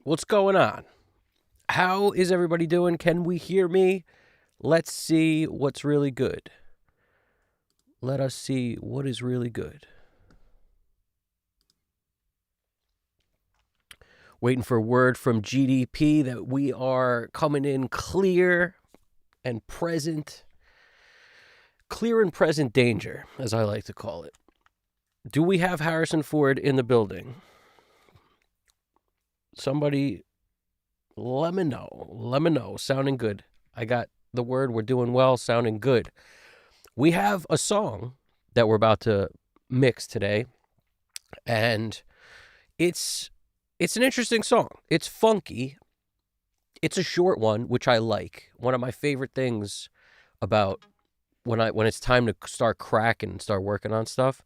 What's going on? How is everybody doing? Can we hear me? Let's see what's really good. Let us see what is really good. Waiting for word from GDP that we are coming in clear and present. Clear and present danger, as I like to call it. Do we have Harrison Ford in the building? Somebody let me know. Let me know. Sounding good. I got the word. We're doing well. Sounding good. We have a song that we're about to mix today, and it's an interesting song. It's funky. It's a short one, which I like. One of my favorite things about when it's time to start cracking and start working on stuff,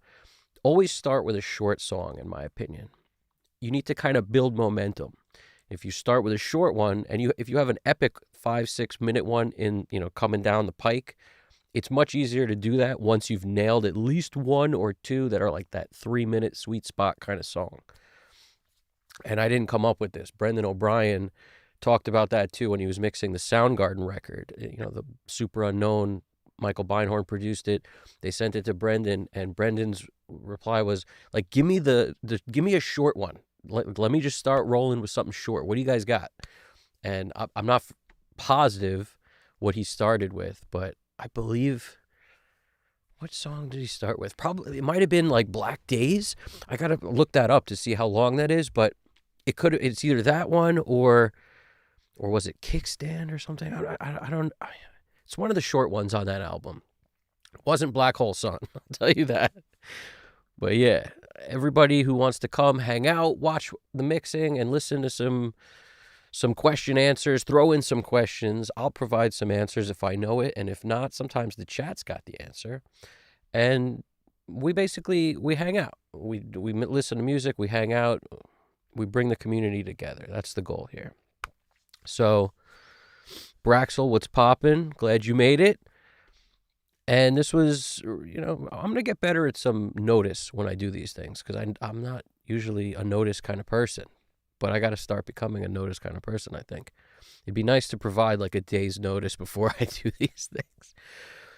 always start with a short song, in my opinion. You need to kind of build momentum. If you start with a short one, and if you have an epic 5-6 minute one coming down the pike, it's much easier to do that once you've nailed at least one or two that are like that 3-minute sweet spot kind of song. And I didn't come up with this. Brendan O'Brien talked about that too when he was mixing the Soundgarden record. The super unknown Michael Beinhorn produced it. They sent it to Brendan, and Brendan's reply was like, give me a short one. Let me just start rolling with something short. What do you guys got? And I'm not positive what he started with, but I believe, what song did he start with? Probably, it might have been like Black Days. I got to look that up to see how long that is, but it's either that one or was it Kickstand or something? I don't, it's one of the short ones on that album. It wasn't Black Hole Sun, I'll tell you that. But yeah, everybody who wants to come hang out, watch the mixing, and listen to some question answers, throw in some questions. I'll provide some answers if I know it, and if not, sometimes the chat's got the answer. And we hang out. We listen to music, we hang out, we bring the community together. That's the goal here. So, Braxel, what's poppin'? Glad you made it. And this was, I'm going to get better at some notice when I do these things, because I'm not usually a notice kind of person. But I got to start becoming a notice kind of person, I think. It'd be nice to provide like a day's notice before I do these things.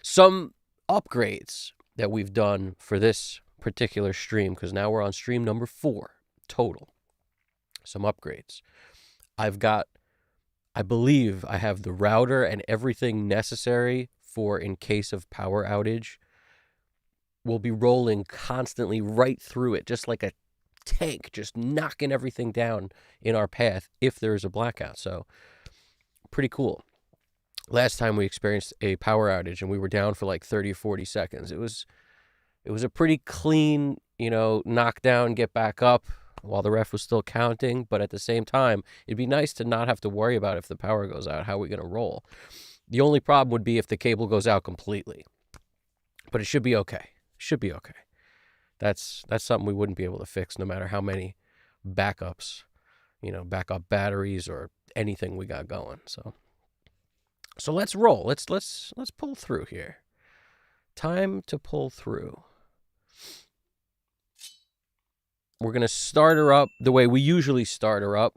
Some upgrades that we've done for this particular stream, because now we're on stream number 4 total. Some upgrades. I believe I have the router and everything necessary for in case of power outage. We'll be rolling constantly right through it, just like a tank, just knocking everything down in our path if there is a blackout. So pretty cool. Last time we experienced a power outage and we were down for like 30 or 40 seconds. It was a pretty clean, knock down, get back up while the ref was still counting. But at the same time, it'd be nice to not have to worry about if the power goes out, how are we going to roll? The only problem would be if the cable goes out completely. But it should be okay. That's something we wouldn't be able to fix no matter how many backups, backup batteries or anything we got going. So let's roll. Let's pull through here. Time to pull through. We're going to start her up the way we usually start her up,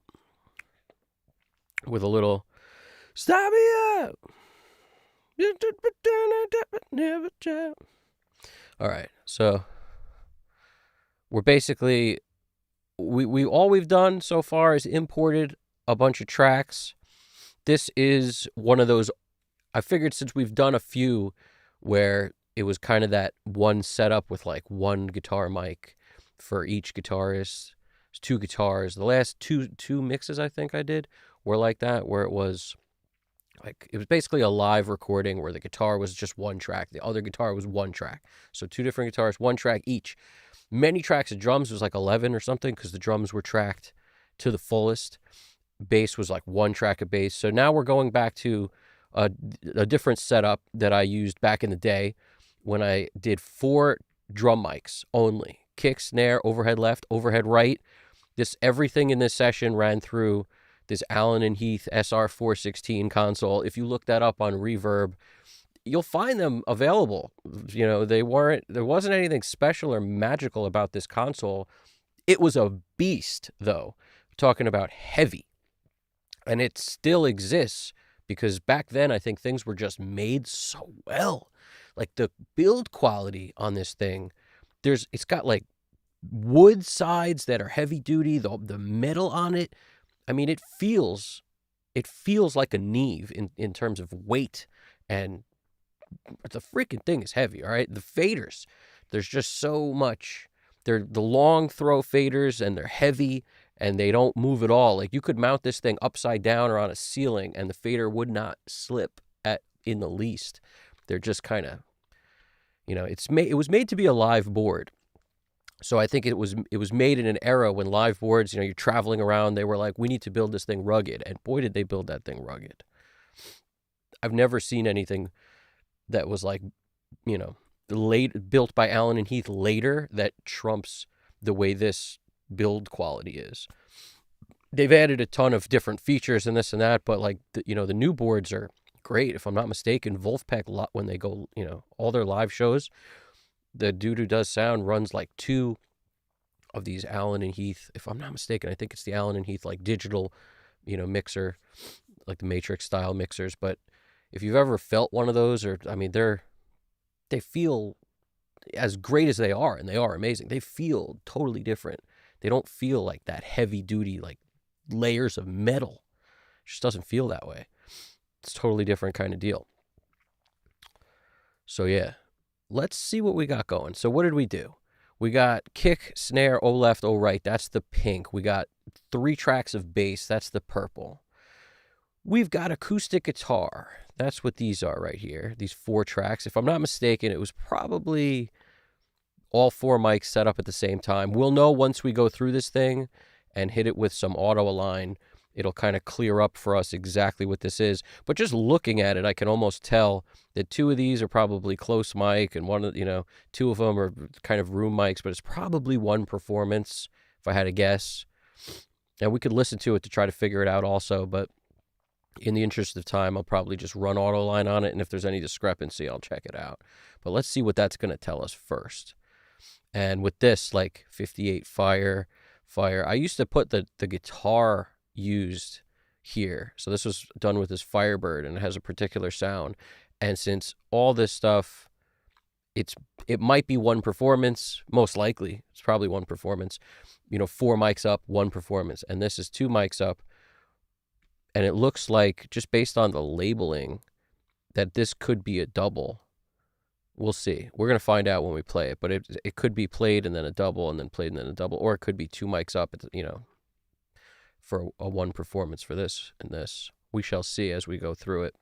with a little stop me up. All right. So we're basically, all we've done so far is imported a bunch of tracks. This is one of those, I figured since we've done a few where it was kind of that one setup with like one guitar mic for each guitarist, 2 guitars. The last two mixes I think I did were like that, where it was basically a live recording where the guitar was just one track. The other guitar was one track. So 2 different guitars, one track each. Many tracks of drums, was like 11 or something, because the drums were tracked to the fullest. Bass was like 1 track of bass. So now we're going back to a different setup that I used back in the day when I did 4 drum mics only. Kick, snare, overhead left, overhead right. Everything in this session ran through this Allen and Heath SR416 console. If you look that up on Reverb, you'll find them available. There wasn't anything special or magical about this console. It was a beast, though. We're talking about heavy. And it still exists because back then I think things were just made so well. Like the build quality on this thing, it's got like wood sides that are heavy duty, the metal on it. I mean, it feels like a Neve in terms of weight, and the freaking thing is heavy, all right? The faders, there's just so much. They're the long throw faders, and they're heavy, and they don't move at all. Like, you could mount this thing upside down or on a ceiling, and the fader would not slip in the least. They're just kind of, it was made to be a live board. So I think it was made in an era when live boards, you're traveling around, they were like, we need to build this thing rugged. And boy, did they build that thing rugged. I've never seen anything that was like, built by Allen and Heath later that trumps the way this build quality is. They've added a ton of different features and this and that, but like, the new boards are great. If I'm not mistaken, Wolfpack, when they go, all their live shows, the dude who does sound runs like 2 of these Allen and Heath. If I'm not mistaken, I think it's the Allen and Heath like digital, mixer, like the Matrix style mixers. But if you've ever felt one of those, they feel as great as they are, and they are amazing. They feel totally different. They don't feel like that heavy duty, like layers of metal. It just doesn't feel that way. It's a totally different kind of deal. So yeah, let's see what we got going. So what did we do? We got kick, snare, O left, O right. That's the pink. We got 3 tracks of bass. That's the purple. We've got acoustic guitar. That's what these are right here. These 4 tracks. If I'm not mistaken, it was probably all 4 mics set up at the same time. We'll know once we go through this thing and hit it with some auto align. It'll kind of clear up for us exactly what this is. But just looking at it, I can almost tell that 2 of these are probably close mic, and 2 of them are kind of room mics, but it's probably one performance, if I had to guess. And we could listen to it to try to figure it out also, but in the interest of time, I'll probably just run auto line on it, and if there's any discrepancy, I'll check it out. But let's see what that's going to tell us first. And with this, like 58 fire, I used to put the guitar used here. So this was done with this Firebird, and it has a particular sound. And since all this stuff, it might be one performance, most likely. It's probably one performance. 4 mics up, 1 performance. And this is 2 mics up. And it looks like, just based on the labeling, that this could be a double. We'll see. We're going to find out when we play it. But it could be played and then a double and then played and then a double. Or it could be 2 mics up, for a 1 performance for this and this. We shall see as we go through it.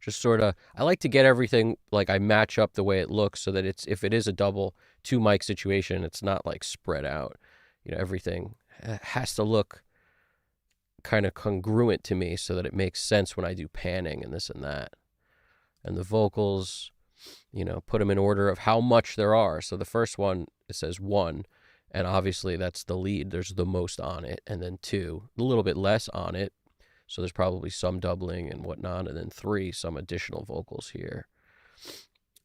Just sort of, I like to get everything, like I match up the way it looks so that if it is a double 2 mic situation, it's not like spread out. Everything has to look kind of congruent to me so that it makes sense when I do panning and this and that. And the vocals, put them in order of how much there are. So the first one, it says 1, and obviously that's the lead. There's the most on it. And then 2, a little bit less on it. So there's probably some doubling and whatnot. And then 3, some additional vocals here.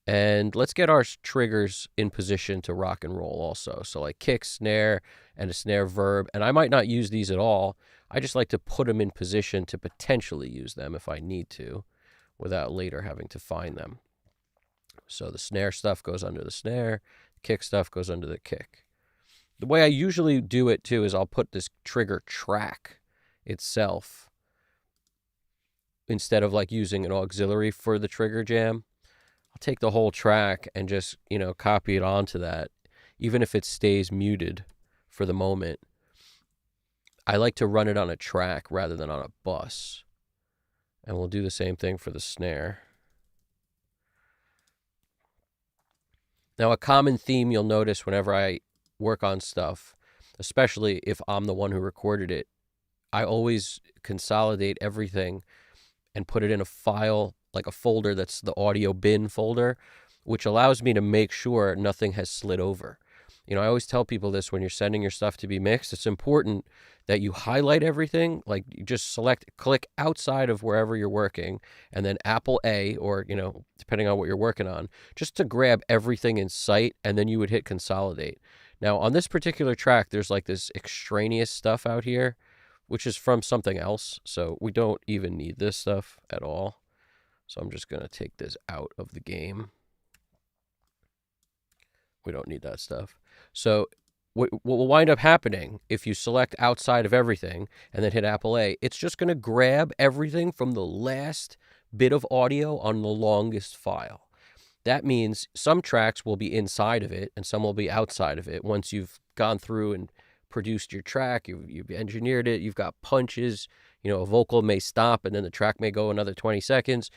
And let's get our triggers in position to rock and roll also. So like kick, snare, and a snare verb. And I might not use these at all. I just like to put them in position to potentially use them if I need to, without later having to find them. So the snare stuff goes under the snare. Kick stuff goes under the kick. The way I usually do it too is I'll put this trigger track itself instead of like using an auxiliary for the trigger jam. I'll take the whole track and just, copy it onto that, even if it stays muted for the moment. I like to run it on a track rather than on a bus. And we'll do the same thing for the snare. Now, a common theme you'll notice whenever I work on stuff, especially if I'm the one who recorded it, I always consolidate everything and put it in a file, like a folder that's the audio bin folder, which allows me to make sure nothing has slid over. I always tell people this when you're sending your stuff to be mixed. It's important that you highlight everything, like you just click outside of wherever you're working, and then Apple A, or, depending on what you're working on, just to grab everything in sight, and then you would hit consolidate. Now, on this particular track, there's like this extraneous stuff out here, which is from something else. So we don't even need this stuff at all. So I'm just going to take this out of the game. We don't need that stuff. So what will wind up happening if you select outside of everything and then hit Apple A, it's just going to grab everything from the last bit of audio on the longest file. That means some tracks will be inside of it and some will be outside of it. Once you've gone through and produced your track, you've engineered it, you've got punches, a vocal may stop and then the track may go another 20 seconds.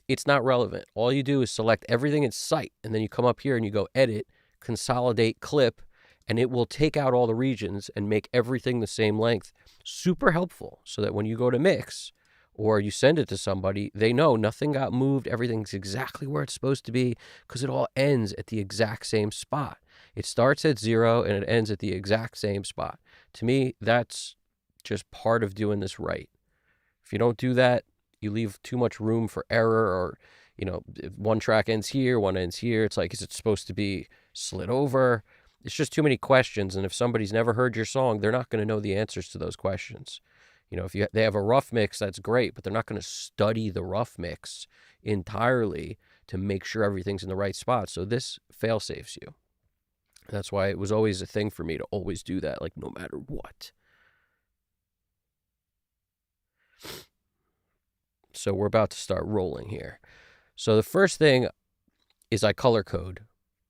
It's not relevant. All you do is select everything in sight, and then you come up here and you go edit, consolidate, clip, and it will take out all the regions and make everything the same length. Super helpful, so that when you go to mix or you send it to somebody, they know nothing got moved, everything's exactly where it's supposed to be, because it all ends at the exact same spot. It starts at 0 and it ends at the exact same spot. To me, that's just part of doing this right. If you don't do that, you leave too much room for error, or if one track ends here, one ends here. It's like, is it supposed to be slid over? It's just too many questions, and if somebody's never heard your song, they're not going to know the answers to those questions. If they have a rough mix, that's great, but they're not going to study the rough mix entirely to make sure everything's in the right spot. So this fail safes you. That's why it was always a thing for me to always do that, like no matter what. So we're about to start rolling here. So the first thing is I color code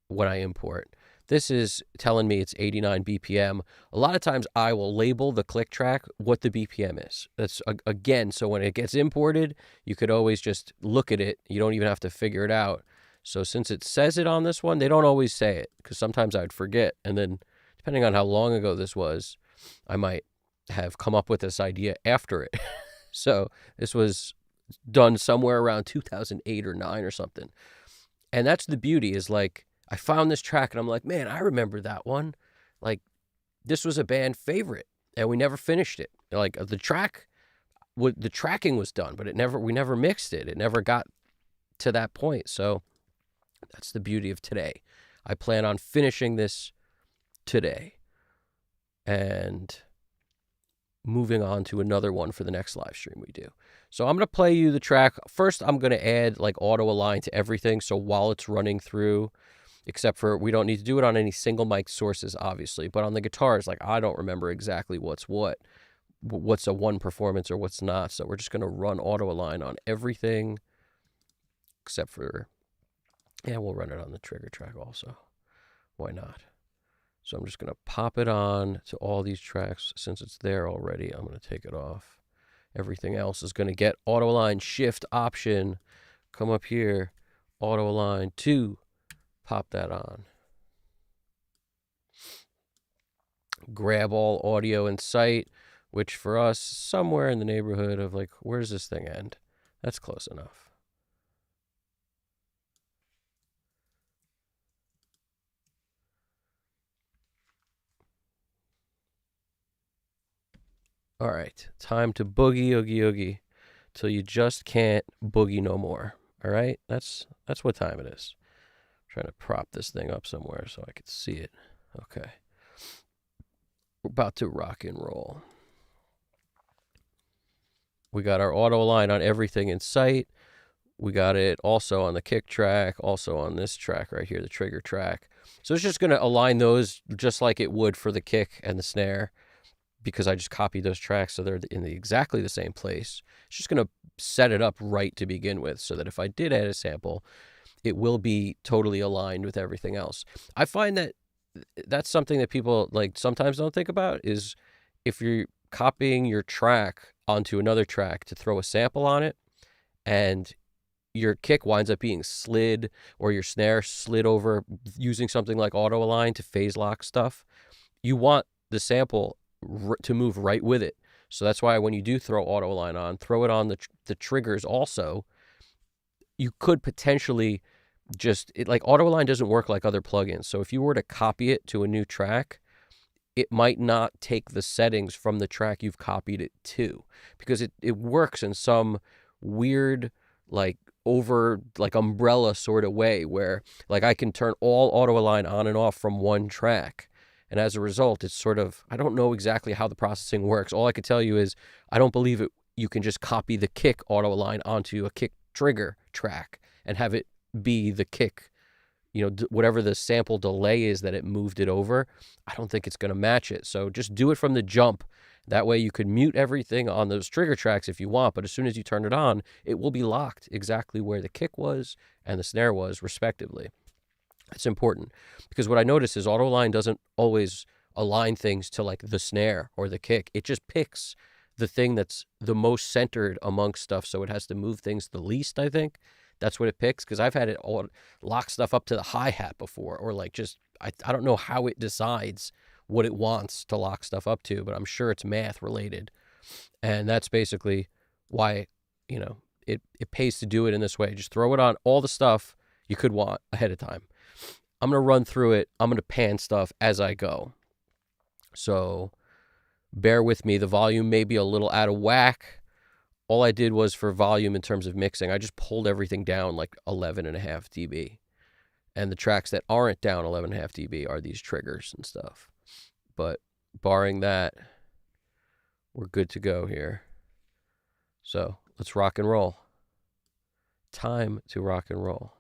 when I import. This is telling me it's 89 BPM. A lot of times I will label the click track what the BPM is. That's, again, so when it gets imported, you could always just look at it. You don't even have to figure it out. So since it says it on this one, they don't always say it, because sometimes I would forget. And then depending on how long ago this was, I might have come up with this idea after it. So this was done somewhere around 2008 or 9 or something. And that's the beauty, is like, I found this track and I'm like, man, I remember that one. Like, this was a band favorite and we never finished it. Like, the tracking was done, but we never mixed it. It never got to that point. So that's the beauty of today. I plan on finishing this today and moving on to another one for the next live stream we do. So I'm going to play you the track. First, I'm going to add like auto align to everything. So while it's running through, except for we don't need to do it on any single mic sources, obviously. But on the guitars, like, I don't remember exactly what's a one performance or what's not. So we're just going to run auto align on everything except for, we'll run it on the trigger track also. Why not? So I'm just going to pop it on to all these tracks. Since it's there already, I'm going to take it off. Everything else is going to get auto align, shift, option, come up here, auto align 2, pop that on. Grab all audio in sight, which for us, somewhere in the neighborhood of like, where does this thing end? That's close enough. All right, time to boogie, oogie, oogie, till you just can't boogie no more. All right, that's what time it is. I'm trying to prop this thing up somewhere so I could see it. Okay, we're about to rock and roll. We got our auto align on everything in sight. We got it also on the kick track, also on this track right here, the trigger track. So it's just going to align those just like it would for the kick and the snare, because I just copied those tracks so they're in exactly the same place. It's just going to set it up right to begin with, so that if I did add a sample, it will be totally aligned with everything else. I find that that's something that people like sometimes don't think about, is if you're copying your track onto another track to throw a sample on it, and your kick winds up being slid or your snare slid over using something like auto align to phase lock stuff, you want the sample to move right with it. So that's why when you do throw auto align on, throw it on the triggers also. You could potentially like auto align doesn't work like other plugins. So if you were to copy it to a new track, it might not take the settings from the track you've copied it to, because it works in some weird like umbrella sort of way where like I can turn all auto align on and off from one track, And as a result, it's sort of, I don't know exactly how the processing works. All I could tell you is I don't believe you can just copy the kick auto align onto a kick trigger track and have it be the kick, whatever the sample delay is that it moved it over. I don't think it's going to match it. So just do it from the jump. That way you could mute everything on those trigger tracks if you want, but as soon as you turn it on, it will be locked exactly where the kick was and the snare was, respectively. It's important because what I notice is auto align doesn't always align things to like the snare or the kick. It just picks the thing that's the most centered amongst stuff, so it has to move things the least, I think. That's what it picks, because I've had it all lock stuff up to the hi-hat before, or like just, I don't know how it decides what it wants to lock stuff up to, but I'm sure it's math related. And that's basically why, it pays to do it in this way. Just throw it on all the stuff you could want ahead of time. I'm going to run through it. I'm going to pan stuff as I go. So bear with me. The volume may be a little out of whack. All I did was for volume in terms of mixing, I just pulled everything down like 11.5 dB. And the tracks that aren't down 11.5 dB are these triggers and stuff. But barring that, we're good to go here. So let's rock and roll. Time to rock and roll.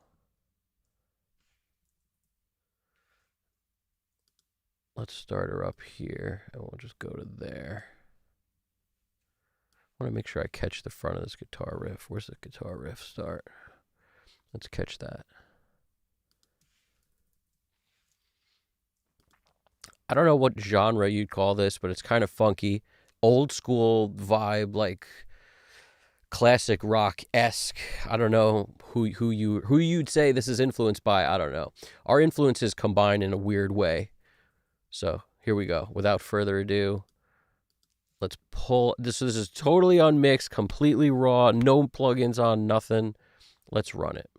Let's start her up here, and we'll just go to there. I want to make sure I catch the front of this guitar riff. Where's the guitar riff start? Let's catch that. I don't know what genre you'd call this, but it's kind of funky. Old school vibe, like classic rock-esque. I don't know who you'd say this is influenced by. I don't know. Our influences combine in a weird way. So here we go. Without further ado, let's pull. This is totally unmixed, completely raw, no plugins on, nothing. Let's run it.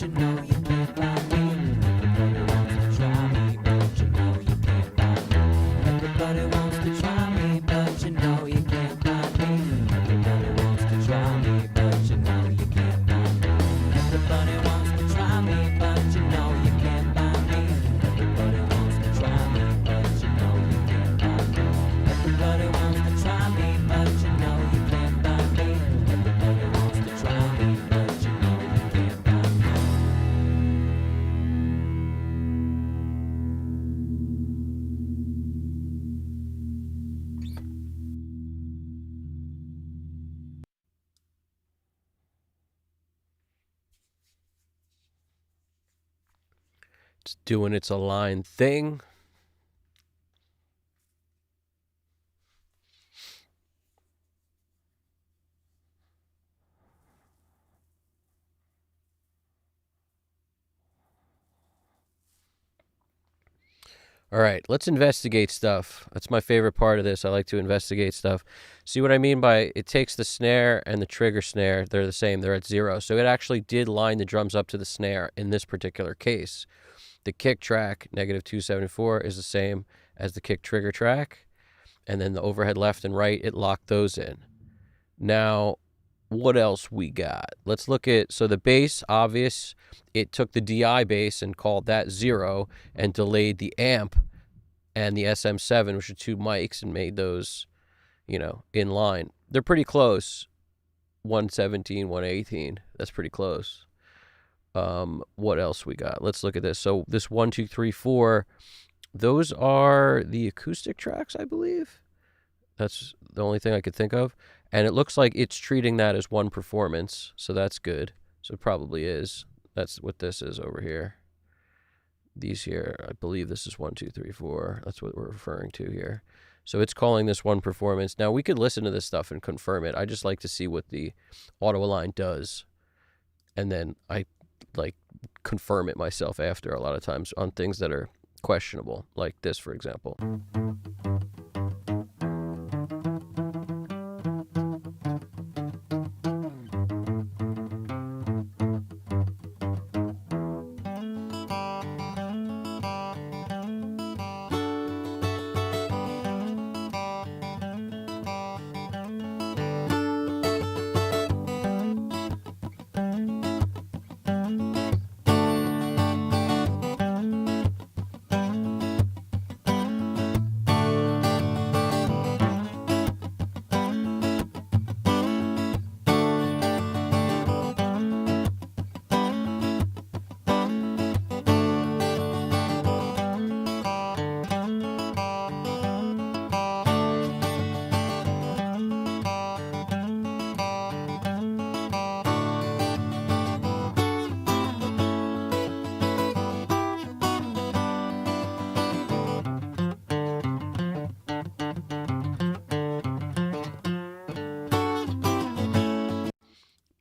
but you know you can't buy me. Everybody wants to try me, but you know you can't buy me. Everybody wants to try me, but you know you can't buy me. Everybody wants to try me, but you know you can't buy me. Everybody wants to try me, but you know you can't buy me. Everybody wants to try me, but you know you can't buy me. Everybody wants to try me, but you know you can't buy me. Everybody wants to try me, but you know you can't buy me. It's doing its Align thing. All right, let's investigate stuff. That's my favorite part of this. I like to investigate stuff. See what I mean by it takes the snare and the trigger snare. They're the same. They're at 0. So it actually did line the drums up to the snare in this particular case. The kick track, -274, is the same as the kick trigger track. And then the overhead left and right, it locked those in. Now, what else we got? Let's look at, so the bass, obvious, it took the DI bass and called that 0 and delayed the amp and the SM7, which are 2 mics, and made those, in line. They're pretty close. 117, 118. That's pretty close. What else we got? Let's look at this. So this 1, 2, 3, 4, those are the acoustic tracks, I believe. That's the only thing I could think of. And it looks like it's treating that as one performance, so that's good. So it probably is. That's what this is over here. These here, I believe this is 1, 2, 3, 4. That's what we're referring to here. So it's calling this one performance. Now, we could listen to this stuff and confirm it. I just like to see what the auto align does. And then I confirm it myself after a lot of times on things that are questionable, like this, for example.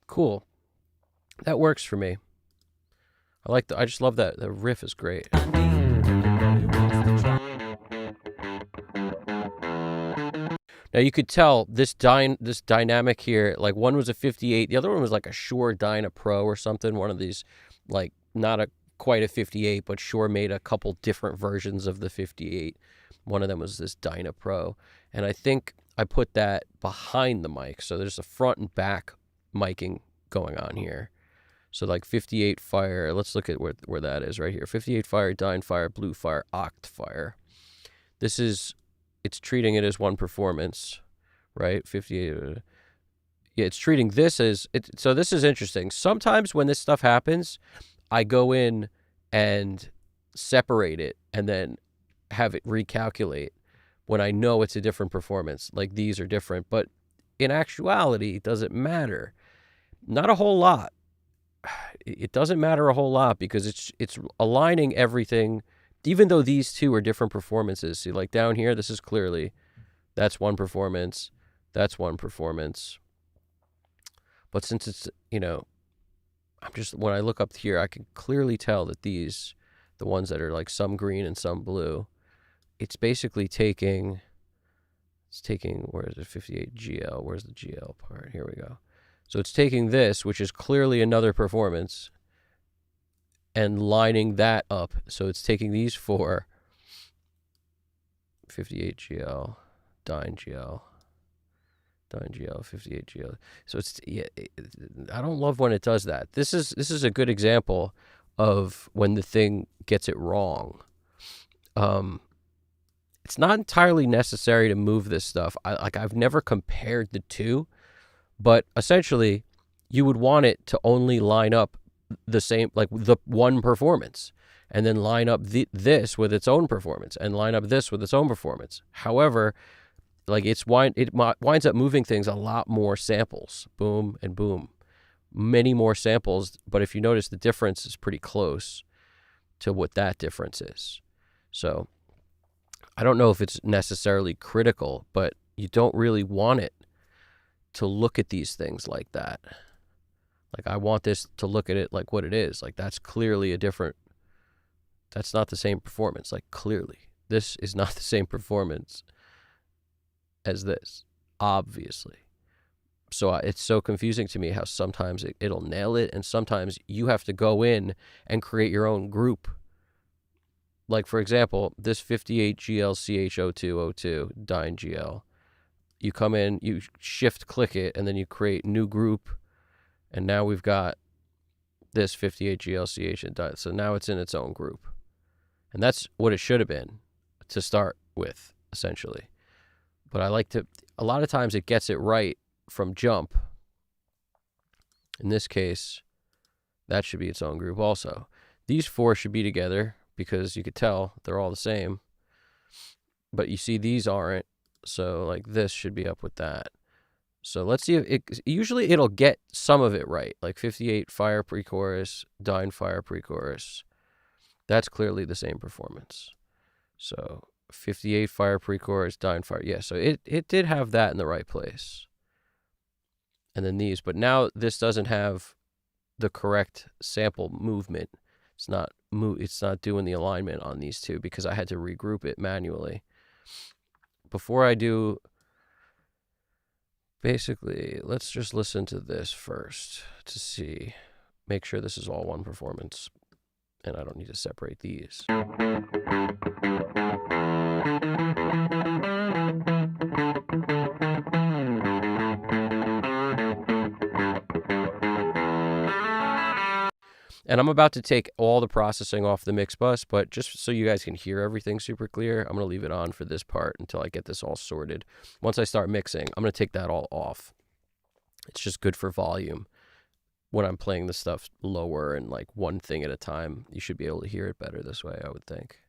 Cool. That works for me. I just love that. The riff is great. Now you could tell this dynamic here, like one was a 58, the other one was like a Shure Dyna Pro or something. One of these, like not quite a 58, but Shure made a couple different versions of the 58. One of them was this Dyna Pro. And I think I put that behind the mic. So there's a front and back miking going on here. So like 58 Fire, let's look at where that is right here. 58 Fire, Dyne Fire, Blue Fire, Oct Fire. It's treating it as one performance, right? 58. Yeah, it's treating this as, so this is interesting. Sometimes when this stuff happens, I go in and separate it and then have it recalculate when I know it's a different performance. Like these are different, but in actuality, it doesn't matter. Not a whole lot. It doesn't matter a whole lot because it's aligning everything, even though these two are different performances. See, like down here, this is clearly, that's one performance, that's one performance. But since it's, when I look up here, I can clearly tell that these, the ones that are like some green and some blue, it's basically taking, where is it, 58 GL, where's the GL part? Here we go. So it's taking this, which is clearly another performance, and lining that up. So it's taking these four, 58GL, DynGL, 58GL. So it's, yeah, I don't love when it does that. This is a good example of when the thing gets it wrong. It's not entirely necessary to move this stuff. I've never compared the two, but essentially you would want it to only line up the same, like the one performance, and then line up this with its own performance, and line up this with its own performance. However, like it winds up moving things a lot more samples, boom and boom, many more samples. But if you notice, the difference is pretty close to what that difference is. So I don't know if it's necessarily critical, but you don't really want it to look at these things like that. Like, I want this to look at it like what it is. Like, that's clearly that's not the same performance. Like, clearly, this is not the same performance as this, obviously. So it's so confusing to me how sometimes it'll nail it, and sometimes you have to go in and create your own group. Like, for example, this 58GLCH0202 DynGL. You come in, you shift click it, and then you create new group. And now we've got this 58GLCH and Dyn. So now it's in its own group. And that's what it should have been to start with, essentially. But I like to, a lot of times it gets it right from jump. In this case, that should be its own group also. These four should be together because you could tell they're all the same. But you see these aren't. So like this should be up with that. So let's see if usually it'll get some of it right. Like 58 fire pre-chorus, Dyn fire pre-chorus. That's clearly the same performance. So 58 fire pre-chorus, Dyn fire. Yeah, so it did have that in the right place. And then these, but now this doesn't have the correct sample movement. It's not doing the alignment on these two because I had to regroup it manually. Before I do, basically, let's just listen to this first to make sure this is all one performance, and I don't need to separate these. And I'm about to take all the processing off the mix bus, but just so you guys can hear everything super clear, I'm going to leave it on for this part until I get this all sorted. Once I start mixing, I'm going to take that all off. It's just good for volume. When I'm playing the stuff lower and like one thing at a time, you should be able to hear it better this way, I would think.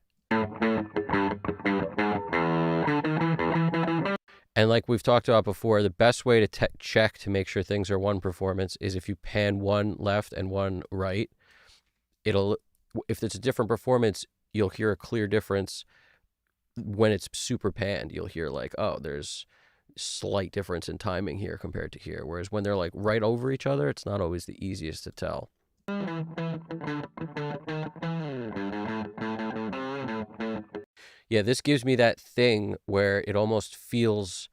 And like we've talked about before, the best way to check to make sure things are one performance is if you pan one left and one right. If it's a different performance, you'll hear a clear difference. When it's super panned, you'll hear like, oh, there's slight difference in timing here compared to here. Whereas when they're like right over each other, it's not always the easiest to tell. Yeah, this gives me that thing where it almost feels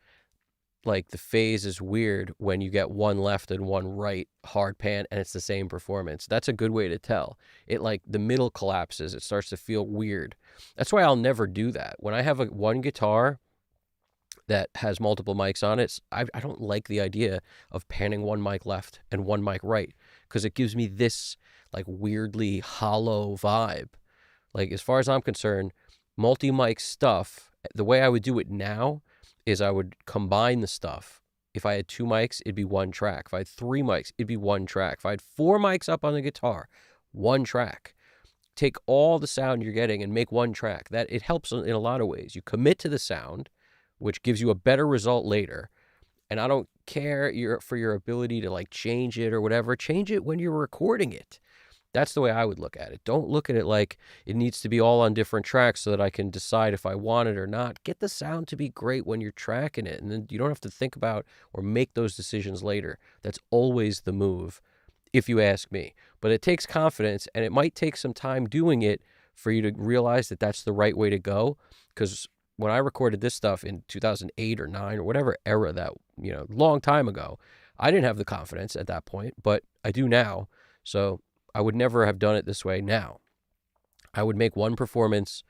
like the phase is weird when you get one left and one right hard pan and it's the same performance. That's a good way to tell. It like the middle collapses. It starts to feel weird. That's why I'll never do that. When I have one guitar that has multiple mics on it, I don't like the idea of panning one mic left and one mic right because it gives me this like weirdly hollow vibe. Like as far as I'm concerned, multi-mic stuff, the way I would do it now is I would combine the stuff. If I had 2 mics, it'd be 1 track. If I had 3 mics, it'd be 1 track. If I had 4 mics up on the guitar, 1 track. Take all the sound you're getting and make 1 track. That it helps in a lot of ways. You commit to the sound, which gives you a better result later. And I don't care for your ability to like change it or whatever. Change it when you're recording it. That's the way I would look at it. Don't look at it like it needs to be all on different tracks so that I can decide if I want it or not. Get the sound to be great when you're tracking it, and then you don't have to think about or make those decisions later. That's always the move, if you ask me. But it takes confidence, and it might take some time doing it for you to realize that that's the right way to go. Because when I recorded this stuff in 2008 or 9 or whatever era that, long time ago, I didn't have the confidence at that point, but I do now. So I would never have done it this way now. I would make one performance,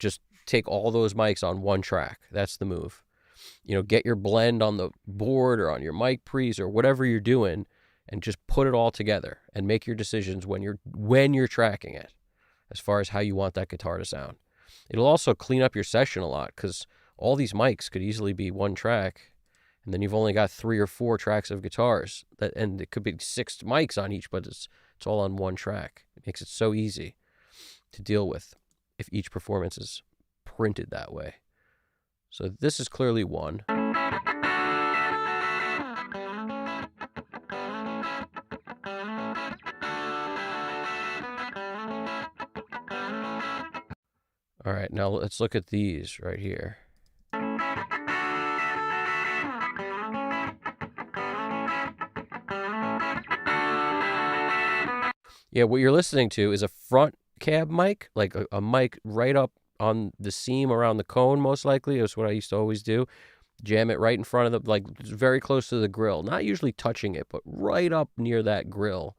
just take all those mics on one track. That's the move. Get your blend on the board or on your mic pre's or whatever you're doing, and just put it all together and make your decisions when you're tracking it, as far as how you want that guitar to sound. It'll also clean up your session a lot, because all these mics could easily be one track, and then you've only got 3 or 4 tracks of guitars, and it could be 6 mics on each, but it's all on one track. It makes it so easy to deal with if each performance is printed that way. So this is clearly one. All right, now let's look at these right here. Yeah, what you're listening to is a front cab mic, like a mic right up on the seam around the cone, most likely. That's what I used to always do. Jam it right in front of like very close to the grill. Not usually touching it, but right up near that grill.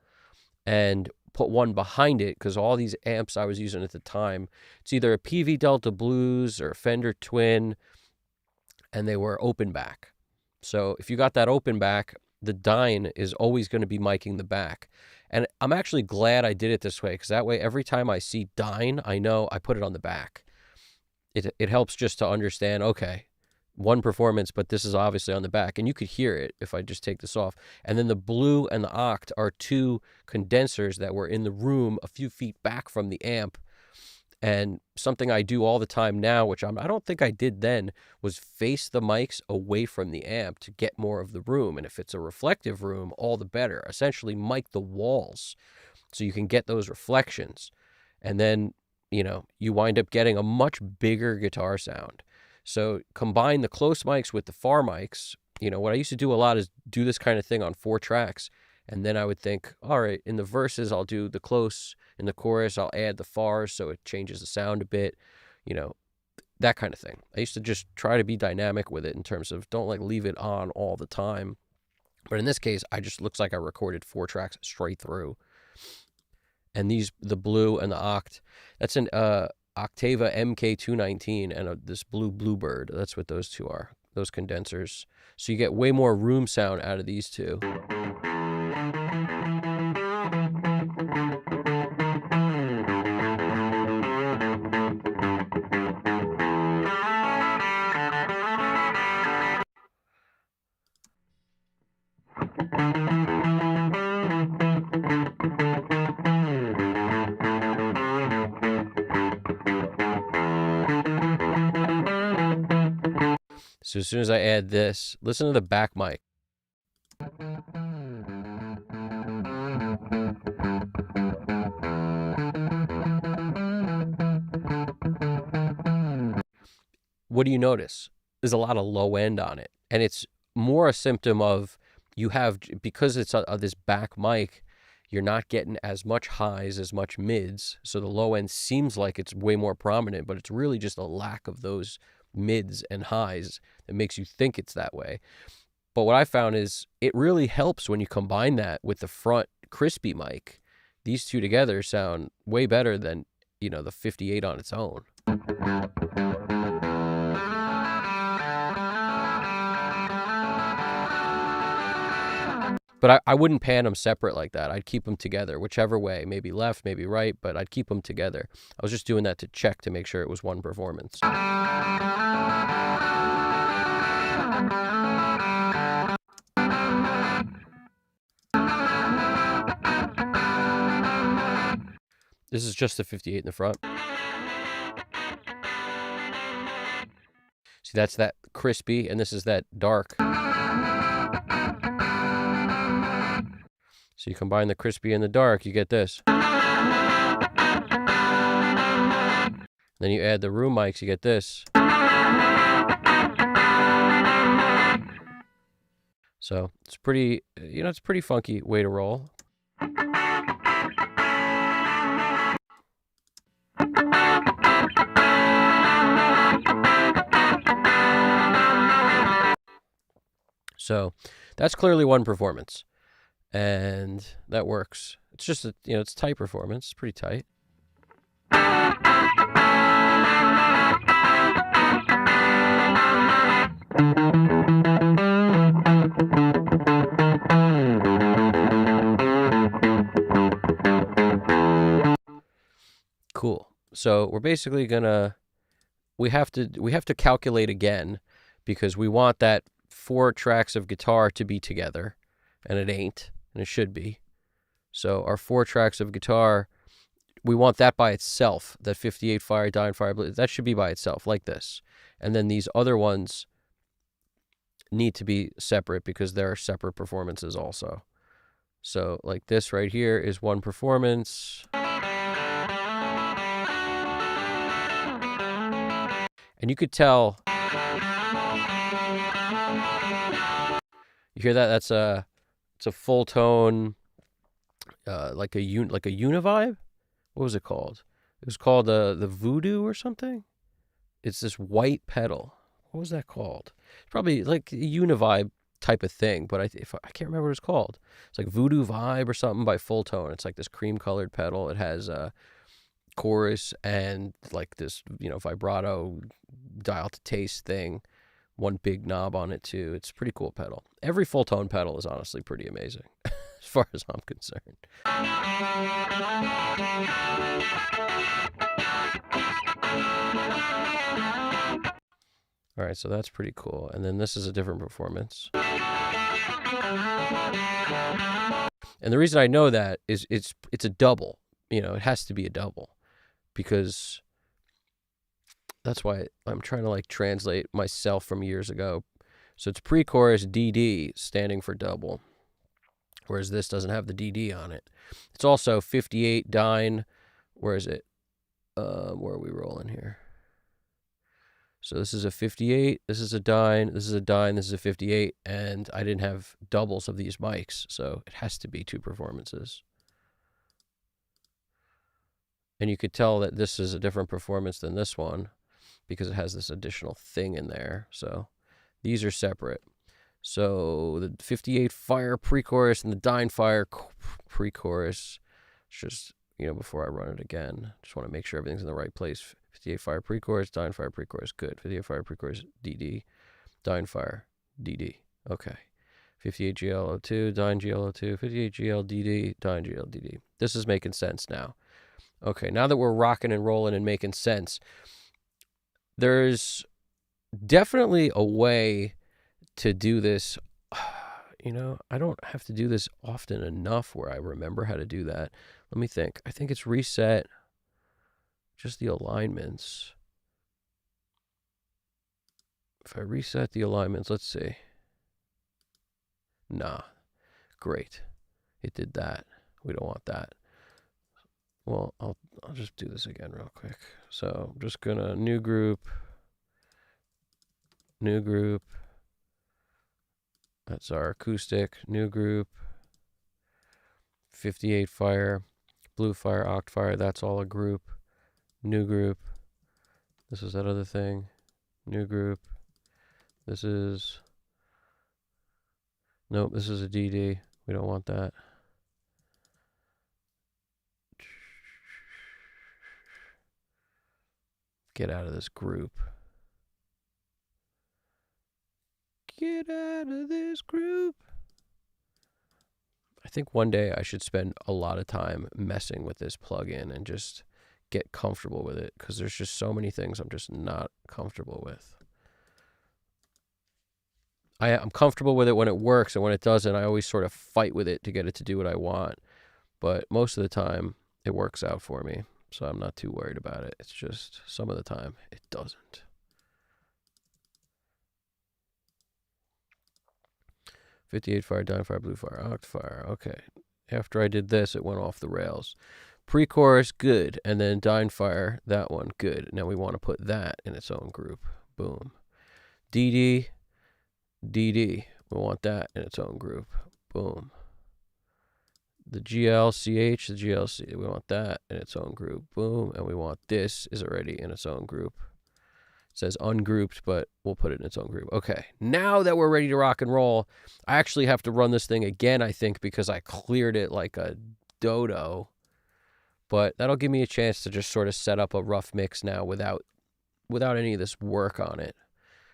And put one behind it, because all these amps I was using at the time, it's either a PV Delta Blues or a Fender Twin, and they were open back. So if you got that open back, the Dyne is always going to be miking the back. And I'm actually glad I did it this way, because that way every time I see Dyne, I know I put it on the back. It helps just to understand, okay, one performance, but this is obviously on the back. And you could hear it if I just take this off. And then the Blue and the Oct are 2 condensers that were in the room a few feet back from the amp. And something I do all the time now, which I don't think I did then, was face the mics away from the amp to get more of the room. And if it's a reflective room, all the better. Essentially mic the walls so you can get those reflections. And then, you wind up getting a much bigger guitar sound. So combine the close mics with the far mics. What I used to do a lot is do this kind of thing on 4 tracks. And then I would think, all right, in the verses, I'll do the close. In the chorus, I'll add the fars so it changes the sound a bit. That kind of thing. I used to just try to be dynamic with it in terms of don't leave it on all the time. But in this case, I just looks like I recorded 4 tracks straight through. And the Blue and the Oct, that's an Octava MK219 and this Blue Bluebird. That's what those 2 are, those condensers. So you get way more room sound out of these 2. So as soon as I add this, listen to the back mic. What do you notice? There's a lot of low end on it. And it's more a symptom of because it's this back mic, you're not getting as much highs, as much mids. So the low end seems like it's way more prominent, but it's really just a lack of those mids and highs that makes you think it's that way. But what I found is it really helps when you combine that with the front crispy mic. These 2 together sound way better than, the 58 on its own. But I wouldn't pan them separate like that. I'd keep them together, whichever way, maybe left, maybe right, but I'd keep them together. I was just doing that to check to make sure it was one performance. This is just the 58 in the front. See, that's that crispy, and this is that dark. So you combine the crispy and the dark, you get this. Then you add the room mics, you get this. So it's pretty, it's a pretty funky way to roll. So that's clearly one performance. and that works. It's just it's tight performance. It's pretty tight. Cool. So we're basically gonna we have to calculate again because we want that 4 tracks of guitar to be together, and it ain't, and it should be. So our 4 tracks of guitar, we want that by itself. That 58 fire, dying fire, that should be by itself like this. And then these other ones need to be separate because there are separate performances also. So like this right here is one performance. And you could tell, you hear that? It's a full tone, like a univibe. What was it called? It was called the Voodoo or something. It's this white pedal. What was that called? It's probably like a univibe type of thing, but I can't remember what it's called. It's like Voodoo Vibe or something by Full Tone. It's like this cream colored pedal. It has a chorus and like this vibrato dial to taste thing. One big knob on it too. It's a pretty cool pedal. Every Full Tone pedal is honestly pretty amazing, as far as I'm concerned. All right, so that's pretty cool. And then this is a different performance. And the reason I know that is it's a double. It has to be a double because that's why I'm trying to like translate myself from years ago. So it's pre-chorus DD standing for double, whereas this doesn't have the DD on it. It's also 58 dyne. Where is it? Where are we rolling here? So this is a 58, this is a dyne, this is a dyne, this is a 58, and I didn't have doubles of these mics, so it has to be 2 performances. And you could tell that this is a different performance than this one because it has this additional thing in there. So these are separate. So the 58 fire pre-chorus and the dyne fire pre-chorus, just, before I run it again, just want to make sure everything's in the right place. 58 fire pre-chorus, dyne fire pre-chorus, good. 58 fire pre-chorus, DD, dyne fire, DD, okay. 58 GL02, dyne GL02, 58 GL DD, dyne GL DD. This is making sense now. Okay, now that we're rocking and rolling and making sense, there's definitely a way to do this. I don't have to do this often enough where I remember how to do that. Let me think. I think it's reset just the alignments. If I reset the alignments, let's see. Nah, great. It did that. We don't want that. Well, I'll just do this again real quick. So I'm just gonna new group. That's our acoustic. New group. 58 fire, blue fire, oct fire. That's all a group. New group. This is that other thing. New group. This is. Nope, this is a DD. We don't want that. Get out of this group. Get out of this group. I think one day I should spend a lot of time messing with this plugin and just get comfortable with it because there's just so many things I'm just not comfortable with. I'm comfortable with it when it works, and when it doesn't, I always sort of fight with it to get it to do what I want. But most of the time, it works out for me, so I'm not too worried about it. It's just some of the time, it doesn't. .58 fire, dyne fire, blue fire, oct fire. Okay. After I did this, it went off the rails. Pre-chorus, good. And then dyne fire, that one, good. Now we want to put that in its own group. Boom. DD, DD. We want that in its own group. Boom. The GLCH, the GLC, we want that in its own group. Boom. And we want this is already in its own group. says ungrouped, but we'll put it in its own group. Okay, now that we're ready to rock and roll, I actually have to run this thing again, I think, because I cleared it like a dodo. But that'll give me a chance to just sort of set up a rough mix now without any of this work on it,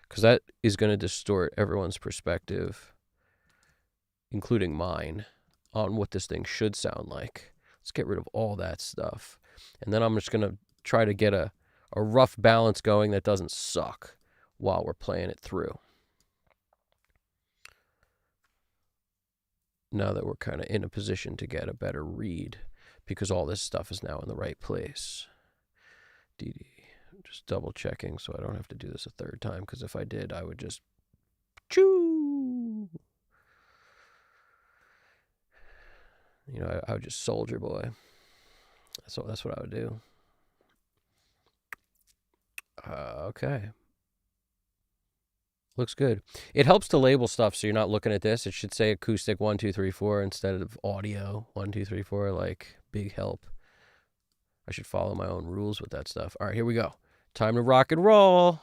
because that is going to distort everyone's perspective, including mine, on what this thing should sound like. Let's get rid of all that stuff. And then I'm just going to try to get a rough balance going that doesn't suck while we're playing it through. Now that we're kind of in a position to get a better read, because all this stuff is now in the right place. DD, just double checking so I don't have to do this a third time, because if I did, I would just choo. You know, I would just soldier boy. So that's what I would do. Okay. Looks good. It helps to label stuff so you're not looking at this. It should say acoustic 1, 2, 3, 4 instead of audio 1, 2, 3, 4. Like, big help. I should follow my own rules with that stuff. All right, here we go. Time to rock and roll.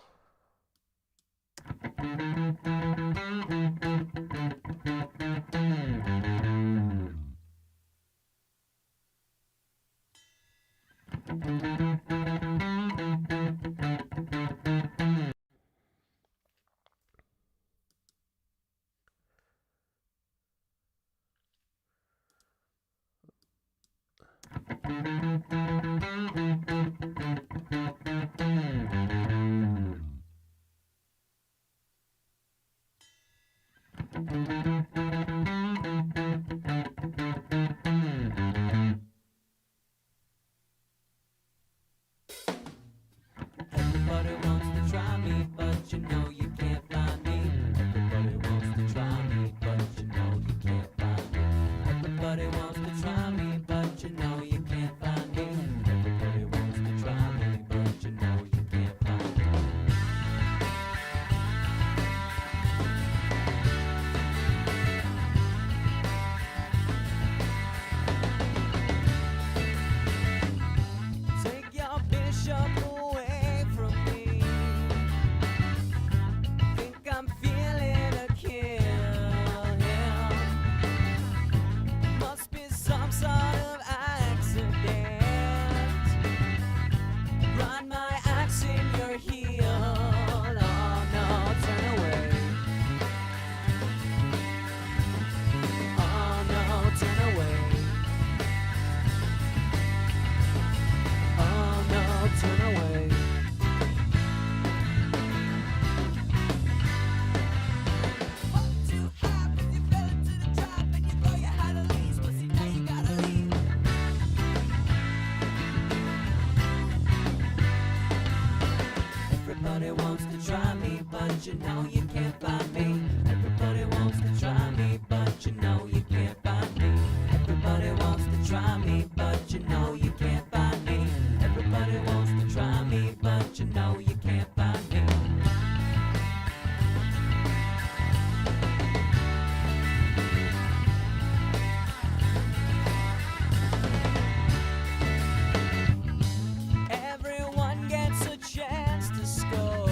Everybody wants to try me, but you know you can't find me. Everybody wants to try me, but you know you can't find me. Everybody wants to try me, but you know you can't find me. Everybody wants to try me, but you know you can't find me. Take your bishop away from me. Think I'm feeling a kill. Must be some sort of accident. Run my axe in your heel. Oh no, turn away. Oh no, turn away. Oh no, turn away. Too high, but you fell into the trap and you thought you had a lease, but see now you gotta leave. Everybody wants to try me, but you know you can't find me. Everybody wants to try me, but you know you can't find me. Everybody wants to try me, but you know you can't find me. Everybody wants to try me, but you know you can't find me. Everyone gets a chance to score.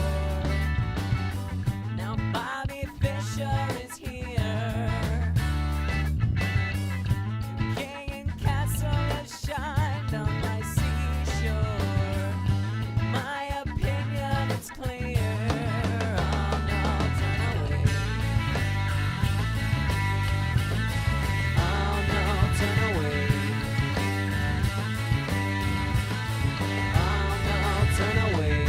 Now Bobby Fischer is here. King and castle has shined on my seashore. In my opinion, it's clear. Oh no, turn away. Oh no, turn away. Oh no, turn away.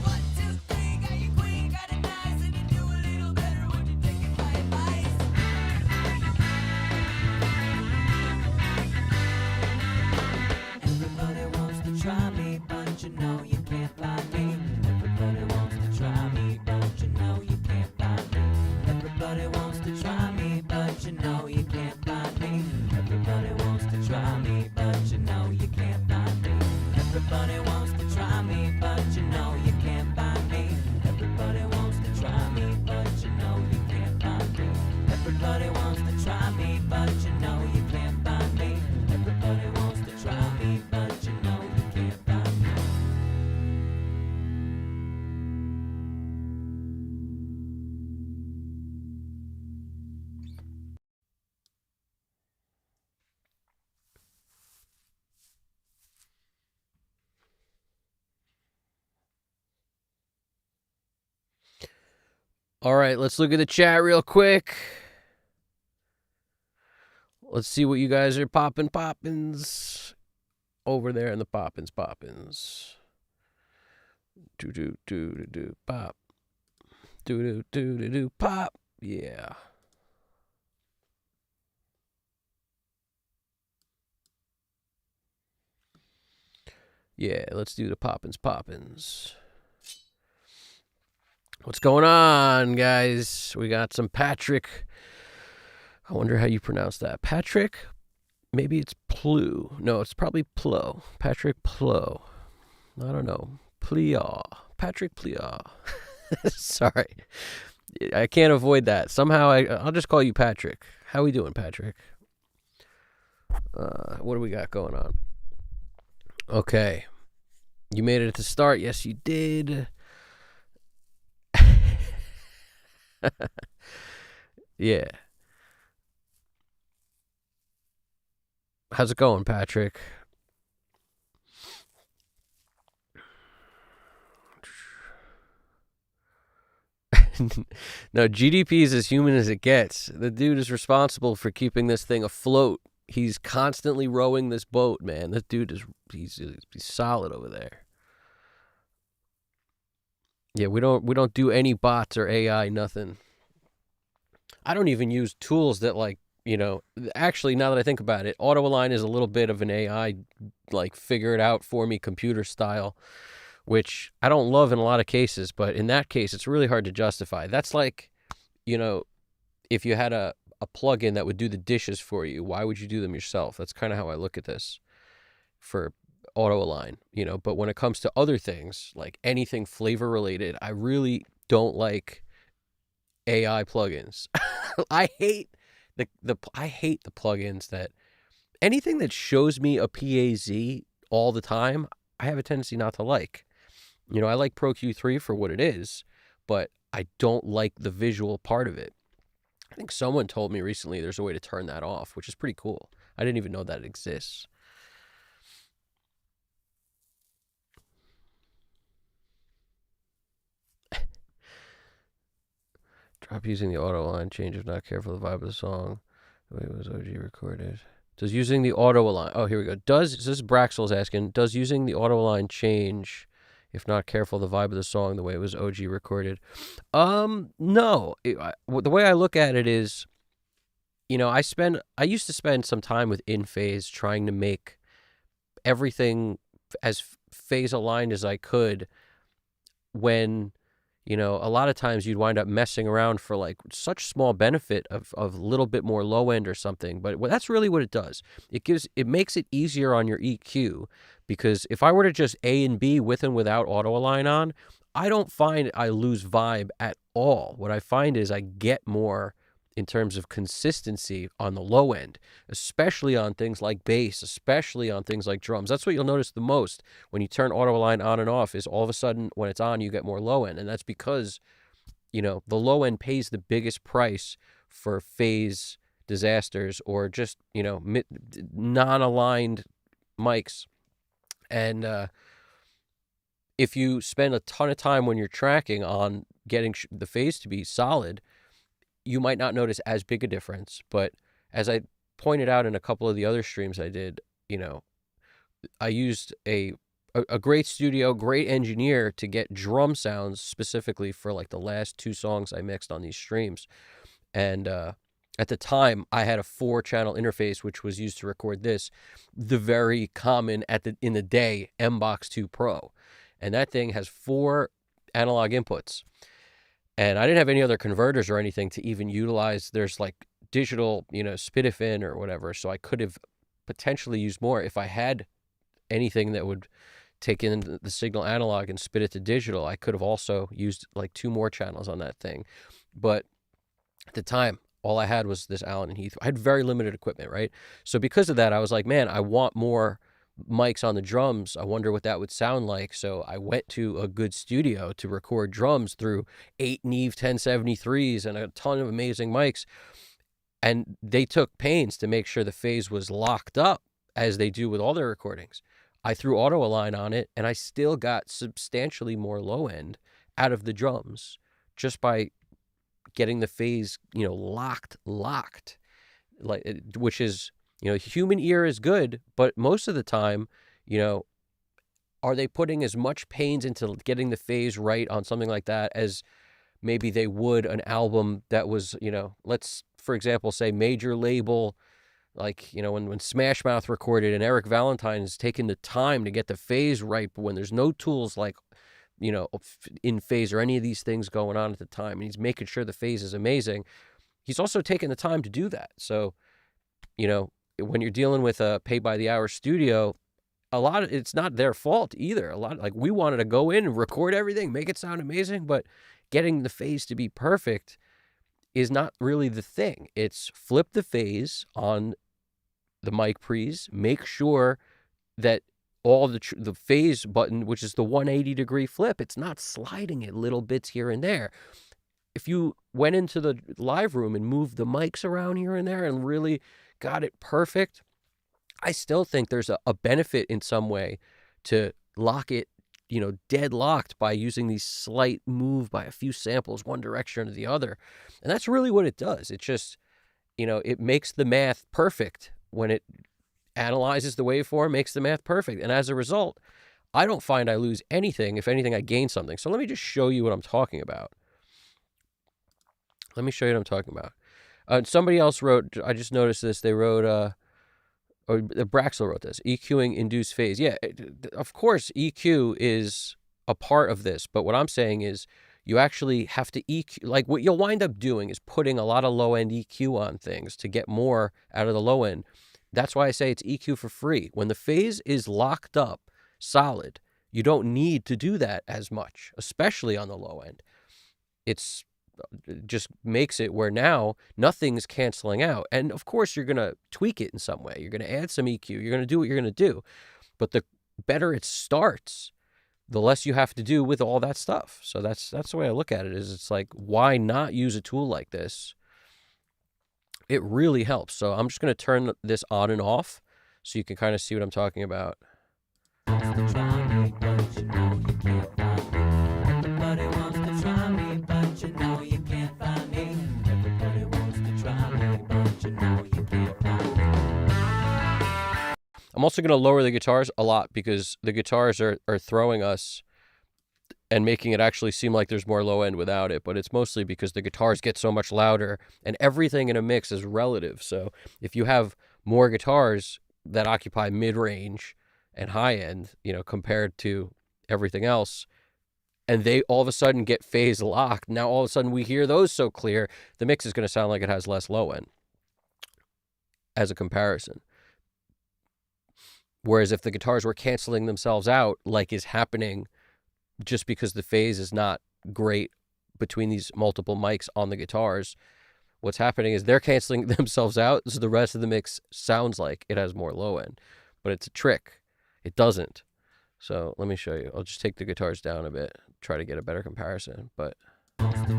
One, two, three, got your queen, got it nice, and you do a little better when you take it by advice. Everybody wants to try me, but you know you can't find me. Everybody wants to try me, but you know you can't find me. Everybody wants to try me, but you know you can't find me. Everybody wants to try me, but you know you can't find me. Everybody wants to try me, but you know you can't find me. Everybody wants to try me, but you know you can't find me. Everybody wants to try me, but you know you can't find me. Everybody wants to try me, but All right, let's look at the chat real quick. Let's see what you guys are poppins over there in the poppins. Do pop. Do pop. Yeah. Yeah, let's do the poppins. What's going on, guys? We got some Patrick. I wonder how you pronounce that. Patrick? Maybe it's Plu. No, it's probably Plo. Patrick Plo. I don't know. Plea. Patrick Plea. Sorry. I can't avoid that. Somehow I'll just call you Patrick. How we doing, Patrick? What do we got going on? Okay. You made it at the start. Yes, you did. Yeah. How's it going, Patrick? No, GDP is as human as it gets. The dude is responsible for keeping this thing afloat. He's constantly rowing this boat, man. This dude he's solid over there. Yeah, we don't do any bots or AI, nothing. I don't even use tools that actually, now that I think about it, AutoAlign is a little bit of an AI, figure it out for me computer style, which I don't love in a lot of cases, but in that case, it's really hard to justify. That's like, if you had a plugin that would do the dishes for you, why would you do them yourself? That's kind of how I look at this for AutoAlign, but when it comes to other things, like anything flavor related, I really don't like AI plugins. I hate the plugins that anything that shows me a PAZ all the time, I have a tendency not to like. I like Pro Q3 for what it is, but I don't like the visual part of it. I think someone told me recently there's a way to turn that off, which is pretty cool. I didn't even know that it exists. Drop using the auto line change if not careful the vibe of the song. The way it was OG recorded. Does using the auto align? Oh, here we go. This is Braxel's asking. Does using the auto align change if not careful the vibe of the song the way it was OG recorded? No. The way I look at it is, I used to spend some time with InPhase trying to make everything as phase aligned as I could when a lot of times you'd wind up messing around for such small benefit of a little bit more low end or something. But that's really what it does. It makes it easier on your EQ, because if I were to just A and B with and without auto align on, I don't find I lose vibe at all. What I find is I get more in terms of consistency on the low end, especially on things like bass, especially on things like drums. That's what you'll notice the most when you turn auto align on and off, is all of a sudden when it's on, you get more low end. And that's because, the low end pays the biggest price for phase disasters or just, non-aligned mics. And if you spend a ton of time when you're tracking on getting the phase to be solid, you might not notice as big a difference. But as I pointed out in a couple of the other streams I did, I used a great studio, great engineer to get drum sounds specifically for the last 2 songs I mixed on these streams. And at the time, I had a 4-channel interface, which was used to record this, the very common in the day MBox 2 Pro. And that thing has 4 analog inputs. And I didn't have any other converters or anything to even utilize. There's digital, SPDIF-in or whatever. So I could have potentially used more if I had anything that would take in the signal analog and spit it to digital. I could have also used 2 more channels on that thing. But at the time, all I had was this Allen and Heath. I had very limited equipment, right? So because of that, I was like, man, I want more mics on the drums. I wonder what that would sound like. So I went to a good studio to record drums through 8 Neve 1073s and a ton of amazing mics. And they took pains to make sure the phase was locked up, as they do with all their recordings. I threw auto align on it, and I still got substantially more low end out of the drums just by getting the phase, locked, which is, human ear is good, but most of the time, are they putting as much pains into getting the phase right on something like that as maybe they would an album that was, let's, for example, say major label, like, when Smash Mouth recorded and Eric Valentine's taking the time to get the phase right, but when there's no tools like, in phase or any of these things going on at the time, and he's making sure the phase is amazing, he's also taking the time to do that. So, when you're dealing with a pay-by-the-hour studio, it's not their fault either. Like, we wanted to go in and record everything, make it sound amazing, but getting the phase to be perfect is not really the thing. It's flip the phase on the mic pre's, make sure that all the phase button, which is the 180-degree flip, it's not sliding it little bits here and there. If you went into the live room and moved the mics around here and there and really got it perfect, I still think there's a benefit in some way to lock it, dead locked by using these slight move by a few samples one direction or the other. And that's really what it does. It just, it makes the math perfect. When it analyzes the waveform, makes the math perfect. And as a result, I don't find I lose anything. If anything, I gain something. So let me just show you what I'm talking about. Somebody else wrote, I just noticed this, they wrote, or Braxel wrote this, EQing induced phase. Yeah, of course, EQ is a part of this. But what I'm saying is you actually have to EQ. Like, what you'll wind up doing is putting a lot of low-end EQ on things to get more out of the low end. That's why I say it's EQ for free. When the phase is locked up, solid, you don't need to do that as much, especially on the low end. It just makes it where now nothing's canceling out. And of course, you're going to tweak it in some way. You're going to add some EQ. You're going to do what you're going to do. But the better it starts, the less you have to do with all that stuff. So that's the way I look at it. Is it's like, why not use a tool like this? It really helps. So I'm just going to turn this on and off so you can kind of see what I'm talking about. I'm also going to lower the guitars a lot because the guitars are throwing us and making it actually seem like there's more low end without it. But it's mostly because the guitars get so much louder, and everything in a mix is relative. So if you have more guitars that occupy mid-range and high end, compared to everything else, and they all of a sudden get phase locked, now all of a sudden we hear those so clear, the mix is going to sound like it has less low end as a comparison. Whereas if the guitars were canceling themselves out, like is happening just because the phase is not great between these multiple mics on the guitars, what's happening is they're canceling themselves out, so the rest of the mix sounds like it has more low end. But it's a trick. It doesn't. So let me show you. I'll just take the guitars down a bit, try to get a better comparison. But everybody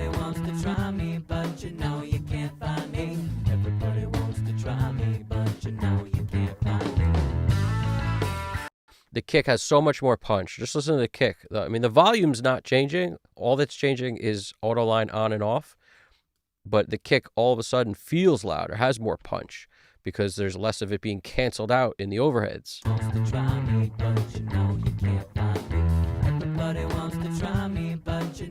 wants to try me, but you can't find me. Everybody wants to try me, but you can't find me. The kick has so much more punch. Just listen to the kick. I mean, the volume's not changing. All that's changing is auto line on and off. But the kick all of a sudden feels louder, has more punch, because there's less of it being canceled out in the overheads. Everybody wants to try me, but you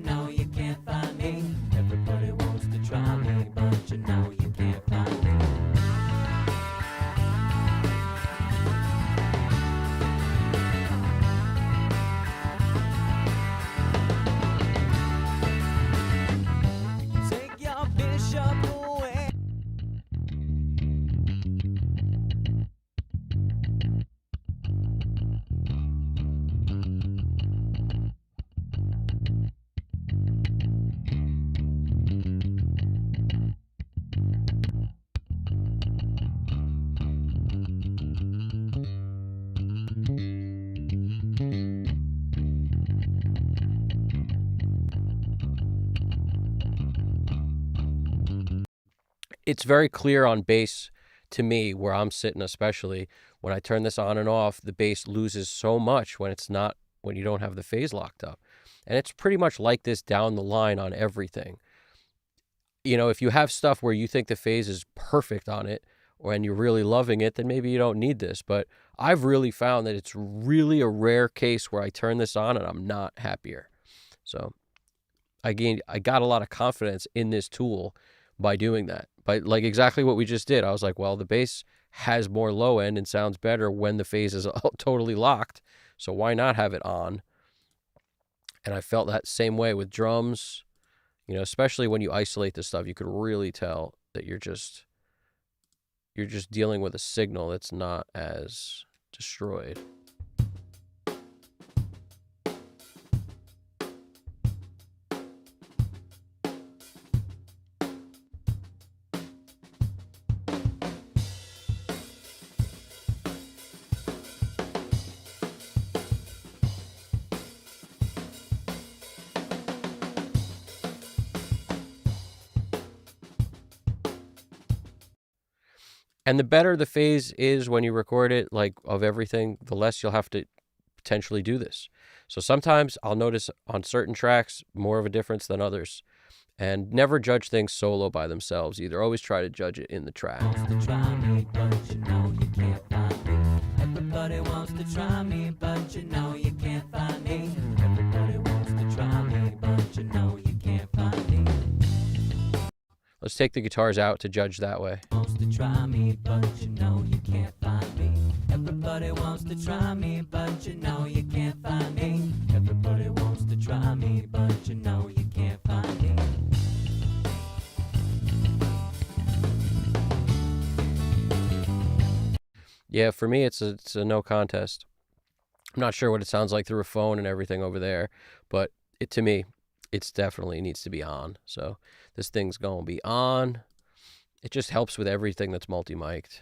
can't find me. Everybody wants to try me, but you can't find me. Take your bishop away. It's very clear on bass to me where I'm sitting, especially when I turn this on and off, the bass loses so much when you don't have the phase locked up. And it's pretty much like this down the line on everything. If you have stuff where you think the phase is perfect on it, and you're really loving it, then maybe you don't need this. But I've really found that it's really a rare case where I turn this on and I'm not happier. So I got a lot of confidence in this tool by doing that. By like exactly what we just did. I was like, well, the bass has more low end and sounds better when the phase is totally locked. So why not have it on? And I felt that same way with drums, especially when you isolate this stuff, you could really tell that you're just dealing with a signal that's not as destroyed. And the better the phase is when you record it, like of everything, the less you'll have to potentially do this. So sometimes I'll notice on certain tracks more of a difference than others. And never judge things solo by themselves either. Always try to judge it in the track. Everybody wants to try me, but you know you can't find me. Everybody wants to try me, but you know you can't find me. Let's take the guitars out to judge that way. Wants to try me, but you know you can't find me. Everybody wants to try me, but you know you can't find me. Everybody wants to try me, but you know you can't find me. Yeah, for me, it's a no contest. I'm not sure what it sounds like through a phone and everything over there, but to me, it's definitely needs to be on. So this thing's going to be on. It just helps with everything that's multi-mic'd.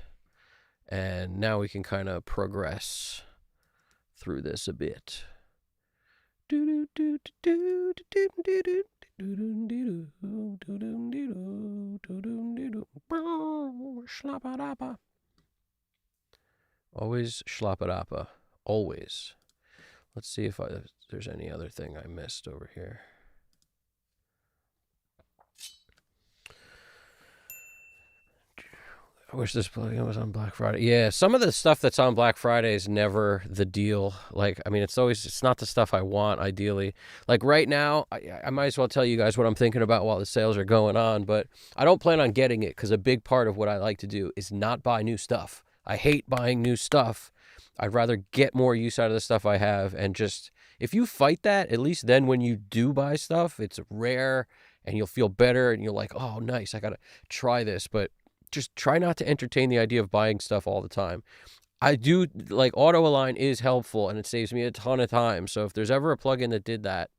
And now we can kind of progress through this a bit. Always schlappadappa. Always. Let's see if there's any other thing I missed over here. I wish this plugin was on Black Friday. Yeah, some of the stuff that's on Black Friday is never the deal. Like, I mean, it's not the stuff I want, ideally. Like, right now, I might as well tell you guys what I'm thinking about while the sales are going on, but I don't plan on getting it because a big part of what I like to do is not buy new stuff. I hate buying new stuff. I'd rather get more use out of the stuff I have and just, if you fight that, at least then when you do buy stuff, it's rare and you'll feel better and you're like, oh, nice, I got to try this, but just try not to entertain the idea of buying stuff all the time. I do, like, auto align is helpful and it saves me a ton of time. So if there's ever a plugin that did that,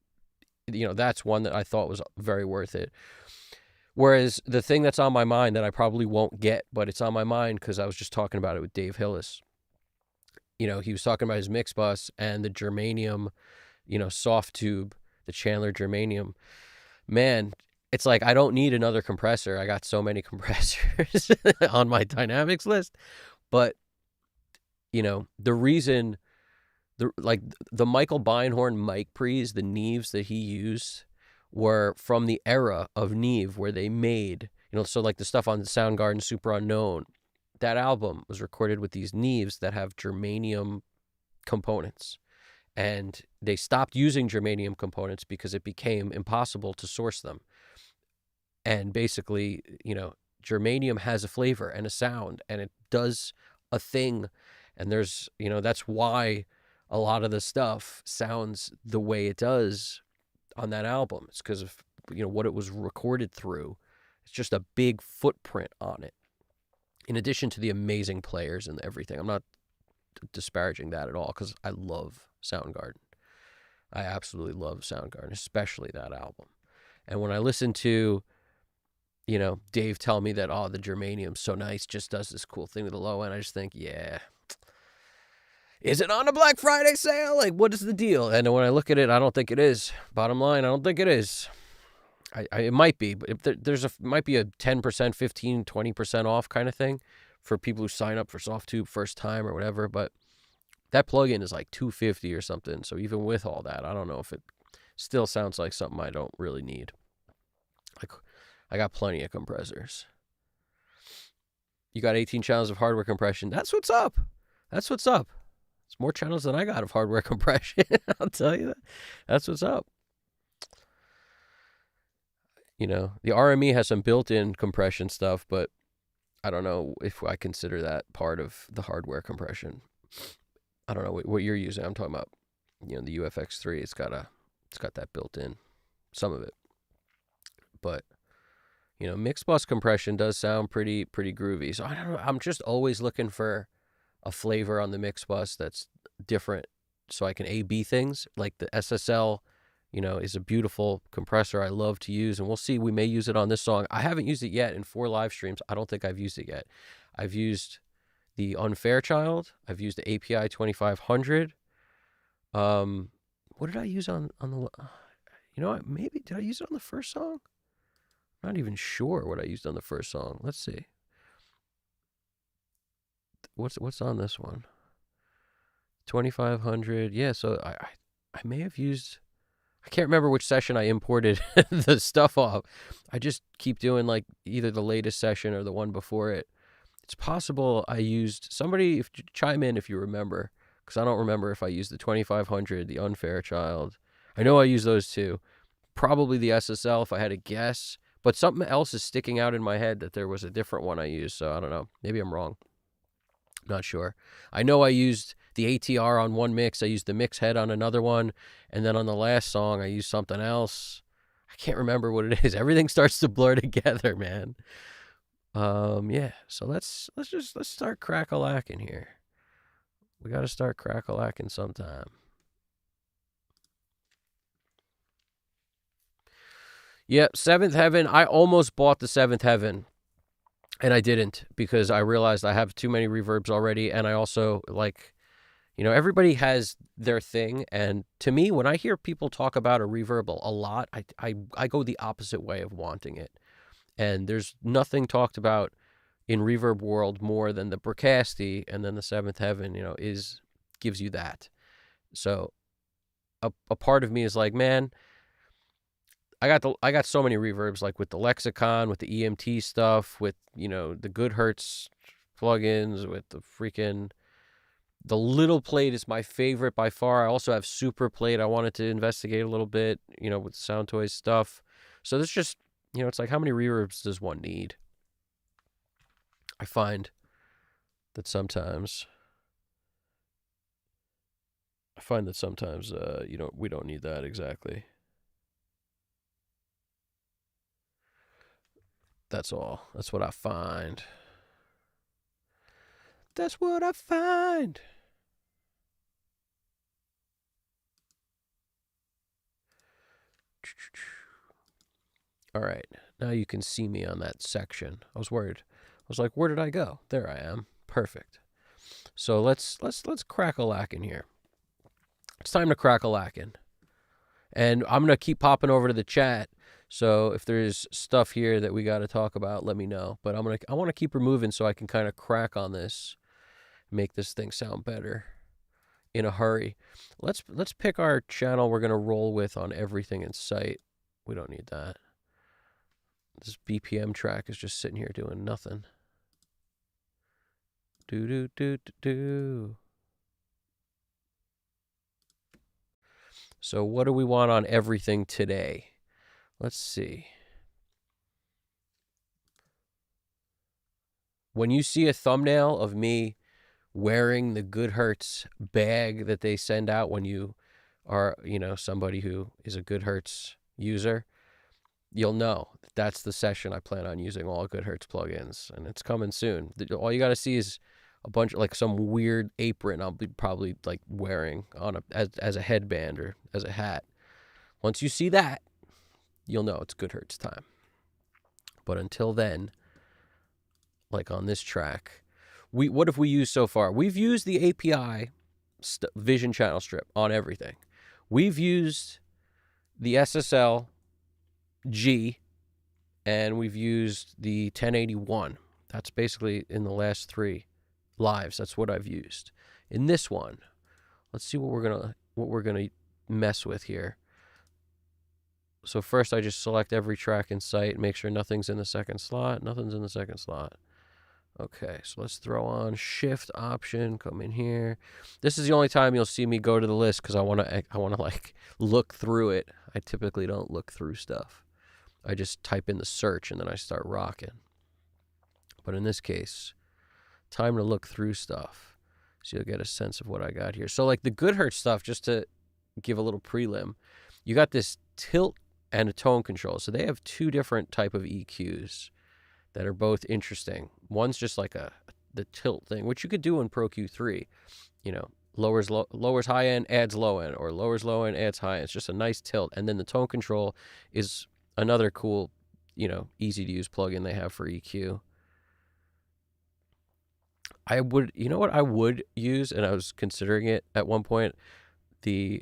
that's one that I thought was very worth it. Whereas the thing that's on my mind that I probably won't get, but it's on my mind because I was just talking about it with Dave Hillis. He was talking about his mix bus and the germanium, soft tube, the Chandler germanium. Man, it's like I don't need another compressor. I got so many compressors on my dynamics list. But, the reason, the Michael Beinhorn mic pre's, the Neves that he used were from the era of Neve where they made, so like the stuff on the Soundgarden Super Unknown, that album was recorded with these Neves that have germanium components. And they stopped using germanium components because it became impossible to source them. And basically, germanium has a flavor and a sound and it does a thing. And there's, that's why a lot of the stuff sounds the way it does on that album. It's because of, what it was recorded through. It's just a big footprint on it. In addition to the amazing players and everything. I'm not disparaging that at all because I love Soundgarden. I absolutely love Soundgarden, especially that album. And when I listen to, Dave tell me that, the germanium's so nice, just does this cool thing with the low end, I just think, yeah. Is it on a Black Friday sale? Like, what is the deal? And when I look at it, I don't think it is. Bottom line, I don't think it is. It might be, but if might be a 10%, 15, 20% off kind of thing for people who sign up for SoftTube first time or whatever. But that plugin is like $250 or something. So even with all that, I don't know if it Still sounds like something I don't really need. Like, I got plenty of compressors. You got 18 channels of hardware compression. That's what's up. That's what's up. It's more channels than I got of hardware compression. I'll tell you that. That's what's up. You know, the RME has some built-in compression stuff, but I don't know if I consider that part of the hardware compression. I don't know what you're using. I'm talking about, you know, the UFX3. It's got that built in, some of it. But, you know, mix bus compression does sound pretty groovy. So I don't know. I'm just always looking for a flavor on the mix bus that's different, so I can A/B things. Like the SSL, you know, is a beautiful compressor I love to use, and we'll see. We may use it on this song. I haven't used it yet in 4 live streams. I don't think I've used it yet. I've used the Unfairchild. I've used the API 2500. What did I use on the? You know, maybe did I use it on the first song? I'm not even sure what I used on the first song. Let's see. What's on this one? 2500. Yeah, so I may have used. I can't remember which session I imported the stuff off. I just keep doing like either the latest session or the one before it. It's possible I used somebody. If chime in if you remember, because I don't remember if I used the 2500, the Unfairchild. I know I used those two. Probably the SSL if I had to guess. But something else is sticking out in my head that there was a different one I used. So I don't know. Maybe I'm wrong. Not sure. I know I used the ATR on one mix. I used the mix head on another one. And then on the last song, I used something else. I can't remember what it is. Everything starts to blur together, man. Yeah. So let's start crack-a-lacking here. We got to start crack-a-lacking sometime. Yep. Seventh Heaven. I almost bought the Seventh Heaven. And I didn't, because I realized I have too many reverbs already. And I also, like, you know, everybody has their thing. And to me, when I hear people talk about a reverb a lot, I go the opposite way of wanting it. And there's nothing talked about in reverb world more than the Bricasti, and then the Seventh Heaven, you know, gives you that. So a part of me is like, man, I got so many reverbs, like with the Lexicon, with the EMT stuff, with, you know, the Goodhertz plugins, with the little plate is my favorite by far. I also have super plate. I wanted to investigate a little bit, you know, with Sound Toys stuff. So there's just, you know, it's like, how many reverbs does one need? I find that sometimes we don't need that exactly. That's all. That's what I find. That's what I find. All right. Now you can see me on that section. I was worried. I was like, where did I go? There I am. Perfect. So let's crack-a-lackin' here. It's time to crack-a-lackin'. And I'm going to keep popping over to the chat. So if there's stuff here that we got to talk about, let me know. But I want to keep removing so I can kind of crack on this, make this thing sound better in a hurry. Let's pick our channel we're going to roll with on everything in sight. We don't need that. This BPM track is just sitting here doing nothing. Do do do do do. So what do we want on everything today? Let's see. When you see a thumbnail of me wearing the Goodhertz bag that they send out when you are, you know, somebody who is a Goodhertz user, you'll know that's the session I plan on using all Goodhertz plugins, and it's coming soon. All you got to see is a bunch of, like, some weird apron I'll be probably like wearing on as a headband or as a hat. Once you see that, you'll know it's Goodhertz time. But until then, like on this track, what have we used so far? We've used the API Vision channel strip on everything. We've used the SSL G, and we've used the 1081. That's basically in the last 3 lives. That's what I've used. In this one, let's see what we're gonna mess with here. So first I just select every track in sight, make sure nothing's in the second slot. Nothing's in the second slot. Okay, so let's throw on Shift Option, come in here. This is the only time you'll see me go to the list because I want to like look through it. I typically don't look through stuff. I just type in the search and then I start rocking. But in this case, time to look through stuff. So you'll get a sense of what I got here. So like the Goodhurt stuff, just to give a little prelim, you got this tilt and a tone control. So they have two different type of EQs that are both interesting. One's just like the tilt thing, which you could do in Pro Q3. You know, lowers high end, adds low end, or lowers low end, adds high end. It's just a nice tilt. And then the tone control is another cool, easy to use plugin they have for EQ. You know what I would use, and I was considering it at one point, now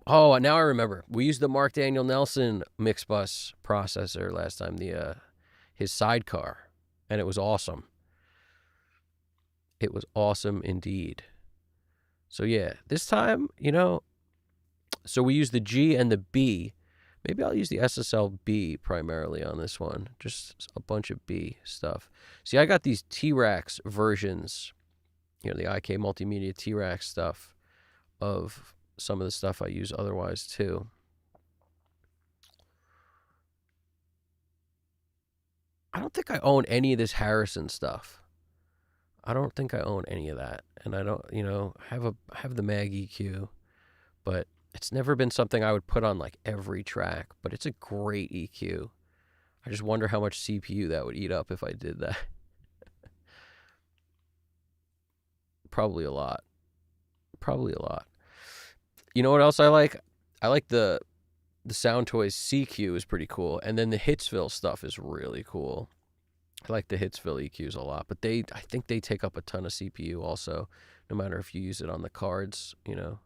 I remember. We used the Mark Daniel Nelson mix bus processor last time, his sidecar, and it was awesome. It was awesome indeed. So yeah, this time, so we use the G and the B. Maybe I'll use the SSL B primarily on this one. Just a bunch of B stuff. See, I got these T-Rax versions, the IK Multimedia T-Rax stuff of some of the stuff I use otherwise too. I don't think I own any of this Harrison stuff. I don't think I own any of that. And I don't, have the Mag EQ, but it's never been something I would put on like every track, but it's a great EQ. I just wonder how much CPU that would eat up if I did that. Probably a lot. You know what else I like? I like the Sound Toys CQ is pretty cool, and then the Hitsville stuff is really cool. I like the Hitsville EQs a lot, but I think they take up a ton of CPU also, no matter if you use it on the cards, the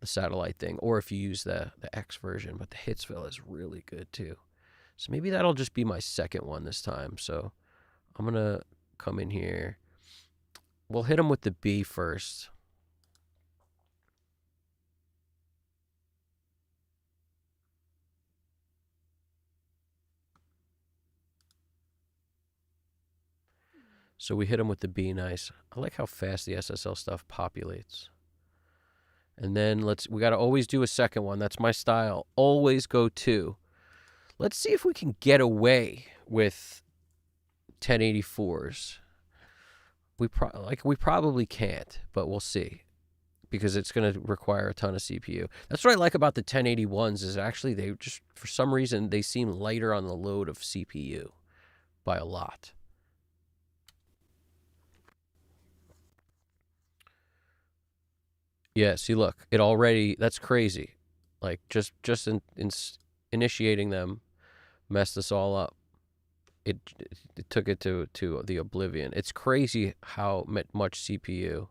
satellite thing, or if you use the X version. But the Hitsville is really good too. So maybe that'll just be my second one this time. So I'm gonna come in here. We'll hit them with the B first. So we hit them with the B nice. I like how fast the SSL stuff populates. And then we got to always do a second one. That's my style. Always go two. Let's see if we can get away with 1084s. We probably can't, but we'll see, because it's going to require a ton of CPU. That's what I like about the 1081s is actually they just, for some reason, they seem lighter on the load of CPU by a lot. Yeah, see, look, that's crazy. Like, just in initiating them messed us all up. It took it to the oblivion. It's crazy how much CPU.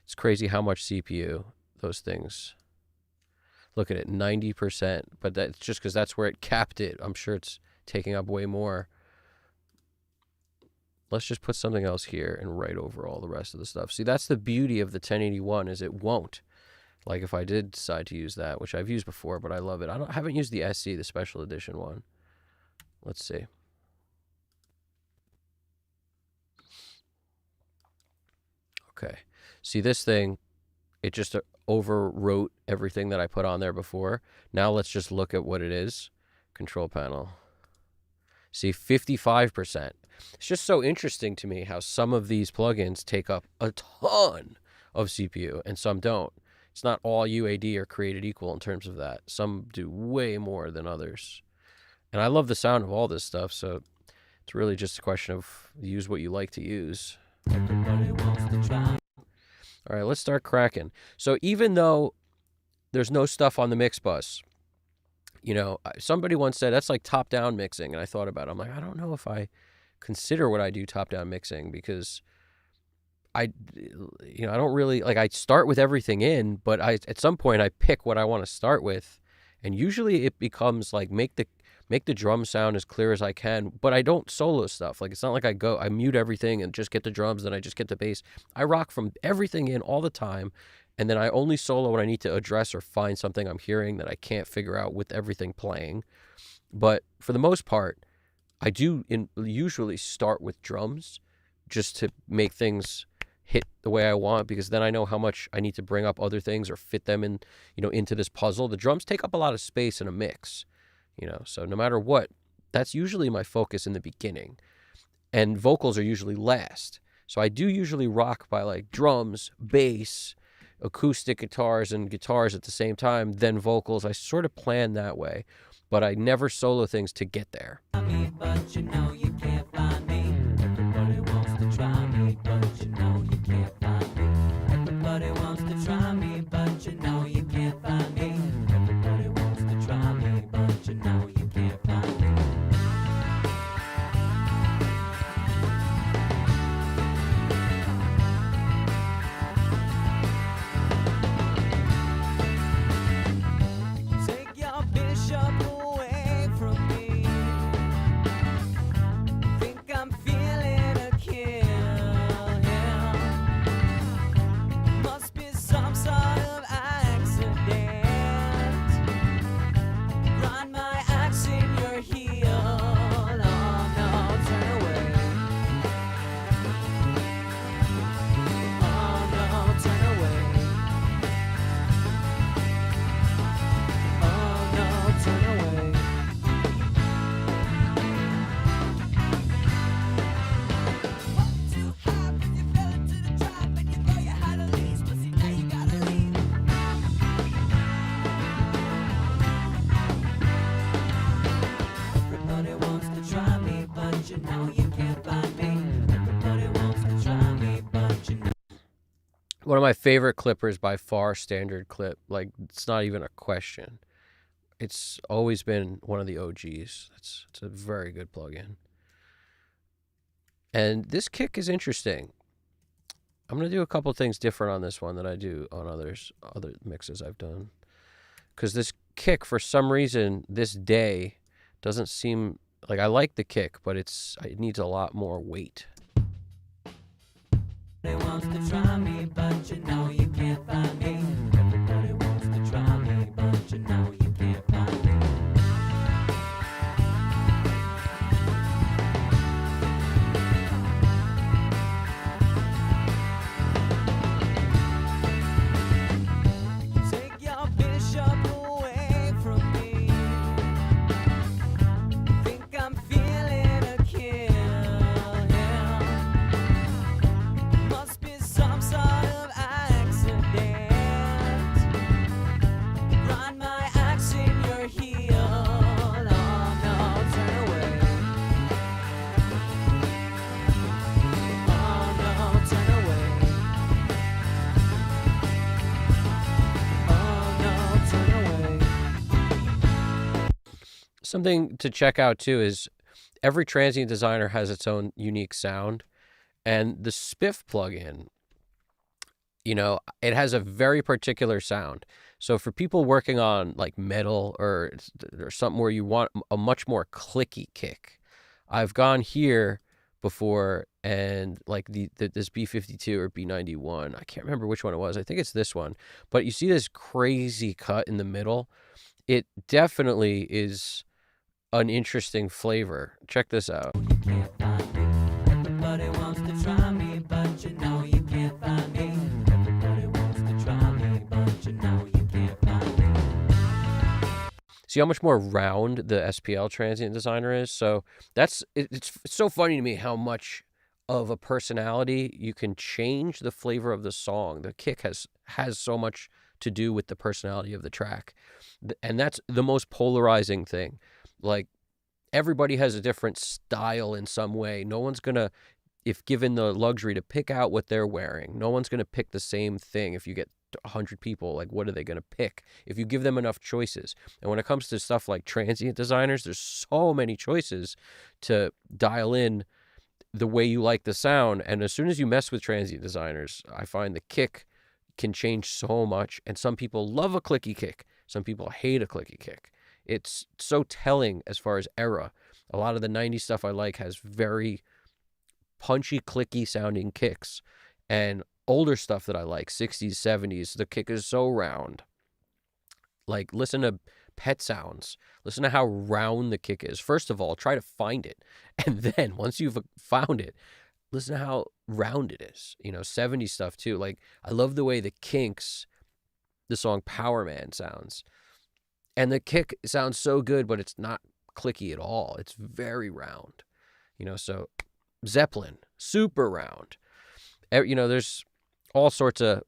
It's crazy how much CPU those things. Look at it, 90%, but that's just because that's where it capped it. I'm sure it's taking up way more. Let's just put something else here and write over all the rest of the stuff. See, that's the beauty of the 1081 is it won't. Like if I did decide to use that, which I've used before, but I love it. I haven't used the SC, the special edition one. Let's see. Okay. See this thing, it just overwrote everything that I put on there before. Now let's just look at what it is. Control panel. See, 55%. It's just so interesting to me how some of these plugins take up a ton of CPU and some don't. It's not all UAD are created equal in terms of that. Some do way more than others. And I love the sound of all this stuff, so it's really just a question of use what you like to use. Everybody wants to try. All right, let's start cracking. So even though there's no stuff on the mix bus, somebody once said that's like top-down mixing, and I thought about it. I'm like, I don't know if I consider what I do top-down mixing, because I don't really, like, I start with everything in, but at some point I pick what I want to start with, and usually it becomes like make make the drum sound as clear as I can, but I don't solo stuff. Like, it's not like I mute everything and just get the drums, then I just get the bass. I rock from everything in all the time, and then I only solo when I need to address or find something I'm hearing that I can't figure out with everything playing. But for the most part, I do usually start with drums just to make things hit the way I want, because then I know how much I need to bring up other things or fit them in, into this puzzle. The drums take up a lot of space in a mix, so no matter what, that's usually my focus in the beginning. And vocals are usually last. So I do usually rock by like drums, bass, acoustic guitars, and guitars at the same time, then vocals. I sort of plan that way, but I never solo things to get there. But you know you can't find me. Everybody wants to try me, but you know you can't find me. Everybody wants to try me, but you know you can't find me. Everybody wants to try me, but you know you can't find me. Take your bishop away from me. Think I'm feeling a kill, yeah. Must be some sort of accident. Run my axe in your heel. Oh no, turn away. Oh no, turn away. Oh no, turn away. Too high, but you fell into the trap, and you know you had to leave, but see now you gotta leave. Everybody wants to try me, but you know you can't find me. Everybody wants to try me, but you know. One of my favorite clippers by far, Standard Clip. Like, it's not even a question. It's always been one of the OGs. It's a very good plugin. And this kick is interesting. I'm going to do a couple things different on this one than I do on other mixes I've done. Because this kick, for some reason, this day doesn't seem like I like the kick, but it needs a lot more weight. Everybody wants to try me, but you know you can't find me. Everybody wants to try me, but you know you can't find me. Take your bishop away from me. Think I'm feeling a kill, yeah. Must be some sort of accident. Run my axe in your heel. Oh no, turn away. Oh no, turn away. Oh no, turn away. Something to check out, too, is every transient designer has its own unique sound. And the Spiff plugin, it has a very particular sound. So for people working on like metal or something where you want a much more clicky kick, I've gone here before, and like this B52 or B91, I can't remember which one it was. I think it's this one. But you see this crazy cut in the middle. It definitely is an interesting flavor. Check this out. You can't find me. Everybody wants to try me, but you know you can't find me. Everybody wants to try me, but you know you can't find me. See how much more round the SPL transient designer is? So it's so funny to me how much of a personality you can change the flavor of the song. The kick has so much to do with the personality of the track. And that's the most polarizing thing. Like, everybody has a different style in some way. No one's going to, if given the luxury to pick out what they're wearing, no one's going to pick the same thing. If you get 100 people, like, what are they going to pick? If you give them enough choices. And when it comes to stuff like transient designers, there's so many choices to dial in the way you like the sound. And as soon as you mess with transient designers, I find the kick can change so much. And some people love a clicky kick. Some people hate a clicky kick. it's so telling as far as era. A lot of the 90s stuff I like has very punchy, clicky sounding kicks. And older stuff that I like, 60s, 70s, the kick is so round. Like, listen to Pet Sounds. Listen to how round the kick is. First of all, try to find it. And then once you've found it, listen to how round it is. 70s stuff too. Like, I love the way the Kinks, the song Power Man sounds. And the kick sounds so good, but it's not clicky at all. It's very round. So Zeppelin, super round. There's all sorts of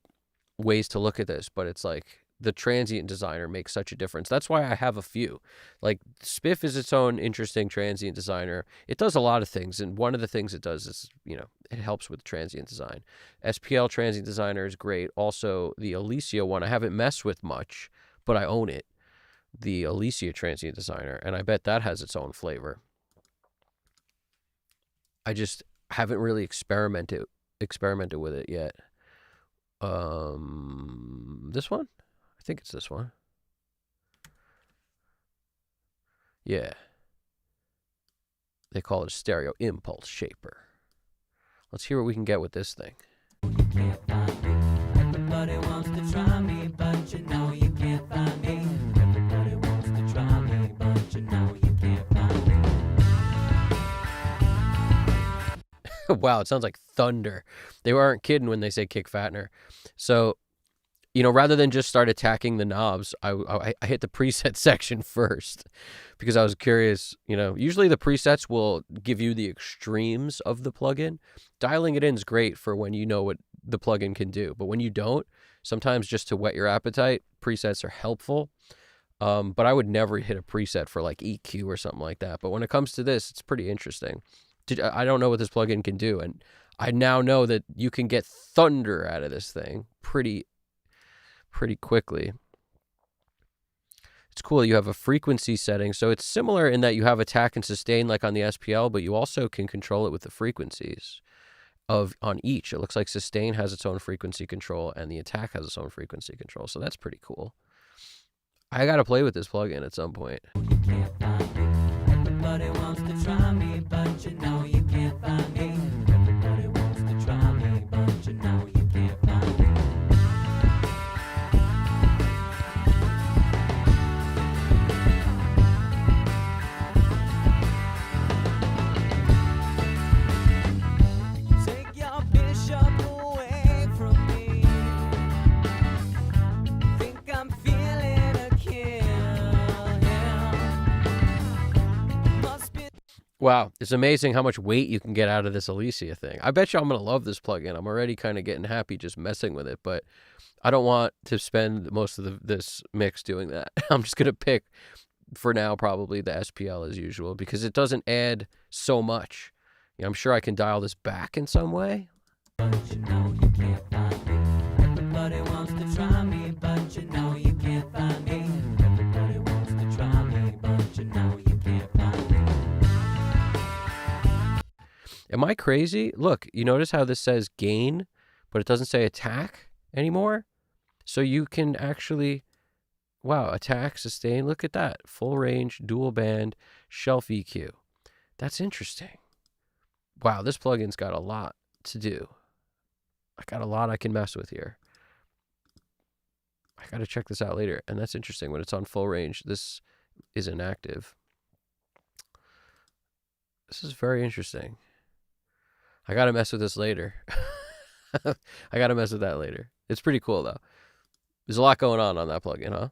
ways to look at this, but it's like the transient designer makes such a difference. That's why I have a few. Like, Spiff is its own interesting transient designer. It does a lot of things, and one of the things it does is, it helps with transient design. SPL transient designer is great. Also, the Alicia one I haven't messed with much, but I own it. The Alicia transient designer, and I bet that has its own flavor. I just haven't really experimented with it yet. This one? I think it's this one. Yeah. They call it a stereo impulse shaper. Let's hear what we can get with this thing. Everybody wants to try me, but you know you can't find me. Everybody wants to try me, but you know you can't find me. Wow, it sounds like thunder. They aren't kidding when they say kick fattener. So, rather than just start attacking the knobs, I hit the preset section first because I was curious. Usually the presets will give you the extremes of the plugin. Dialing it in is great for when you know what the plugin can do. But when you don't, sometimes just to whet your appetite, presets are helpful. But I would never hit a preset for like EQ or something like that. But when it comes to this, it's pretty interesting. I don't know what this plugin can do, and I now know that you can get thunder out of this thing pretty quickly. It's cool. You have a frequency setting, so it's similar in that you have attack and sustain like on the SPL, but you also can control it with the frequencies on each. It looks like sustain has its own frequency control, and the attack has its own frequency control, so that's pretty cool. I got to play with this plugin at some point. Everybody wants to try me, but you know you can't find me. Everybody wants to try me, but you know you can't find me. Take your bishop away from me. Think I'm feeling a kill. Wow, it's amazing how much weight you can get out of this Alicia thing. I bet you I'm going to love this plugin. I'm already kind of getting happy just messing with it, but I don't want to spend most of this mix doing that. I'm just going to pick, for now, probably the SPL as usual, because it doesn't add so much. I'm sure I can dial this back in some way. But you know you can't find me. Everybody wants to try me, but you know you can't find me. Everybody wants to try me, but you know you can't find me. Am I crazy? Look, you notice how this says gain, but it doesn't say attack anymore? So you can actually, wow, attack, sustain, look at that. Full range, dual band, shelf EQ. That's interesting. Wow, this plugin's got a lot to do. I got a lot I can mess with here. I got to check this out later. And that's interesting. When it's on full range, this is inactive. This is very interesting. I got to mess with this later. I got to mess with that later. It's pretty cool, though. There's a lot going on that plugin, huh?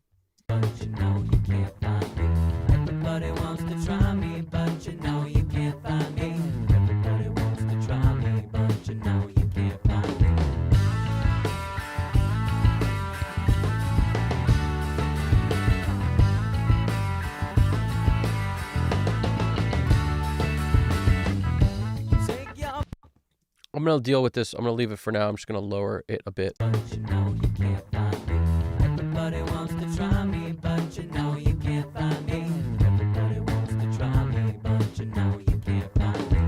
But you know you can't find me. Everybody wants to try me, but you know you can't find me. Everybody wants to try me, but you know you can't find me. Take your I'm going to deal with this. I'm going to leave it for now. I'm just going to lower it a bit. but you know you can't find me. Everybody wants to try me, but you know you can't find me. Everybody wants to try me, but you know you can't find me.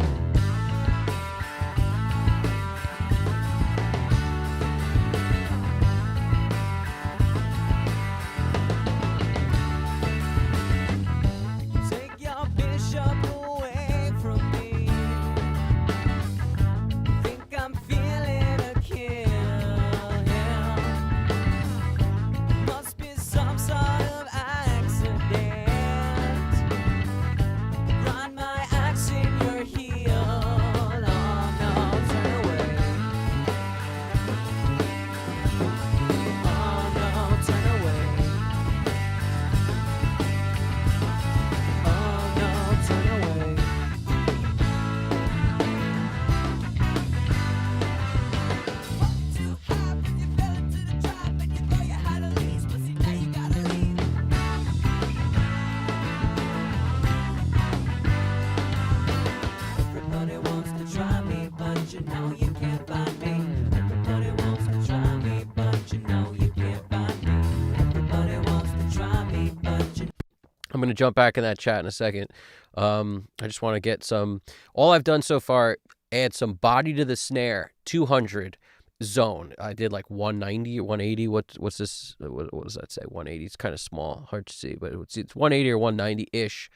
I'm going to jump back in that chat in a second. I just want to get some. All I've done so far, add some body to the snare, 200 zone. I did like 190 or 180. What's this? What does that say? 180. It's kind of small, hard to see, but it's 180 or 190 ish.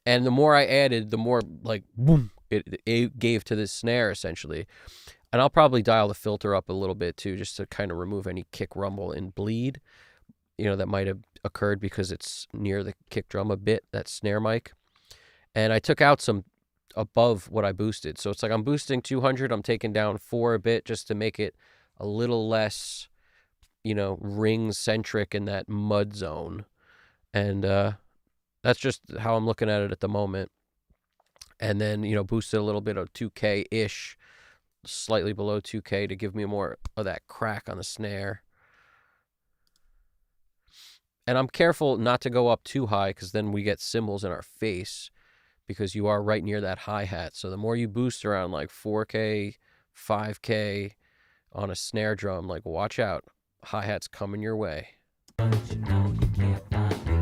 And the more I added, the more like boom it gave to this snare essentially. And I'll probably dial the filter up a little bit too, just to kind of remove any kick, rumble, and bleed, that might have occurred because it's near the kick drum a bit, that snare mic. And I took out some above what I boosted. So it's like I'm boosting 200, I'm taking down 4 a bit just to make it a little less, ring-centric in that mud zone. And that's just how I'm looking at it at the moment. And then, boosted a little bit of 2K-ish, slightly below 2K to give me more of that crack on the snare. And I'm careful not to go up too high because then we get cymbals in our face because you are right near that hi-hat. So the more you boost around like 4K, 5K on a snare drum, like watch out, hi-hat's coming your way. But you know you can't find me.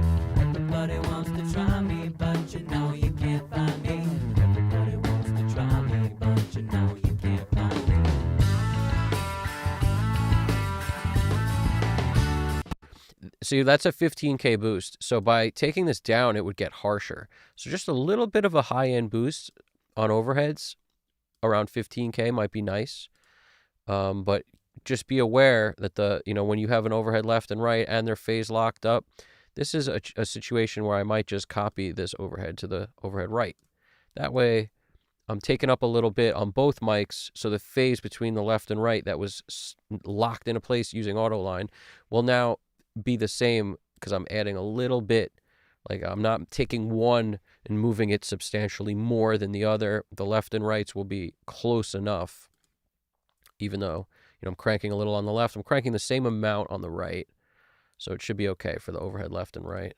Everybody wants to try me, but you know you can't find me. Everybody wants to try me, but you know you can't find me. See, that's a 15K boost. So by taking this down, it would get harsher. So just a little bit of a high-end boost on overheads around 15K might be nice. But just be aware that when you have an overhead left and right and they're phase locked up, this is a situation where I might just copy this overhead to the overhead right. That way, I'm taking up a little bit on both mics, so the phase between the left and right that was locked into place using Autoline will now be the same because I'm adding a little bit. Like I'm not taking one and moving it substantially more than the other. The left and rights will be close enough, even though I'm cranking a little on the left. I'm cranking the same amount on the right, so it should be okay for the overhead left and right.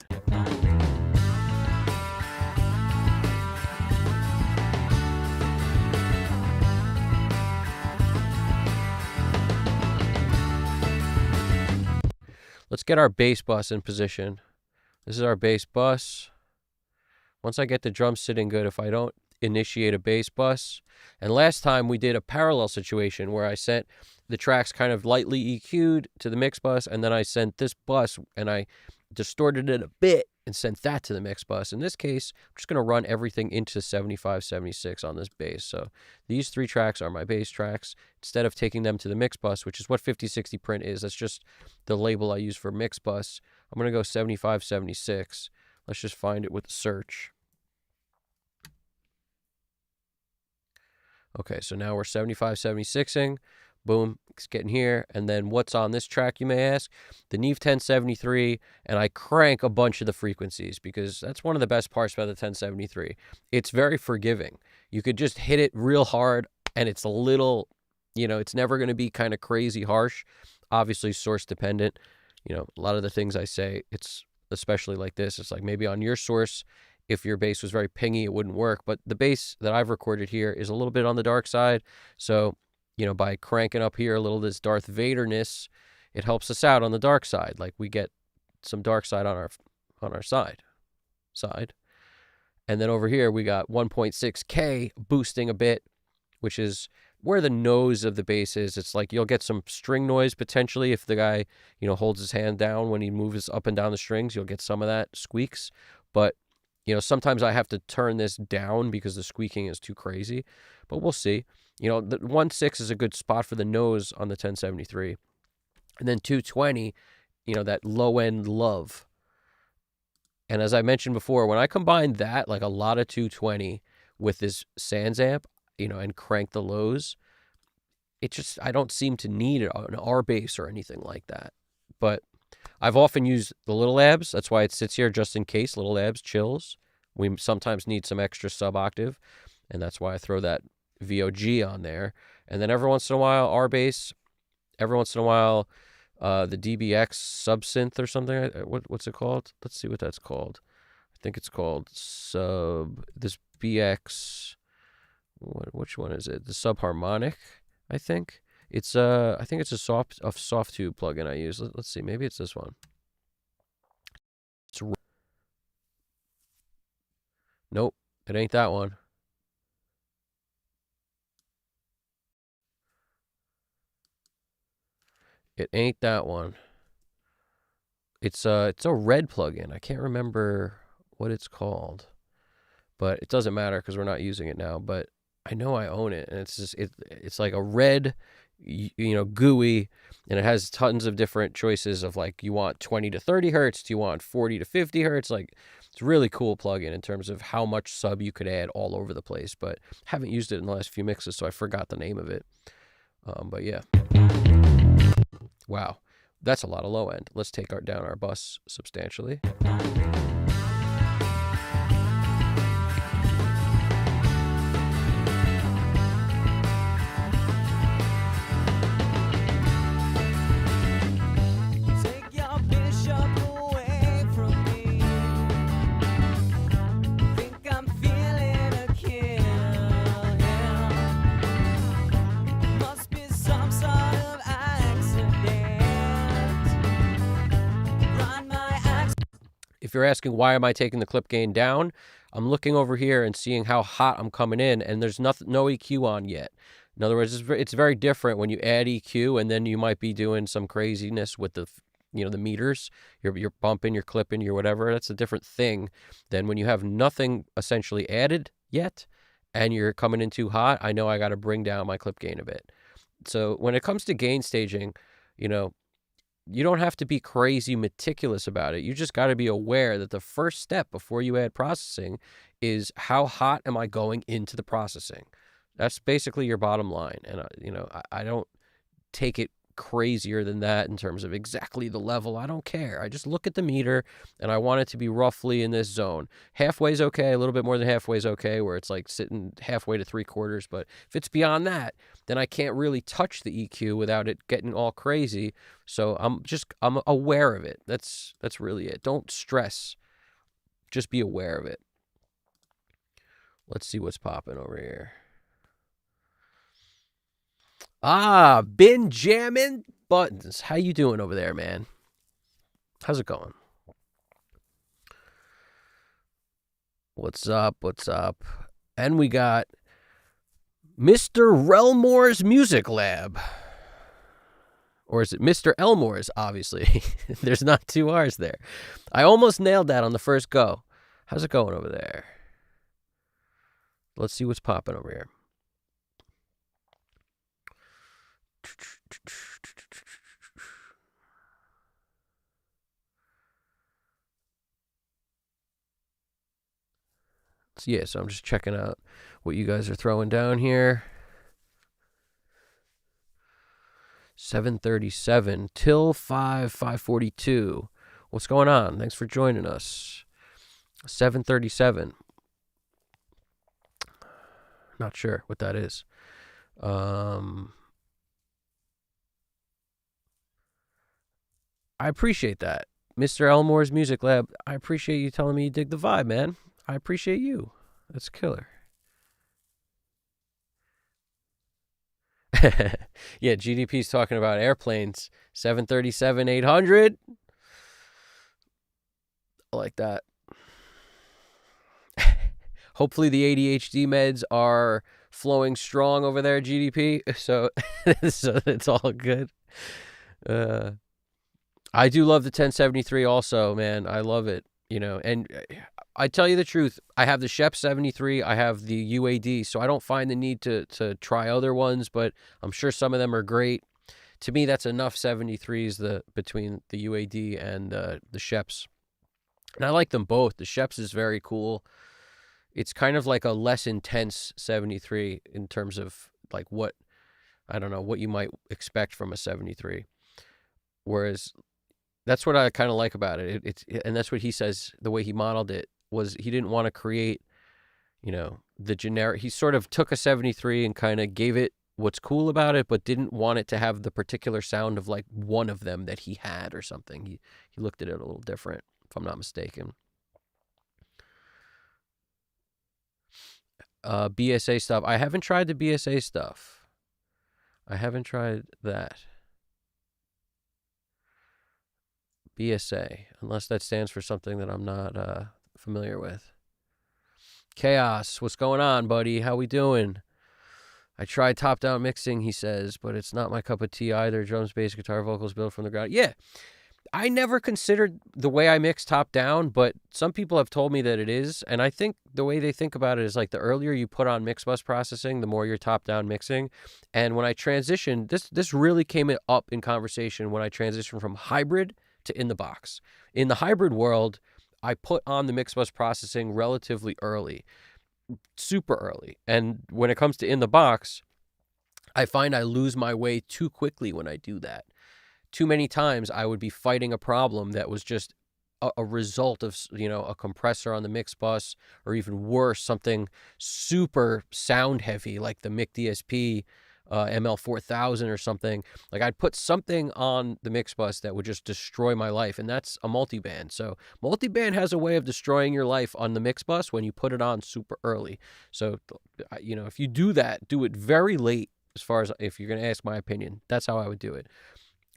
Let's get our bass bus in position. This is our bass bus. Once I get the drum sitting good, if I don't initiate a bass bus, and last time we did a parallel situation where I sent the tracks kind of lightly EQ'd to the mix bus, and then I sent this bus and I distorted it a bit and sent that to the mix bus. In this case, I'm just going to run everything into 75, 76 on this bass. So these 3 tracks are my bass tracks. Instead of taking them to the mix bus, which is what 5060 print is, that's just the label I use for mix bus, I'm going to go 75, 76. Let's just find it with the search. Okay, so now we're 75, 76ing. Boom, it's getting here. And then what's on this track, you may ask? The Neve 1073, and I crank a bunch of the frequencies because that's one of the best parts about the 1073. It's very forgiving. You could just hit it real hard, and it's a little, it's never going to be kind of crazy harsh. Obviously, source dependent. A lot of the things I say, it's especially like this. It's like maybe on your source, if your bass was very pingy, it wouldn't work. But the bass that I've recorded here is a little bit on the dark side. So, by cranking up here a little this Darth Vader-ness, it helps us out on the dark side. Like we get some dark side on our side. And then over here we got 1.6K boosting a bit, which is where the nose of the bass is. It's like you'll get some string noise potentially if the guy, holds his hand down when he moves up and down the strings. You'll get some of that squeaks. But sometimes I have to turn this down because the squeaking is too crazy, but we'll see. The 1.6 is a good spot for the nose on the 1073. And then 220, that low end love. And as I mentioned before, when I combine that, like a lot of 220 with this Sans amp, and crank the lows, I don't seem to need an R bass or anything like that. But I've often used the little abs. That's why it sits here just in case. Little abs, chills. We sometimes need some extra sub octave, and that's why I throw that VOG on there. And then every once in a while, R bass. Every once in a while, the DBX subsynth or something. What's it called? Let's see what that's called. I think it's called this BX. Which one is it? The subharmonic, I think. I think it's a soft tube plugin I use. Let's see. Maybe it's this one. It ain't that one. It ain't that one. It's a red plugin. I can't remember what it's called, but it doesn't matter because we're not using it now. But I know I own it, and it's like a red, GUI, and it has tons of different choices of like you want 20 to 30 hertz, do you want 40 to 50 hertz? Like it's a really cool plugin in terms of how much sub you could add all over the place. But haven't used it in the last few mixes, so I forgot the name of it. But yeah. Wow. That's a lot of low end. Let's take down our bus substantially. Take your bishop away from me. Think I'm feeling a kill. Must be some sort of accident. Run my accident. If you're asking why am I taking the clip gain down, I'm looking over here and seeing how hot I'm coming in, and there's no EQ on yet. In other words, it's very different when you add EQ, and then you might be doing some craziness with the the meters. You're bumping, you're clipping, you're whatever. That's a different thing than when you have nothing essentially added yet, and you're coming in too hot. I know I got to bring down my clip gain a bit. So when it comes to gain staging, you know, you don't have to be crazy meticulous about it. You just got to be aware that the first step before you add processing is how hot am I going into the processing. That's basically your bottom line. And, I don't take it crazier than that in terms of exactly the level. I don't care. I just look at the meter and I want it to be roughly in this zone. Halfway's okay. A little bit more than halfway's okay, where it's like sitting halfway to 3/4. But if it's beyond that, then I can't really touch the EQ without it getting all crazy. So I'm aware of it. That's really it. Don't stress. Just be aware of it. Let's see what's popping over here. Been jamming buttons. How you doing over there, man? How's it going? What's up? What's up? And we got Mr. Relmore's Music Lab. Or is it Mr. Elmore's, obviously? There's not two R's there. I almost nailed that on the first go. How's it going over there? Let's see what's popping over here. So yeah, so I'm just checking out what you guys are throwing down here. 7:37 till 5:42. What's going on? Thanks for joining us. 7:37. Not sure what that is. I appreciate that. Mr. Elmore's Music Lab, I appreciate you telling me you dig the vibe, man. I appreciate you. That's killer. Yeah, GDP's talking about airplanes. 737-800. I like that. Hopefully the ADHD meds are flowing strong over there, GDP. So it's all good. I do love the 1073 also, man. I love it, and I tell you the truth, I have the Shep 73, I have the UAD, so I don't find the need to try other ones, but I'm sure some of them are great. To me, that's enough 73s between the UAD and the Sheps. And I like them both. The Sheps is very cool. It's kind of like a less intense 73 in terms of like what you might expect from a 73. Whereas that's what I kind of like about it. And that's what he says, the way he modeled it was he didn't want to create, the generic. He sort of took a 73 and kind of gave it what's cool about it, but didn't want it to have the particular sound of like one of them that he had or something. He looked at it a little different, if I'm not mistaken. BSA stuff. I haven't tried the BSA stuff. I haven't tried that. BSA, unless that stands for something that I'm not familiar with. Chaos, what's going on, buddy? How we doing? I tried top-down mixing, he says, but it's not my cup of tea either. Drums, bass, guitar, vocals built from the ground. Yeah, I never considered the way I mix top-down, but some people have told me that it is, and I think the way they think about it is like the earlier you put on mix bus processing, the more you're top-down mixing. And when I transitioned, this really came up in conversation when I transitioned from hybrid to in the box. In the hybrid world, I put on the mix bus processing relatively early, super early. And when it comes to in the box, I find I lose my way too quickly when I do that. Too many times I would be fighting a problem that was just a result of, a compressor on the mix bus, or even worse, something super sound heavy like the Mic DSP ML4000 or something. Like I'd put something on the mix bus that would just destroy my life, and that's a multiband. So multiband has a way of destroying your life on the mix bus when you put it on super early. So, if you do that, do it very late. As far as if you're going to ask my opinion, that's how I would do it.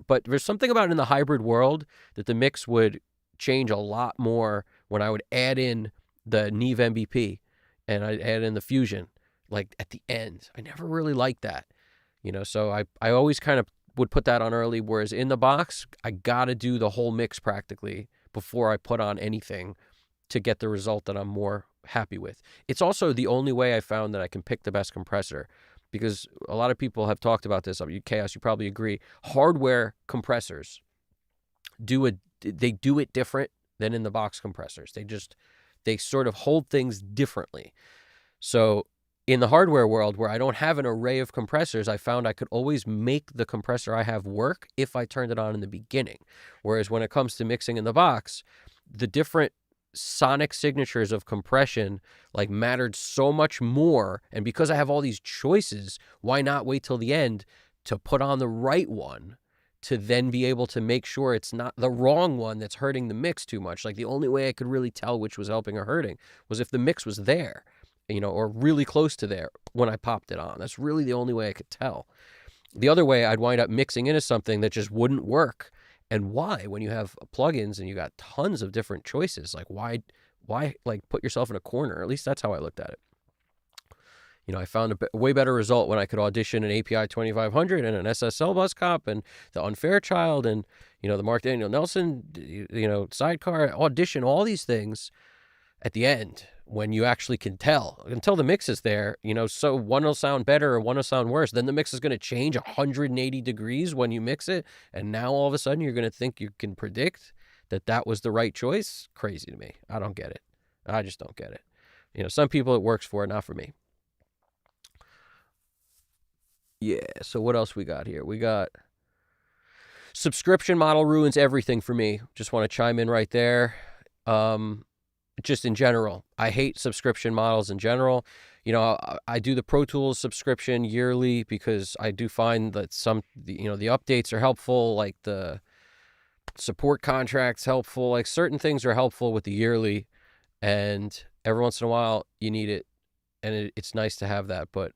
But there's something about in the hybrid world that the mix would change a lot more when I would add in the Neve MVP and I'd add in the Fusion, like at the end. I never really liked that, so I always kind of would put that on early, whereas in the box, I got to do the whole mix practically before I put on anything to get the result that I'm more happy with. It's also the only way I found that I can pick the best compressor, because a lot of people have talked about this. Chaos, you probably agree. Hardware compressors do it different than in the box compressors. They sort of hold things differently. So in the hardware world, where I don't have an array of compressors, I found I could always make the compressor I have work if I turned it on in the beginning. Whereas when it comes to mixing in the box, the different sonic signatures of compression like mattered so much more. And because I have all these choices, why not wait till the end to put on the right one, to then be able to make sure it's not the wrong one that's hurting the mix too much? Like the only way I could really tell which was helping or hurting was if the mix was there, or really close to there when I popped it on. That's really the only way I could tell. The other way, I'd wind up mixing into something that just wouldn't work. And why? When you have plugins and you got tons of different choices, like why like put yourself in a corner? At least that's how I looked at it. I found a way better result when I could audition an API 2500 and an SSL bus cop and the Unfair Child and, the Mark Daniel Nelson, sidecar, audition, all these things at the end when you actually can tell. Until the mix is there, so one will sound better or one will sound worse. Then the mix is going to change 180 degrees when you mix it. And now all of a sudden you're going to think you can predict that was the right choice. Crazy to me. I don't get it. I just don't get it. Some people it works for, not for me. Yeah, so what else we got here? We got subscription model ruins everything for me. Just want to chime in right there. Just in general, I hate subscription models in general. I do the Pro Tools subscription yearly because I do find that the updates are helpful, like the support contracts helpful, like certain things are helpful with the yearly, and every once in a while you need it, and it's nice to have that. But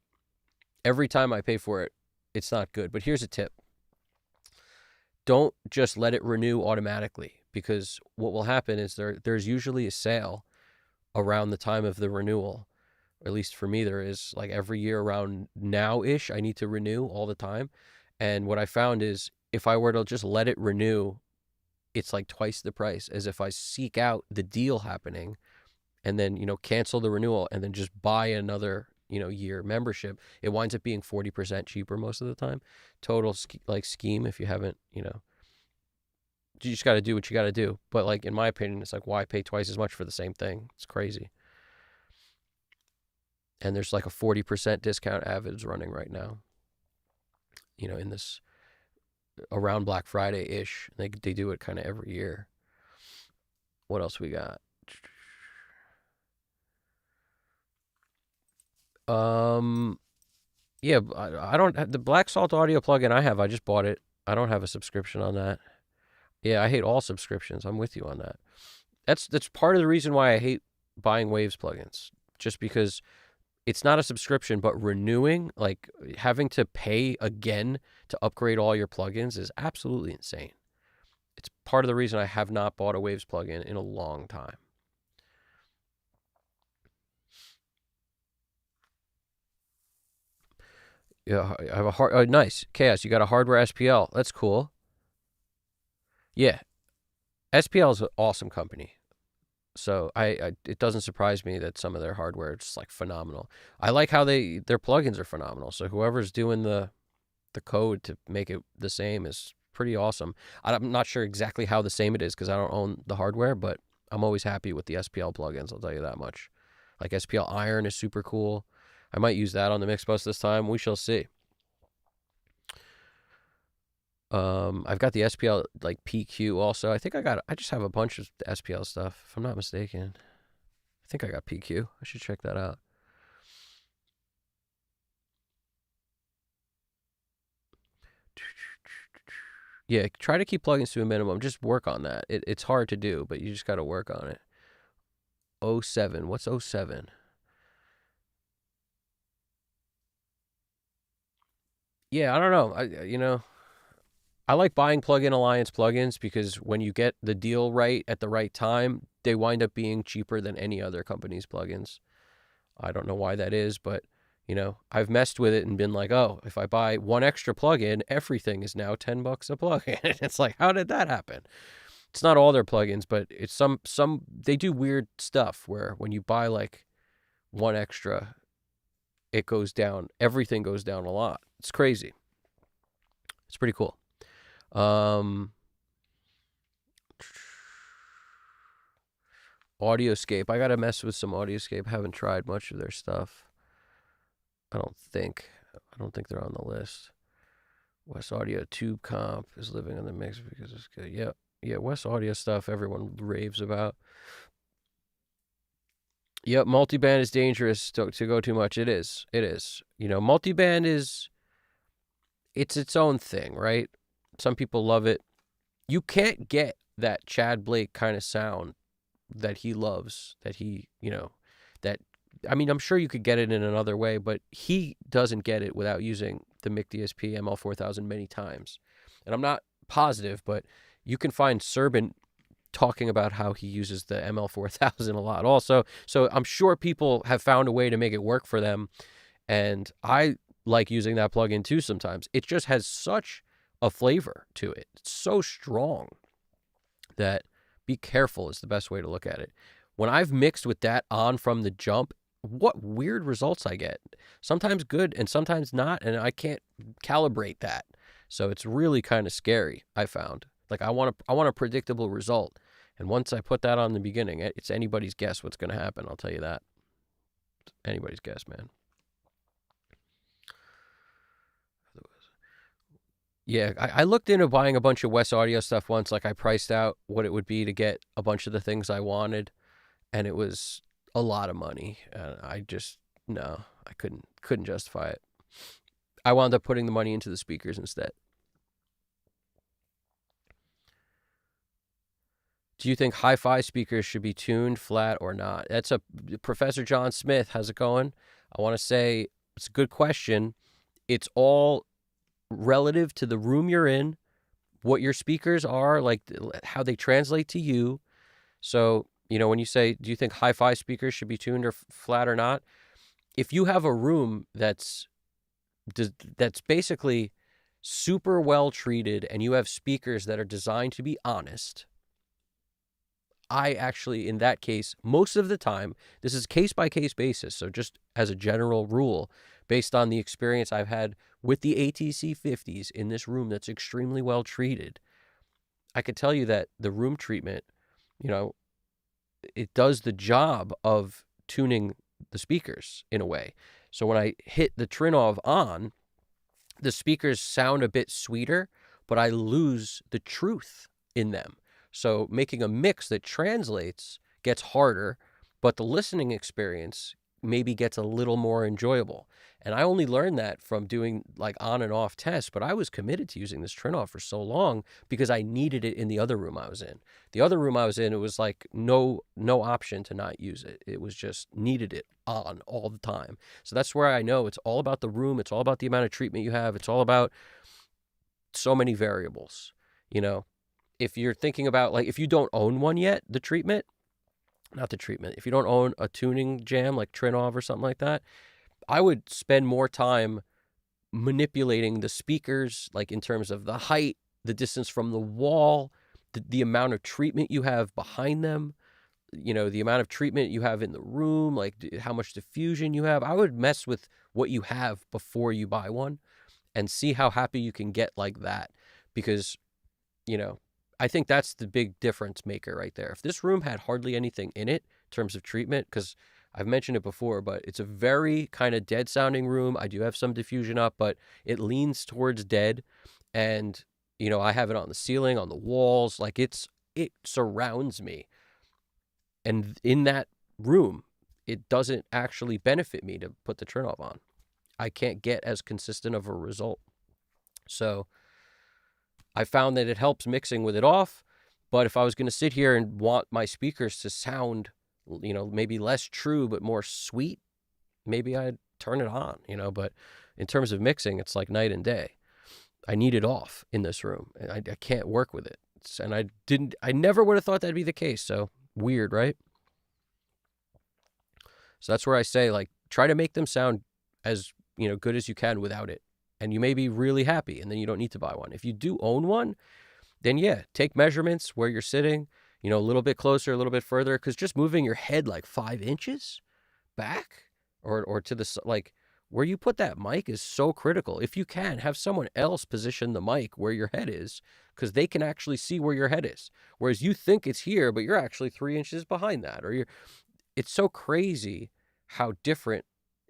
every time I pay for it, it's not good. But here's a tip. Don't just let it renew automatically, because what will happen is there's usually a sale around the time of the renewal. Or at least for me, there is, like every year around now-ish, I need to renew all the time. And what I found is if I were to just let it renew, it's like twice the price as if I seek out the deal happening and then, cancel the renewal and then just buy another, year membership. It winds up being 40% cheaper most of the time. Total scheme if you haven't, you just got to do what you got to do. But like, in my opinion, it's like, why pay twice as much for the same thing? It's crazy. And there's like a 40% discount Avid's running right now, in this around Black Friday-ish. They do it kind of every year. What else we got? Yeah, I don't, the Black Salt Audio plugin I just bought it. I don't have a subscription on that. Yeah, I hate all subscriptions. I'm with you on that. That's part of the reason why I hate buying Waves plugins, just because it's not a subscription, but renewing, like having to pay again to upgrade all your plugins is absolutely insane. It's part of the reason I have not bought a Waves plugin in a long time. Yeah, I have a hard. Oh, nice. Chaos. You got a hardware SPL. That's cool. Yeah, SPL is an awesome company. So it doesn't surprise me that some of their hardware is just like phenomenal. I like how their plugins are phenomenal. So whoever's doing the code to make it the same is pretty awesome. I'm not sure exactly how the same it is because I don't own the hardware, but I'm always happy with the SPL plugins. I'll tell you that much. Like SPL Iron is super cool. I might use that on the mix bus this time. We shall see. I've got the SPL like PQ also. I just have a bunch of SPL stuff, if I'm not mistaken. I think I got PQ. I should check that out. Yeah, try to keep plugins to a minimum. Just work on that. It's hard to do, but you just got to work on it. 07. What's 07? Yeah, I don't know. I like buying Plugin Alliance plugins because when you get the deal right at the right time, they wind up being cheaper than any other company's plugins. I don't know why that is, but I've messed with it and been like, oh, if I buy one extra plugin, everything is now $10 a plugin. It's like, how did that happen? It's not all their plugins, but it's some they do weird stuff where when you buy like one extra, it goes down. Everything goes down a lot. It's crazy. It's pretty cool. Audioscape. I gotta mess with some Audioscape. I haven't tried much of their stuff. I don't think they're on the list. West Audio Tube Comp is living in the mix because it's good. Yeah, West Audio stuff everyone raves about. Yep, multiband is dangerous to go too much. It is. Multiband it's its own thing, right? Some people love it. You can't get that Chad Blake kind of sound that he loves, that I'm sure you could get it in another way, but he doesn't get it without using the Mic DSP ML4000 many times. And I'm not positive, but you can find Serban talking about how he uses the ML4000 a lot also. So I'm sure people have found a way to make it work for them. And I like using that plugin too sometimes. It just has such a flavor to it. It's so strong that be careful is the best way to look at it. When I've mixed with that on from the jump, what weird results I get. Sometimes good and sometimes not, and I can't calibrate that. So it's really kind of scary, I found. Like I want a predictable result. And once I put that on the beginning, it's anybody's guess what's going to happen. I'll tell you that. It's anybody's guess, man. Yeah, I looked into buying a bunch of West Audio stuff once. Like I priced out what it would be to get a bunch of the things I wanted, and it was a lot of money. And I couldn't justify it. I wound up putting the money into the speakers instead. Do you think hi-fi speakers should be tuned, flat, or not? That's a Professor John Smith. How's it going? I want to say it's a good question. It's all relative to the room you're in, what your speakers are, like how they translate to you. So, when you say, do you think hi-fi speakers should be tuned or flat or not? If you have a room that's basically super well treated and you have speakers that are designed to be honest, I actually, in that case, most of the time, this is case by case basis. So just as a general rule, based on the experience I've had with the ATC 50s in this room that's extremely well treated, I could tell you that the room treatment, it does the job of tuning the speakers in a way. So when I hit the Trinov on, the speakers sound a bit sweeter, but I lose the truth in them. So making a mix that translates gets harder, but the listening experience maybe gets a little more enjoyable. And I only learned that from doing like on and off tests, but I was committed to using this Trinov for so long because I needed it in the other room I was in. The other room I was in, it was like no option to not use it. It was just needed it on all the time. So that's where I know it's all about the room. It's all about the amount of treatment you have. It's all about so many variables, If you're thinking about, like, if you don't own one yet, if you don't own a tuning jam like Trinov or something like that, I would spend more time manipulating the speakers, like in terms of the height, the distance from the wall, the amount of treatment you have behind them, the amount of treatment you have in the room, like how much diffusion you have. I would mess with what you have before you buy one and see how happy you can get like that. Because, I think that's the big difference maker right there. If this room had hardly anything in it in terms of treatment, because I've mentioned it before, but it's a very kind of dead sounding room. I do have some diffusion up, but it leans towards dead. And, I have it on the ceiling, on the walls, like it surrounds me. And in that room, it doesn't actually benefit me to put the turn off on. I can't get as consistent of a result. So I found that it helps mixing with it off. But if I was going to sit here and want my speakers to sound, maybe less true, but more sweet, maybe I'd turn it on, but in terms of mixing, it's like night and day. I need it off in this room, and I can't work with it. And I never would have thought that'd be the case. So weird, right? So that's where I say, like, try to make them sound as, good as you can without it. And you may be really happy, and then you don't need to buy one. If you do own one, then yeah, take measurements where you're sitting, a little bit closer, a little bit further, because just moving your head like 5 inches back or to the, like, where you put that mic is so critical. If you can, have someone else position the mic where your head is, because they can actually see where your head is. Whereas you think it's here, but you're actually 3 inches behind that, it's so crazy how different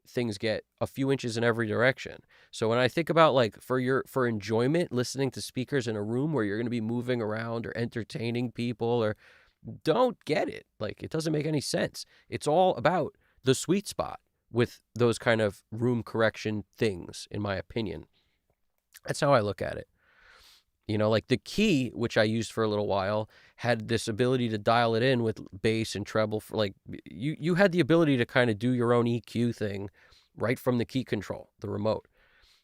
things get a few inches in every direction. So when I think about, like, for enjoyment, listening to speakers in a room where you're going to be moving around or entertaining people, or don't get it. Like, it doesn't make any sense. It's all about the sweet spot with those kind of room correction things, in my opinion. That's how I look at it. Like the key, which I used for a little while, had this ability to dial it in with bass and treble. For, like, you had the ability to kind of do your own EQ thing right from the key control, the remote,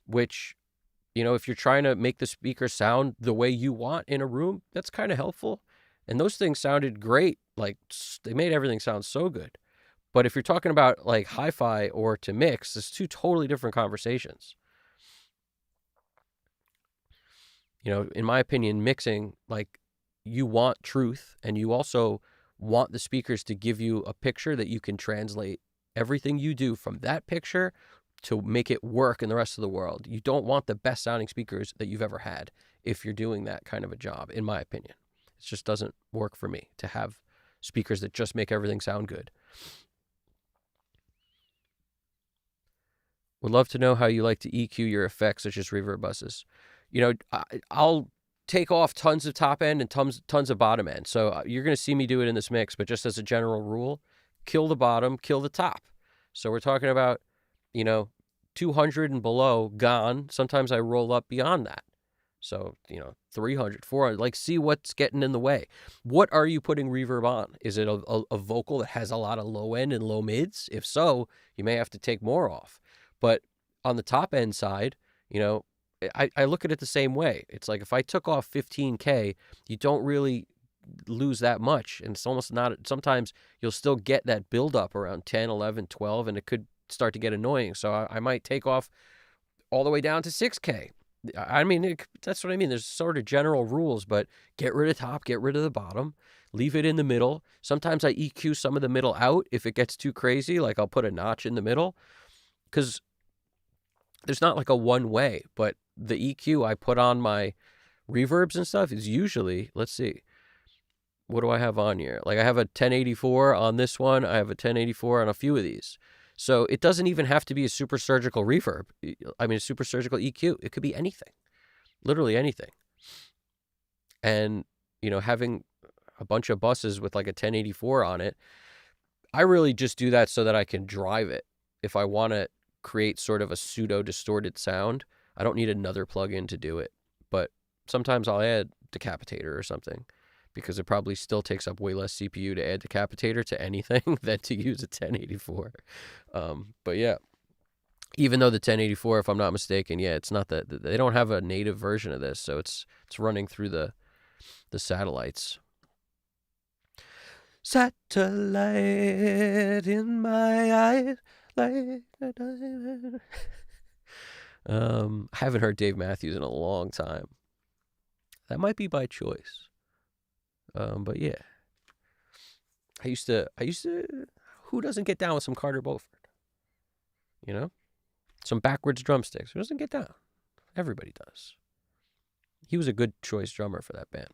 which, if you're trying to make the speaker sound the way you want in a room, that's kind of helpful. And those things sounded great. Like, they made everything sound so good. But if you're talking about like hi-fi or to mix, it's two totally different conversations. In my opinion, mixing, like, you want truth, and you also want the speakers to give you a picture that you can translate everything you do from that picture to make it work in the rest of the world. You don't want the best sounding speakers that you've ever had if you're doing that kind of a job, in my opinion. It just doesn't work for me to have speakers that just make everything sound good. Would love to know how you like to EQ your effects, such as reverb buses. I'll take off tons of top end and tons of bottom end. So you're going to see me do it in this mix, but just as a general rule, kill the bottom, kill the top. So we're talking about, 200 and below, gone. Sometimes I roll up beyond that. So, 300, 400, like, see what's getting in the way. What are you putting reverb on? Is it a vocal that has a lot of low end and low mids? If so, you may have to take more off. But on the top end side, I look at it the same way. It's like, if I took off 15K, you don't really lose that much. And it's almost not, sometimes you'll still get that buildup around 10, 11, 12, and it could start to get annoying. So I might take off all the way down to 6K. I mean, that's what I mean. There's sort of general rules, but get rid of top, get rid of the bottom, leave it in the middle. Sometimes I EQ some of the middle out if it gets too crazy. Like, I'll put a notch in the middle, because there's not like a one way, but the EQ I put on my reverbs and stuff is usually, let's see, what do I have on here? Like, I have a 1084 on this one. I have a 1084 on a few of these. So it doesn't even have to be a super surgical reverb. I mean, a super surgical EQ. It could be anything, literally anything. And, having a bunch of buses with like a 1084 on it, I really just do that so that I can drive it. If I want to create sort of a pseudo distorted sound, I don't need another plugin to do it. But sometimes I'll add decapitator or something, because it probably still takes up way less CPU to add decapitator to anything than to use a 1084. But yeah, even though the 1084, if I'm not mistaken, yeah, it's not that they don't have a native version of this, so it's running through the satellites. Satellite in my eyes, like a diamond. I haven't heard Dave Matthews in a long time. That might be by choice. But yeah, I used to. Who doesn't get down with some Carter Beauford? You know, some backwards drumsticks. Who doesn't get down? Everybody does. He was a good choice drummer for that band.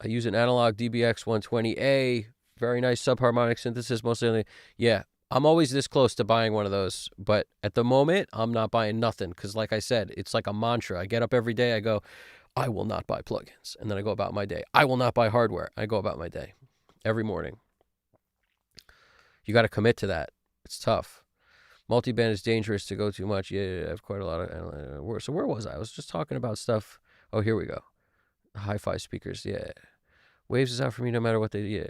I use an analog DBX 120A. Very nice subharmonic synthesis, mostly. Yeah, I'm always this close to buying one of those, but at the moment, I'm not buying nothing because, like I said, it's like a mantra. I get up every day, I go, I will not buy plugins, and then I go about my day. I will not buy hardware. I go about my day every morning. You got to commit to that. It's tough. Multi-band is dangerous to go too much. Yeah, I have quite a lot of. So where was I? I was just talking about stuff. Oh, here we go. Hi-fi speakers. Yeah. Waves is out for me no matter what they. Yeah.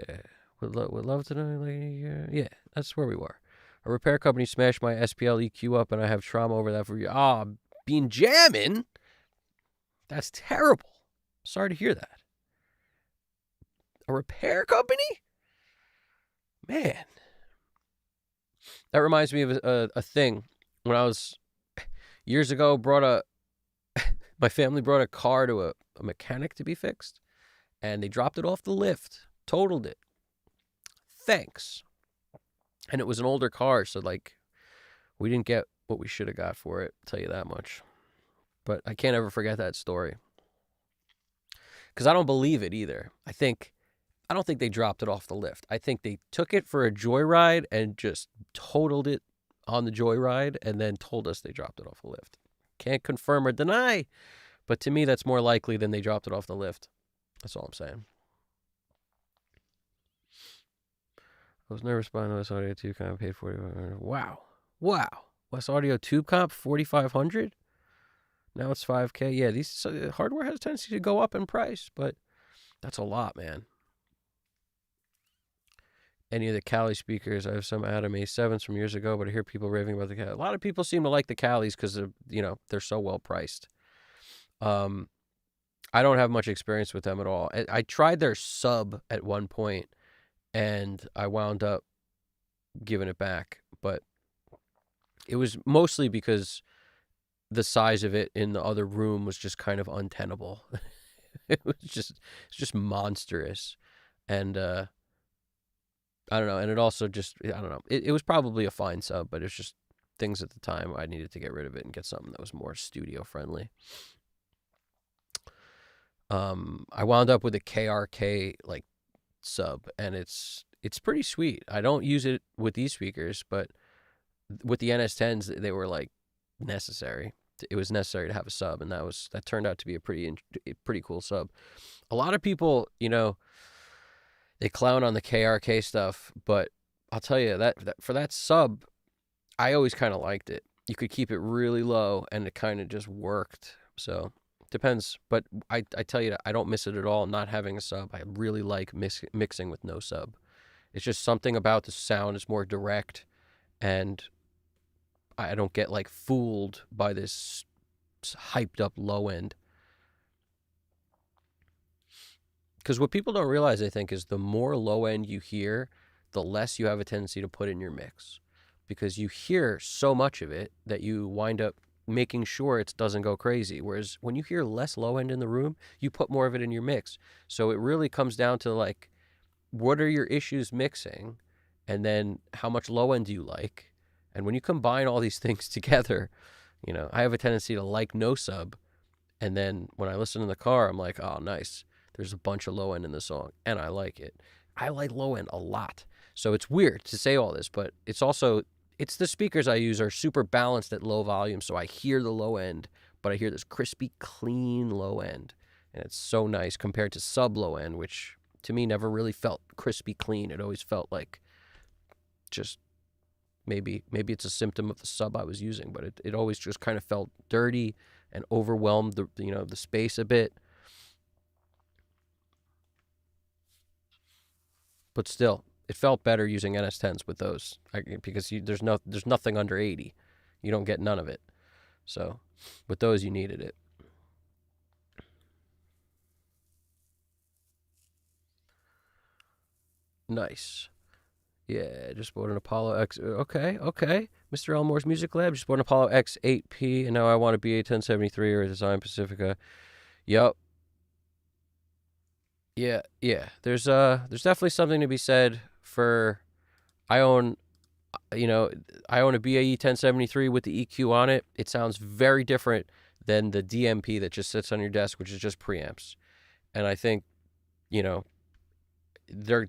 Would love to know. Yeah, that's where we were. A repair company smashed my SPL EQ up, and I have trauma over that for you. Being jamming. That's terrible. Sorry to hear that. A repair company? Man. That reminds me of a thing. When I was years ago, my family brought a car to a mechanic to be fixed, and they dropped it off the lift, totaled it. Thanks. And it was an older car, so like we didn't get what we should have got for it, I'll tell you that much. But I can't ever forget that story. Because I don't believe it either. I don't think they dropped it off the lift. I think they took it for a joyride and just totaled it on the joyride and then told us they dropped it off the lift. Can't confirm or deny, but to me that's more likely than they dropped it off the lift. That's all I'm saying. I was nervous buying the West Audio Tube Comp. Paid $4,500. Wow. West Audio Tube Comp, $4,500. Now it's $5,000. Yeah, these hardware has a tendency to go up in price, but that's a lot, man. Any of the Cali speakers. I have some Adam A7s from years ago, but I hear people raving about the Cali. A lot of people seem to like the Calis because they're so well priced. I don't have much experience with them at all. I tried their sub at one point, and I wound up giving it back, but it was mostly because the size of it in the other room was just kind of untenable. It's just monstrous, and I don't know. And it also just, I don't know. It was probably a fine sub, but it's just things at the time I needed to get rid of it and get something that was more studio friendly. I wound up with a KRK like sub, and it's pretty sweet. I don't use it with these speakers, but with the NS10s, they were like necessary. It was necessary to have a sub, and that turned out to be a pretty cool sub. A lot of people, they clown on the KRK stuff, but I'll tell you that for that sub, I always kind of liked it. You could keep it really low, and it kind of just worked. So depends, but I tell you that I don't miss it at all. Not having a sub, I really like mixing with no sub. It's just something about the sound is more direct, and I don't get like fooled by this hyped up low end. Because what people don't realize, I think, is the more low end you hear, the less you have a tendency to put in your mix. Because you hear so much of it that you wind up making sure it doesn't go crazy. Whereas when you hear less low end in the room, you put more of it in your mix. So it really comes down to like, what are your issues mixing? And then how much low end do you like? And when you combine all these things together, I have a tendency to like no sub. And then when I listen in the car, I'm like, oh, nice. There's a bunch of low end in the song, and I like it. I like low end a lot. So it's weird to say all this, but it's the speakers I use are super balanced at low volume, so I hear the low end, but I hear this crispy, clean low end. And it's so nice compared to sub low end, which to me never really felt crispy clean. It always felt like just maybe it's a symptom of the sub I was using, but it always just kind of felt dirty and overwhelmed the space a bit. But still, it felt better using NS10s with those because there's nothing under 80. You don't get none of it. So with those, you needed it. Nice. Yeah, just bought an Apollo X. Okay. Mr. Elmore's Music Lab just bought an Apollo X8P, and now I want a BA 1073 or a Design Pacifica. Yup. Yeah. There's definitely something to be said for. I own, I own a BAE 1073 with the EQ on it. It sounds very different than the DMP that just sits on your desk, which is just preamps. And I think, you know, they're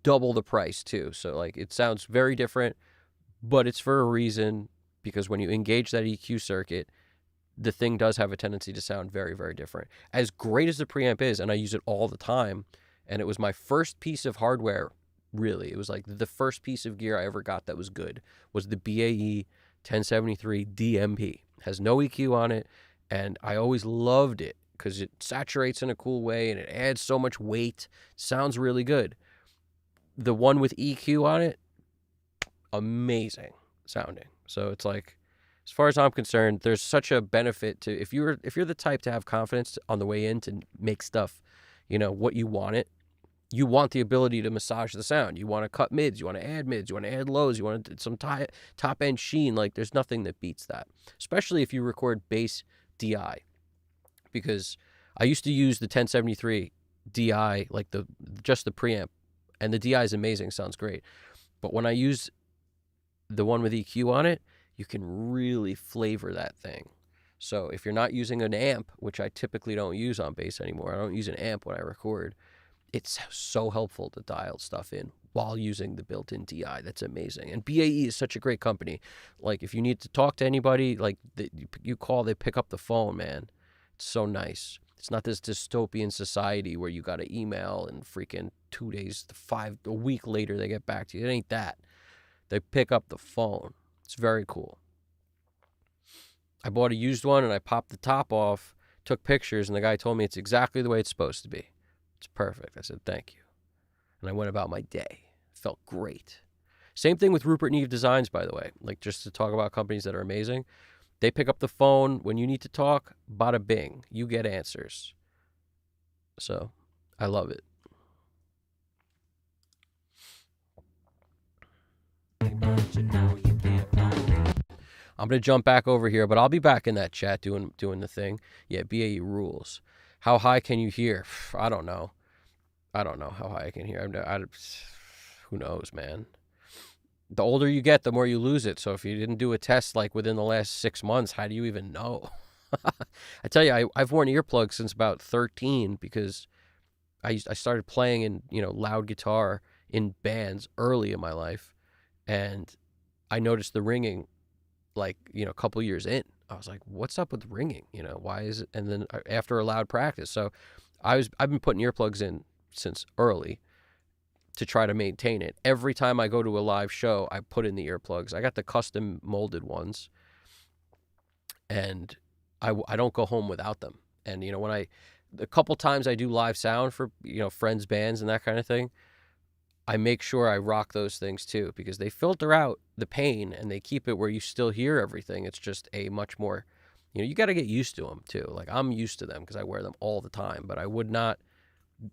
double the price too. So like it sounds very different, but it's for a reason, because when you engage that EQ circuit, the thing does have a tendency to sound very, very different. As great as the preamp is, and I use it all the time, and it was my first piece of hardware, really. It was like the first piece of gear I ever got that was good, was the BAE 1073 DMP. It has no EQ on it, and I always loved it because it saturates in a cool way and it adds so much weight. Sounds really good. The one with EQ on it, amazing sounding. So it's like, as far as I'm concerned, there's such a benefit to, if you're the type to have confidence on the way in to make stuff, what you want it. You want the ability to massage the sound. You want to cut mids. You want to add mids. You want to add lows. You want some top end sheen. Like there's nothing that beats that, especially if you record bass DI. Because I used to use the 1073 DI, like just the preamp, and the DI is amazing. Sounds great. But when I use the one with EQ on it, you can really flavor that thing. So if you're not using an amp, which I typically don't use on bass anymore, I don't use an amp when I record, it's so helpful to dial stuff in while using the built-in DI. That's amazing. And BAE is such a great company. Like if you need to talk to anybody, like you call, they pick up the phone, man. It's so nice. It's not this dystopian society where you got to email and freaking 2 days to a week later they get back to you. It ain't that. They pick up the phone. It's very cool. I bought a used one and I popped the top off, took pictures, and the guy told me it's exactly the way it's supposed to be. It's perfect. I said, thank you. And I went about my day. It felt great. Same thing with Rupert Neve Designs, by the way. Like, just to talk about companies that are amazing. They pick up the phone when you need to talk, bada bing. You get answers. So, I love it. I'm going to jump back over here, but I'll be back in that chat doing the thing. Yeah, BAE rules. How high can you hear? I don't know how high I can hear. Who knows, man? The older you get, the more you lose it. So if you didn't do a test like within the last 6 months, how do you even know? I tell you, I've worn earplugs since about 13 because I started playing in, loud guitar in bands early in my life. And I noticed the ringing like, a couple years in. I was like, what's up with ringing? Why is it? And then after a loud practice. So I've been putting earplugs in since early to try to maintain it. Every time I go to a live show, I put in the earplugs. I got the custom molded ones, and I don't go home without them. And, a couple times I do live sound for, friends, bands and that kind of thing, I make sure I rock those things too, because they filter out the pain and they keep it where you still hear everything. It's just a much more, you got to get used to them too. Like I'm used to them because I wear them all the time, but I would not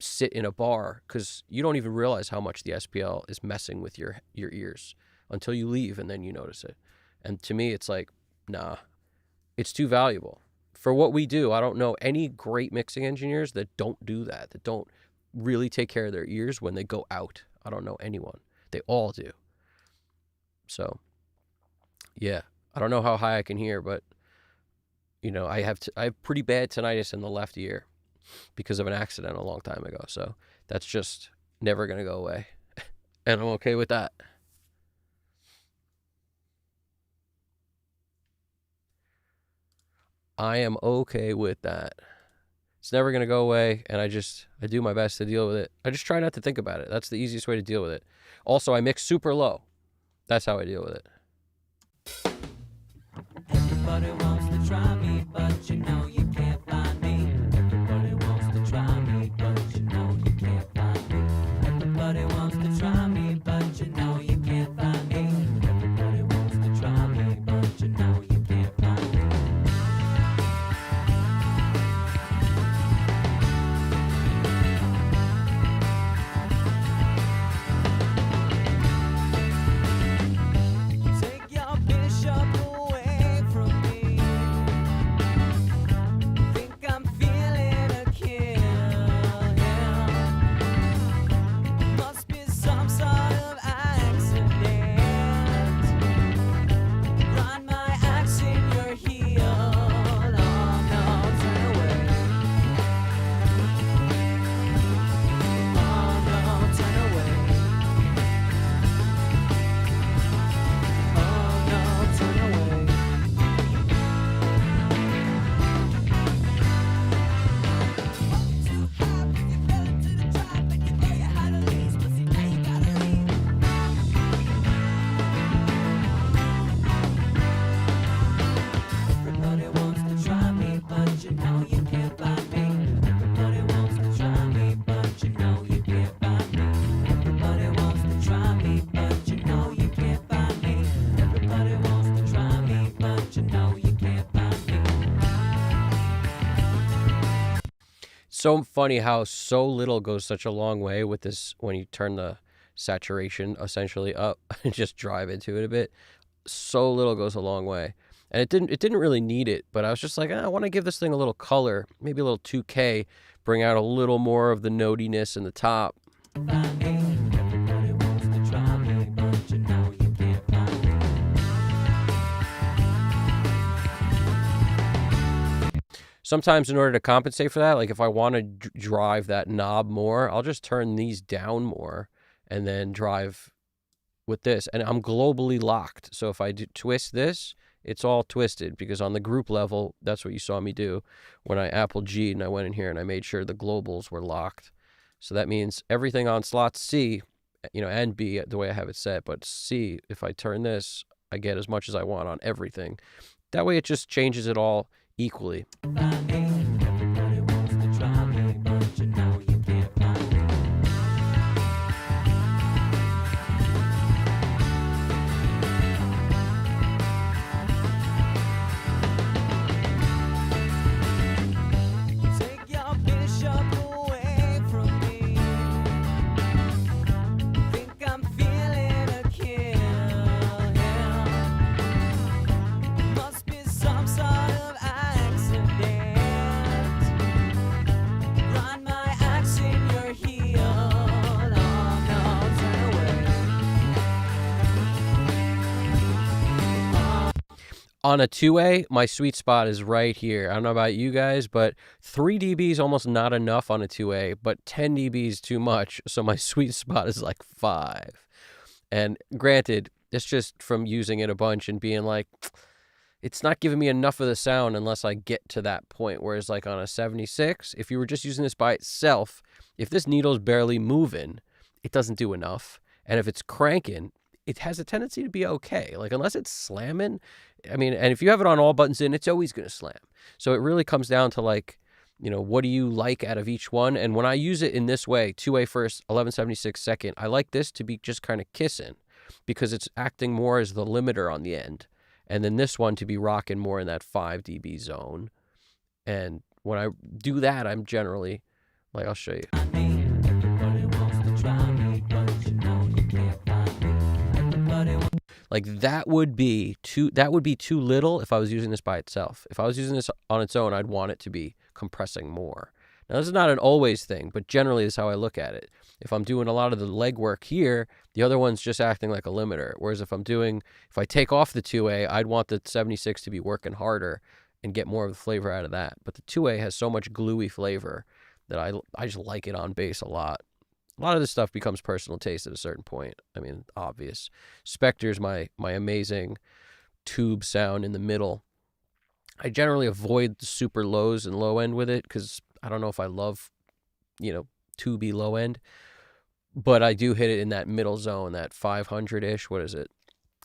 sit in a bar because you don't even realize how much the SPL is messing with your ears until you leave and then you notice it. And to me, it's like, nah, it's too valuable. For what we do, I don't know any great mixing engineers that don't do that don't really take care of their ears when they go out. I don't know anyone. They all do. So, yeah, I don't know how high I can hear, but, I have pretty bad tinnitus in the left ear because of an accident a long time ago. So that's just never going to go away. And I'm okay with that. I am okay with that. It's never going to go away, and I do my best to deal with it. I just try not to think about it. That's the easiest way to deal with it. Also, I mix super low. That's how I deal with it. Everybody wants to try me, but you can't find me. Everybody wants to try me, but you can't find me. Everybody wants to try me, but you can't find me. Everybody wants to try me, but you can't find me. Must be some sort of accident. Grind my axe in your heel. Oh no, turn away. Oh no, turn away. Oh no, turn away. Too high, bring your belly to the top, and you know you how to leave, but see now you gotta leave. Everybody wants to try me, but you know you can't buy me. Everybody wants to try me, but you know you can't buy me. Everybody wants to try me, but you know you can't buy me. Everybody wants to try me, but you know you can't buy me. So funny how so little goes such a long way with this when you turn the saturation essentially up and just drive into it a bit. So little goes a long way. And it didn't really need it, but I was just like, I want to give this thing a little color, maybe a little 2K, bring out a little more of the notiness in the top. Buy me. Everybody wants to try me, but you know you can't buy me. Sometimes in order to compensate for that, like if I want to drive that knob more, I'll just turn these down more and then drive with this. And I'm globally locked. So if I do twist this, it's all twisted because on the group level, that's what you saw me do when I Apple G'd and I went in here and I made sure the globals were locked. So that means everything on slot C, and B, the way I have it set, but C, if I turn this, I get as much as I want on everything. That way it just changes it all equally. Buy me. Everybody wants to try me, but you know you can't buy me. Take your bishop away from me. Think I'm feeling a kill. Yeah. Must be some sort of accident. Grind my axe in your heel. Oh no, turn away. On a 2A, my sweet spot is right here. I don't know about you guys, but 3 dB is almost not enough on a 2A, but 10 dB is too much. So my sweet spot is like 5. And granted, it's just from using it a bunch and being like, it's not giving me enough of the sound unless I get to that point. Whereas like on a 76, if you were just using this by itself, if this needle's barely moving, it doesn't do enough. And if it's cranking, it has a tendency to be okay. Like unless it's slamming, and if you have it on all buttons in, it's always going to slam. So it really comes down to like, what do you like out of each one? And when I use it in this way, 2A first, 1176 second, I like this to be just kind of kissing because it's acting more as the limiter on the end. And then this one to be rocking more in that 5 dB zone. And when I do that, I'm generally, like, I'll show you. Everybody wants to try me, but you know you can't buy me. Everybody wants Like that would be too little if I was using this by itself. If I was using this on its own, I'd want it to be compressing more. Now, this is not an always thing, but generally this is how I look at it. If I'm doing a lot of the legwork here, the other one's just acting like a limiter. Whereas if I take off the 2A, I'd want the 76 to be working harder and get more of the flavor out of that. But the 2A has so much gluey flavor that I just like it on bass a lot. A lot of this stuff becomes personal taste at a certain point. Obvious. Spectre's my amazing tube sound in the middle. I generally avoid the super lows and low end with it because I don't know if I love, tubey low end. But I do hit it in that middle zone, that 500-ish. What is it?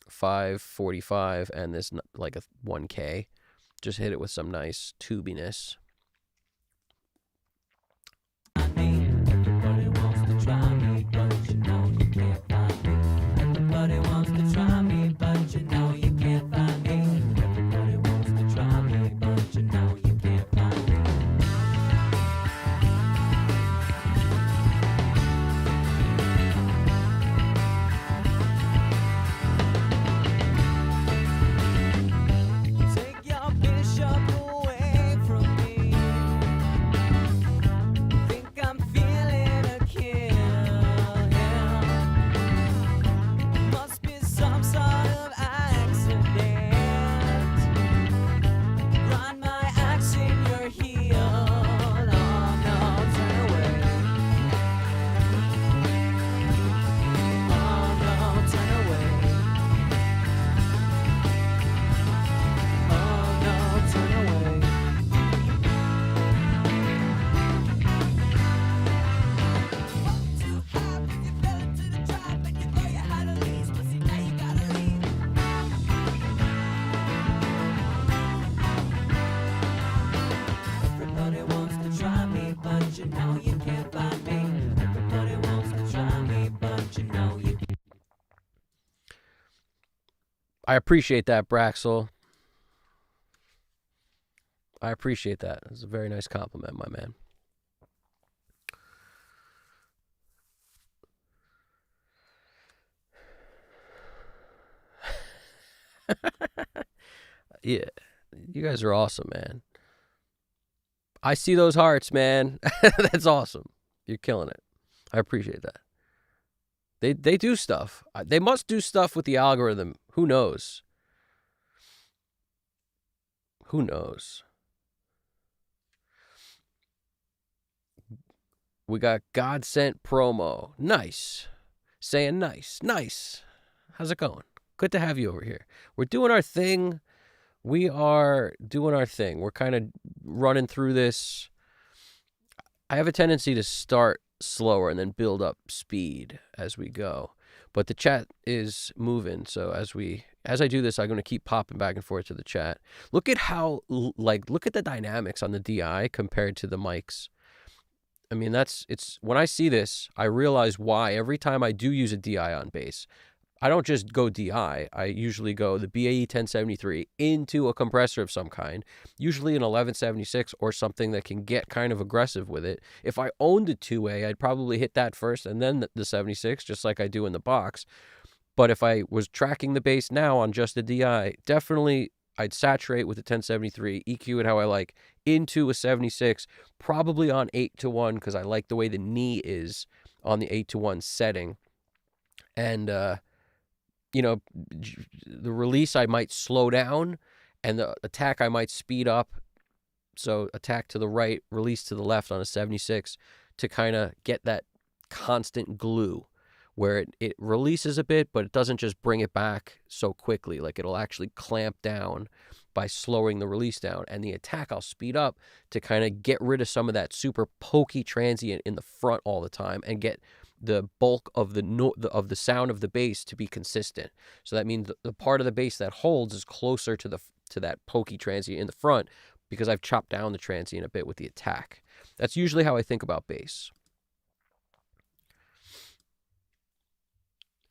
545 and this like a 1K. Just hit it with some nice tubiness. Everybody wants to try me, but you know you can't buy me. Everybody wants to try me, but you know you can't buy me. Everybody wants to try me, but you know you can't buy me. Take your bishop away from me. I appreciate that, Braxel. I appreciate that. It's a very nice compliment, my man. Yeah, you guys are awesome, man. I see those hearts, man. That's awesome. You're killing it. I appreciate that. They do stuff. They must do stuff with the algorithm. Who knows? Who knows? We got God sent promo. Nice. Saying nice. Nice. How's it going? Good to have you over here. We're doing our thing. We are doing our thing. We're kind of running through this. I have a tendency to start slower and then build up speed as we go. But the chat is moving, so as I do this, I'm going to keep popping back and forth to the chat. Look at how look at the dynamics on the DI compared to the mics. I mean, it's when I see this, I realize why every time I do use a DI on bass, I don't just go DI. I usually go the BAE 1073 into a compressor of some kind, usually an 1176 or something that can get kind of aggressive with it. If I owned a 2A, I'd probably hit that first and then the 76, just like I do in the box. But if I was tracking the bass now on just a DI, definitely I'd saturate with the 1073, EQ it how I like, into a 76, probably on 8-1 because I like the way the knee is on the 8-1 setting. And, the release I might slow down and the attack I might speed up. So attack to the right, release to the left on a 76 to kind of get that constant glue where it releases a bit, but it doesn't just bring it back so quickly. Like it'll actually clamp down by slowing the release down. And the attack I'll speed up to kind of get rid of some of that super pokey transient in the front all the time and get the bulk of the sound of the bass to be consistent. So that means the part of the bass that holds is closer to that pokey transient in the front because I've chopped down the transient a bit with the attack. That's usually how I think about bass.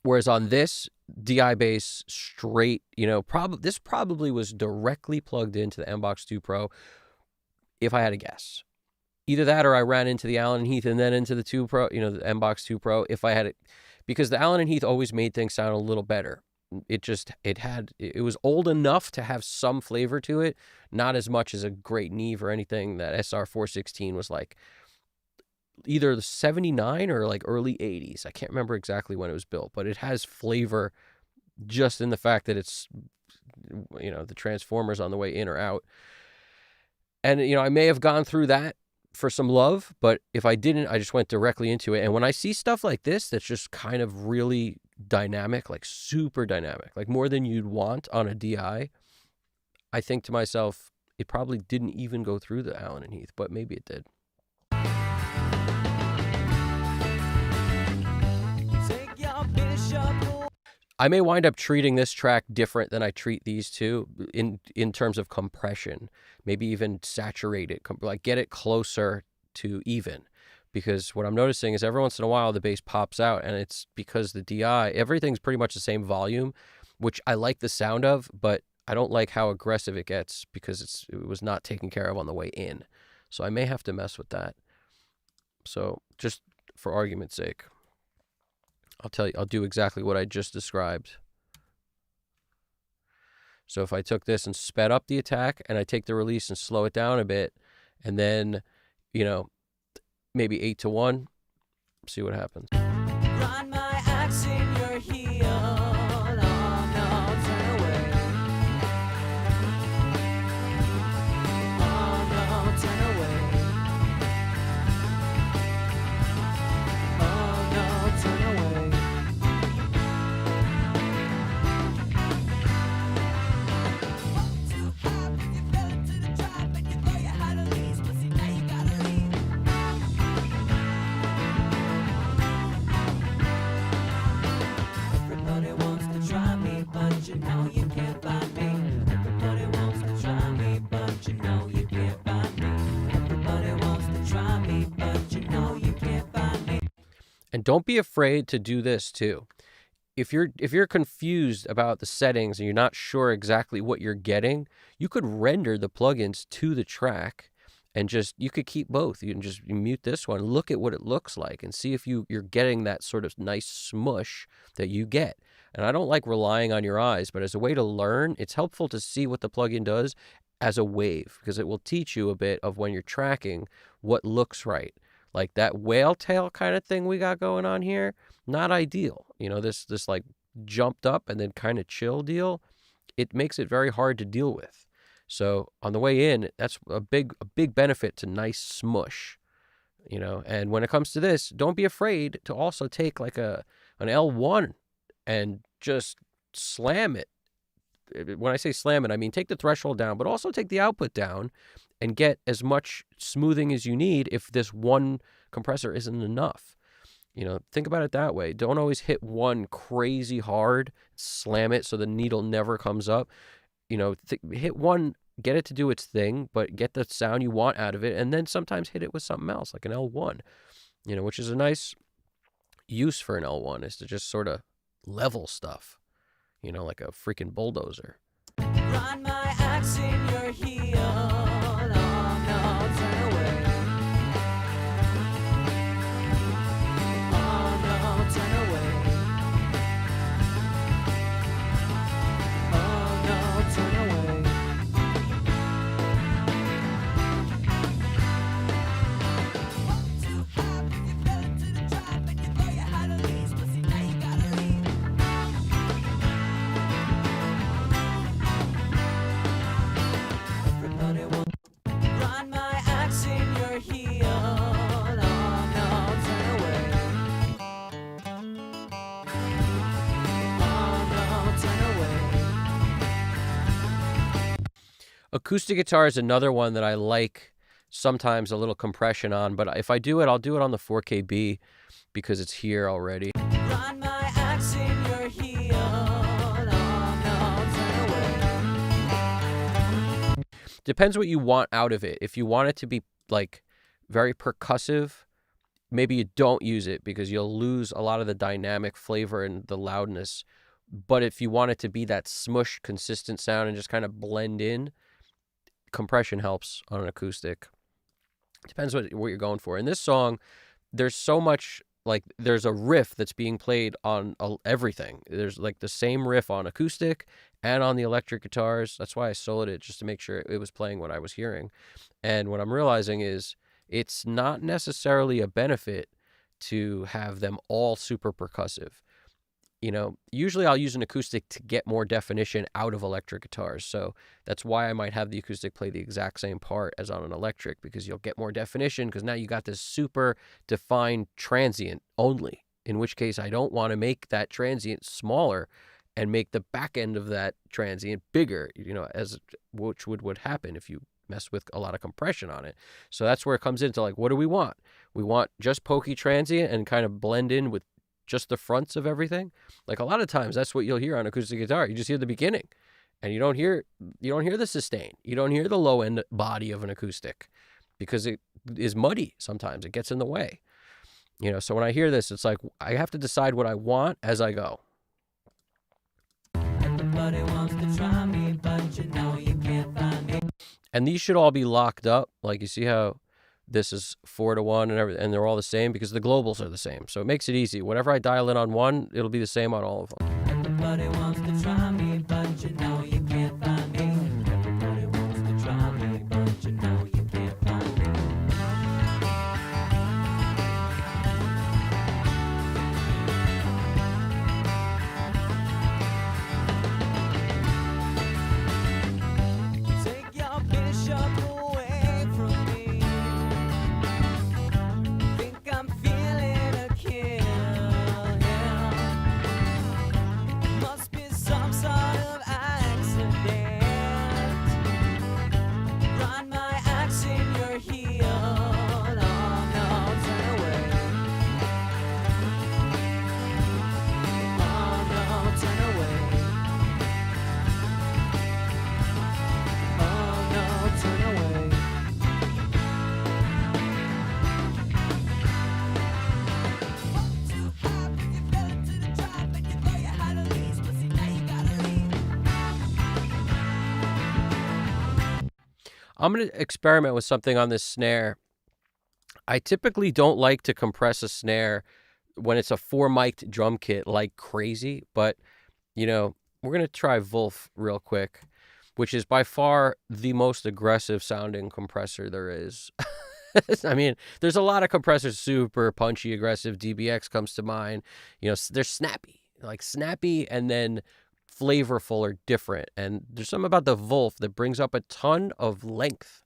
Whereas on this DI bass straight, this probably was directly plugged into the MBox 2 Pro if I had to guess. Either that or I ran into the Allen & Heath and then into the 2 Pro, the MBox 2 Pro if I had it, because the Allen & Heath always made things sound a little better. It was old enough to have some flavor to it, not as much as a great Neve or anything. That SR 416 was like either the 79 or like early 80s. I can't remember exactly when it was built, but it has flavor just in the fact that it's, the transformers on the way in or out. And, I may have gone through that for some love, but if I didn't, I just went directly into it. And when I see stuff like this, that's just kind of really dynamic, like super dynamic, like more than you'd want on a DI, I think to myself, it probably didn't even go through the Allen & Heath, but maybe it did. I may wind up treating this track different than I treat these two in terms of compression. Maybe even saturate it, like get it closer to even. Because what I'm noticing is every once in a while the bass pops out, and it's because the DI, everything's pretty much the same volume, which I like the sound of, but I don't like how aggressive it gets because it was not taken care of on the way in. So I may have to mess with that. So just for argument's sake, I'll do exactly what I just described. So if I took this and sped up the attack and I take the release and slow it down a bit, and then, maybe 8-1, see what happens. Run my axe in your heel. Oh no, turn away. Oh no, turn away. Oh no, turn away. Too hard when you fell into the trap and you thought you had a lease, but see now you gotta leave. Everybody wants to try me, but you know you can't find me. Everybody wants to try me, but you know you can't find me. Everybody wants to try me, but you know you can't find me. And don't be afraid to do this too. if you're confused about the settings and you're not sure exactly what you're getting, you could render the plugins to the track, and you could keep both. You can just mute this one, look at what it looks like, and see if you're getting that sort of nice smush that you get. And I don't like relying on your eyes, but as a way to learn, it's helpful to see what the plugin does as a wave, because it will teach you a bit of when you're tracking what looks right. Like that whale tail kind of thing we got going on here, not ideal. This like jumped up and then kind of chill deal, it makes it very hard to deal with. So on the way in, that's a big benefit to nice smush. And when it comes to this, don't be afraid to also take like an L1 and just slam it. When I say slam it, I mean take the threshold down, but also take the output down and get as much smoothing as you need if this one compressor isn't enough. Think about it that way. Don't always hit one crazy hard, slam it so the needle never comes up. Hit one, get it to do its thing, but get the sound you want out of it, and then sometimes hit it with something else, like an L1, which is a nice use for an L1, is to just sort of level stuff, like a freaking bulldozer. Run my axe in your heel. Oh no, turn away. Oh no, turn away. Oh no, turn away. Too high, if you fell into the trap and you know you had to leave, but see now you gotta leave. Everybody wants run my axe in your heel. Oh no, turn away. Oh no, turn away. Acoustic guitar is another one that I like sometimes a little compression on, but if I do it, I'll do it on the 4KB because it's here already. Run my axe in your heel. Oh no, turn away. Depends what you want out of it. If you want it to be like very percussive, maybe you don't use it because you'll lose a lot of the dynamic flavor and the loudness. But if you want it to be that smush, consistent sound and just kind of blend in, compression helps on an acoustic. Depends what you're going for. In this song, there's so much, like there's a riff that's being played on everything. There's like the same riff on acoustic and on the electric guitars. That's why I soloed it, just to make sure it was playing what I was hearing. And what I'm realizing is it's not necessarily a benefit to have them all super percussive. Usually I'll use an acoustic to get more definition out of electric guitars. So that's why I might have the acoustic play the exact same part as on an electric, because you'll get more definition because now you got this super defined transient only, in which case I don't want to make that transient smaller and make the back end of that transient bigger, which would happen if you mess with a lot of compression on it. So that's where it comes into like, what do we want? We want just pokey transient and kind of blend in with just the fronts of everything. Like a lot of times that's what you'll hear on acoustic guitar. You just hear the beginning and you don't hear the sustain. You don't hear the low end body of an acoustic because it is muddy. Sometimes it gets in the way, so when I hear this, it's like, I have to decide what I want as I go. Everybody wants to try me, but you know you can't find me. And these should all be locked up. Like you see how this is 4-to-1 and everything, and they're all the same because the globals are the same. So it makes it easy. Whatever I dial in on one, it'll be the same on all of them. Everybody wants to try me, but you know you can't find me. Everybody wants to try me, but you know you can't find me. Take your bishop away from me. Think I'm feeling a kill, yeah. Must be some sort of accident. I'm going to experiment with something on this snare. I typically don't like to compress a snare when it's a 4-mic'd drum kit like crazy, but, you know, we're going to try Wolf real quick, which is by far the most aggressive sounding compressor there is. I mean, there's a lot of compressors, super punchy, aggressive. DBX comes to mind. You know, they're snappy, like snappy, and then flavorful are different. And there's something about the Wolf that brings up a ton of length.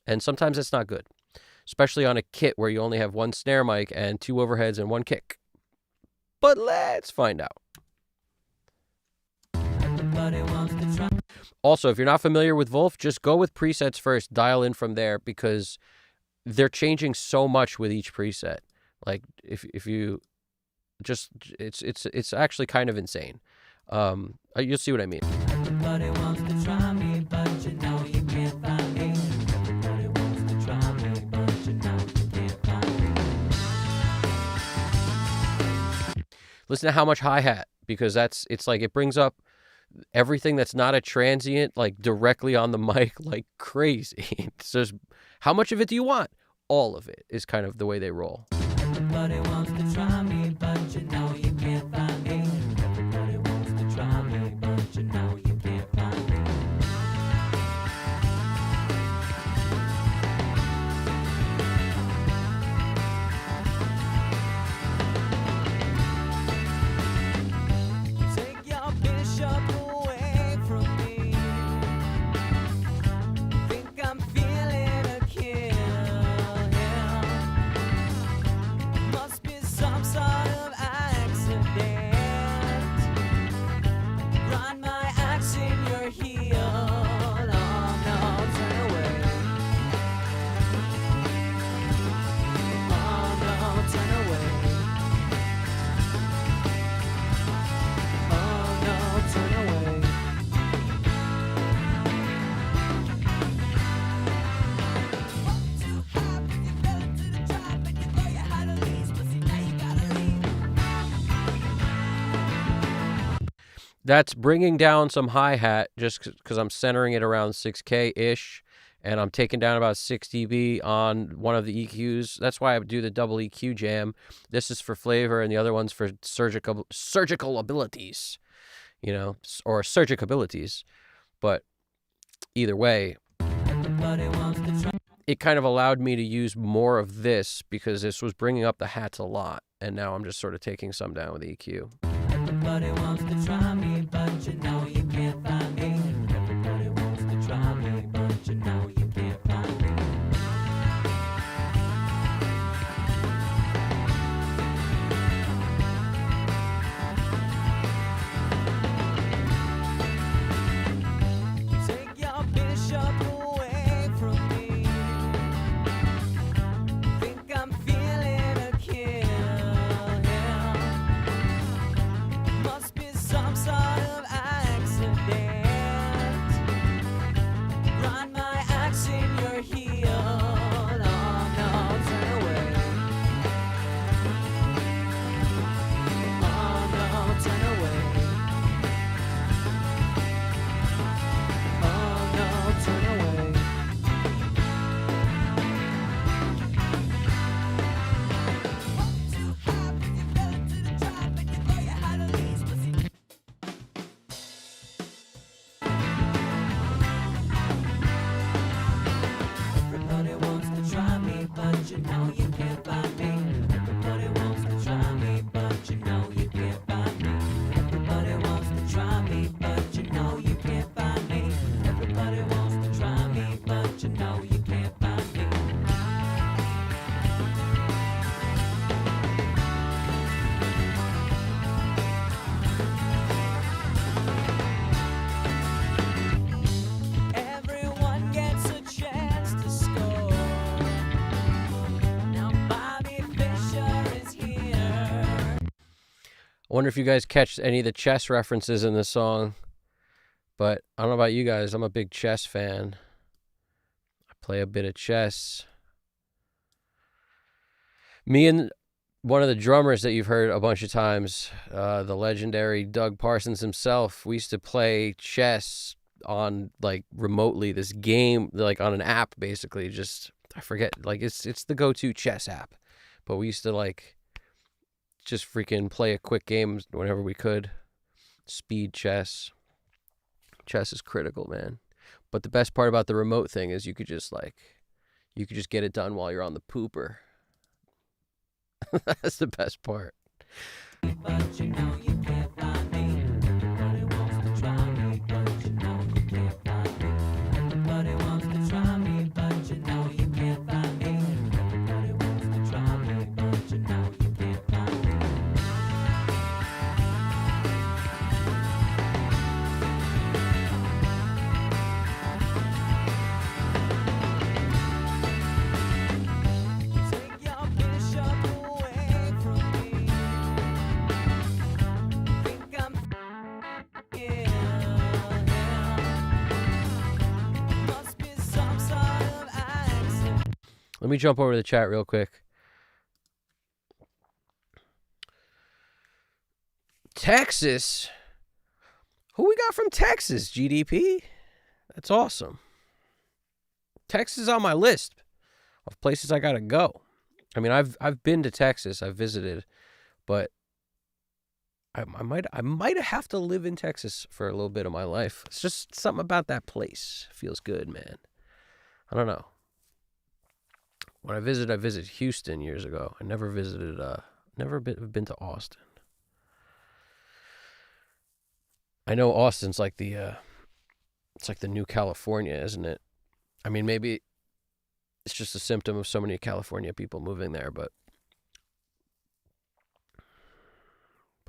And sometimes it's not good, especially on a kit where you only have one snare mic and 2 overheads and 1 kick. But let's find out. Also, if you're not familiar with Wolf, just go with presets first, dial in from there, because they're changing so much with each preset. Like if you just, it's actually kind of insane. You'll see what I mean. Everybody wants to try me, but you know you can't find me. Everybody wants to try me, but you know you can't find me. Listen to how much hi-hat, because it's like it brings up everything that's not a transient, like directly on the mic, like crazy. So how much of it do you want? All of it is kind of the way they roll. Everybody wants to try me, but you know you can't find me. Everybody wants to try me, but you know you can't find me. Take your bishop away from me. Think I'm feeling a kill. Must be some sort of accident. Run my axe in your heel. Oh no, turn away. Oh no, turn away. Oh no, turn away. That's bringing down some hi-hat just because I'm centering it around 6K-ish, and I'm taking down about 6 dB on one of the EQs. That's why I do the double EQ jam. This is for flavor, and the other one's for surgical abilities, you know, or surgic abilities. But either way, it kind of allowed me to use more of this because this was bringing up the hats a lot, and now I'm just sort of taking some down with EQ. Everybody wants to try me, but you know you can't find me. Everybody wants to try me, but you know you can't find me. Take your bishop away from me. Think I'm feeling a kill. Must be some sort of accident. Run my axe in your heel. Oh no, turn away. Oh no, turn away. Oh no, turn away. Everybody wants to try me, but you know you can't find me. Everybody wants to try me, but you know you can't find me. Everybody wants to try me, but you know you can't find me. Everybody wants to try me, but you know you can't find me. Everyone gets a chance to score. Now Bobby Fischer is here. I wonder if you guys catch any of the chess references in this song. But I don't know about you guys. I'm a big chess fan. I play a bit of chess. Me and one of the drummers that you've heard a bunch of times, the legendary Doug Parsons himself, we used to play chess on like remotely this game, like on an app, basically. Just I forget, like it's the go-to chess app, but we used to like just freaking play a quick game whenever we could. Speed chess. Chess is critical, man. But the best part about the remote thing is you could just get it done while you're on the pooper. That's the best part. But you know you can't find me. Everybody wants to try me, but you know you can't find me. Everybody wants to try me, but you know you can't find me. Everybody wants to try me, but you know you can't find me. Take your bishop away from me. Think I'm yeah. Must be some sort of accident. Let me jump over to the chat real quick. Texas? Who we got from Texas, GDP? That's awesome. Texas is on my list of places I gotta go. I mean, I've been to Texas, I've visited, but I might have to live in Texas for a little bit of my life. It's just something about that place feels good, man. I don't know. When I visited Houston years ago. I never visited, never been to Austin. I know Austin's like it's like the new California, isn't it? I mean, maybe it's just a symptom of so many California people moving there, but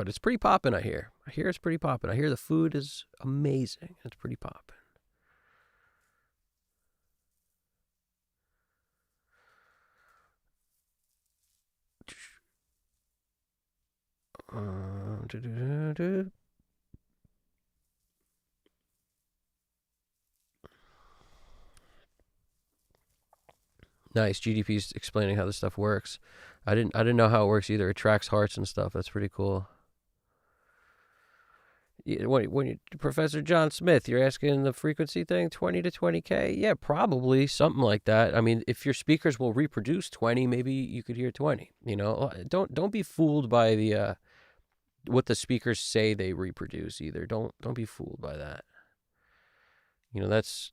it's pretty poppin', I hear. I hear it's pretty poppin'. I hear the food is amazing. It's pretty poppin'. Nice. GDP's explaining how this stuff works. I didn't know how it works either. It tracks hearts and stuff. That's pretty cool. Professor John Smith, you're asking the frequency thing, 20 to 20K? Yeah, probably something like that. I mean, if your speakers will reproduce 20, maybe you could hear 20. You know, don't be fooled by the what the speakers say they reproduce either. Don't be fooled by that. You know, that's,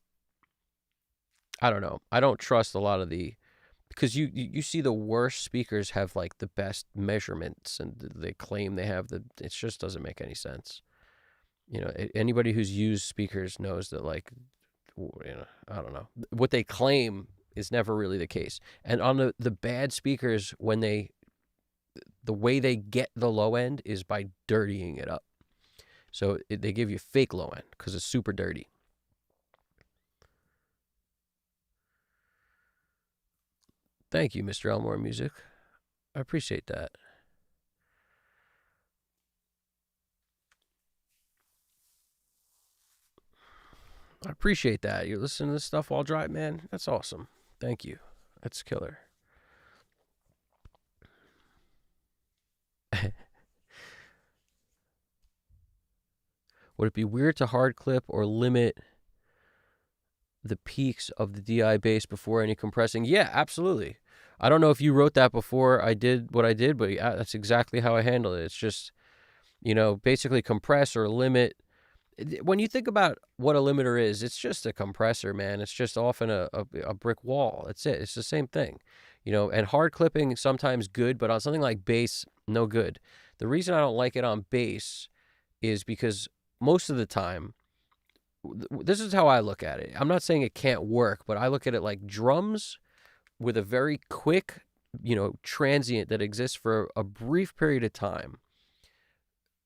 I don't know. I don't trust a lot of because you see the worst speakers have like the best measurements and they claim they have it just doesn't make any sense. You know, anybody who's used speakers knows that, like, you know, I don't know. What they claim is never really the case. And on the bad speakers, the way they get the low end is by dirtying it up. So they give you fake low end because it's super dirty. Thank you, Mr. Elmore Music. I appreciate that. I appreciate that. You're listening to this stuff while driving, man. That's awesome. Thank you. That's killer. Would it be weird to hard clip or limit the peaks of the DI bass before any compressing? Yeah, absolutely. I don't know if you wrote that before I did what I did, but yeah, that's exactly how I handle it. It's just, you know, basically compress or limit. When you think about what a limiter is, it's just a compressor, man. It's just often a brick wall. That's it. It's the same thing, you know. And hard clipping sometimes good, but on something like bass, no good. The reason I don't like it on bass is because most of the time, this is how I look at it. I'm not saying it can't work, but I look at it like drums with a very quick, you know, transient that exists for a brief period of time.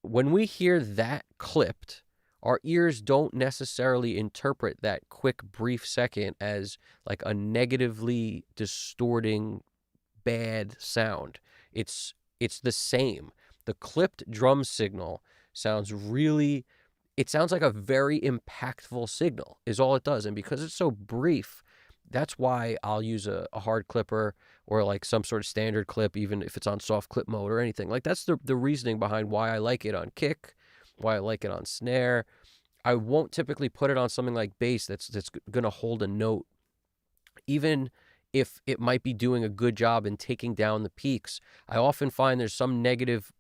When we hear that clipped, our ears don't necessarily interpret that quick, brief second as like a negatively distorting, bad sound. It's the same. The clipped drum signal sounds like a very impactful signal is all it does. And because it's so brief, that's why I'll use a hard clipper or like some sort of standard clip, even if it's on soft clip mode or anything. Like that's the reasoning behind why I like it on kick, why I like it on snare. I won't typically put it on something like bass that's going to hold a note, even if it might be doing a good job in taking down the peaks. I often find there's some negative,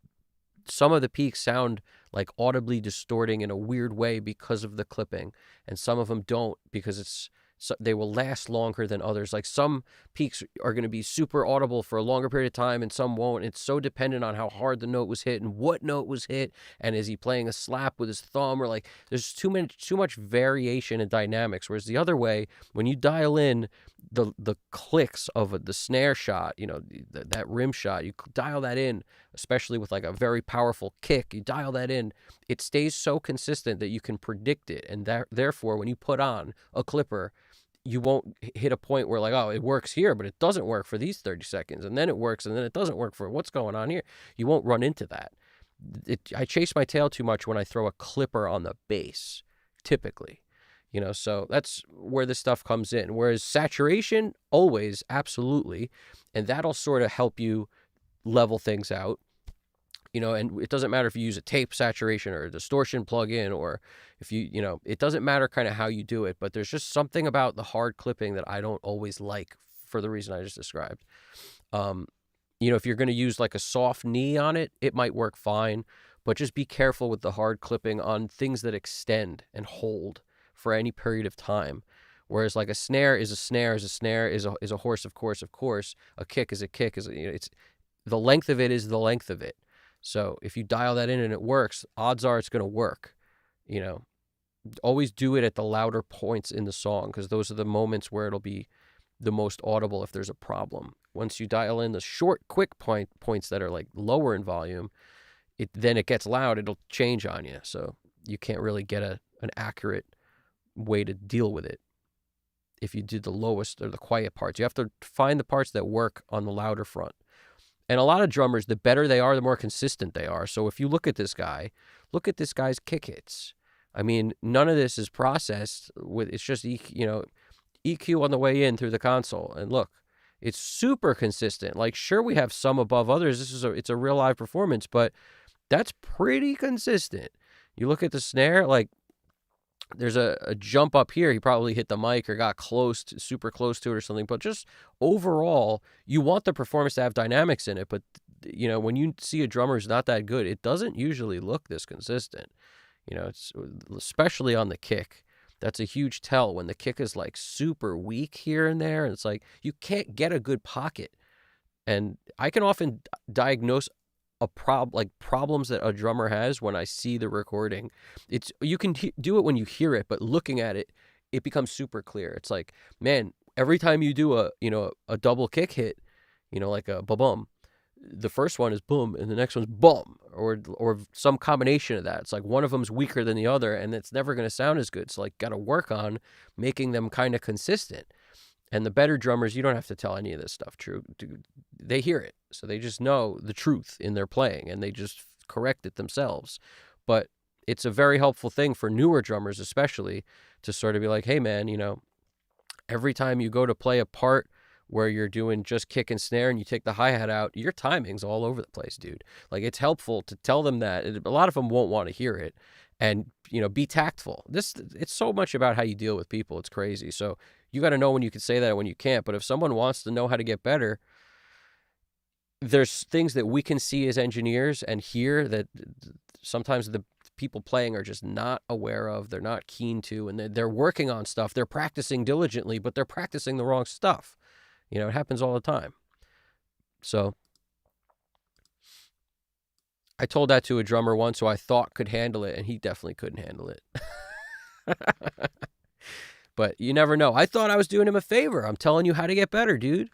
some of the peaks sound like audibly distorting in a weird way because of the clipping, and some of them don't because it's so they will last longer than others. Like some peaks are going to be super audible for a longer period of time and some won't. It's so dependent on how hard the note was hit and what note was hit, and is he playing a slap with his thumb, or like there's too much variation and dynamics. Whereas the other way, when you dial in the clicks of the snare shot, that rim shot, you dial that in, especially with like a very powerful kick, you dial that in, it stays so consistent that you can predict it. And therefore, when you put on a clipper, you won't hit a point where like, oh, it works here, but it doesn't work for these 30 seconds. And then it works, and then it doesn't work for what's going on here. You won't run into that. I chase my tail too much when I throw a clipper on the bass, typically. So that's where this stuff comes in. Whereas saturation, always, absolutely. And that'll sort of help you level things out. And it doesn't matter if you use a tape saturation or a distortion plug-in, or if it doesn't matter kind of how you do it, but there's just something about the hard clipping that I don't always like for the reason I just described. If you're going to use like a soft knee on it, it might work fine, but just be careful with the hard clipping on things that extend and hold for any period of time. Whereas like a snare is a snare is a snare is a horse, of course, a kick is a kick, it's the length of it is the length of it. So if you dial that in and it works, odds are it's going to work. Always do it at the louder points in the song, because those are the moments where it'll be the most audible if there's a problem. Once you dial in the short, quick points that are like lower in volume, then it gets loud, it'll change on you. So you can't really get an accurate way to deal with it if you did the lowest or the quiet parts. You have to find the parts that work on the louder front. And a lot of drummers, the better they are, the more consistent they are. So if you look at this guy's kick hits. I mean, none of this is processed it's just EQ on the way in through the console. And look, it's super consistent. Like, sure, we have some above others. It's a real live performance, but that's pretty consistent. You look at the snare, like there's a jump up here. He probably hit the mic or got super close to it or something. But just overall, you want the performance to have dynamics in it. But, when you see a drummer who's not that good, it doesn't usually look this consistent. It's especially on the kick. That's a huge tell when the kick is like super weak here and there. And it's like you can't get a good pocket. And I can often diagnose problems that a drummer has when I see the recording. You can do it when you hear it, but looking at it, it becomes super clear. It's like, man, every time you do a double kick hit, like a ba-bum, the first one is boom and the next one's bum, or some combination of that. It's like one of them's weaker than the other, and it's never going to sound as good. So like, got to work on making them kind of consistent. And the better drummers, you don't have to tell any of this stuff. True, they hear it, so they just know the truth in their playing, and they just correct it themselves. But it's a very helpful thing for newer drummers, especially, to sort of be like, hey man, every time you go to play a part where you're doing just kick and snare and you take the hi-hat out, your timing's all over the place, dude. Like, it's helpful to tell them that. A lot of them won't want to hear it. And, be tactful. It's so much about how you deal with people. It's crazy. So you got to know when you can say that and when you can't. But if someone wants to know how to get better, there's things that we can see as engineers and hear that sometimes the people playing are just not aware of. They're not keen to, and they're working on stuff. They're practicing diligently, but they're practicing the wrong stuff. It happens all the time. So I told that to a drummer once who I thought could handle it, and he definitely couldn't handle it. But you never know. I thought I was doing him a favor. I'm telling you how to get better, dude.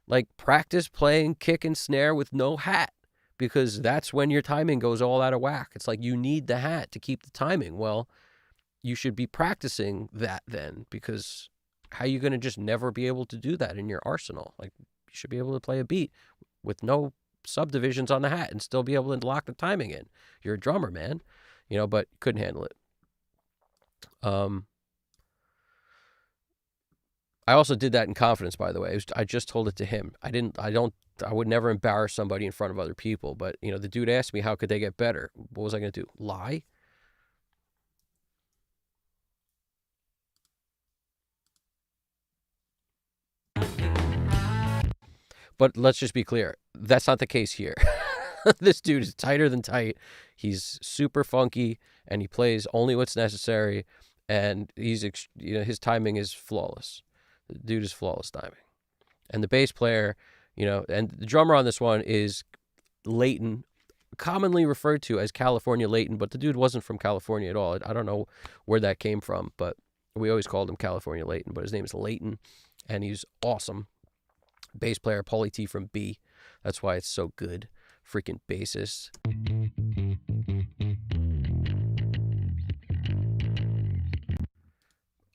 Like, practice playing kick and snare with no hat, because that's when your timing goes all out of whack. It's like you need the hat to keep the timing. Well, you should be practicing that then, because how are you going to just never be able to do that in your arsenal? Like, you should be able to play a beat with no subdivisions on the hat and still be able to lock the timing in. You're a drummer, man, but couldn't handle it. I also did that in confidence, by the way. I just told it to him. I would never embarrass somebody in front of other people, but the dude asked me how could they get better. What was I going to do? Lie? But let's just be clear. That's not the case here. This dude is tighter than tight. He's super funky, and he plays only what's necessary, and his timing is flawless. The dude is flawless timing. And the bass player, and the drummer on this one is Leighton, commonly referred to as California Leighton, but the dude wasn't from California at all. I don't know where that came from, but we always called him California Leighton, but his name is Leighton, and he's awesome. Bass player, Paulie T from B. That's why it's so good. Freaking bassist.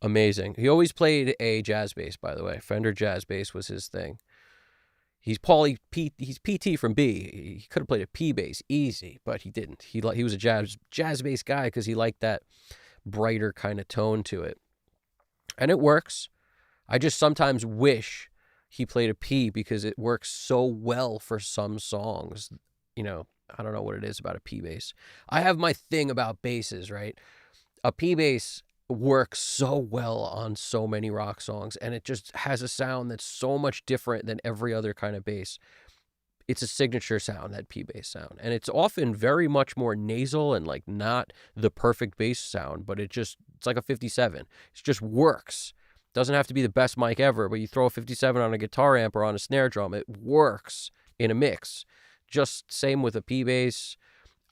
Amazing. He always played a jazz bass, by the way. Fender jazz bass was his thing. He's PT from B. He could have played a P bass easy, but he didn't. He was a jazz bass guy because he liked that brighter kind of tone to it. And it works. I just sometimes wish he played a P because it works so well for some songs. I don't know what it is about a P bass. I have my thing about basses, right? A P bass works so well on so many rock songs, and it just has a sound that's so much different than every other kind of bass. It's a signature sound, that P bass sound, and it's often very much more nasal and like not the perfect bass sound, but it's like a 57. It just works. Doesn't have to be the best mic ever, but you throw a 57 on a guitar amp or on a snare drum, it works in a mix. Just same with a P bass.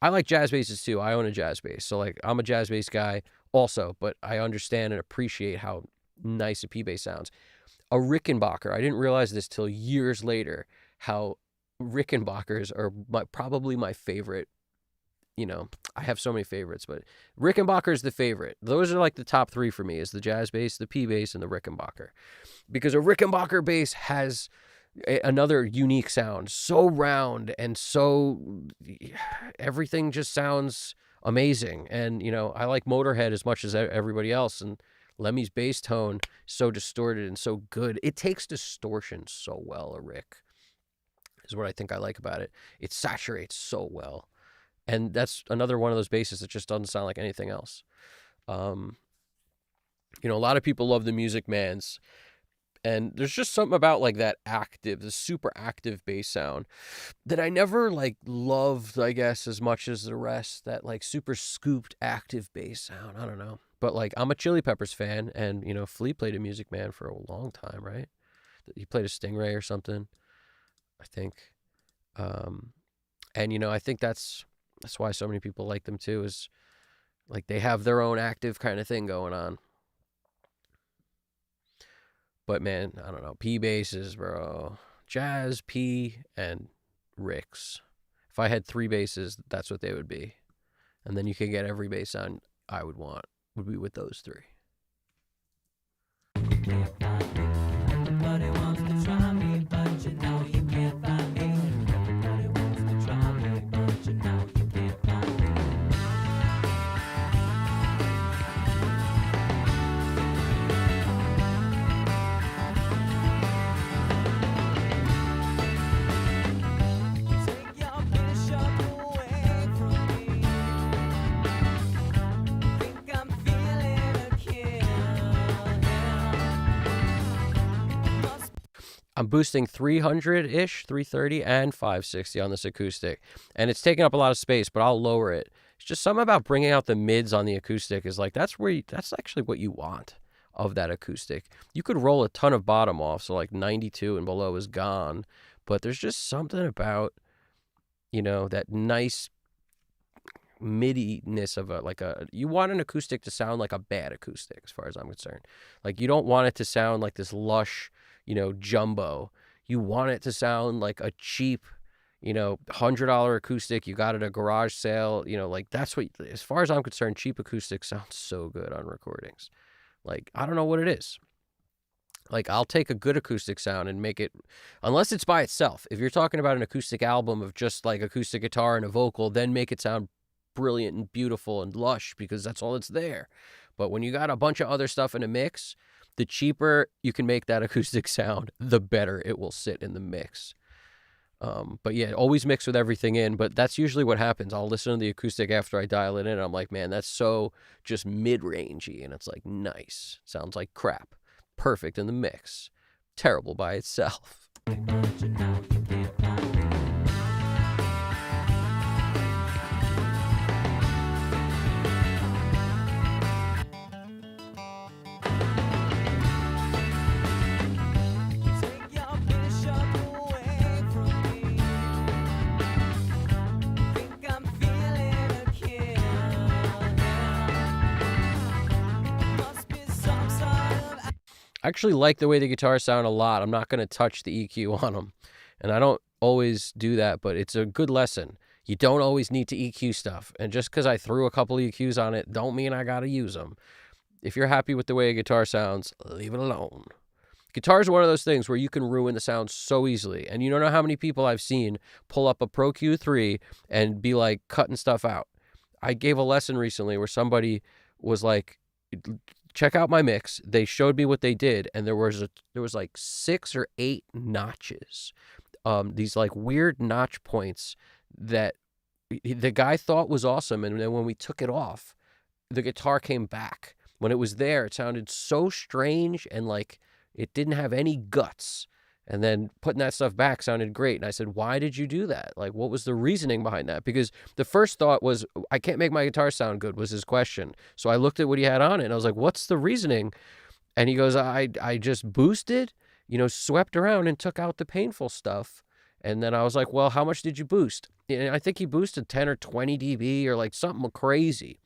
I like jazz basses too. I own a jazz bass, so like I'm a jazz bass guy also, but I understand and appreciate how nice a P bass sounds. A Rickenbacker, I didn't realize this till years later, how Rickenbackers are probably my favorite. I have so many favorites, but Rickenbacker is the favorite. Those are like the top three for me, is the jazz bass, the P bass, and the Rickenbacker. Because a Rickenbacker bass has another unique sound, so round and so everything just sounds amazing. And I like Motorhead as much as everybody else, and Lemmy's bass tone is so distorted and so good. It takes distortion so well. A Rick is what I think I like about it. It saturates so well, and that's another one of those basses that just doesn't sound like anything else. A lot of people love the Music Mans. And there's just something about like that the super active bass sound that I never like loved, I guess, as much as the rest. That like super scooped active bass sound. I don't know. But like I'm a Chili Peppers fan, and Flea played a Music Man for a long time, right? He played a Stingray or something, I think. And I think that's why so many people like them too, is like they have their own active kind of thing going on. But man, I don't know. P basses, bro. Jazz, P, and Ricks. If I had three basses, that's what they would be. And then you can get every bass sound I would want would be with those three. Everybody wants to try me, but you know you can't find me. Everybody wants to try me, but you know you can't find me. Take your bishop away from me. Think I'm feeling a kill. I'm boosting 300-ish, 330, and 560 on this acoustic. And it's taking up a lot of space, but I'll lower it. It's just something about bringing out the mids on the acoustic is like, that's actually what you want of that acoustic. You could roll a ton of bottom off, so like 92 and below is gone. But there's just something about, that nice midi-ness of you want an acoustic to sound like a bad acoustic, as far as I'm concerned. Like, you don't want it to sound like this lush, jumbo. You want it to sound like a cheap, $100 acoustic you got at a garage sale. Like that's what, as far as I'm concerned, cheap acoustic sounds so good on recordings. Like, I don't know what it is. Like, I'll take a good acoustic sound and make it, unless it's by itself. If you're talking about an acoustic album of just like acoustic guitar and a vocal, then make it sound brilliant and beautiful and lush, because that's all that's there. But when you got a bunch of other stuff in a mix, the cheaper you can make that acoustic sound, the better it will sit in the mix. But yeah, always mix with everything in. But that's usually what happens. I'll listen to the acoustic after I dial it in, and I'm like, man, that's so just mid-rangey. And it's like, nice. Sounds like crap. Perfect in the mix. terrible by itself. But you know you can't find me. Take your bishop away from me. Think I'm feeling a kill. Must be some sort of. I actually like the way the guitars sound a lot. I'm not going to touch the EQ on them. And I don't always do that, but it's a good lesson. You don't always need to EQ stuff. And just because I threw a couple EQs on it, don't mean I got to use them. If you're happy with the way a guitar sounds, leave it alone. Guitars are one of those things where you can ruin the sound so easily. And you don't know how many people I've seen pull up a Pro Q3 and be like cutting stuff out. I gave a lesson recently where somebody was like, check out my mix. They showed me what they did, and there was like 6 or 8 notches. These like weird notch points that the guy thought was awesome, and then when we took it off, the guitar came back. When it was there, it sounded so strange and like it didn't have any guts. And then putting that stuff back sounded great. And I said, why did you do that? Like, what was the reasoning behind that? Because the first thought was, I can't make my guitar sound good, was his question. So I looked at what he had on it, and I was like, what's the reasoning? And he goes, I just boosted, swept around and took out the painful stuff. And then I was like, well, how much did you boost? And I think he boosted 10 or 20 dB or like something crazy.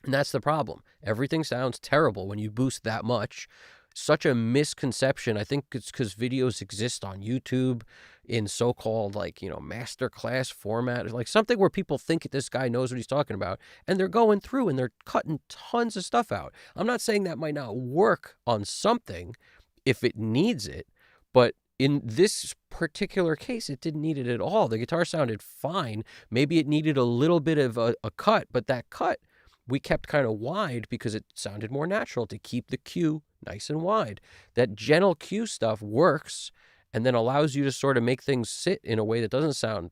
And that's the problem. Everything sounds terrible when you boost that much. Such a misconception. I think it's because videos exist on YouTube in so-called master class format, like something where people think this guy knows what he's talking about, and they're going through and they're cutting tons of stuff out. I'm not saying that might not work on something if it needs it, but in this particular case, it didn't need it at all. The guitar sounded fine. Maybe it needed a little bit of a cut, but that cut we kept kind of wide because it sounded more natural to keep the Q nice and wide. That gentle Q stuff works and then allows you to sort of make things sit in a way that doesn't sound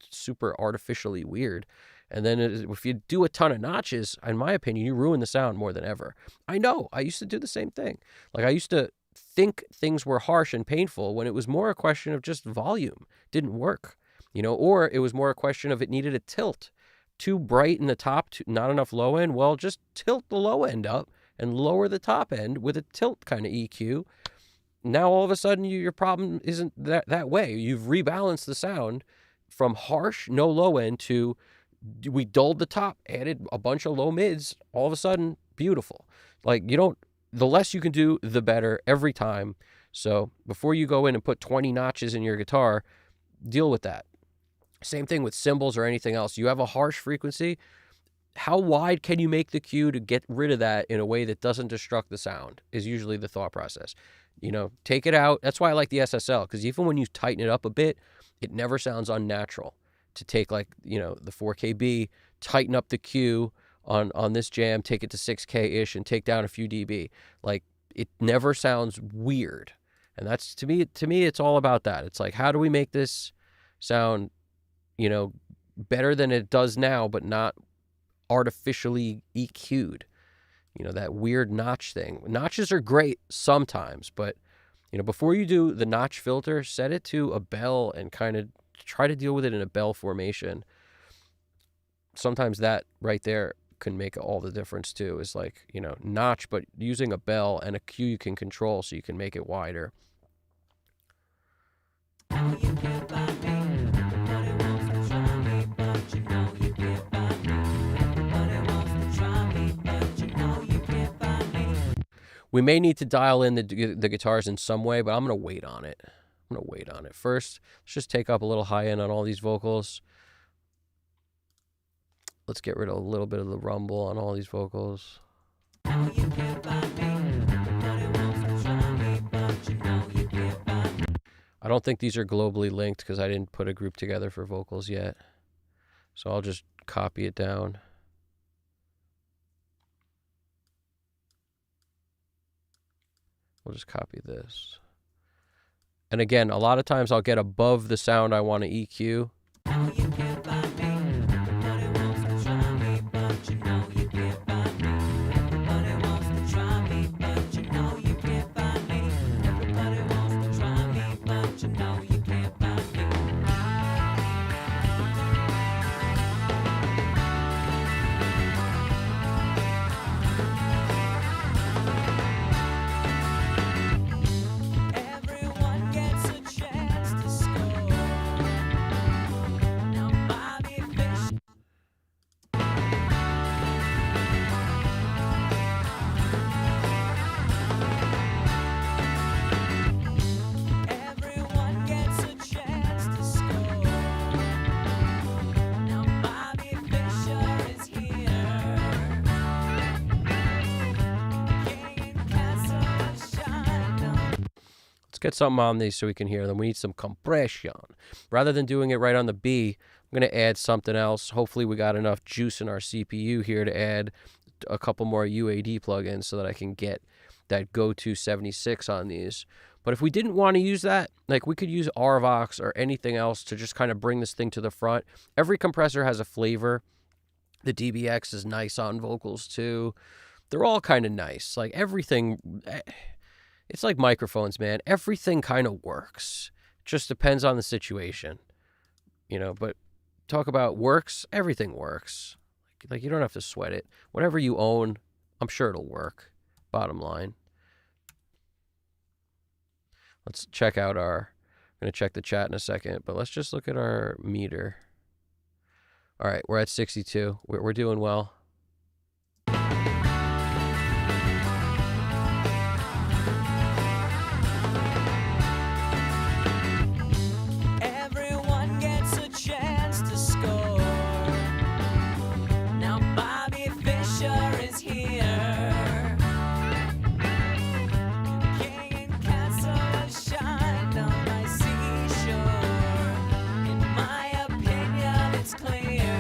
super artificially weird. And then if you do a ton of notches, in my opinion, you ruin the sound more than ever. I know. I used to do the same thing. Like I used to think things were harsh and painful when it was more a question of just volume. Didn't work, or it was more a question of it needed a tilt. Too bright in the top, not enough low end. Well, just tilt the low end up and lower the top end with a tilt kind of EQ. Now all of a sudden your problem isn't that way. You've rebalanced the sound from harsh, no low end to we dulled the top, added a bunch of low mids. All of a sudden, beautiful. Like the less you can do, the better every time. So before you go in and put 20 notches in your guitar, deal with that. Same thing with cymbals or anything else. You have a harsh frequency. How wide can you make the Q to get rid of that in a way that doesn't destruct the sound is usually the thought process. Take it out. That's why I like the SSL, because even when you tighten it up a bit, it never sounds unnatural. To take the 4KB, tighten up the Q on this jam, take it to 6K-ish and take down a few dB. Like it never sounds weird. And that's to me it's all about that. It's like, how do we make this sound better than it does now, but not artificially EQ'd. That weird notch thing. Notches are great sometimes, but, before you do the notch filter, set it to a bell and kind of try to deal with it in a bell formation. Sometimes that right there can make all the difference too. Is like, notch, but using a bell and a Q you can control so you can make it wider. We may need to dial in the guitars in some way, but I'm going to wait on it. First, let's just take up a little high end on all these vocals. Let's get rid of a little bit of the rumble on all these vocals. I don't think these are globally linked because I didn't put a group together for vocals yet. So I'll just copy it down. We'll just copy this. And again, a lot of times I'll get above the sound I want to EQ. get something on these so we can hear them. We need some compression. Rather than doing it right on the B, I'm going to add something else. Hopefully we got enough juice in our CPU here to add a couple more UAD plugins so that I can get that go-to 76 on these. But if we didn't want to use that, like we could use RVox or anything else to just kind of bring this thing to the front. Every compressor has a flavor. The DBX is nice on vocals too. They're all kind of nice. Like everything, it's like microphones, man. Everything kind of works. Just depends on the situation, but talk about works, everything works. Like you don't have to sweat it. Whatever you own, I'm sure it'll work. Bottom line. Let's check out I'm going to check the chat in a second, but let's just look at our meter. All right, we're at 62. We're doing well. Everyone gets a chance to score. Now Bobby Fischer is here. King and castle has shined on my seashore. In my opinion, it's clear.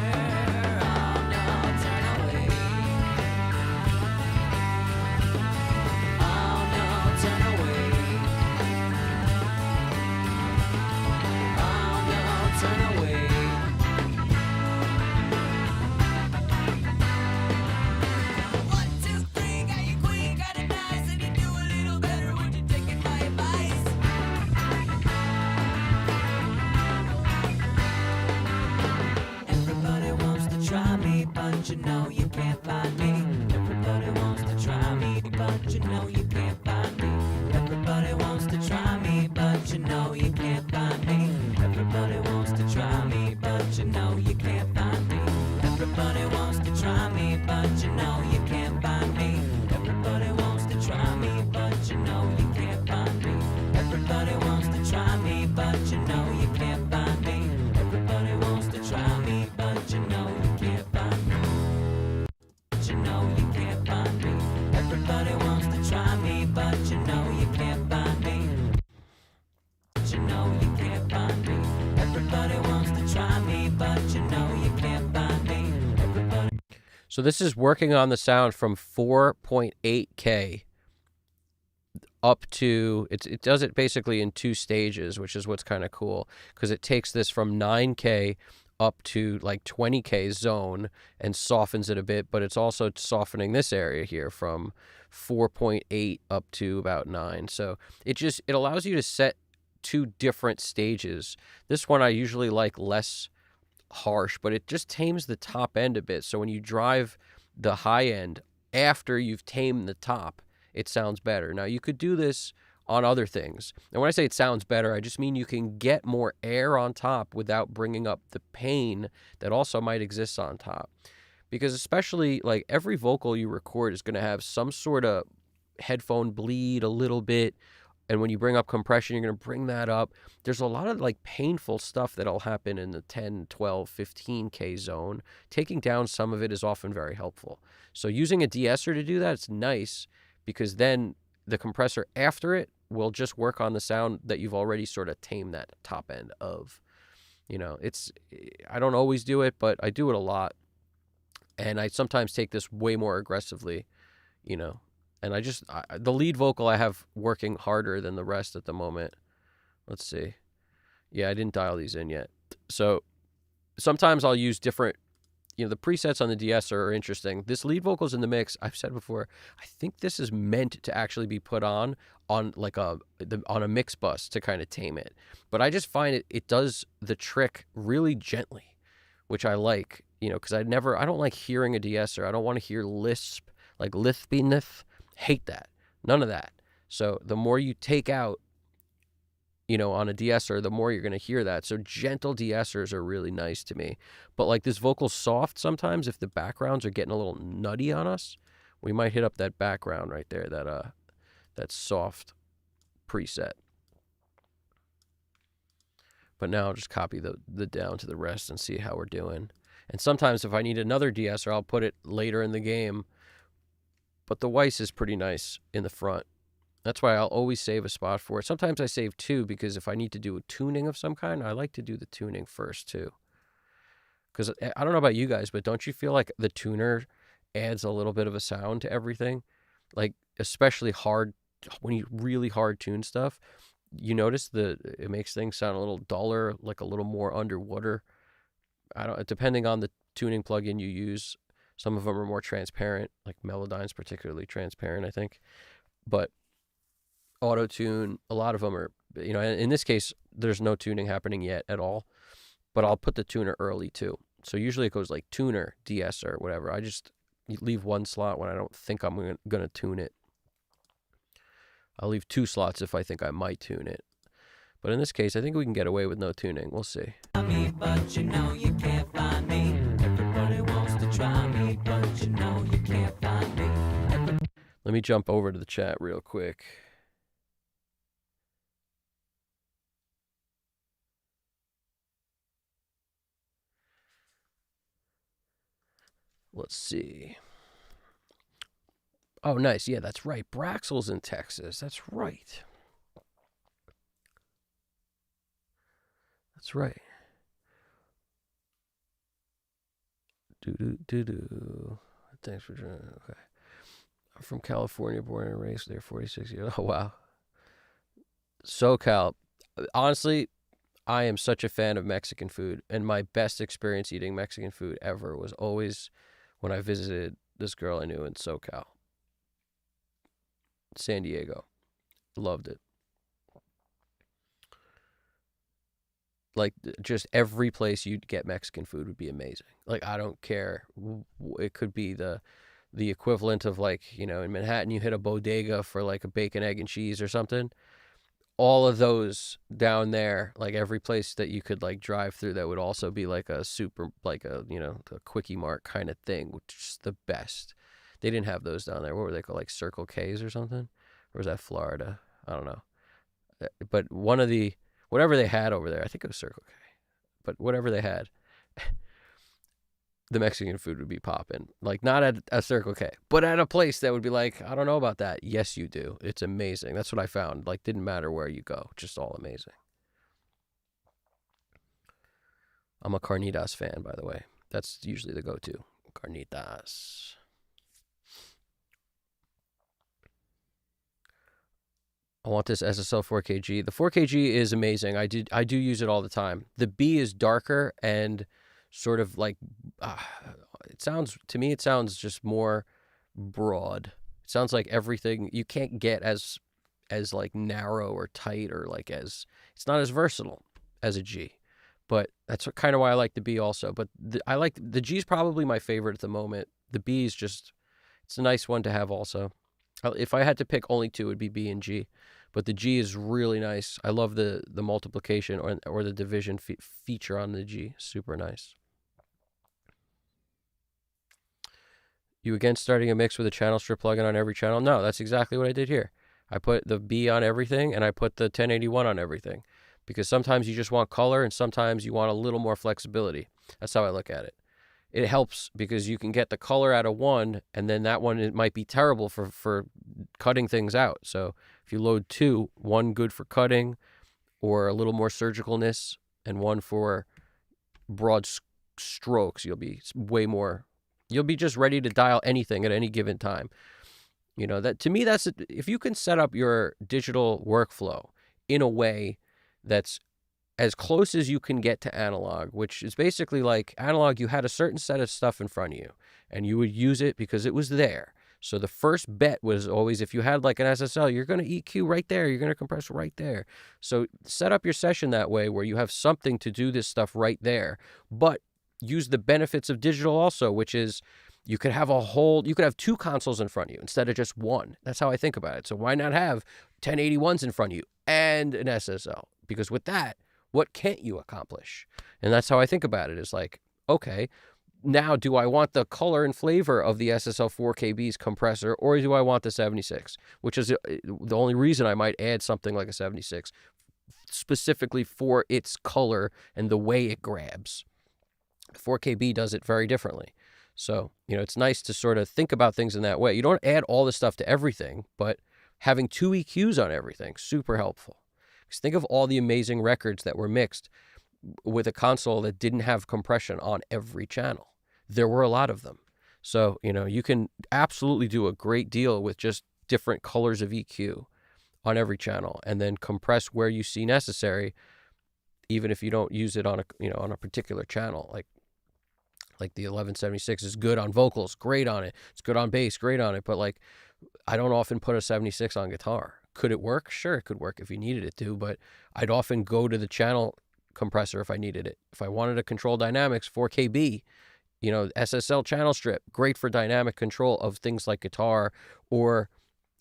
Oh no, turn away. Oh no, turn away. Oh no, turn away. One, two, three, got you queen, got it nice, and you do a little better when you're taking my advice. Everybody wants to try me, but you know you can't find me. Everybody wants to try me, but you know you can't find me. Everybody wants to try me, but you know you can't find me. Everybody wants to try me, but you know you can't find me. Everybody wants to try me, but you know you can't find me. Everybody wants to try me, but you know you can't find me. Everybody wants to try me, but you know you can't find me. Everybody wants to try me, but you know you can't find me. But you know you can't find me. Everybody wants to try me, but you know you can't find me. But you know you can't find me. Everybody wants to try me, but you know you can't find me. Everybody. So this is working on the sound from 4.8K up to, it does it basically in 2 stages, which is what's kind of cool, because it takes this from 9K up to like 20K zone and softens it a bit, but it's also softening this area here from 4.8 up to about 9. So it allows you to set 2 different stages. This one I usually like less harsh, but it just tames the top end a bit. So when you drive the high end after you've tamed the top, it sounds better. Now you could do this on other things. And when I say it sounds better, I just mean you can get more air on top without bringing up the pain that also might exist on top. Because especially like every vocal you record is going to have some sort of headphone bleed a little bit. And when you bring up compression, you're going to bring that up. There's a lot of like painful stuff that'll happen in the 10, 12, 15K zone. Taking down some of it is often very helpful. So using a de-esser to do that, it's nice because then the compressor after it will just work on the sound that you've already sort of tamed that top end of. I don't always do it, but I do it a lot. And I sometimes take this way more aggressively, And the lead vocal I have working harder than the rest at the moment. Let's see. Yeah, I didn't dial these in yet. So sometimes I'll use different, the presets on the de-esser are interesting. This lead vocal's in the mix. I've said before, I think this is meant to actually be put on like on a mix bus to kind of tame it. But I just find it does the trick really gently, which I like, because I don't like hearing a de-esser. I don't want to hear lisp, like lispiness. Hate that. None of that. So the more you take out, on a de-esser, the more you're going to hear that. So gentle de-essers are really nice to me. But like this vocal's soft sometimes, if the backgrounds are getting a little nutty on us, we might hit up that background right there, that soft preset. But now I'll just copy the down to the rest and see how we're doing. And sometimes if I need another de-esser, I'll put it later in the game. But the Weiss is pretty nice in the front. That's why I'll always save a spot for it. Sometimes I save two because if I need to do a tuning of some kind, I like to do the tuning first too. Because I don't know about you guys, but don't you feel like the tuner adds a little bit of a sound to everything? Like, especially hard, when you really hard tune stuff, you notice it makes things sound a little duller, like a little more underwater. I don't, depending on the tuning plugin you use, some of them are more transparent, like Melodyne's particularly transparent, I think. But auto tune, a lot of them are, in this case, there's no tuning happening yet at all, but I'll put the tuner early too. So usually it goes like tuner, DS, or whatever. I just leave one slot when I don't think I'm going to tune it. I'll leave two slots if I think I might tune it. But in this case, I think we can get away with no tuning. We'll see. But you know you can't find me. Everybody wants to try me, but you know you can't find me. Let me jump over to the chat real quick. Let's see. Oh, nice. Yeah, that's right. Braxel's in Texas. That's right. That's right. Do. Thanks for joining. Okay. I'm from California, born and raised there, 46 years. Oh, wow. SoCal. Honestly, I am such a fan of Mexican food, and my best experience eating Mexican food ever was always when I visited this girl I knew in SoCal. San Diego. Loved it. Like, just every place you'd get Mexican food would be amazing. Like, I don't care. It could be the equivalent of, like, in Manhattan you hit a bodega for like a bacon, egg, and cheese or something. All of those down there, like every place that you could like drive through that would also be like a super, like a quickie mart kind of thing, which is the best. They didn't have those down there. What were they called? Like Circle K's or something? Or was that Florida? I don't know. But whatever they had over there, I think it was Circle K. But whatever they had, the Mexican food would be popping. Like, not at a Circle K, but at a place that would be like, I don't know about that. Yes, you do. It's amazing. That's what I found. Like, didn't matter where you go. Just all amazing. I'm a Carnitas fan, by the way. That's usually the go-to. Carnitas. I want this SSL 4KG. The 4KG is amazing. I do use it all the time. The B is darker and sort of like, it sounds just more broad. It sounds like everything you can't get as like narrow or tight, or like it's not as versatile as a G. But that's kind of why I like the B also. But I like the G is probably my favorite at the moment. The B is just, it's a nice one to have also. If I had to pick only two, it would be B and G. But the G is really nice. I love the multiplication or the division feature on the G. Super nice. You again starting a mix with a channel strip plugin on every channel? No, that's exactly what I did here. I put the B on everything, and I put the 1081 on everything. Because sometimes you just want color, and sometimes you want a little more flexibility. That's how I look at it. It helps because you can get the color out of one, and then that one, it might be terrible for cutting things out. So if you load two, one good for cutting or a little more surgicalness, and one for broad strokes, you'll be just ready to dial anything at any given time. That to me, if you can set up your digital workflow in a way that's as close as you can get to analog, which is basically like analog, you had a certain set of stuff in front of you and you would use it because it was there. So the first bet was always, if you had like an SSL, you're going to EQ right there. You're going to compress right there. So set up your session that way where you have something to do this stuff right there, but use the benefits of digital also, which is you could have two consoles in front of you instead of just one. That's how I think about it. So why not have 1081s in front of you and an SSL? Because with that, what can't you accomplish? And that's how I think about it. Is like, okay, now do I want the color and flavor of the SSL 4KB's compressor, or do I want the 76? Which is the only reason I might add something like a 76, specifically for its color and the way it grabs. 4KB does it very differently. So, it's nice to sort of think about things in that way. You don't add all the stuff to everything, but Having 2 EQs on everything, super helpful. Because think of all the amazing records that were mixed with a console that didn't have compression on every channel. There were a lot of them. So, you can absolutely do a great deal with just different colors of EQ on every channel, and then compress where you see necessary, even if you don't use it on a particular channel. Like the 1176 is good on vocals, great on it. It's good on bass, great on it. But like, I don't often put a 76 on guitar. Could it work? Sure, it could work if you needed it to, but I'd often go to the channel compressor if I needed it. If I wanted to control dynamics, 4KB, SSL channel strip, great for dynamic control of things like guitar or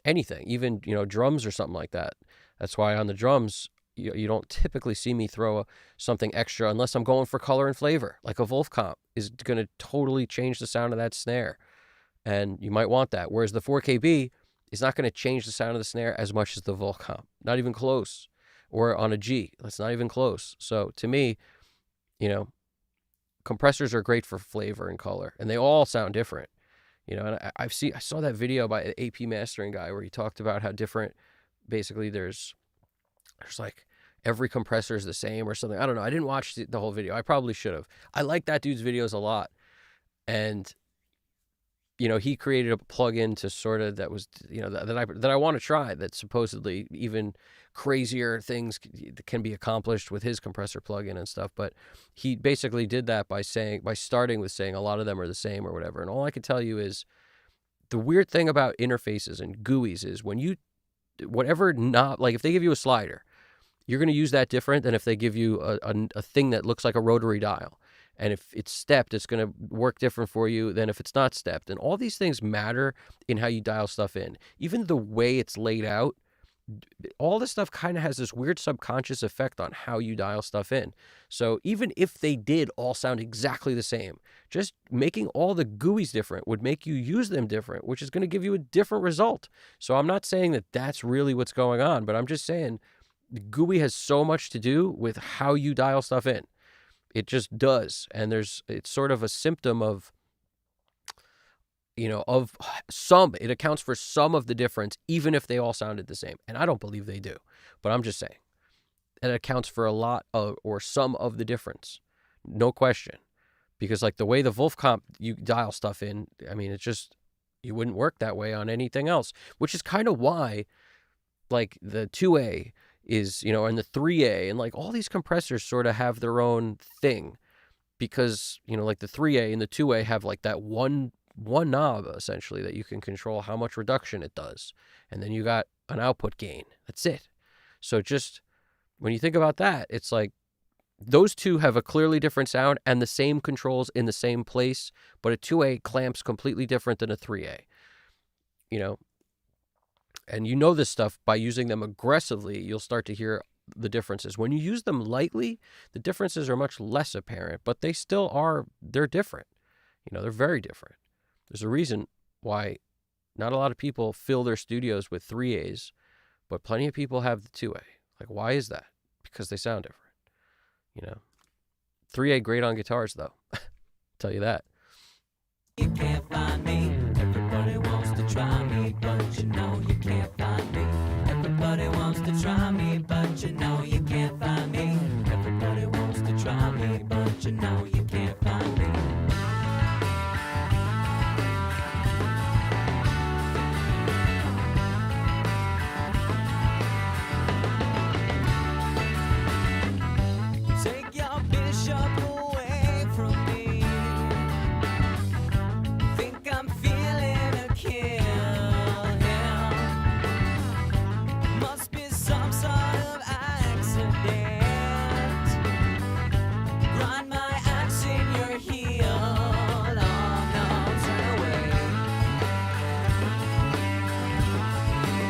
anything, even, drums or something like that. That's why on the drums, you don't typically see me throw something extra unless I'm going for color and flavor. Like a Wolf comp is going to totally change the sound of that snare, and you might want that. Whereas the 4KB is not going to change the sound of the snare as much as the Wolf comp, not even close. Or on a G, that's not even close. So to me, compressors are great for flavor and color, and they all sound different. And I saw that video by an AP mastering guy where he talked about how different, basically there's like every compressor is the same or something. I don't know. I didn't watch the whole video. I probably should have. I like that dude's videos a lot. And, he created a plugin to sort of, that was, that I want to try, that supposedly even crazier things can be accomplished with his compressor plugin and stuff. But he basically did that by starting with saying a lot of them are the same or whatever. And all I can tell you is the weird thing about interfaces and GUIs is when you, if they give you a slider, you're going to use that different than if they give you a thing that looks like a rotary dial. And if it's stepped, it's going to work different for you than if it's not stepped. And all these things matter in how you dial stuff in. Even the way it's laid out, all this stuff kind of has this weird subconscious effect on how you dial stuff in. So even if they did all sound exactly the same, just making all the GUIs different would make you use them different, which is going to give you a different result. So I'm not saying that that's really what's going on, but I'm just saying the GUI has so much to do with how you dial stuff in. It just does. And it's sort of a symptom of, it accounts for some of the difference, even if they all sounded the same. And I don't believe they do, but I'm just saying it accounts for a lot of, or some of the difference. No question. Because like the way the Wolf comp, you dial stuff in, I mean, it's just, you wouldn't work that way on anything else, which is kind of why like the 2A is, and the 3A and like all these compressors sort of have their own thing, because, like the 3A and the 2A have like that one knob essentially that you can control how much reduction it does. And then you got an output gain. That's it. So just when you think about that, it's like those two have a clearly different sound and the same controls in the same place, but a 2A clamps completely different than a 3A, and this stuff by using them aggressively, you'll start to hear the differences. When you use them lightly, the differences are much less apparent, but they still are, they're different. They're very different. There's a reason why not a lot of people fill their studios with 3As, but plenty of people have the 2A. Like, why is that? Because they sound different. 3A great on guitars, though. Tell you that. You can't find me. Everybody wants to try me, but you can't find me. Everybody wants to try me, but you can't find me. Everybody wants to try me, but you can't find me. Take your bishop away from me. Think I'm feeling a kill. Must be some sort of accident. Grind my axe in your heel. Oh no, turn away.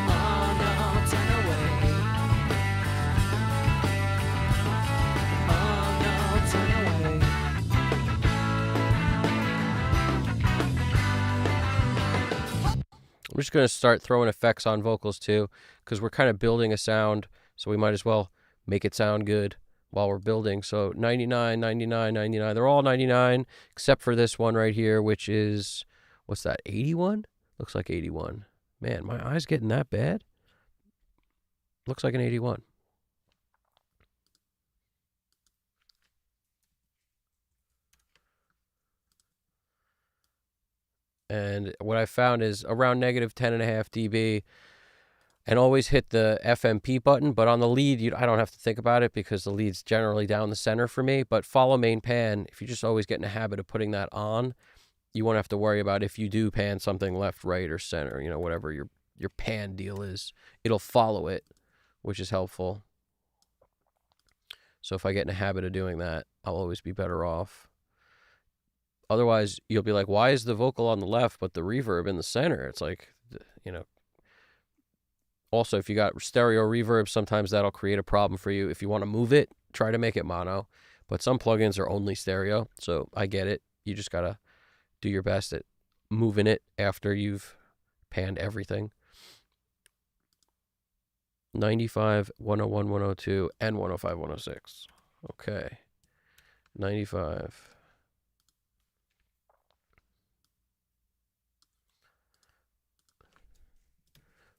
Oh no, turn away. Oh no, turn away. I'm just going to start throwing effects on vocals too, because we're kind of building a sound, so we might as well make it sound good while we're building. So 99, 99, 99. They're all 99, except for this one right here, which is, what's that, 81? Looks like 81. Man, my eye's getting that bad? Looks like an 81. And what I found is around negative 10.5 dB, and always hit the FMP button. But on the lead, I don't have to think about it because the lead's generally down the center for me. But follow main pan, if you just always get in the habit of putting that on, you won't have to worry about if you do pan something left, right, or center, whatever your pan deal is. It'll follow it, which is helpful. So if I get in a habit of doing that, I'll always be better off. Otherwise, you'll be like, why is the vocal on the left but the reverb in the center? It's like, Also, if you got stereo reverb, sometimes that'll create a problem for you. If you want to move it, try to make it mono. But some plugins are only stereo, so I get it. You just got to do your best at moving it after you've panned everything. 95, 101, 102, and 105, 106. Okay. 95.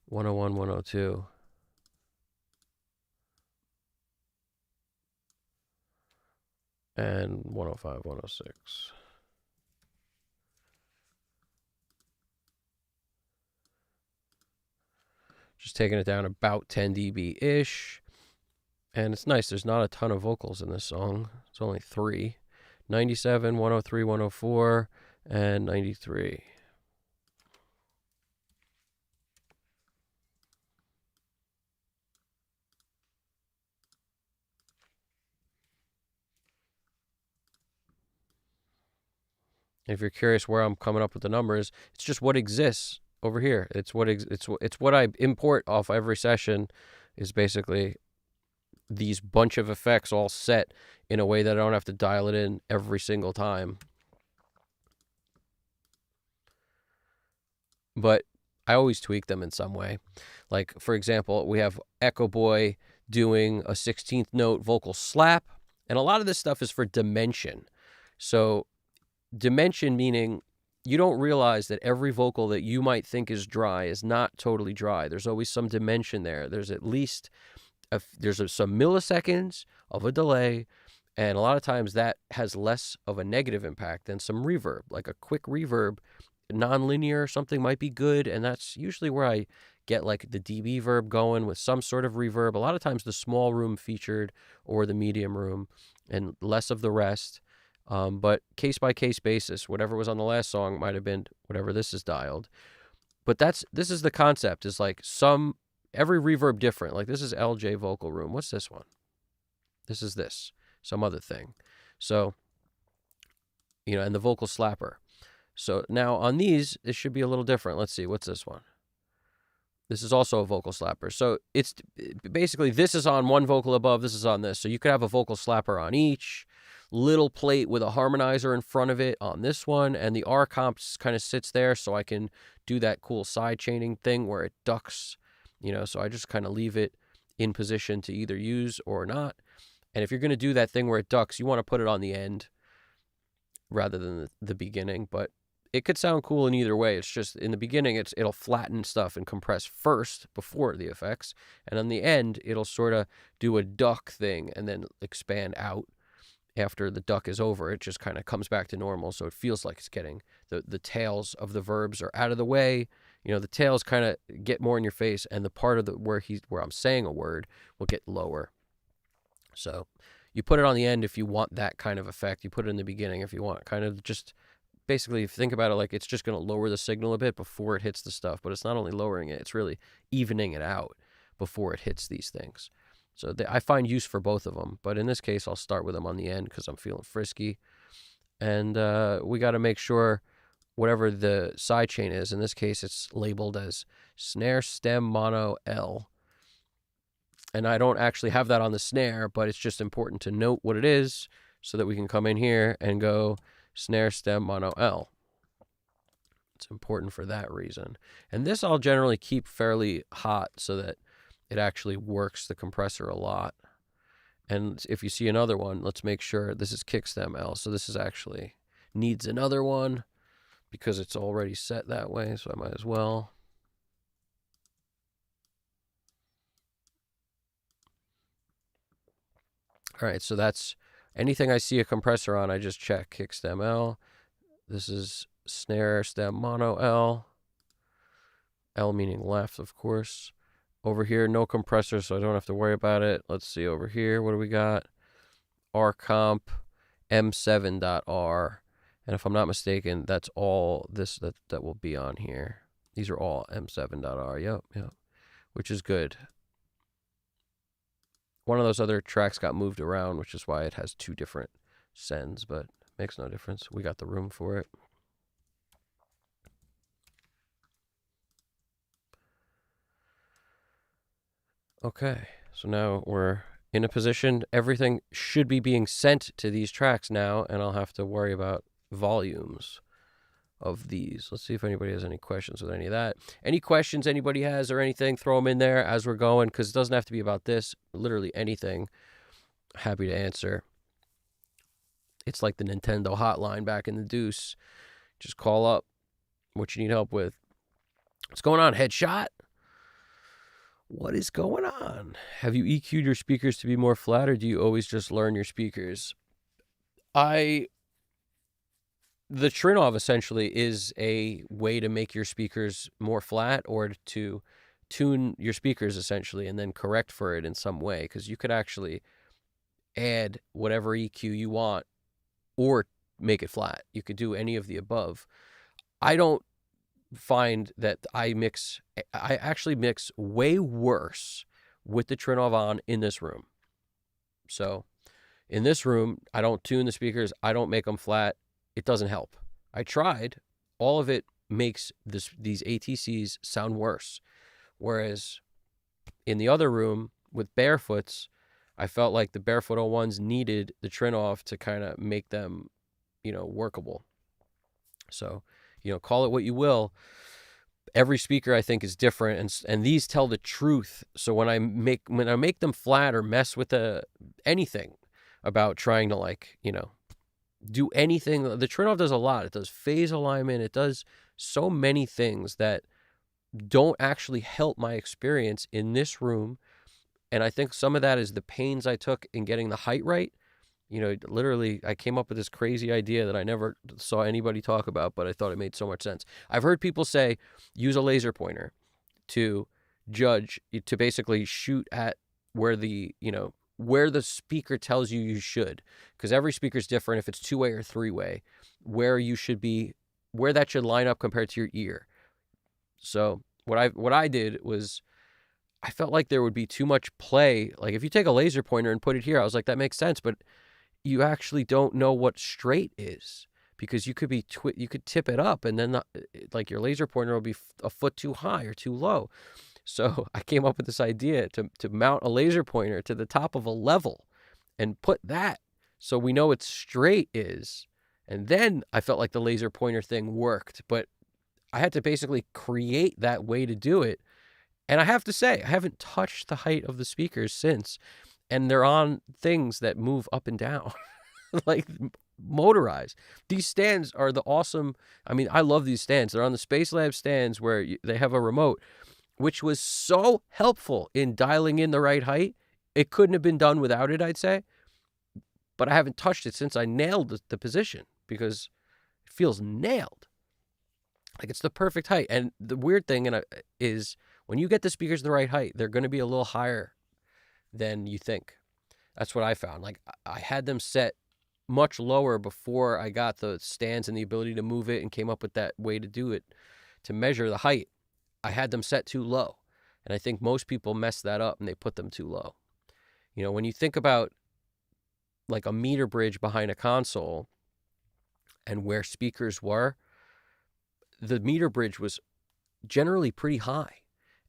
101, 102. And 105, 106. Just taking it down about 10 dB-ish. And it's nice. There's not a ton of vocals in this song. It's only 3. 97, 103, 104, and 93. If you're curious where I'm coming up with the numbers, it's just what exists over here. It's what I import off every session is basically these bunch of effects all set in a way that I don't have to dial it in every single time. But I always tweak them in some way. Like, for example, we have Echo Boy doing a 16th note vocal slap, and a lot of this stuff is for dimension. So dimension meaning you don't realize that every vocal that you might think is dry is not totally dry. There's always some dimension there. There's at least some milliseconds of a delay, and a lot of times that has less of a negative impact than some reverb. Like a quick reverb, non-linear or something might be good, and that's usually where I get like the dB verb going with some sort of reverb. A lot of times the small room featured or the medium room, and less of the rest. But case-by-case basis, whatever was on the last song might have been whatever this is dialed. But this is the concept, is like every reverb different. Like this is LJ Vocal Room. What's this one? This is some other thing. So, and the vocal slapper. So now on these, it should be a little different. Let's see, what's this one? This is also a vocal slapper. So it's basically, this is on one vocal above, this is on this. So you could have a vocal slapper on each. Little plate with a harmonizer in front of it on this one, and the R comp kind of sits there so I can do that cool side chaining thing where it ducks, so I just kind of leave it in position to either use or not. And if you're going to do that thing where it ducks, you want to put it on the end rather than the beginning, but it could sound cool in either way. It's just in the beginning, it'll flatten stuff and compress first before the effects, and on the end, it'll sort of do a duck thing and then expand out. After the duck is over, it just kind of comes back to normal, so it feels like it's getting the tails of the verbs are out of the way. The tails kind of get more in your face, and the part of where I'm saying a word will get lower. So you put it on the end if you want that kind of effect. You put it in the beginning if you want kind of just basically think about it like it's just going to lower the signal a bit before it hits the stuff. But it's not only lowering it, it's really evening it out before it hits these things. So I find use for both of them. But in this case, I'll start with them on the end because I'm feeling frisky. And we got to make sure whatever the sidechain is, in this case, it's labeled as snare stem mono L. And I don't actually have that on the snare, but it's just important to note what it is so that we can come in here and go snare stem mono L. It's important for that reason. And this I'll generally keep fairly hot so that it actually works the compressor a lot. And if you see another one, let's make sure this is kick stem L. So this is actually needs another one because it's already set that way. So I might as well. All right, so that's anything I see a compressor on, I just check. Kick stem L. This is snare stem mono L. L meaning left, of course. Over here, no compressor, so I don't have to worry about it. Let's see over here. What do we got? R comp M7.R. And if I'm not mistaken, that's all this that will be on here. These are all M7.R. Yep. Which is good. One of those other tracks got moved around, which is why it has two different sends, but makes no difference. We got the room for it. Okay, so now we're in a position, everything should be being sent to these tracks now, and I'll have to worry about volumes of these. Let's see if anybody has any questions with any of that. Any questions anybody has or anything, throw them in there as we're going, because it doesn't have to be about this. Literally anything, happy to answer. It's like the Nintendo hotline back in the deuce. Just call up what you need help with. What's going on, Headshot? What is going on? Have you EQ'd your speakers to be more flat, or do you always just learn your speakers? The Trinnov essentially is a way to make your speakers more flat, or to tune your speakers essentially and then correct for it in some way, because you could actually add whatever EQ you want or make it flat. You could do any of the above. I don't find that I actually mix way worse with the Trinnov on in this room. So in this room, I don't tune the speakers. I don't make them flat. It doesn't help. I tried. All of it makes these ATCs sound worse. Whereas in the other room with Barefoots, I felt like the Barefoot 01s needed the Trinnov to kind of make them, workable. So, call it what you will. Every speaker I think is different, and these tell the truth. So when I make them flat or mess with anything about trying to do anything, the Trinnov does a lot. It does phase alignment. It does so many things that don't actually help my experience in this room. And I think some of that is the pains I took in getting the height right. Literally, I came up with this crazy idea that I never saw anybody talk about, but I thought it made so much sense. I've heard people say, use a laser pointer to judge, to basically shoot at where the speaker tells you should, because every speaker is different. If it's two-way or three-way, where that should line up compared to your ear. So what I did was, I felt like there would be too much play. Like if you take a laser pointer and put it here, I was like, that makes sense, but you actually don't know what straight is, because you could you could tip it up, and then your laser pointer will be a foot too high or too low. So I came up with this idea to mount a laser pointer to the top of a level and put that so we know what straight is. And then I felt like the laser pointer thing worked, but I had to basically create that way to do it. And I have to say, I haven't touched the height of the speakers since. And they're on things that move up and down, like motorized. These stands are the awesome. I mean, I love these stands. They're on the Space Lab stands where they have a remote, which was so helpful in dialing in the right height. It couldn't have been done without it, I'd say. But I haven't touched it since I nailed the position, because it feels nailed. Like it's the perfect height. And the weird thing is when you get the speakers the right height, they're going to be a little higher than you think. That's what I found. Like I had them set much lower before I got the stands and the ability to move it and came up with that way to do it, to measure the height. I had them set too low. And I think most people mess that up and they put them too low. When you think about like a meter bridge behind a console and where speakers were, the meter bridge was generally pretty high.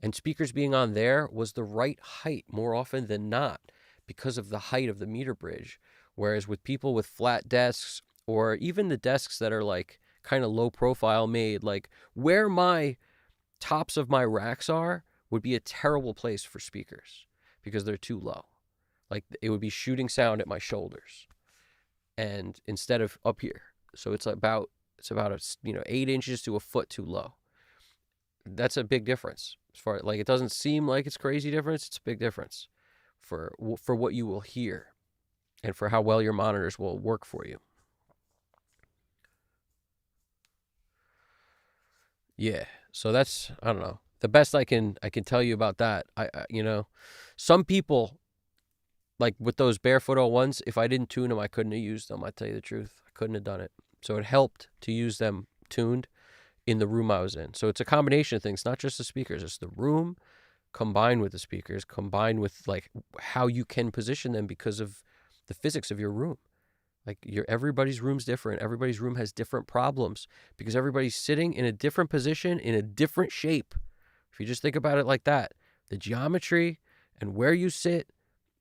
And speakers being on there was the right height more often than not, because of the height of the meter bridge. Whereas with people with flat desks, or even the desks that are like kind of low profile made, like where my tops of my racks are would be a terrible place for speakers because they're too low. Like it would be shooting sound at my shoulders, and instead of up here. So it's about 8 inches to a foot too low. That's a big difference. As far like, it doesn't seem like it's crazy difference. It's a big difference for what you will hear. and for how well your monitors will work for you. Yeah. So that's, I don't know, the best I can tell you about that. Some people, like with those barefoot 01s, if I didn't tune them, I couldn't have used them. I tell you the truth, I couldn't have done it. So it helped to use them tuned in the room I was in. So it's a combination of things, not just the speakers. It's the room combined with the speakers, combined with like how you can position them because of the physics of your room. Like everybody's room's different. Everybody's room has different problems because everybody's sitting in a different position, in a different shape. If you just think about it like that, the geometry and where you sit,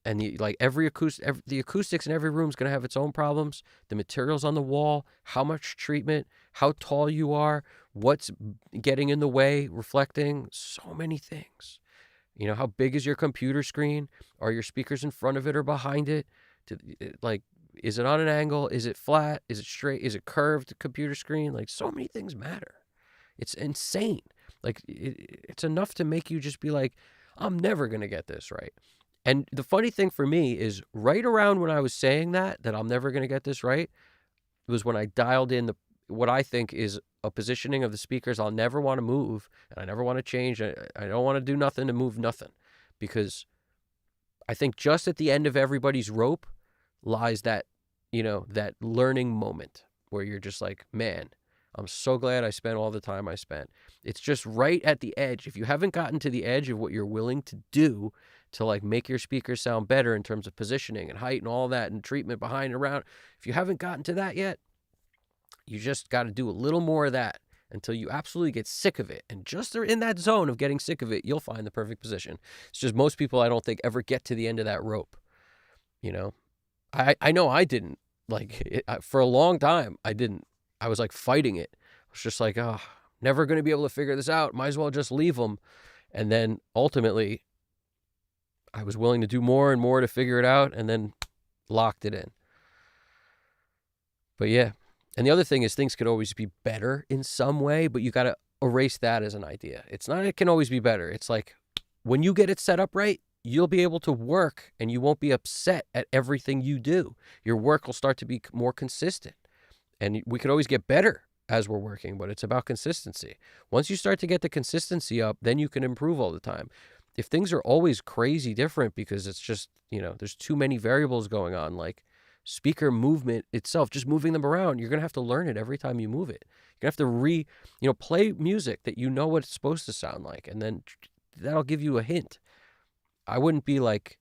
and the acoustics in every room is going to have its own problems. The materials on the wall, how much treatment, how tall you are, what's getting in the way, reflecting, so many things. How big is your computer screen? Are your speakers in front of it or behind it? Is it on an angle? Is it flat? Is it straight? Is it curved computer screen? Like, so many things matter. It's insane. Like, it's enough to make you just be like, I'm never going to get this right. And the funny thing for me is right around when I was saying that I'm never going to get this right, was when I dialed in what I think is a positioning of the speakers I'll never want to move, and I never want to change. I don't want to do nothing to move nothing, because I think just at the end of everybody's rope lies that, that learning moment where you're just like, man, I'm so glad I spent all the time I spent. It's just right at the edge. If you haven't gotten to the edge of what you're willing to do to like make your speakers sound better in terms of positioning and height and all that and treatment behind and around, if you haven't gotten to that yet, you just got to do a little more of that until you absolutely get sick of it. And just in that zone of getting sick of it, you'll find the perfect position. It's just most people, I don't think, ever get to the end of that rope. I know I didn't. For a long time, I didn't. I was like fighting it. I was just like, oh, never going to be able to figure this out. Might as well just leave them. And then ultimately, I was willing to do more and more to figure it out, and then locked it in. But yeah. And the other thing is, things could always be better in some way, but you got to erase that as an idea. It's not, it can always be better. It's like when you get it set up right, you'll be able to work and you won't be upset at everything you do. Your work will start to be more consistent. And we could always get better as we're working, but it's about consistency. Once you start to get the consistency up, then you can improve all the time. If things are always crazy different because it's just, there's too many variables going on, like speaker movement itself, just moving them around, you're going to have to learn it every time you move it. You're going to have to play music that you know what it's supposed to sound like, and then that'll give you a hint. I wouldn't be like,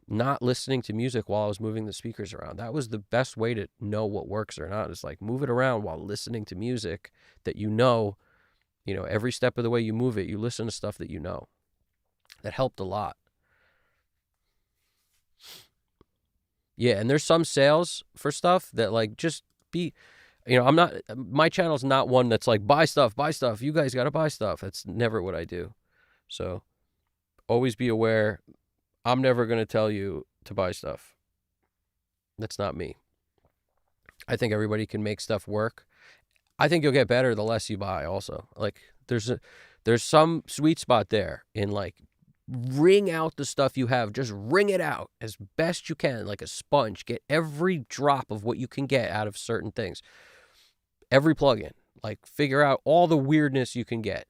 not listening to music while I was moving the speakers around. That was the best way to know what works or not, is like move it around while listening to music that every step of the way you move it, you listen to stuff that that helped a lot. Yeah, and there's some sales for stuff that like just be, my channel's not one that's like buy stuff. You guys got to buy stuff. That's never what I do. So always be aware, I'm never going to tell you to buy stuff. That's not me. I think everybody can make stuff work. I think you'll get better the less you buy also. Like there's some sweet spot there in like wring out the stuff you have. Just wring it out as best you can, like a sponge. Get every drop of what you can get out of certain things. Every plugin. Like figure out all the weirdness you can get.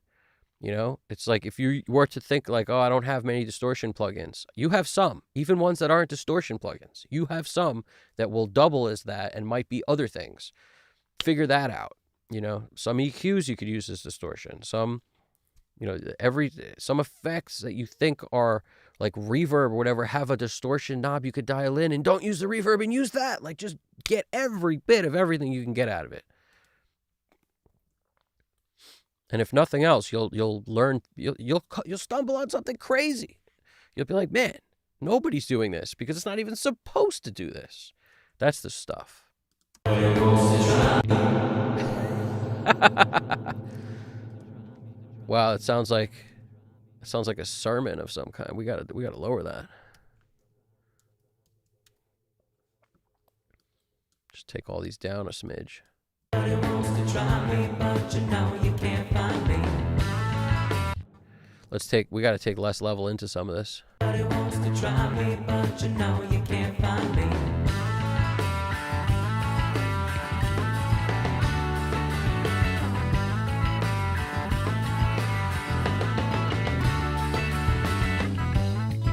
It's like if you were to think like, oh, I don't have many distortion plugins. You have some, even ones that aren't distortion plugins. You have some that will double as that and might be other things. Figure that out. Some EQs you could use as distortion. Some, some effects that you think are like reverb or whatever have a distortion knob you could dial in, and don't use the reverb and use that. Like just get every bit of everything you can get out of it. And if nothing else, you'll learn, you'll stumble on something crazy. You'll be like, man, nobody's doing this because it's not even supposed to do this. That's the stuff. Wow, it sounds like a sermon of some kind. We gotta lower that. Just take all these down a smidge. We got to take less level into some of this. Everybody wants to try me, but you know you can't find me.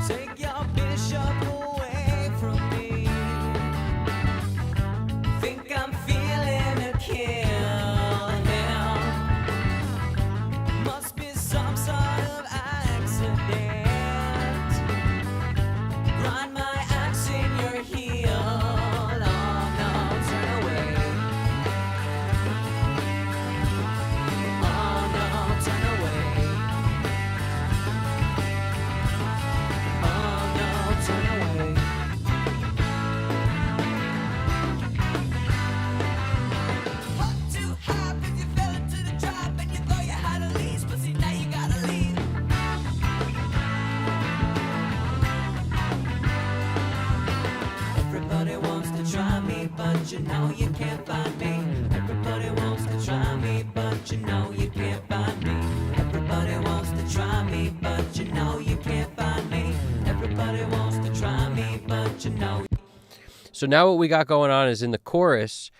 Take your bishop away from me. Think I'm feeling a kill now. Must be some sort of accident. Grind my axe in your heel. Oh no, turn away. Oh no, turn away. Oh no, turn away. What to happen? You fell into the trap and you thought you had a leash, but see now you gotta leave. Everybody wants to try me, but you know you can't find me. Everybody wants to try me, but you know you can't find me. Everybody wants to try me, but you know you can't find me. Everybody wants to try me, but you know. So now what we got going on is in the chorus,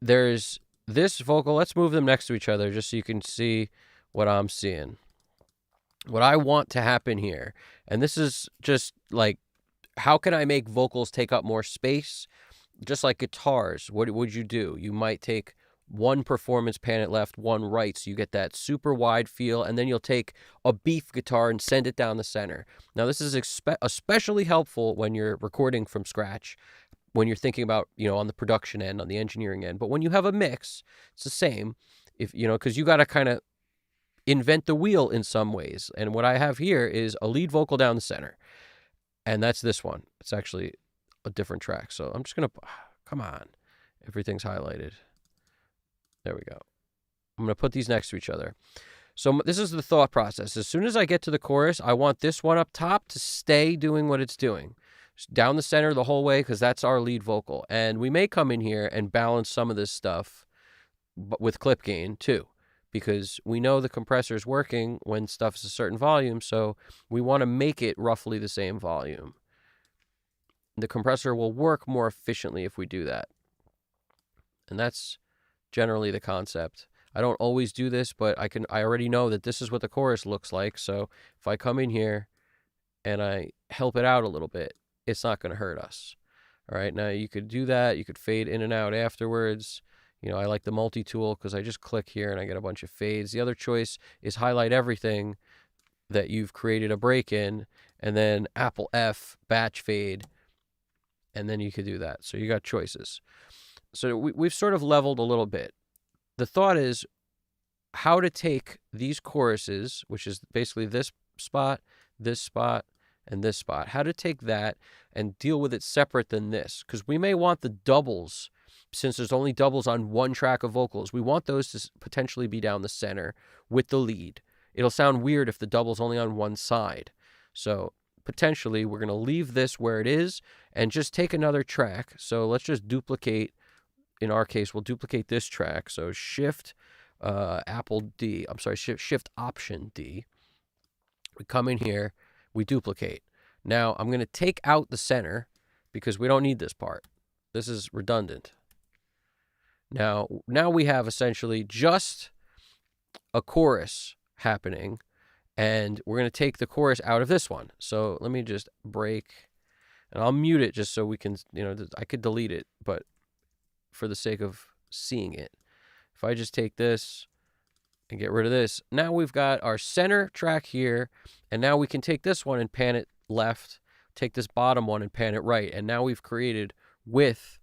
there's this vocal. Let's move them next to each other just so you can see what I'm seeing. What I want to happen here, and this is just like, how can I make vocals take up more space? Just like guitars, what would you do? You might take one performance pan it left, one right, so you get that super wide feel, and then you'll take a beef guitar and send it down the center. Now, this is especially helpful when you're recording from scratch, when you're thinking about, on the production end, on the engineering end. But when you have a mix, it's the same, because you got to kind of invent the wheel in some ways. And what I have here is a lead vocal down the center. And that's this one. It's actually a different track. So I'm just going to, come on. Everything's highlighted. There we go. I'm going to put these next to each other. So this is the thought process. As soon as I get to the chorus, I want this one up top to stay doing what it's doing. Just down the center the whole way, because that's our lead vocal. And we may come in here and balance some of this stuff but with clip gain too, because we know the compressor is working when stuff is a certain volume, so we want to make it roughly the same volume. The compressor will work more efficiently if we do that. And that's generally the concept. I don't always do this, but I already know that this is what the chorus looks like, so if I come in here and I help it out a little bit, it's not going to hurt us. All right, now you could do that. You could fade in and out afterwards. I like the multi-tool because I just click here and I get a bunch of fades. The other choice is highlight everything that you've created a break in, and then Apple F, batch fade, and then you could do that. So you got choices. So we've sort of leveled a little bit. The thought is how to take these choruses, which is basically this spot, and this spot, how to take that and deal with it separate than this, because we may want the doubles. Since there's only doubles on one track of vocals, we want those to potentially be down the center with the lead. It'll sound weird if the double's only on one side. So potentially we're going to leave this where it is and just take another track. So let's just duplicate. In our case, we'll duplicate this track. So Shift Option D. We come in here, we duplicate. Now I'm going to take out the center because we don't need this part. This is redundant. Now we have essentially just a chorus happening, and we're going to take the chorus out of this one. So let me just break, and I'll mute it just so we can, I could delete it, but for the sake of seeing it, if I just take this and get rid of this, now we've got our center track here, and now we can take this one and pan it left, take this bottom one and pan it right, and now we've created width.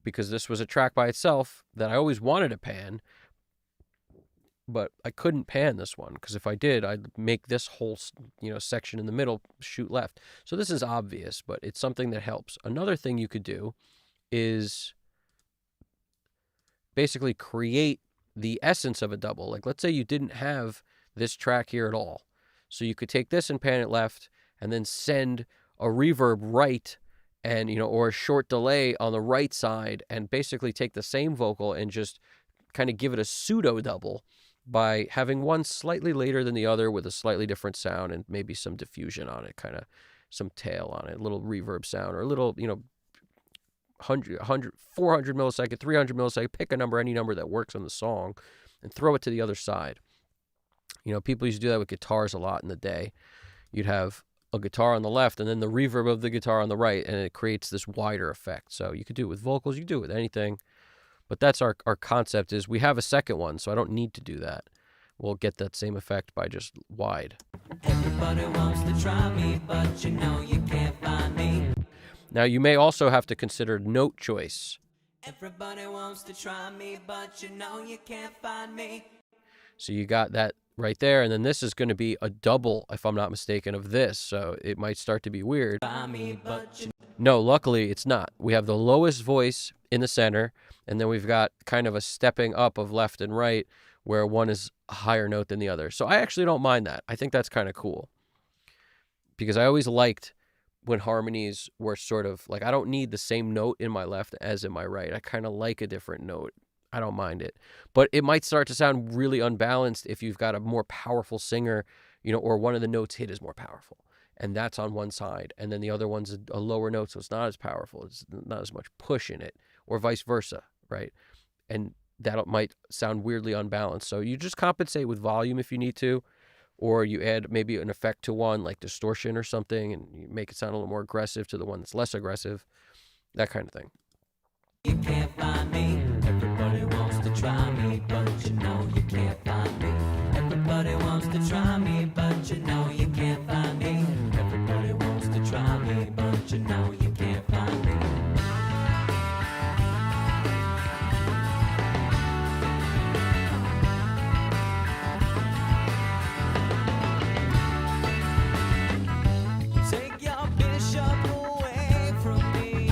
Because this was a track by itself that I always wanted to pan, but I couldn't pan this one, because if I did, I'd make this whole, section in the middle shoot left. So this is obvious, but it's something that helps. Another thing you could do is basically create the essence of a double. Like, let's say you didn't have this track here at all. So you could take this and pan it left, and then send a reverb right, and or a short delay on the right side, and basically take the same vocal and just kind of give it a pseudo double, by having one slightly later than the other with a slightly different sound and maybe some diffusion on it, kind of some tail on it, a little reverb sound, or a little, 400 millisecond, 300 millisecond, pick a number, any number that works on the song, and throw it to the other side. People used to do that with guitars a lot in the day. You'd have a guitar on the left and then the reverb of the guitar on the right, and it creates this wider effect. So you could do it with vocals, you could do it with anything. But that's our concept, is we have a second one, so I don't need to do that. We'll get that same effect by just wide. Everybody wants to try me, but you can't find me. Now, you may also have to consider note choice. Everybody wants to try me, but you can't find me. So you got that right there, and then this is going to be a double, if I'm not mistaken, of this, so it might start to be weird. No, luckily it's not. We have the lowest voice in the center, and then we've got kind of a stepping up of left and right where one is a higher note than the other. So I actually don't mind that. I think that's kind of cool, because I always liked when harmonies were sort of like, I don't need the same note in my left as in my right. I kind of like a different note. I don't mind it. But it might start to sound really unbalanced if you've got a more powerful singer, or one of the notes hit is more powerful, and that's on one side, and then the other one's a lower note, so it's not as powerful. It's not as much push in it, or vice versa, right? And that might sound weirdly unbalanced. So you just compensate with volume if you need to, or you add maybe an effect to one, like distortion or something, and you make it sound a little more aggressive to the one that's less aggressive, that kind of thing. You can't find me. Everybody wants to try me, but you can't find me. Everybody wants to try me, but you can't find me. Everybody wants to try me, but you can't find me. Take your bishop away from me.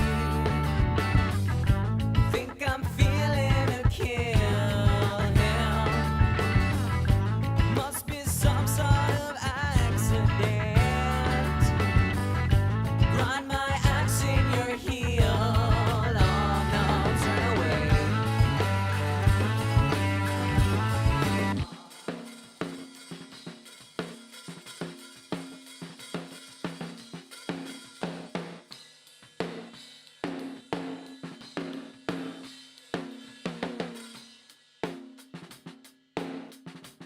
Think I'm feeling a kill now. Must be some sort of accident. Grind my axe in your heel. Oh no, turn away.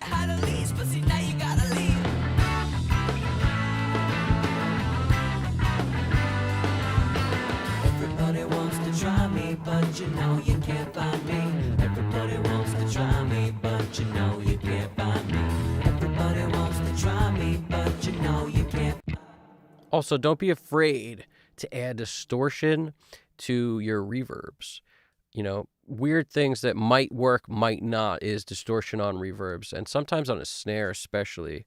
Had a lease, but see now you gotta leave. Everybody wants to try me, but you can't find me. Everybody wants to try me, but you can't find me. Everybody wants to try me, but you can't. Also, don't be afraid to add distortion to your reverbs. Weird things that might work, might not, is distortion on reverbs. And sometimes on a snare especially,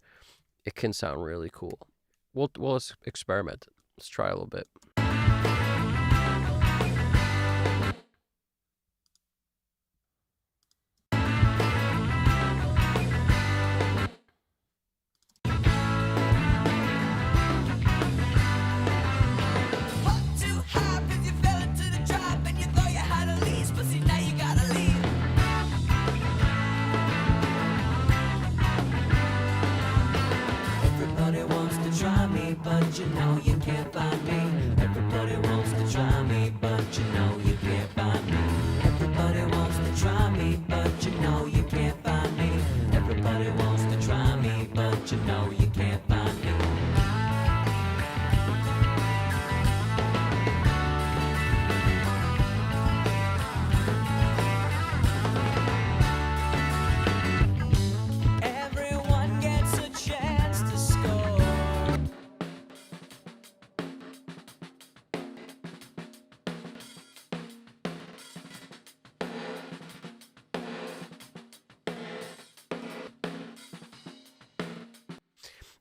it can sound really cool. Let's experiment. Let's try a little bit. What too high, 'cause you fell into the trap and you thought you had a lease, but see now you gotta leave. Everybody wants to try me, but you can't find me. Everybody wants to try me, but you can't find me. Everybody wants to try me, but you can't find me. Everybody wants to try me, but you can't find me. Everyone gets a chance to score.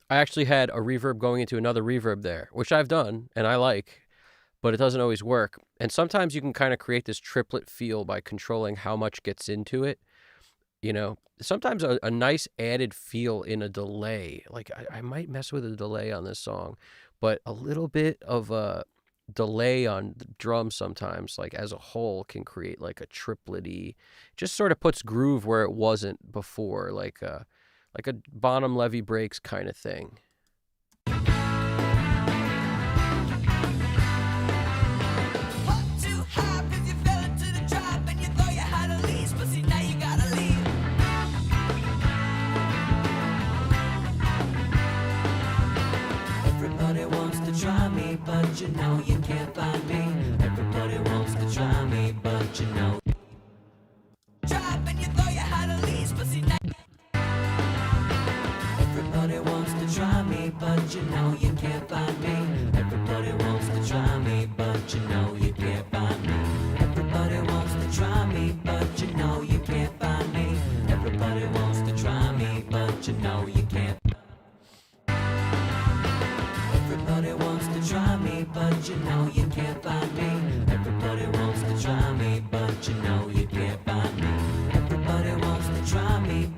I actually had a reverb going into another reverb there, which I've done and I like, but it doesn't always work. And sometimes you can kind of create this triplet feel by controlling how much gets into it. Sometimes a nice added feel in a delay, like I might mess with a delay on this song, but a little bit of delay on the drum sometimes, like as a whole, can create like a triplety, just sort of puts groove where it wasn't before, like a bottom levy breaks kind of thing. Try me, but you know you can't find me. Everybody wants to try me, but you know. Try and you thought you had a leash, but see now. Everybody wants to try me, but you know you can't find me. Everybody wants to try me, but you know you can't find me. Everybody wants to try me, but you know you can't find me. Everybody wants to try me, but you know you can't. Everybody wants to try me, but you know you can't find me. Everybody wants to try me, but you know you can't find me. Everybody wants to try me.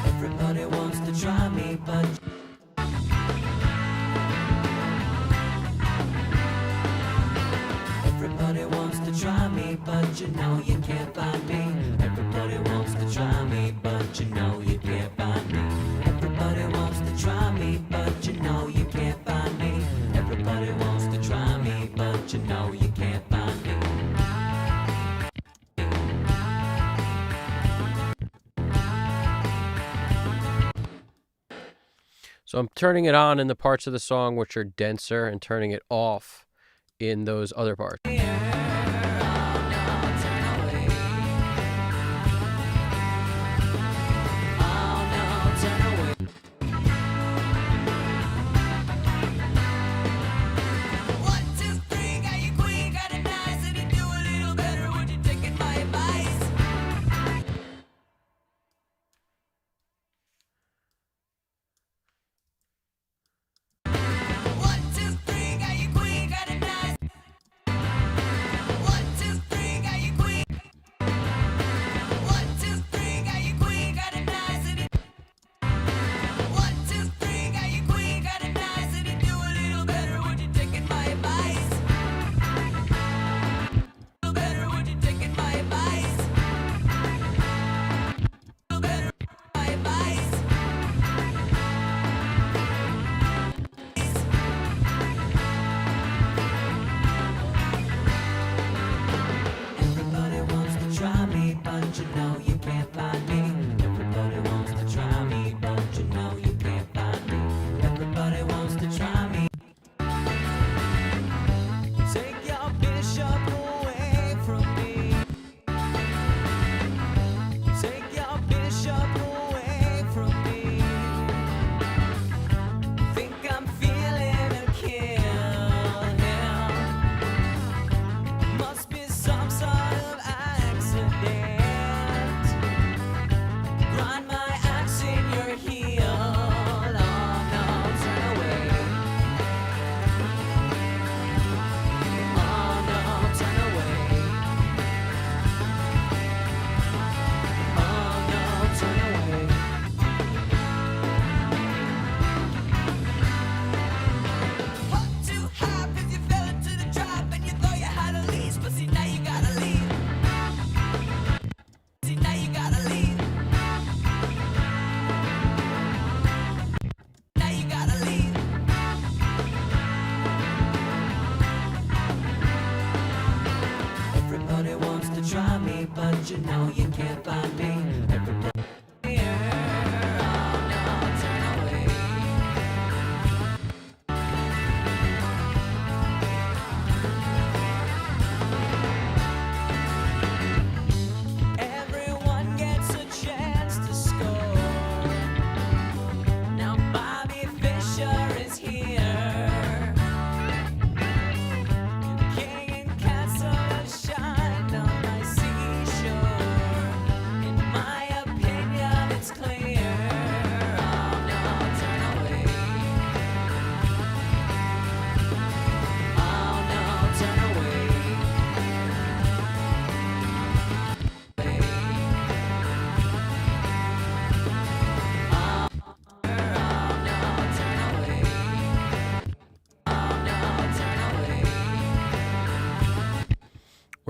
Everybody wants to try me, but everybody wants to try me, but you know you can't find me. Everybody wants to try me, but you know you can't find me. Everybody wants to try me, but you know you can't find me. Everybody wants to try me, but you know you can't find me. So I'm turning it on in the parts of the song which are denser and turning it off in those other parts.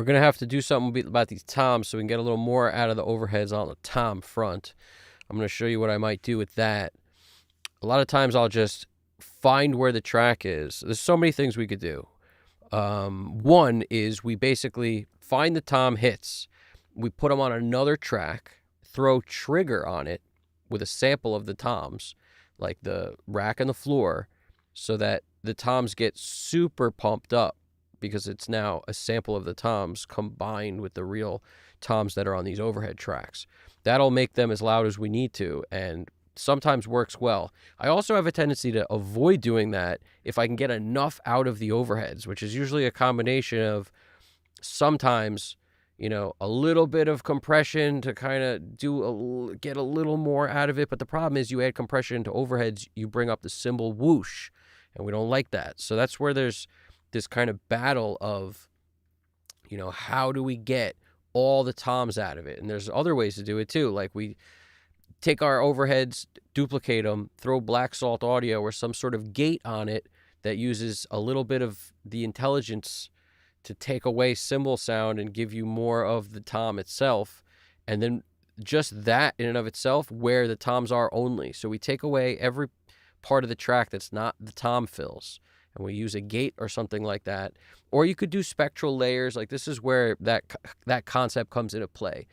We're going to have to do something about these toms so we can get a little more out of the overheads on the tom front. I'm going to show you what I might do with that. A lot of times I'll just find where the track is. There's so many things we could do. One is we basically find the tom hits. We put them on another track, throw trigger on it with a sample of the toms, like the rack and the floor, so that the toms get super pumped up because it's now a sample of the toms combined with the real toms that are on these overhead tracks. That'll make them as loud as we need to, and sometimes works well. I also have a tendency to avoid doing that if I can get enough out of the overheads, which is usually a combination of sometimes, a little bit of compression to kind of get a little more out of it. But the problem is you add compression to overheads, you bring up the cymbal whoosh, and we don't like that. So that's where there's this kind of battle of, how do we get all the toms out of it? And there's other ways to do it too. Like we take our overheads, duplicate them, throw black salt audio or some sort of gate on it that uses a little bit of the intelligence to take away cymbal sound and give you more of the tom itself. And then just that in and of itself, where the toms are only. So we take away every part of the track that's not the tom fills, and we use a gate or something like that. Or you could do spectral layers. Like this is where that concept comes into play,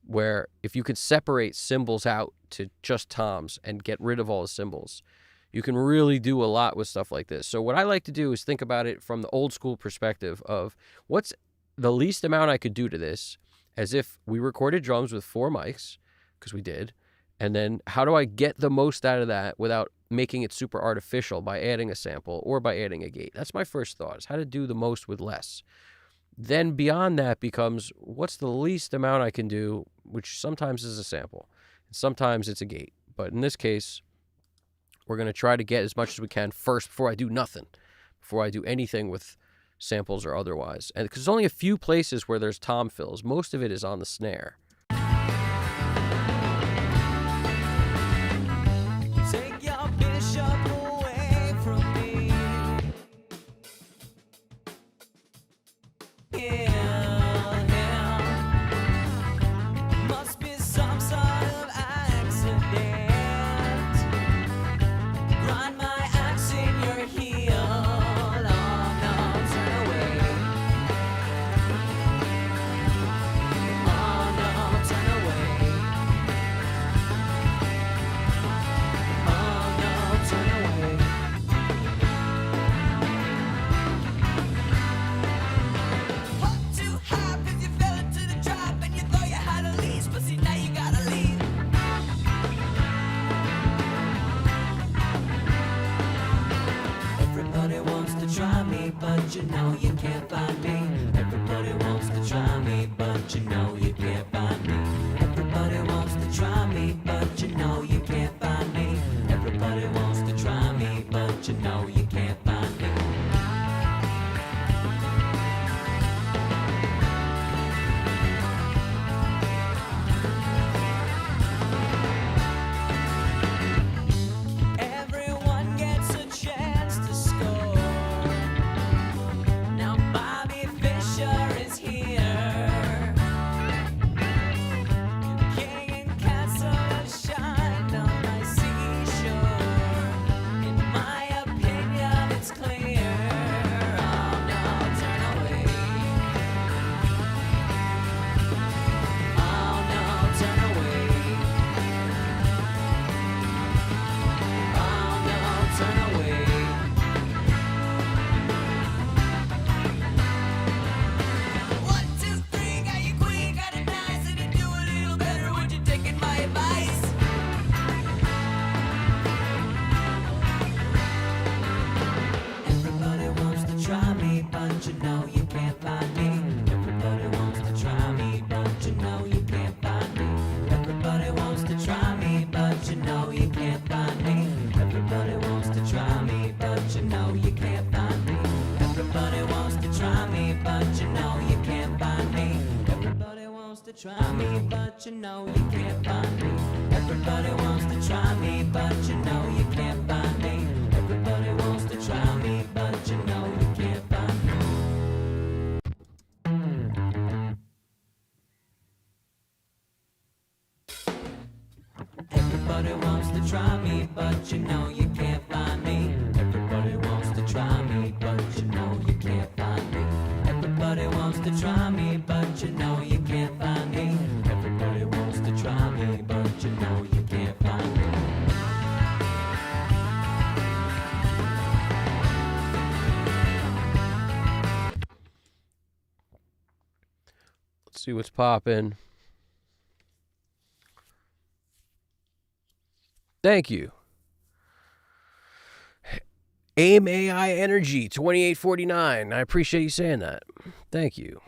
where if you could separate cymbals out to just toms and get rid of all the cymbals, you can really do a lot with stuff like this. So what I like to do is think about it from the old school perspective of what's the least amount I could do to this, as if we recorded drums with 4 mics, because we did, and then how do I get the most out of that without making it super artificial by adding a sample or by adding a gate? That's my first thought, is how to do the most with less. Then beyond that becomes what's the least amount I can do, which sometimes is a sample, and sometimes it's a gate. But in this case, we're going to try to get as much as we can first before I do nothing, before I do anything with samples or otherwise. And because there's only a few places where there's tom fills. Most of it is on the snare. Take your bishop away from me. Yeah. Must be some sort of accident. Grind my axe in your heel. Oh no, turn away. Oh no, turn away. Oh no, turn away. What too high, 'cause you fell into the trap and you thought you had a leash, but see now you gotta leave. Everybody wants to try me, but you know you can't find me. Everybody wants to try me, but you know you can't find me. Everybody wants to try me, but you know you can't find me. Everybody wants to try me, but you know you can't find me. Everyone gets a chance to score. Now Bobby Fischer is here. King and castle have shined on my seashore. In my opinion, it's clear. Oh no, turn away. Oh no, turn away. Oh no, turn away. 1, 2, 3, got you queen, got it nice, and you do a little better. Would you take my advice? Everybody wants to try me, but you know you can't find me. Everybody wants to try me, but you know you can't find me. Everybody wants to try me, but you know you can't find me. Everybody wants to try me, but you know you can't find me. Everybody wants to try me, but you know you can't find me. Everybody wants to try me, but you know you can't find me. Everybody wants to try me, but you know you can't find me. Everybody wants to try me, but you know you can't find me. Everybody wants to try me, but you know you can't find me. Everybody wants to try me, but you know you can't find me. Everybody wants to try me, but you know you can't find me. Everybody wants to try me, but you know you can't find me. Let's see what's popping. Thank you. AIM AI Energy 2849. I appreciate you saying that. Thank you.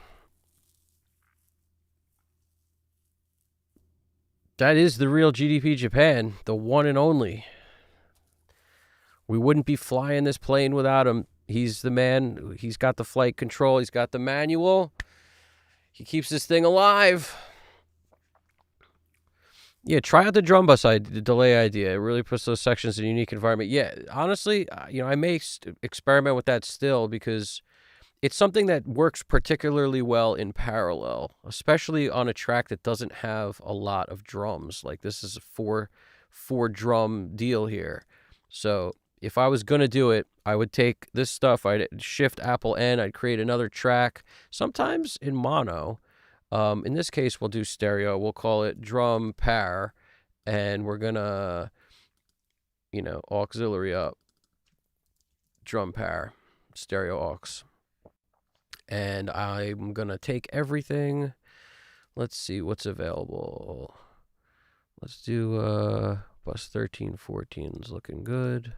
That is the real GDP Japan, the one and only. We wouldn't be flying this plane without him. He's the man. He's got the flight control. He's got the manual. He keeps this thing alive. Yeah, try out the drum bus the delay idea. It really puts those sections in a unique environment. Yeah, honestly, I may experiment with that still because it's something that works particularly well in parallel, especially on a track that doesn't have a lot of drums. Like this is a four drum deal here. So if I was going to do it, I would take this stuff, I'd shift Apple N, I'd create another track, sometimes in mono. In this case, we'll do stereo. We'll call it drum pair, and we're going to, auxiliary up, drum pair, stereo aux. And I'm going to take everything. Let's see what's available. Let's do bus 1314 is looking good.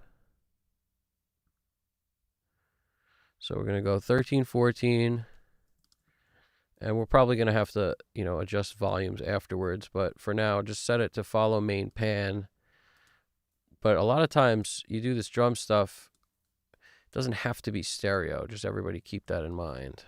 So we're going to go 1314. And we're probably going to have to, adjust volumes afterwards. But for now, just set it to follow main pan. But a lot of times you do this drum stuff, it doesn't have to be stereo. Just everybody keep that in mind.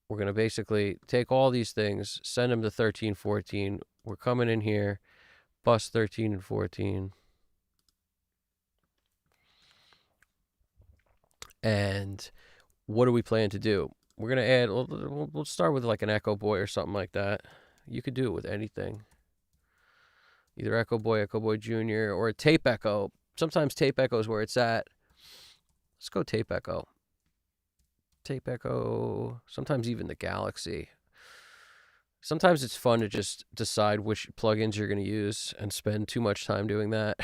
We're going to basically take all these things, send them to 1314. We're coming in here, bus 13 and 14. And what do we plan to do? We're going to add, we'll start with like an Echo Boy or something like that. You could do it with anything. Either Echo Boy Jr., or a tape echo. Sometimes tape echo is where it's at. Let's go tape echo. Tape echo, sometimes even the Galaxy. Sometimes it's fun to just decide which plugins you're going to use and spend too much time doing that.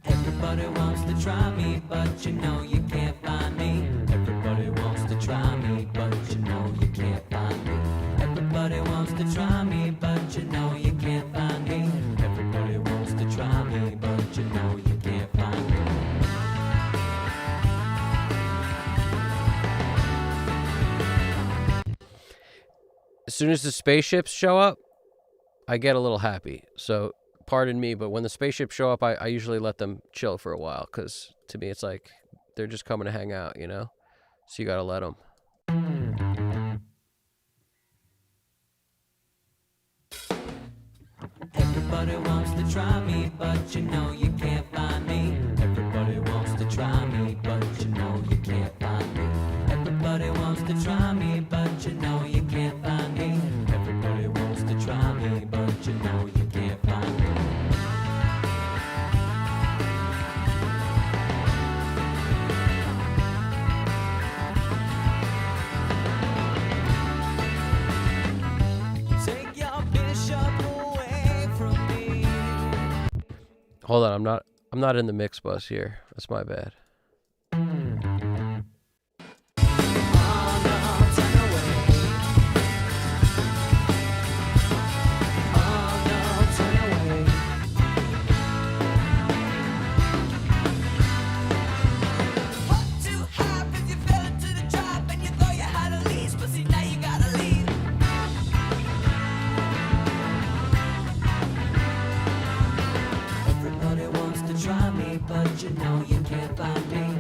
Everybody wants to try me, but you know you can't find me. Everybody wants to try me, but you know you can't find me. Everybody wants to try me, but you know you can't find me. Everybody wants to try me, but you know you can't find me. As soon as the spaceships show up, I get a little happy. So pardon me, but when the spaceships show up, I usually let them chill for a while, because to me it's like they're just coming to hang out, So you got to let them. Everybody wants to try me, but you know you can't find me. Everybody wants to try me, but you know you can't find me. Everybody wants to try me, but you know you can't find me. Everybody wants to try me, but you know you can't find me. Take your bishop away from me. Hold on, I'm not in the mix bus here. That's my bad. Everybody wants to try me, but you know you can't find me.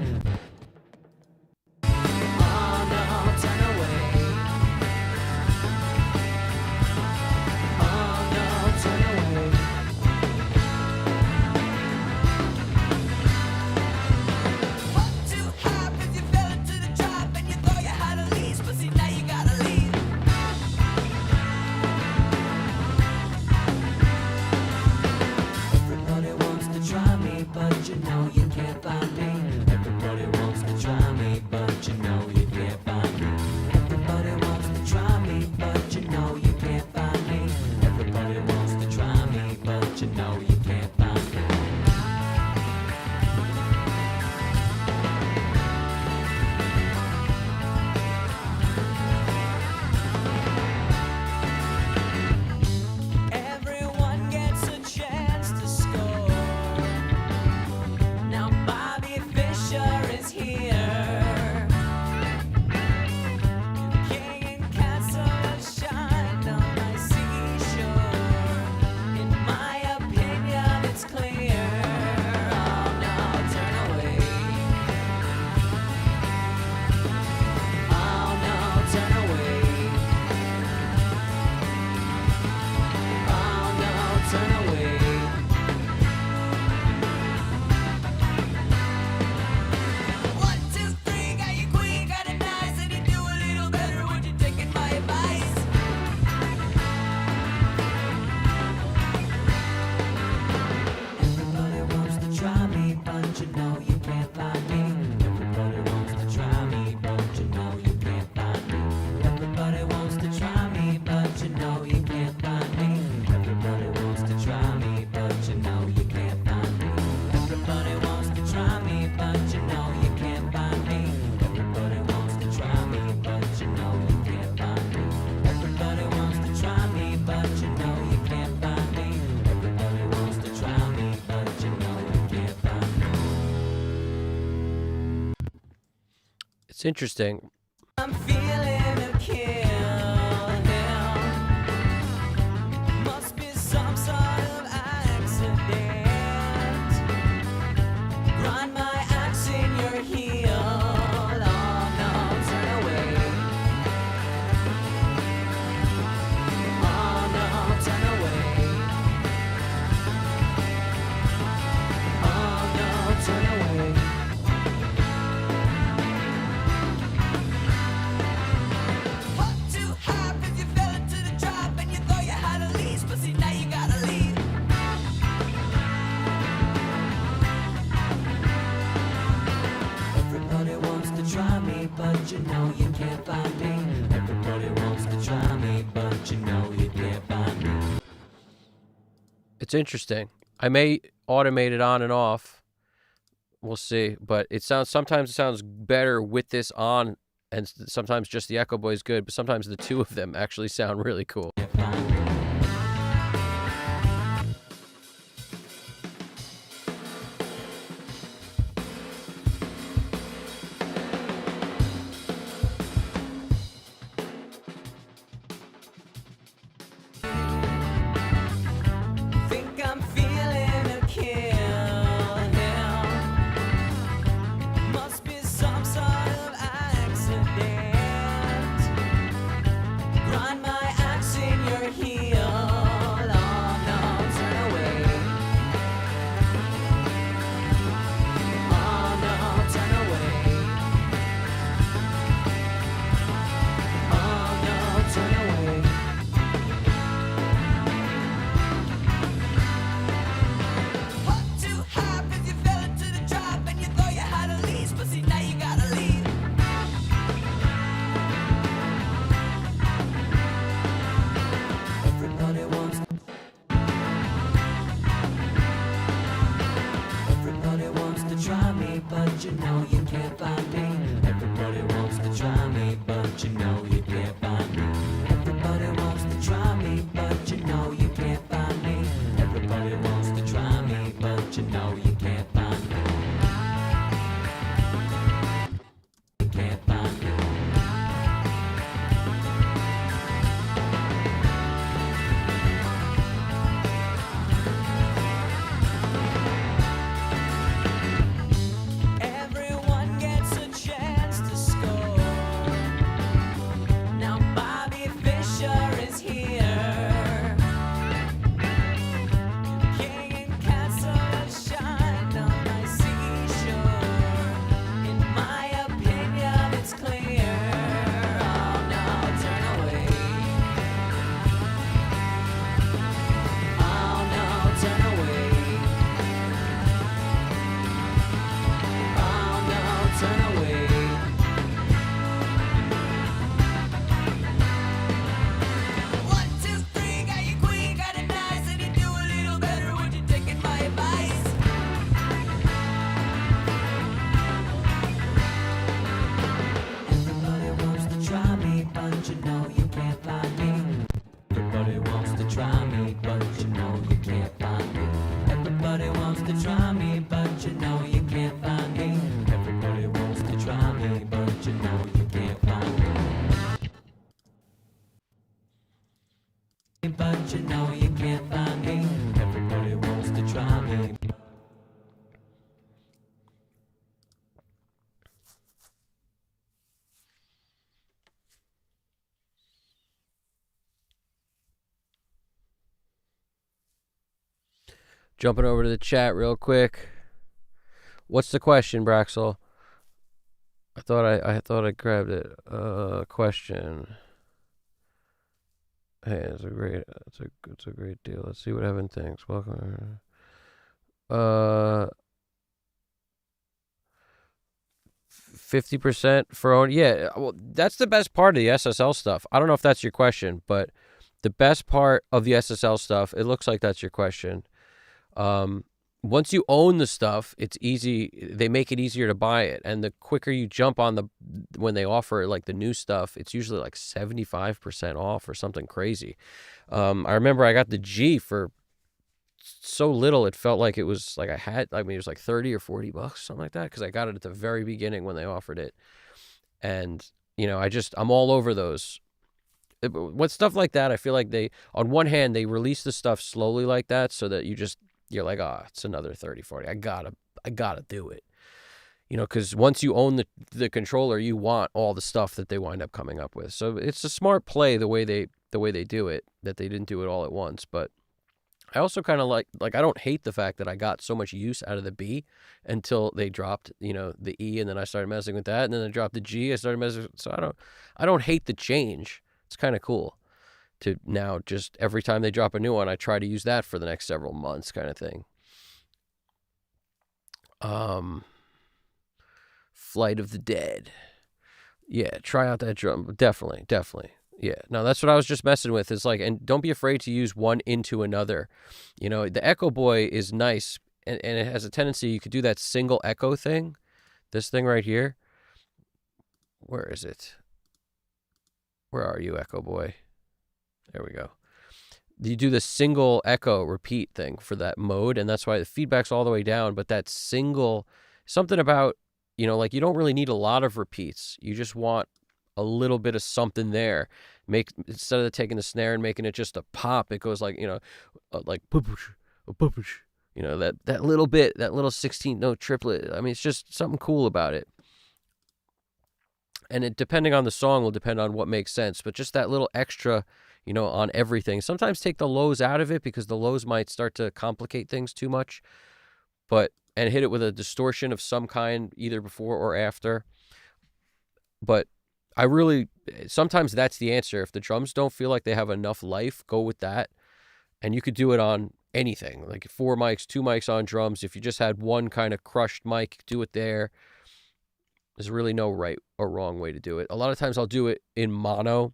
It's interesting. I'm feeling a kill. Must be some sort of accident. Grind my axe in your heel. Oh no, turn away. Oh no, turn away. Oh no, turn away. What to happen? You fell into the trap and you thought you had a leash, but see now you gotta leave. Everybody wants to try me, but you know you can't find me. Everybody wants to try me, but you know you can't find me. It's interesting. I may automate it on and off. We'll see. But sometimes it sounds better with this on, and sometimes just the Echo Boy is good, but sometimes the two of them actually sound really cool. Can't find me. Think I'm feeling a kill. Must be some sort of accident. Grind my axe in your heel. Oh no, turn away. Oh no, turn away. Oh no, turn away. What to happen? You fell into the trap and you thought you had a leash, but see now you gotta leave. Everybody wants. Everybody wants to try me, but you know you can't find me. Everybody wants to try me, but you know you can't find me. Everybody wants to try me, but you know you can't find me. Everybody wants to try me, but you know you can't find me. You can't find me. Everyone gets a chance to score. Now Bobby Fischer is here. King and castle shine on my seashore. In my opinion, it's clear. Oh no, turn away. Oh no, turn away. Oh no, turn away. One, two, three, got your queen, got it nice, and you do a little better when you're taking my advice. Everybody wants to try me, but you know you can't find me. Everybody wants to try me, but you know you can't find me. Everybody wants to try me, but you know you can't find me. Everybody wants to try me, but you know you can't find me. But you know you can't find me. Everybody wants to try me. Jumping over to the chat real quick. What's the question, Braxel? I thought I grabbed it. Question. Hey, it's a great deal. Let's see what Evan thinks. Welcome. 50% for own. Yeah, well, that's the best part of the SSL stuff. I don't know if that's your question, but the best part of the SSL stuff, it looks like that's your question. Once you own the stuff, it's easy. They make it easier to buy it, and the quicker you jump on when they offer like the new stuff, it's usually like 75% off or something crazy. I remember I got the G for so little, it felt like it was like it was like $30 or $40, something like that, because I got it at the very beginning when they offered it. And, you know, I'm all over those. With stuff like that, I feel like on one hand, they release the stuff slowly like that so that you're like, oh, it's another 30, 40. I gotta do it. You know, because once you own the controller, you want all the stuff that they wind up coming up with. So it's a smart play the way they do it, that they didn't do it all at once. But I also kind of like I don't hate the fact that I got so much use out of the B until they dropped, you know, the E, and then I started messing with that, and then they dropped the G. I started messing. So I don't hate the change. It's kind of cool to now just every time they drop a new one, I try to use that for the next several months, kind of thing. Flight of the Dead. Yeah, try out that drum. Definitely. Yeah. Now that's what I was just messing with. Is like, and don't be afraid to use one into another. You know, the Echo Boy is nice, and it has a tendency, you could do that single echo thing. This thing right here. Where is it? Where are you, Echo Boy? There we go. You do the single echo repeat thing for that mode, and that's why the feedback's all the way down. But that single, something about, you know, like you don't really need a lot of repeats. You just want a little bit of something there. Instead of taking the snare and making it just a pop, it goes like, you know, like you know, that little bit, that little 16th note triplet. I mean, it's just something cool about it. And it, depending on the song, will depend on what makes sense. But just that little extra, you know, on everything. Sometimes take the lows out of it because the lows might start to complicate things too much. And hit it with a distortion of some kind, either before or after. But sometimes that's the answer. If the drums don't feel like they have enough life, go with that. And you could do it on anything, like 4 mics, 2 mics on drums. If you just had one kind of crushed mic, do it there. There's really no right or wrong way to do it. A lot of times I'll do it in mono,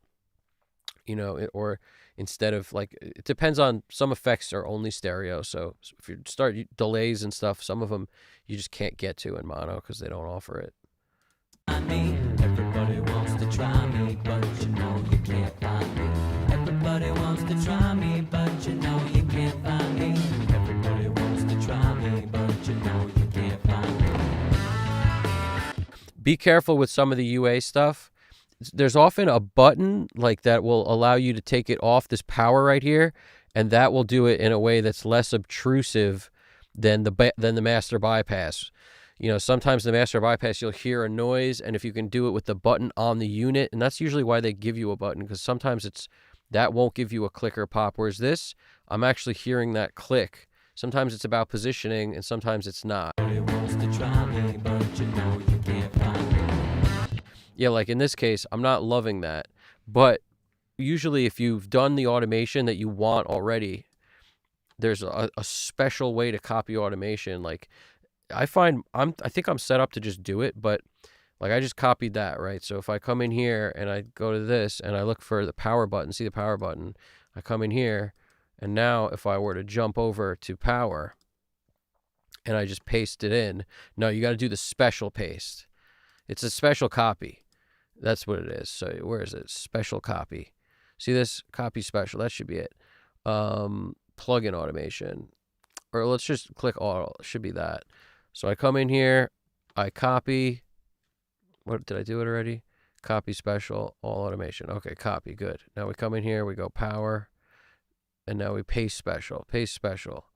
you know, or instead of like, it depends on, some effects are only stereo. So if you start delays and stuff, some of them you just can't get to in mono because they don't offer it. Everybody wants to try me, but you know you can't find me. Everybody wants to try me, but you know you can't find me. Everybody wants to try me, but you know you can't find me. Be careful with some of the UA stuff. There's often a button like that will allow you to take it off this power right here, and that will do it in a way that's less obtrusive than the master bypass. You know, sometimes the master bypass, you'll hear a noise, and if you can do it with the button on the unit, and that's usually why they give you a button, because sometimes that won't give you a click or pop, whereas this, I'm actually hearing that click. Sometimes it's about positioning, and sometimes it's not. Yeah, like in this case, I'm not loving that. But usually if you've done the automation that you want already, there's a special way to copy automation. Like I think I'm set up to just do it, but like I just copied that, right? So if I come in here and I go to this and I look for the power button, see the power button, I come in here, and now if I were to jump over to power and I just paste it in, no, you got to do the special paste. It's a special copy. That's what it is. So where is it? Special copy. See this? Copy special. That should be it. Plugin automation. Or let's just click all. It should be that. So I come in here. I copy. What did I do it already? Copy special. All automation. Okay, copy. Good. Now we come in here. We go power. And now we paste special. Paste special.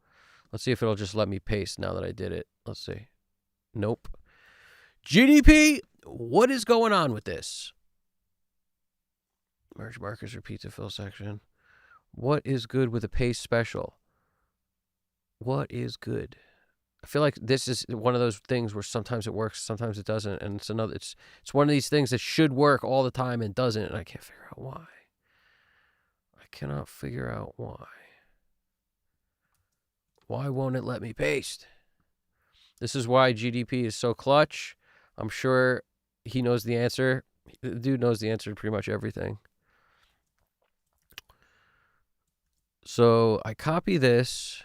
Let's see if it'll just let me paste now that I did it. Let's see. Nope. GDP, what is going on with this? Merge markers, repeat to fill section. What is good with a paste special? What is good? I feel like this is one of those things where sometimes it works, sometimes it doesn't, and it's one of these things that should work all the time and doesn't, and I can't figure out why. I cannot figure out why. Why won't it let me paste? This is why GDP is so clutch. I'm sure he knows the answer. The dude knows the answer to pretty much everything. So I copy this,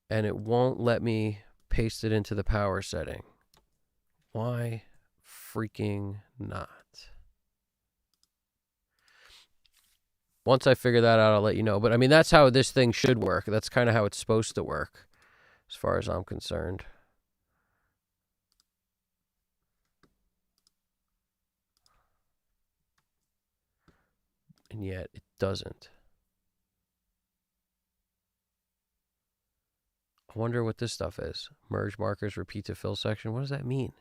and it won't let me paste it into the power setting. Why freaking not? Once I figure that out, I'll let you know. But I mean, that's how this thing should work. That's kind of how it's supposed to work, as far as I'm concerned. and yet it doesn't. I wonder what this stuff is. Merge markers, repeat to fill section. What does that mean?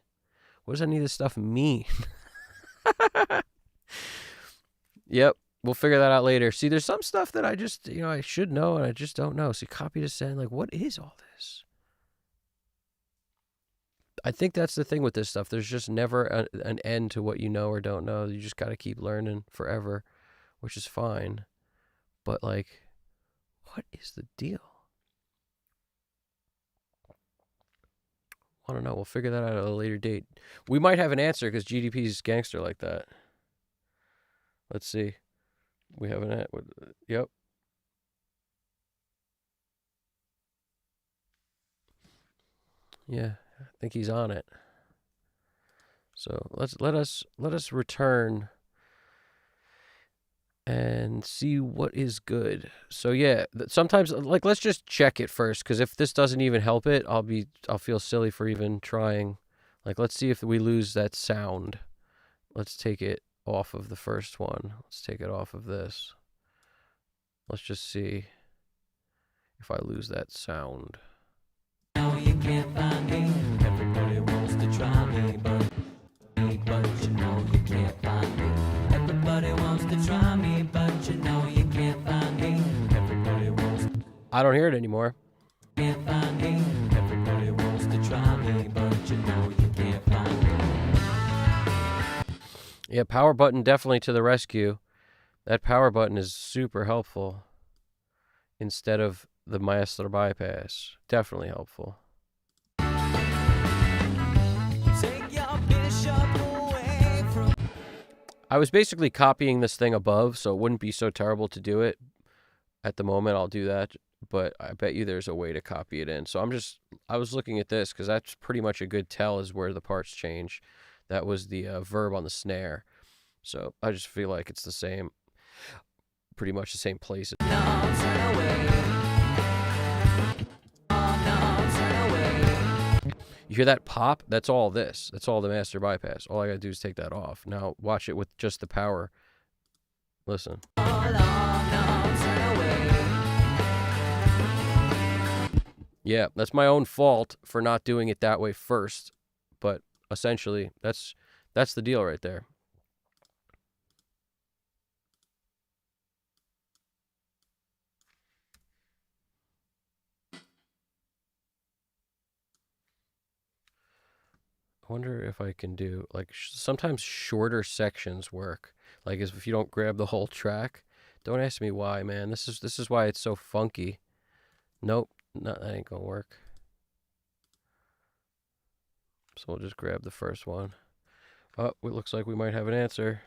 What does any of this stuff mean? Yep, we'll figure that out later. See, there's some stuff that I just, I should know and I just don't know. See, copy to send, like, what is all this? I think that's the thing with this stuff. There's just never an end to what you know or don't know. You just got to keep learning forever, which is fine. But, like, what is the deal? I don't know. We'll figure that out at a later date. We might have an answer because GDP's gangster like that. Let's see. We have an yep. Yeah, I think he's on it. So let us return and see what is good. So yeah, sometimes, like, let's just check it first, because if this doesn't even help it, I'll feel silly for even trying. Like, let's see if we lose that sound. Let's take it off of the first one. Let's take it off of this. Let's just see if I lose that sound. No, you can't find me. Everybody wants to try me, but you know you can't find me. Everybody wants to try me, but you know you can't find me. Everybody wants to. I don't hear it anymore. Can't find me. Everybody wants to try me, but you know you can't find me. Yeah, power button definitely to the rescue. That power button is super helpful instead of the master bypass. Definitely helpful. Take your bishop away from. I was basically copying this thing above, so it wouldn't be so terrible to do it. At the moment, I'll do that, but I bet you there's a way to copy it in. So I was looking at this because that's pretty much a good tell is where the parts change. That was the verb on the snare. So I just feel like it's the same, pretty much the same place. No, turn away. Oh, no, turn away. You hear that pop? That's all this. That's all the master bypass. All I gotta do is take that off. Now watch it with just the power. Listen. Oh, no, turn away. Yeah, that's my own fault for not doing it that way first. But essentially, that's the deal right there. I wonder if I can do, like, sometimes shorter sections work. Like, if you don't grab the whole track. Don't ask me why, man. This is why it's so funky. Nope, no, that ain't gonna work. So we'll just grab the first one. Oh, it looks like we might have an answer.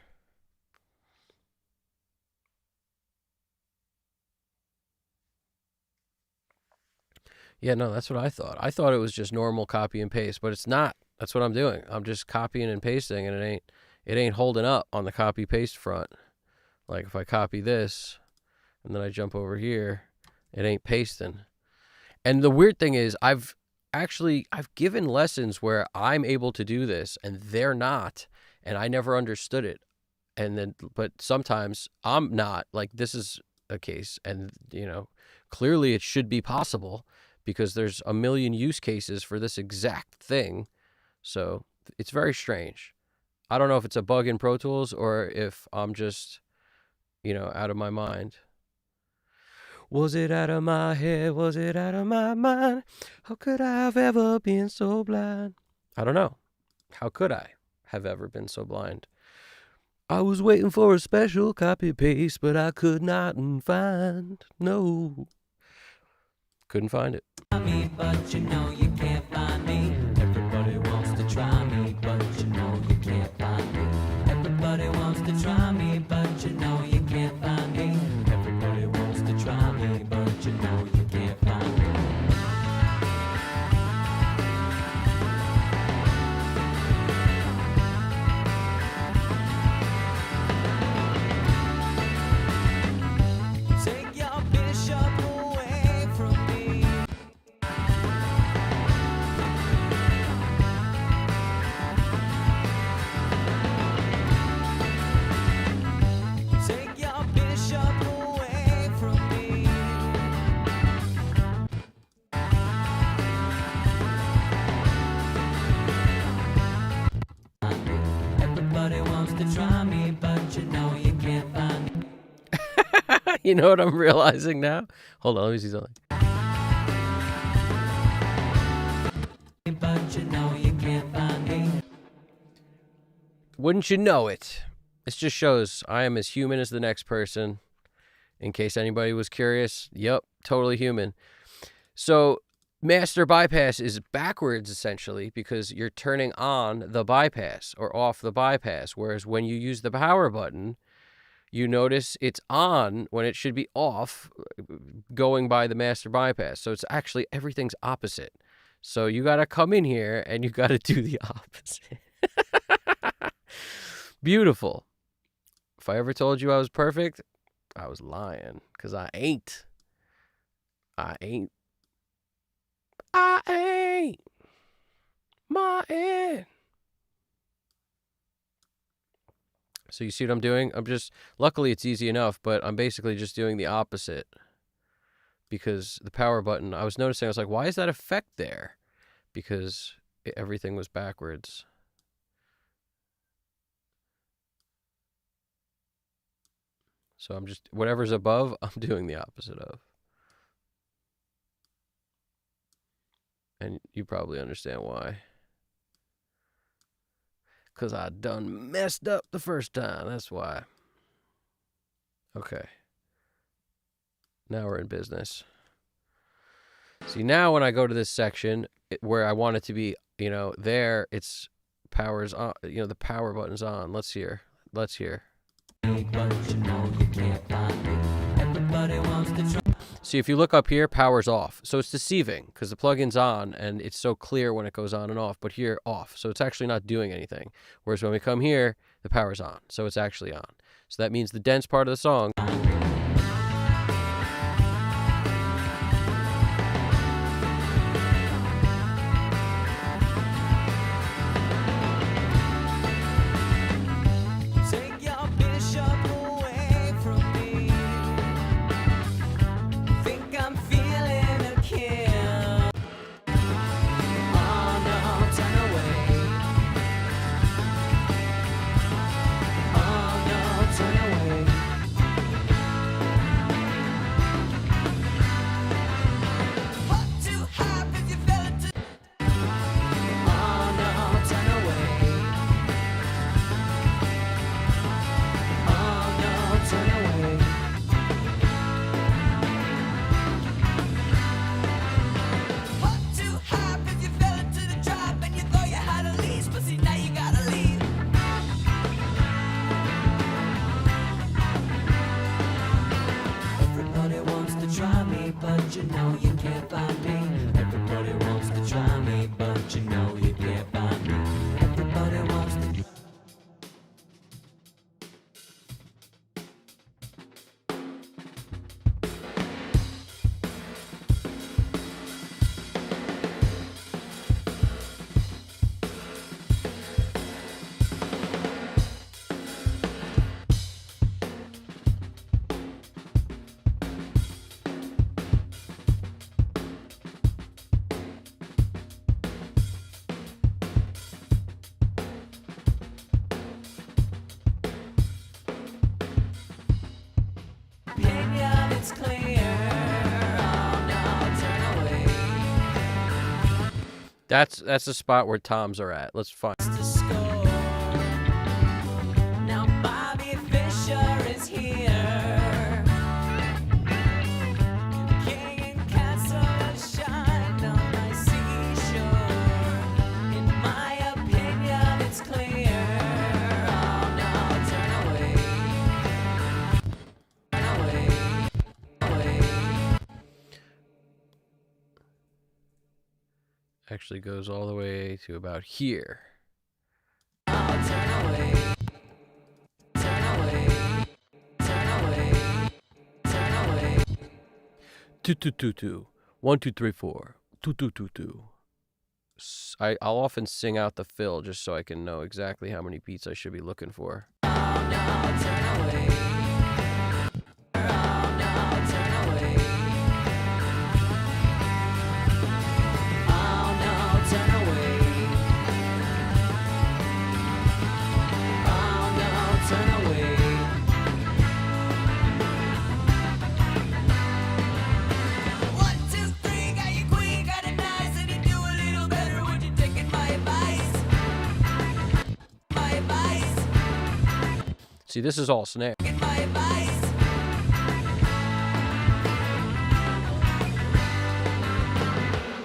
Yeah, no, that's what I thought. I thought it was just normal copy and paste, but it's not. That's what I'm doing. I'm just copying and pasting, and it ain't holding up on the copy paste front. Like if I copy this and then I jump over here, it ain't pasting. And the weird thing is I've given lessons where I'm able to do this and they're not, and I never understood it. And then but sometimes I'm not. Like this is a case, and clearly it should be possible because there's a million use cases for this exact thing. So it's very strange. I don't know if it's a bug in Pro Tools or if I'm just, out of my mind. Was it out of my head? Was it out of my mind? How could I have ever been so blind? I don't know. How could I have ever been so blind? I was waiting for a special copy paste, but I could not find. No. Couldn't find it. Me, but you know you can't find me. Everybody wants to try me, but you know you can't find me. Everybody wants to try me, but you know you can't find me. Everybody wants to try me, but you know you can't find me. Take your bishop away from me. wants to try me, but you know you can't find me. You know what I'm realizing now? Hold on, let me see something. But you know you can't find me. Wouldn't you know it? This just shows I am as human as the next person. In case anybody was curious, yep, totally human. So master bypass is backwards essentially because you're turning on the bypass or off the bypass. Whereas when you use the power button, you notice it's on when it should be off going by the master bypass. So it's actually everything's opposite. So you got to come in here and you got to do the opposite. Beautiful. If I ever told you I was perfect, I was lying because I ain't. I ain't my end. So you see what I'm doing? Luckily it's easy enough, but I'm basically just doing the opposite. Because the power button, I was noticing, I was like, why is that effect there? Because everything was backwards. So I'm just, whatever's above, I'm doing the opposite of. And you probably understand why. Because I done messed up the first time. That's why. Okay. Now we're in business. See, now when I go to this section where I want it to be, there, it's powers on, the power button's on. Let's hear. See, if you look up here, power's off. So it's deceiving because the plugin's on and it's so clear when it goes on and off, but here, off. So it's actually not doing anything. Whereas when we come here, the power's on. So it's actually on. So that means the dense part of the song. But you know you can't find me. Everybody wants to try me, but you know you can't find me. Everybody wants to. It's clear. Oh no, turn away. That's the spot where toms are at. Let's find. Now Bobby Fischer is here. King and castle shine on my seashore. In my opinion, it's clear. Oh no, turn away. Actually goes all the way to about here. Oh, turn away. Turn away. Turn away. Turn away. 2 2 2 2. 1 2 3 4. 2 2 2 2. I'll often sing out the fill just so I can know exactly how many beats I should be looking for. Oh no, turn away. See, this is all snare. Get my advice.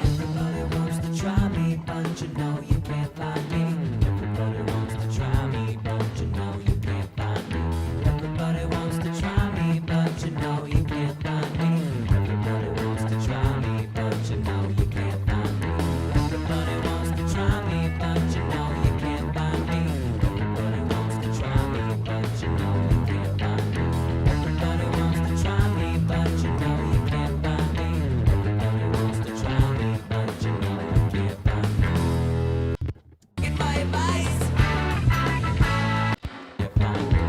Everybody wants to try me, but you know you can't find me. Everybody wants to try me, but you know you can't find me. Everybody wants to try me, but you know you can't find me. Everybody wants to try me, but you know you can't find me. Everybody wants to try me, but you know you can't find me. Everybody wants to try me, but you know you can't find me. Everybody wants to try me, but you know you can't find me. Everybody wants to try me, but you know you can't find me. Get my advice. You find me.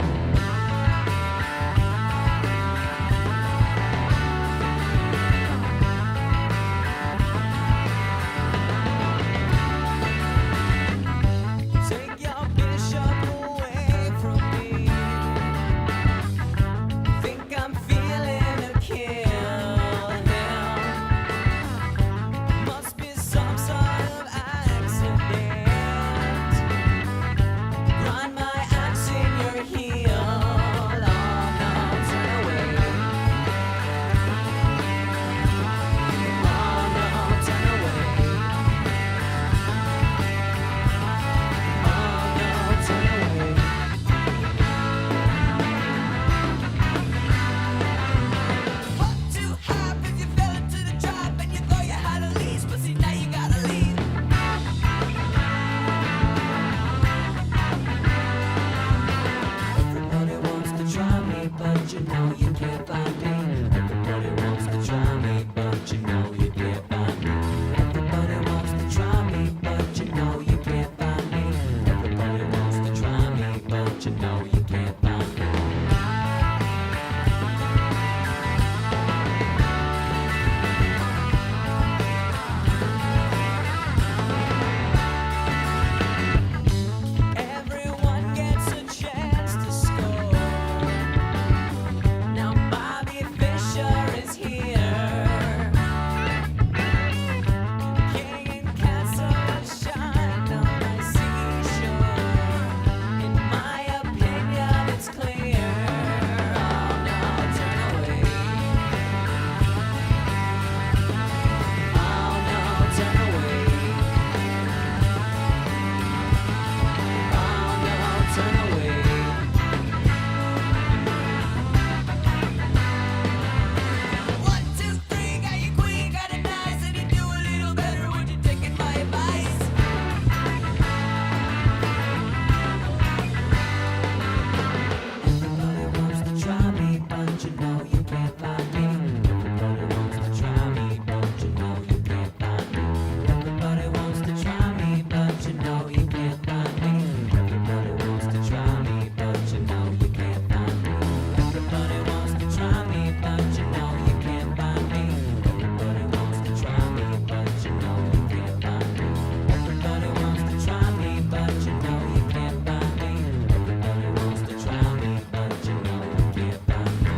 Take your bishop away from me. Think I'm feeling a kill now. Must be some sort of accident. Grind my axe in your heel. Oh no, turn away. Oh no, turn away. Oh no, turn away. What to happen? You fell into the trap and you thought you had a leash, but see now you gotta leave. Everybody wants to try me, but you know you can't find me. Everybody wants to try me, but you know you can't find me. Everybody wants to try me, but you know you can't find me. Everybody wants to try me, but you know you can't find me. Everyone gets a chance to score. Now Bobby Fischer is here. King and castle shine on my seashore. In my opinion, it's clear. Oh no, turn away. Oh no, turn away. Oh no, turn away. One, two, three, got your queen, got it nice, and you do a little better when you're taking my advice. Everybody wants to try me, but you know you can't find me. Everybody wants to try me, but you know you can't find me. Everybody wants to try me, but you know you can't find me. Everybody wants to try me, but you know you can't find me. Everybody wants to try me, but you know you can't find me. Everybody wants to try me, but you know you can't find me. Everybody wants to try me, but you know you can't find me. Everybody wants to try me, but you know you can't find me.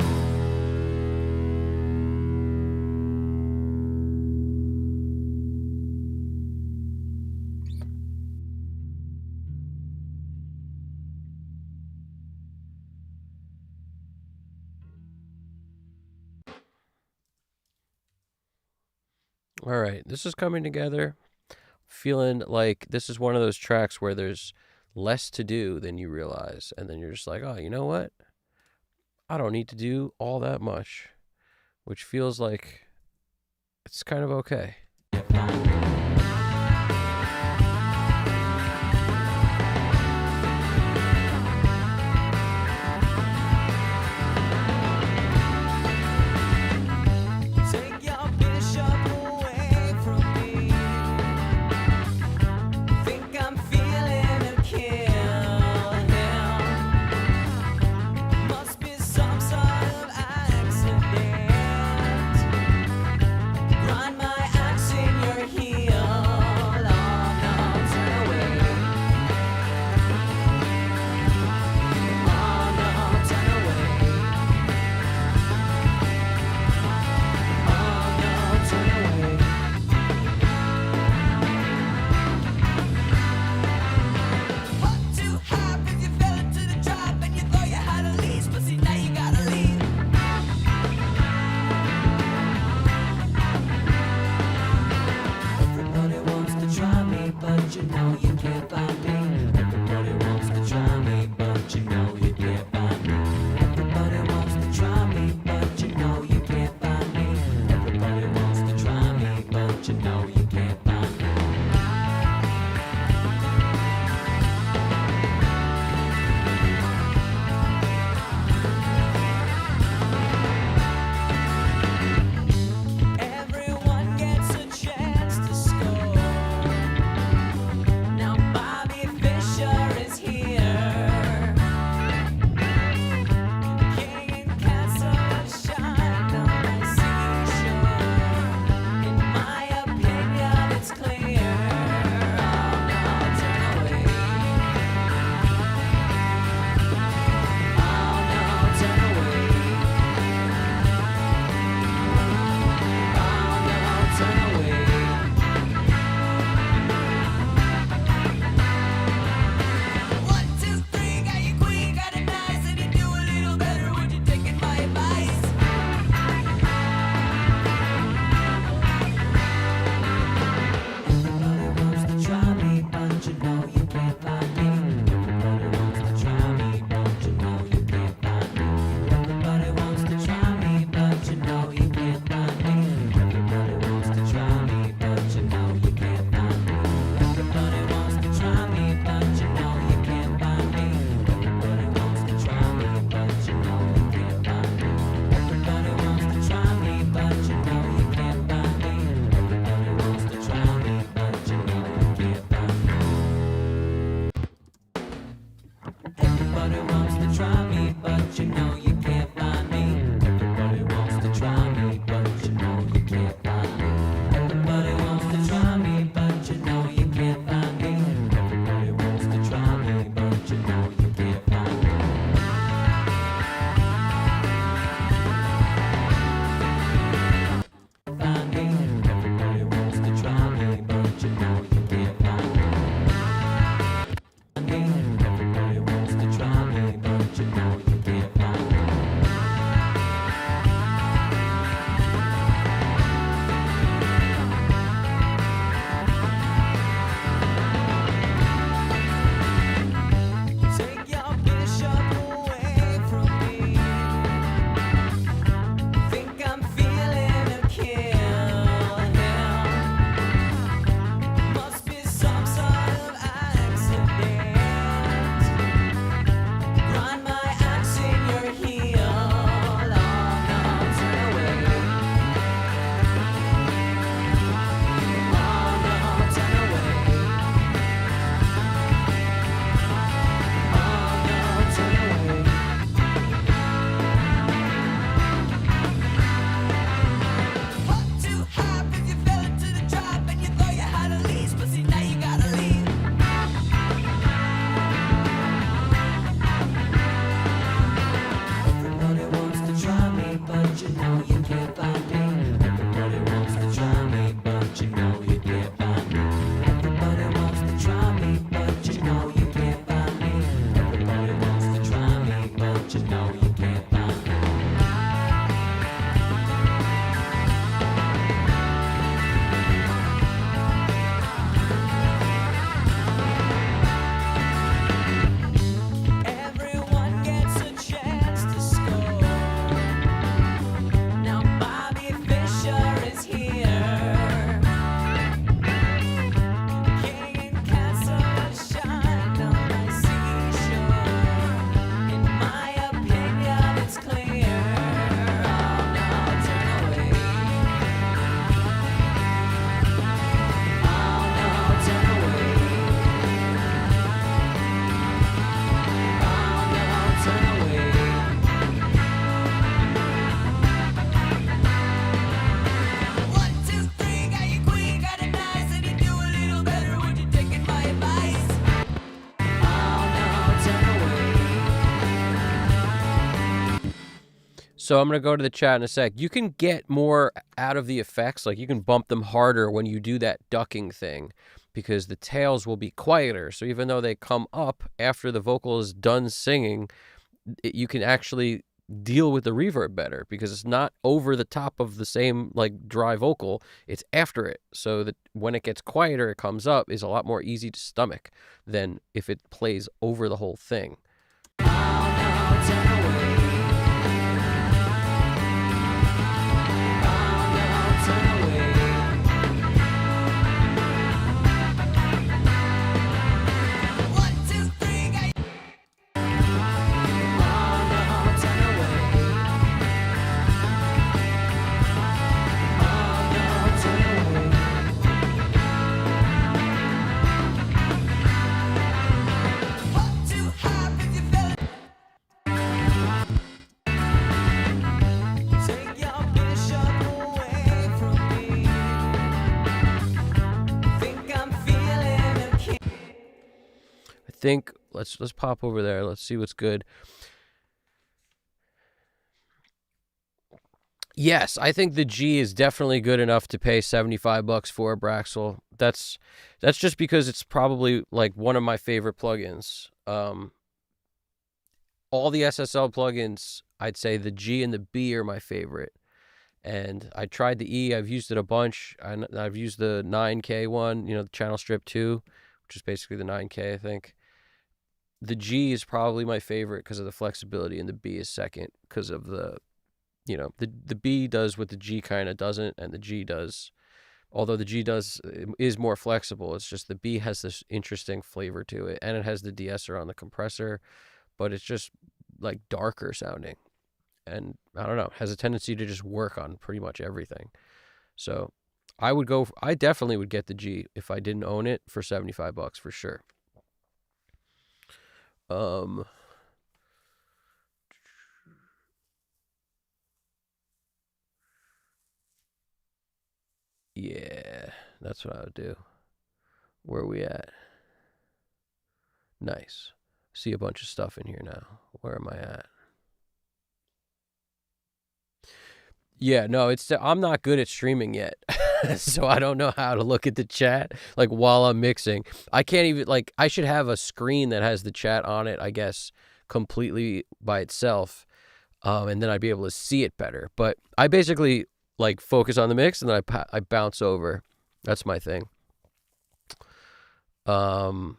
All right, this is coming together. Feeling like this is one of those tracks where there's less to do than you realize. And then you're just like, oh, you know what? I don't need to do all that much, which feels like it's kind of okay. Take your bishop away from me. Think I'm feeling a kill now. Must be some sort of accident. Grind my axe in your heel. but you know you can't find me. Everyone gets a chance to score. Now Bobby Fischer is here. King and castle shine on my seashore. In my opinion, it's clear. Oh no, turn away. Oh no, turn away. Oh no, turn away. 1, 2, 3, got your queen, got a nice, and you do a little better. Would you take my advice? Oh no, turn away. So I'm going to go to the chat in a sec. You can get more out of the effects. Like you can bump them harder when you do that ducking thing because the tails will be quieter. So even though they come up after the vocal is done singing, you can actually deal with the reverb better because it's not over the top of the same like dry vocal. It's after it. So that when it gets quieter, it comes up is a lot more easy to stomach than if it plays over the whole thing. Oh no, turn away. Oh no, turn away. 1, 2, 3, got your... Oh no, turn away. Oh no, turn away. What too high if you feel it? Take your bishop away from me. Think I'm feeling a king. I think let's pop over there. Let's see what's good. Yes, I think the G is definitely good enough to pay $75 for a Braxel. That's just because it's probably like one of my favorite plugins. All the SSL plugins, I'd say the G and the B are my favorite. And I tried the E. I've used it a bunch. I've used the 9K one, the Channel Strip 2, which is basically the 9K, I think. The G is probably my favorite because of the flexibility, and the B is second because of the B does what the G kind of doesn't, and the G does, although the G is more flexible. It's just the B has this interesting flavor to it, and it has the de-esser on the compressor, but it's just like darker sounding, and I don't know, has a tendency to just work on pretty much everything. So I definitely would get the G if I didn't own it for $75 for sure. Yeah, that's what I would do. Where are we at? Nice. See a bunch of stuff in here now. Where am I at? Yeah, no, I'm not good at streaming yet. So I don't know how to look at the chat like while I'm mixing. I can't even I should have a screen that has the chat on it, I guess, completely by itself. And then I'd be able to see it better. But I basically focus on the mix and then I bounce over. That's my thing. I'll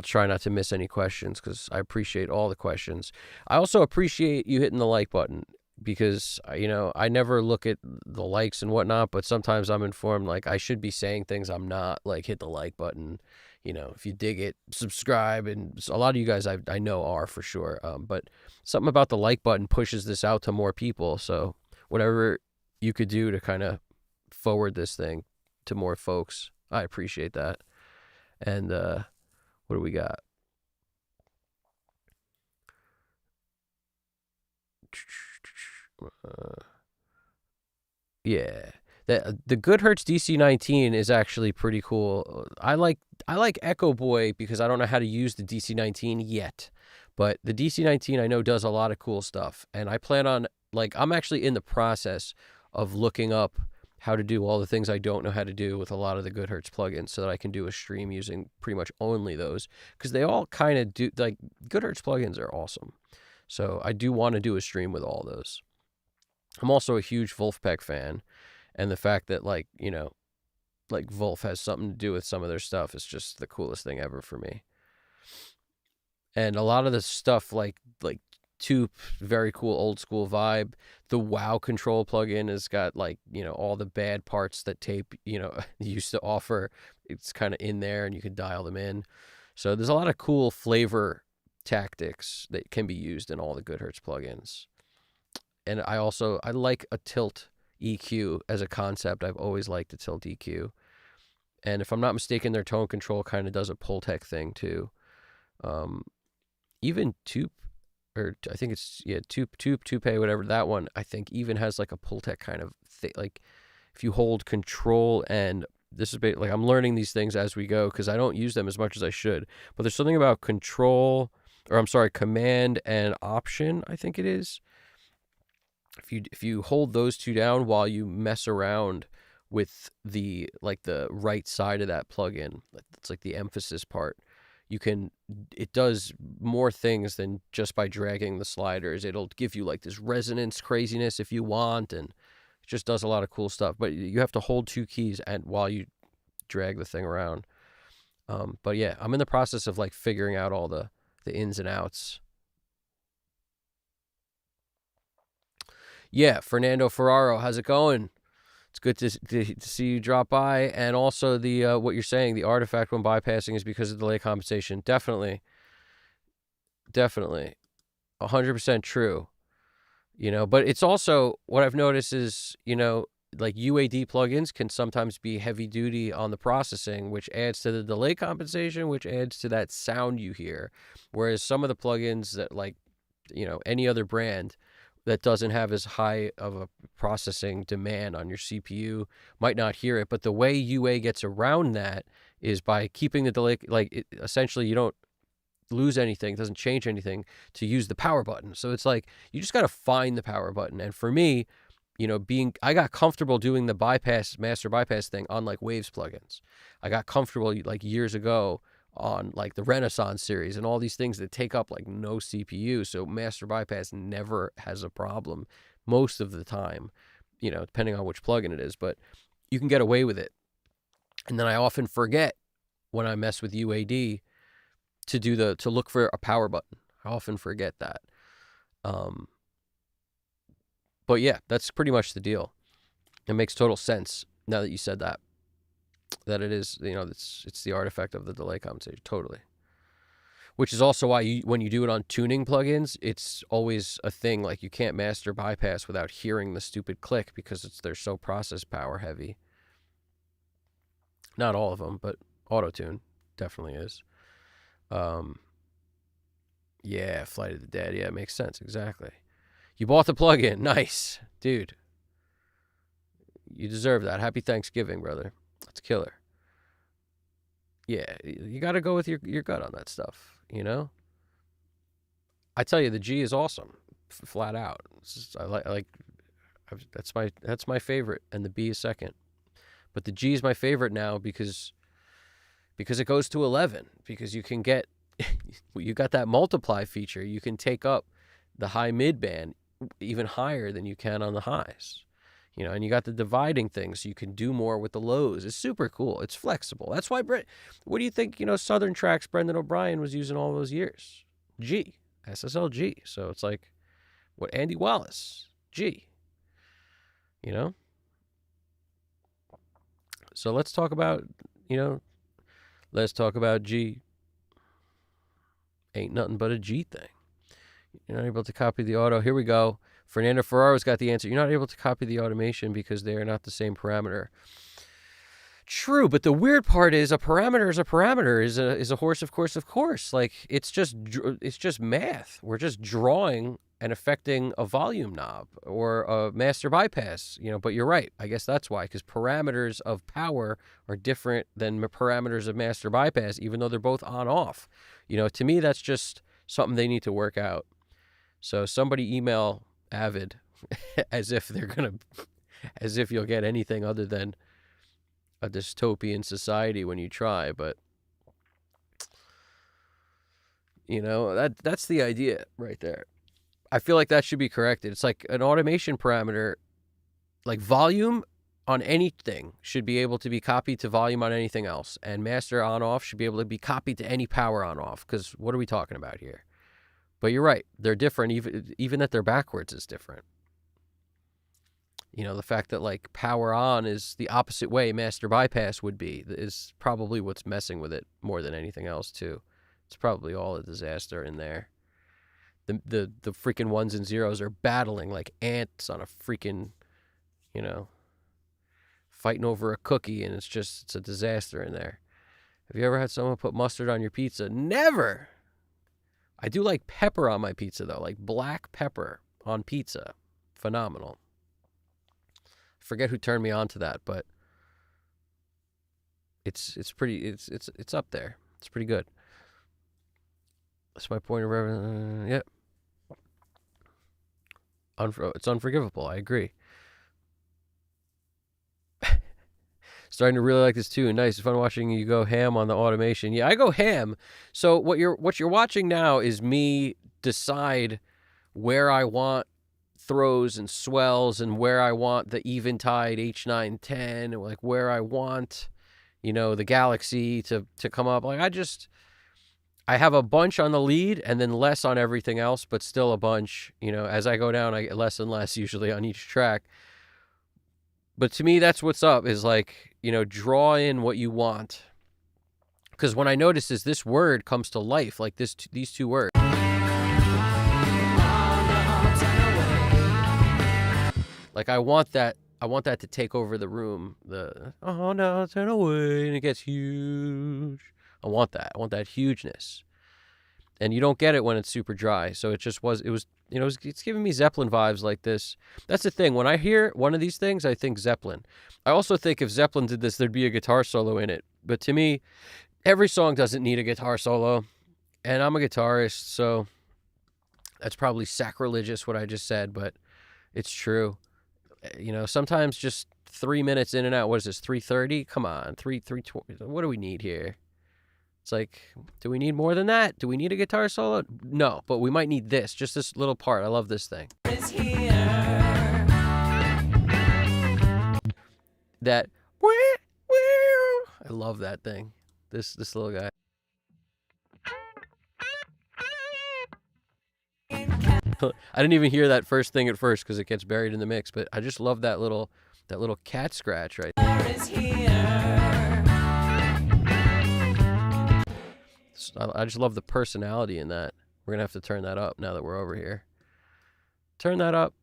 try not to miss any questions because I appreciate all the questions. I also appreciate you hitting the like button because, I never look at the likes and whatnot, but sometimes I'm informed I should be saying things I'm not, hit the like button. If you dig it, subscribe. And a lot of you guys I know are for sure. But something about the like button pushes this out to more people. So whatever you could do to kind of forward this thing to more folks, I appreciate that. And what do we got? Yeah, the Goodhertz DC19 is actually pretty cool. I like Echo Boy because I don't know how to use the DC19 yet, but the DC19 I know does a lot of cool stuff, and I plan on I'm actually in the process of looking up how to do all the things I don't know how to do with a lot of the GoodHertz plugins, so that I can do a stream using pretty much only those, because they all kind of do, like, GoodHertz plugins are awesome. So I do want to do a stream with all those. I'm also a huge Wolfpack fan, and the fact that, like, like Wolf has something to do with some of their stuff is just the coolest thing ever for me. And a lot of the stuff, like Toop, very cool old school vibe. The WoW control plugin has got, like, all the bad parts that tape, used to offer. It's kind of in there, and you can dial them in. So there's a lot of cool flavor tactics that can be used in all the GoodHertz plugins. And I like a tilt EQ as a concept. I've always liked a tilt EQ. And if I'm not mistaken, their tone control kind of does a Pultec thing too. Even Toop, or I think it's, Toupee, whatever, that one, I think even has like a Pultec kind of thing. Like, if you hold control, and this is like, I'm learning these things as we go because I don't use them as much as I should. But there's something about command and option, I think it is. If you hold those two down while you mess around with the right side of that plugin, it's like the emphasis part, it does more things than just by dragging the sliders. It'll give you like this resonance craziness if you want, and it just does a lot of cool stuff. But you have to hold two keys and while you drag the thing around. But yeah, I'm in the process of like figuring out all the ins and outs. Yeah, Fernando Ferraro, how's it going? It's good to see you drop by. And also the what you're saying, the artifact when bypassing is because of delay compensation. Definitely. 100% true. But it's also, what I've noticed is, like UAD plugins can sometimes be heavy duty on the processing, which adds to the delay compensation, which adds to that sound you hear. Whereas some of the plugins that, like, any other brand that doesn't have as high of a processing demand on your CPU might not hear it. But the way UA gets around that is by keeping the delay, essentially you don't lose anything, doesn't change anything, to use the power button. So it's like, you just got to find the power button. And for me, I got comfortable doing the master bypass thing on like Waves plugins. I got comfortable like years ago on like the Renaissance series and all these things that take up like no CPU. So master bypass never has a problem most of the time, depending on which plugin it is, but you can get away with it. And then I often forget when I mess with UAD to look for a power button. I often forget that. But yeah, that's pretty much the deal. It makes total sense now that you said that it is, it's the artifact of the delay compensation. Totally. Which is also why when you do it on tuning plugins, it's always a thing. Like, you can't master bypass without hearing the stupid click because they're so process power heavy. Not all of them, but auto-tune definitely is. Yeah, Flight of the Dead. Yeah, it makes sense. Exactly. You bought the plugin. Nice. Dude. You deserve that. Happy Thanksgiving, brother. That's killer. Yeah, you got to go with your gut on that stuff, I tell you, the G is awesome, flat out. That's my favorite, and the B is second. But the G is my favorite now because it goes to 11, because you can get you got that multiply feature. You can take up the high mid band even higher than you can on the highs. And you got the dividing thing, so you can do more with the lows. It's super cool. It's flexible. That's why what do you think, Southern Tracks Brendan O'Brien was using all those years? G, SSL G. So it's like what Andy Wallace, G. So let's talk about, G. Ain't nothing but a G thing. You're not able to copy the auto. Here we go. Fernando Ferraro's got the answer. You're not able to copy the automation because they are not the same parameter. True, but the weird part is a parameter is a parameter, is a horse, of course. Like, it's just math. We're just drawing and affecting a volume knob or a master bypass, but you're right. I guess that's why, because parameters of power are different than parameters of master bypass, even though they're both on off. To me, that's just something they need to work out. So somebody email Avid as if they're going to As if you'll get anything other than a dystopian society when you try, but that's the idea right there. I feel like that should be corrected. It's like an automation parameter, like volume on anything should be able to be copied to volume on anything else, and master on off should be able to be copied to any power on off, because what are we talking about here? But you're right, they're different. Even that they're backwards is different. The fact that like power on is the opposite way master bypass would be is probably what's messing with it more than anything else too. It's probably all a disaster in there. The freaking ones and zeros are battling like ants on a freaking, fighting over a cookie, and it's a disaster in there. Have you ever had someone put mustard on your pizza? Never. I do like pepper on my pizza though, like black pepper on pizza. Phenomenal. Forget who turned me on to that, but it's up there. It's pretty good. That's my point of reference. Yep. It's unforgivable. I agree. Starting to really like this too. Nice. It's fun watching you go ham on the automation. Yeah, I go ham. So what you're watching now is me decide where I want throws and swells and where I want the eventide H910 and like where I want, the galaxy to come up. Like I have a bunch on the lead and then less on everything else, but still a bunch. As I go down, I get less and less usually on each track. But to me, that's what's up, is like, draw in what you want. Because when I notice is this word comes to life, like these two words. Like I want that to take over the room. The oh no, turn away, and it gets huge. I want that hugeness. And you don't get it when it's super dry. So it's giving me Zeppelin vibes like this. That's the thing. When I hear one of these things, I think Zeppelin. I also think if Zeppelin did this, there'd be a guitar solo in it. But to me, every song doesn't need a guitar solo. And I'm a guitarist, so that's probably sacrilegious what I just said, but it's true. Sometimes just 3 minutes in and out. What is this, 3:30? Come on, 3:20. What do we need here? It's like, do we need more than that? Do we need a guitar solo? No, but we might need this, just this little part. I love this thing. That, I love that thing. This little guy. I didn't even hear that first thing at first because it gets buried in the mix, but I just love that little cat scratch right there. I just love the personality in that. We're gonna have to turn that up now that we're over here. Turn that up,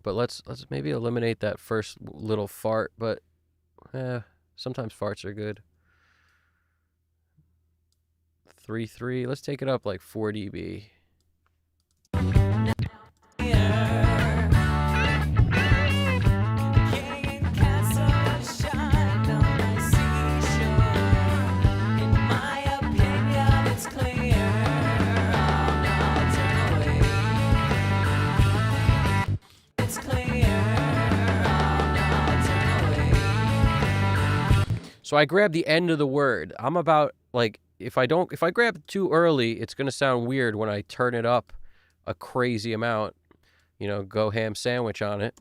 but let's maybe eliminate that first little fart. But sometimes farts are good. 3.3. Let's take it up like 4 dB. So I grab the end of the word. I'm about like, if I grab too early, it's going to sound weird when I turn it up a crazy amount, go ham sandwich on it.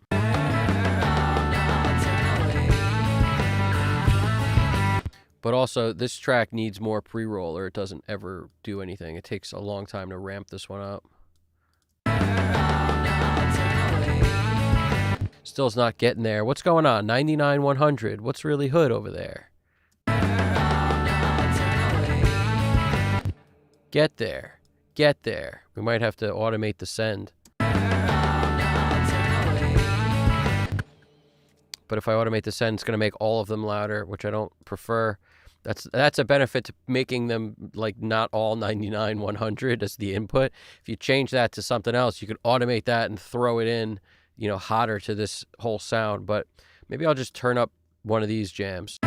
But also this track needs more pre-roll or it doesn't ever do anything. It takes a long time to ramp this one up. Still is not getting there. What's going on? 99, 100. What's really hood over there? Get there. Get there. We might have to automate the send. But if I automate the send, it's going to make all of them louder, which I don't prefer. That's a benefit to making them like not all 99, 100 as the input. If you change that to something else, you could automate that and throw it in, hotter to this whole sound. But maybe I'll just turn up one of these jams.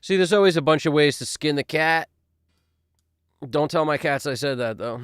See, there's always a bunch of ways to skin the cat. Don't tell my cats I said that, though.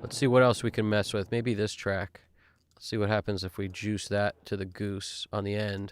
Let's see what else we can mess with. Maybe this track. Let's see what happens if we juice that to the goose on the end.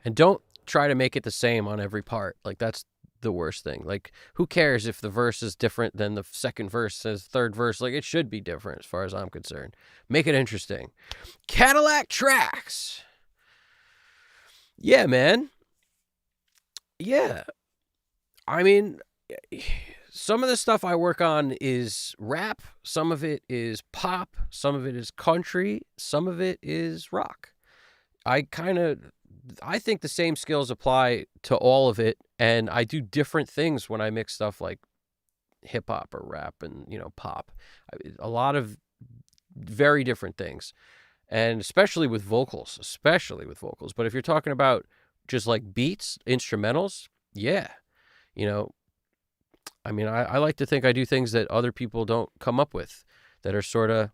And don't try to make it the same on every part. Like, that's the worst thing. Like, who cares if the verse is different than the second verse says third verse? Like, it should be different as far as I'm concerned. Make it interesting. Cadillac Tracks. Yeah, man. Yeah. I mean, some of the stuff I work on is rap. Some of it is pop. Some of it is country. Some of it is rock. I think the same skills apply to all of it, and I do different things when I mix stuff like hip hop or rap and, pop. A lot of very different things, and especially with vocals. But if you're talking about just like beats, instrumentals, yeah. I like to think I do things that other people don't come up with, that are sort of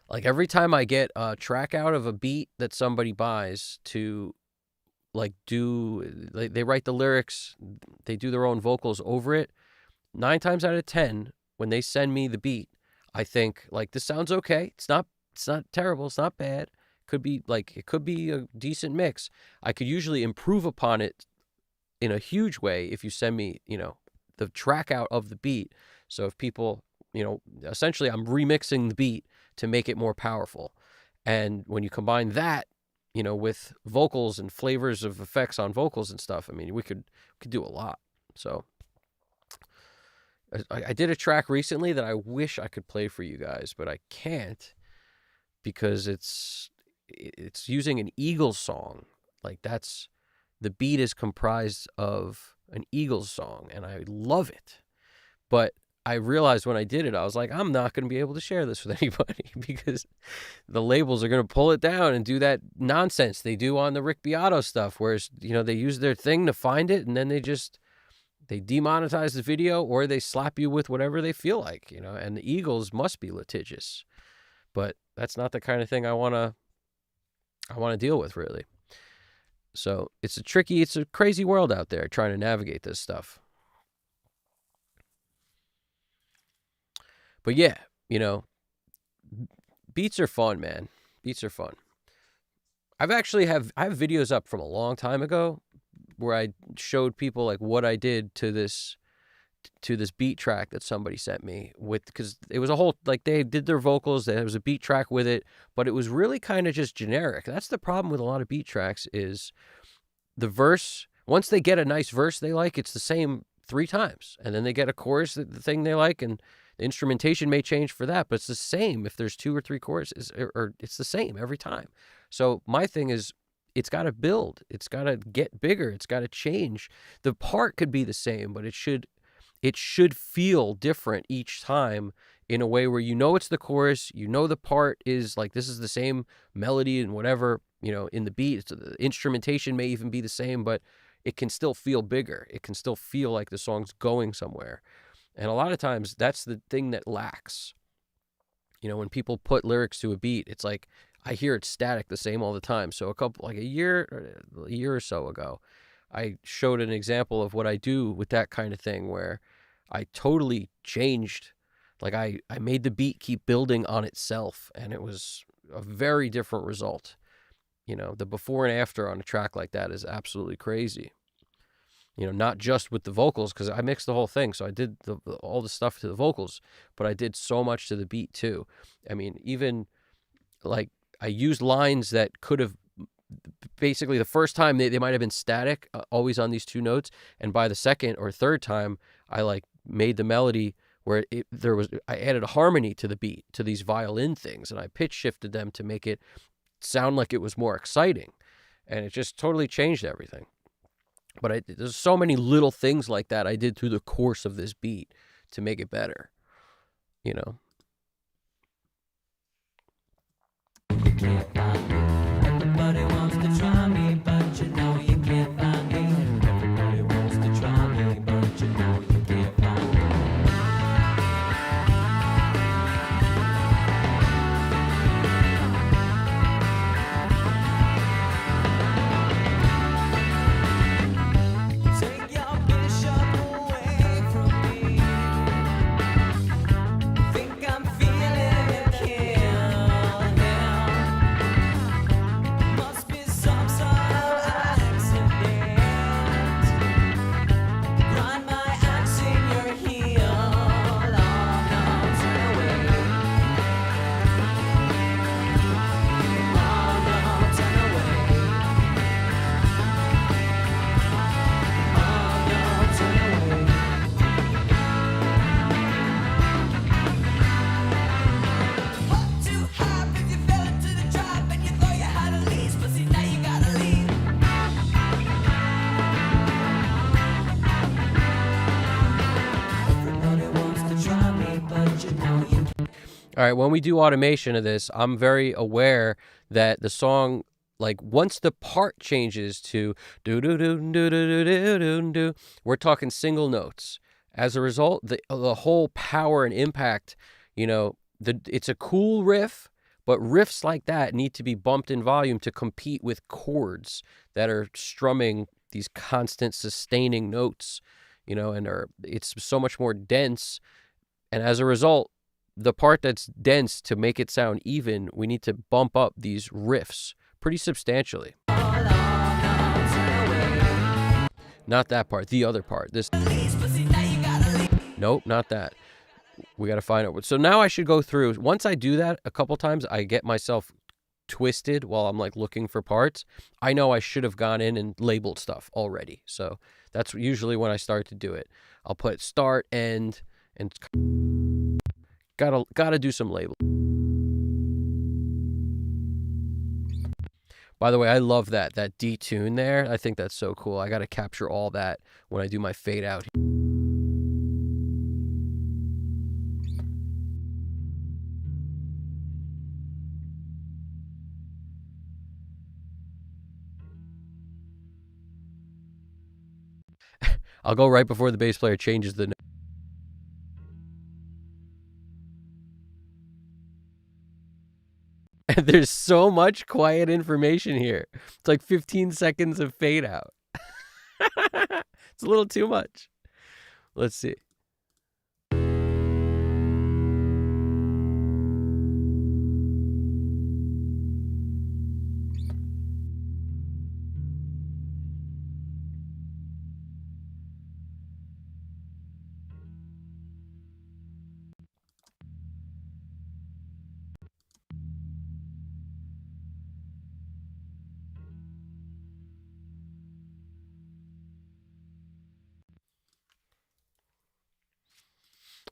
like, every time I get a track out of a beat that somebody buys to they write the lyrics, they do their own vocals over it. 9 times out of 10, when they send me the beat, I think, like, this sounds okay. It's not terrible. It's not bad. It could be a decent mix. I could usually improve upon it in a huge way if you send me, the track out of the beat. So if people, essentially I'm remixing the beat to make it more powerful. And when you combine that, with vocals and flavors of effects on vocals and stuff, we could do a lot. So I did a track recently that I wish I could play for you guys, but I can't because it's using an Eagles song. Like, the beat is comprised of an Eagles song, and I love it. But I realized when I did it, I was like, I'm not going to be able to share this with anybody because the labels are going to pull it down and do that nonsense they do on the Rick Beato stuff, whereas, they use their thing to find it, and then they demonetize the video, or they slap you with whatever they feel like, and the Eagles must be litigious. But that's not the kind of thing I want to deal with, really. So it's a crazy world out there trying to navigate this stuff. But yeah, beats are fun, man. Beats are fun. I have videos up from a long time ago where I showed people like what I did to this beat track that somebody sent me because it was a whole, like, they did their vocals, there was a beat track with it, but it was really kind of just generic. That's the problem with a lot of beat tracks, is the verse Once they get a nice verse they like, it's the same 3 times. And then they get a chorus, the thing they like, and the instrumentation may change for that, but it's the same if there's 2 or 3 choruses, or it's the same every time. So my thing is, it's got to build. It's got to get bigger. It's got to change. The part could be the same, but it should feel different each time, in a way where it's the chorus, the part is like, this is the same melody and whatever, in the beat. The instrumentation may even be the same, but it can still feel bigger. It can still feel like the song's going somewhere. And a lot of times that's the thing that lacks. When people put lyrics to a beat, it's like, I hear it static, the same all the time. So a year or so ago, I showed an example of what I do with that kind of thing, where I totally changed. Like, I made the beat keep building on itself, and it was a very different result. The before and after on a track like that is absolutely crazy. Not just with the vocals, because I mixed the whole thing. So I did all the stuff to the vocals, but I did so much to the beat too. I mean, even like, I used lines that could have, basically the first time they might have been static, always on these 2 notes. And by the second or third time, I like made the melody where I added a harmony to the beat, to these violin things, and I pitch shifted them to make it sound like it was more exciting. And it just totally changed everything. But there's so many little things like that I did through the course of this beat to make it better, You can't find me. Everybody wants to try me, but you know you can't find me. Everybody wants to try me, but you know you can't find me. Take your bishop away from me. Think I'm feeling it, kill him. Must be some sort of accident. Grind my axe in your heel. Oh no, turn away. Oh no, turn away. Oh no, turn away. What to have if you fell into the trap and you thought you had a leash, but see now you gotta leave. Everybody wants to try me, but you know you can't. All right, when we do automation of this, I'm very aware that the song, like, once the part changes to do do do do do do do do, we're talking single notes. As a result, the whole power and impact, it's a cool riff, but riffs like that need to be bumped in volume to compete with chords that are strumming these constant sustaining notes, and it's so much more dense. And as a result, the part that's dense, to make it sound even, we need to bump up these riffs pretty substantially. Not that part, the other part. Nope, not that. We got to find out. So now I should go through. Once I do that a couple times, I get myself twisted while I'm like looking for parts. I know I should have gone in and labeled stuff already. So that's usually when I start to do it. I'll put start, end, and gotta do some label. By the way, I love that detune there. I think that's so cool. I gotta capture all that when I do my fade out. I'll go right before the bass player changes the note. And there's so much quiet information here. It's like 15 seconds of fade out. It's a little too much. Let's see.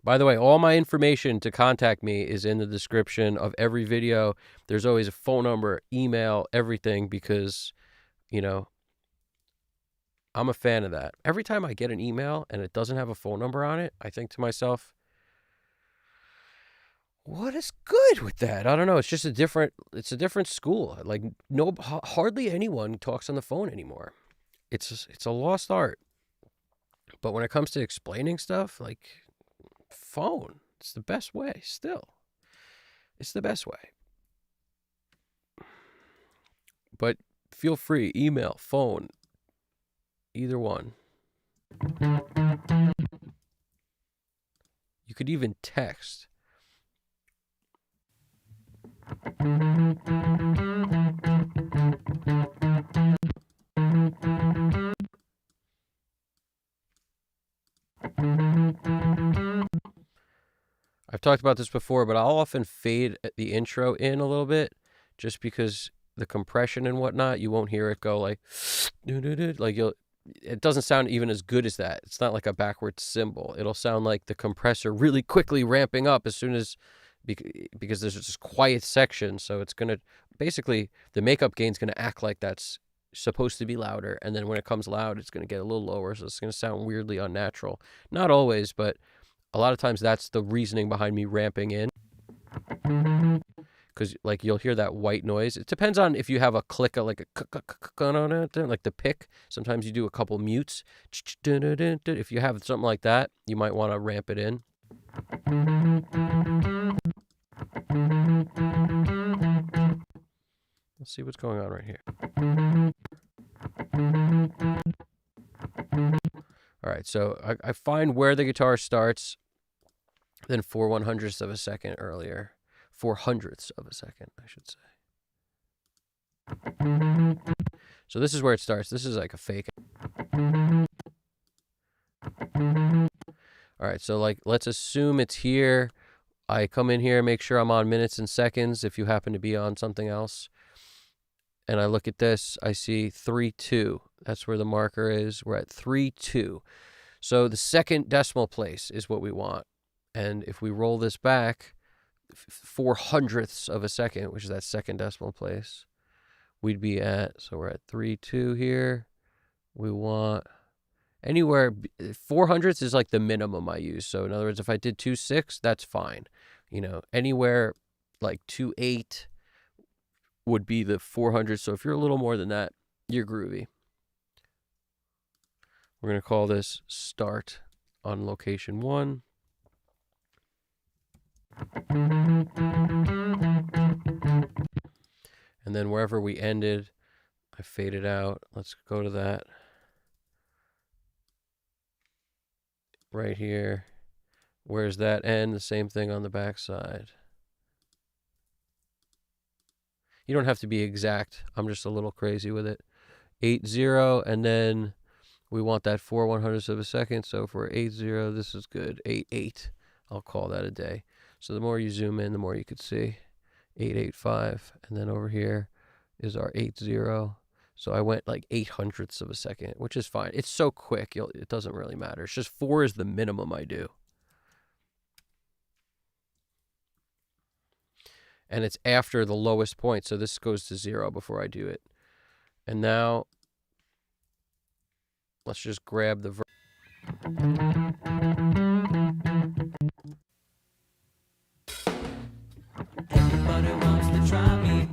By the way, all my information to contact me is in the description of every video. There's always a phone number, email, everything, because, you know, I'm a fan of that. Every time I get an email and it doesn't have a phone number on it, I think to myself, what is good with that? I don't know. It's just a different school. Like, hardly anyone talks on the phone anymore. It's a lost art. But when it comes to explaining stuff, like, phone, it's the best way still. It's the best way. But feel free, email, phone, either one. You could even text. I've talked about this before, but I'll often fade the intro in a little bit just because the compression and whatnot, you won't hear it go like, like it doesn't sound even as good as that. It's not like a backwards cymbal. It'll sound like the compressor really quickly ramping up as soon as, because there's this quiet section. So it's going to, basically, the makeup gain's going to act like that's supposed to be louder. And then when it comes loud, it's going to get a little lower. So it's going to sound weirdly unnatural. Not always, but a lot of times that's the reasoning behind me ramping in. Because, like, you'll hear that white noise. It depends on if you have a click, like the pick. Sometimes you do a couple mutes. If you have something like that, you might want to ramp it in. Let's see what's going on right here. All right, so I find where the guitar starts, then 4/100ths of a second earlier. 400ths of a second, I should say. So this is where it starts. This is like a fake. All right, so like, let's assume it's here. I come in here, make sure I'm on minutes and seconds if you happen to be on something else. And I look at this, I see 3/2. That's where the marker is. We're at 3/2. So the second decimal place is what we want. And if we roll this back 400ths of a second, which is that second decimal place, we'd be at, so we're at 3/2 here. We want anywhere, 400ths is like the minimum I use. So in other words, if I did 2/6, that's fine. You know, anywhere like 2/8 would be the 400. So if you're a little more than that, you're groovy. We're going to call this start on location 1. And then wherever we ended, I faded out. Let's go to that. Right here. Where's that end? The same thing on the back side. You don't have to be exact. I'm just a little crazy with it. 8/0, and then we want that 4/100ths of a second. So for 8/0, this is good. 8/8. I'll call that a day. So the more you zoom in, the more you could see. 8/8/5, and then over here is our 8/0. So I went like 800ths of a second, which is fine. It's so quick, it doesn't really matter. It's just 4 is the minimum I do. And it's after the lowest point, so this goes to 0 before I do it. And now, let's just grab the Everybody wants to try me.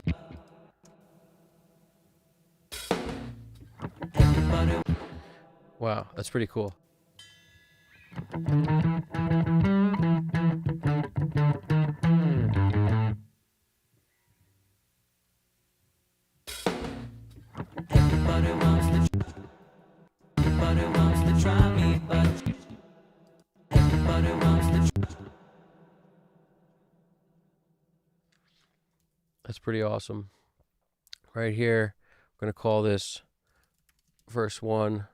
Everybody. Wow, that's pretty cool. Everybody wants to try me, but everybody wants to. That's pretty awesome. Right here, I'm going to call this verse 1.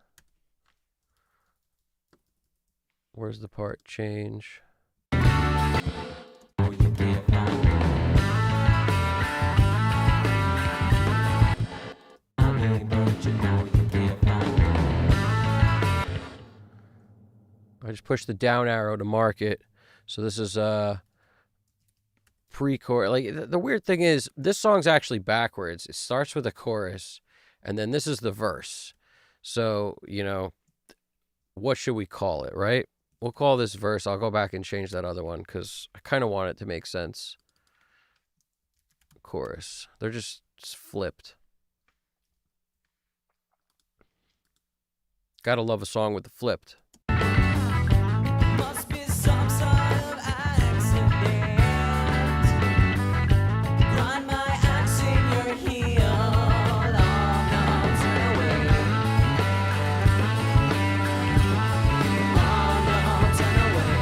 Where's the part change? Oh, you can't find me. I'm really but you know you can't find me. I just push the down arrow to mark it. So this is pre-chorus. Like the weird thing is, this song's actually backwards. It starts with a chorus, and then this is the verse. So, what should we call it, right? We'll call this verse. I'll go back and change that other one because I kind of want it to make sense. Chorus. They're just flipped. Gotta love a song with the flipped. Must be some sort of accident. Grind my axe in your heel. Oh no, turn away. Oh no, turn away.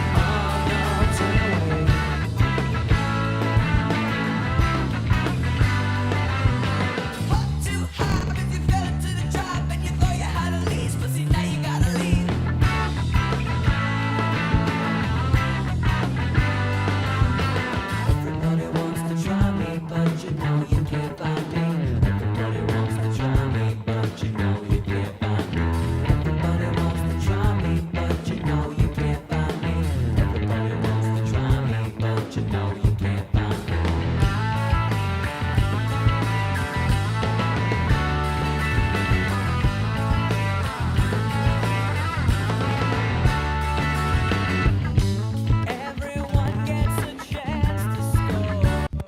Oh no, turn away. What to have if you fell into the trap and you thought you had a leash, but see now you gotta leave. Everybody wants to try me, but you know you can't find me. Everybody wants to try me, but you know you can't find me. Everybody wants to try me, but you know you can't find me. Everybody wants to try me, but you know you can't find me. Everyone gets a chance to score.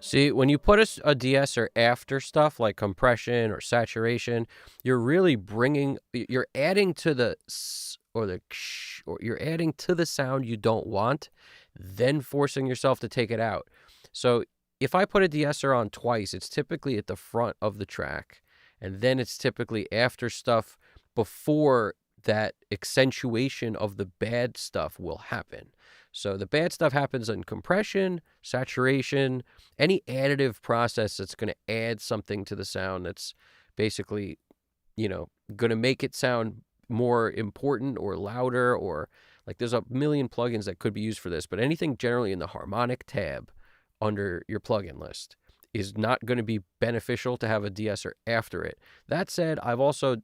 See, when you put a de-esser after stuff like compression or saturation, you're really you're adding to the or the or you're adding to the sound you don't want, then forcing yourself to take it out. So if I put a de-esser on twice, it's typically at the front of the track, and then it's typically after stuff before that accentuation of the bad stuff will happen. So the bad stuff happens in compression, saturation, any additive process that's going to add something to the sound that's basically, going to make it sound more important or louder, or like there's a million plugins that could be used for this, but anything generally in the harmonic tab under your plugin list is not going to be beneficial to have a de-esser after it. That said, I've also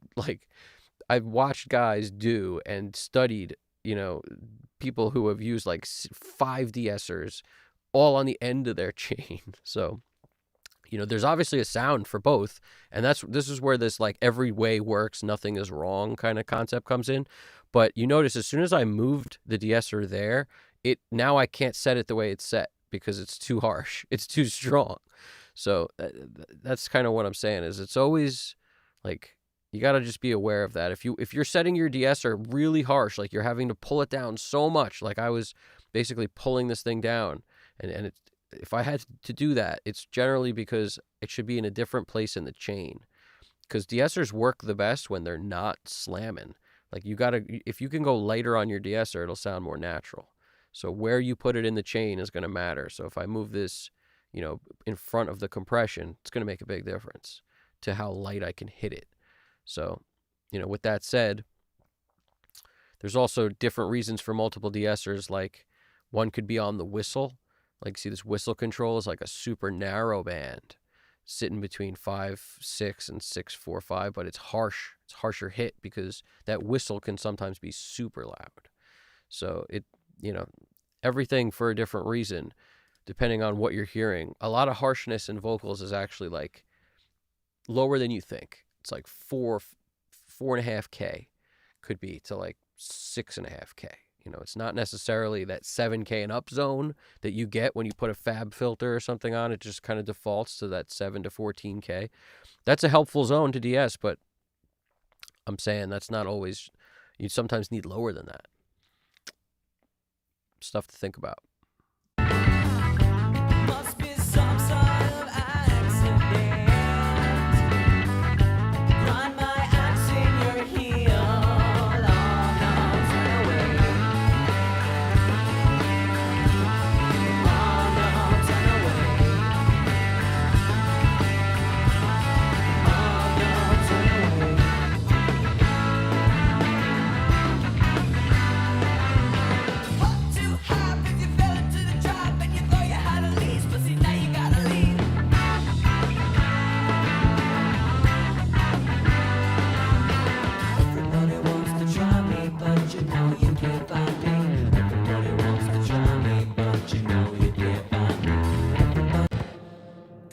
I've watched guys do and studied, people who have used like 5 de-essers all on the end of their chain. So, there's obviously a sound for both. And this is where this like every way works, nothing is wrong kind of concept comes in. But you notice as soon as I moved the de-esser there, now I can't set it the way it's set because it's too harsh. It's too strong. So that's kind of what I'm saying is it's always like, you got to just be aware of that. If you're setting your de-esser really harsh, like you're having to pull it down so much, like I was basically pulling this thing down, and if I had to do that, it's generally because it should be in a different place in the chain. Because de-essers work the best when they're not slamming. Like if you can go lighter on your de-esser, it'll sound more natural. So where you put it in the chain is going to matter. So if I move this, in front of the compression, it's going to make a big difference to how light I can hit it. So, with that said, there's also different reasons for multiple de-essers. Like one could be on the whistle. Like see this whistle control is like a super narrow band sitting between 5.6 and 6.45, but it's harsh. It's harsher hit because that whistle can sometimes be super loud. So everything for a different reason, depending on what you're hearing. A lot of harshness in vocals is actually like lower than you think. It's like 4.5K could be to like 6.5K. It's not necessarily that 7K and up zone that you get when you put a fab filter or something on. It just kind of defaults to that 7 to 14K. That's a helpful zone to DS, but I'm saying that's not always, you sometimes need lower than that. Stuff to think about. Must be some sort of accident. Grind my axe in your heel. Oh no, turn away. Oh no, turn away. Oh no, turn away. What to have if you fell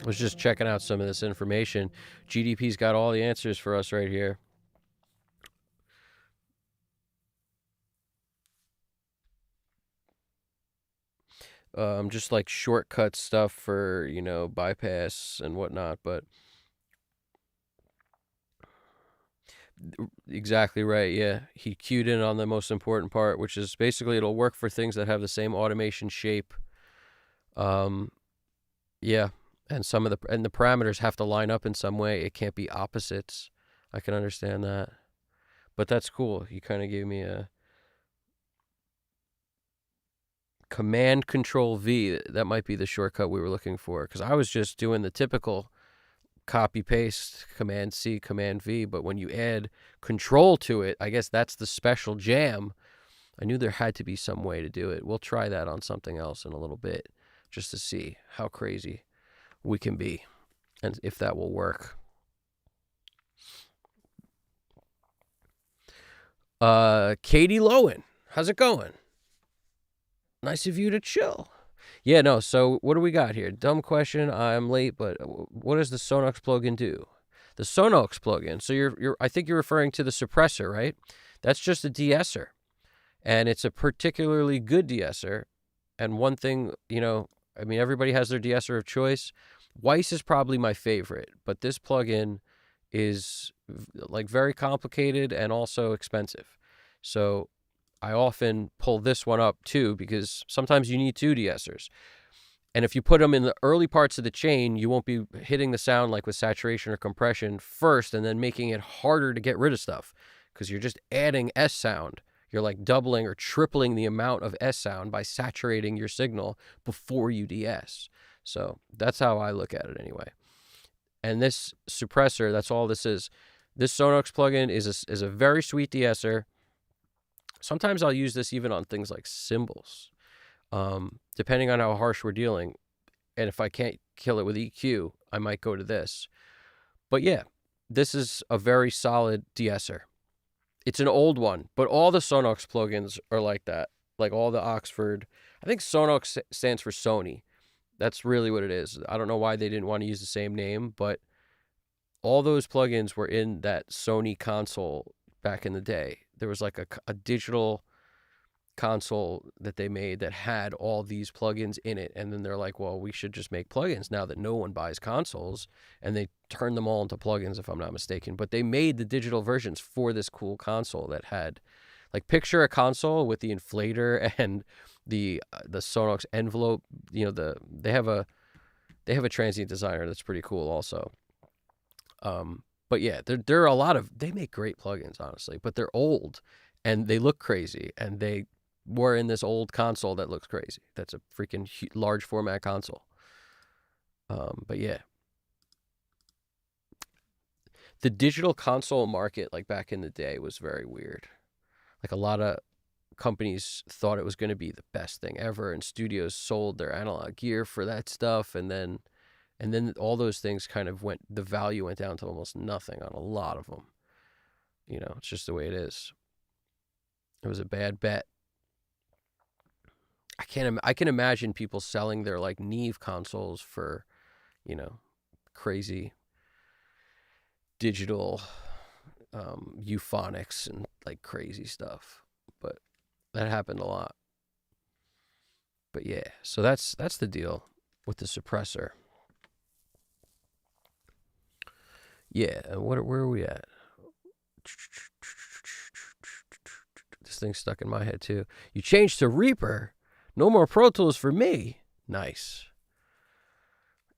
was just checking out some of this information. GDP's got all the answers for us right here. Just like shortcut stuff for, bypass and whatnot, but exactly right. Yeah. He cued in on the most important part, which is basically it'll work for things that have the same automation shape. Yeah. And the parameters have to line up in some way. It can't be opposites. I can understand that. But that's cool. He kind of gave me a Command Control V. That might be the shortcut we were looking for, because I was just doing the typical copy paste, Command C, Command V. But when you add Control to it, I guess that's the special jam. I knew there had to be some way to do it. We'll try that on something else in a little bit, just to see how crazy we can be and if that will work. Katie Lowen, how's it going? Nice of you to chill. Yeah, no, so what do we got here? Dumb question, I'm late, but what does the Sonox plugin do? The Sonox plugin, so I think you're referring to the suppressor, right? That's just a de-esser, and it's a particularly good de-esser. And one thing, everybody has their de-esser of choice. Weiss is probably my favorite, but this plugin is like very complicated and also expensive. So I often pull this one up too, because sometimes you need two de-essers. And if you put them in the early parts of the chain, you won't be hitting the sound like with saturation or compression first and then making it harder to get rid of stuff, because you're just adding S sound. You're like doubling or tripling the amount of S sound by saturating your signal before you de-ess. So that's how I look at it anyway. And this suppressor, that's all this is. This Sonox plugin is a very sweet de-esser. Sometimes I'll use this even on things like cymbals, depending on how harsh we're dealing. And if I can't kill it with EQ, I might go to this. But yeah, this is a very solid de-esser. It's an old one, but all the Sonox plugins are like that. Like all the Oxford. I think Sonox stands for Sony. That's really what it is. I don't know why they didn't want to use the same name, but all those plugins were in that Sony console back in the day. There was like a digital console that they made that had all these plugins in it. And then they're like, well, we should just make plugins now that no one buys consoles. And they turned them all into plugins, if I'm not mistaken. But they made the digital versions for this cool console that had, like, picture a console with the inflator and the Sonox envelope. They have a transient designer that's pretty cool also. But yeah, there are a lot of, they make great plugins, honestly, but they're old and they look crazy, and they were in this old console that looks crazy. That's a freaking large format console. But yeah, the digital console market, like back in the day, was very weird. Like a lot of companies thought it was going to be the best thing ever, and studios sold their analog gear for that stuff, and then all those things kind of the value went down to almost nothing on a lot of them. It's just the way it is. It was a bad bet. I can imagine people selling their like Neve consoles for, crazy digital euphonics and like crazy stuff. But that happened a lot. But yeah, so that's the deal with the suppressor. Yeah, where are we at? This thing's stuck in my head too. You changed to Reaper. No more Pro Tools for me. Nice.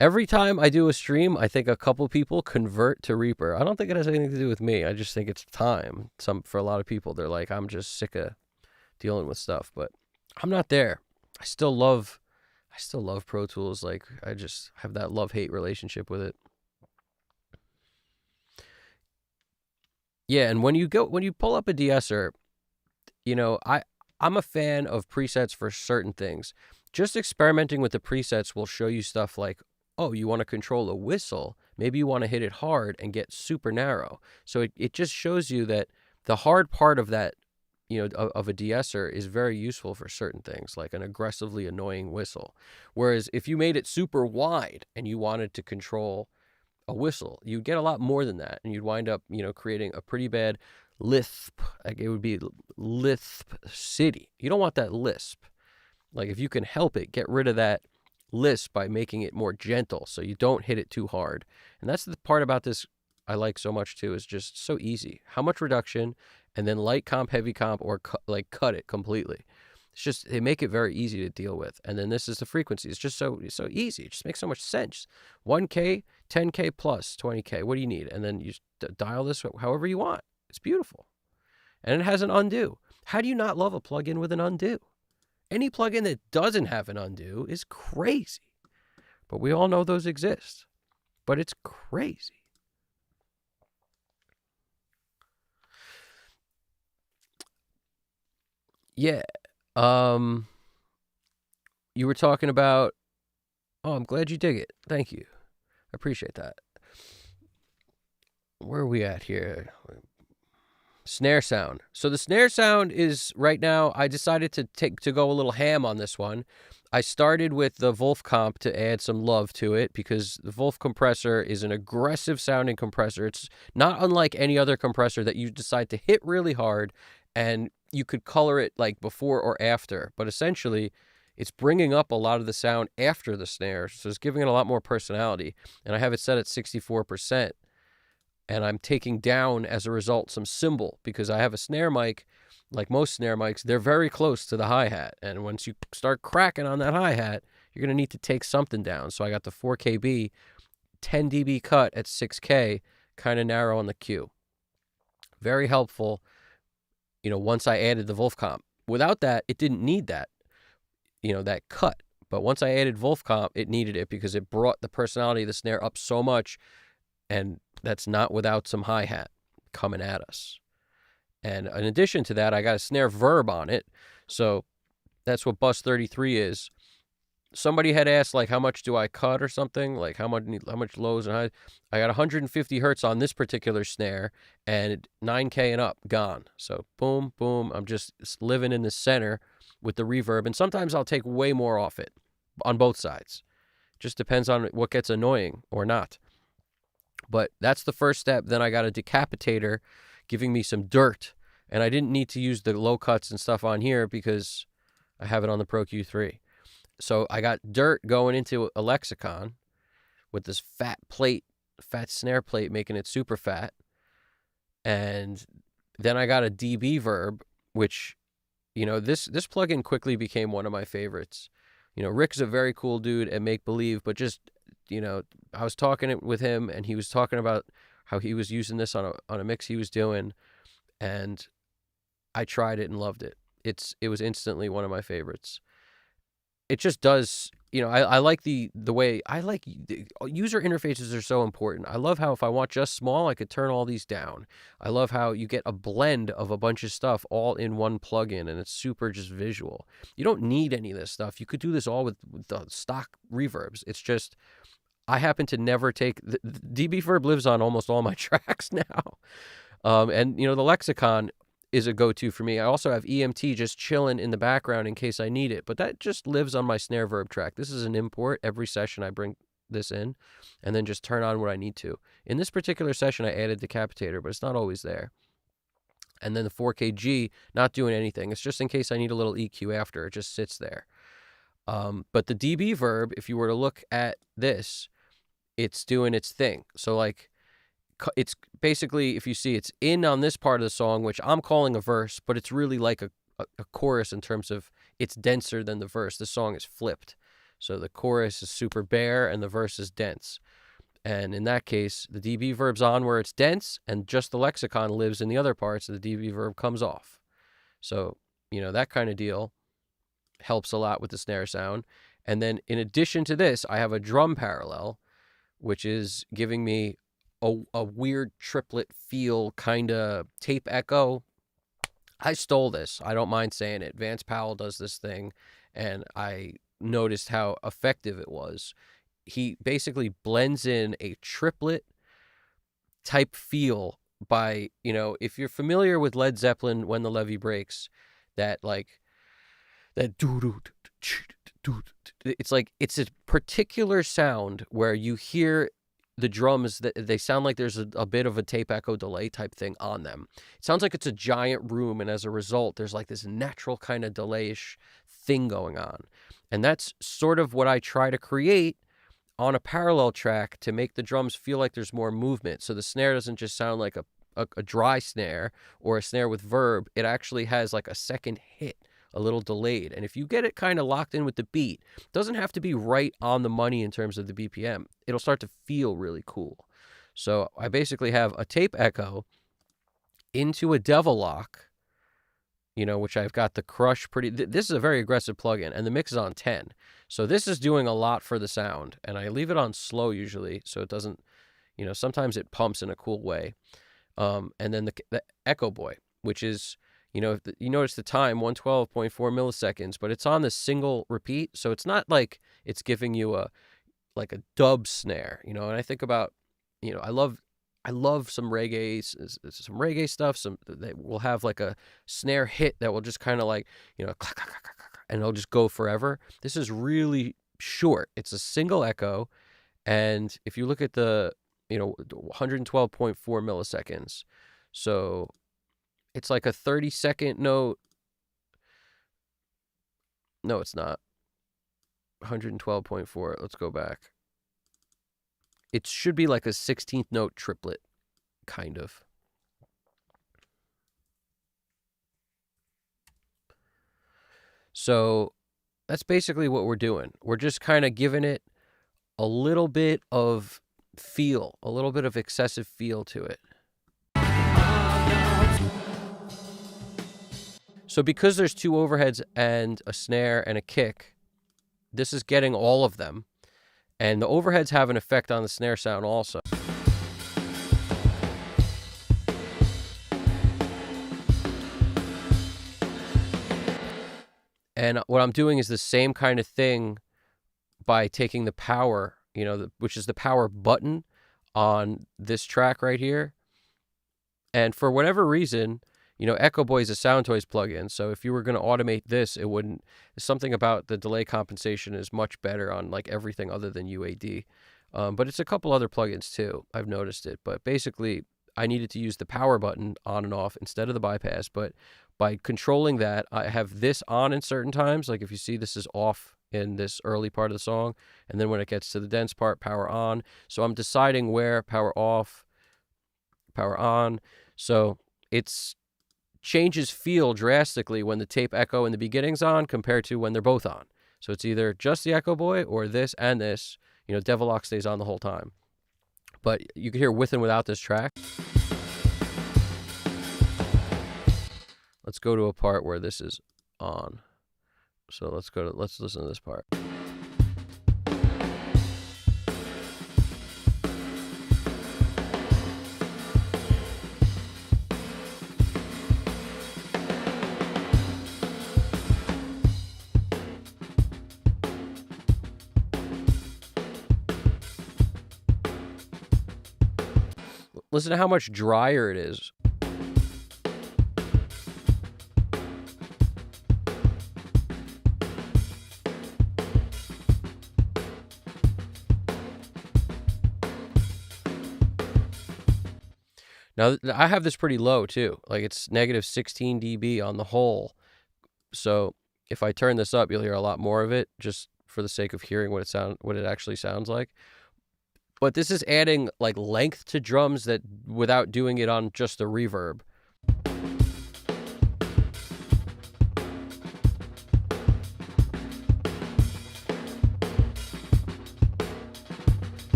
Every time I do a stream, I think a couple people convert to Reaper. I don't think it has anything to do with me. I just think it's time. For a lot of people, they're like, I'm just sick of dealing with stuff. But I'm not there. I still love Pro Tools. Like, I just have that love-hate relationship with it. Yeah, and when you pull up a de-esser, I'm a fan of presets for certain things. Just experimenting with the presets will show you stuff like, oh, you want to control a whistle. Maybe you want to hit it hard and get super narrow. So it just shows you that the hard part of that of a de-esser is very useful for certain things, like an aggressively annoying whistle. Whereas if you made it super wide and you wanted to control a whistle, you'd get a lot more than that, and you'd wind up, creating a pretty bad lisp. Like it would be lisp city. You don't want that lisp. Like if you can help it, get rid of that lisp by making it more gentle so you don't hit it too hard. And that's the part about this I like so much too, is just so easy. How much reduction, and then light comp, heavy comp, or cut it completely. It's just, they make it very easy to deal with. And then this is the frequency. It's just so easy. It just makes so much sense. 1K, 10K plus 20K. What do you need? And then you dial this however you want. It's beautiful. And it has an undo. How do you not love a plugin with an undo? Any plugin that doesn't have an undo is crazy. But we all know those exist. But it's crazy. Yeah. You were talking about, I'm glad you dig it. Thank you. I appreciate that. Where are we at here? Snare sound. So the snare sound is, right now, I decided to go a little ham on this one. I started with the Wolf comp to add some love to it, because the Wolf compressor is an aggressive sounding compressor. It's not unlike any other compressor that you decide to hit really hard, and you could color it like before or after. But essentially, it's bringing up a lot of the sound after the snare, so it's giving it a lot more personality. And I have it set at 64%. And I'm taking down, as a result, some cymbal, because I have a snare mic. Like most snare mics, they're very close to the hi-hat. And once you start cracking on that hi-hat, you're going to need to take something down. So I got the 4KB, 10 dB cut at 6K, kind of narrow on the Q. Very helpful, once I added the Wolf comp. Without that, it didn't need that, that cut. But once I added Wolf comp, it needed it, because it brought the personality of the snare up so much. And that's not without some hi-hat coming at us. And in addition to that, I got a snare verb on it. So that's what bus 33 is. Somebody had asked, like, how much do I cut or something? Like, how much lows and highs? I got 150 hertz on this particular snare, and 9K and up, gone. So boom, boom. I'm just living in the center with the reverb. And sometimes I'll take way more off it on both sides. Just depends on what gets annoying or not. But that's the first step. Then I got a decapitator giving me some dirt. And I didn't need to use the low cuts and stuff on here because I have it on the Pro Q3. So I got dirt going into a lexicon with this fat snare plate, making it super fat. And then I got a dB verb, which, this plugin quickly became one of my favorites. Rick's a very cool dude at Make Believe, but just, I was talking with him, and he was talking about how he was using this on a mix he was doing, and I tried it and loved it. It was instantly one of my favorites. It just does, I like the way, user interfaces are so important. I love how if I want just small, I could turn all these down. I love how you get a blend of a bunch of stuff all in one plugin, and it's super just visual. You don't need any of this stuff. You could do this all with the stock reverbs. It's just, I happen to never take, the dB verb lives on almost all my tracks now. And, the lexicon is a go-to for me. I also have EMT just chilling in the background in case I need it, but that just lives on my snare verb track. This is an import. Every session I bring this in and then just turn on what I need to. In this particular session, I added decapitator, but it's not always there. And then the 4KG, not doing anything. It's just in case I need a little EQ after. It just sits there. But the dB verb, if you were to look at this, it's doing its thing. So like, it's basically, if you see, it's in on this part of the song, which I'm calling a verse, but it's really like a chorus in terms of it's denser than the verse. The song is flipped. So the chorus is super bare and the verse is dense. And in that case, the dB verb's on where it's dense, and just the lexicon lives in the other parts, and the dB verb comes off. So, that kind of deal helps a lot with the snare sound. And then in addition to this, I have a drum parallel, which is giving me a weird triplet feel, kind of tape echo. I stole this. I don't mind saying it. Vance Powell does this thing, and I noticed how effective it was. He basically blends in a triplet type feel by, if you're familiar with Led Zeppelin, When the Levee Breaks, that like that doo doo, it's like it's a particular sound where you hear the drums that they sound like there's a bit of a tape echo delay type thing on them. It sounds like it's a giant room, and as a result, there's like this natural kind of delay-ish thing going on. And that's sort of what I try to create on a parallel track to make the drums feel like there's more movement. So the snare doesn't just sound like a dry snare or a snare with verb. It actually has like a second hit, a little delayed. And if you get it kind of locked in with the beat, it doesn't have to be right on the money in terms of the BPM. It'll start to feel really cool. So I basically have a tape echo into a devil lock, which I've got the crush pretty. This is a very aggressive plugin, and the mix is on 10. So this is doing a lot for the sound, and I leave it on slow usually, so it doesn't, sometimes it pumps in a cool way. And then the Echo Boy, which is, you notice the time, 112.4 milliseconds, but it's on this single repeat, so it's not like it's giving you a dub snare, and I think about, I love some reggae stuff. They will have like a snare hit that will just kind of like, clack, clack, clack, clack, clack, and it'll just go forever. This is really short. It's a single echo. And if you look at the, 112.4 milliseconds, so it's like a 30-second note. No, it's not. 112.4. Let's go back. It should be like a 16th note triplet, kind of. So that's basically what we're doing. We're just kind of giving it a little bit of feel, a little bit of excessive feel to it. So because there's two overheads and a snare and a kick, this is getting all of them. And the overheads have an effect on the snare sound also. And what I'm doing is the same kind of thing by taking the power, which is the power button on this track right here. And for whatever reason, Echo Boy is a Soundtoys plugin, so if you were going to automate this, it wouldn't. Something about the delay compensation is much better on like everything other than UAD. But it's a couple other plugins too. I've noticed it. But basically, I needed to use the power button on and off instead of the bypass. But by controlling that, I have this on in certain times. Like if you see this is off in this early part of the song, and then when it gets to the dense part, power on. So I'm deciding where power off, power on. So it's changes feel drastically when the tape echo in the beginning's on compared to when they're both on. So it's either just the Echo Boy or this and this. Devil Lock stays on the whole time. But you can hear with and without this track. Let's go to a part where this is on. So let's listen to this part. Listen to how much drier it is. Now, I have this pretty low too. Like it's negative 16 dB on the whole. So if I turn this up, you'll hear a lot more of it just for the sake of hearing what it actually sounds like. But this is adding like length to drums that without doing it on just the reverb.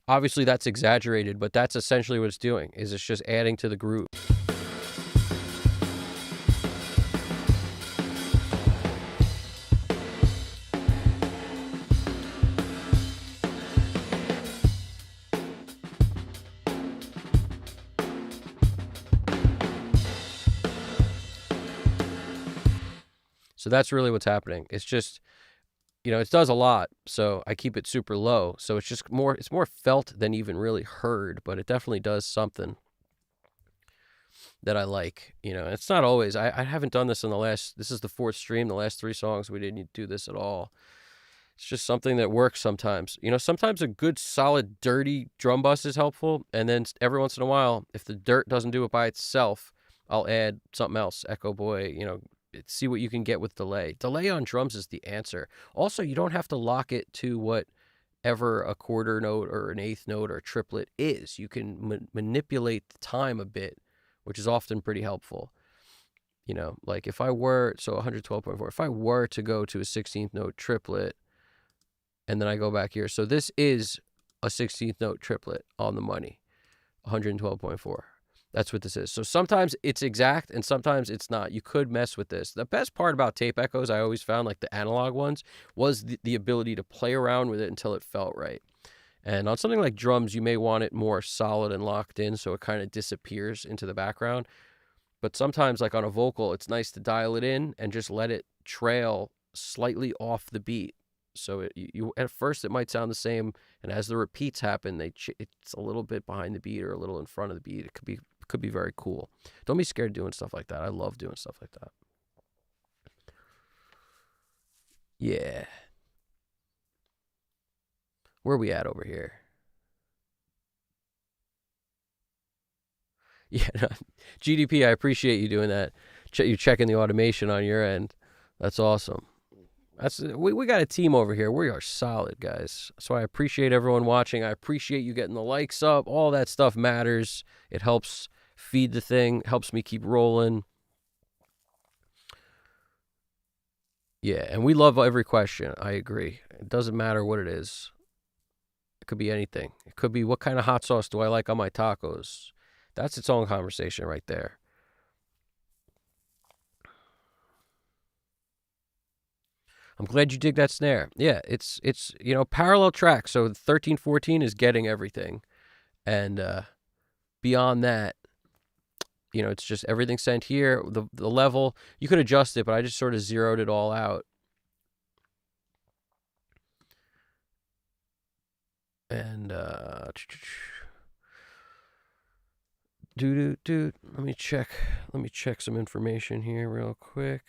Obviously that's exaggerated, but that's essentially what it's doing, is it's just adding to the groove. So that's really what's happening. It's just it does a lot, so I keep it super low. So it's more felt than even really heard, but it definitely does something that I like. It's not always. I haven't done this this is the fourth stream. The last three songs, we didn't do this at all. It's just something that works sometimes. Sometimes a good, solid, dirty drum bus is helpful. And then every once in a while, if the dirt doesn't do it by itself, I'll add something else. Echo Boy, see what you can get with delay. Delay on drums is the answer. Also, you don't have to lock it to whatever a quarter note or an eighth note or a triplet is. You can manipulate the time a bit, which is often pretty helpful. Like if I were, so 112.4, if I were to go to a 16th note triplet, and then I go back here. So this is a 16th note triplet on the money, 112.4. That's what this is. So sometimes it's exact and sometimes it's not. You could mess with this. The best part about tape echoes, I always found, like the analog ones, was the ability to play around with it until it felt right. And on something like drums, you may want it more solid and locked in so it kind of disappears into the background. But sometimes, like on a vocal, it's nice to dial it in and just let it trail slightly off the beat. So you at first it might sound the same, and as the repeats happen, it's a little bit behind the beat or a little in front of the beat. It could be very cool. Don't be scared of doing stuff like that. I love doing stuff like that. Yeah. Where are we at over here? Yeah, no, GDP, I appreciate you doing that. You're checking the automation on your end. That's awesome. We got a team over here. We are solid, guys. So I appreciate everyone watching. I appreciate you getting the likes up. All that stuff matters. It helps feed the thing, helps me keep rolling. Yeah, and we love every question. I agree. It doesn't matter what it is. It could be anything. It could be, what kind of hot sauce do I like on my tacos? That's its own conversation right there. I'm glad you dig that snare. Yeah, it's parallel track. So 1314 is getting everything, and beyond that, it's just everything sent here. The level, you could adjust it, but I just sort of zeroed it all out. And let me check some information here real quick.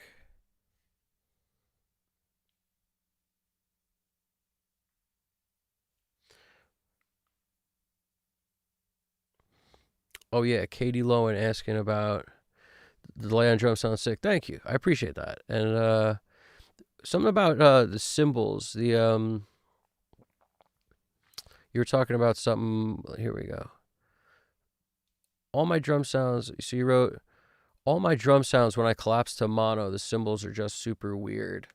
Oh yeah, Katie Lowen asking about the delay on drum sounds sick. Thank you, I appreciate that. And something about the cymbals. You were talking about something. Here we go. All my drum sounds. So you wrote, all my drum sounds when I collapse to mono, the cymbals are just super weird.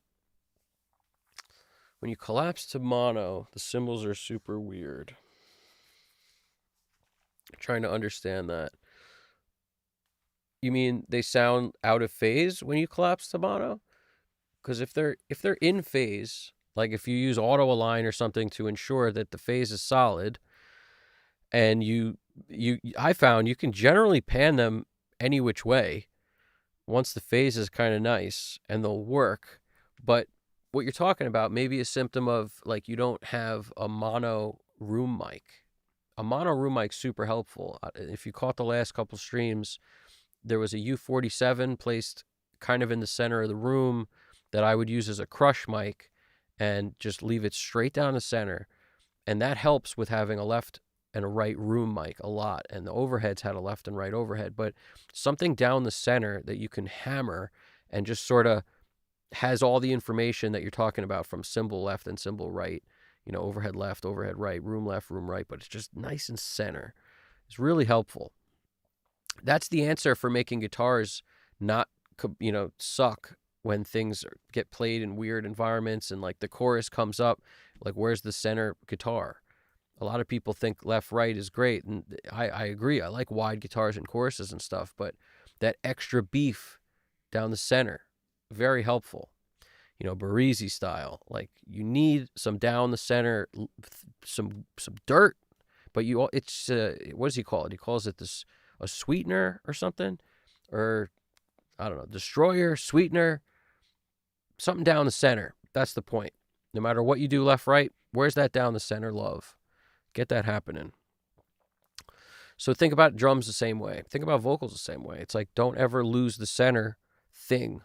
When you collapse to mono, the cymbals are super weird. I'm trying to understand that. You mean they sound out of phase when you collapse to mono? Because if they're in phase, like if you use auto align or something to ensure that the phase is solid, and I found you can generally pan them any which way once the phase is kind of nice, and they'll work. But what you're talking about may be a symptom of, like, you don't have a mono room mic. A mono room mic's super helpful. If you caught the last couple streams, there was a U47 placed kind of in the center of the room that I would use as a crush mic and just leave it straight down the center. And that helps with having a left and a right room mic a lot. And the overheads had a left and right overhead. But something down the center that you can hammer and just sort of has all the information that you're talking about from cymbal left and cymbal right, overhead left, overhead right, room left, room right, but it's just nice and center. It's really helpful. That's the answer for making guitars not, suck when things get played in weird environments and like the chorus comes up, like where's the center guitar? A lot of people think left, right is great, and I agree. I like wide guitars and choruses and stuff, but that extra beef down the center, very helpful. Barisi style, like you need some down the center, some dirt, but it's what does he call it? He calls it a sweetener or something, or I don't know, destroyer, sweetener, something down the center. That's the point. No matter what you do left, right, where's that down the center love? Get that happening. So think about drums the same way. Think about vocals the same way. It's like, don't ever lose the center thing.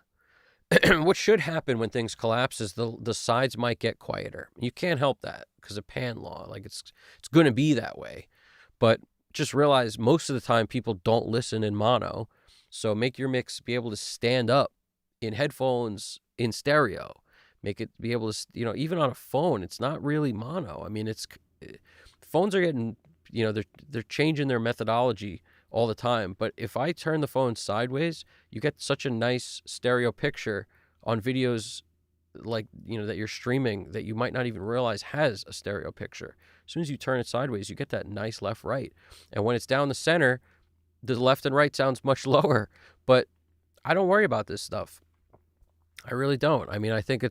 What should happen when things collapse is the sides might get quieter. You can't help that because of pan law. Like it's going to be that way. But just realize most of the time people don't listen in mono. So make your mix be able to stand up in headphones, in stereo. Make it be able to, even on a phone, it's not really mono. I mean, phones are getting, they're changing their methodology all the time. But if I turn the phone sideways, you get such a nice stereo picture on videos like, that you're streaming that you might not even realize has a stereo picture. As soon as you turn it sideways, you get that nice left right. And when it's down the center, the left and right sounds much lower. But I don't worry about this stuff. I really don't. I mean, I think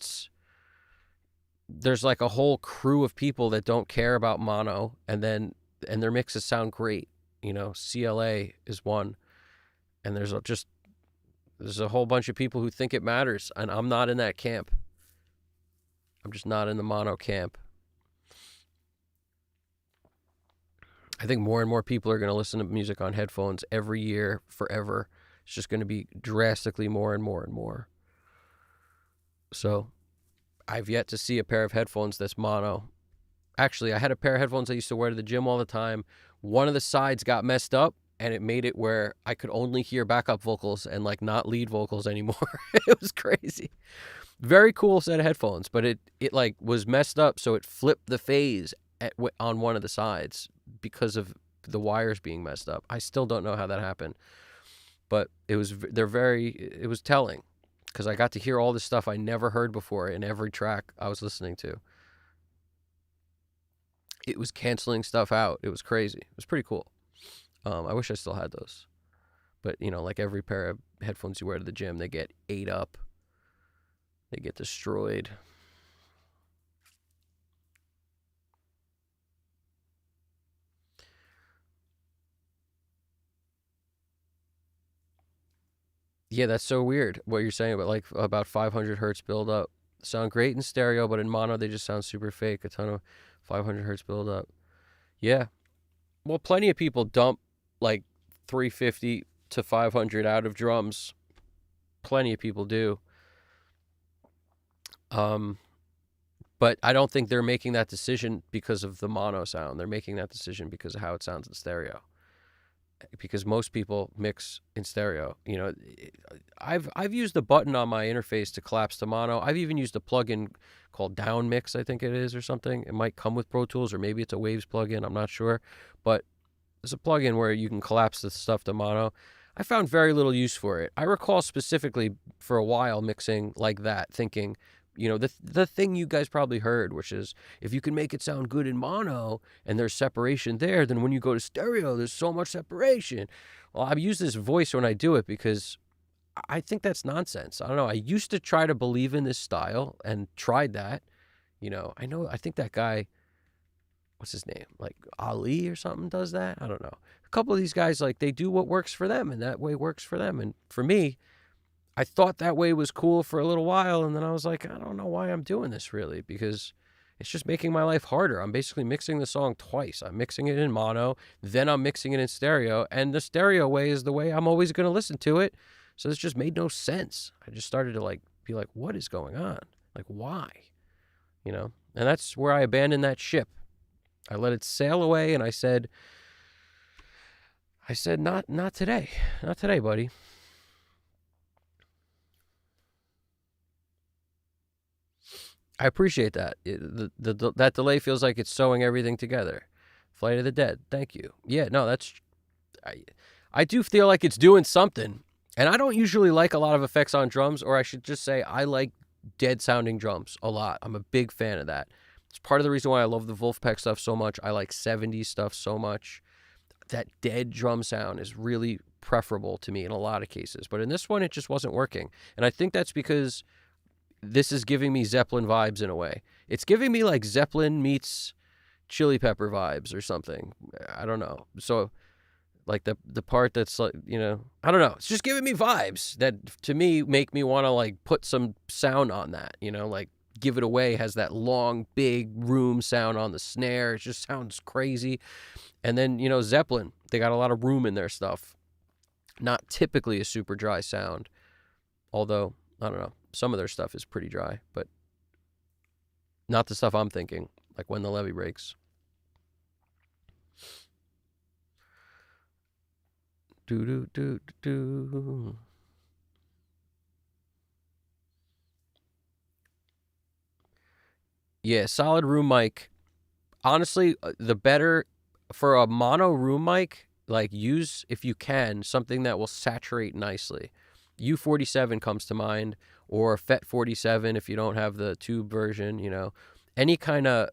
there's like a whole crew of people that don't care about mono and their mixes sound great. CLA is one. And there's a whole bunch of people who think it matters. And I'm not in that camp. I'm just not in the mono camp. I think more and more people are going to listen to music on headphones every year, forever. It's just going to be drastically more and more and more. So I've yet to see a pair of headphones that's mono. Actually, I had a pair of headphones I used to wear to the gym all the time. One of the sides got messed up, and it made it where I could only hear backup vocals and like not lead vocals anymore. It was crazy. Very cool set of headphones, but it like was messed up, so it flipped the phase on one of the sides because of the wires being messed up. I still don't know how that happened, but it was telling because I got to hear all this stuff I never heard before in every track I was listening to. It was canceling stuff out. It was crazy. It was pretty cool. I wish I still had those, but like every pair of headphones you wear to the gym, they get ate up. They get destroyed. Yeah, that's so weird what you're saying about 500 hertz build up. Sound great in stereo, but in mono they just sound super fake. A ton of 500 hertz build up. Yeah. Well, plenty of people dump like 350 to 500 out of drums. Plenty of people do. But I don't think they're making that decision because of the mono sound. They're making that decision because of how it sounds in stereo. Because most people mix in stereo. I've used a button on my interface to collapse to mono. I've even used a plugin called Down Mix, I think it is, or something. It might come with Pro Tools, or maybe it's a Waves plugin. I'm not sure. But there's a plugin where you can collapse the stuff to mono. I found very little use for it. I recall specifically for a while mixing like that, thinking, the thing you guys probably heard, which is if you can make it sound good in mono and there's separation there, then when you go to stereo, there's so much separation. Well, I use this voice when I do it because I think that's nonsense. I don't know. I used to try to believe in this style and tried that. I think that guy, what's his name? Like Ali or something does that. I don't know. A couple of these guys, like they do what works for them and that way works for them. And for me, I thought that way was cool for a little while, and then I was like, I don't know why I'm doing this really, because it's just making my life harder. I'm basically mixing the song twice. I'm mixing it in mono, then I'm mixing it in stereo, and the stereo way is the way I'm always going to listen to it. So this just made no sense. I just started to be like, what is going on? Like, why? And that's where I abandoned that ship. I let it sail away, and I said, not today. Not today, buddy. I appreciate that. That delay feels like it's sewing everything together. Flight of the Dead. Thank you. Yeah, no, I do feel like it's doing something. And I don't usually like a lot of effects on drums, or I should just say I like dead sounding drums a lot. I'm a big fan of that. It's part of the reason why I love the Wolfpack stuff so much. I like 70s stuff so much. That dead drum sound is really preferable to me in a lot of cases. But in this one, it just wasn't working. And I think that's because this is giving me Zeppelin vibes in a way. It's giving me like Zeppelin meets Chili Pepper vibes or something. I don't know. So like the part that's like, I don't know. It's just giving me vibes that to me make me want to like put some sound on that, like Give It Away has that long, big room sound on the snare. It just sounds crazy. And then, Zeppelin, they got a lot of room in their stuff. Not typically a super dry sound. Although, I don't know, some of their stuff is pretty dry, but not the stuff I'm thinking, like When the Levee Breaks. Do do do do. Yeah, solid room mic. Honestly, the better for a mono room mic, like use, if you can, something that will saturate nicely. U47 comes to mind, or FET 47 if you don't have the tube version, any kind of,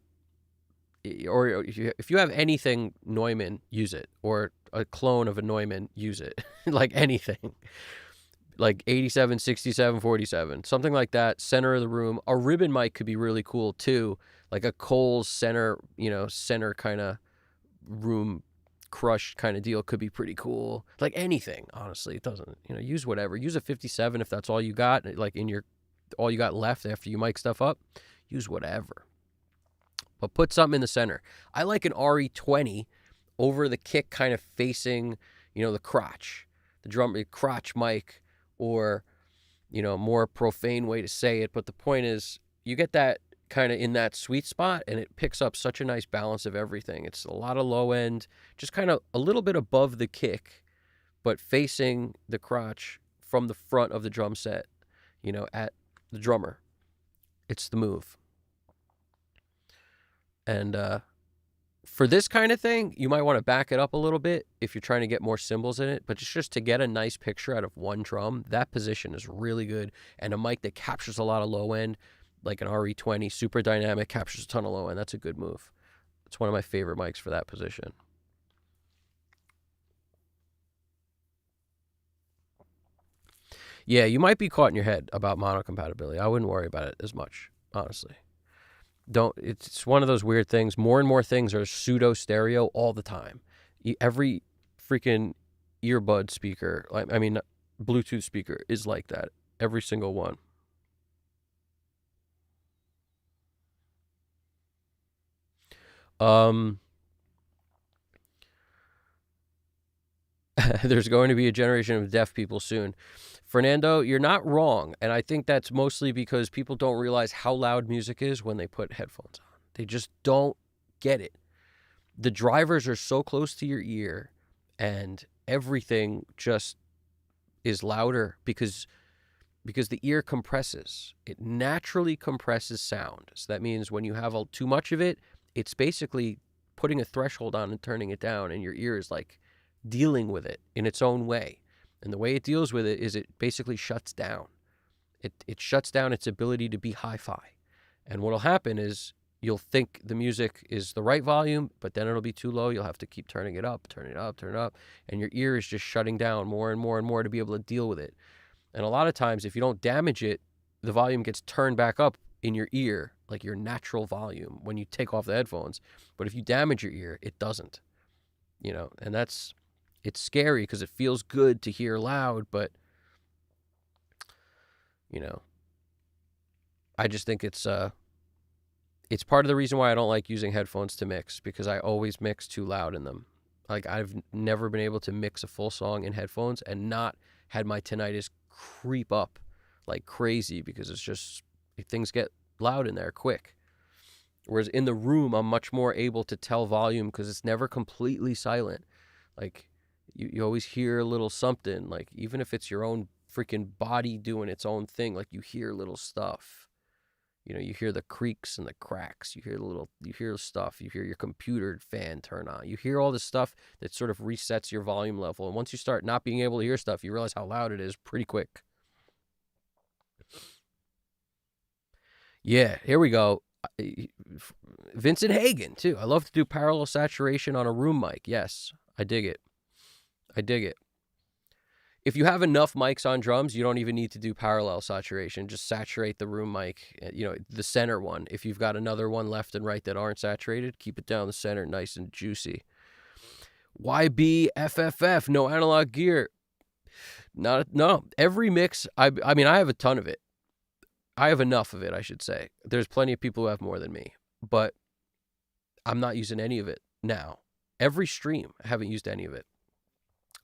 or if you have anything Neumann, use it, or a clone of a Neumann, use it. Like anything. Like 87, 67, 47, something like that, center of the room. A ribbon mic could be really cool too, like a Coles center, center kind of room crush kind of deal could be pretty cool. Like anything, honestly, it doesn't, use whatever. Use a 57 if that's all you got, like all you got left after you mic stuff up. Use whatever, but put something in the center. I like an RE20 over the kick, kind of facing, the crotch, the drum crotch mic. Or, more profane way to say it. But the point is, you get that kind of in that sweet spot, and it picks up such a nice balance of everything. It's a lot of low end, just kind of a little bit above the kick, but facing the crotch from the front of the drum set, at the drummer. It's the move. And for this kind of thing, you might want to back it up a little bit if you're trying to get more cymbals in it, but just to get a nice picture out of one drum, that position is really good. And a mic that captures a lot of low end, like an RE20, super dynamic, captures a ton of low end, that's a good move. It's one of my favorite mics for that position. Yeah, you might be caught in your head about mono compatibility. I wouldn't worry about it as much, honestly. It's one of those weird things. More and more things are pseudo stereo all the time. Every freaking earbud speaker, Bluetooth speaker is like that. Every single one. There's going to be a generation of deaf people soon. Fernando, you're not wrong. And I think that's mostly because people don't realize how loud music is when they put headphones on. They just don't get it. The drivers are so close to your ear, and everything just is louder because the ear compresses. It naturally compresses sound. So that means when you have too much of it, it's basically putting a threshold on and turning it down, and your ear is like dealing with it in its own way. And the way it deals with it is it basically shuts down. It shuts down its ability to be hi-fi. And what'll happen is you'll think the music is the right volume, but then it'll be too low. You'll have to keep turning it up, turn it up. And your ear is just shutting down more and more and more to be able to deal with it. And a lot of times, if you don't damage it, the volume gets turned back up in your ear, like your natural volume when you take off the headphones. But if you damage your ear, it doesn't. And it's scary because it feels good to hear loud, but, I just think it's part of the reason why I don't like using headphones to mix, because I always mix too loud in them. Like, I've never been able to mix a full song in headphones and not had my tinnitus creep up like crazy, because it's just, things get loud in there quick. Whereas in the room, I'm much more able to tell volume because it's never completely silent. Like, you always hear a little something, like even if it's your own freaking body doing its own thing, like you hear little stuff. You hear the creaks and the cracks. You hear stuff. You hear your computer fan turn on. You hear all this stuff that sort of resets your volume level. And once you start not being able to hear stuff, you realize how loud it is pretty quick. Yeah, here we go. Vincent Hagen, too. I love to do parallel saturation on a room mic. Yes, I dig it. If you have enough mics on drums, you don't even need to do parallel saturation. Just saturate the room mic, the center one. If you've got another one left and right that aren't saturated, keep it down the center, nice and juicy. YBFFF, no analog gear. No. Every mix, I have a ton of it. I have enough of it, I should say. There's plenty of people who have more than me, but I'm not using any of it now. Every stream, I haven't used any of it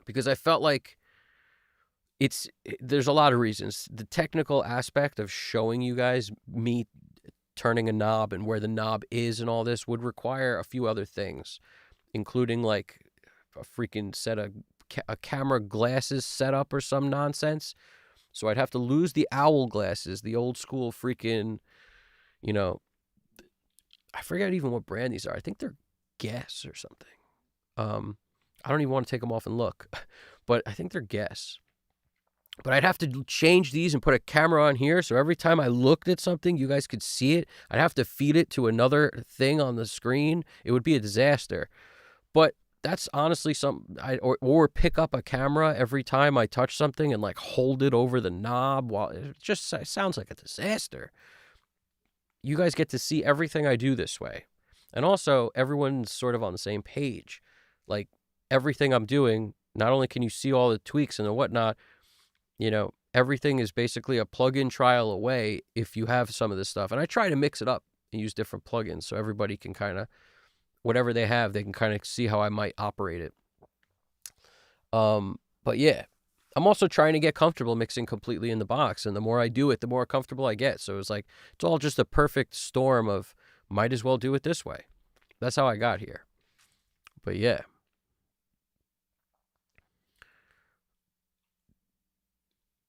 because I felt like there's a lot of reasons. The technical aspect of showing you guys me turning a knob and where the knob is and all this would require a few other things, including like a freaking set of a camera glasses setup or some nonsense. So I'd have to lose the owl glasses, the old school freaking, you know, I forget even what brand these are. I think they're Guess or something. I don't even want to take them off and look, but I think they're Guess. But I'd have to change these and put a camera on here. So every time I looked at something, you guys could see it. I'd have to feed it to another thing on the screen. It would be a disaster. But that's honestly something, or pick up a camera every time I touch something and like hold it over the knob while it sounds like a disaster. You guys get to see everything I do this way. And also everyone's sort of on the same page. Like everything I'm doing, not only can you see all the tweaks and the whatnot, everything is basically a plug-in trial away if you have some of this stuff. And I try to mix it up and use different plugins so everybody can kind of, whatever they have, they can kind of see how I might operate it. But yeah, I'm also trying to get comfortable mixing completely in the box. And the more I do it, the more comfortable I get. So it's like, it's all just a perfect storm of might as well do it this way. That's how I got here. But yeah.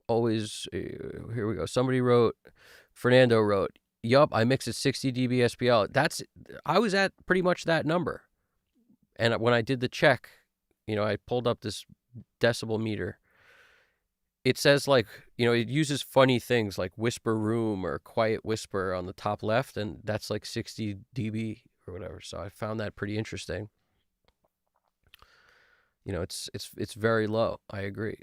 Always, here we go. Fernando wrote, yup, I mix at 60 dB SPL. I was at pretty much that number. And when I did the check, I pulled up this decibel meter. It says like, it uses funny things like whisper room or quiet whisper on the top left. And that's like 60 dB or whatever. So I found that pretty interesting. It's very low. I agree.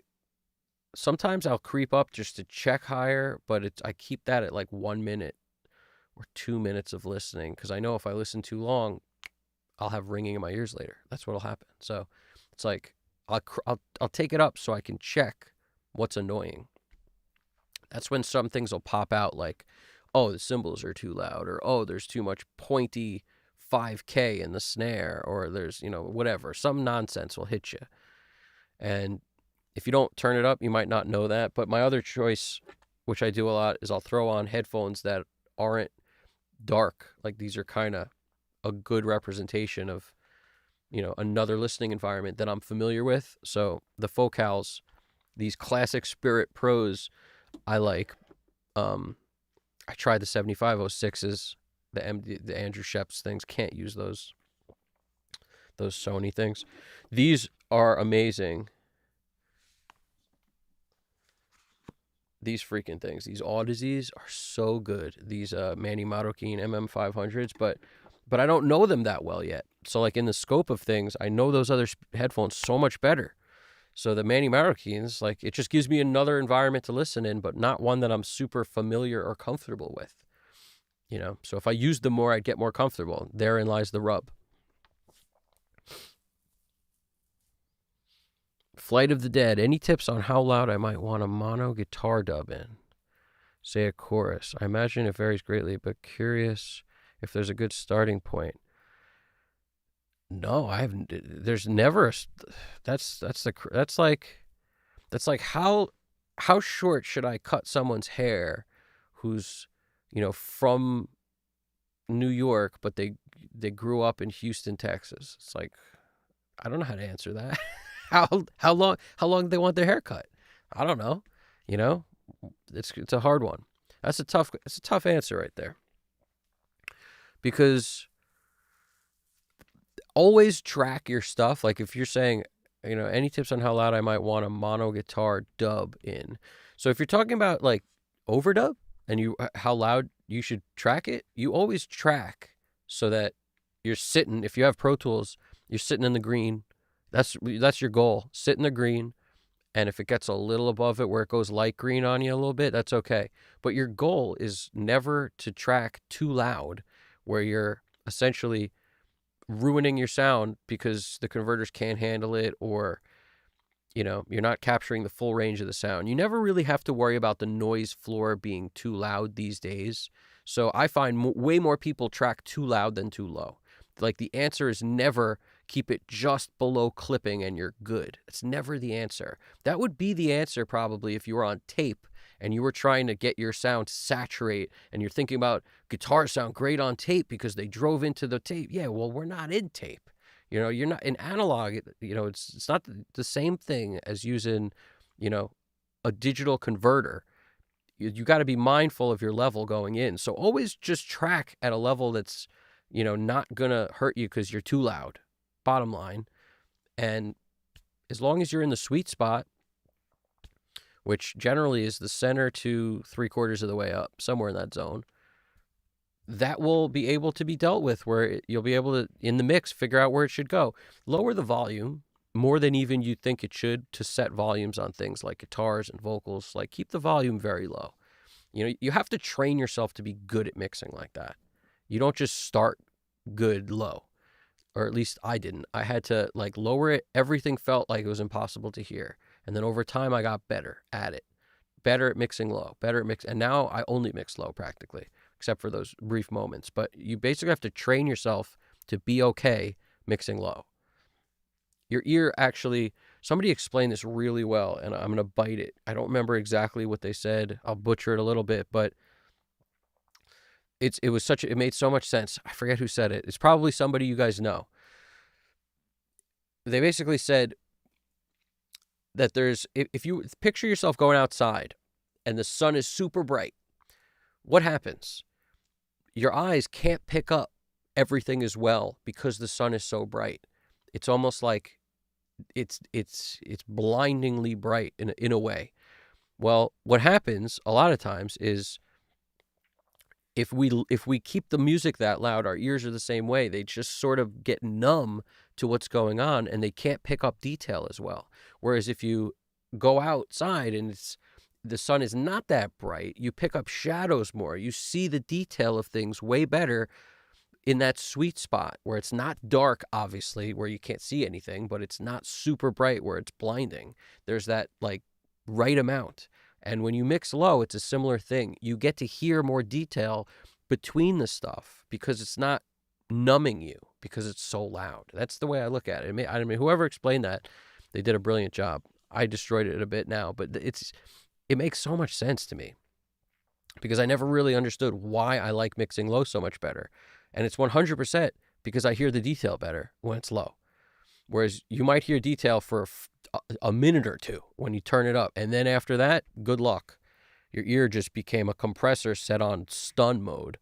Sometimes I'll creep up just to check higher, but I keep that at like 1 minute or 2 minutes of listening because I know if I listen too long, I'll have ringing in my ears later. That's what'll happen. So it's like I'll take it up so I can check what's annoying. That's when some things will pop out like, oh, the cymbals are too loud, or oh, there's too much pointy 5K in the snare, or there's whatever. Some nonsense will hit you, and if you don't turn it up, you might not know that. But my other choice, which I do a lot, is I'll throw on headphones that aren't dark. Like these are kind of a good representation of, another listening environment that I'm familiar with. So the Focals, these classic Spirit Pros, I like. I tried the 7506s, the Andrew Sheps things. Can't use those Sony things. These are amazing. These freaking things, these Audisies are so good. These Manny Marroquin MM500s, but I don't know them that well yet. So like in the scope of things, I know those other headphones so much better. So the Manny Marroquins, like it just gives me another environment to listen in, but not one that I'm super familiar or comfortable with. So if I use them more, I'd get more comfortable. Therein lies the rub. Flight of the Dead. Any tips on how loud I might want a mono guitar dub in? Say a chorus. I imagine it varies greatly, but curious if there's a good starting point. No, I haven't. There's never. That's like how short should I cut someone's hair, who's from New York, but they grew up in Houston, Texas. It's like I don't know how to answer that. How long do they want their haircut? I don't know. It's a hard it's a tough answer right there. Because always track your stuff. Like if you're saying, any tips on how loud I might want a mono guitar dub in. So if you're talking about like overdub and how loud you should track it, you always track so that you're sitting, if you have Pro Tools, you're sitting in the green. That's your goal. Sit in the green, and if it gets a little above it where it goes light green on you a little bit, that's okay. But your goal is never to track too loud where you're essentially ruining your sound because the converters can't handle it, or You're not capturing the full range of the sound. You never really have to worry about the noise floor being too loud these days. So I find way more people track too loud than too low. Like the answer is never keep it just below clipping and you're good. It's never the answer. That would be the answer probably if you were on tape and you were trying to get your sound to saturate and you're thinking about guitars sound great on tape because they drove into the tape. Yeah, well, we're not in tape. You're not in analog. It's not the same thing as using, a digital converter. You got to be mindful of your level going in. So always just track at a level that's, not going to hurt you because you're too loud, bottom line. And as long as you're in the sweet spot, which generally is the center to 3/4 of the way up, somewhere in that zone, that will be able to be dealt with where you'll be able to, in the mix, figure out where it should go. Lower the volume more than even you think it should to set volumes on things like guitars and vocals. Like keep the volume very low. You have to train yourself to be good at mixing like that. You don't just start good low, or at least I didn't. I had to lower it. Everything felt like it was impossible to hear. And then over time I got better at it, better at mixing low, and now I only mix low practically, except for those brief moments. But you basically have to train yourself to be okay mixing low. Your ear actually, somebody explained this really well, and I'm going to bite it. I don't remember exactly what they said. I'll butcher it a little bit, but it made so much sense. I forget who said it. It's probably somebody you guys know. They basically said that if you picture yourself going outside and the sun is super bright, what happens? Your eyes can't pick up everything as well because the sun is so bright. It's almost like it's blindingly bright in a way. Well, what happens a lot of times is if we keep the music that loud, our ears are the same way. They just sort of get numb to what's going on and they can't pick up detail as well. Whereas if you go outside and the sun is not that bright, you pick up shadows more. You see the detail of things way better in that sweet spot where it's not dark, obviously, where you can't see anything, but it's not super bright where it's blinding. There's that right amount. And when you mix low, it's a similar thing. You get to hear more detail between the stuff because it's not numbing you because it's so loud. That's the way I look at it. I mean, whoever explained that, they did a brilliant job. I destroyed it a bit now, but it makes so much sense to me because I never really understood why I like mixing low so much better. And it's 100% because I hear the detail better when it's low. Whereas you might hear detail for a minute or two when you turn it up. And then after that, good luck. Your ear just became a compressor set on stun mode.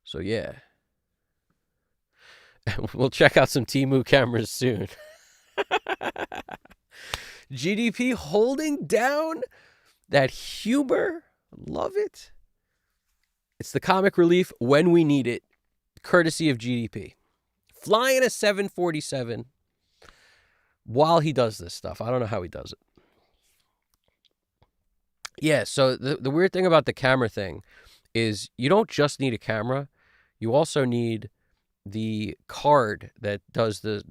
So yeah. We'll check out some Temu cameras soon. GDP holding down that humor. Love it. It's the comic relief when we need it, courtesy of GDP. Flying a 747 while he does this stuff. I don't know how he does it. Yeah, so the weird thing about the camera thing is you don't just need a camera. You also need the card that does the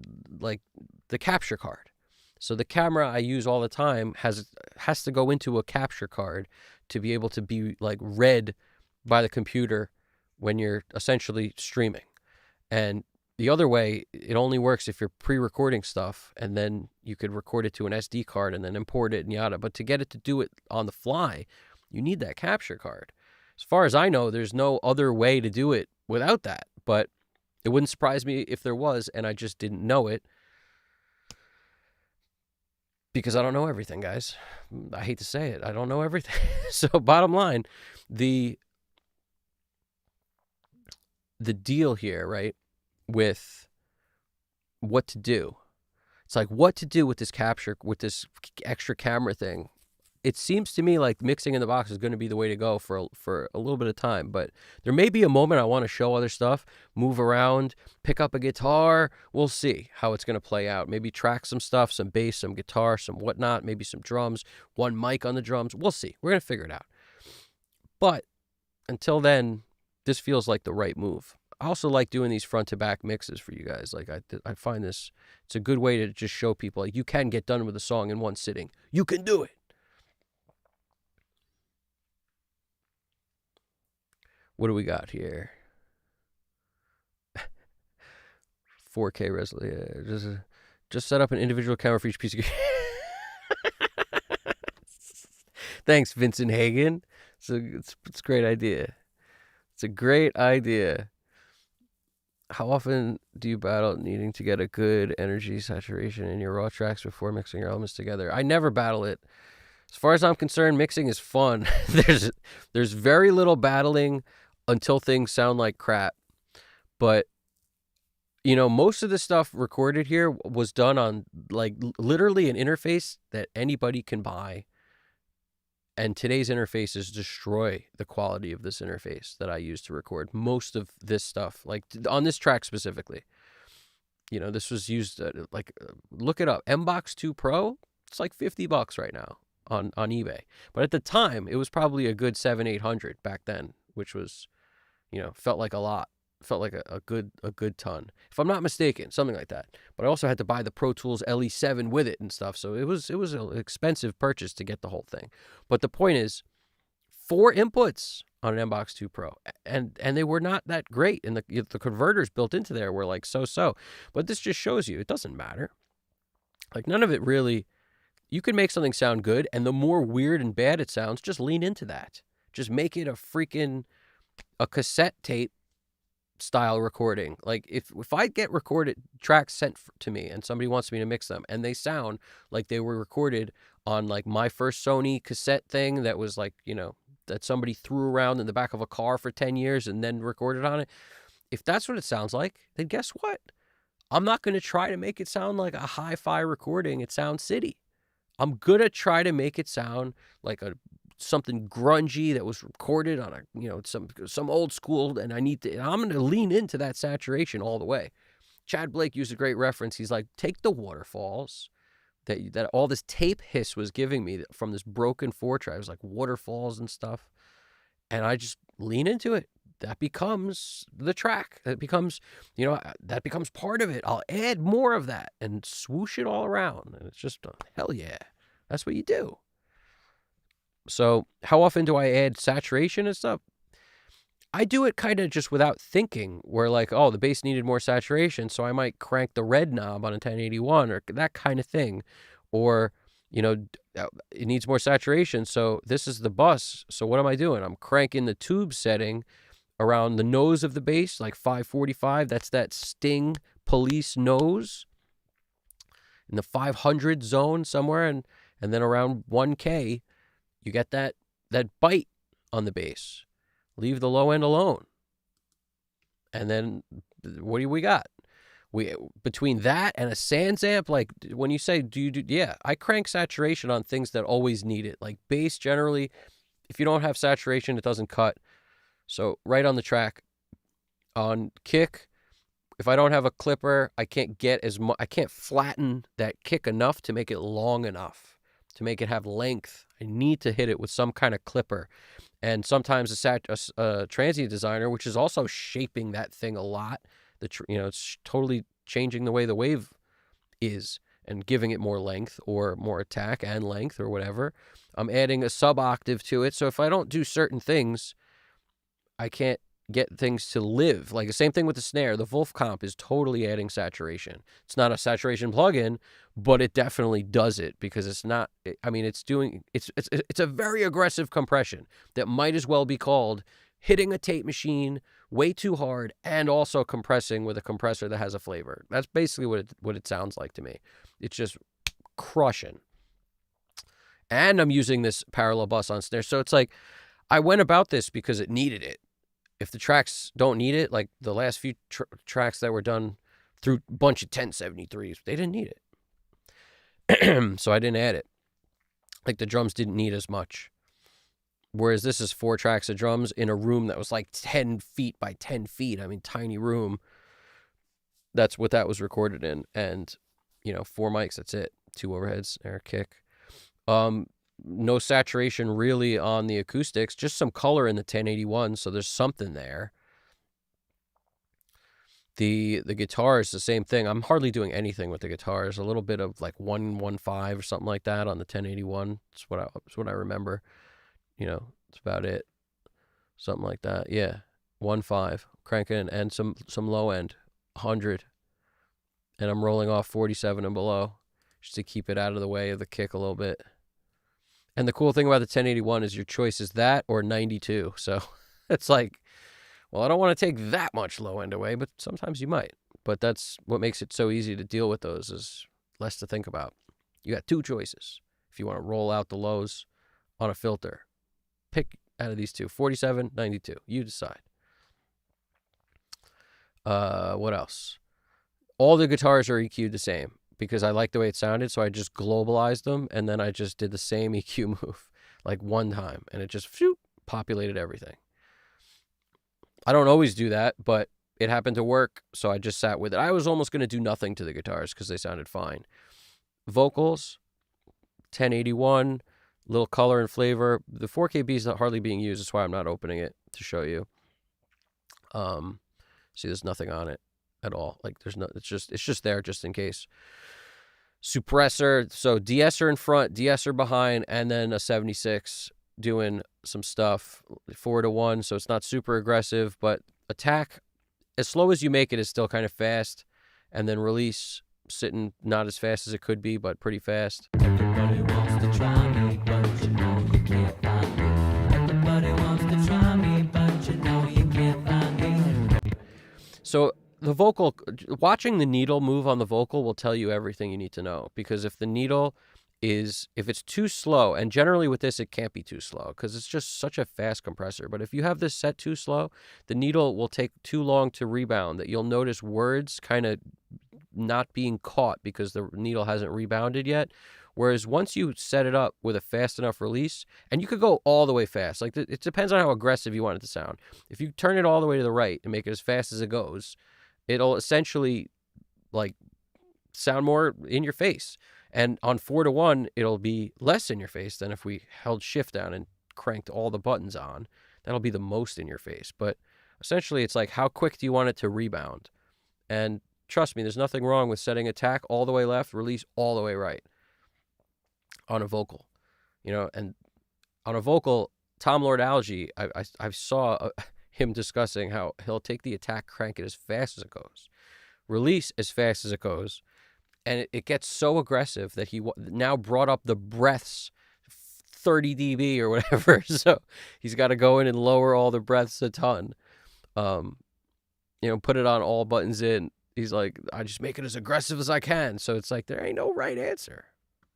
capture card. So the camera I use all the time has to go into a capture card to be able to be read by the computer when you're essentially streaming. And the other way, it only works if you're pre-recording stuff and then you could record it to an SD card and then import it and yada. But to get it to do it on the fly, you need that capture card. As far as I know, there's no other way to do it without that. But it wouldn't surprise me if there was and I just didn't know it. Because I don't know everything, guys. I hate to say it. I don't know everything. So bottom line, the deal here, right, with what to do. It's what to do with this capture, with this extra camera thing. It seems to me like mixing in the box is going to be the way to go for a little bit of time. But there may be a moment I want to show other stuff, move around, pick up a guitar. We'll see how it's going to play out. Maybe track some stuff, some bass, some guitar, some whatnot, maybe some drums, one mic on the drums. We'll see. We're going to figure it out. But until then, this feels like the right move. I also like doing these front to back mixes for you guys. Like I find this, it's a good way to just show people like you can get done with a song in one sitting. You can do it. What do we got here? 4K resolution. Just set up an individual camera for each piece of gear. Thanks, Vincent Hagen. It's a great idea. It's a great idea. How often do you battle needing to get a good energy saturation in your raw tracks before mixing your elements together? I never battle it. As far as I'm concerned, mixing is fun. there's very little battling until things sound like crap. But you know, most of the stuff recorded here was done on like literally an interface that anybody can buy. And today's interfaces destroy the quality of this interface that I use to record most of this stuff, like on this track specifically. You know, this was used, look it up. MBox 2 Pro, it's like $50 right now on eBay. But at the time, it was probably a good 700-800 back then, which was, you know, felt like a lot. Felt like a good ton, if I'm not mistaken, something like that. But I also had to buy the Pro Tools LE7 with it and stuff, so it was an expensive purchase to get the whole thing. But the point is, 4 inputs on an MBox 2 Pro, and they were not that great, and the converters built into there were like so. But this just shows you it doesn't matter. Like none of it really. You can make something sound good, and the more weird and bad it sounds, just lean into that. Just make it a cassette tape style recording. Like if I get recorded tracks sent to me and somebody wants me to mix them and they sound like they were recorded on like my first Sony cassette thing that was like, you know, that somebody threw around in the back of a car for 10 years and then recorded on it. If that's what it sounds like, then guess what? I'm not going to try to make it sound like a hi-fi recording at Sound City. I'm going to try to make it sound like something grungy that was recorded on some old school, and I'm going to lean into that saturation all the way. Chad Blake used a great reference. He's like, take the waterfalls that all this tape hiss was giving me from this broken 4-track. It was like waterfalls and stuff, and I just lean into it. That becomes the track. That becomes part of it. I'll add more of that and swoosh it all around, and it's just hell yeah. That's what you do. So how often do I add saturation and stuff? I do it kind of just without thinking, where like, oh, the bass needed more saturation, so I might crank the red knob on a 1081 or that kind of thing. Or, you know, it needs more saturation, so this is the bus. So what am I doing? I'm cranking the tube setting around the nose of the bass, like 545. That's that Sting Police nose in the 500 zone somewhere. And then around 1K, you get that bite on the bass. Leave the low end alone. And then what do we got? Between that and a Sans amp, like when you say, yeah, I crank saturation on things that always need it. Like bass generally, if you don't have saturation, it doesn't cut. So right on the track. On kick, if I don't have a clipper, I can't get I can't flatten that kick enough to make it long enough, to make it have length. I need to hit it with some kind of clipper. And sometimes a transient designer, which is also shaping that thing a lot, it's totally changing the way the wave is and giving it more length or more attack and length or whatever. I'm adding a sub-octave to it. So if I don't do certain things, I can't get things to live. Like the same thing with the snare. The Wolf comp is totally adding saturation. It's not a saturation plugin, but it definitely does it because it's not. I mean, it's a very aggressive compression that might as well be called hitting a tape machine way too hard and also compressing with a compressor that has a flavor. That's basically what it sounds like to me. It's just crushing. And I'm using this parallel bus on snare, so it's like I went about this because it needed it. If the tracks don't need it, like the last few tracks that were done through a bunch of 1073s, they didn't need it. So I didn't add it. Like the drums didn't need as much. Whereas this is 4 tracks of drums in a room that was like 10 feet by 10 feet. I mean, tiny room. That's what that was recorded in. And, 4 mics, that's it. 2 overheads, air kick. No saturation really on the acoustics, just some color in the 1081, so there's something there. The guitar is the same thing. I'm hardly doing anything with the guitars. A little bit of like 115 or something like that on the 1081. It's what I remember. It's about it. Something like that. Yeah, 1.5 cranking and some low end 100, and I'm rolling off 47 and below just to keep it out of the way of the kick a little bit. And the cool thing about the 1081 is your choice is that or 92. So it's like, well, I don't want to take that much low end away, but sometimes you might. But that's what makes it so easy to deal with those, is less to think about. You got two choices. If you want to roll out the lows on a filter, pick out of these two, 47, 92. You decide. What else? All the guitars are EQ'd the same because I like the way it sounded, so I just globalized them, and then I just did the same EQ move like one time, and it just populated everything. I don't always do that, but it happened to work, so I just sat with it. I was almost going to do nothing to the guitars because they sounded fine. Vocals, 1081, little color and flavor. The 4KB is not hardly being used. That's why I'm not opening it to show you. See, there's nothing on it at all. Like there's no. It's just there just in case. Suppressor, so de-esser in front, de-esser behind, and then a 76 doing some stuff 4-1, so it's not super aggressive, but attack as slow as you make it is still kind of fast, and then release sitting not as fast as it could be, but pretty fast. Everybody wants to try me, but you know you can't find me. Everybody wants to try me, but you know you can't find me. So the vocal, watching the needle move on the vocal will tell you everything you need to know, because if the needle if it's too slow, and generally with this it can't be too slow because it's just such a fast compressor, but if you have this set too slow, the needle will take too long to rebound, that you'll notice words kind of not being caught because the needle hasn't rebounded yet. Whereas once you set it up with a fast enough release, and you could go all the way fast, like it depends on how aggressive you want it to sound. If you turn it all the way to the right and make it as fast as it goes, it'll essentially like sound more in your face. And on 4-1, it'll be less in your face than if we held shift down and cranked all the buttons on. That'll be the most in your face. But essentially, it's like, how quick do you want it to rebound? And trust me, there's nothing wrong with setting attack all the way left, release all the way right on a vocal. And on a vocal, Tom Lord Algae, I saw him discussing how he'll take the attack, crank it as fast as it goes, release as fast as it goes, and it gets so aggressive that he now brought up the breaths 30 dB or whatever. So he's got to go in and lower all the breaths a ton. Put it on all buttons in. He's like, I just make it as aggressive as I can. So it's like, there ain't no right answer.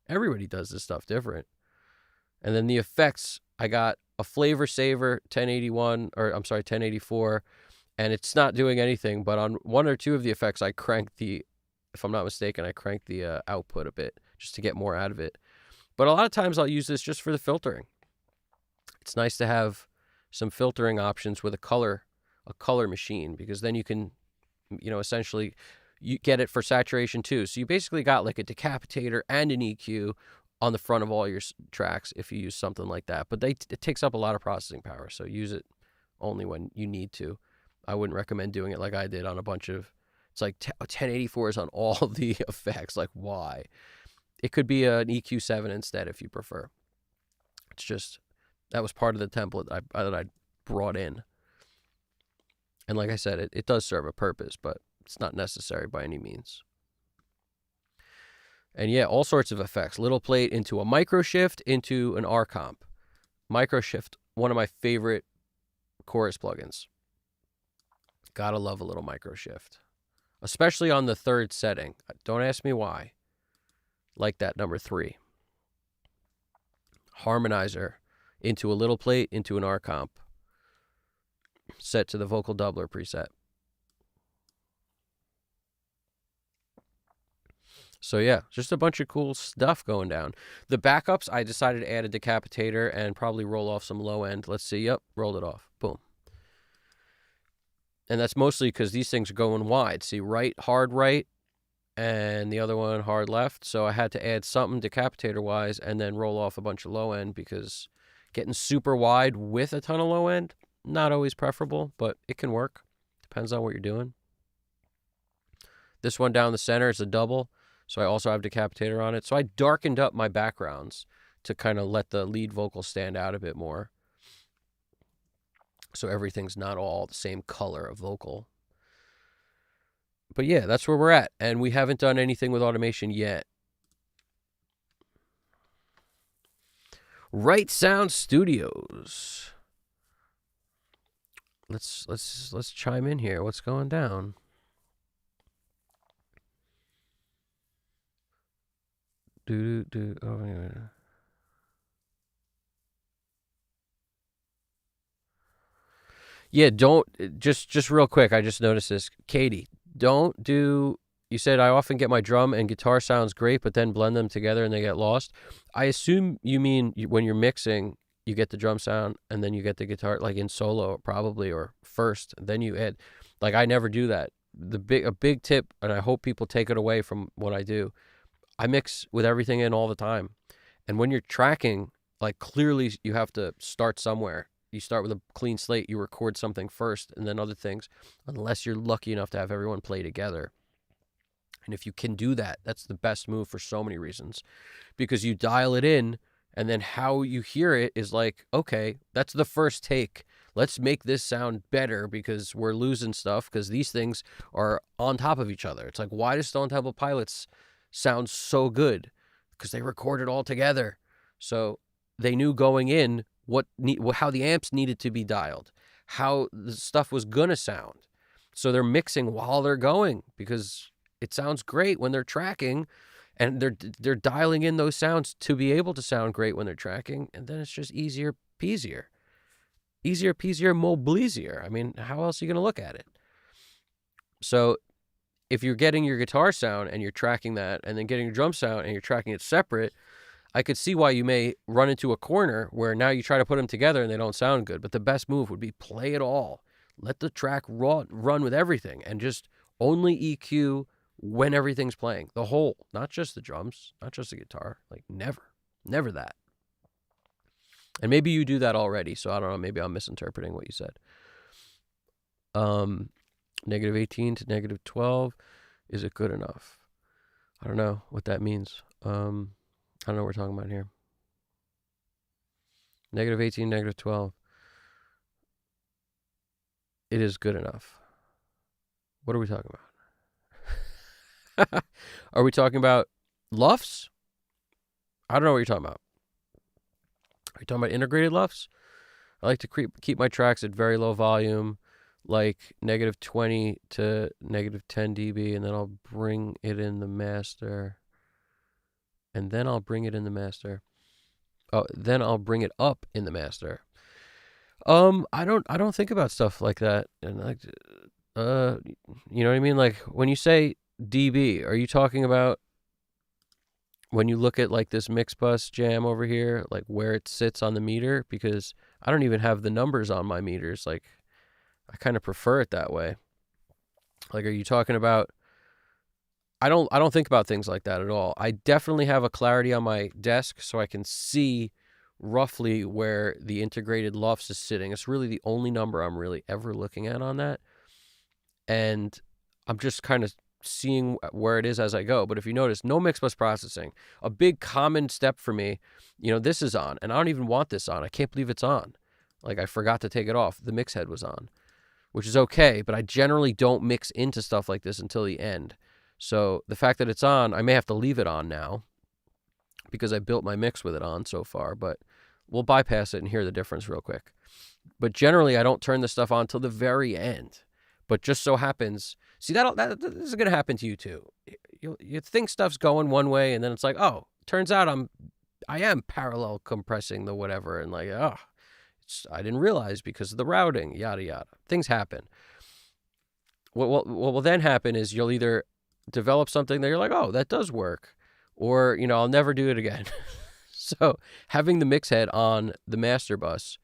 Everybody does this stuff different. And then the effects, I got a Flavor Saver 1084, and it's not doing anything, but on one or two of the effects, if I'm not mistaken, I cranked the output a bit just to get more out of it. But a lot of times I'll use this just for the filtering. It's nice to have some filtering options with a color machine, because then you can, essentially you get it for saturation too. So you basically got like a decapitator and an EQ on the front of all your tracks if you use something like that. But it takes up a lot of processing power, so use it only when you need to. I wouldn't recommend doing it like I did on a bunch of, it's like 1084s on all the effects. Like, why? It could be an EQ7 instead if you prefer. It's just, that was part of the template that I brought in. And like I said, it does serve a purpose, but it's not necessary by any means. And yeah, all sorts of effects. Little plate into a micro shift, into an R comp. Micro shift, one of my favorite chorus plugins. Gotta love a little micro shift, especially on the third setting. Don't ask me why. Like that number 3. Harmonizer into a little plate, into an R comp. Set to the vocal doubler preset. So yeah, just a bunch of cool stuff going down. The backups, I decided to add a decapitator and probably roll off some low end. Let's see. Yep, rolled it off. Boom. And that's mostly because these things are going wide. See, hard right, and the other one hard left. So I had to add something decapitator-wise and then roll off a bunch of low end, because getting super wide with a ton of low end, not always preferable, but it can work. Depends on what you're doing. This one down the center is a double, so I also have decapitator on it. So I darkened up my backgrounds to kind of let the lead vocal stand out a bit more. So everything's not all the same color of vocal. But yeah, that's where we're at. And we haven't done anything with automation yet. Right Sound Studios. Let's chime in here. What's going down? Oh, anyway. Yeah, don't just real quick. I just noticed this, Katie. Don't do. You said I often get my drum and guitar sounds great, but then blend them together and they get lost. I assume you mean when you're mixing, you get the drum sound and then you get the guitar, like in solo probably, or first, then you add. Like I never do that. A big tip, and I hope people take it away from what I do. I mix with everything in all the time, and when you're tracking, like clearly you have to start somewhere. You start with a clean slate. You record something first, and then other things, unless you're lucky enough to have everyone play together. And if you can do that, that's the best move for so many reasons, because you dial it in, and then how you hear it is like, okay, that's the first take. Let's make this sound better because we're losing stuff because these things are on top of each other. It's like, why does Stone Temple Pilots sound so good? Because they recorded all together. So they knew going in how the amps needed to be dialed, how the stuff was going to sound. So they're mixing while they're going because it sounds great when they're tracking, and they're dialing in those sounds to be able to sound great when they're tracking, and then it's just easier peasier, more bleasier. I mean, how else are you going to look at it? So if you're getting your guitar sound and you're tracking that, and then getting your drum sound and you're tracking it separate, I could see why you may run into a corner where now you try to put them together and they don't sound good. But the best move would be play it all. Let the track run with everything, and just only EQ when everything's playing. The whole, not just the drums, not just the guitar. Like never that. And maybe you do that already, so I don't know. Maybe I'm misinterpreting what you said. -18 to -12. Is it good enough? I don't know what that means. I don't know what we're talking about here. -18, -12. It is good enough. What are we talking about? Are we talking about LUFS? I don't know what you're talking about. Are you talking about integrated LUFS? I like to keep my tracks at very low volume, like -20 to -10 dB, and then I'll bring it in the master. And then I'll bring it in the master. Oh, then I'll bring it up in the master. I don't think about stuff like that. And like, you know what I mean? Like when you say dB, are you talking about when you look at like this mix bus jam over here, like where it sits on the meter? Because I don't even have the numbers on my meters. Like I kind of prefer it that way. Like, are you talking about? I don't think about things like that at all. I definitely have a clarity on my desk so I can see roughly where the integrated LUFS is sitting. It's really the only number I'm really ever looking at on that. And I'm just kind of seeing where it is as I go. But if you notice, no mix bus processing. A big common step for me, this is on, and I don't even want this on. I can't believe it's on. Like, I forgot to take it off. The mix head was on, which is okay, but I generally don't mix into stuff like this until the end. So the fact that it's on, I may have to leave it on now because I built my mix with it on so far, but we'll bypass it and hear the difference real quick. But generally, I don't turn this stuff on till the very end. But just so happens, see, that this is going to happen to you too. You think stuff's going one way, and then it's like, oh, turns out I am parallel compressing the whatever, and like, oh, I didn't realize because of the routing, yada, yada. Things happen. What will then happen is you'll either develop something that you're like, oh, that does work, or, I'll never do it again. So having the mix head on the master bus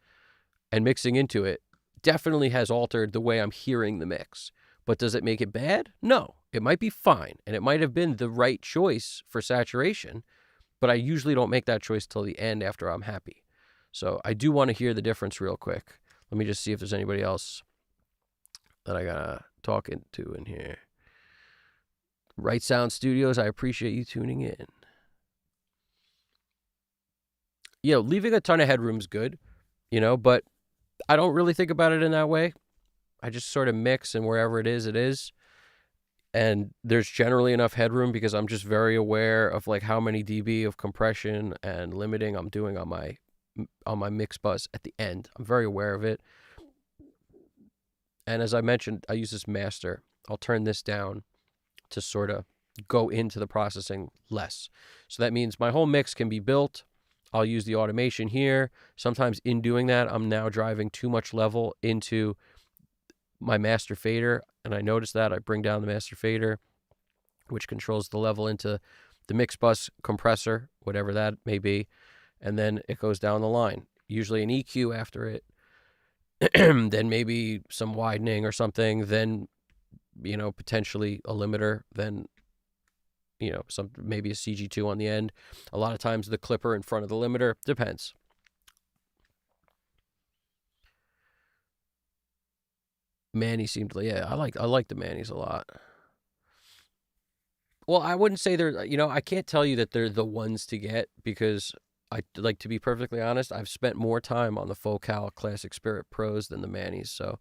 and mixing into it definitely has altered the way I'm hearing the mix. But does it make it bad? No. It might be fine, and it might have been the right choice for saturation, but I usually don't make that choice till the end after I'm happy. So I do want to hear the difference real quick. Let me just see if there's anybody else that I gotta talk into in here. Right Sound Studios, I appreciate you tuning in. Leaving a ton of headroom is good, but I don't really think about it in that way. I just sort of mix, and wherever it is, it is. And there's generally enough headroom because I'm just very aware of like how many dB of compression and limiting I'm doing on my mix bus at the end. I'm very aware of it. And as I mentioned, I use this master. I'll turn this down to sort of go into the processing less. So that means my whole mix can be built. I'll use the automation here. Sometimes in doing that, I'm now driving too much level into my master fader, and I notice that I bring down the master fader, which controls the level into the mix bus compressor, whatever that may be, and then it goes down the line. Usually an EQ after it, then maybe some widening or something, then potentially a limiter, then maybe a CG2 on the end. A lot of times the clipper in front of the limiter, depends. Manny seemed like, I like the Manny's a lot. Well, I wouldn't say they're, I can't tell you that they're the ones to get because to be perfectly honest, I've spent more time on the Focal Classic Spirit Pros than the Manny's. So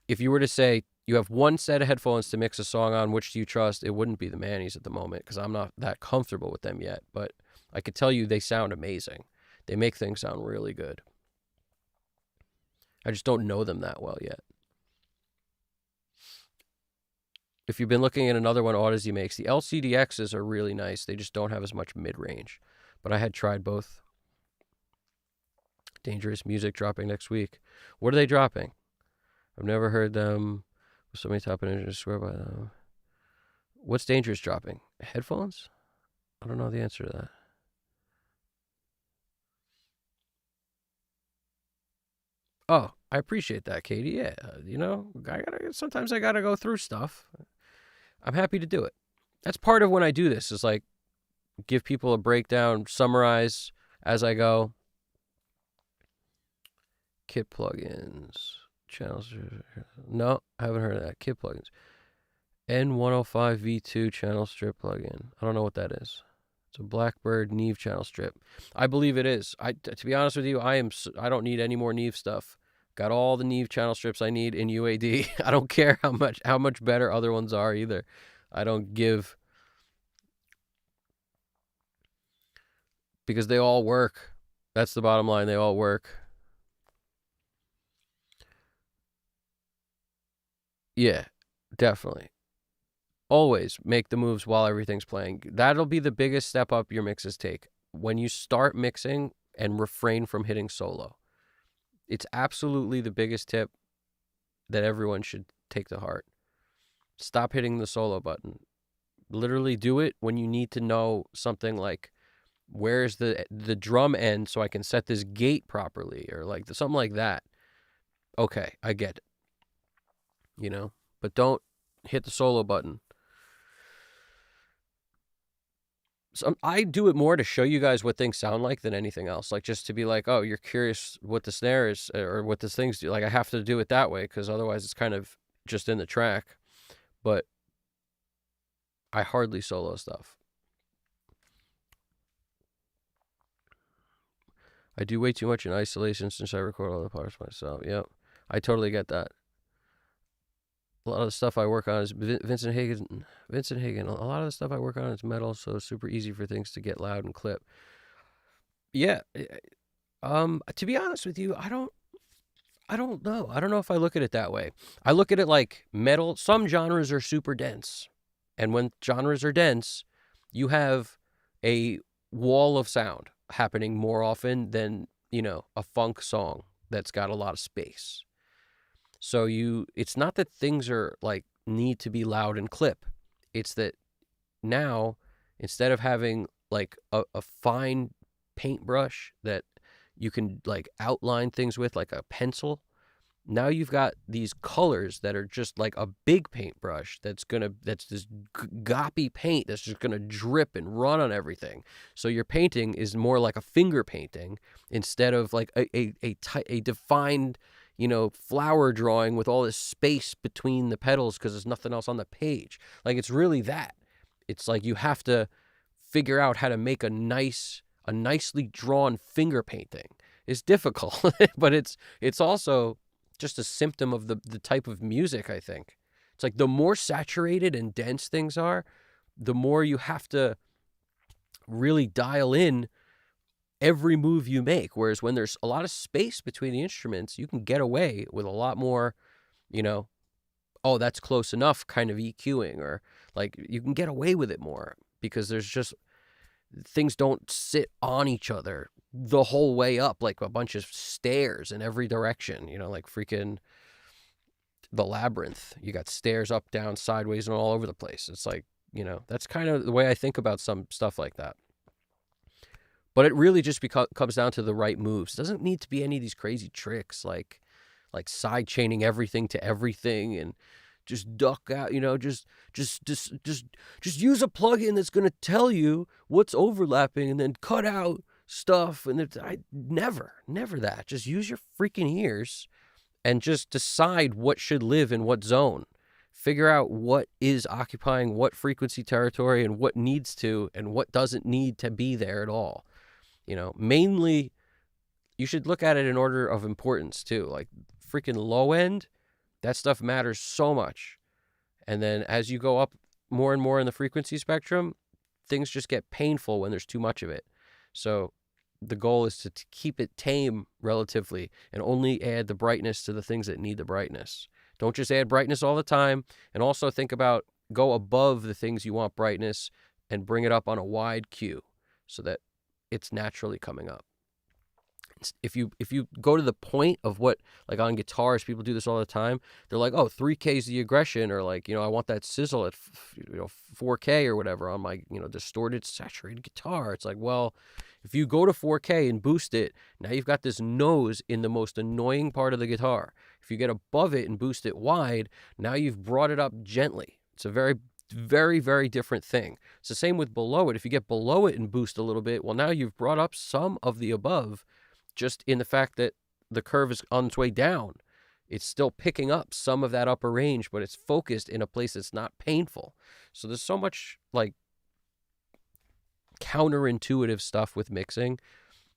if you were to say you have one set of headphones to mix a song on, which do you trust? It wouldn't be the Manny's at the moment because I'm not that comfortable with them yet. But I could tell you they sound amazing. They make things sound really good. I just don't know them that well yet. If you've been looking at another one Audeze makes, the LCDXs are really nice. They just don't have as much mid-range. But I had tried both. Dangerous Music dropping next week. What are they dropping? I've never heard them. So many top engineers swear by them. What's Dangerous dropping? Headphones? I don't know the answer to that. Oh, I appreciate that, Katie. Yeah, sometimes I gotta go through stuff. I'm happy to do it. That's part of when I do this, is like give people a breakdown, summarize as I go. Kit plugins, channels. No, I haven't heard of that. Kit plugins. N105 V2 channel strip plugin. I don't know what that is. It's a Blackbird Neve channel strip. I believe it is. To be honest with you, I don't need any more Neve stuff. Got all the Neve channel strips I need in UAD. I don't care how much better other ones are either. I don't give, because they all work. That's the bottom line. They all work. Yeah, definitely. Always make the moves while everything's playing. That'll be the biggest step up your mixes take. When you start mixing and refrain from hitting solo. It's absolutely the biggest tip that everyone should take to heart. Stop hitting the solo button. Literally do it when you need to know something like, where's the drum end so I can set this gate properly, or like something like that. Okay, I get it. But don't hit the solo button. So I do it more to show you guys what things sound like than anything else. Like just to be like, oh, you're curious what the snare is or what the things do. Like I have to do it that way because otherwise it's kind of just in the track. But I hardly solo stuff. I do way too much in isolation since I record all the parts myself. Yep, I totally get that. A lot of the stuff I work on is Vincent Hagen. A lot of the stuff I work on is metal, so it's super easy for things to get loud and clip. Yeah. To be honest with you, I don't know. I don't know if I look at it that way. I look at it like metal. Some genres are super dense. And when genres are dense, you have a wall of sound happening more often than, a funk song that's got a lot of space. So it's not that things are like need to be loud and clip. It's that now, instead of having like a fine paintbrush that you can like outline things with, like a pencil, now you've got these colors that are just like a big paintbrush that's this goppy paint that's just gonna drip and run on everything. So your painting is more like a finger painting instead of like a defined, flower drawing with all this space between the petals because there's nothing else on the page. Like, it's really that. It's like you have to figure out how to make a nicely drawn finger painting. It's difficult, but it's also just a symptom of the type of music, I think. It's like the more saturated and dense things are, the more you have to really dial in every move you make. Whereas when there's a lot of space between the instruments, you can get away with a lot more, oh, that's close enough kind of EQing, or like you can get away with it more because there's just things don't sit on each other the whole way up like a bunch of stairs in every direction, like freaking the Labyrinth. You got stairs up, down, sideways, and all over the place. It's like, that's kind of the way I think about some stuff like that. But it really just comes down to the right moves. It doesn't need to be any of these crazy tricks like side chaining everything to everything and just duck out, just use a plugin that's going to tell you what's overlapping and then cut out stuff. And never that. Just use your freaking ears and just decide what should live in what zone. Figure out what is occupying what frequency territory and what needs to and what doesn't need to be there at all. Mainly you should look at it in order of importance too. Like freaking low end, that stuff matters so much. And then as you go up more and more in the frequency spectrum, things just get painful when there's too much of it. So the goal is to keep it tame relatively and only add the brightness to the things that need the brightness. Don't just add brightness all the time. And also think about go above the things you want brightness and bring it up on a wide cue so that it's naturally coming up. If you go to the point of what, like on guitars, people do this all the time. They're like, oh, 3K is the aggression, or like, I want that sizzle at 4K or whatever on my, distorted, saturated guitar. It's like, well, if you go to 4K and boost it, now you've got this nose in the most annoying part of the guitar. If you get above it and boost it wide, now you've brought it up gently. It's a very, very, very different thing. It's the same with below it. If you get below it and boost a little bit, well, now you've brought up some of the above just in the fact that the curve is on its way down. It's still picking up some of that upper range, but it's focused in a place that's not painful. So there's so much like counterintuitive stuff with mixing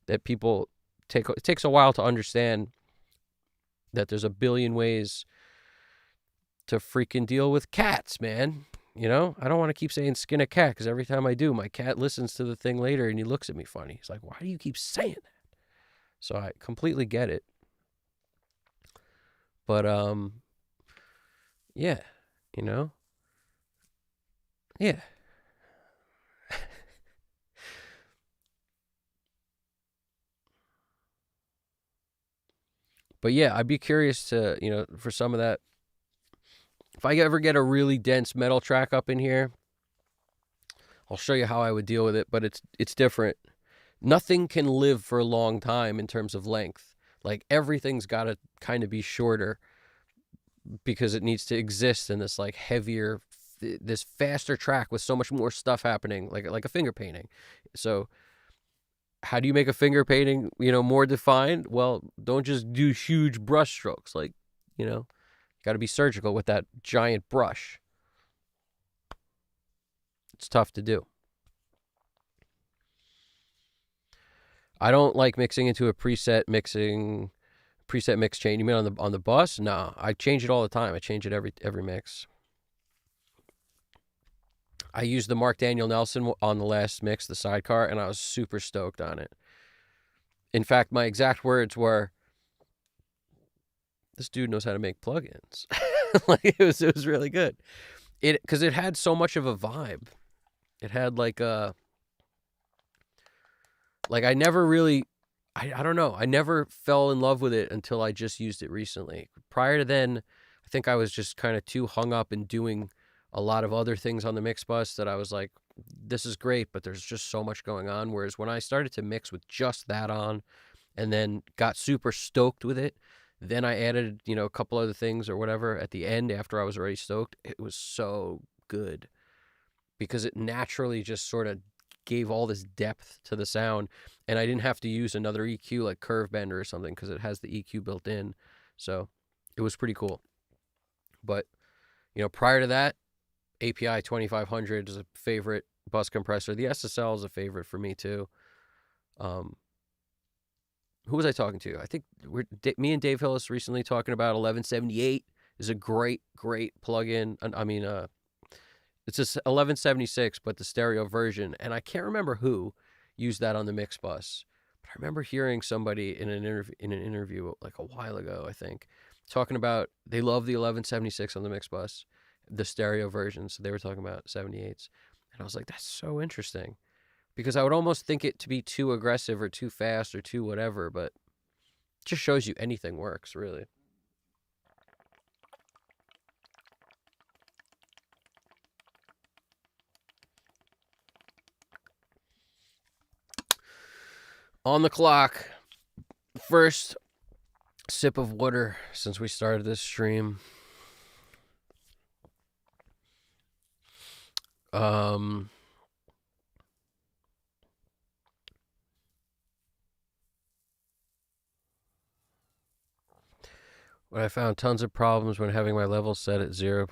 that people it takes a while to understand that there's a billion ways to freaking deal with cats, man. I don't want to keep saying skin a cat because every time I do, my cat listens to the thing later and he looks at me funny. He's like, why do you keep saying that? So I completely get it. But, yeah, yeah. But yeah, I'd be curious to, for some of that, if I ever get a really dense metal track up in here, I'll show you how I would deal with it, but it's different. Nothing can live for a long time in terms of length. Like everything's got to kind of be shorter because it needs to exist in this like heavier, this faster track with so much more stuff happening, like a finger painting. So how do you make a finger painting, more defined? Well, don't just do huge brush strokes. Like, got to be surgical with that giant brush. It's tough to do. I don't like mixing into a preset mix chain. You mean on the bus? No, I change it all the time. I change it every mix. I used the Mark Daniel Nelson on the last mix, the sidecar, and I was super stoked on it. In fact, my exact words were, "This dude knows how to make plugins." Like it was really good. Because it had so much of a vibe. It had like I never really, I don't know. I never fell in love with it until I just used it recently. Prior to then, I think I was just kind of too hung up in doing a lot of other things on the mix bus that I was like, this is great, but there's just so much going on. Whereas when I started to mix with just that on and then got super stoked with it, then I added, a couple other things or whatever at the end after I was already stoked. It was so good because it naturally just sort of gave all this depth to the sound, and I didn't have to use another EQ like Curve Bender or something because it has the EQ built in. So it was pretty cool. But, prior to that, API 2500 is a favorite bus compressor. The SSL is a favorite for me too. Who was I talking to? I think me and Dave Hillis recently talking about 1178 is a great plugin. I mean, it's just 1176, but the stereo version. And I can't remember who used that on the mix bus. But I remember hearing somebody in an interview like a while ago, I think, talking about they love the 1176 on the mix bus, the stereo version. So they were talking about 78s. And I was like, that's so interesting. Because I would almost think it to be too aggressive or too fast or too whatever, but it just shows you anything works, really. On the clock. First sip of water since we started this stream. But I found tons of problems when having my levels set at 0.0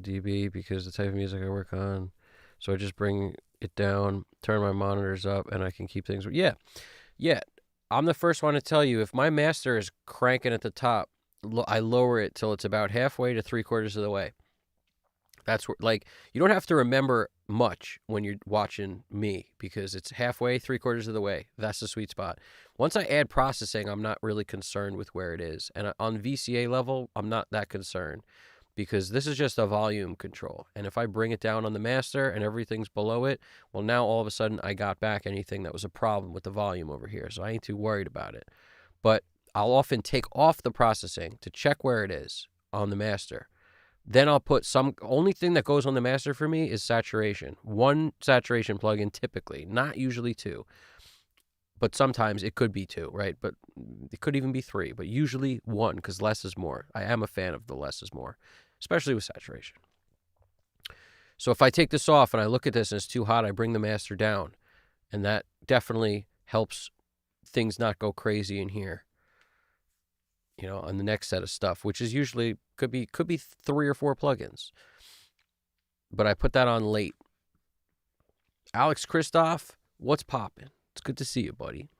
dB because the type of music I work on. So I just bring it down, turn my monitors up, and I can keep things. Yeah. I'm the first one to tell you, if my master is cranking at the top, I lower it till it's about halfway to 3/4 of the way. That's where, like, you don't have to remember much when you're watching me because it's halfway, 3/4 of the way. That's the sweet spot. Once I add processing, I'm not really concerned with where it is. And on VCA level, I'm not that concerned because this is just a volume control. And if I bring it down on the master and everything's below it, well, now all of a sudden I got back anything that was a problem with the volume over here. So I ain't too worried about it. But I'll often take off the processing to check where it is on the master. Then I'll put only thing that goes on the master for me is saturation. One saturation plugin typically, not usually two. But sometimes it could be two, right? But it could even be three, but usually one because less is more. I am a fan of the less is more, especially with saturation. So if I take this off and I look at this and it's too hot, I bring the master down. And that definitely helps things not go crazy in here. On the next set of stuff, which is usually could be 3 or 4 plugins. But I put that on late. Alex Christoph, what's poppin'? It's good to see you, buddy.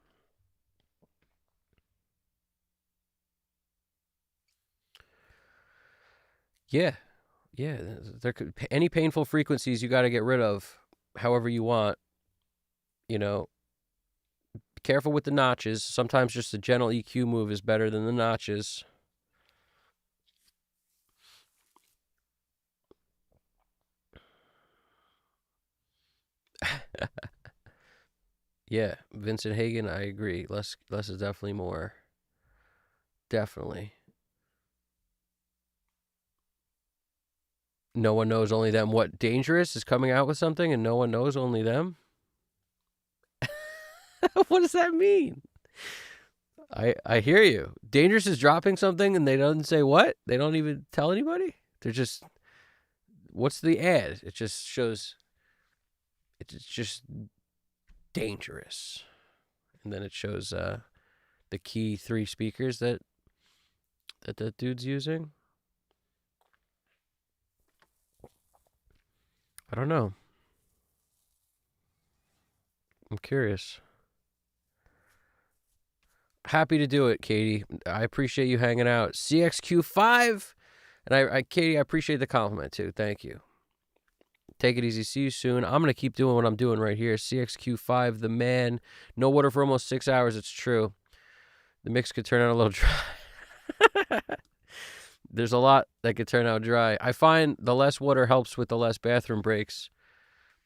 Yeah. There could any painful frequencies you got to get rid of, however you want. Be careful with the notches. Sometimes just a gentle EQ move is better than the notches. Yeah, Vincent Hagen, I agree. Less is definitely more. Definitely. No one knows, only them. What, Dangerous is coming out with something and no one knows, only them? What does that mean? I hear you. Dangerous is dropping something and they don't say what? They don't even tell anybody? They're just, what's the ad? It just shows, it's just Dangerous. And then it shows the key 3 speakers that dude's using. I don't know. I'm curious. Happy to do it, Katie. I appreciate you hanging out. CXQ5. And Katie, I appreciate the compliment too. Thank you. Take it easy. See you soon. I'm going to keep doing what I'm doing right here. CXQ5, the man. No water for almost 6 hours. It's true. The mix could turn out a little dry. There's a lot that could turn out dry. I find the less water helps with the less bathroom breaks.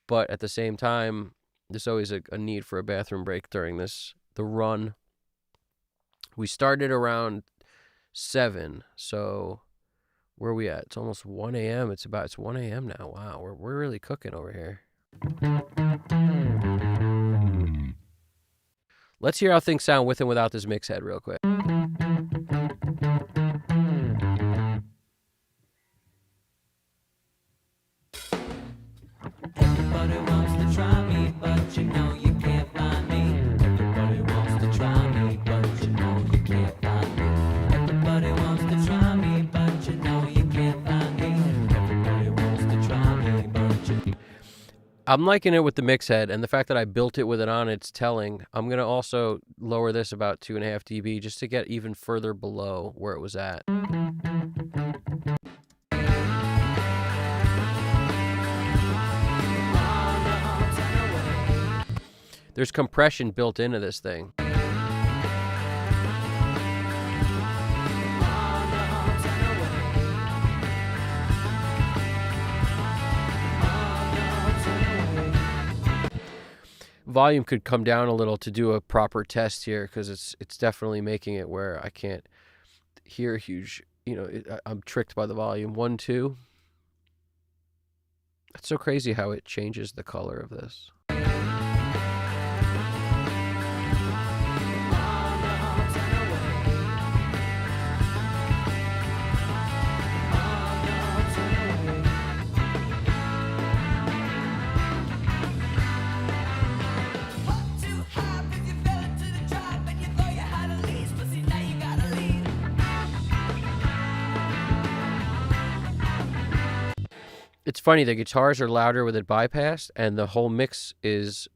But at the same time, there's always a need for a bathroom break during the run. We started around 7, so where are we at? It's almost 1 a.m. It's 1 a.m. now. Wow, we're really cooking over here. Let's hear how things sound with and without this mix head real quick. Everybody wants to try me, but you know you can't find me. Everybody wants to try me, but you know you can't find me. Everybody wants I'm liking it with the mix head, and the fact that I built it with it on, it's telling. I'm going to also lower this about 2.5 dB just to get even further below where it was at. There's compression built into this thing. Volume could come down a little to do a proper test here, because it's definitely making it where I can't hear huge, I'm tricked by the volume. 1, 2. That's so crazy how it changes the color of this. It's funny, the guitars are louder with it bypassed, and the whole mix is,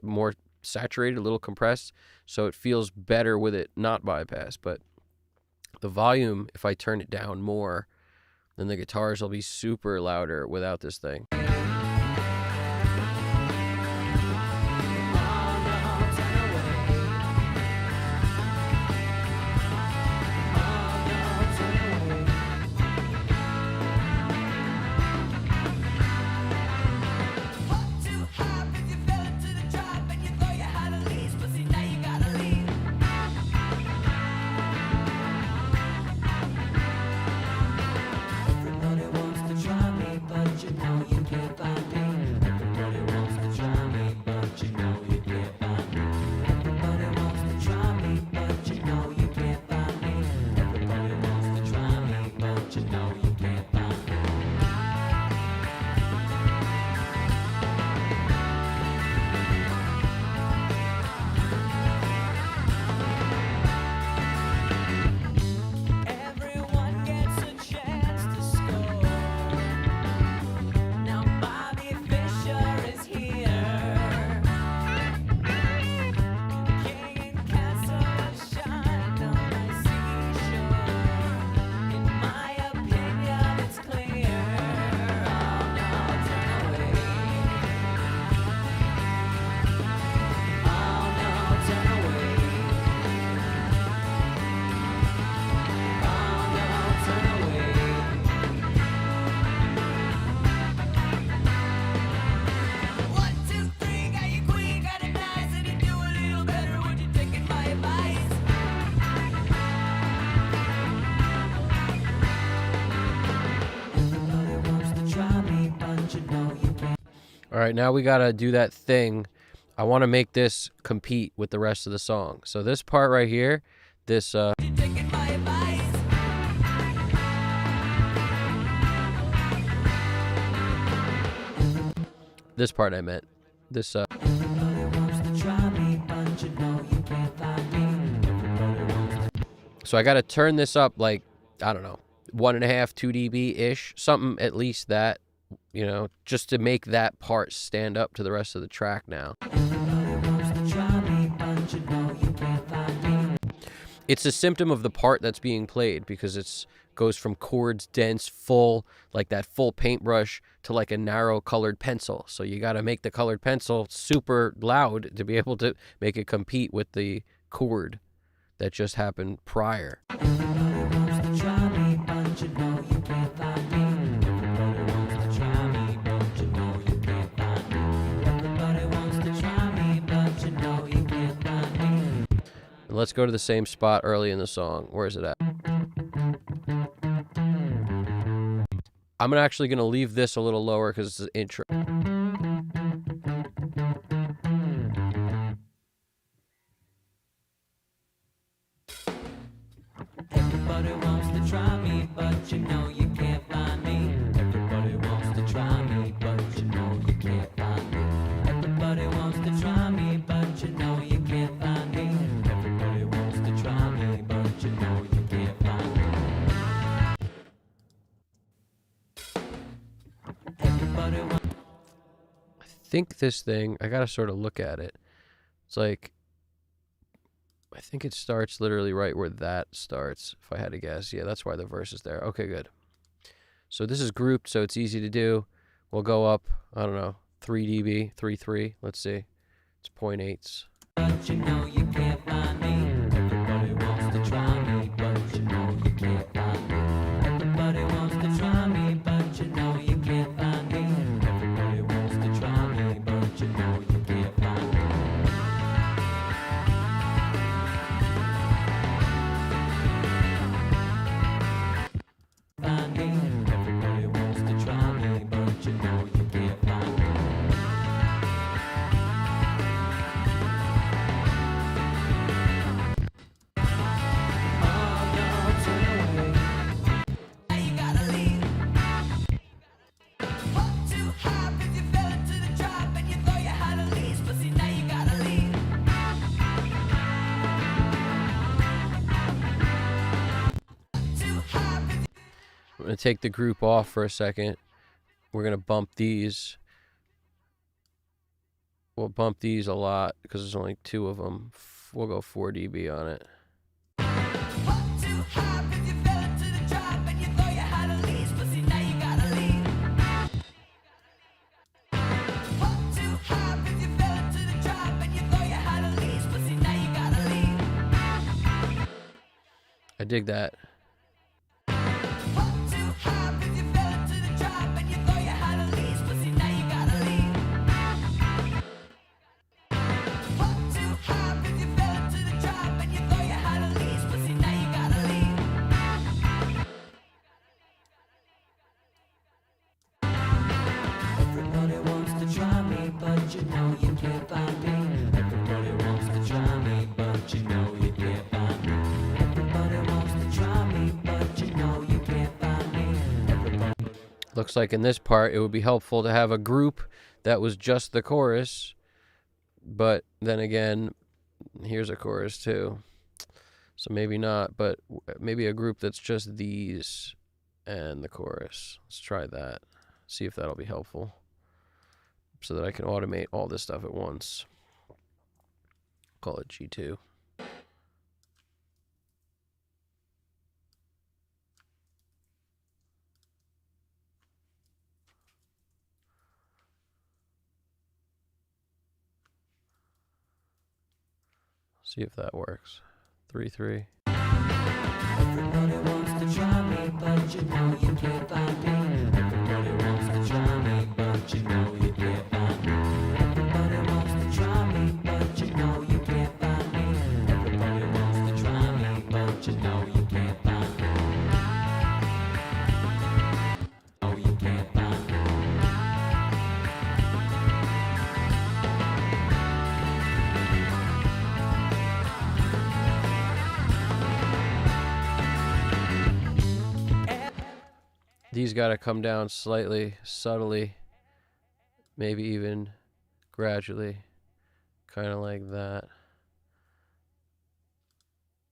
more saturated, a little compressed, so it feels better with it not bypassed. But the volume, if I turn it down more, then the guitars will be super louder without this thing. All right, now we got to do that thing. I want to make this compete with the rest of the song. So this part right here, this this part I meant. This so I got to turn this up like, I don't know, 1.5, 2 dB ish, something at least that, just to make that part stand up to the rest of the track now. It's a symptom of the part that's being played, because it's goes from chords dense, full, like that full paintbrush, to like a narrow colored pencil. So you got to make the colored pencil super loud to be able to make it compete with the chord that just happened prior. And let's go to the same spot early in the song. Where is it at? I'm actually going to leave this a little lower because it's an intro. Everybody wants to try me, but you know you can't find me. Everybody wants to try me, but you know you can't find me. Everybody wants to try me, but you know you can't find me. Everybody wants to try me, but you know you can't find me. Everybody wants. think this thing, I gotta sort of look at it. It's like, I think it starts literally right where that starts, if I had to guess. Yeah, that's why the verse is there. Okay, good. So this is grouped, so it's easy to do. We'll go up, I don't know, 3 dB, 3.3. Let's see. It's 0.8s. But you know you can't find me. Everybody wants to try me, but you know you can't find me. Everybody wants to try me, but you know you can't find me. Everybody wants to try me, but you know you can't find me. Find me. Everybody wants to try me, but you know you can't find me. I'm going to take the group off for a second. We're going to bump these. We'll bump these a lot because there's only 2 of them. We'll go 4 dB on it. I dig that. Everybody wants to try me, but you know you can't find me. Everybody wants to try me, but you know you can't find me. Everybody wants to try me, but you know you can't find me. Everybody. Looks like in this part it would be helpful to have a group that was just the chorus. But then again, here's a chorus too. So maybe not, but maybe a group that's just these and the chorus. Let's try that. See if that'll be helpful. So that I can automate all this stuff at once. Call it G2. See if that works. 3.3. Everybody wants to try me, but you know you can't find me. Everybody wants to try me, but you know you can't find me. Everybody wants to try me, but you know you can't find me. Everybody wants to try me, but you know you can't find me. No, you can't find me. These got to come down slightly, subtly, maybe even gradually, kind of like that.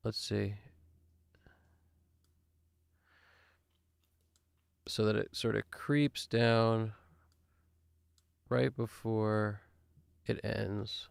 Let's see. So that it sort of creeps down right before it ends.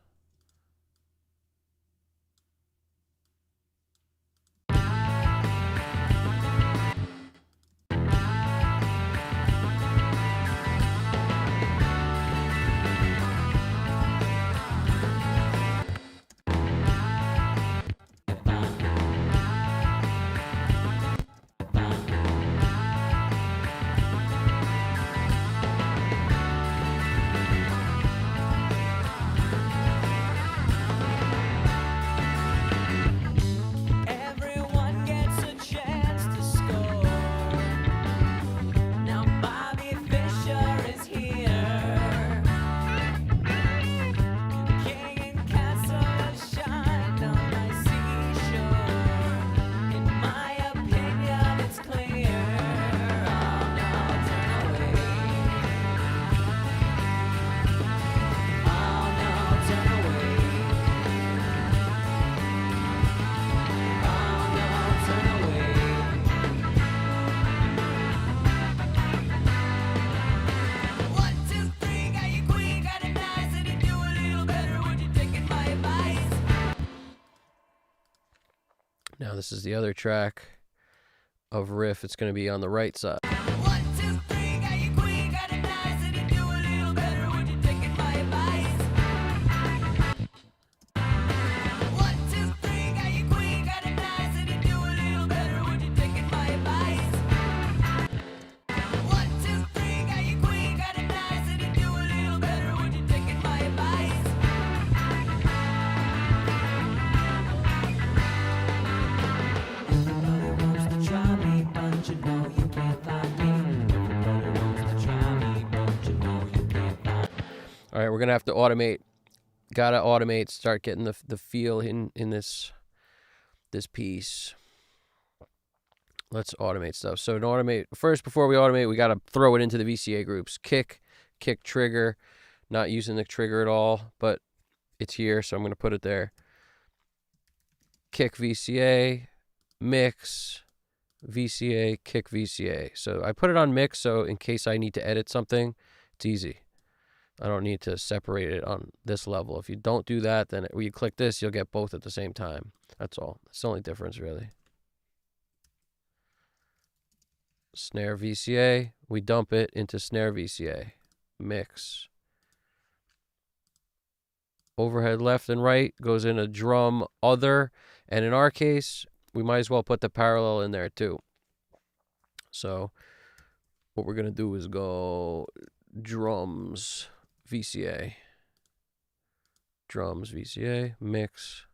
this is the other track of riff. It's going to be on the right side. All right, we're gonna have to automate. Gotta automate. Start getting the feel in this piece. Let's automate stuff. So to automate first, before we automate, we gotta throw it into the VCA groups. Kick trigger. Not using the trigger at all, but it's here, so I'm gonna put it there. Kick VCA, mix, VCA, kick VCA. So I put it on mix, so in case I need to edit something, it's easy. I don't need to separate it on this level. If you don't do that, then when you click this, you'll get both at the same time. That's all. That's the only difference, really. Snare VCA. We dump it into snare VCA. Mix. Overhead left and right goes in a drum other. And in our case, we might as well put the parallel in there too. So what we're going to do is go drums VCA. Drums VCA. Mix.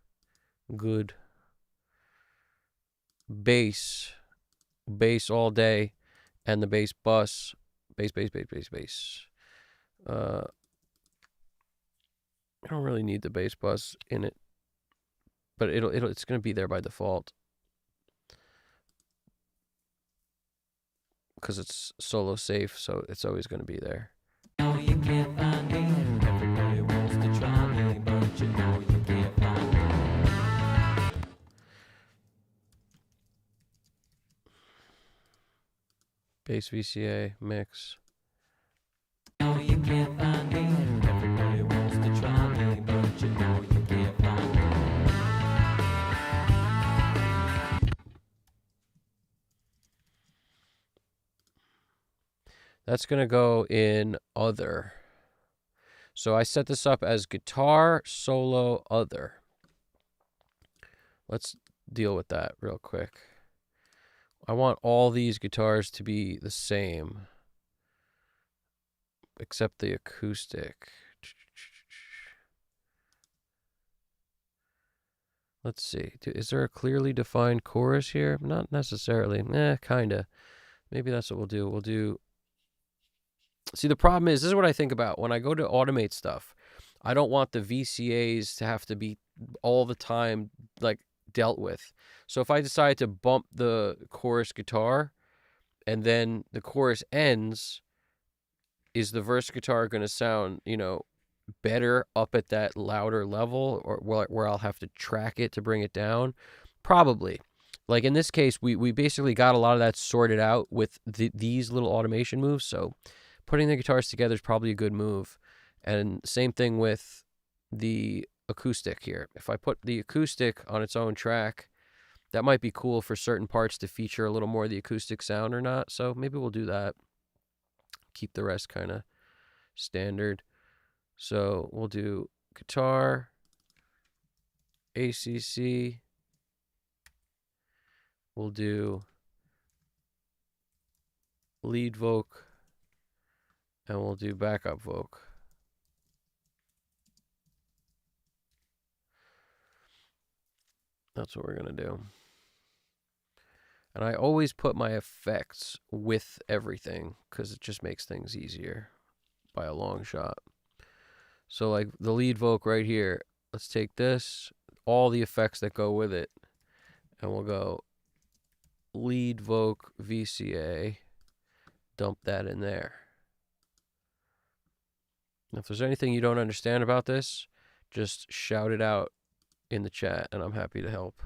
Good. Bass. Bass all day. And the bass bus. Bass. I don't really need the bass bus in it, but it's going to be there by default because it's solo safe, so it's always going to be there. No, you can't find me. Everybody wants to try me, but you know you can't find me. Bass VCA mix. No, you can't find me. Everybody wants to try me, but you know you can't find me. That's going to go in other. So I set this up as guitar, solo, other. Let's deal with that real quick. I want all these guitars to be the same, except the acoustic. Let's see. Is there a clearly defined chorus here? Not necessarily. Kinda. Maybe that's what we'll do. We'll do... See, the problem is, this is what I think about. When I go to automate stuff, I don't want the VCAs to have to be all the time, like, dealt with. So if I decide to bump the chorus guitar, and then the chorus ends, is the verse guitar going to sound, better up at that louder level, or where I'll have to track it to bring it down? Probably. Like in this case, we basically got a lot of that sorted out with these little automation moves, so putting the guitars together is probably a good move. And same thing with the acoustic here. If I put the acoustic on its own track, that might be cool for certain parts to feature a little more of the acoustic sound or not, so maybe we'll do that. Keep the rest kind of standard. So we'll do guitar, ACC, we'll do lead voc, and we'll do backup voc. That's what we're going to do. And I always put my effects with everything because it just makes things easier by a long shot. So like the lead voc right here, let's take this, all the effects that go with it, and we'll go lead voc VCA, dump that in there. If there's anything you don't understand about this, just shout it out in the chat and I'm happy to help.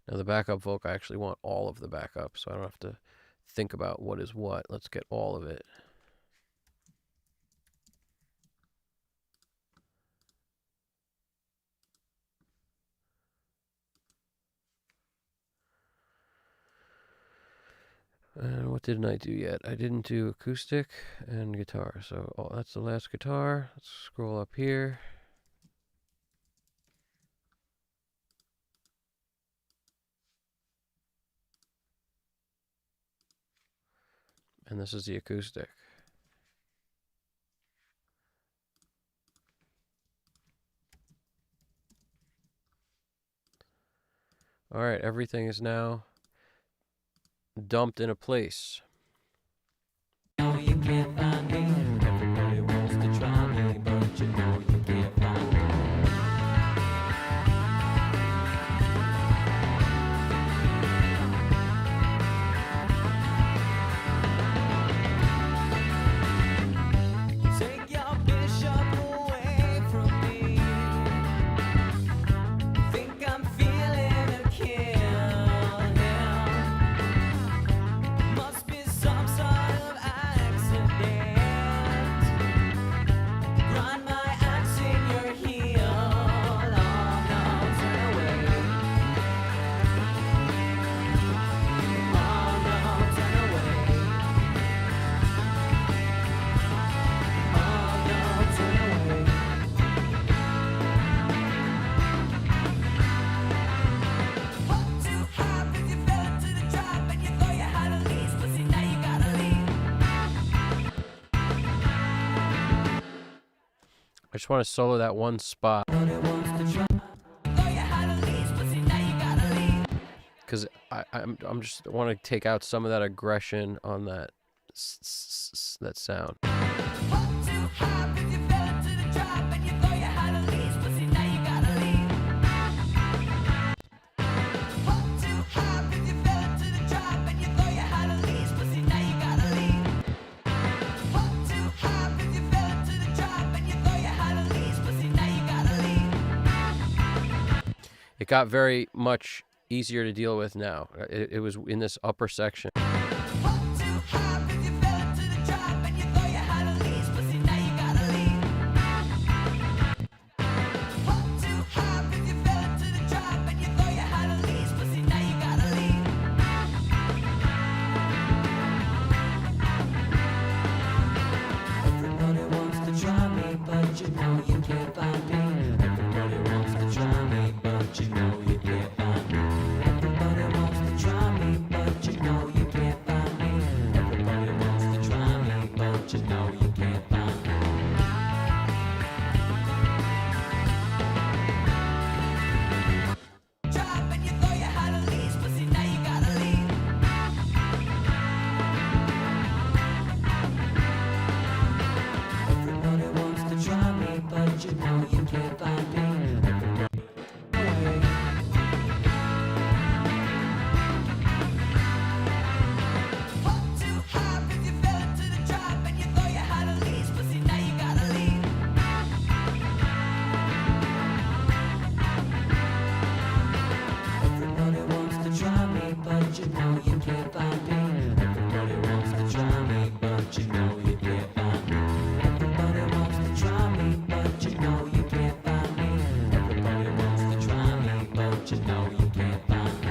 Now the backup voc, I actually want all of the backup, so I don't have to think about what is what. Let's get all of it. And what didn't I do yet? I didn't do acoustic and guitar. So that's the last guitar. Let's scroll up here. And this is the acoustic. All right, everything is now dumped in a place. No, you can't find me. Everybody wants to try me, but you know you can't find me. Take your bishop away from me. Think I'm feeling a kill now. Must be some sort of accident. Grind my axe in your heel. Oh no, turn away. Oh no, turn away. Oh no, turn away. What too hard 'cause you fell into the trap and you thought you had a lease, but see now you gotta leave. I just want to solo that one spot Nobody wants to try. Thought you had a lease, but see now you gotta leave. because I'm just want to take out some of that aggression on that that sound. What too hard 'cause you fell into the trap and you thought you had a lease, but see now you gotta leave. What too hard 'cause you fell into the trap and you thought you had a lease, but see now you gotta leave. What too hard 'cause you fell into the trap and you thought you had a lease, but see now you gotta leave. It got very much easier to deal with now. It was in this upper section. What too hard 'cause you fell into the trap and you thought you had a lease, but see now you gotta leave. What too hard 'cause you fell into the trap and you thought you had a lease, but see now you gotta leave. Everybody wants to try me, but you know you can't find me. Everybody wants to try me, but you know you can't find me. Everybody wants to try me, but you know you can't find me. Everybody wants to try me, but you know you can't find me. Trap and you thought you had a lease, but see now you gotta leave. Everybody wants to try me, but you know you can't find me. Everybody away. What too hard 'cause you fell into the trap and you thought you had a lease, but see now you gotta leave. Everybody wants to try me, but you know you can't find me. Everybody wants to try me, but you know you can't find me. Everybody wants to try me, but you know you can't find me. Everybody wants to try me, but you know you can't find me.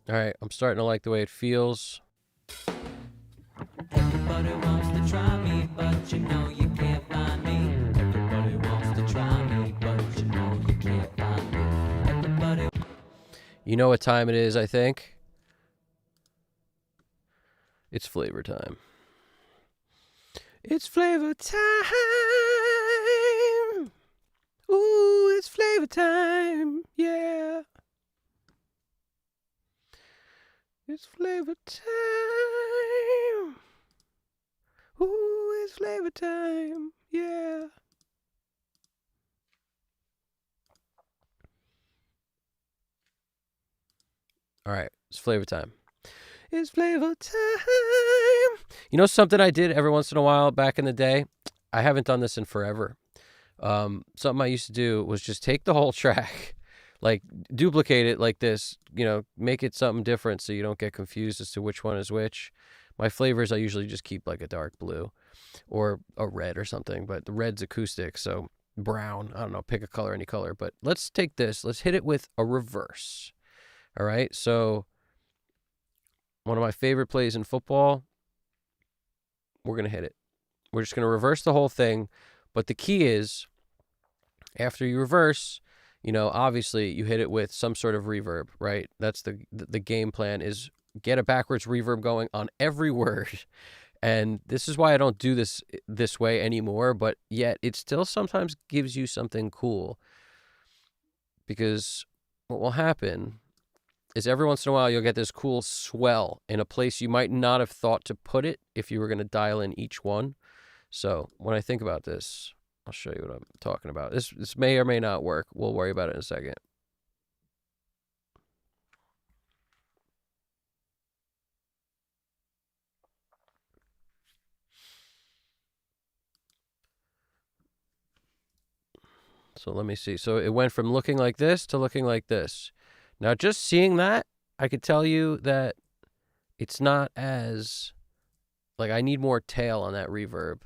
All right, I'm starting to like the way it feels. Everybody wants to try me, but you know you can't find me. Everybody wants to try me, but you know you can't find me. Everybody. You know what time it is, I think? It's flavor time. It's flavor time. Ooh, it's flavor time. Yeah. It's flavor time. Ooh, it's flavor time. Yeah. All right, it's flavor time. It's flavor time. You know something I did every once in a while back in the day? I haven't done this in forever. Something I used to do was just take the whole track, like duplicate it like this, make it something different so you don't get confused as to which one is which. My flavors, I usually just keep like a dark blue or a red or something, but the red's acoustic, so brown. I don't know, pick a color, any color. But let's take this, let's hit it with a reverse. All right, so one of my favorite plays in football. We're going to hit it. We're just going to reverse the whole thing. But the key is, after you reverse, obviously you hit it with some sort of reverb, right? That's the game plan, is get a backwards reverb going on every word. And this is why I don't do this way anymore, but yet it still sometimes gives you something cool. Because what will happen is every once in a while you'll get this cool swell in a place you might not have thought to put it if you were going to dial in each one. So when I think about this, I'll show you what I'm talking about. This may or may not work. We'll worry about it in a second. So let me see. So it went from looking like this to looking like this. Now, just seeing that, I could tell you that it's not as, like, I need more tail on that reverb.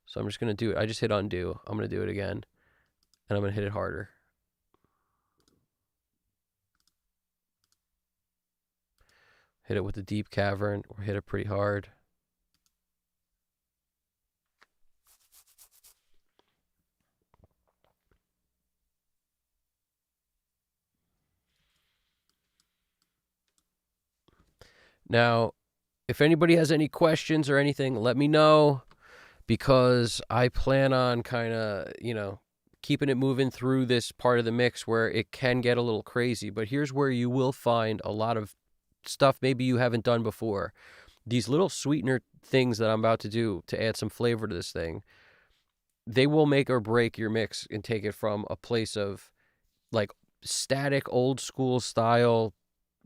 So I'm just going to do it. I just hit undo. I'm going to do it again. And I'm going to hit it harder. Hit it with the deep cavern, or hit it pretty hard. Now, if anybody has any questions or anything, let me know, because I plan on kind of, keeping it moving through this part of the mix where it can get a little crazy. But here's where you will find a lot of stuff maybe you haven't done before. These little sweetener things that I'm about to do to add some flavor to this thing, they will make or break your mix and take it from a place of like static old school style,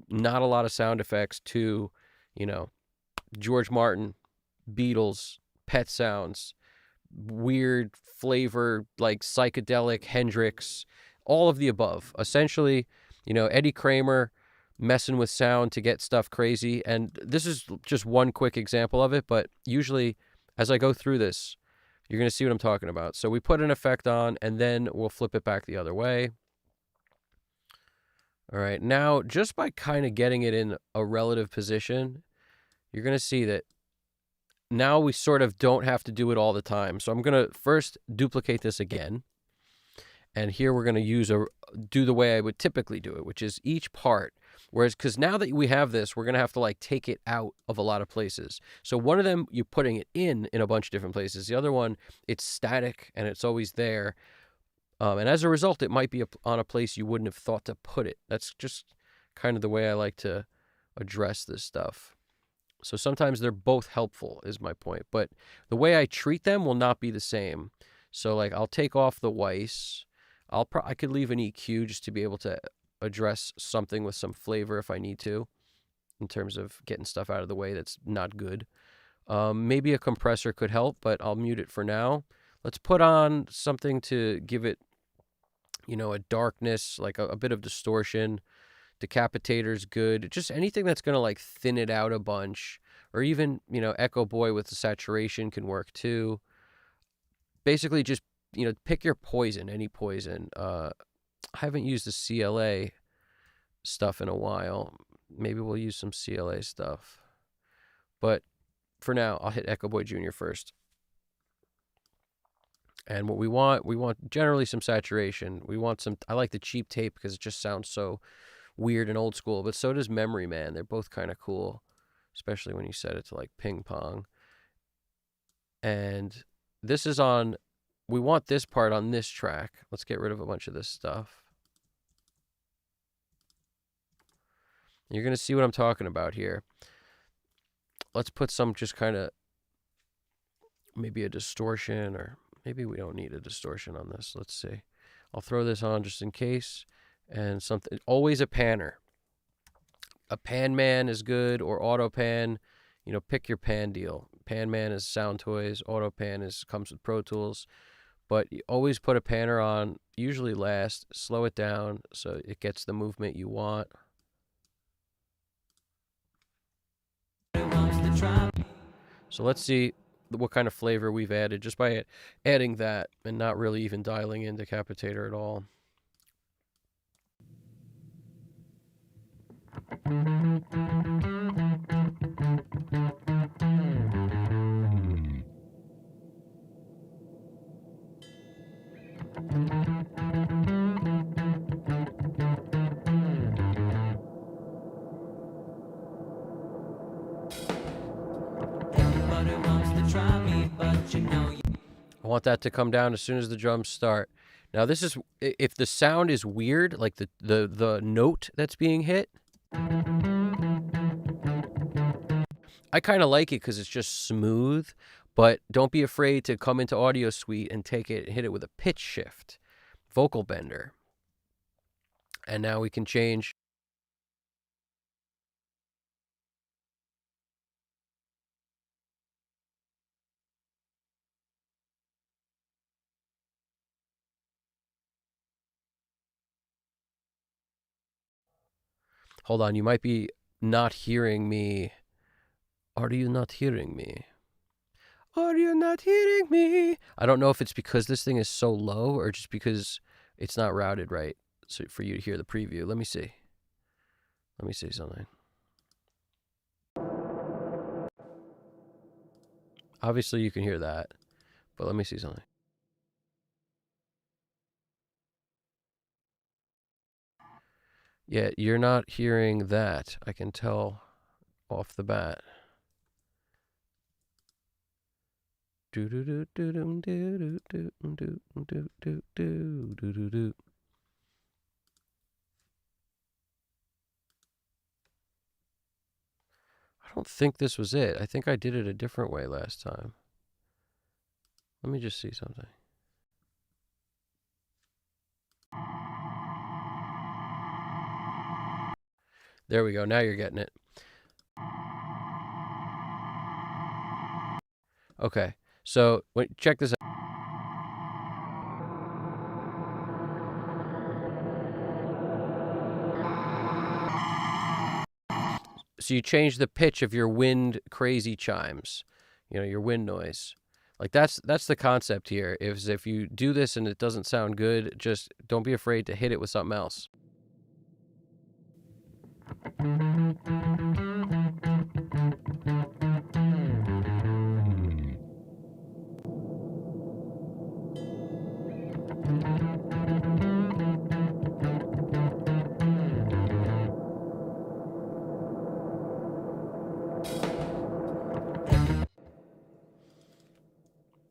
not a lot of sound effects, to, George Martin, Beatles, Pet Sounds, weird flavor like psychedelic Hendrix, all of the above. Essentially, Eddie Kramer messing with sound to get stuff crazy. And this is just one quick example of it, but usually as I go through this, you're going to see what I'm talking about. So we put an effect on, and then we'll flip it back the other way. All right, now just by kind of getting it in a relative position, you're going to see that now we sort of don't have to do it all the time. So I'm going to first duplicate this again. And here we're going to do the way I would typically do it, which is each part. Whereas, because now that we have this, we're going to have to like take it out of a lot of places. So one of them, you're putting it in a bunch of different places. The other one, it's static and it's always there. And as a result, it might be on a place you wouldn't have thought to put it. That's just kind of the way I like to address this stuff. So sometimes they're both helpful, is my point. But the way I treat them will not be the same. So like I'll take off the Weiss. I could leave an EQ just to be able to address something with some flavor if I need to, in terms of getting stuff out of the way that's not good. Maybe a compressor could help, but I'll mute it for now. Let's put on something to give it, a darkness, like a bit of distortion. Decapitator's good. Just anything that's going to like thin it out a bunch. Or even, Echo Boy with the saturation can work too. Basically just, pick your poison, any poison. I haven't used the CLA stuff in a while. Maybe we'll use some CLA stuff. But for now, I'll hit Echo Boy Jr. first. And what we want generally some saturation. I like the cheap tape because it just sounds so weird and old school, but so does Memory Man. They're both kind of cool, especially when you set it to like ping pong. And this is on, we want this part on this track. Let's get rid of a bunch of this stuff. You're going to see what I'm talking about here. Let's put some just kind of, maybe a distortion, or maybe we don't need a distortion on this. Let's see. I'll throw this on just in case. And something, always a panner. A Pan Man is good, or Auto Pan. Pick your pan deal. Pan Man is Sound Toys. Auto Pan comes with Pro Tools. But you always put a panner on, usually last. Slow it down so it gets the movement you want. So let's see what kind of flavor we've added just by adding that and not really even dialing in Decapitator at all. I want that to come down as soon as the drums start. Now this is, if the sound is weird, like the note that's being hit, I kind of like it because it's just smooth, but don't be afraid to come into Audio Suite and take it and hit it with a pitch shift, vocal bender. And now we can change. Hold on, you might be not hearing me. Are you not hearing me? Are you not hearing me? I don't know if it's because this thing is so low or just because it's not routed right so for you to hear the preview. Let me see. Let me see something. Obviously you can hear that, but let me see something. Yeah, you're not hearing that. I can tell off the bat. I don't think this was it. I think I did it a different way last time. Let me just see something. There we go. Now you're getting it. Okay. So check this out. So you change the pitch of your wind crazy chimes, your wind noise. Like that's the concept here. Is if you do this and it doesn't sound good, just don't be afraid to hit it with something else.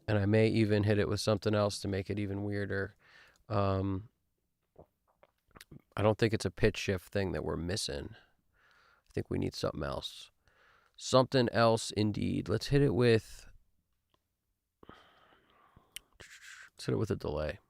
And I may even hit it with something else to make it even weirder. I don't think it's a pitch shift thing that we're missing. I think we need something else. Something else indeed. Let's hit it with a delay.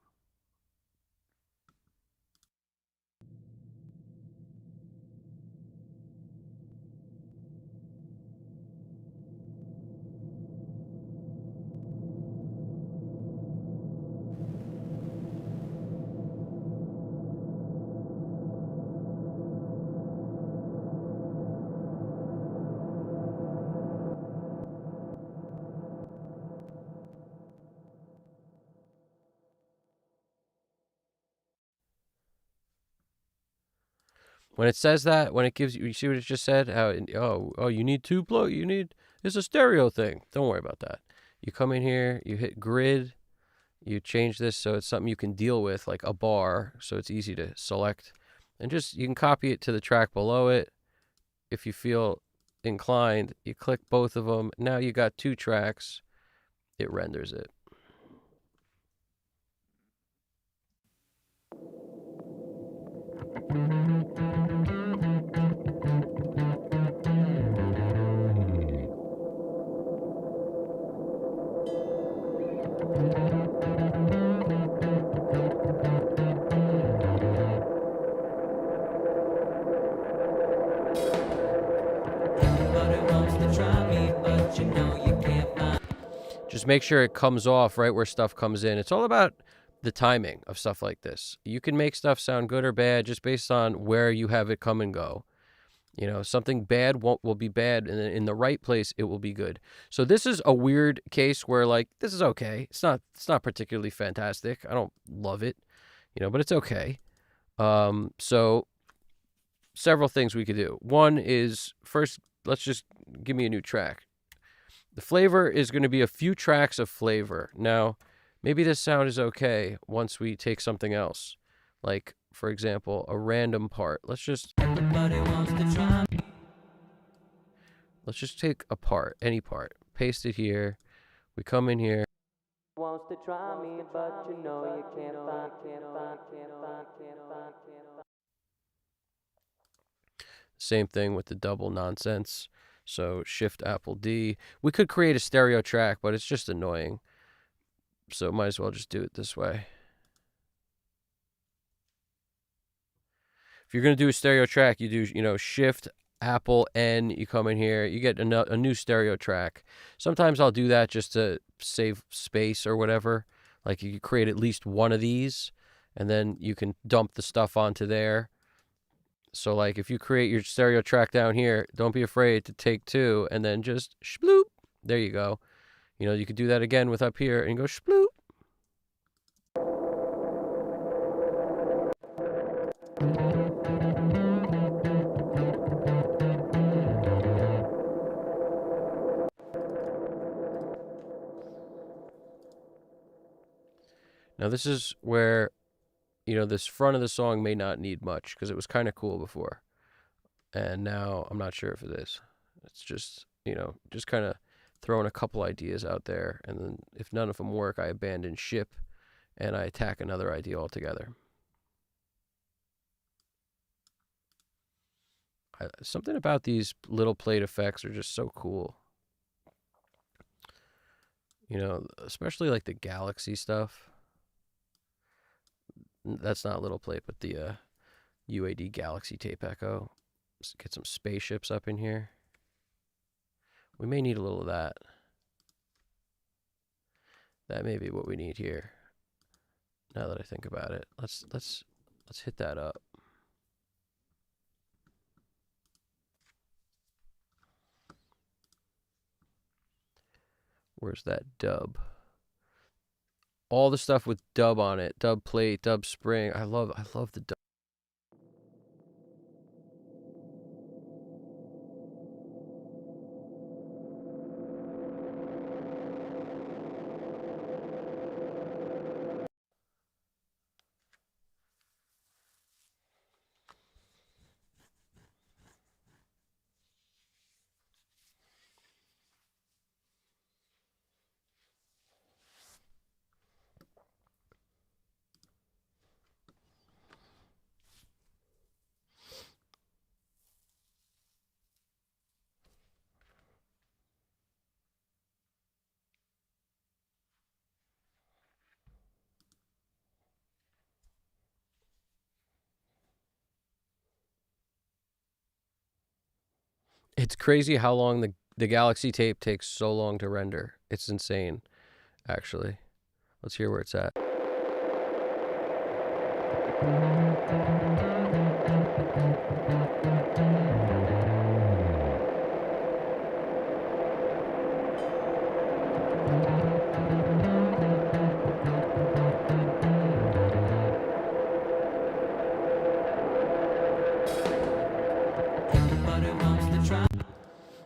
When it says that, when it gives you see what it just said? How you need two plug. It's a stereo thing. Don't worry about that. You come in here, you hit grid, you change this so it's something you can deal with, like a bar, so it's easy to select, and you can copy it to the track below it. If you feel inclined, you click both of them. Now you got two tracks. It renders it. Just make sure it comes off right where stuff comes in. It's all about the timing of stuff like this. You can make stuff sound good or bad just based on where you have it come and go. Something bad will be bad, and in the right place it will be good. So this is a weird case where this is okay. It's not particularly fantastic. I don't love it, but it's okay. So several things we could do. One is, first, let's just give me a new track. The flavor is going to be a few tracks of flavor. Now, maybe this sound is okay once we take something else. Like, for example, a random part. Let's just take a part, any part. Paste it here. We come in here. wants to try me, but you know you can't find. Same thing with the double nonsense. So Shift Apple D. We could create a stereo track, but it's just annoying. So might as well just do it this way. If you're going to do a stereo track, you do, Shift Apple N, you come in here, you get a new stereo track. Sometimes I'll do that just to save space or whatever. Like you create at least one of these, and then you can dump the stuff onto there. So like if you create your stereo track down here, don't be afraid to take two and then just shploop. There you go. You could do that again with up here and go shploop. Now this is where, this front of the song may not need much because it was kind of cool before. And now I'm not sure if it is. It's just, just kind of throwing a couple ideas out there. And then if none of them work, I abandon ship and I attack another idea altogether. Something about these little plate effects are just so cool. Especially like the galaxy stuff. That's not little plate, but the UAD Galaxy Tape Echo. Let's get some spaceships up in here. We may need a little of that. That may be what we need here. Now that I think about it, let's hit that up. Where's that dub? All the stuff with dub on it, dub plate, dub spring. I love the dub. It's crazy how long the Galaxy tape takes so long to render. It's insane, actually. Let's hear where it's at.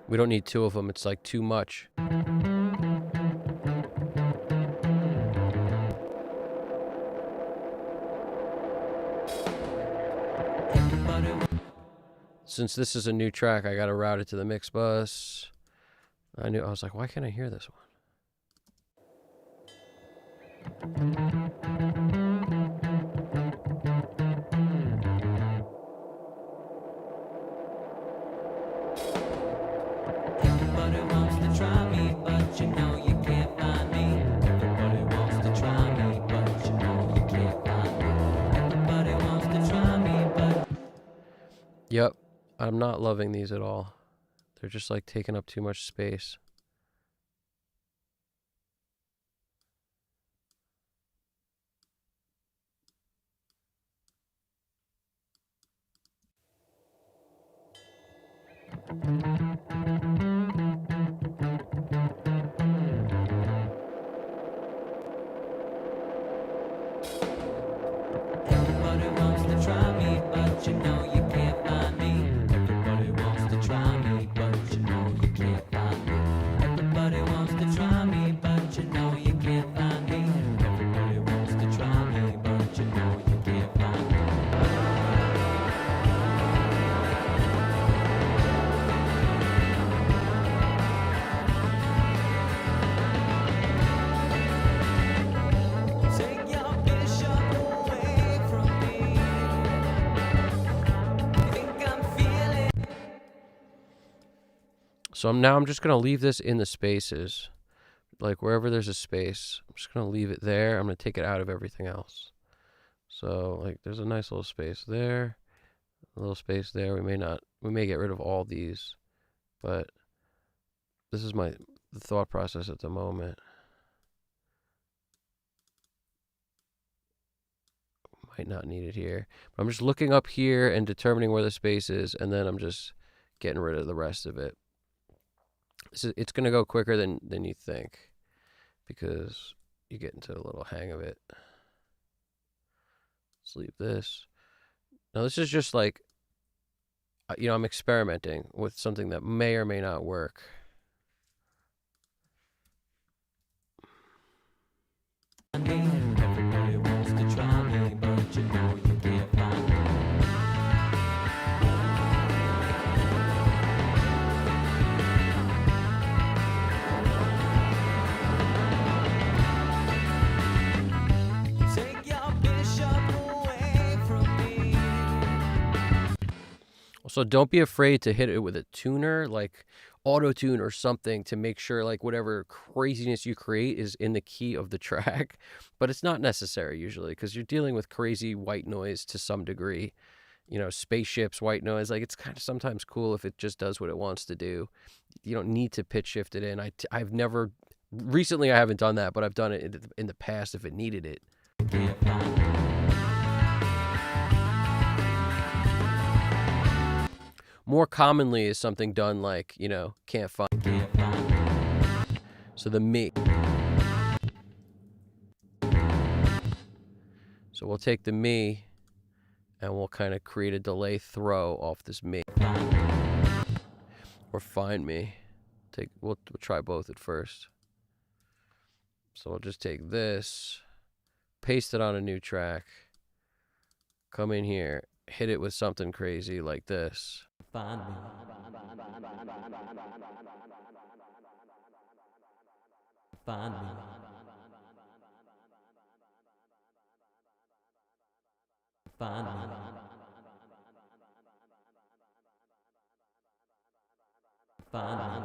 We don't need two of them. It's like too much. Since this is a new track, I gotta route it to the mix bus. I was like, why can't I hear this one? Yep, I'm not loving these at all. They're just like taking up too much space. So I'm just going to leave this in the spaces. Like wherever there's a space, I'm just going to leave it there. I'm going to take it out of everything else. So like there's a nice little space there, a little space there. We may get rid of all these, but this is the thought process at the moment. Might not need it here. But I'm just looking up here and determining where the space is, and then I'm just getting rid of the rest of it. It's going to go quicker than you think, because you get into a little hang of it. Let's leave this. Now this is just like, I'm experimenting with something that may or may not work. Everybody wants to try me, but you know you can't find me. Take your bishop away from me. Also, don't be afraid to hit it with a tuner, like auto tune or something, to make sure like whatever craziness you create is in the key of the track. But it's not necessary usually, because you're dealing with crazy white noise to some degree. Spaceships, white noise. Like, it's kind of sometimes cool if it just does what it wants to do. You don't need to pitch shift it in. I've never recently, I haven't done that, but I've done it in the past if it needed it. More commonly is something done like, can't find. So the me. So we'll take the me and we'll kind of create a delay throw off this me. Or find me. We'll try both at first. So we'll just take this, paste it on a new track, come in here, hit it with something crazy like this. Find me. Find me. Find me. Find me.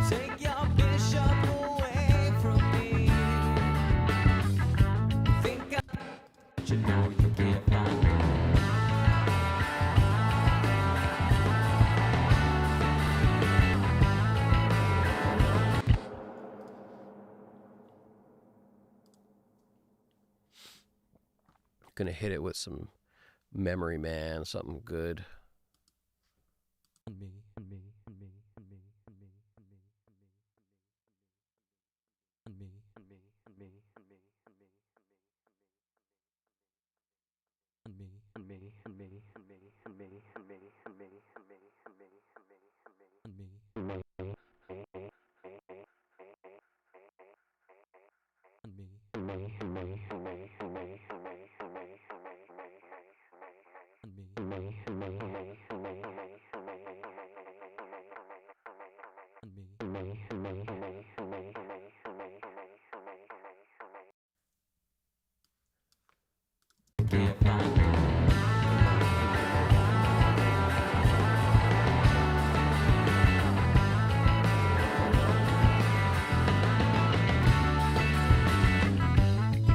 Take your bishop away from me. Think but you know you can't find me. Gonna hit it with some Memory Man, something good.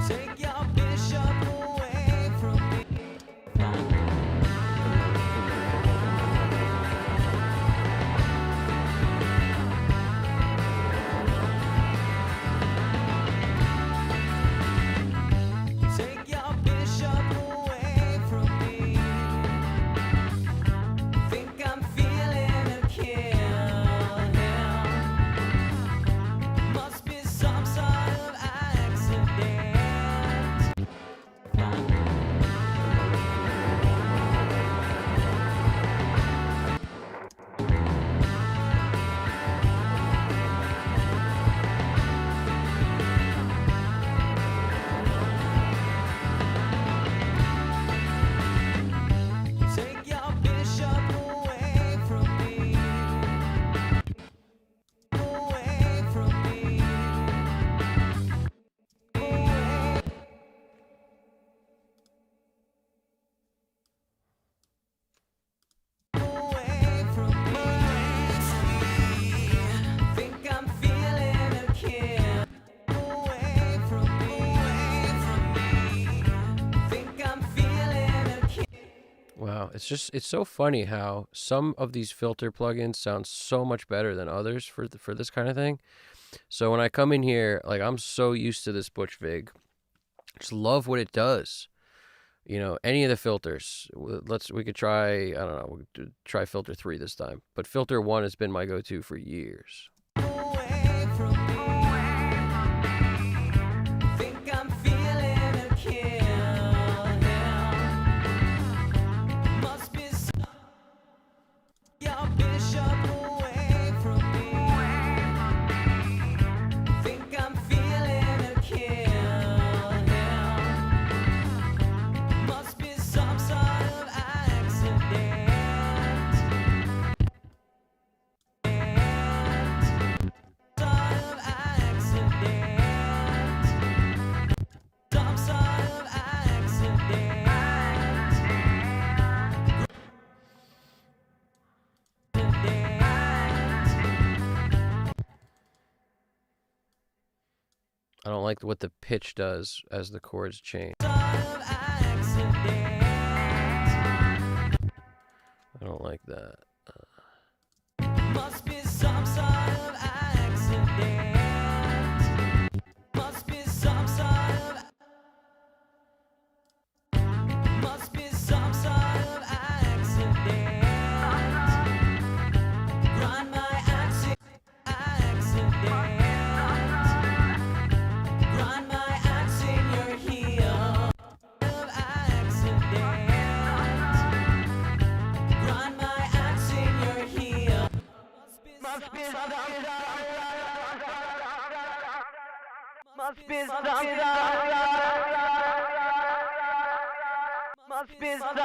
Take your bishop away from me. Take your bishop away from me. Think I'm feeling a kill. Must be some sort of accident. it's so funny how some of these filter plugins sound so much better than others for this kind of thing. So when I come in here, like I'm so used to this Butch Vig, just love what it does. You know, any of the filters. We could try. I don't know. We could try filter 3 this time, but filter 1 has been my go-to for years. Away from me. Think I'm feeling a kill. Must be your bishop away from me. Think I'm feeling a kill. Must be some sort of accident. I don't like what the pitch does as the chords change. I don't like that. Must be some sort of accident. Must be some sort of. Must be some sort of accident. Grind my accident. Grind my axe in your heel. Of accident. Grind my axe in your heel. Must be some must be some must be some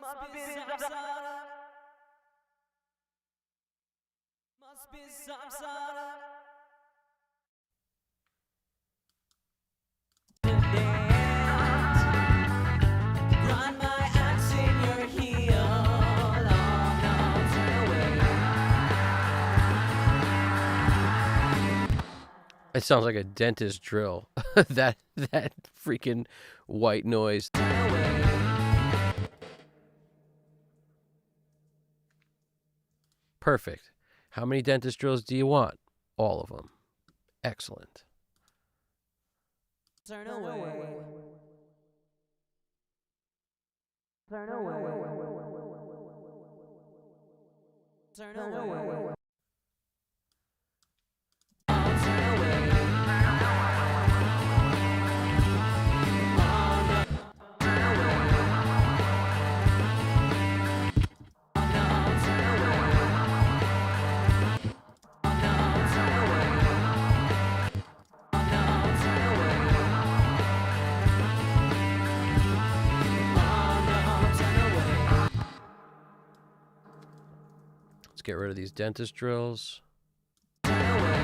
must be some must be some sort of grind my axe in your heel. Oh no, turn away. It sounds like a dentist drill. that freaking white noise. Turn away. Perfect. How many dentist drills do you want? All of them. Excellent. Turn away. Turn away. Turn away. Let's get rid of these dentist drills. Turn away.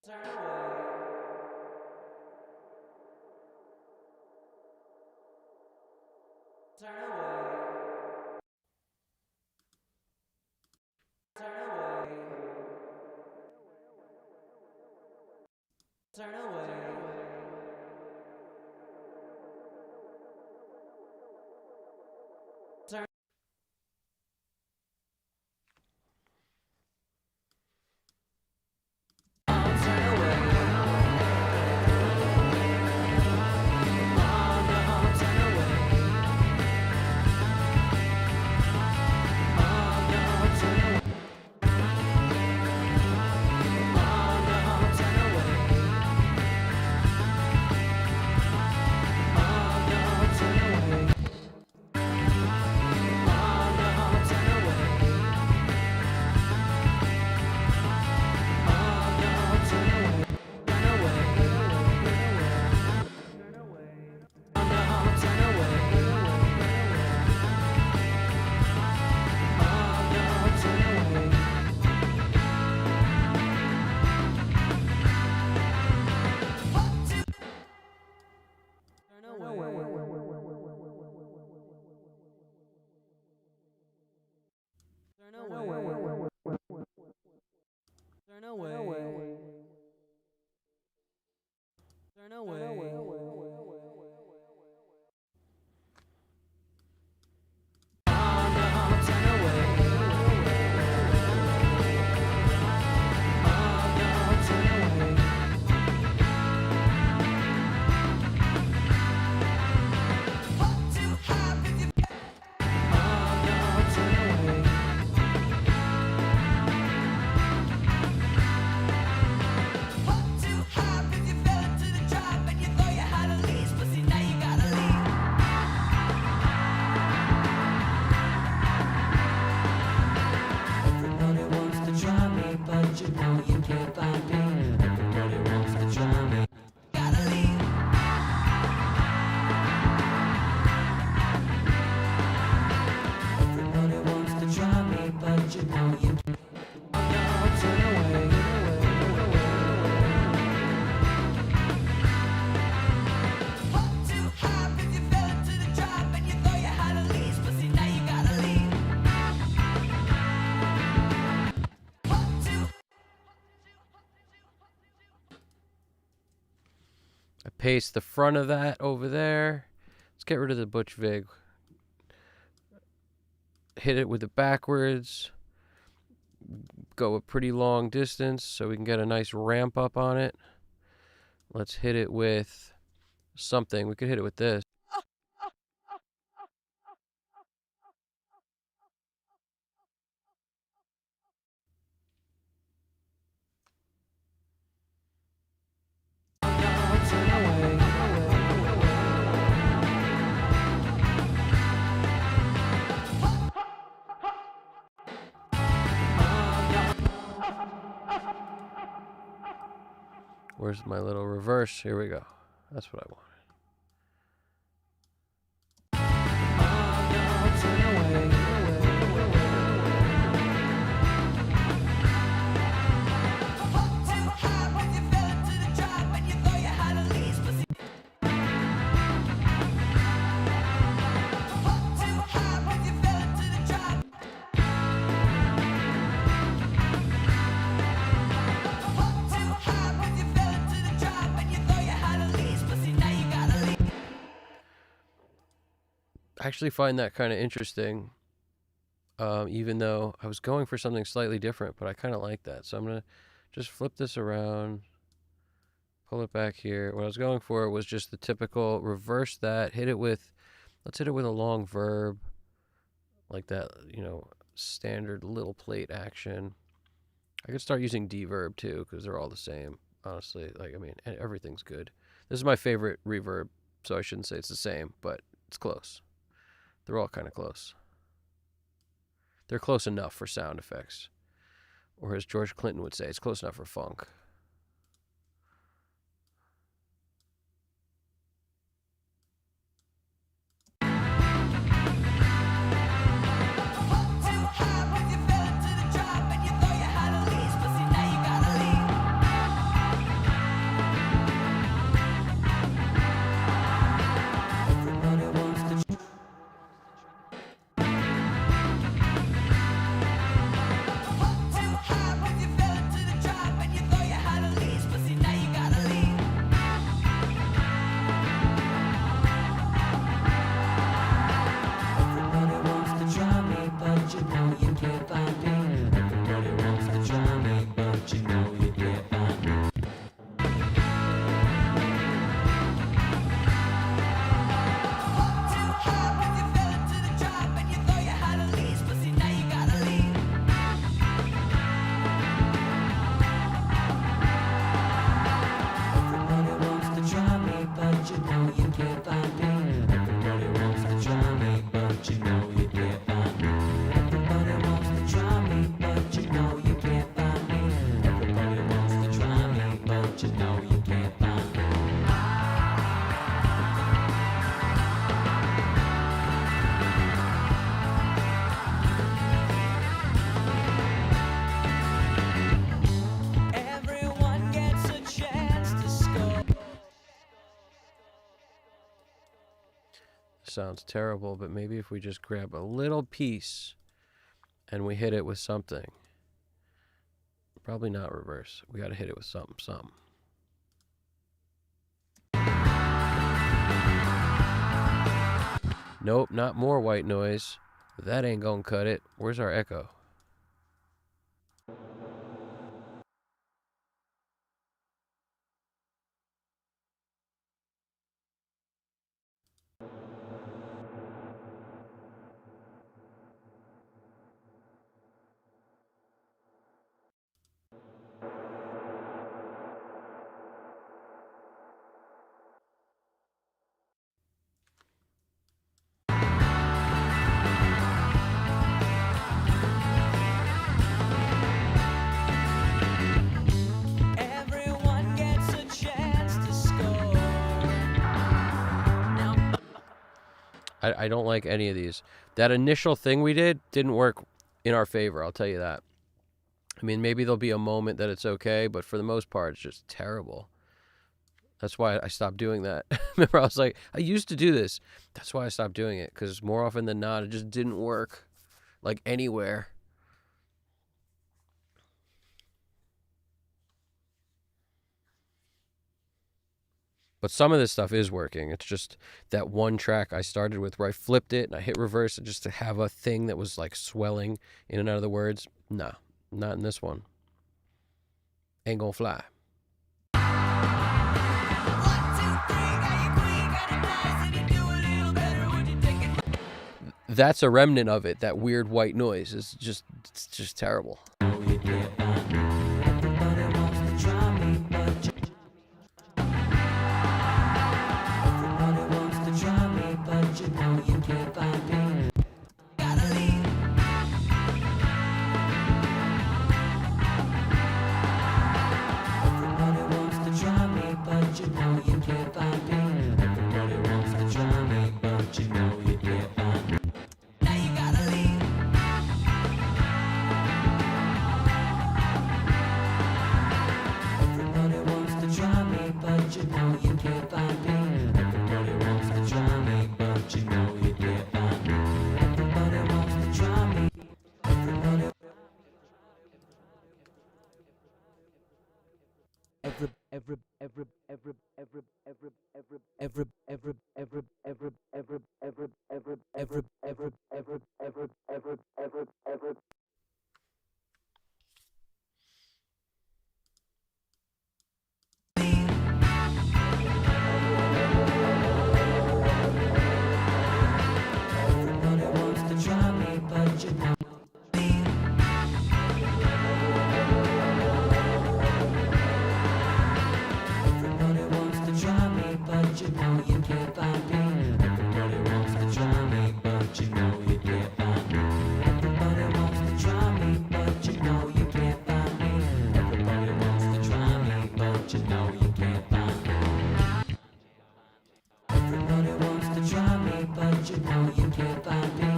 Turn away. Turn away. Turn away. Turn. Turn away. But you know you can't find me. Everybody wants to try me. Gotta leave. Everybody wants to try me, but you know you can't. Oh no, turn away. Too high, if you fell into the trap and you thought you had a leash, but see now you gotta leave. I paste the front of that over there. Let's get rid of the Butch Vig. Hit it with it backwards. Go a pretty long distance so we can get a nice ramp up on it. Let's hit it with something. We could hit it with this. Where's my little reverse? Here we go. That's what I want. I actually find that kind of interesting, even though I was going for something slightly different, but I kind of like that. So I'm going to just flip this around, pull it back here. What I was going for was just the typical reverse that, hit it with, let's hit it with a long verb, like that, you know, standard little plate action. I could start using D-verb too, because they're all the same, honestly. Like, I mean, everything's good. This is my favorite reverb, so I shouldn't say it's the same, but it's close. They're all kind of close. They're close enough for sound effects. Or as George Clinton would say, it's close enough for funk. Sounds terrible, but maybe if we just grab a little piece and we hit it with something. Probably not reverse. We got to hit it with something. Nope, not more white noise. That ain't gonna cut it. Where's our echo? Everyone gets a chance to score. Now I don't like any of these. That initial thing we did didn't work in our favor, I'll tell you that. I mean, maybe there'll be a moment that it's okay, but for the most part, it's just terrible. That's why I stopped doing that. Remember, I was like, I used to do this. That's why I stopped doing it, because more often than not, it just didn't work, like, anywhere. But some of this stuff is working. It's just that one track I started with where I flipped it and I hit reverse and just to have a thing that was like swelling in and out of the words. Nah, not in this one. Ain't gonna fly. 1, 2, 3, got your queen, got it nice, and you do a little better when you take it. That's a remnant of it. That weird white noise is just, it's just terrible. Everybody wants to try me, but you. Everybody wants to try me, but you know you can't find me. Gotta leave. Everybody wants to try me, but you know you can't find me. Everybody wants to try me, but you know you can't find me. Now you gotta leave. Everybody wants to try me, but you know you can't find me. Everybody wants to try me, but you know you can't find me. Everybody wants to try me. Everybody. Everybody wants to try me, but you know. Everybody wants to try me, but you know you can't find me. Everybody wants to try me, but you know you can't find me. Everybody wants to try me, but you know you can't find me. Everybody wants to try me, but you know you can't find me. Everybody wants to try me, but you know you can't find me.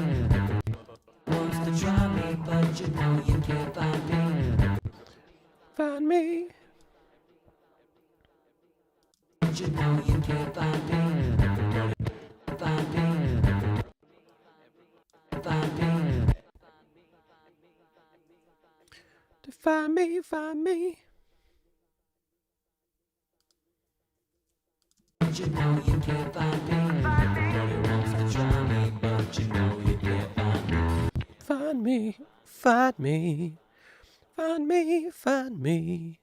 Wants to try me, but you know you can't find me. Find me. But you know you can't find me. Everybody find me. Find me. To find me, find me. But you know you can't find me. Everybody wants to try me, but you know you can't find me. Find me, find me. Find me, find me.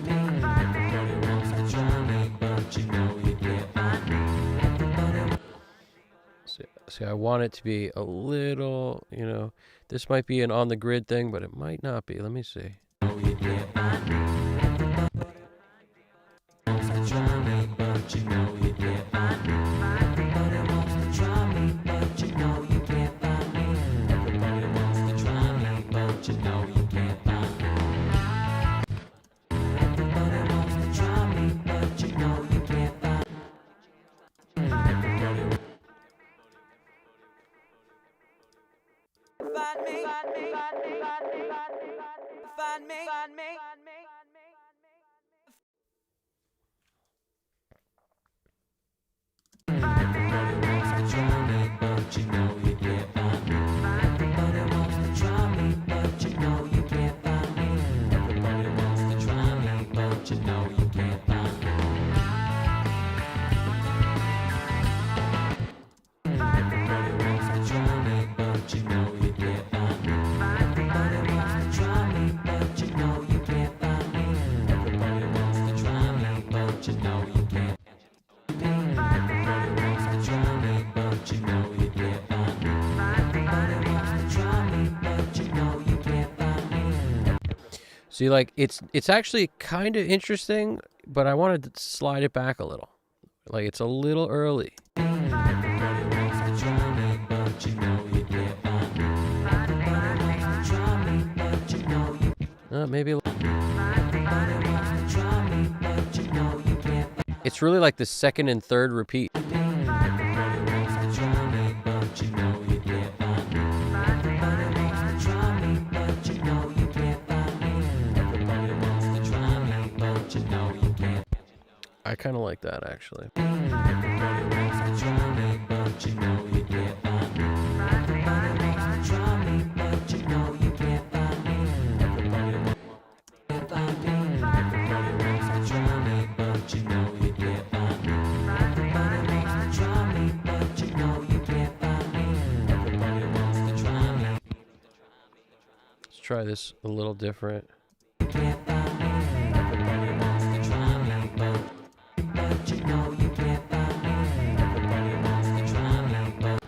Everybody wants to try me, but you know you can't find me. Everybody See, I want it to be a little, this might be an on the grid thing, but it might not be. Let me see. know you can't find me. Everybody wants to try me, but you know you can't find me. Everybody wants to try me, but you know you can't find me. Everybody wants to try me, but you know you can't find me. Everybody wants to try me, but you know you can't find me. Find me, find me, find me, find me, find me, find me, find me. Everybody wants to try me, but you know you can't. Everybody wants to try me, but you know you can't find me. Everybody wants to try me, but you know you can't find me. See, like, it's actually kind of interesting, but I wanted to slide it back a little. Like, it's a little early. Everybody wants to try me, but you know you can't find me. Everybody wants to try me, but you know you Maybe Everybody wants to try me, but you know you can't. it's really like the second and third repeat. Everybody wants to try me, but you know you can't find me. Everybody wants to try me, but you know you can't find me. Everybody wants to try me, but you know you can't. I kind of like that, actually. Everybody wants to try me, but you know you can't find me. Everybody wants to try me, but you know you can't find me. Everybody wants to find me. Everybody wants to try me, but you know you can't find me. Everybody wants to try me, but you know you can't find me. Everybody wants to try me. Let's try this a little different. You can't find me. Everybody wants to try me, but you know you can't find me. Everybody wants to try me,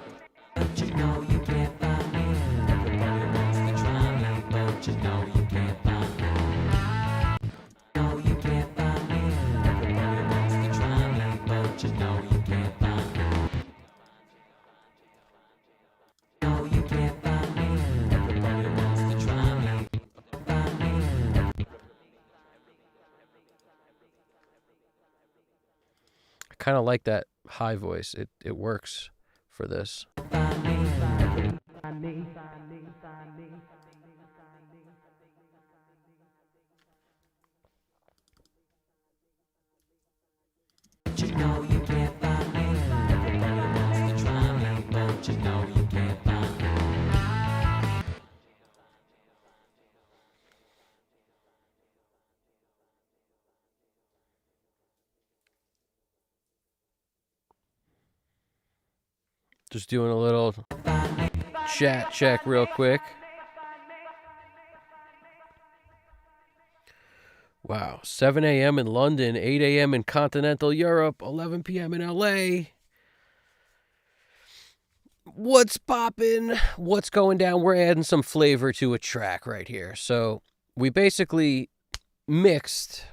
but you know you can't find me. Everybody wants to try me, but you know you can't find me. No, you can't find me. Everybody wants to try me, but you know you can't find me. No, you can't find me. Everybody wants to try me, find me. I kind of like that high voice. It works for this. Find me. But you know you can't find me. Everybody wants to try me, but you know you can't find me. Just doing a little chat check real quick. Wow, 7 a.m. in London, 8 a.m. in continental Europe, 11 p.m. in LA. What's poppin'? What's going down? We're adding some flavor to a track right here. So we basically mixed.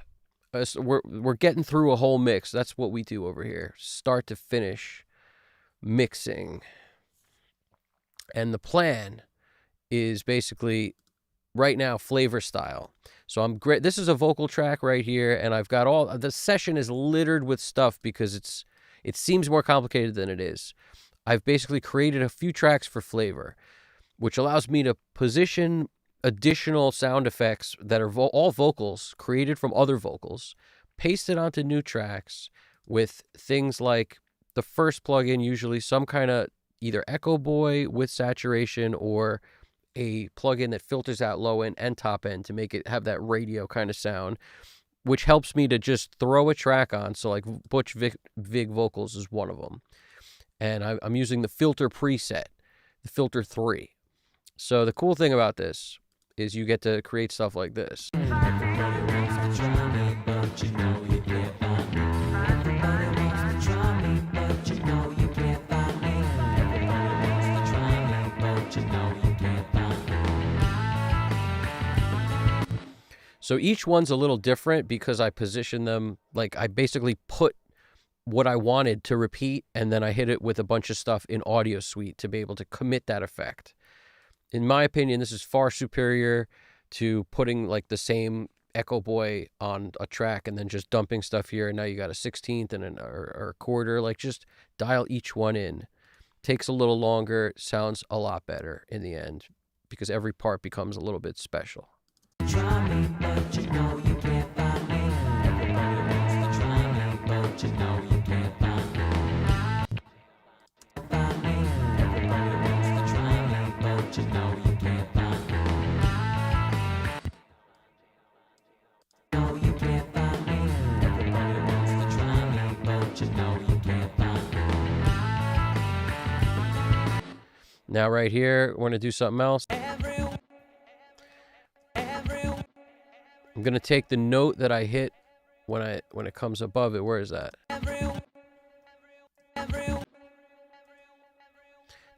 We're getting through a whole mix. That's what we do over here, start to finish mixing. And the plan is basically right now flavor style. So I'm great. This is a vocal track right here, and I've got all the session is littered with stuff because it seems more complicated than it is. I've basically created a few tracks for flavor, which allows me to position additional sound effects that are all vocals created from other vocals, pasted onto new tracks with things like the first plugin, usually some kind of either Echo Boy with saturation or a plugin that filters out low end and top end to make it have that radio kind of sound, which helps me to just throw a track on. So like Butch Vig vocals is one of them. And I'm using the filter preset, the filter 3. So the cool thing about this is you get to create stuff like this. Everybody wants to try me, but you know you can't find me. Everybody wants to try me, but you know you can't find me. Everybody wants to try me, but you know you can't find me. So each one's a little different because I position them, like I basically put what I wanted to repeat, and then I hit it with a bunch of stuff in Audio Suite to be able to commit that effect. In my opinion, this is far superior to putting like the same Echo Boy on a track and then just dumping stuff here, and now you got a 16th and or a quarter. Like, just dial each one in. Takes a little longer, sounds a lot better in the end because every part becomes a little bit special. Try me, but you know you can't find me. Everybody wants to try me, but you know you can't find me. Find me. Everybody wants to try me, but you know you can't find me. No, you can't find me. Everybody wants to try me, but you know you can't find me. Now right here, we're going to do something else. I'm going to take the note that I hit when it comes above it. Where is that?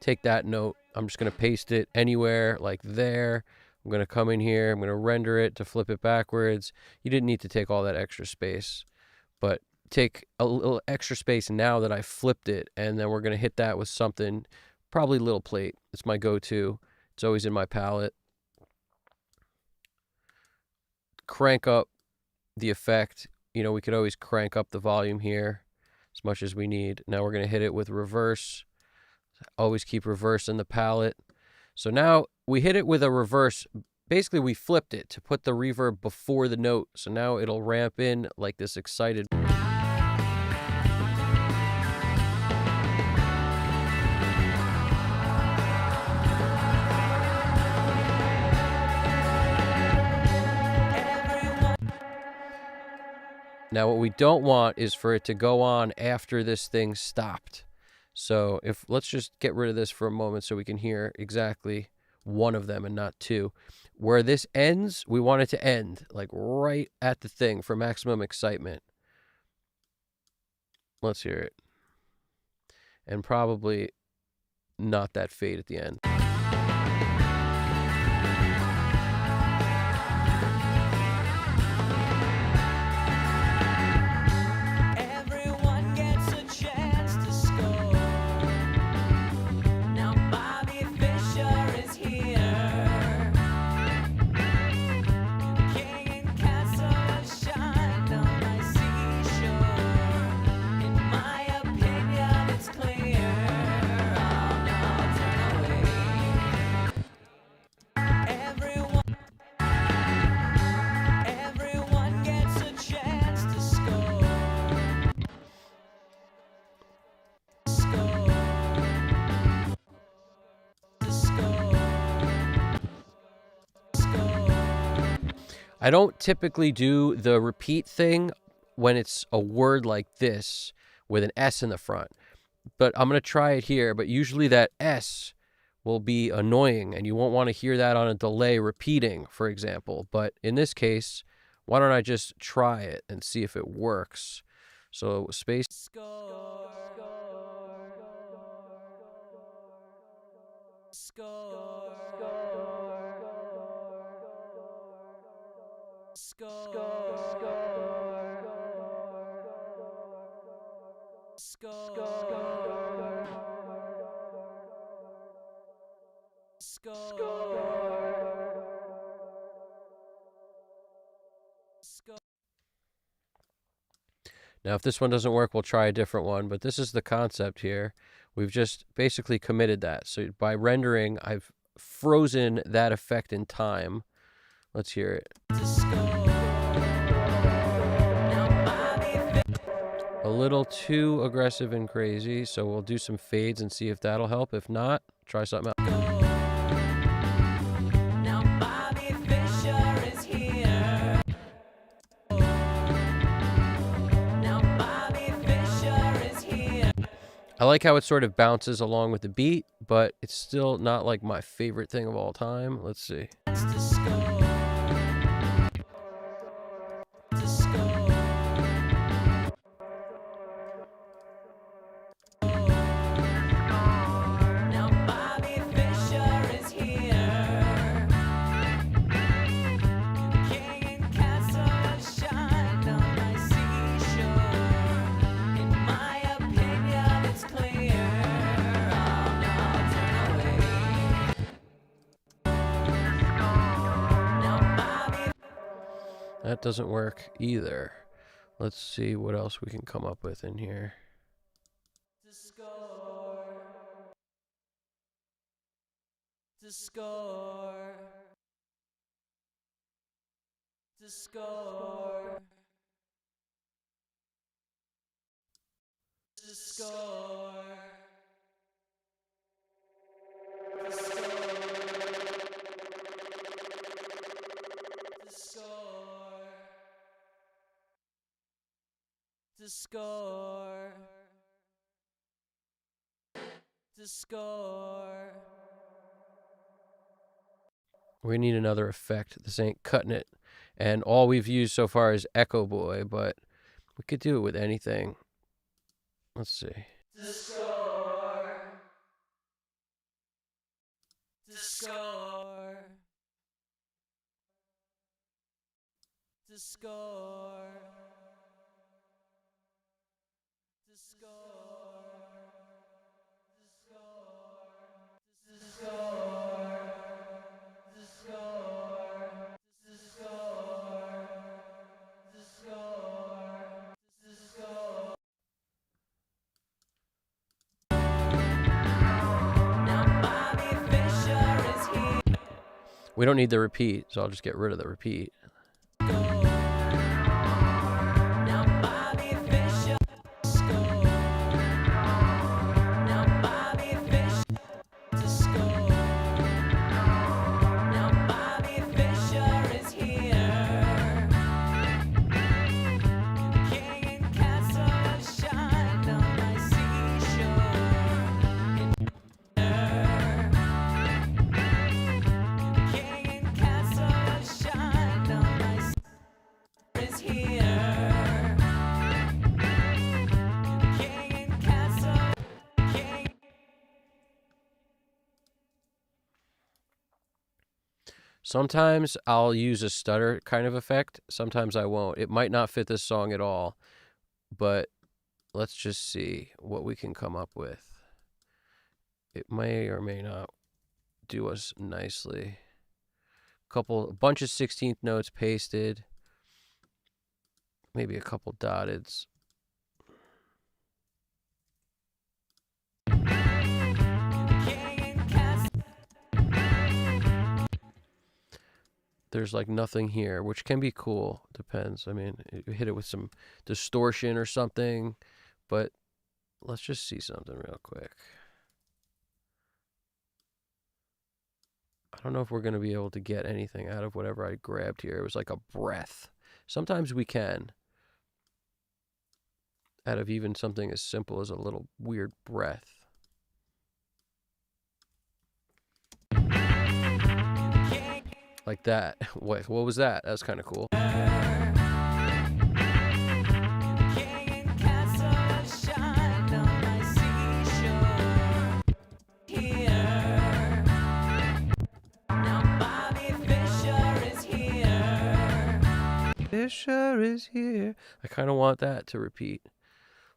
Take that note. I'm just going to paste it anywhere like there. I'm going to come in here. I'm going to render it to flip it backwards. You didn't need to take all that extra space, but take a little extra space now that I flipped it, and then we're going to hit that with something, probably little plate. It's my go-to. It's always in my palette. Crank up the effect. You know, we could always crank up the volume here as much as we need. Now we're going to hit it with reverse. Always keep reverse in the palette. So now we hit it with a reverse. Basically, we flipped it to put the reverb before the note. So now it'll ramp in like this excited. Now what we don't want is for it to go on after this thing stopped. So let's just get rid of this for a moment so we can hear exactly one of them and not two. Where this ends, we want it to end like right at the thing for maximum excitement. Let's hear it. And probably not that fade at the end. I don't typically do the repeat thing when it's a word like this with an S in the front, but I'm going to try it here. But usually that S will be annoying and you won't want to hear that on a delay repeating, for example. But in this case, why don't I just try it and see if it works? So space. Now, if this one doesn't work, we'll try a different one, but this is the concept here. We've just basically committed that. So by rendering, I've frozen that effect in time. Let's hear it. A little too aggressive and crazy, so we'll do some fades and see if that'll help. If not, try something else. I like how it sort of bounces along with the beat, but it's still not like my favorite thing of all time. Let's see. That doesn't work either. Let's see what else we can come up with in here. We need another effect. This ain't cutting it. And all we've used so far is Echo Boy, but we could do it with anything. Let's see. The score. The score. The score. The score. The score. The score. The score. The score. The score. The score. Now Bobby Fischer is here. We don't need the repeat, so I'll just get rid of the repeat. Now Bobby Fischer score. Now Bobby Fischer to score. Now Bobby Fischer is here. King and castle shine on my seashore. King and castle shine on my seashore is here. King and castle, king. Sometimes I'll use a stutter kind of effect. Sometimes I won't. It might not fit this song at all, but let's just see what we can come up with. It may or may not do us nicely. A bunch of 16th notes pasted. Maybe a couple dotteds. There's like nothing here, which can be cool. Depends. I mean, you hit it with some distortion or something, but let's just see something real quick. I don't know if we're going to be able to get anything out of whatever I grabbed here. It was like a breath. Sometimes we can. Out of even something as simple as a little weird breath. Like that. What was that? That was kind of cool. Fisher is here. I kind of want that to repeat.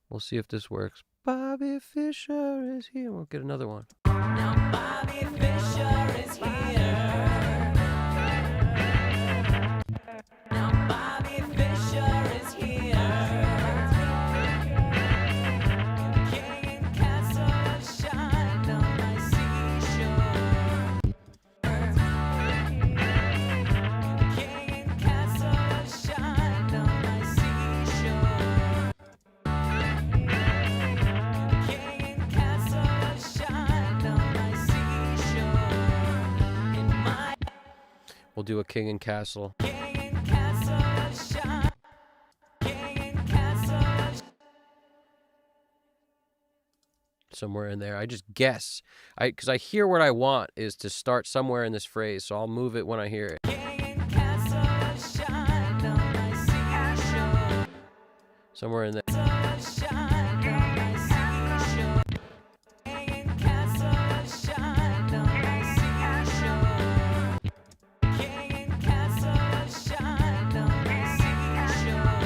We'll see if this works. Bobby Fischer is here. We'll get another one. Now Bobby Fischer is here. Now Bobby Fischer is here. King and castle shine on my seashore. King and castle shine on my seashore. King and castle shine on my seashore. In my We'll do a king and castle. king and castle shine. King and castle Somewhere in there. I just guess. Because I hear what I want is to start somewhere in this phrase, so I'll move it when I hear it. king and castle shine on my seashore. Somewhere in there. Shine on my seashore. King and castle shine on my seashore. King and castle shine on my seashore.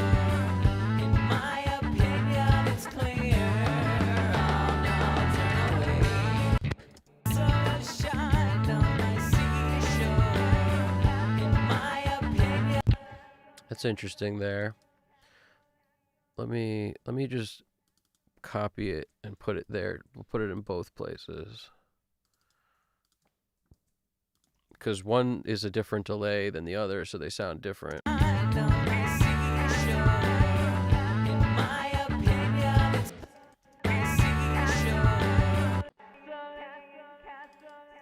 In my opinion, it's clear. Oh no, turn away. Castle shine on my seashore. In my opinion. That's interesting there. Let me just copy it and put it there. We'll put it in both places. Because one is a different delay than the other, so they sound different. Let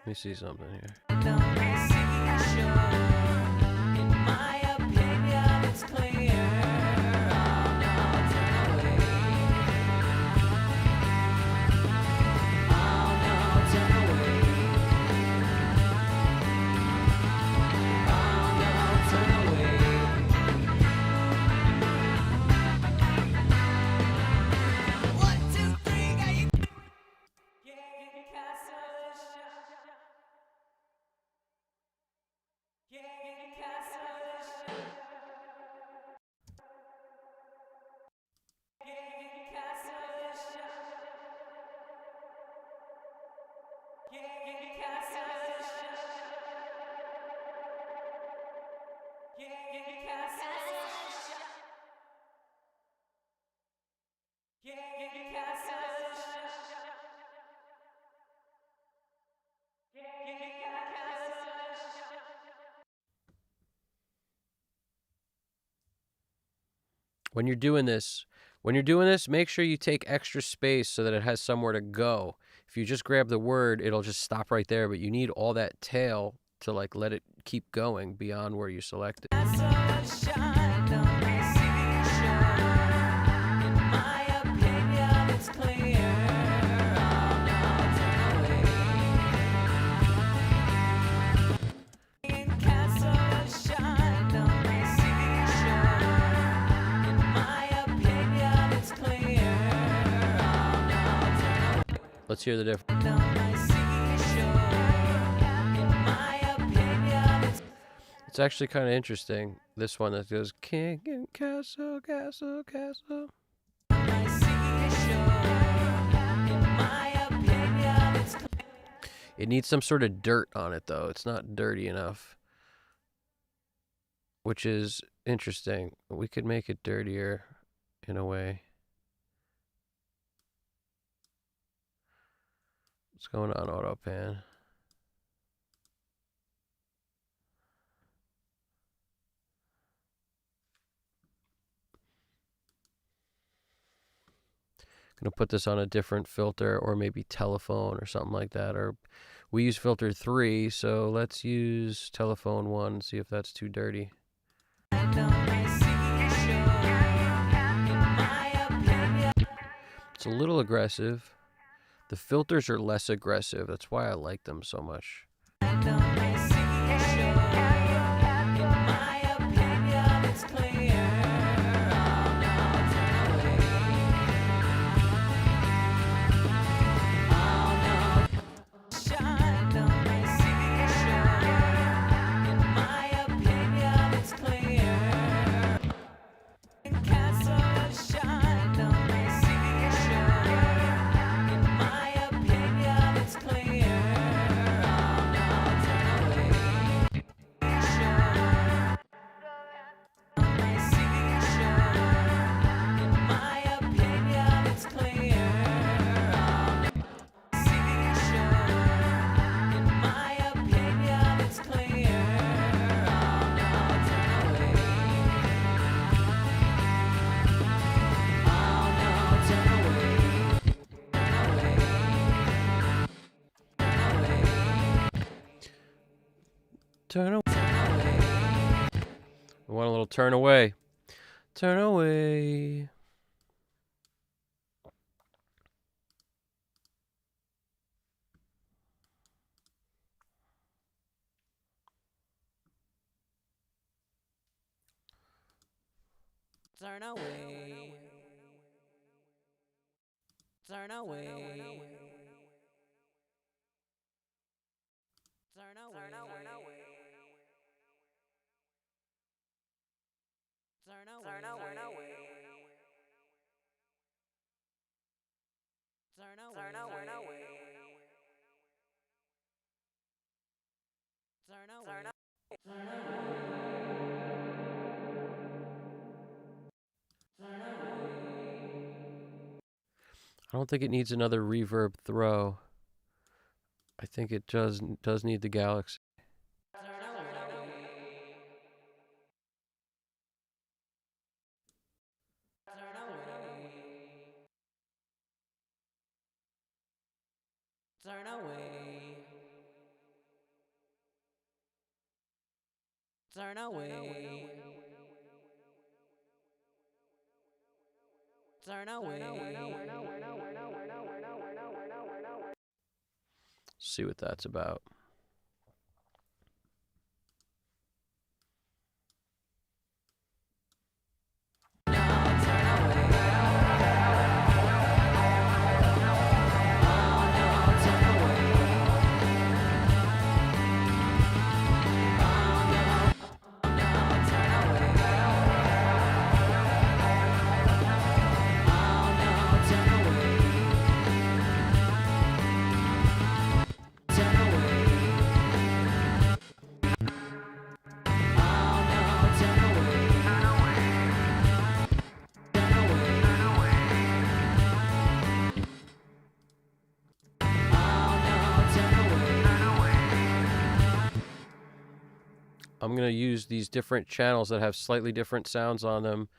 me see something here. when you're doing this, make sure you take extra space so that it has somewhere to go. If you just grab the word, it'll just stop right there, but you need all that tail to like let it keep going beyond where you selected. Let's hear the difference. It's actually kind of interesting. This one that goes king and castle, castle, castle. It needs some sort of dirt on it though. It's not dirty enough, which is interesting. We could make it dirtier in a way. What's going on, AutoPan? Gonna put this on a different filter, or maybe telephone or something like that. Or we use filter 3, so let's use telephone 1, see if that's too dirty. It's a little aggressive. The filters are less aggressive. That's why I like them so much. Turn away. We want a little turn away. Turn away. Turn away. Turn away. Turn away. Turn away. Turn away. Turn away. Turn away. I don't think it needs another reverb throw. I think it does need the Galaxy. Turn away. Turn away. Turn away. See what that's about. I'm going to use these different channels that have slightly different sounds on them.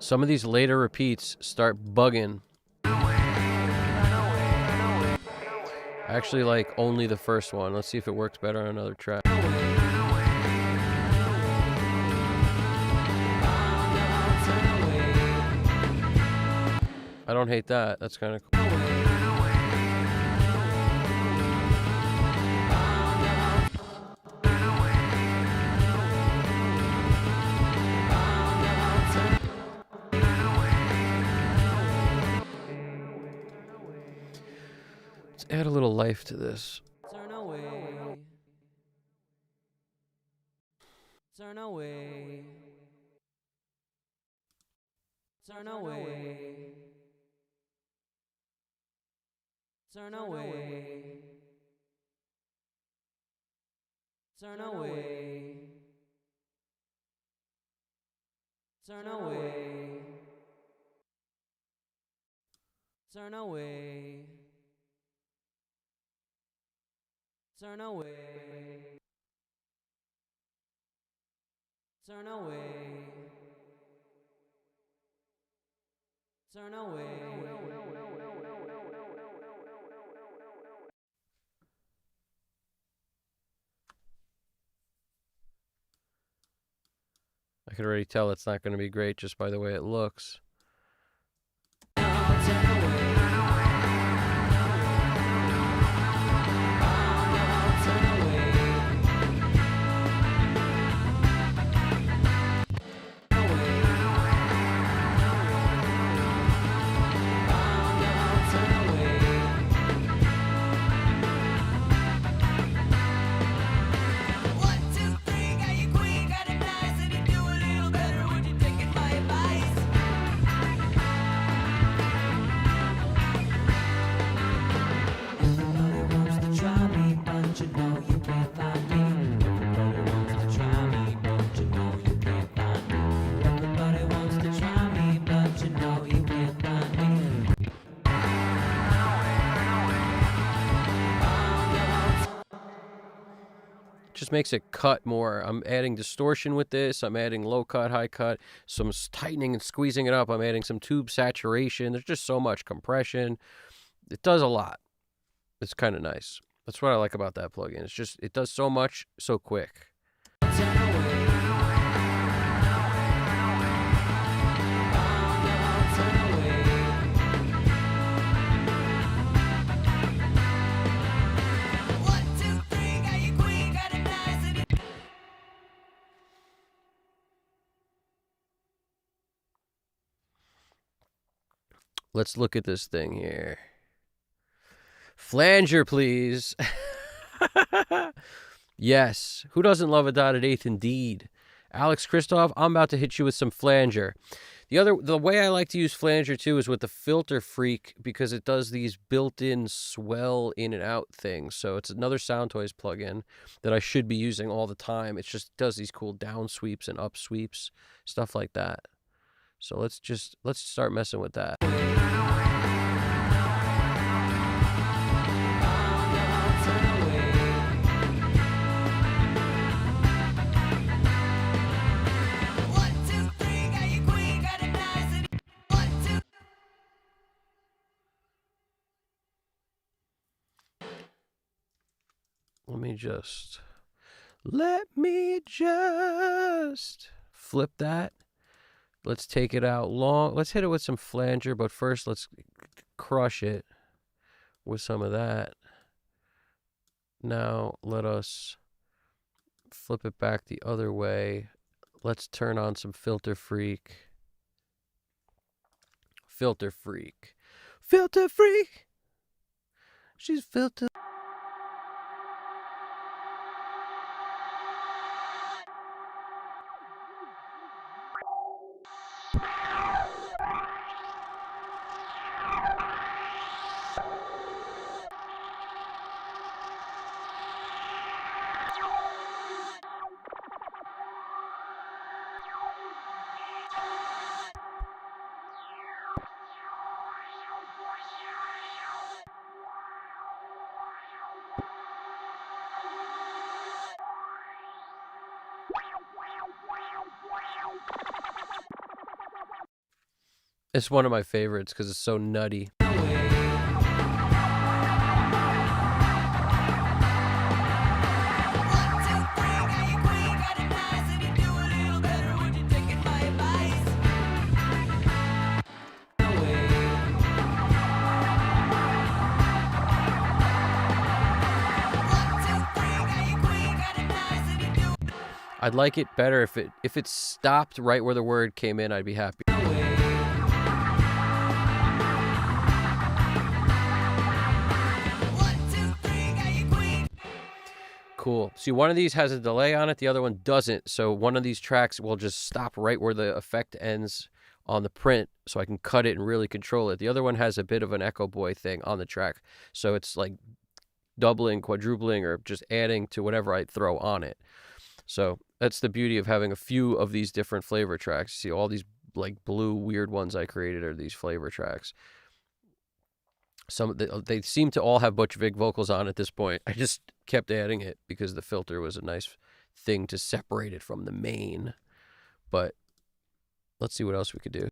Some of these later repeats start bugging. I actually like only the first one. Let's see if it works better on another track. I don't hate that. That's kind of cool. Let's add a little life to this. Turn away. Turn away. Turn away. Turn away. Turn away. Turn away. Turn away. Turn away. Turn away. Turn away. I can already tell it's not going to be great just by the way it looks. Just makes it cut more. I'm adding distortion with this. I'm adding low cut, high cut, some tightening and squeezing it up. I'm adding some tube saturation. There's just so much compression. It does a lot. It's kind of nice. That's what I like about that plugin. It's just, it does so much so quick. Let's look at this thing here. Flanger, please. Yes. Who doesn't love a dotted eighth indeed? Alex Christoph, I'm about to hit you with some flanger. The way I like to use flanger too is with the Filter Freak because it does these built-in swell in and out things. So it's another Soundtoys plugin that I should be using all the time. It just does these cool down sweeps and up sweeps, stuff like that. So let's start messing with that. Let me just flip that. Let's take it out long. Let's hit it with some flanger, but first let's crush it with some of that. Now let us flip it back the other way. Let's turn on some Filter Freak. Filter Freak. Filter Freak. She's filter. It's one of my favorites because it's so nutty. I'd like it better if it stopped right where the word came in. I'd be happy. Cool. See, one of these has a delay on it, the other one doesn't. So one of these tracks will just stop right where the effect ends on the print, so I can cut it and really control it. The other one has a bit of an Echo Boy thing on the track, so it's like doubling, quadrupling, or just adding to whatever I throw on it. So that's the beauty of having a few of these different flavor tracks. See, all these like blue weird ones I created are these flavor tracks. They seem to all have Butch Vig vocals on at this point. I just kept adding it because the filter was a nice thing to separate it from the main. But let's see what else we could do.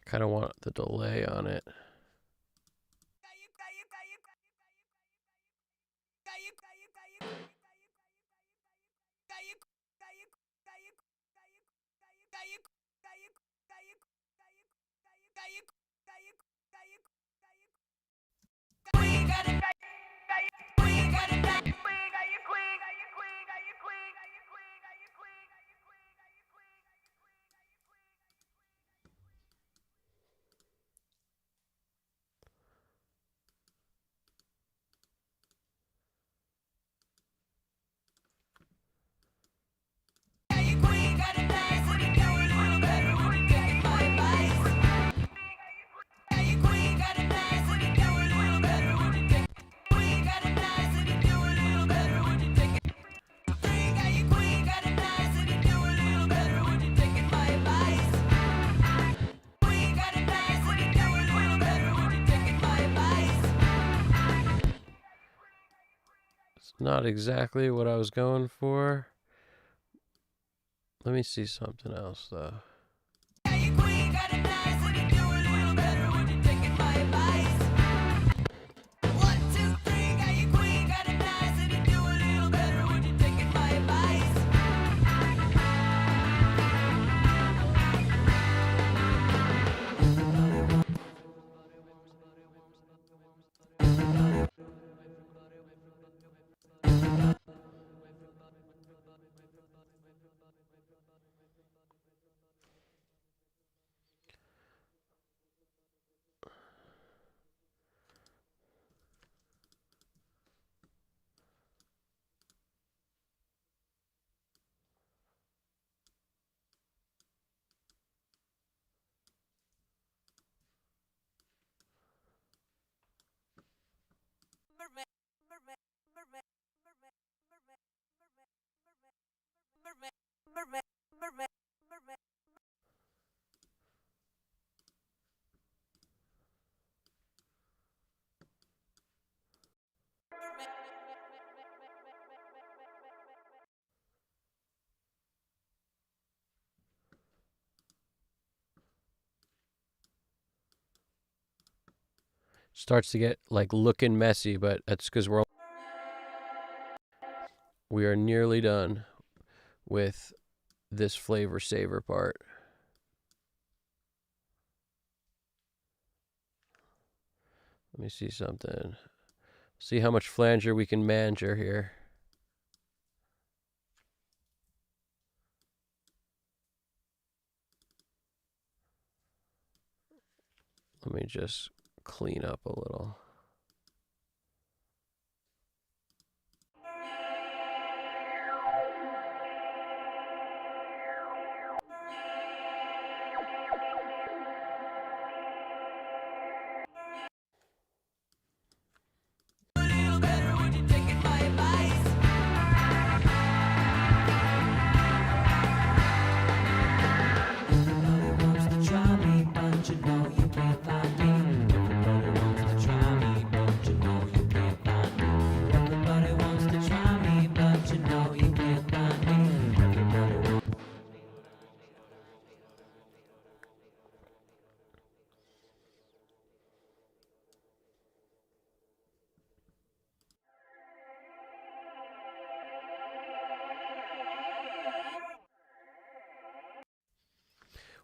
Kind of want the delay on it. It's not exactly what I was going for. Let me see something else, though. Starts to get like looking messy, but that's because we are nearly done with this flavor saver part. Let me see something. See how much flanger we can manger here. Let me just clean up a little.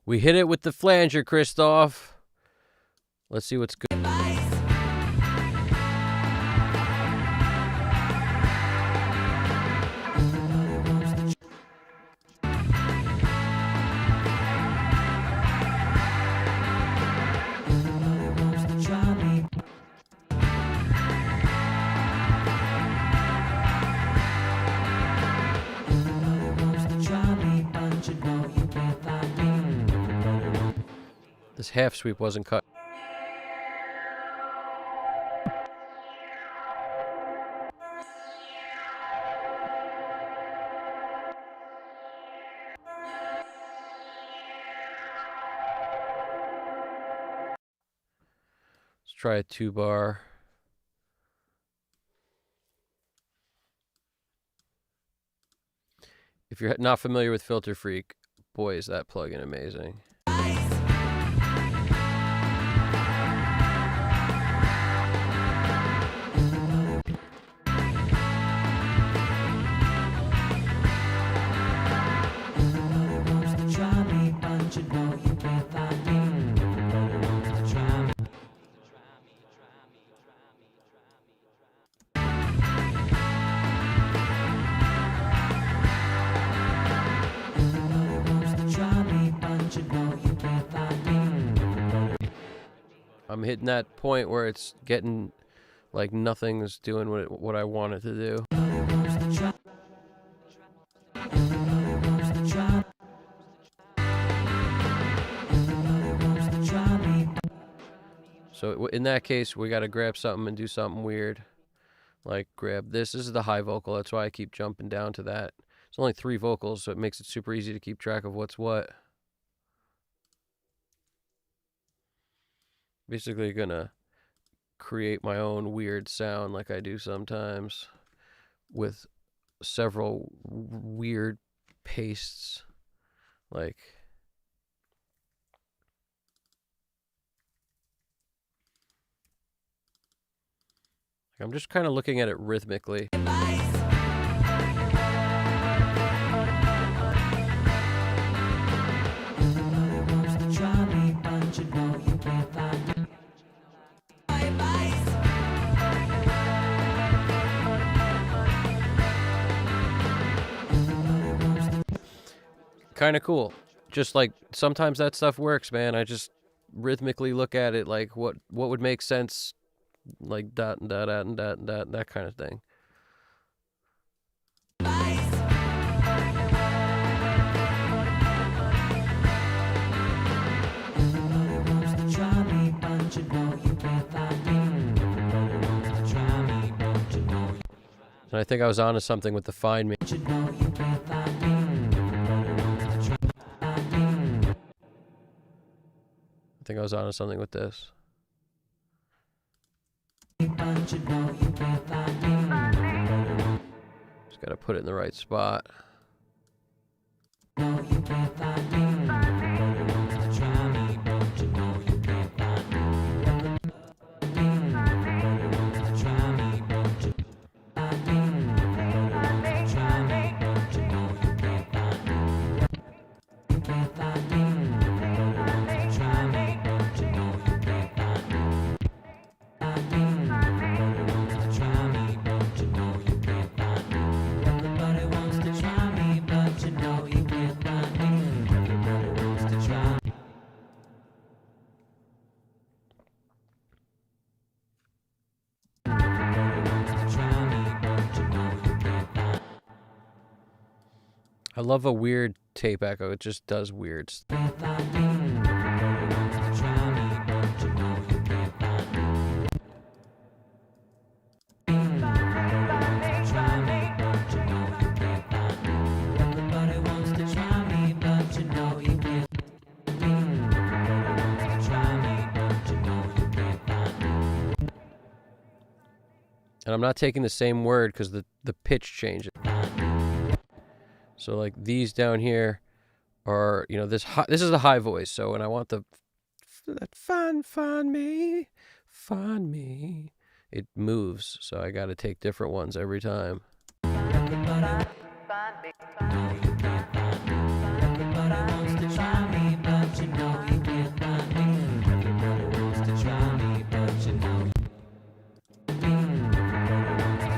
We hit it with the flanger, Christoph. Let's see what's good. This half sweep wasn't cut. Let's try a 2-bar. If you're not familiar with Filter Freak, boy, is that plugin amazing. I'm hitting that point where it's getting like nothing's doing what I want it to do. So in that case, we got to grab something and do something weird. Like grab this. This is the high vocal. That's why I keep jumping down to that. It's only 3 vocals, so it makes it super easy to keep track of what's what. Basically gonna create my own weird sound like I do sometimes with several weird pastes. Like I'm just kind of looking at it rhythmically. Kind of cool. Just like sometimes that stuff works, man. I just rhythmically look at it like what would make sense, like dot and dot and dot and dot, that kind of thing. And I think I was onto something with the Find Me. I think I was onto something with this. Just gotta put it in the right spot. I love a weird tape echo. It just does weird stuff. Can't find me. Everybody wants to try me, but you know you can't find me. Try me, but you know you can't find me. Everybody wants to try me, but you know you can't. Try me, but you know you can't find me. And I'm not taking the same word because the pitch changes. So like these down here are, you know, this is the high voice. So when I want that find me, it moves. So I got to take different ones every time. Everybody wants to try me, but you know you can't find me. Everybody wants to try me, but you know you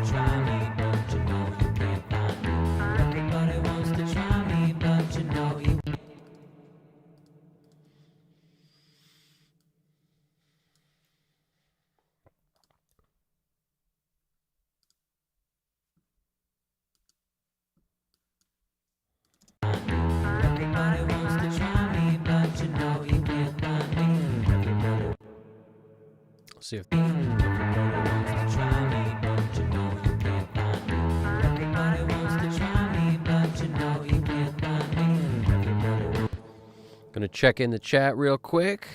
try me, but you know you can't find me. Everybody wants to try me, but you know you. Everybody wants to try me, but you know you can't find me. Let's see if Try me, but you know you can't find me. Everybody wants to try me, but you know you can't find me. gonna check in the chat real quick.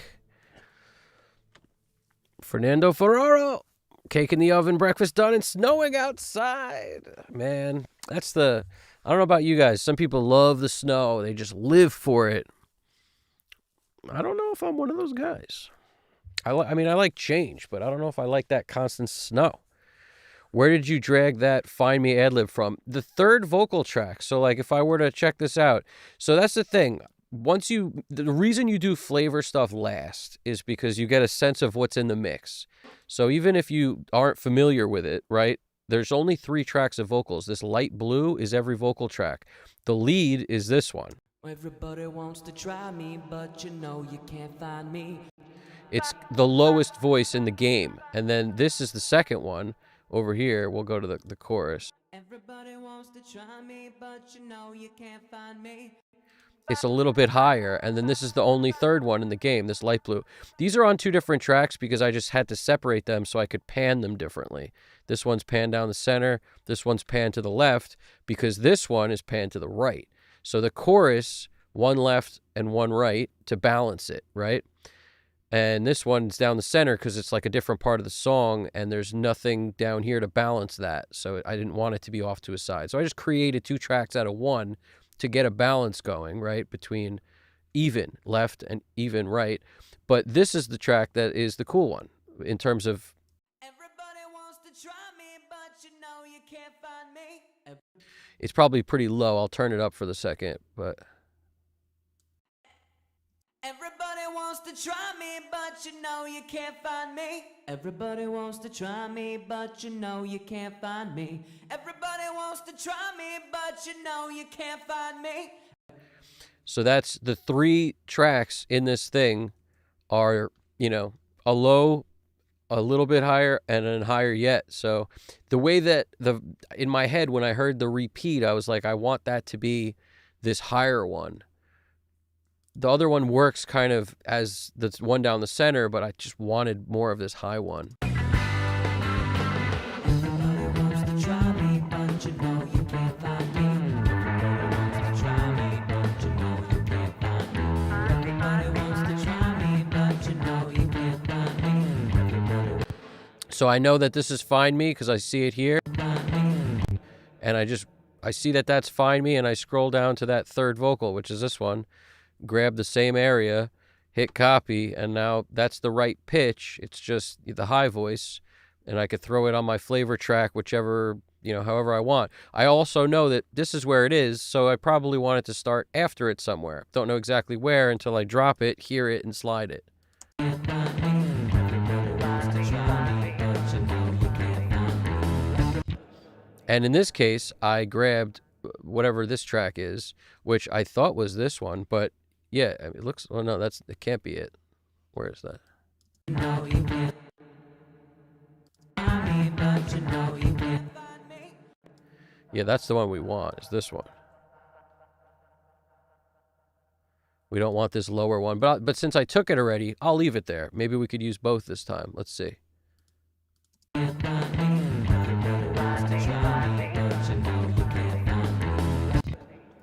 Fernando Ferraro, cake in the oven, breakfast done, and snowing outside. Man, that's I don't know about you guys. Some people love the snow. They just live for it. I don't know if I'm one of those guys. I mean, I like change, but I don't know if I like that constant snow. Where did you drag that Find Me ad-lib from? The third vocal track. So like if I were to check this out. So that's the thing. The reason you do flavor stuff last is because you get a sense of what's in the mix. So even if you aren't familiar with it, right? There's only 3 tracks of vocals. This light blue is every vocal track. The lead is this one. Everybody wants to try me, but you know you can't find me. It's the lowest voice in the game. And then this is the second one. Over here, we'll go to the chorus. Everybody wants to try me, but you know you can't find me. It's a little bit higher, and then this is the only third one in the game, this light blue. These are on 2 different tracks because I just had to separate them so I could pan them differently. This one's panned down the center, this one's panned to the left, because this one is panned to the right. So the chorus, one left and one right to balance it, right? And this one's down the center because it's like a different part of the song, and there's nothing down here to balance that. So I didn't want it to be off to a side. So I just created 2 tracks out of 1 to get a balance going, right, between even left and even right. But this is the track that is the cool one in terms of. Everybody wants to try me, but you know you can't find me. It's probably pretty low. I'll turn it up for the second, but. Everybody wants to try me, but you know you can't find me. Everybody wants to try me, but you know you can't find me. Everybody wants to try me, but you know you can't find me. So that's the 3 tracks in this thing are, you know, a low, a little bit higher, and then higher yet. So the way that in my head, when I heard the repeat, I was like, I want that to be this higher one. The other one works kind of as the one down the center, but I just wanted more of this high one. Everybody wants to try me, but you know you can't find me. Everybody wants to try me, but you know you can't find me. Everybody wants to try me, but you know you can't find me. Everybody So I know that this is Find Me because I see it here. find me. And I see that that's Find Me, and I scroll down to that third vocal, which is this one. Grab the same area, hit copy, and now that's the right pitch. It's just the high voice, and I could throw it on my flavor track, whichever, you know, however I want. I also know that this is where it is, so I probably want it to start after it somewhere. Don't know exactly where until I drop it, hear it, and slide it. Can't find me. Everybody wants to try me, but you know you can't find me. And in this case, I grabbed whatever this track is, which I thought was this one, but yeah, it looks, well, no, it can't be it. Where is that? No, you can't find me, but you know you can't find me. Yeah, that's the one we want, is this one. We don't want this lower one. But since I took it already, I'll leave it there. Maybe we could use both this time. Let's see.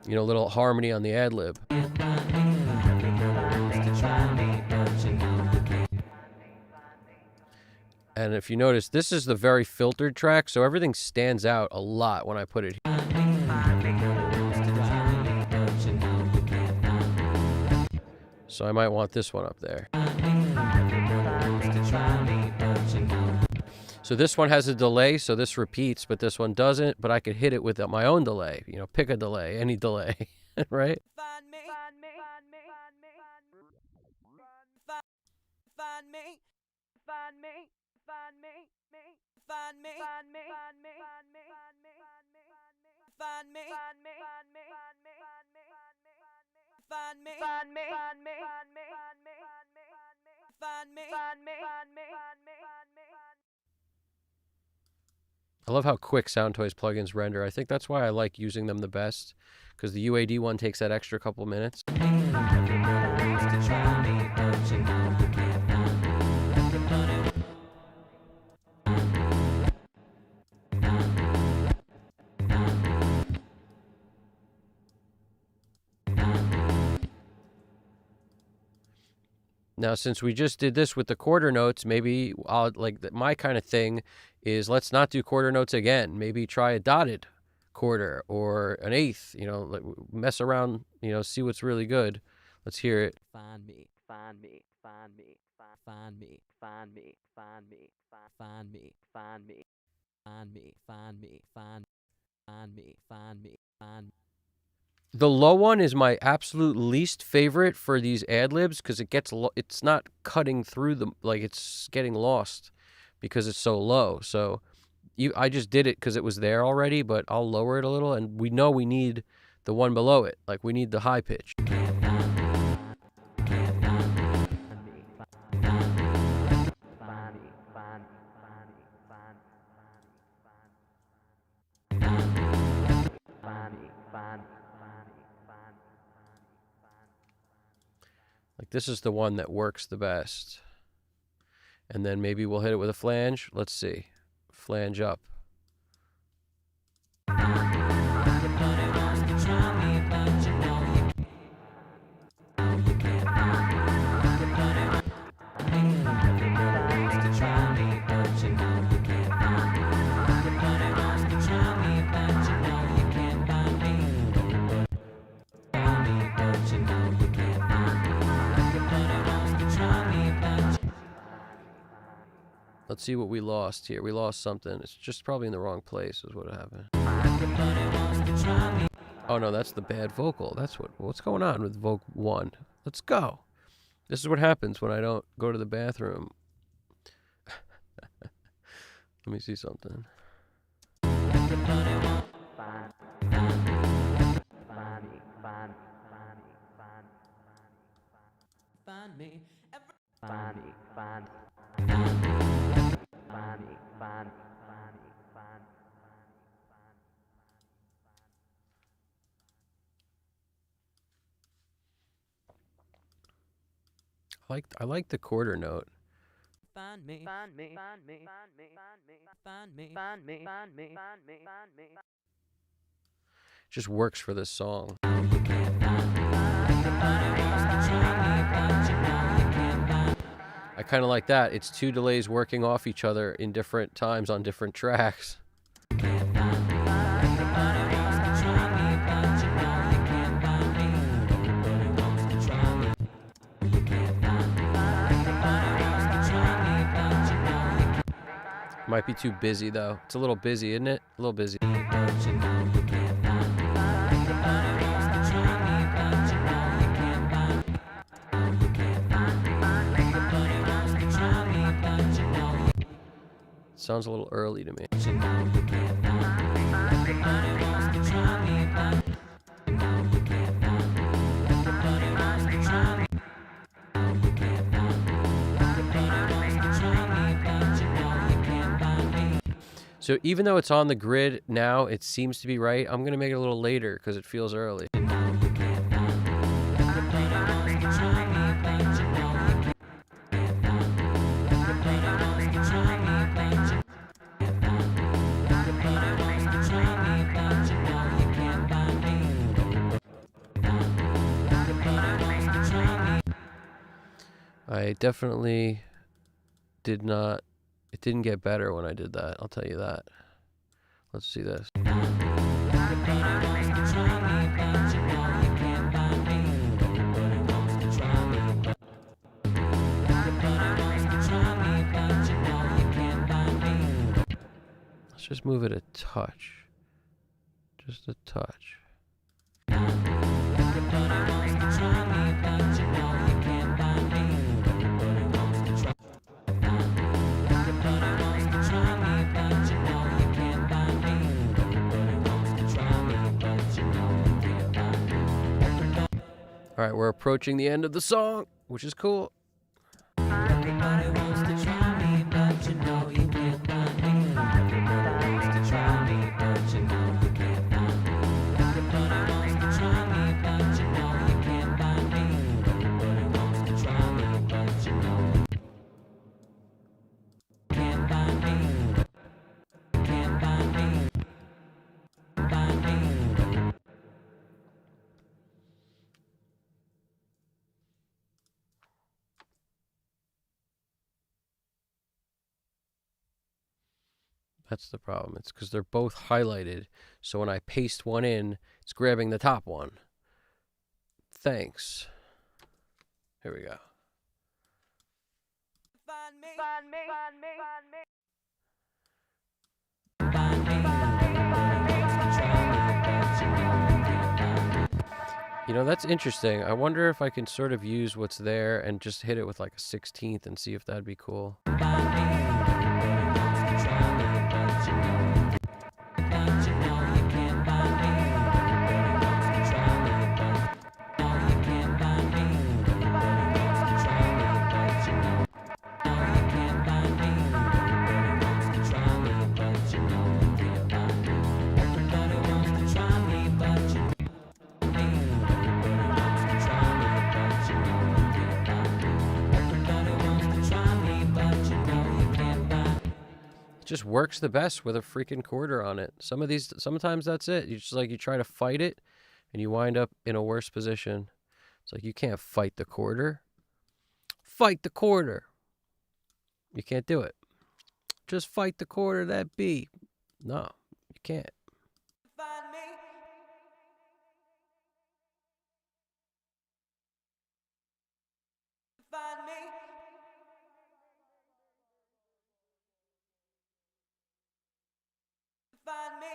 You know, a little harmony on the ad-lib. And if you notice, this is the very filtered track, so everything stands out a lot when I put it here. So I might want this one up there. So this one has a delay, so this repeats, but this one doesn't. But I could hit it with my own delay. You know, pick a delay, any delay, right? I love how quick SoundToys plugins render. I think that's why I like using them the best, because the UAD one takes that extra couple minutes. Now, since we just did this with the quarter notes, maybe I'll my kind of thing is let's not do quarter notes again. Maybe try a dotted quarter or an eighth, you know, like mess around, you know, see what's really good. Let's hear it. Find me, find me, find me, find me, find me, find me, find me, find me, find me, find me, find me, find me, find me. The low one is my absolute least favorite for these ad-libs because it's not cutting through them, like it's getting lost because it's so low. So I just did it because it was there already, but I'll lower it a little, and we know we need the one below it. Like we need the high pitch. Like this is the one that works the best. And then maybe we'll hit it with a flange. Let's see. Flange up. Let's see what we lost here. We lost something. It's just probably in the wrong place is what happened. Oh no, that's the bad vocal. That's what's going on with vocal 1. Let's go. This is what happens when I don't go to the bathroom. Let me see something. I like the quarter note. Find me, find me, find me, find me, find me, find me, find me, find me, find me. Just works for this song. I kind of like that. It's 2 delays working off each other in different times on different tracks. Might be too busy though. It's a little busy, isn't it? A little busy. Sounds a little early to me. So even though it's on the grid now, it seems to be right. I'm going to make it a little later because it feels early. I definitely did not. It didn't get better when I did that. I'll tell you that. Let's see this. Let's just move it a touch. Just a touch. All right, we're approaching the end of the song, which is cool. Everybody wants to try me, but you know you can't find me. Everybody wants to try me, but you know you can't find me. Everybody wants to try me, but you know you can't find me. Everybody wants to try me, but you know you can't find me. Can't find me. Find me. That's the problem. It's because they're both highlighted. So when I paste one in, it's grabbing the top one. Thanks. Here we go. Find me. Find me. Find me. Find me. You know, that's interesting. I wonder if I can sort of use what's there and just hit it with like a 16th and see if that'd be cool. It just works the best with a freaking quarter on it. Sometimes that's it. You just like, you try to fight it and you wind up in a worse position. It's like, you can't fight the quarter. Fight the quarter. You can't do it. Just fight the quarter that B. No, you can't. Find me. Find me. Find me.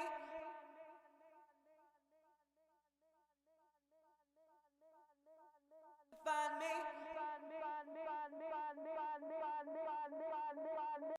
Find me.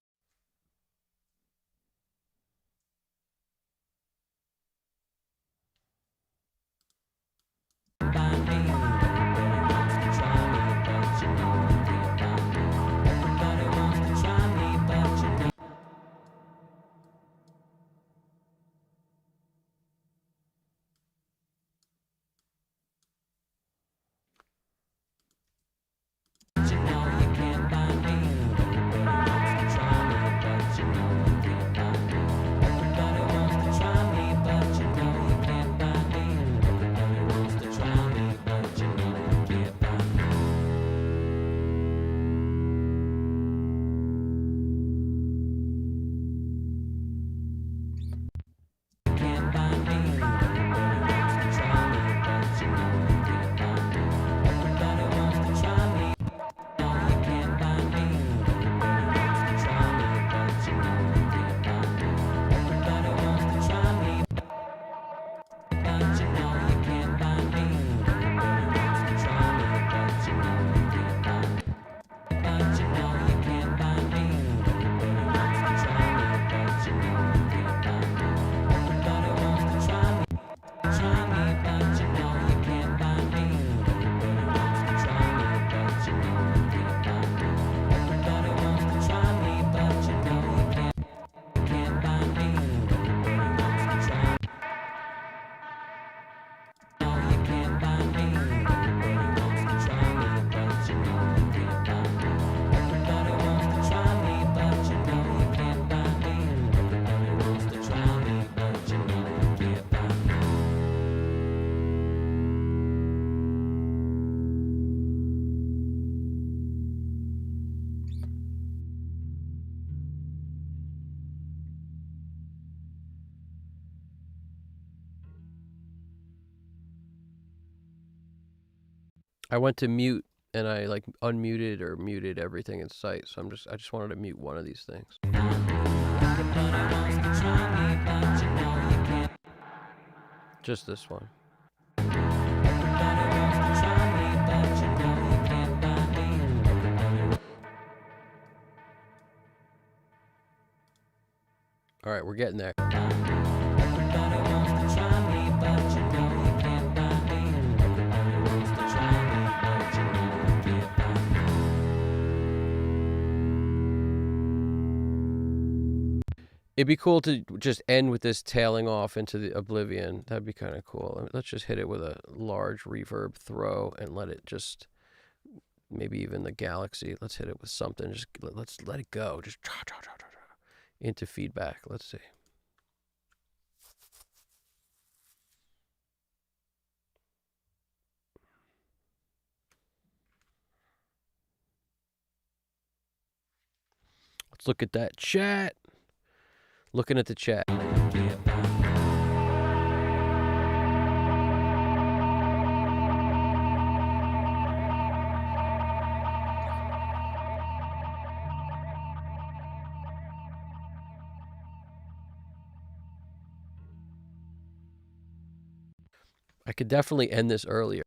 I went to mute and I like unmuted or muted everything in sight. So I just wanted to mute one of these things. Just this one. All right, we're getting there. It'd be cool to just end with this tailing off into the oblivion. That'd be kind of cool. Let's just hit it with a large reverb throw and let it just, maybe even the galaxy. Let's hit it with something. Just let's let it go. Just into feedback. Let's see. Let's look at that chat. Looking at the chat. I could definitely end this earlier.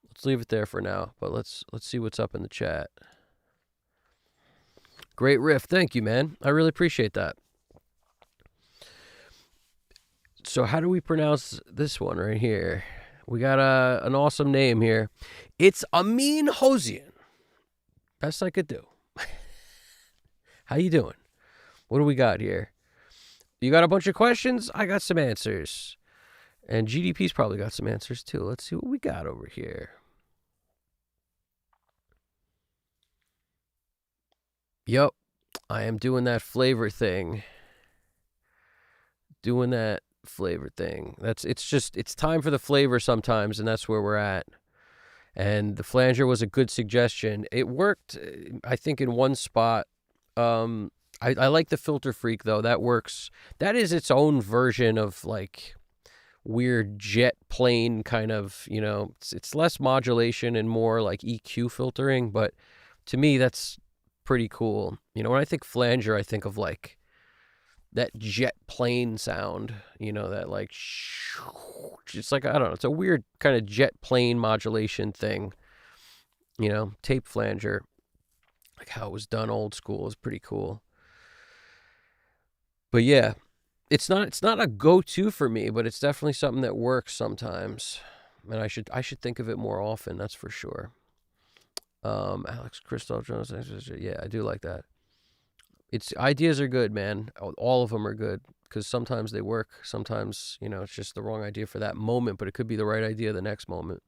Let's leave it there for now, but let's see what's up in the chat. Great riff. Thank you, man. I really appreciate that. So how do we pronounce this one right here? We got an awesome name here. It's Amin Hosian. Best I could do. How you doing? What do we got here? You got a bunch of questions? I got some answers. And GDP's probably got some answers too. Let's see what we got over here. Yup, I am doing that flavor thing. It's time for the flavor sometimes, and that's where we're at. And the flanger was a good suggestion. It worked, I think, in one spot. I like the Filter Freak, though. That works. That is its own version of, like, weird jet plane kind of, it's less modulation and more, like, EQ filtering. But to me, that's pretty cool. When I think flanger, I think of, like, that jet plane sound, that, like, it's like, I don't know. It's a weird kind of jet plane modulation thing. Tape flanger, like how it was done old school, is pretty cool. But yeah, it's not a go-to for me, but it's definitely something that works sometimes. And I should think of it more often, that's for sure. Alex Christoph Jones, yeah, I do like that. Ideas are good, man. All of them are good, because sometimes they work. Sometimes, it's just the wrong idea for that moment, but it could be the right idea the next moment.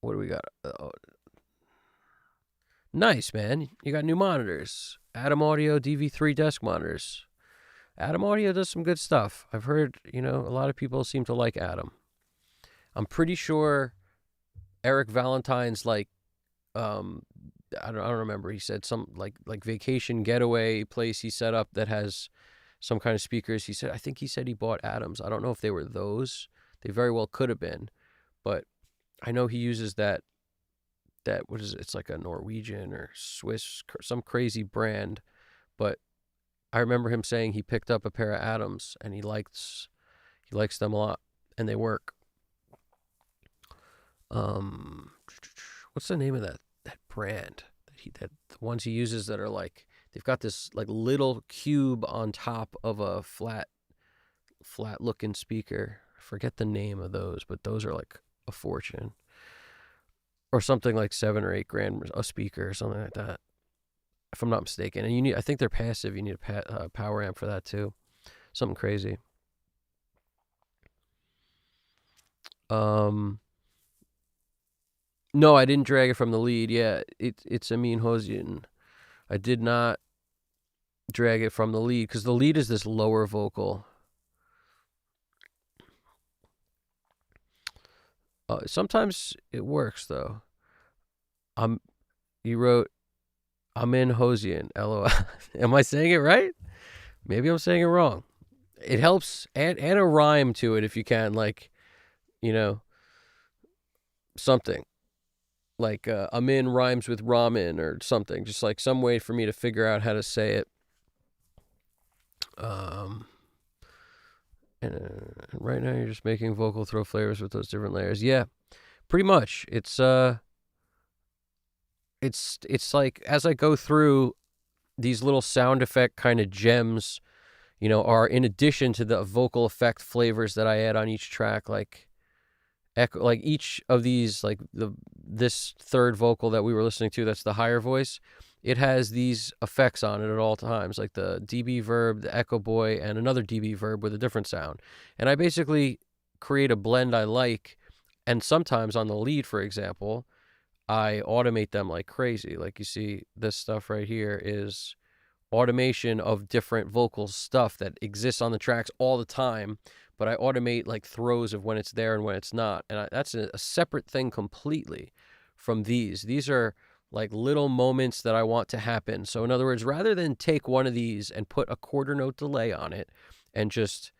What do we got? Nice, man. You got new monitors. Atom Audio DV3 desk monitors. Atom Audio does some good stuff. I've heard, a lot of people seem to like Atom. I'm pretty sure Eric Valentine's, like, I don't remember. He said some like vacation getaway place he set up that has some kind of speakers. I think he said he bought Atoms. I don't know if they were those. They very well could have been, but I know he uses that what is it? It's like a Norwegian or Swiss, some crazy brand. But I remember him saying he picked up a pair of Atoms and he likes them a lot, and they work. What's the name of that brand that the ones he uses that are like, they've got this like little cube on top of a flat looking speaker. I forget the name of those, but those are like a fortune, or something like $7 or $8 grand a speaker or something like that, if I'm not mistaken. And I think they're passive. You need a power amp for that too. Something crazy. No, I didn't drag it from the lead. Yeah, it's Amin Hosian. I did not drag it from the lead, because the lead is this lower vocal. Sometimes it works, though. You wrote Amin Hosian, LOL. Am I saying it right? Maybe I'm saying it wrong. It helps. Add a rhyme to it if you can, like, you know, something like amin rhymes with ramen or something. Just like some way for me to figure out how to say it. Um, and right now you're just making vocal throw flavors with those different layers. Yeah, pretty much. It's like as I go through these little sound effect kind of gems, are in addition to the vocal effect flavors that I add on each track, like echo, like each of these, like this third vocal that we were listening to, that's the higher voice. It has these effects on it at all times, like the dB verb, the echo boy, and another dB verb with a different sound. And I basically create a blend I like, and sometimes on the lead, for example, I automate them like crazy. Like you see, this stuff right here is automation of different vocal stuff that exists on the tracks all the time, but I automate like throws of when it's there and when it's not. And that's a separate thing completely from these. These are like little moments that I want to happen. So in other words, rather than take one of these and put a quarter note delay on it and just,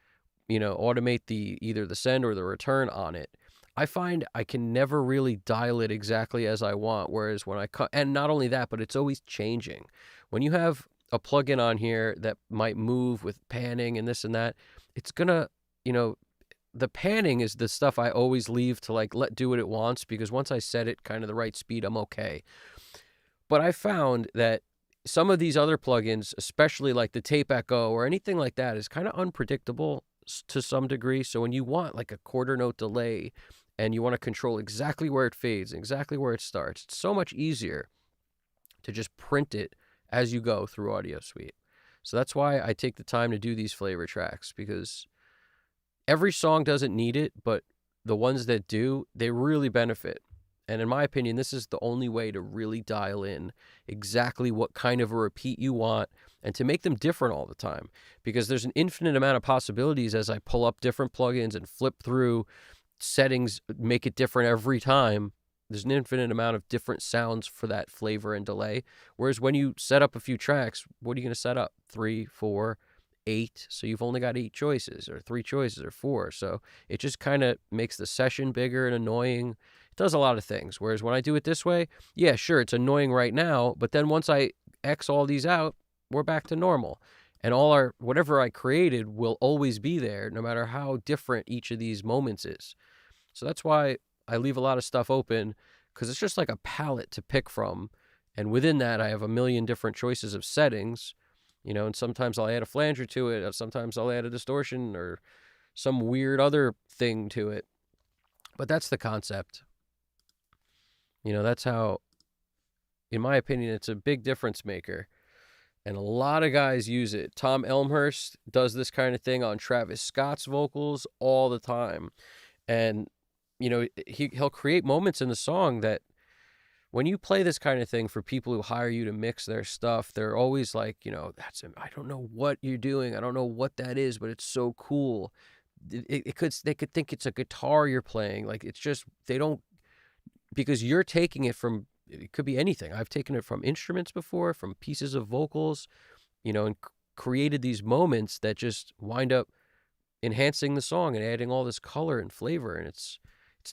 automate either the send or the return on it, I find I can never really dial it exactly as I want. Whereas when I cut, and not only that, but it's always changing. When you have a plugin on here that might move with panning and this and that, it's gonna, the panning is the stuff I always leave to like let do what it wants, because once I set it kind of the right speed, I'm okay. But I found that some of these other plugins, especially like the tape echo or anything like that, is kind of unpredictable to some degree. So when you want like a quarter note delay and you want to control exactly where it fades and exactly where it starts, it's so much easier to just print it as you go through Audio Suite. So that's why I take the time to do these flavor tracks, because every song doesn't need it, but the ones that do, they really benefit. And in my opinion, this is the only way to really dial in exactly what kind of a repeat you want and to make them different all the time, because there's an infinite amount of possibilities as I pull up different plugins and flip through settings, make it different every time. There's an infinite amount of different sounds for that flavor and delay. Whereas when you set up a few tracks, what are you going to set up? 3, 4, 8. So you've only got 8 choices, or 3 choices, or 4. So it just kind of makes the session bigger and annoying. It does a lot of things. Whereas when I do it this way, yeah, sure, it's annoying right now, but then once I X all these out, we're back to normal. And whatever I created will always be there, no matter how different each of these moments is. So that's why I leave a lot of stuff open, because it's just like a palette to pick from. And within that, I have a million different choices of settings, and sometimes I'll add a flanger to it. Sometimes I'll add a distortion or some weird other thing to it. But that's the concept. That's how, in my opinion, it's a big difference maker. And a lot of guys use it. Tom Elmhurst does this kind of thing on Travis Scott's vocals all the time. And he'll create moments in the song that when you play this kind of thing for people who hire you to mix their stuff, they're always like, I don't know what you're doing. I don't know what that is, but it's so cool. They could think it's a guitar you're playing. Like, it's just, they don't, because you're taking it from, it could be anything. I've taken it from instruments before, from pieces of vocals, and created these moments that just wind up enhancing the song and adding all this color and flavor. And it's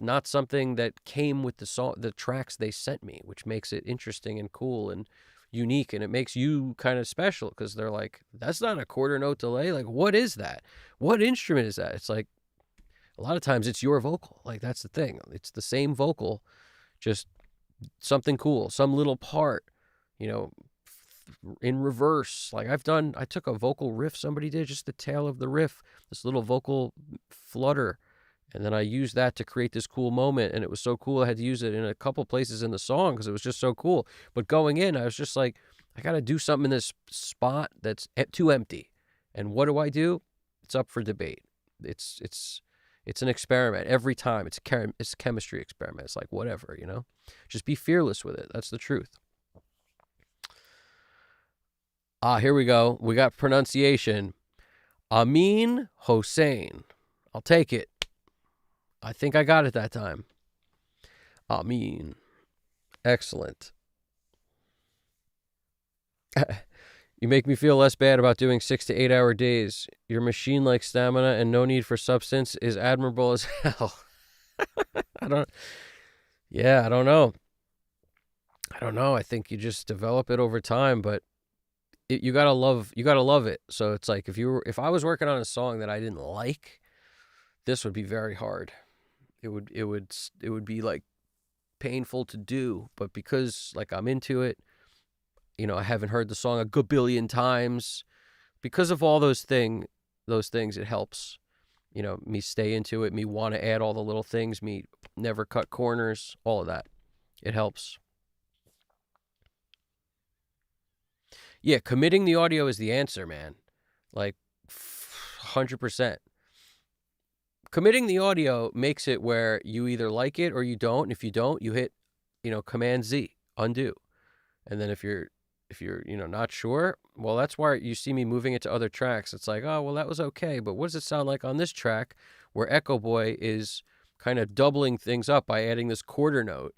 not something that came with the tracks they sent me, which makes it interesting and cool and unique. And it makes you kind of special, because they're like, that's not a quarter note delay. Like, what is that? What instrument is that? It's like, a lot of times it's your vocal. Like, that's the thing. It's the same vocal, just something cool, some little part, in reverse. Like I took a vocal riff somebody did, just the tail of the riff, this little vocal flutter, and then I used that to create this cool moment. And it was so cool, I had to use it in a couple places in the song because it was just so cool. But going in, I was just like, I got to do something in this spot that's too empty. And what do? It's up for debate. It's an experiment every time. It's a chemistry experiment. It's like, whatever, just be fearless with it. That's the truth. Here we go. We got pronunciation. Amin Hossein. I'll take it. I think I got it that time. Amin. Excellent. You make me feel less bad about doing 6 to 8 hour days. Your machine-like stamina and no need for substance is admirable as hell. I don't. Yeah, I don't know. I don't know. I think you just develop it over time, but you gotta love it. So it's like if I was working on a song that I didn't like, this would be very hard. It would be like painful to do, but because like I'm into it, I haven't heard the song a gabillion times. Because of all those things, it helps. Me stay into it, me want to add all the little things, me never cut corners, all of that. It helps. Yeah, committing the audio is the answer, man. Like 100%. Committing the audio makes it where you either like it or you don't. If you don't, you hit, Command Z, undo. And then if you're not sure, well, that's why you see me moving it to other tracks. It's like, oh, well, that was okay, but what does it sound like on this track where Echo Boy is kind of doubling things up by adding this quarter note,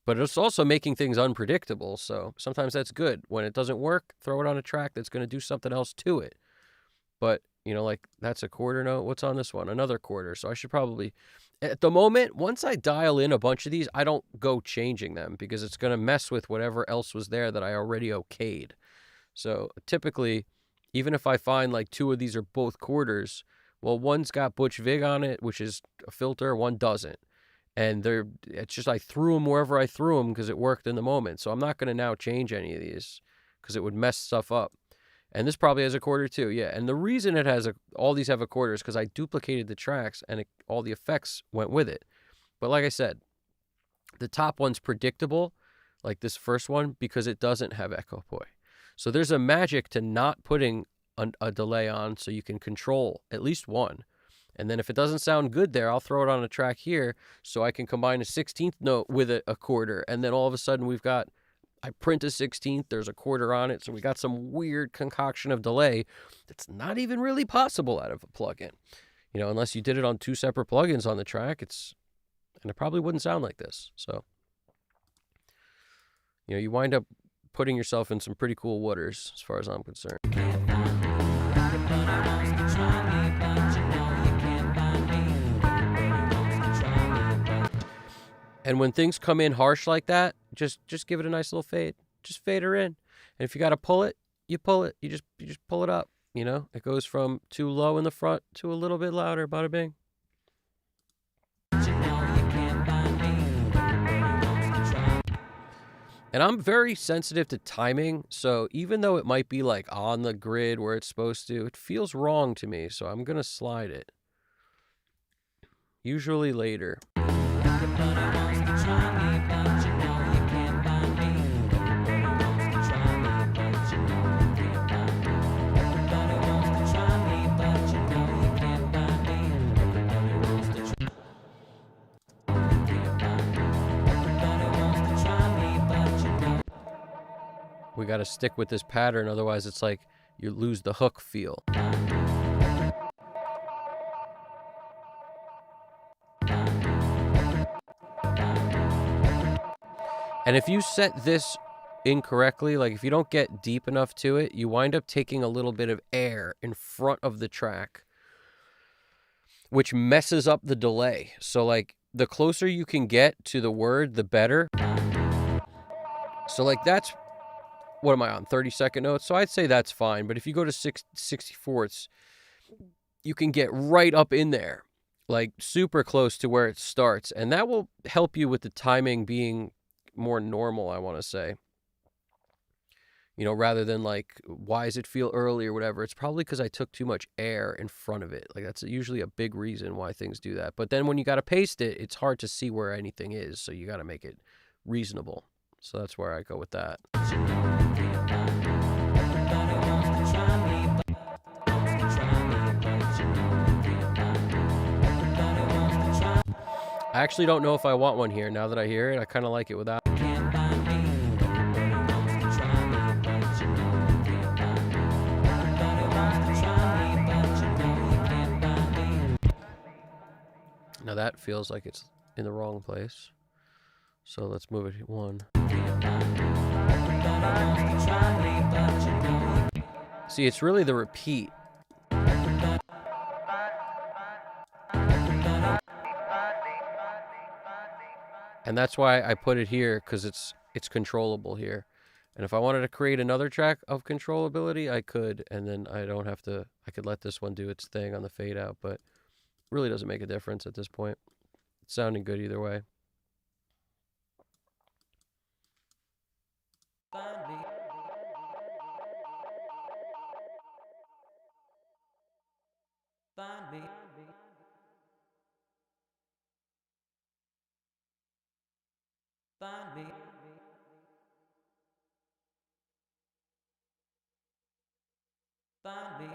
but it's also making things unpredictable. So sometimes that's good. When it doesn't work, throw it on a track that's going to do something else to it. But, like that's a quarter note. What's on this one? Another quarter. So I should probably, at the moment, once I dial in a bunch of these, I don't go changing them because it's going to mess with whatever else was there that I already okayed. So typically, even if I find like 2 of these are both quarters, well, one's got Butch Vig on it, which is a filter, one doesn't. And it's just I threw them wherever I threw them because it worked in the moment. So I'm not going to now change any of these because it would mess stuff up. And this probably has a quarter too, yeah. And the reason it has all these have a quarter is because I duplicated the tracks and all the effects went with it. But like I said, the top one's predictable, like this first one, because it doesn't have Echo Boy. So there's a magic to not putting a delay on so you can control at least one. And then if it doesn't sound good there, I'll throw it on a track here so I can combine a 16th note with a quarter. And then all of a sudden I print a 16th, there's a quarter on it. So we got some weird concoction of delay that's not even really possible out of a plugin. Unless you did it on 2 separate plugins on the track, and it probably wouldn't sound like this. So, you wind up putting yourself in some pretty cool waters as far as I'm concerned. And when things come in harsh like that, just give it a nice little fade. Just fade her in. And if you got to pull it, you pull it. You just pull it up, It goes from too low in the front to a little bit louder, bada bing. And I'm very sensitive to timing, so even though it might be like on the grid where it's supposed to, it feels wrong to me, so I'm going to slide it. Usually later. We got to stick with this pattern, otherwise it's like you lose the hook feel. And if you set this incorrectly, like if you don't get deep enough to it, you wind up taking a little bit of air in front of the track, which messes up the delay. So like the closer you can get to the word, the better. So like that's, what am I on, 30-second notes? So I'd say that's fine. But if you go to 64ths, you can get right up in there, like super close to where it starts. And that will help you with the timing being more normal, I want to say. Rather than like, why does it feel early or whatever? It's probably because I took too much air in front of it. Like that's usually a big reason why things do that. But then when you got to paste it, it's hard to see where anything is. So you got to make it reasonable. So that's where I go with that. I actually don't know if I want one here. Now that I hear it, I kind of like it without. Now that feels like it's in the wrong place. So let's move it one. See, it's really the repeat. And that's why I put it here, because it's controllable here. And if I wanted to create another track of controllability, I could, and then I don't have to, I could let this one do its thing on the fade out, but it really doesn't make a difference at this point. It's sounding good either way. Find me. Find me. Find me. Find me.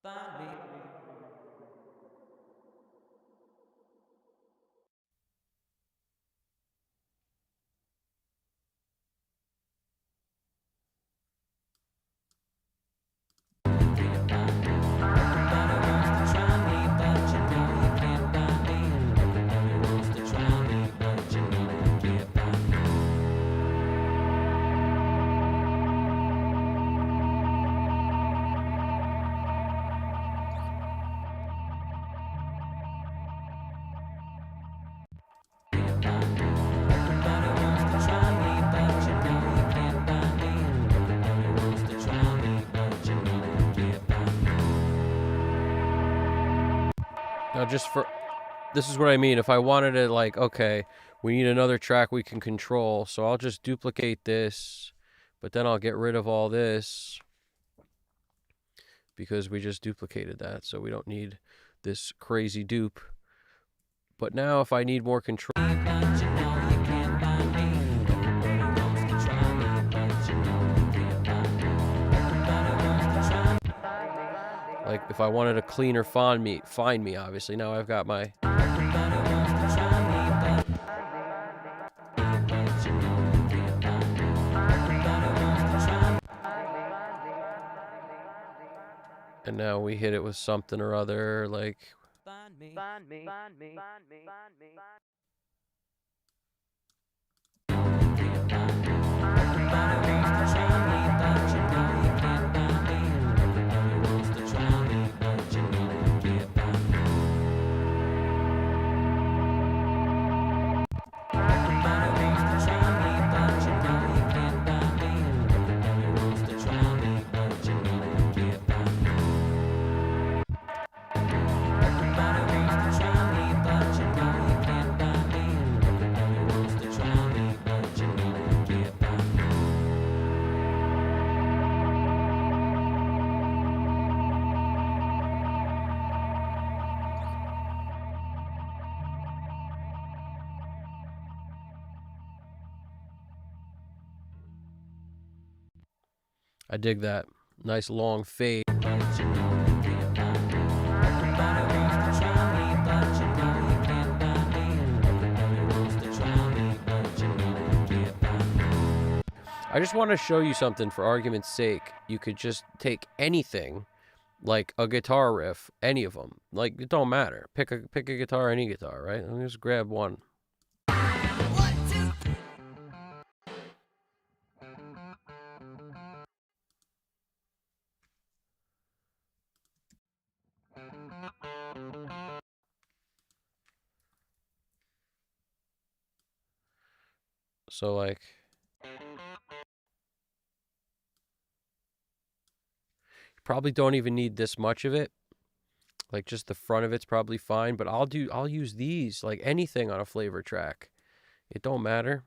Find me. Now, just for, this is what I mean. If I wanted to, like, okay, we need another track we can control, so I'll just duplicate this, but then I'll get rid of all this because we just duplicated that, so we don't need this crazy dupe. But now if I need more control, like if I wanted a cleaner find me, obviously now I've got my, and now we hit it with something or other, like, Find me. Find me. Find me. Find me. Find me. I dig that. Nice long fade. I just want to show you something for argument's sake. You could just take anything, like a guitar riff, any of them. Like, it don't matter. Pick a guitar, any guitar, right? Let me just grab one. So, like, you probably don't even need this much of it. Like, just the front of it's probably fine, but I'll use these, like anything on a flavor track. It don't matter.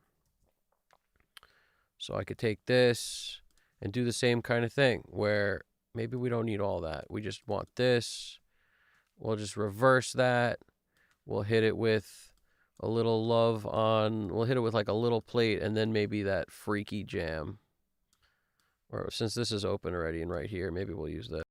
So I could take this and do the same kind of thing where maybe we don't need all that. We just want this. We'll just reverse that. We'll hit it with a little love on, we'll hit it with like a little plate and then maybe that freaky jam. Or since this is open already and right here, maybe we'll use this.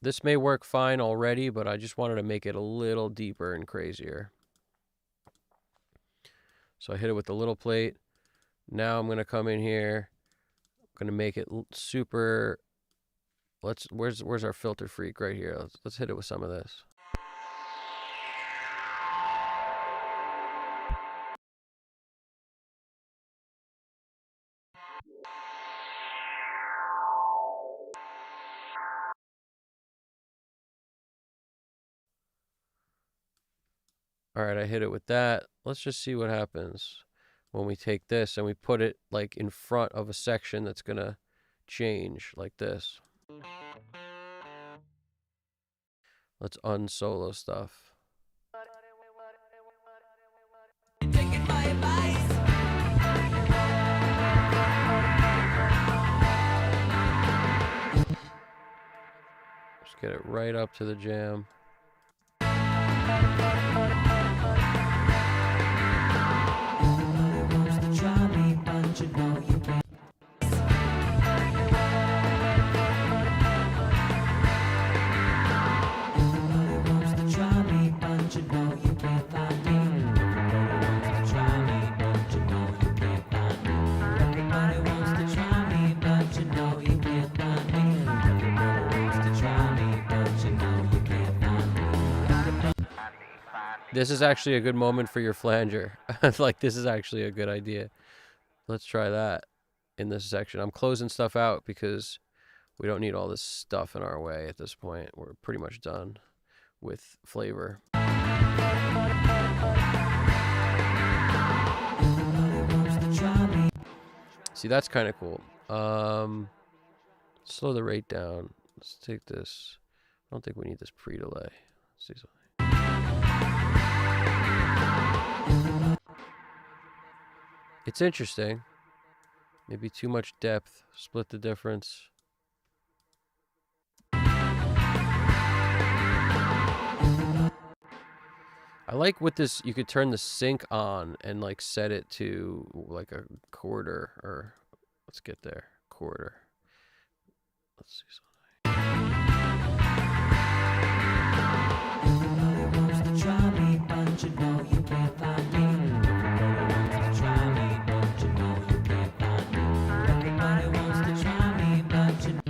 This may work fine already, but I just wanted to make it a little deeper and crazier. So I hit it with the little plate. Now I'm going to come in here. I'm going to make it super. Where's our filter freak right here? Let's hit it with some of this. All right, I hit it with that. Let's just see what happens when we take this and we put it like in front of a section that's going to change like this. Let's unsolo stuff. Taking my advice. Just get it right up to the jam. Everybody wants to try me, but you know you can't. Everybody wants to try me, but you know you can't find me. Everybody wants to try me, but you know you can't find me. Everybody wants to try me, but you know you can't find me. Everybody wants to try me, but you know you can't find me. This is actually a good moment for your flanger. Like, this is actually a good idea. Let's try that in this section. I'm closing stuff out because we don't need all this stuff in our way at this point. We're pretty much done with flavor. See, that's kind of cool. Slow the rate down. Let's take this. I don't think we need this pre-delay. Let's see something. It's interesting. Maybe too much depth. Split the difference. I like with this, you could turn the sync on and like set it to like a quarter, or let's get there, quarter. Let's see something. Everybody wants to try me, but you know you can't find me. Everybody wants to try me, but you know you can't find me. Everybody wants to try me, but you know.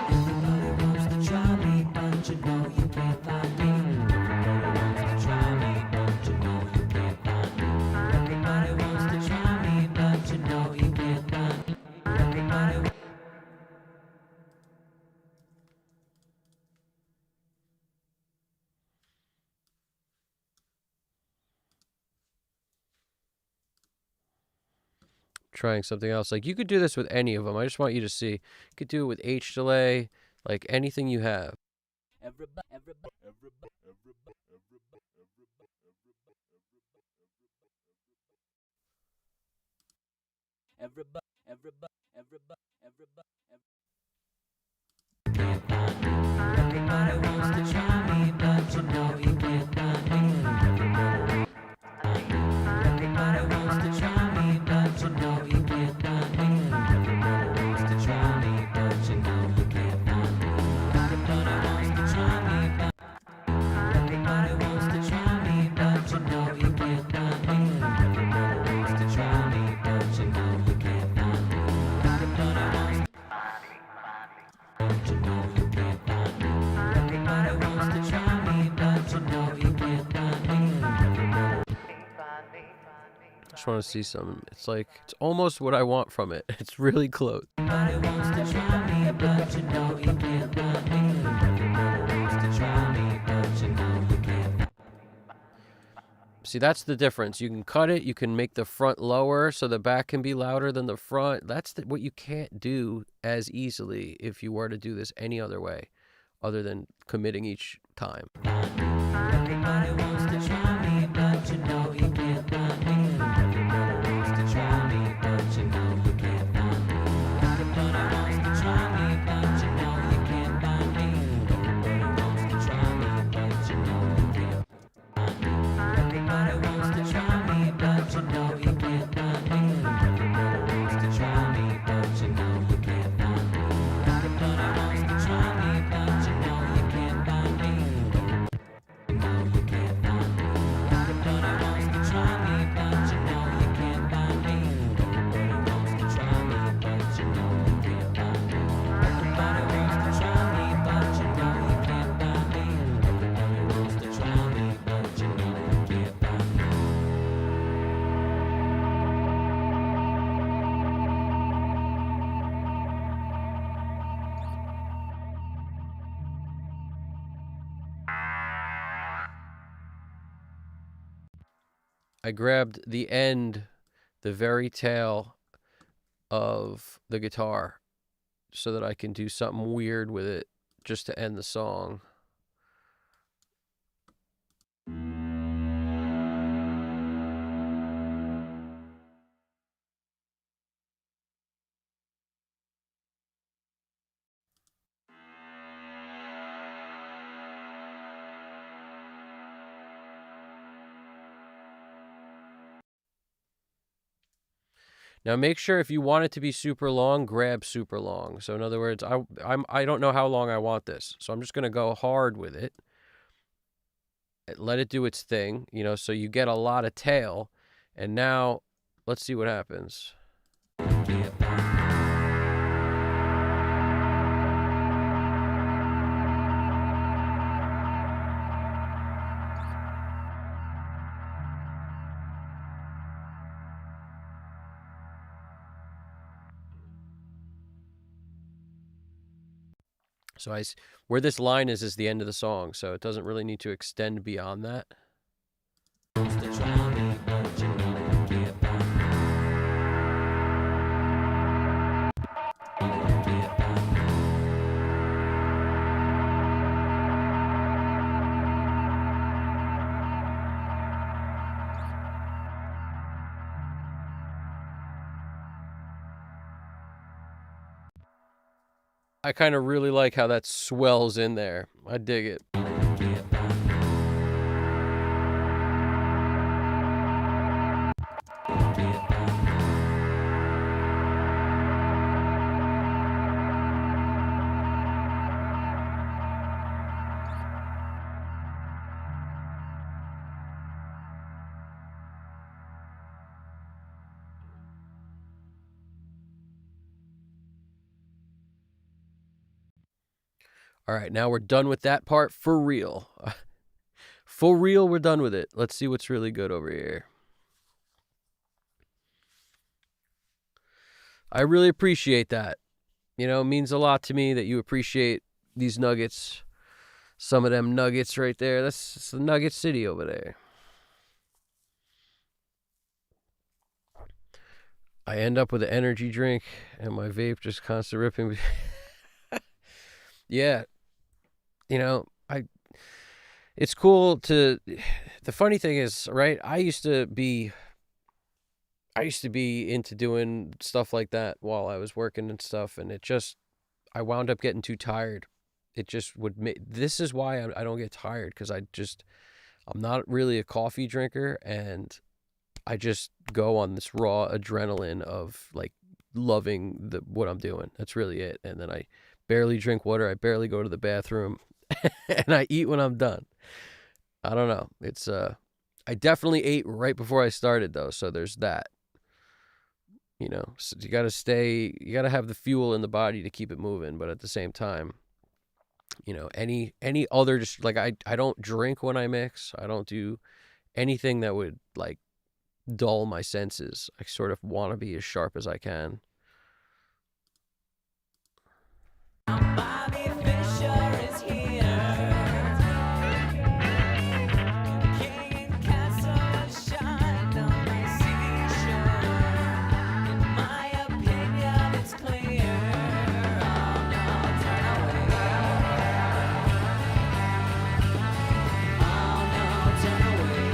Everybody wants to try me, but you know you can't find me. Everybody wants to try me, but you know you can't find me. Everybody wants to try me, but you know you can't find me. Everybody. Trying something else. Like, you could do this with any of them. I just want you to see. You could do it with H delay, like anything you have. Everybody. Everybody wants to try me, but you know you can't find me. Everybody wants to try me, but you know you can't find me. Everybody wants to try me, but you know you can't find me. Everybody wants to try me, but everybody wants to try me, but you know you can't find me. Everybody wants to try me, but you know you can't find me. Everybody wants to but you know you can't find me. Everybody wants to try me, but you know you can't find me. Just want to see some. It's like, it's almost what I want from it. It's really close. Everybody wants to try me, but you know you can't find me. Everybody wants to try me, but you know you can't. See, that's the difference. You can cut it. You can make the front lower so the back can be louder than the front. That's what you can't do as easily if you were to do this any other way, other than committing each time. Everybody wants to try me, but you know you can't find me. Everybody wants to try me, but you know you can't find me. Everybody wants to try me, but you know you can't find me. Everybody wants to try me, but you know you can't find me. Everybody wants to try me, but you know you can't find me. Everybody wants to try me, but you know you I grabbed the end, the very tail of the guitar so that I can do something weird with it just to end the song. Now make sure if you want it to be super long, grab super long. So in other words, I don't know how long I want this. So I'm just going to go hard with it. Let it do its thing, so you get a lot of tail. And now let's see what happens. So where this line is the end of the song, so it doesn't really need to extend beyond that. I kind of really like how that swells in there. I dig it. All right, now we're done with that part for real. For real, we're done with it. Let's see what's really good over here. I really appreciate that. It means a lot to me that you appreciate these nuggets. Some of them nuggets right there. That's the Nugget City over there. I end up with an energy drink and my vape just constantly ripping. Yeah. It's cool to, the funny thing is, right? I used to be into doing stuff like that while I was working and stuff. And I wound up getting too tired. It just would this is why I don't get tired. Cause I'm not really a coffee drinker, and I just go on this raw adrenaline of like loving what I'm doing. That's really it. And then I barely drink water. I barely go to the bathroom, and I eat when I'm done. I don't know. It's I definitely ate right before I started though, so there's that. So you got to have the fuel in the body to keep it moving, but at the same time, any other, just like I don't drink when I mix. I don't do anything that would like dull my senses. I sort of want to be as sharp as I can. Bobby Fischer is here. King Castle shine on my seashore. In my opinion, it's clear. Oh no, turn away. Oh no, turn away.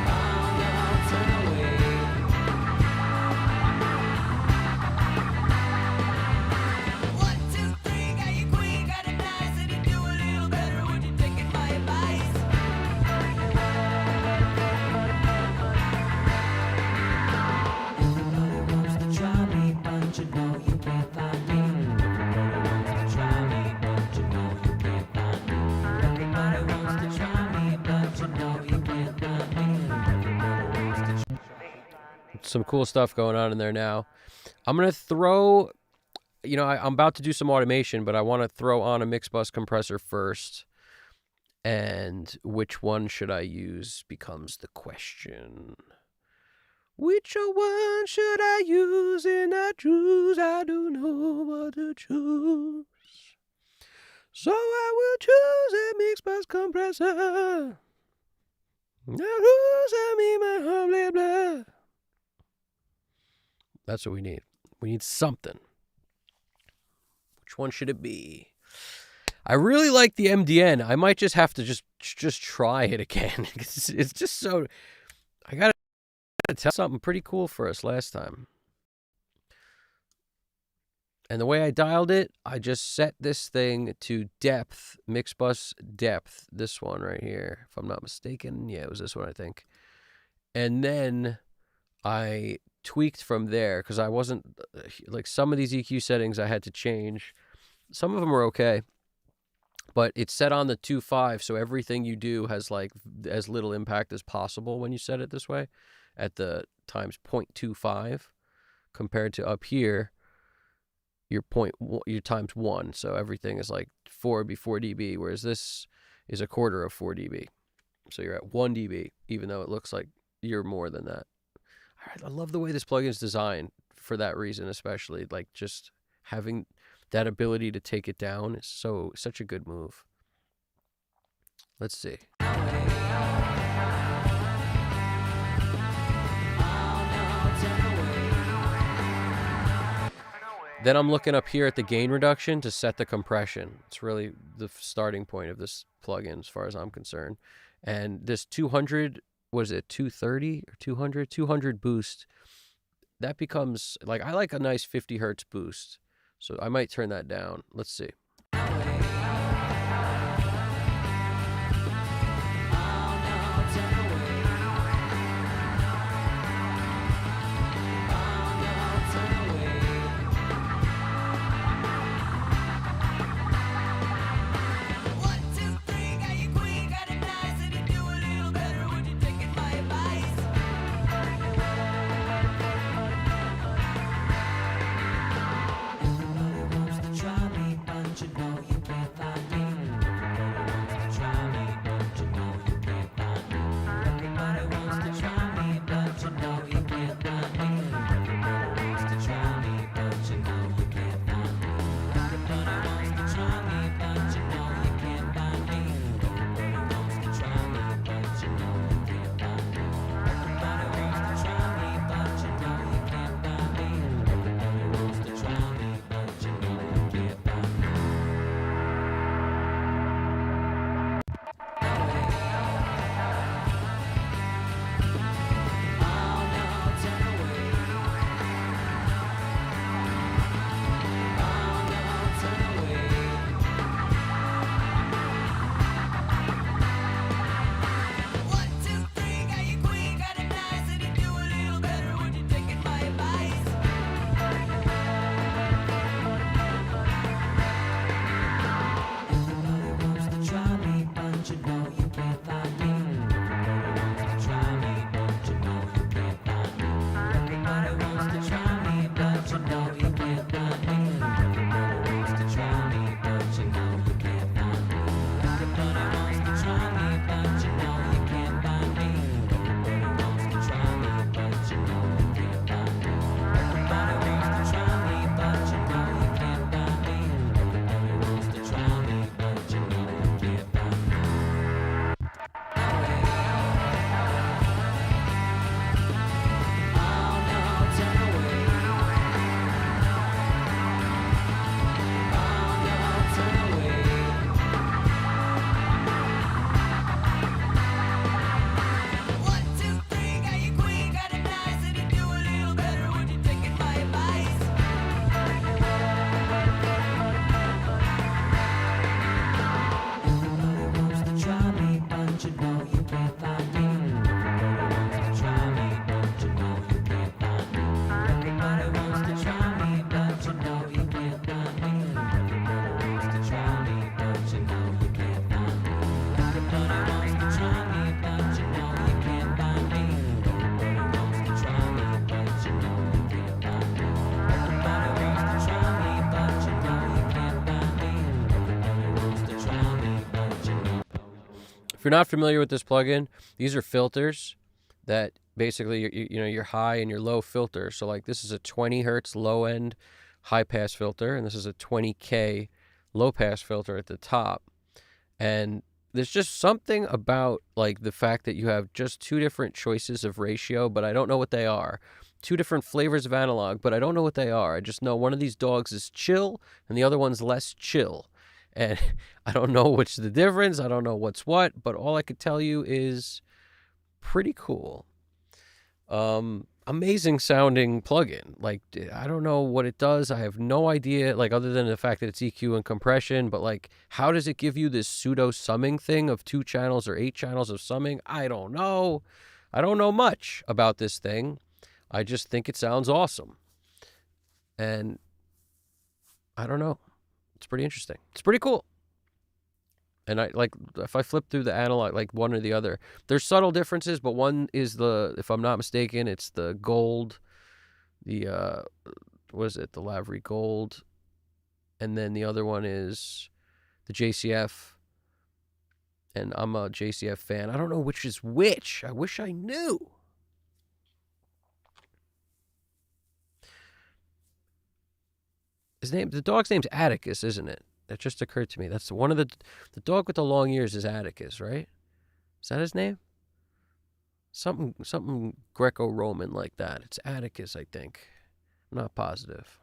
Oh no, turn away. Some cool stuff going on in there now. I'm going to throw, I'm about to do some automation, but I want to throw on a mix bus compressor first. And which one should I use becomes the question. Which one should I use? And I choose, I don't know what to choose. So I will choose a mix bus compressor. That's what we need. We need something. Which one should it be? I really like the MDN. I might just have to just try it again. It's just so... I gotta tell something pretty cool for us last time. And the way I dialed it, I just set this thing to depth, mix bus depth. This one right here, if I'm not mistaken. Yeah, it was this one, I think. And then I tweaked from there because I wasn't... Like, some of these EQ settings I had to change. Some of them were okay. But it's set on the 2.5, so everything you do has like as little impact as possible when you set it this way at the times 0.25 compared to up here, your times 1. So everything is like 4 would be 4 dB, whereas this is a quarter of 4 dB. So you're at 1 dB, even though it looks like you're more than that. All right, I love the way this plugin is designed for that reason, especially like just having that ability to take it down is such a good move. Let's see. Then I'm looking up here at the gain reduction to set the compression. It's really the starting point of this plugin as far as I'm concerned. And this 200, what is it, 230 or 200? 200 boost, that becomes, like, I like a nice 50 hertz boost. So I might turn that down. Let's see. If you're not familiar with this plugin, these are filters that basically, your high and your low filter. So like this is a 20 hertz low end high pass filter, and this is a 20K low pass filter at the top. And there's just something about like the fact that you have just two different choices of ratio, but I don't know what they are. Two different flavors of analog, but I don't know what they are. I just know one of these dogs is chill and the other one's less chill. And I don't know which is the difference. I don't know what's what, but all I could tell you is pretty cool. Amazing sounding plugin. Like, I don't know what it does. I have no idea, like, other than the fact that it's EQ and compression, but like, how does it give you this pseudo summing thing of 2 channels or 8 channels of summing? I don't know. I don't know much about this thing. I just think it sounds awesome. And I don't know. It's pretty interesting. It's pretty cool. And I like, if I flip through the analog, like one or the other, there's subtle differences, but one is if I'm not mistaken, it's the gold, the what is it, the Lavery Gold, and then the other one is the JCF. And I'm a JCF fan. I don't know which is which. I wish I knew. The dog's name's Atticus, isn't it? That just occurred to me. That's one of the dog with the long ears is Atticus, right? Is that his name? Something Greco-Roman like that. It's Atticus, I think. I'm not positive.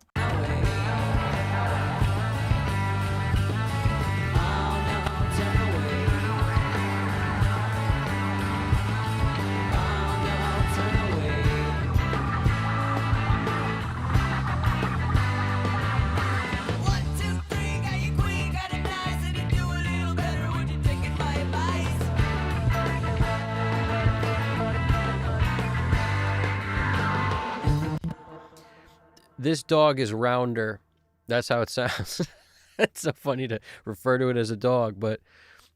This dog is rounder. That's how it sounds. It's so funny to refer to it as a dog, but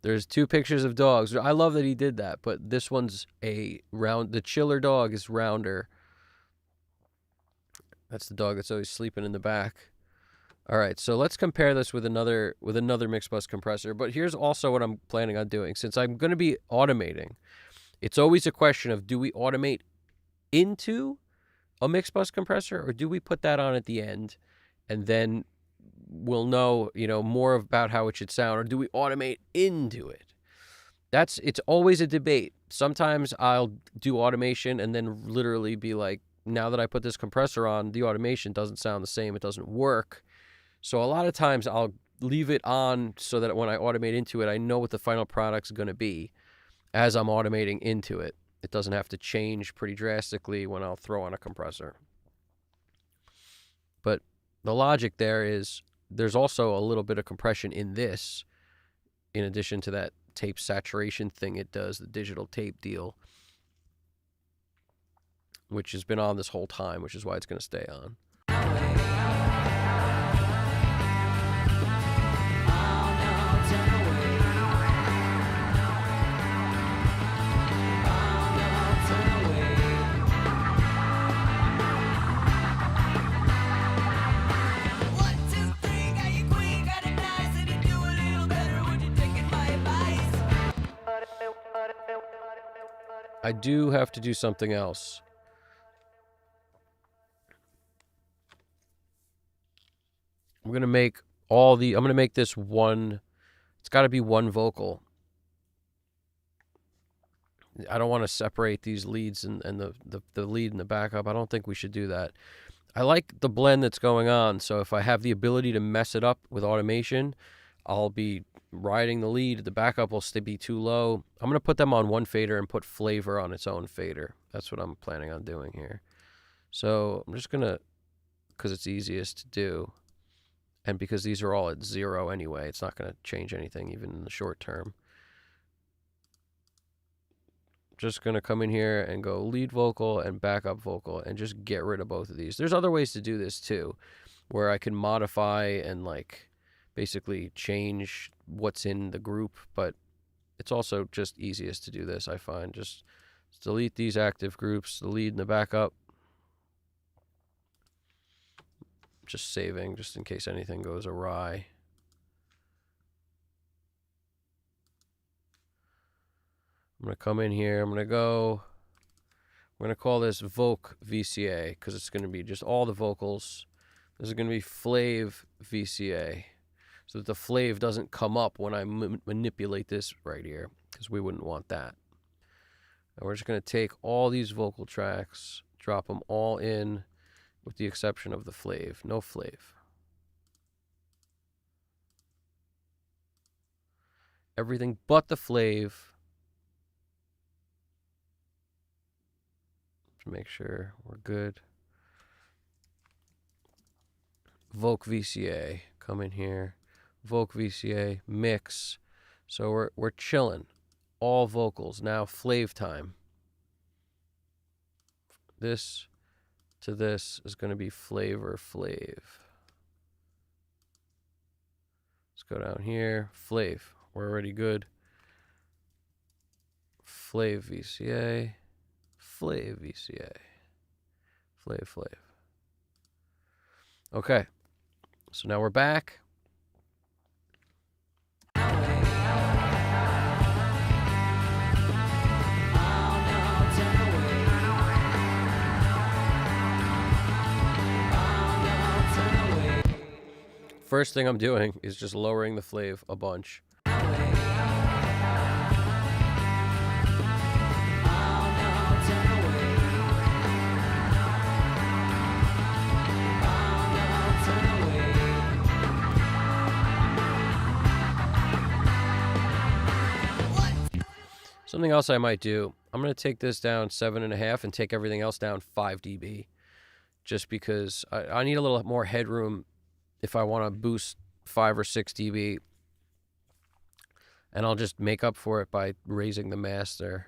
there's 2 pictures of dogs. I love that he did that, but this one's a round. The chiller dog is rounder. That's the dog that's always sleeping in the back. All right, so let's compare this with another mix bus compressor. But here's also what I'm planning on doing. Since I'm going to be automating, it's always a question of, do we automate into a mix bus compressor, or do we put that on at the end and then we'll know, more about how it should sound, or do we automate into it? It's always a debate. Sometimes I'll do automation and then literally be like, now that I put this compressor on, the automation doesn't sound the same. It doesn't work. So a lot of times I'll leave it on so that when I automate into it, I know what the final product's going to be as I'm automating into it. It doesn't have to change pretty drastically when I'll throw on a compressor. But the logic there is there's also a little bit of compression in this, in addition to that tape saturation thing it does, the digital tape deal, which has been on this whole time, which is why it's going to stay on. I do have to do something else. I'm going to make this one. It's got to be one vocal. I don't want to separate these leads and the lead and the backup. I don't think we should do that. I like the blend that's going on. So if I have the ability to mess it up with automation, I'll be riding the lead. The backup will still be too low. I'm going to put them on one fader and put flavor on its own fader. That's what I'm planning on doing here. So I'm just going to, because it's easiest to do, and because these are all at 0 anyway, it's not going to change anything even in the short term. Just going to come in here and go lead vocal and backup vocal and just get rid of both of these. There's other ways to do this too, where I can modify and like basically change what's in the group, but it's also just easiest to do this, I find. Just delete these active groups, the lead and the backup. Just saving, just in case anything goes awry. I'm going to come in here, we're going to call this Voc VCA, because it's going to be just all the vocals. This is going to be Flav VCA. so that the flav doesn't come up when I manipulate this right here, because we wouldn't want that. And we're just going to take all these vocal tracks, drop them all in, with the exception of the flav. No flav. Everything but the flav. To make sure we're good. Voc VCA, come in here. Voc VCA, mix. So we're chilling. All vocals. Now flav time. This to this is going to be flavor flav. Let's go down here. Flav. We're already good. Flav VCA. Flav VCA. Flav. Okay. So now we're back. First thing I'm doing is just lowering the flav a bunch. Something else I might do, I'm going to take this down 7.5 and take everything else down 5 dB. Just because I need a little more headroom if I want to boost 5 or 6 dB. And I'll just make up for it by raising the master.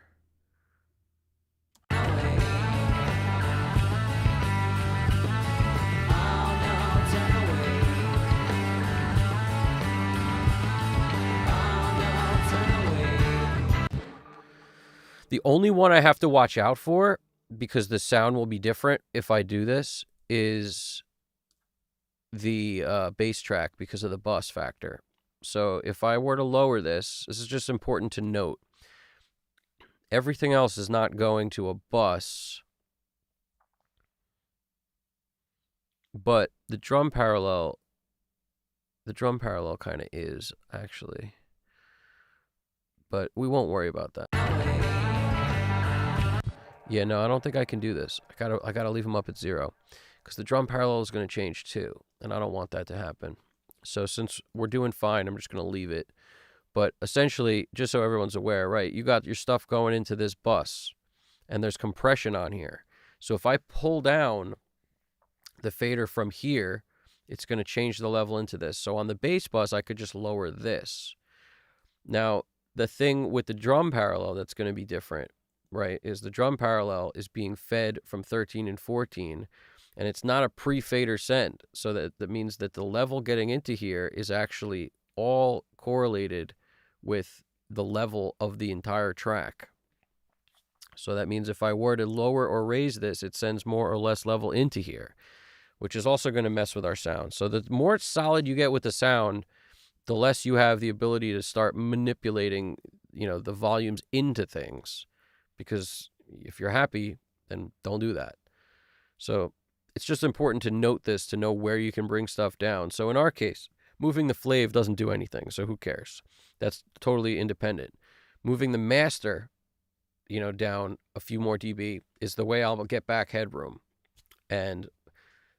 The only one I have to watch out for, because the sound will be different if I do this, is the bass track because of the bus factor. So if I were to lower this is just important to note. Everything else is not going to a bus, but the drum parallel kind of is, actually. But we won't worry about that. Yeah, no, I don't think I can do this. I gotta leave them up at 0, because the drum parallel is going to change too, and I don't want that to happen. So since we're doing fine, I'm just going to leave it. But essentially, just so everyone's aware, right, you got your stuff going into this bus, and there's compression on here. So if I pull down the fader from here, it's going to change the level into this. So on the bass bus, I could just lower this. Now, the thing with the drum parallel that's going to be different, right, is the drum parallel is being fed from 13 and 14, and it's not a pre-fader send. So that means that the level getting into here is actually all correlated with the level of the entire track. So that means if I were to lower or raise this, it sends more or less level into here, which is also going to mess with our sound. So the more solid you get with the sound, the less you have the ability to start manipulating, the volumes into things. Because if you're happy, then don't do that. So it's just important to note this, to know where you can bring stuff down. So in our case, moving the flav doesn't do anything, so who cares? That's totally independent. Moving the master, down a few more dB is the way I'll get back headroom. And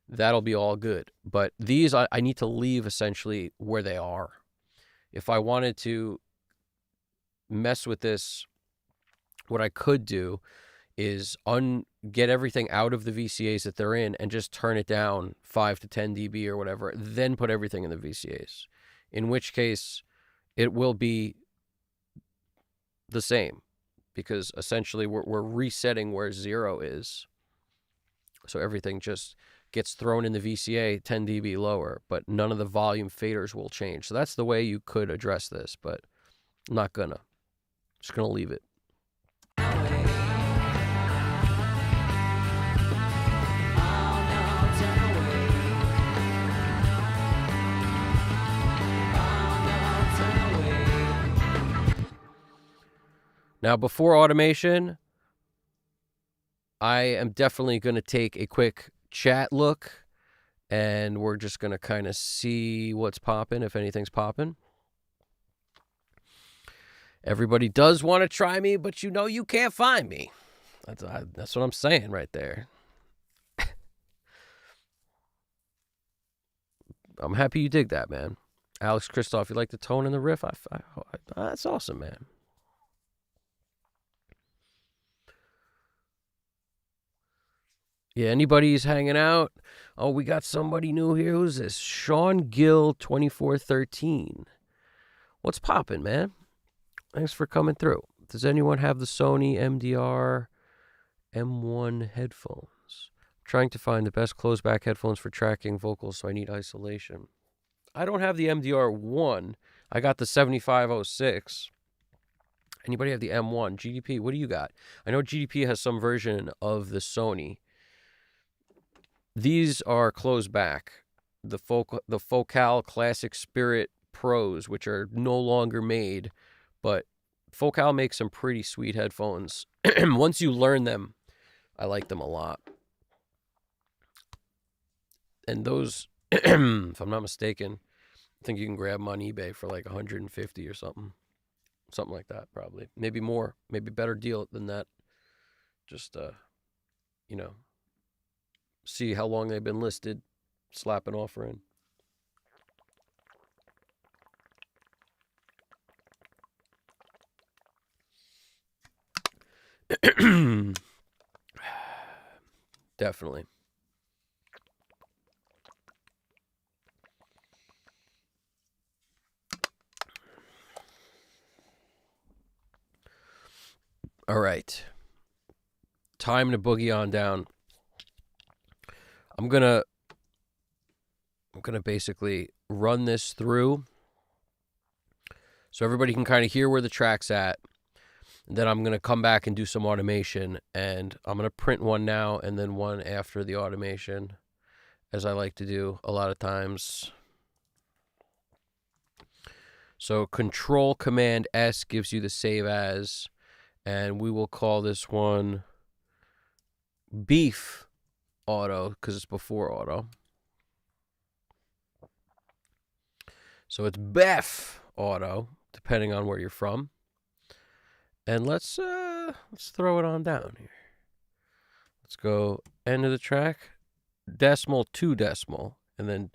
that'll be all good. But these, I need to leave essentially where they are. If I wanted to mess with this, what I could do is get everything out of the VCAs that they're in and just turn it down 5 to 10 dB or whatever, then put everything in the VCAs. In which case, it will be the same, because essentially we're resetting where 0 is. So everything just gets thrown in the VCA 10 dB lower, but none of the volume faders will change. So that's the way you could address this, but I'm not gonna. Just gonna leave it. Now, before automation, I am definitely going to take a quick chat look and we're just going to kind of see what's popping, if anything's popping. Everybody does want to try me, but you know you can't find me. That's what I'm saying right there. I'm happy you dig that, man. Alex Christoph, you like the tone and the riff? That's awesome, man. Yeah, anybody's hanging out? Oh, we got somebody new here. Who's this? Sean Gill 2413. What's popping, man? Thanks for coming through. Does anyone have the Sony MDR M1 headphones? I'm trying to find the best closed-back headphones for tracking vocals, so I need isolation. I don't have the MDR1. I got the 7506. Anybody have the M1? GDP, what do you got? I know GDP has some version of the Sony. These are closed back. The Focal Classic Spirit Pros, which are no longer made, but Focal makes some pretty sweet headphones. Once you learn them, I like them a lot. And those, if I'm not mistaken, I think you can grab them on eBay for like $150 or something. Something like that, probably. Maybe more. Maybe better deal than that. Just, see how long they've been listed. Slap an offer in. Definitely. All right. Time to boogie on down. I'm gonna basically run this through so everybody can kind of hear where the track's at. And then I'm gonna come back and do some automation, and I'm gonna print one now and then one after the automation, as I like to do a lot of times. So Control Command S gives you the save as, and we will call this one Beef Auto because it's before auto. So it's Bef Auto, depending on where you're from. And let's throw it on down here. Let's go end of the track, decimal 2 decimal, and then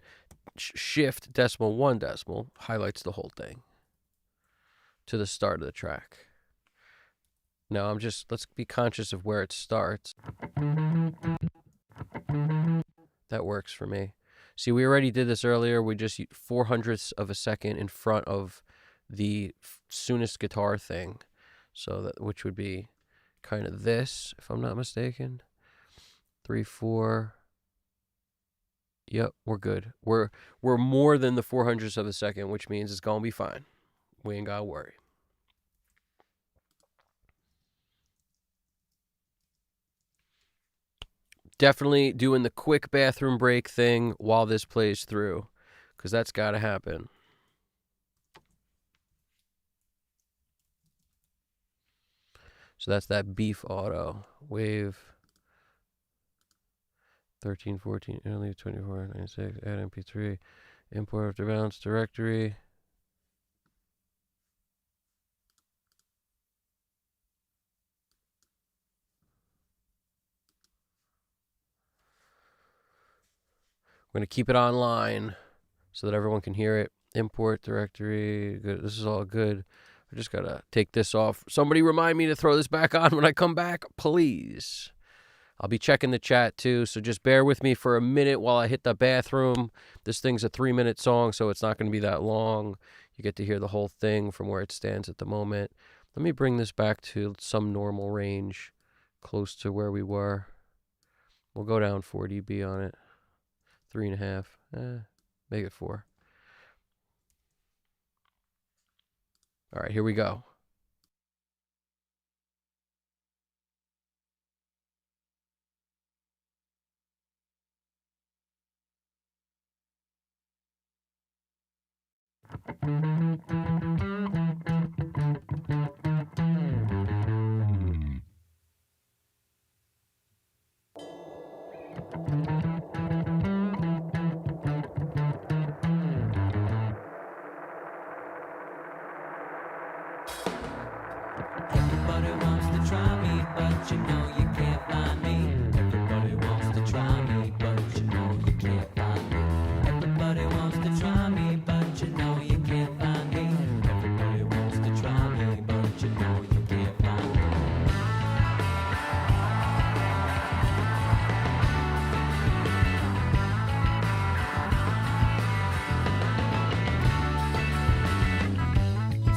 shift decimal 1 decimal highlights the whole thing to the start of the track. Now let's be conscious of where it starts. That works for me. See, we already did this earlier. We just used 0.04 of a second in front of the soonest guitar thing. So that, which would be kind of this, if I'm not mistaken. 3, 4. Yep, we're good. We're more than the 0.04 of a second, which means it's gonna be fine. We ain't gotta worry. Definitely doing the quick bathroom break thing while this plays through, because that's got to happen. So that's that Beef Auto. Wave 13, 14, early 24, 96, add MP3, import after balance directory. We're going to keep it online so that everyone can hear it. Import directory. Good. This is all good. I just got to take this off. Somebody remind me to throw this back on when I come back, please. I'll be checking the chat too, so just bear with me for a minute while I hit the bathroom. This thing's a 3-minute song, so it's not going to be that long. You get to hear the whole thing from where it stands at the moment. Let me bring this back to some normal range, close to where we were. We'll go down 4 dB on it. 3.5. Make it 4. All right, here we go. try me, but you know you can't find me. Everybody wants to try me, but you know you can't find me. Everybody wants to try me, but you know you can't find me. Everybody wants to try me, but you know you can't find me.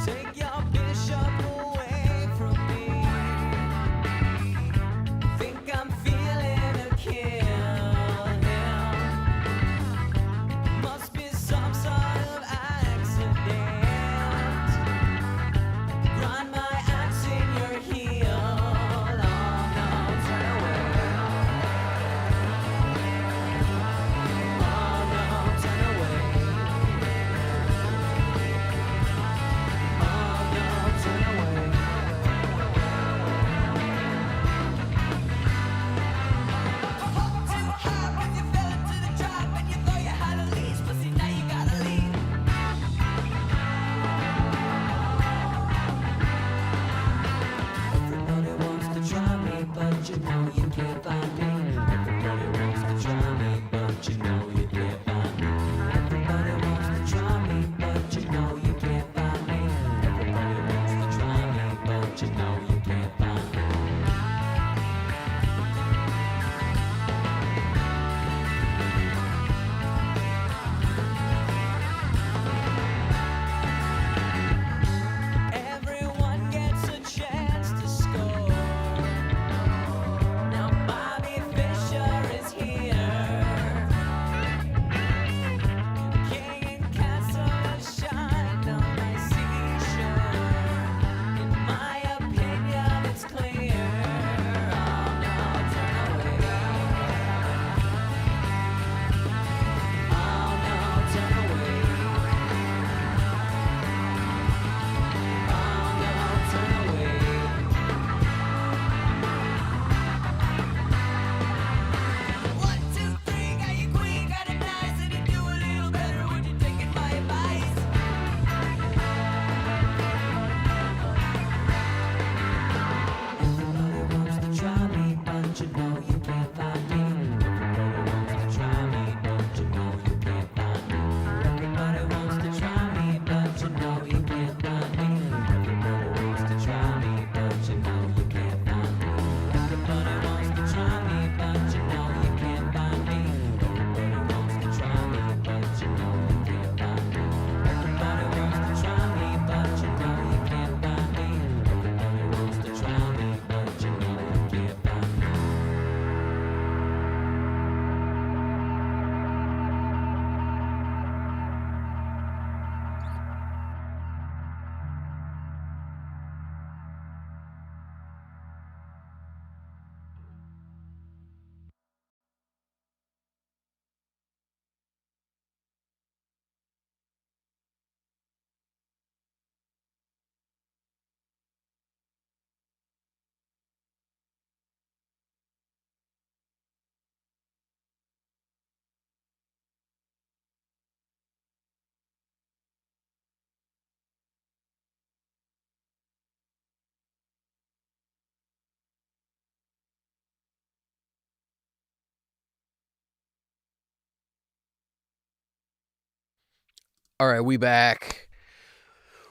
Take your bishop away from me. Think I'm feeling a kill now. Must be some sort of accident. Grind my axe in your heel. Oh no, turn away. Oh no, turn away. Oh no, turn away. Too high 'cause you fell into the trap and you thought you had a leash, but see now you gotta leave. Everybody wants to try me, but you know you can't find me. Everybody wants to try me, but you know you can't find me. Everybody wants to try me, but you know you can't find me. Everybody wants to try me, but you know you can't find me. Everyone gets a chance to score. Now Bobby Fischer is here. King and castle shine on my seashore. In my opinion, it's clear. Oh no, turn away. Oh no, turn away. Oh no, turn away. 1, 2, 3, got your queen, got it nice, and you do a little better when you're taking my advice. Everybody wants to try me, but you know you can't find me. Everybody wants to try me, but you know you can't find me. Everybody wants to try me, but you know you can't find me. Everybody wants to try me, but you know you can't find me. Everybody wants to try me, but you know you can't find me. Everybody wants to try me, but you know you can't find me. Everybody wants to try me, but you know you can't find me. Everybody wants to try me, but you know you can't find me. All right, we back.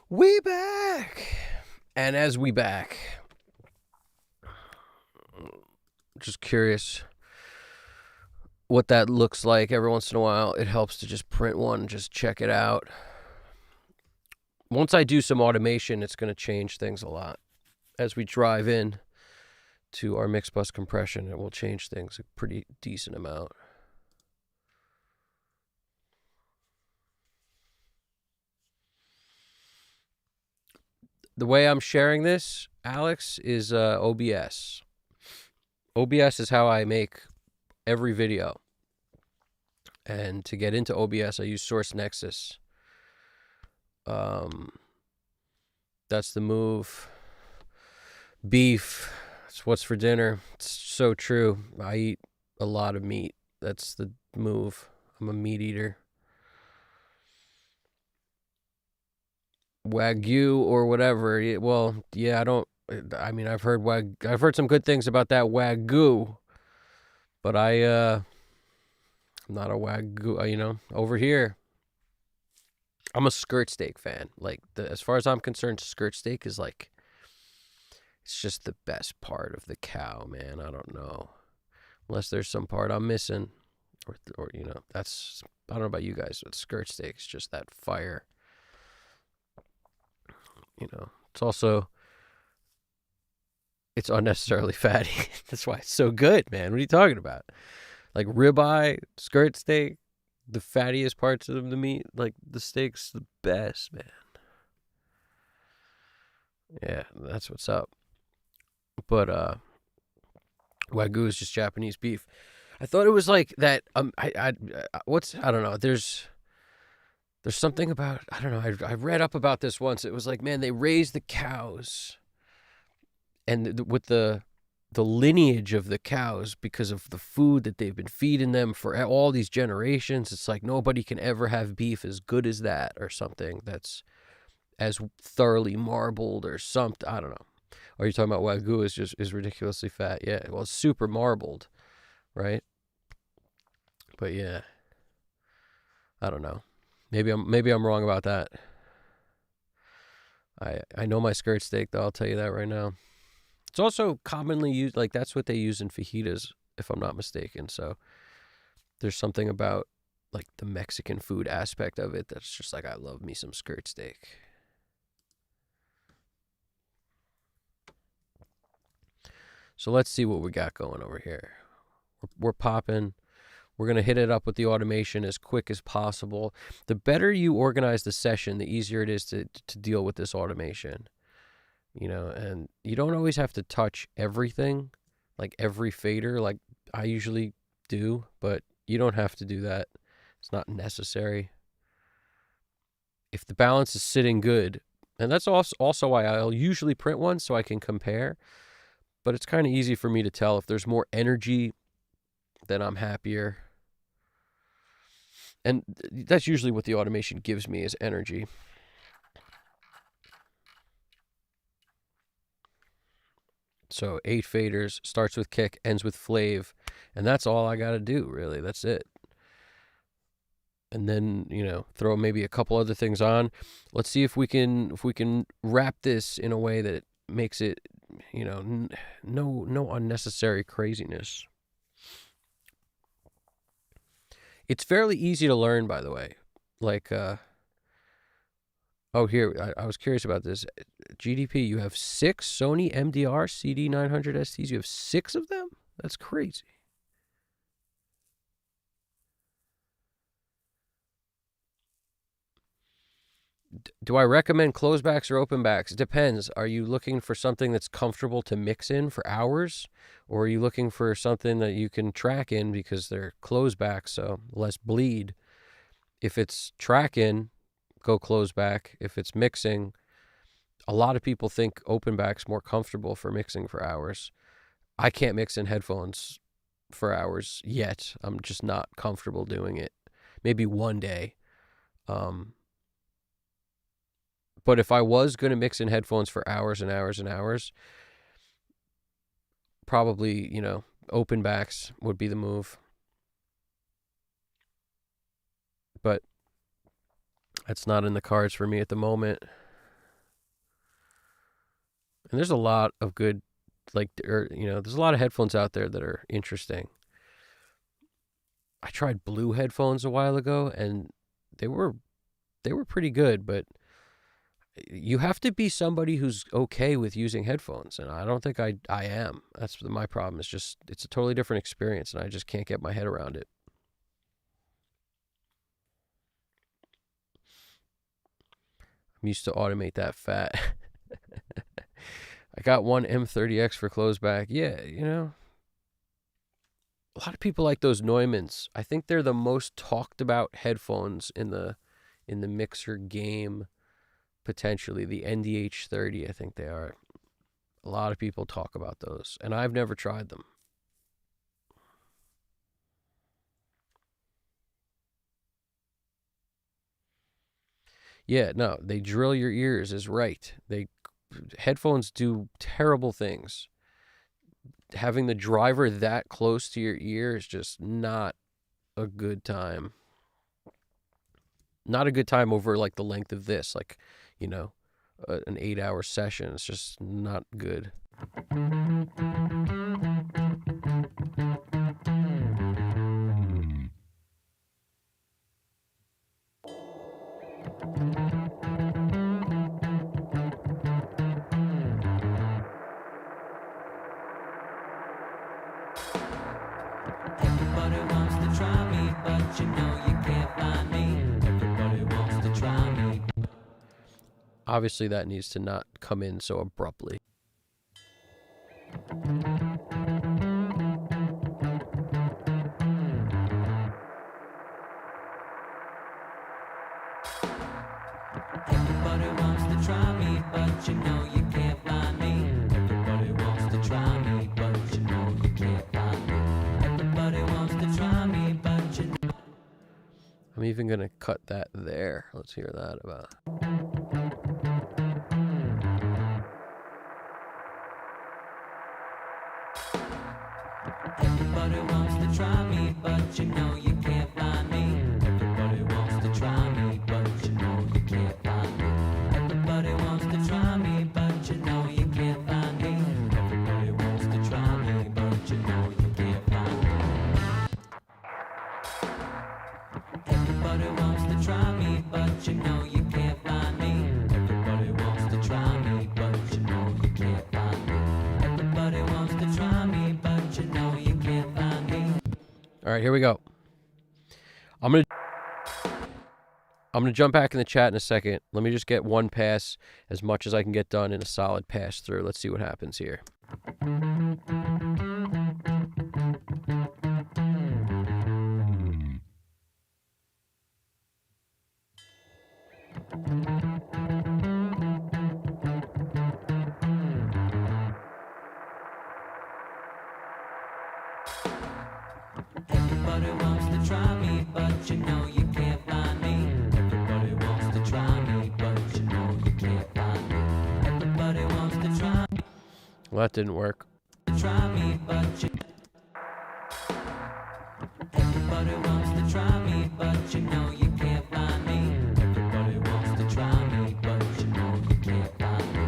We back. And as we back, just curious what that looks like. Every once in a while, it helps to just print one, just check it out. Once I do some automation, it's going to change things a lot. As we drive in to our mix bus compression, it will change things a pretty decent amount. The way I'm sharing this, Alex, is OBS. OBS is how I make every video. And to get into OBS, I use Source Nexus. That's the move. Beef. It's what's for dinner. It's so true. I eat a lot of meat. That's the move. I'm a meat eater. Wagyu or whatever. Well, yeah, I don't I mean, I've heard some good things about that Wagyu, but I'm not a Wagyu. Over here, I'm a skirt steak fan. Like, as far as I'm concerned, skirt steak is like, it's just the best part of the cow, man. I don't know, unless there's some part I'm missing, or that's, I don't know about you guys, but skirt steak's just that fire. It's also, it's unnecessarily fatty. That's why it's so good, man. What are you talking about? Like ribeye, skirt steak, the fattiest parts of the meat, like the steak's the best, man. Yeah, that's what's up. But Wagyu is just Japanese beef. I thought it was like that. I don't know. There's something about, I don't know. I read up about this once. It was like, man, they raise the cows, and with the lineage of the cows, because of the food that they've been feeding them for all these generations. It's like nobody can ever have beef as good as that, or something that's as thoroughly marbled or something. I don't know. Are you talking about Wagyu is ridiculously fat? Yeah, well, it's super marbled, right? But yeah, I don't know. Maybe I'm wrong about that. I know my skirt steak though. I'll tell you that right now. It's also commonly used, like that's what they use in fajitas, if I'm not mistaken. So there's something about like the Mexican food aspect of it that's just like, I love me some skirt steak. So let's see what we got going over here. We're popping. We're going to hit it up with the automation as quick as possible. The better you organize the session, the easier it is to deal with this automation. And you don't always have to touch everything, like every fader, like I usually do, but you don't have to do that. It's not necessary. If the balance is sitting good, and that's also why I'll usually print one so I can compare, but it's kind of easy for me to tell if there's more energy, then I'm happier. And that's usually what the automation gives me, is energy. So 8 faders, starts with kick, ends with flave, and that's all I got to do, really. That's it. And then, throw maybe a couple other things on. Let's see if we can wrap this in a way that makes it, no unnecessary craziness. It's fairly easy to learn, by the way. Like, here, I was curious about this. GDP, you have 6 Sony MDR CD900 STs. You have 6 of them? That's crazy. Do I recommend closebacks or openbacks? It depends. Are you looking for something that's comfortable to mix in for hours? Or are you looking for something that you can track in because they're closebacks, so less bleed? If it's track in, go closeback. If it's mixing, a lot of people think openback's more comfortable for mixing for hours. I can't mix in headphones for hours yet. I'm just not comfortable doing it. Maybe one day. But if I was going to mix in headphones for hours and hours and hours, probably, open backs would be the move. But that's not in the cards for me at the moment. And there's a lot of good, there's a lot of headphones out there that are interesting. I tried blue headphones a while ago, and they were pretty good, but you have to be somebody who's okay with using headphones, and I don't think I am. That's my problem. It's just, it's a totally different experience, and I just can't get my head around it. I'm used to automate that fat. I got one M30X for closeback. Yeah, a lot of people like those Neumanns. I think they're the most talked about headphones in the mixer game. Potentially the NDH30, I think they are. A lot of people talk about those, and I've never tried them. Yeah, no, they drill your ears is right. They headphones do terrible things. Having the driver that close to your ear is just not a good time. Not a good time over like the length of this, like, you know, an 8-hour session. It's just not good. Everybody wants to try me, but you know you can't find me. Everybody wants to try me. Obviously, that needs to not come in so abruptly. Everybody wants to try me, but you know you can't find me. Everybody wants to try me, but you know you can't find me. Everybody wants to try me, but you know. I'm even going to cut that there. Let's hear that about. Everybody wants to try me, but you know you can't find me. Everybody wants to try me, but you know you can't find me. Everybody wants to try me, but you know you can't find me. Everybody wants to try me, but you know you can't find me. Everybody wants to try me, but you know you can't find me. Everybody wants to try me, but you know you can't find me. Everybody wants to try me, but you know you can't find me. All right, here we go. I'm gonna jump back in the chat in a second. Let me just get one pass, as much as I can get done in a solid pass through. Let's see what happens here. Everybody wants to try me, but you know you can't find me. Everybody wants to try me, but you know you can't find me. Everybody wants to try Well, that didn't work. me, but you. Everybody wants to try me, but you know you can't find me. Everybody wants to try me, but you know you can't find me.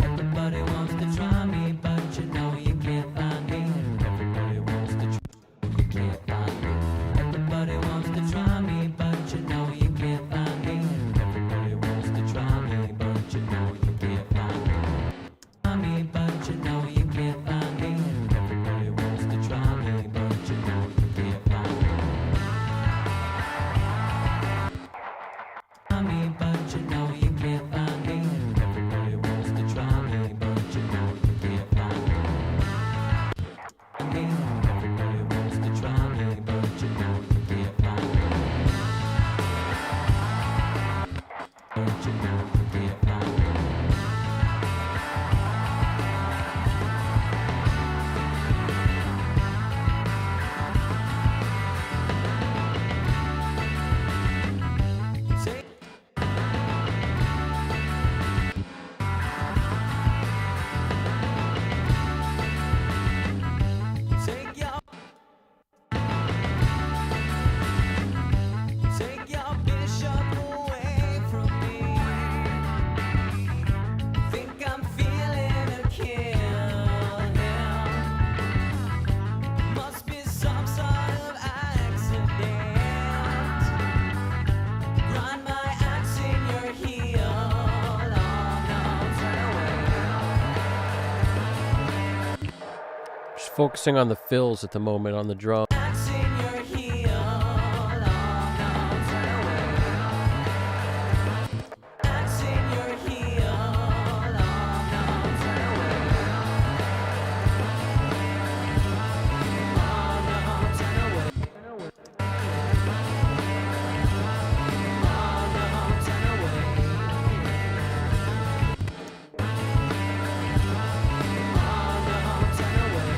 Everybody wants to try me, but you know you can't find me. Everybody wants to try me, you can't find me. Everybody wants to try me, but you know you can't find me. Everybody wants to try me, but you know you can't find me. Try me, but you know you can't find me. Everybody wants to try me, but you know you can't find me. Try me, but you know you can't find me. Everybody wants to try me, but you know you can't find me. Everybody wants to try me, but you know you can't find me. But you know you can't find me. Take your bishop away from me. Think I'm feeling a kill now. Must be some sort of accident. Grind my axe in your heel. Oh no, turn away. Just focusing on the fills at the moment on the drum. Axe in your heel. Oh no, turn away. Axe in your heel. Oh no, turn away. Oh no, turn away. Oh no, turn away. Oh no, turn away.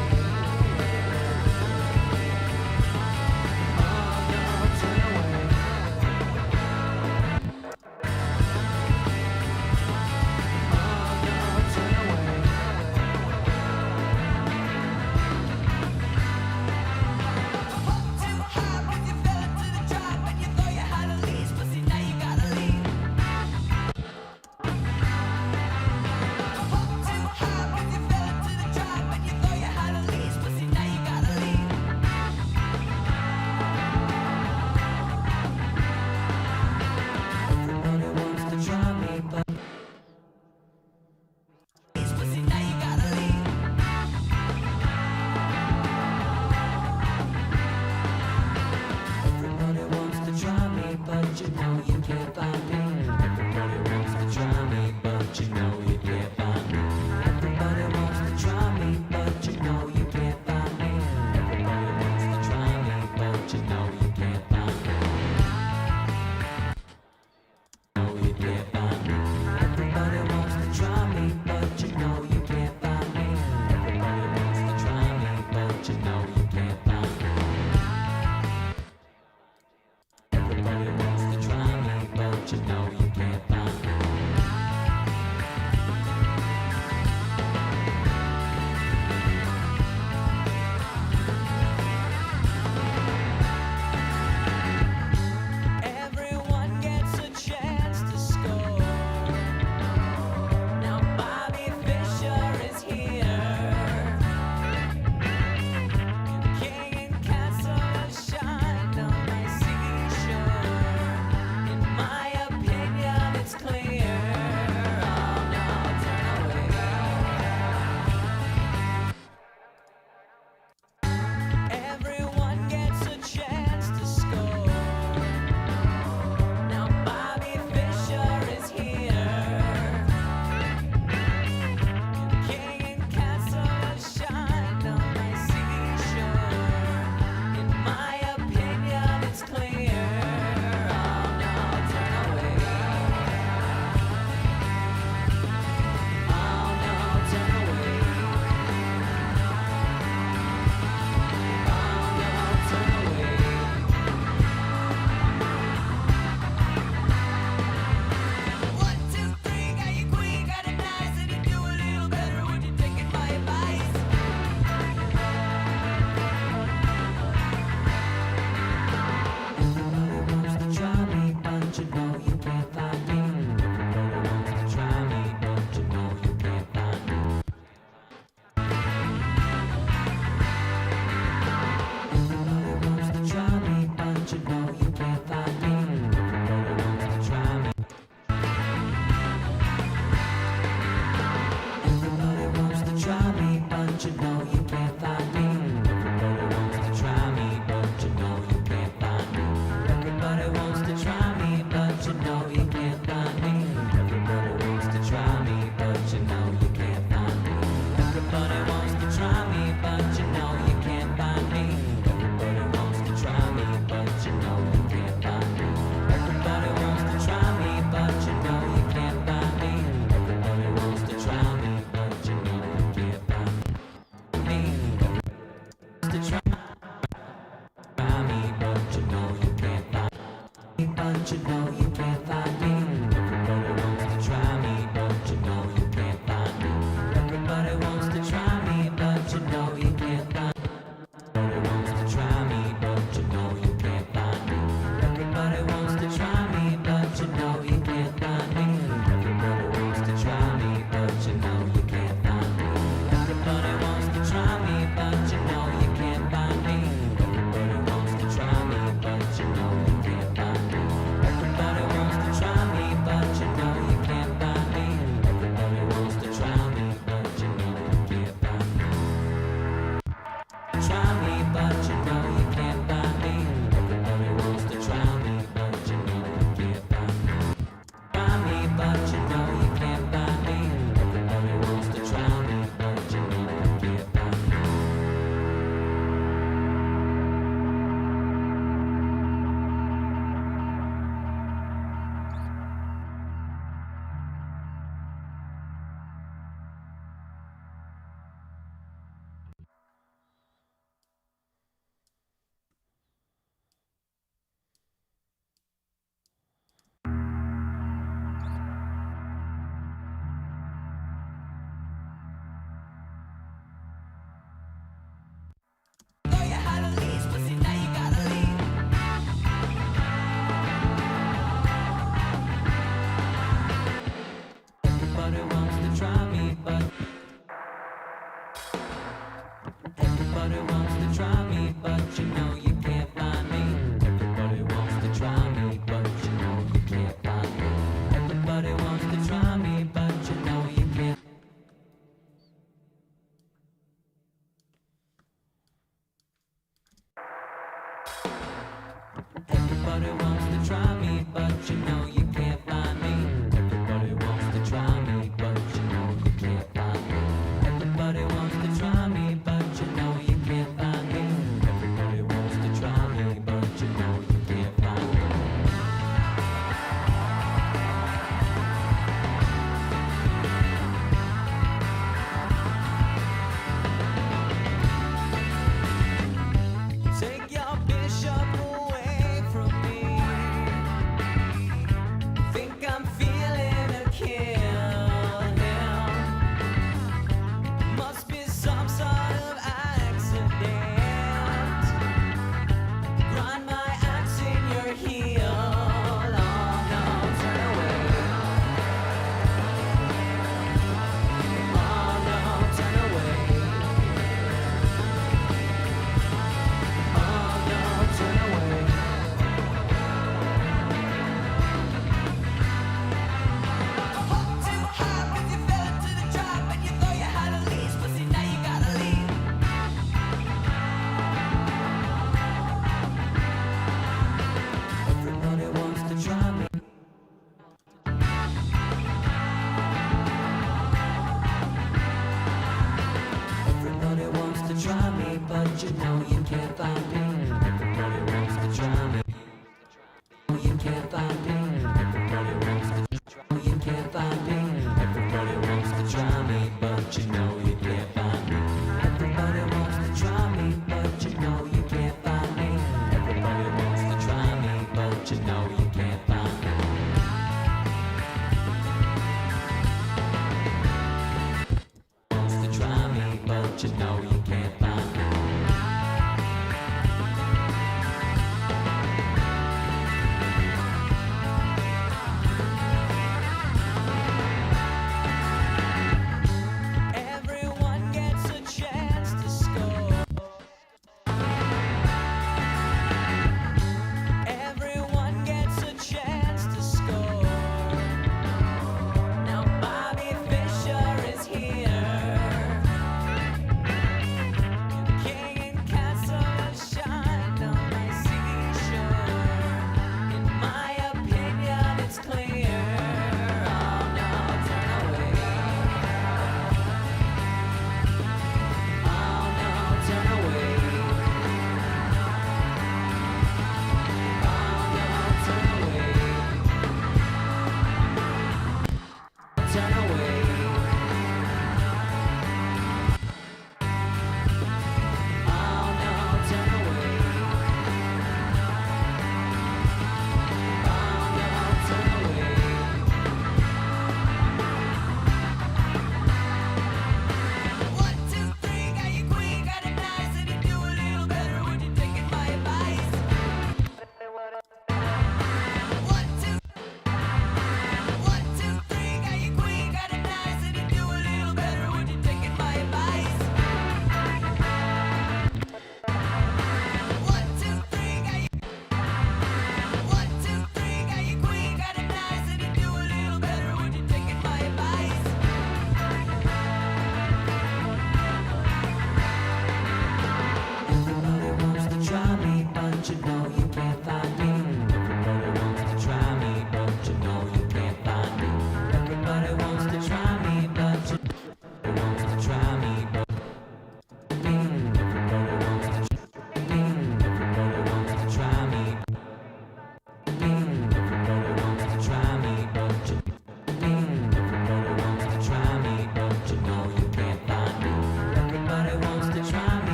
but you know you can't find me. Everybody wants to try me, but you know you can't find me. Everybody wants to try me, but you know you can't find me. Everybody wants to try me, but you know you can't find me. Everybody wants to try me, but you know you can't find me. Everybody wants to try me, but you know you can't find me. Everybody wants to try me, but you know you can't find me. Everybody wants to try me, but you know you can't find me. Everybody wants to try me, but you know you can't find me. Everybody wants to try me, but you know you can't find me. Try me, but you know you can't find me. Everybody wants to try me, but you know you can't find me. Try me, but you know you can't find me. Everybody wants to try me, but you know you can't find me. Know you had a lease, but see now you gotta leave. Everybody wants to try me, but everybody wants to try me, but you know you can't find me. Everybody wants to try me, but you know you can't find me. Everybody wants to try me, but you know you can't. Everybody wants to try me, but you know you can't find me. Everybody wants to try me, but you know you can't find me. Everybody wants to try me, but you know you can't find me. Everybody wants to try me, but you know you can't find me. Take your bishop away from me.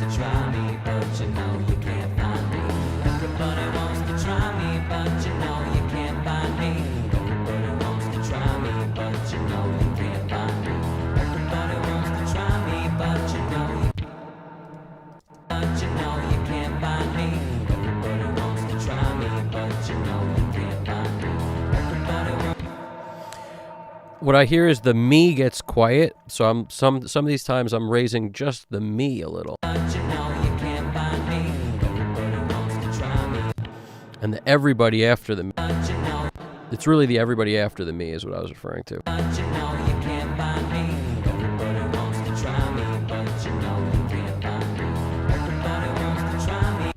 to try me, but you know you can't find me. Everybody wants to try me, but you know you can't find me. Everybody wants to try me, but you know you can't find me. Everybody wants to try me, but you know you can't find me. Everybody wants to try me, but you know you can't find me. Everybody wants. What I hear is the me gets quiet, so I'm some of these times I'm raising just the me a little. But you know you can't find me. Everybody wants to try me. And the everybody after the me. But you know. It's really the everybody after the me is what I was referring to. But you know you can't find me. Everybody wants to try me, but you know you can't find me. Everybody wants to try me.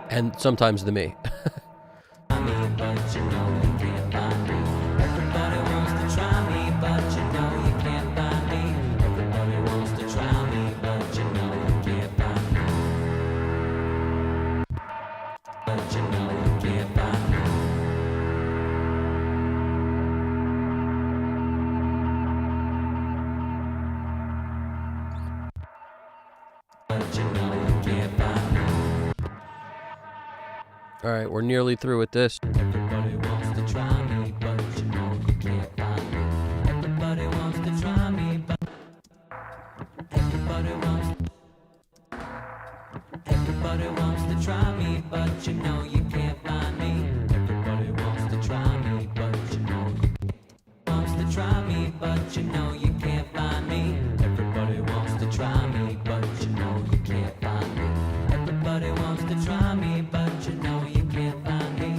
And sometimes the me. But you know you can't find me. Everybody wants to try me, but you know you can't find me. Everybody wants to try me, but you know you can't find me. But you know you can't find me. But you know you can't find me. All right, we're nearly through with this. Everybody wants to try me, but you know you can't find me. Everybody wants to try me, but everybody wants to try me, but you know you can't find me. Everybody wants to try me, but you know wants to try me, but you know you can't find me. Everybody wants to try me, but you know you can't find me. Everybody wants to try me, but you know you can't find me.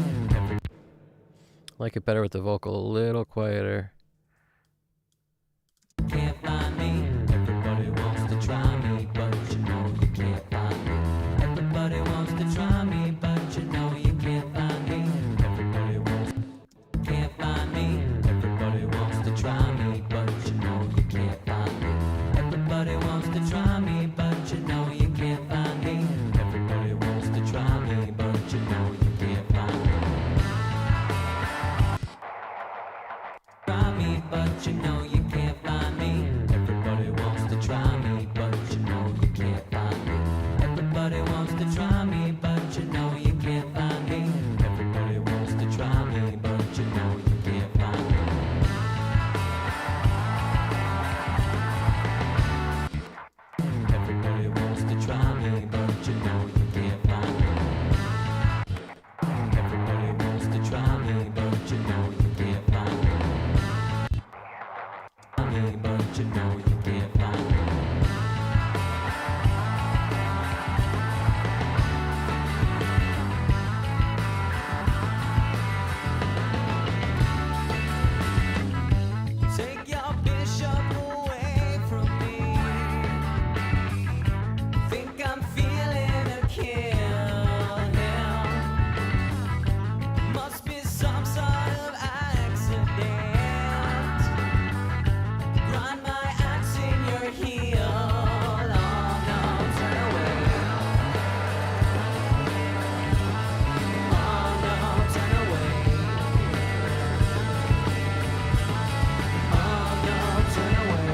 Like it better with the vocal a little quieter. Can't find me. Everybody wants to try me, but you know you can't find me. Everybody wants to try me, but you know you can't find me. Everybody wants can't find me. Everybody wants to try me, but you know you can't find me. Everybody wants to try me, but you know you can't find me. Everybody wants to try me, but you know you can't find me. Try me, but you know you can't find me. Everybody wants to try me, but you know you can't find me. Everybody wants to try me, but you know you can't find me. Everybody wants to try me, but you know you can't find me. Everybody wants to try me, but you know you can't find me. Everybody wants to try me, but you know you can't find me. But you know you can't find me. Take your bishop away from me. Think I'm feeling a kill now. Must be some sort of accident. Grind my axe in your heel. Oh no, turn away. Oh no, turn away. Oh no, turn away.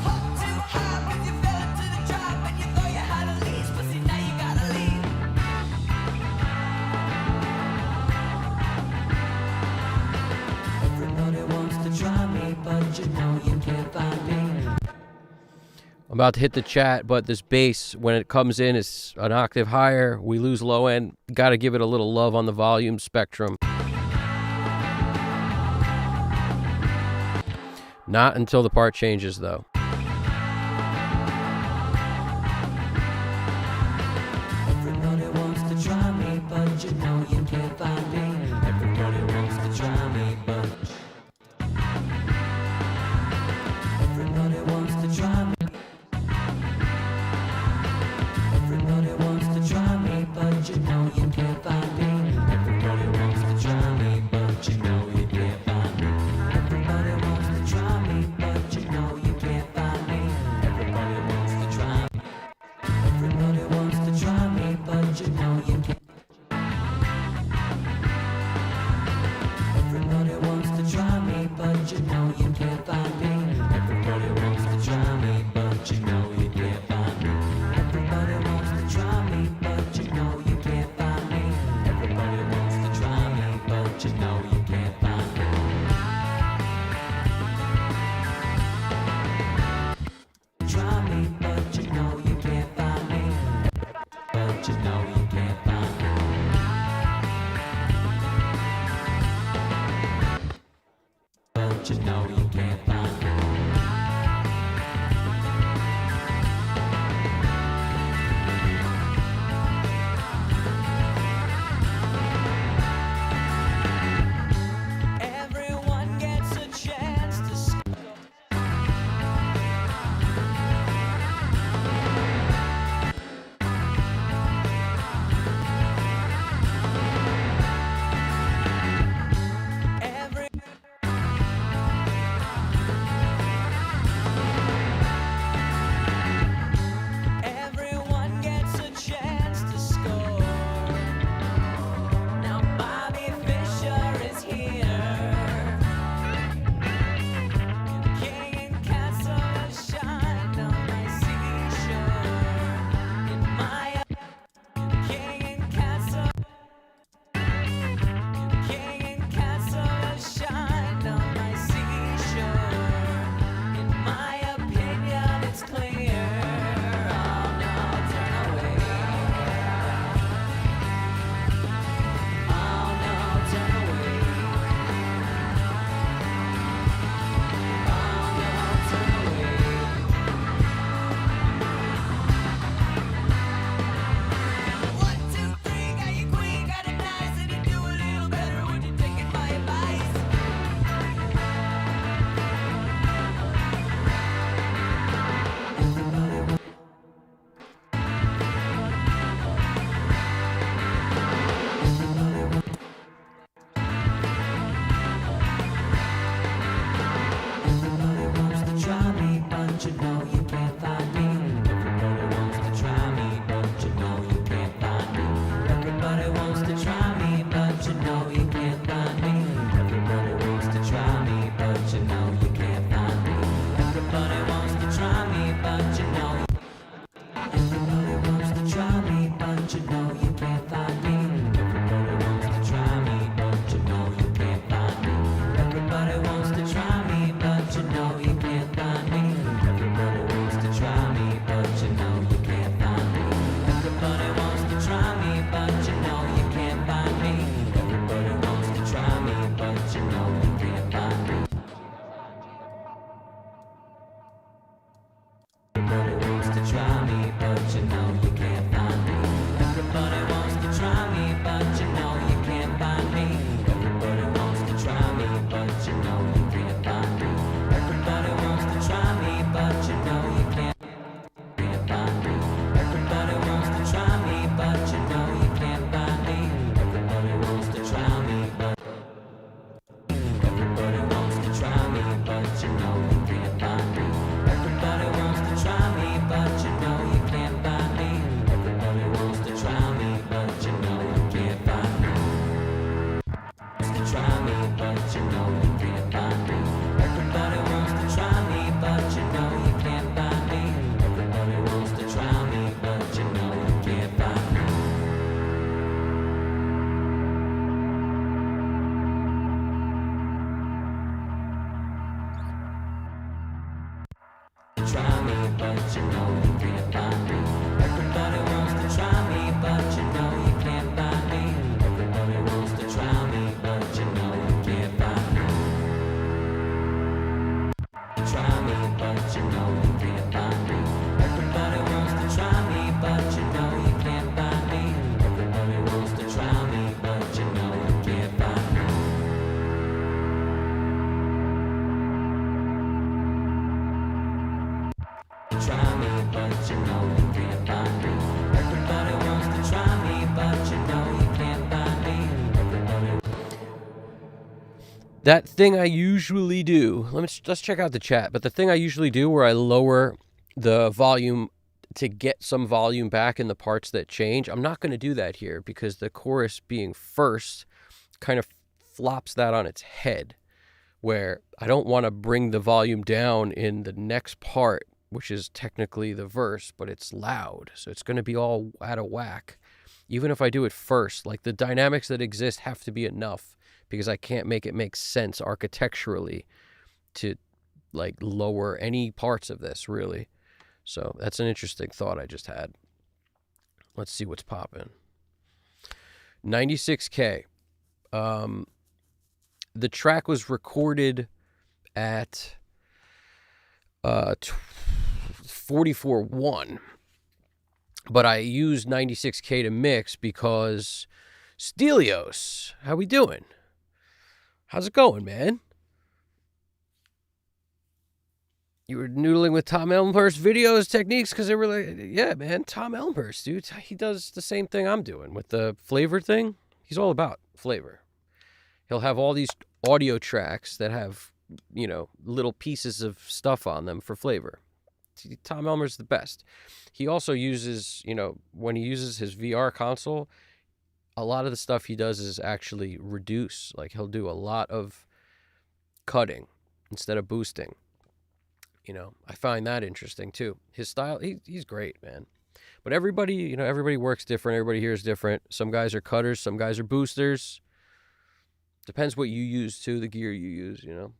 Hope too high, but you fell into the trap and you thought you had a leash, but see now you gotta leave. Everybody wants to try me, but you know you can't find me. I'm about to hit the chat, but this bass, when it comes in, is an octave higher. We lose low end. Got to give it a little love on the volume spectrum. Not until the part changes, though. Everybody wants to try me, but you know you can't find me. Everybody wants to try me, but everybody wants to try me. Everybody wants to try me, but you know you can't find me. Everybody wants to try me, but you know you can't find me. Everybody wants to try me, but you know you can't but you know everybody wants to try me, but you know you can't find me. Everybody wants to try me, but you know you can't find me. Everybody wants to try me, but you know you can't find me. Everybody wants to try me, but you know you can't find me. Everybody wants to try me, but you know you can't find me. Everybody wants to try me, but you know you can't find me. Everybody wants to try me, but you know you can't find me. Everybody wants to try me, but you know you can't find me. Everybody wants to try me, but you know you can't find me. Everybody wants to try me, but you know you can't find me. Everybody wants to try me, but you know you can't find me. Everybody wants to try me, but everybody wants to try me, but you know you can't find me. Everybody wants to try me, but you know you can't find me. Everybody wants to try me, but you know you can't find me. Wants to try me, but you know you can't find me. Everybody wants to try me, but you know you can't find me. Everybody wants to try me, but you know you can't find me. Try me, but you know you can't find me. Everybody wants to try me, but you know you can't find me. Everybody wants to try me, but you know you can't find me. Try me, but you know you can't find me. Everybody wants to try me, but you know you can't find me. Everybody wants to try me, but you know you can't find me. Try me, but you know you can't find me. Everybody wants to try me, but you know you can't find me. Everybody. That thing I usually do, let's check out the chat, but the thing I usually do where I lower the volume to get some volume back in the parts that change, I'm not going to do that here because the chorus being first kind of flops that on its head, where I don't want to bring the volume down in the next part, which is technically the verse, but it's loud, so it's going to be all out of whack. Even if I do it first, like the dynamics that exist have to be enough because I can't make it make sense architecturally to like lower any parts of this, really. So that's an interesting thought I just had. Let's see what's popping. 96K. The track was recorded at 44.1, but I used 96K to mix because Stelios, how we doing? How's it going, man? You were noodling with Tom Elmhurst videos, techniques, because they were like, yeah, man, Tom Elmhurst, dude. He does the same thing I'm doing with the flavor thing. He's all about flavor. He'll have all these audio tracks that have, you know, little pieces of stuff on them for flavor. Tom Elmer's the best. He also uses, you know, when he uses his VR console, a lot of the stuff he does is actually reduce. Like he'll do a lot of cutting instead of boosting. You know, I find that interesting too. His style, he's great, man. But everybody, you know, everybody works different. Everybody here is different. Some guys are cutters. Some guys are boosters. Depends what you use too, the gear you use, you know.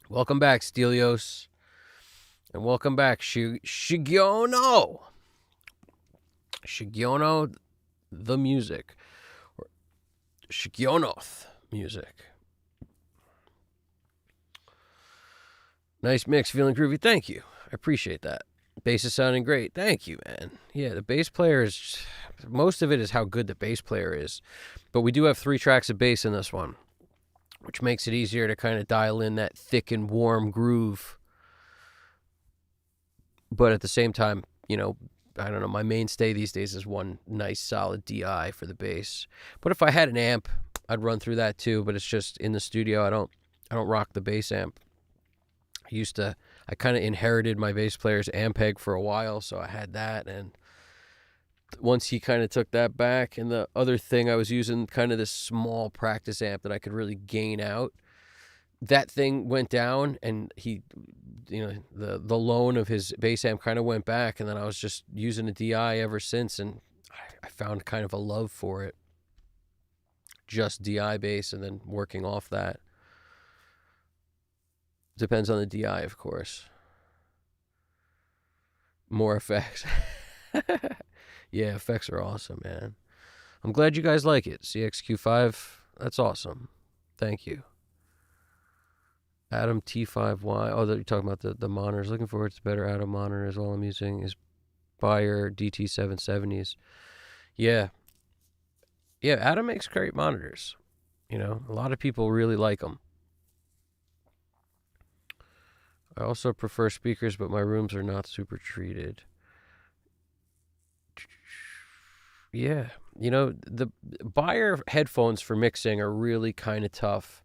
Welcome back, Stelios. And welcome back, Shigiono. Shigiono, the music. Or Shigionoth music. Nice mix, feeling groovy. Thank you. I appreciate that. Bass is sounding great. Thank you, man. Yeah, the bass player is... most of it is how good the bass player is. But we do have 3 tracks of bass in this one, which makes it easier to kind of dial in that thick and warm groove. But at the same time, you know, I don't know, my mainstay these days is one nice solid DI for the bass. But if I had an amp, I'd run through that too, but it's just in the studio I don't rock the bass amp. I kind of inherited my bass player's Ampeg for a while, so I had that, and once he kind of took that back, and the other thing I was using kind of this small practice amp that I could really gain out. That thing went down, and he, the loan of his bass amp kind of went back, and then I was just using a DI ever since, and I found kind of a love for it. Just DI bass, and then working off that. Depends on the DI, of course. More effects. Yeah, effects are awesome, man. I'm glad you guys like it. CXQ5, that's awesome. Thank you. Atom T5Y. Oh, you're talking about the monitors. Looking forward to better Atom monitors. All I'm using is Bayer DT770s. Yeah. Yeah, Atom makes great monitors. A lot of people really like them. I also prefer speakers, but my rooms are not super treated. Yeah. The Bayer headphones for mixing are really kind of tough.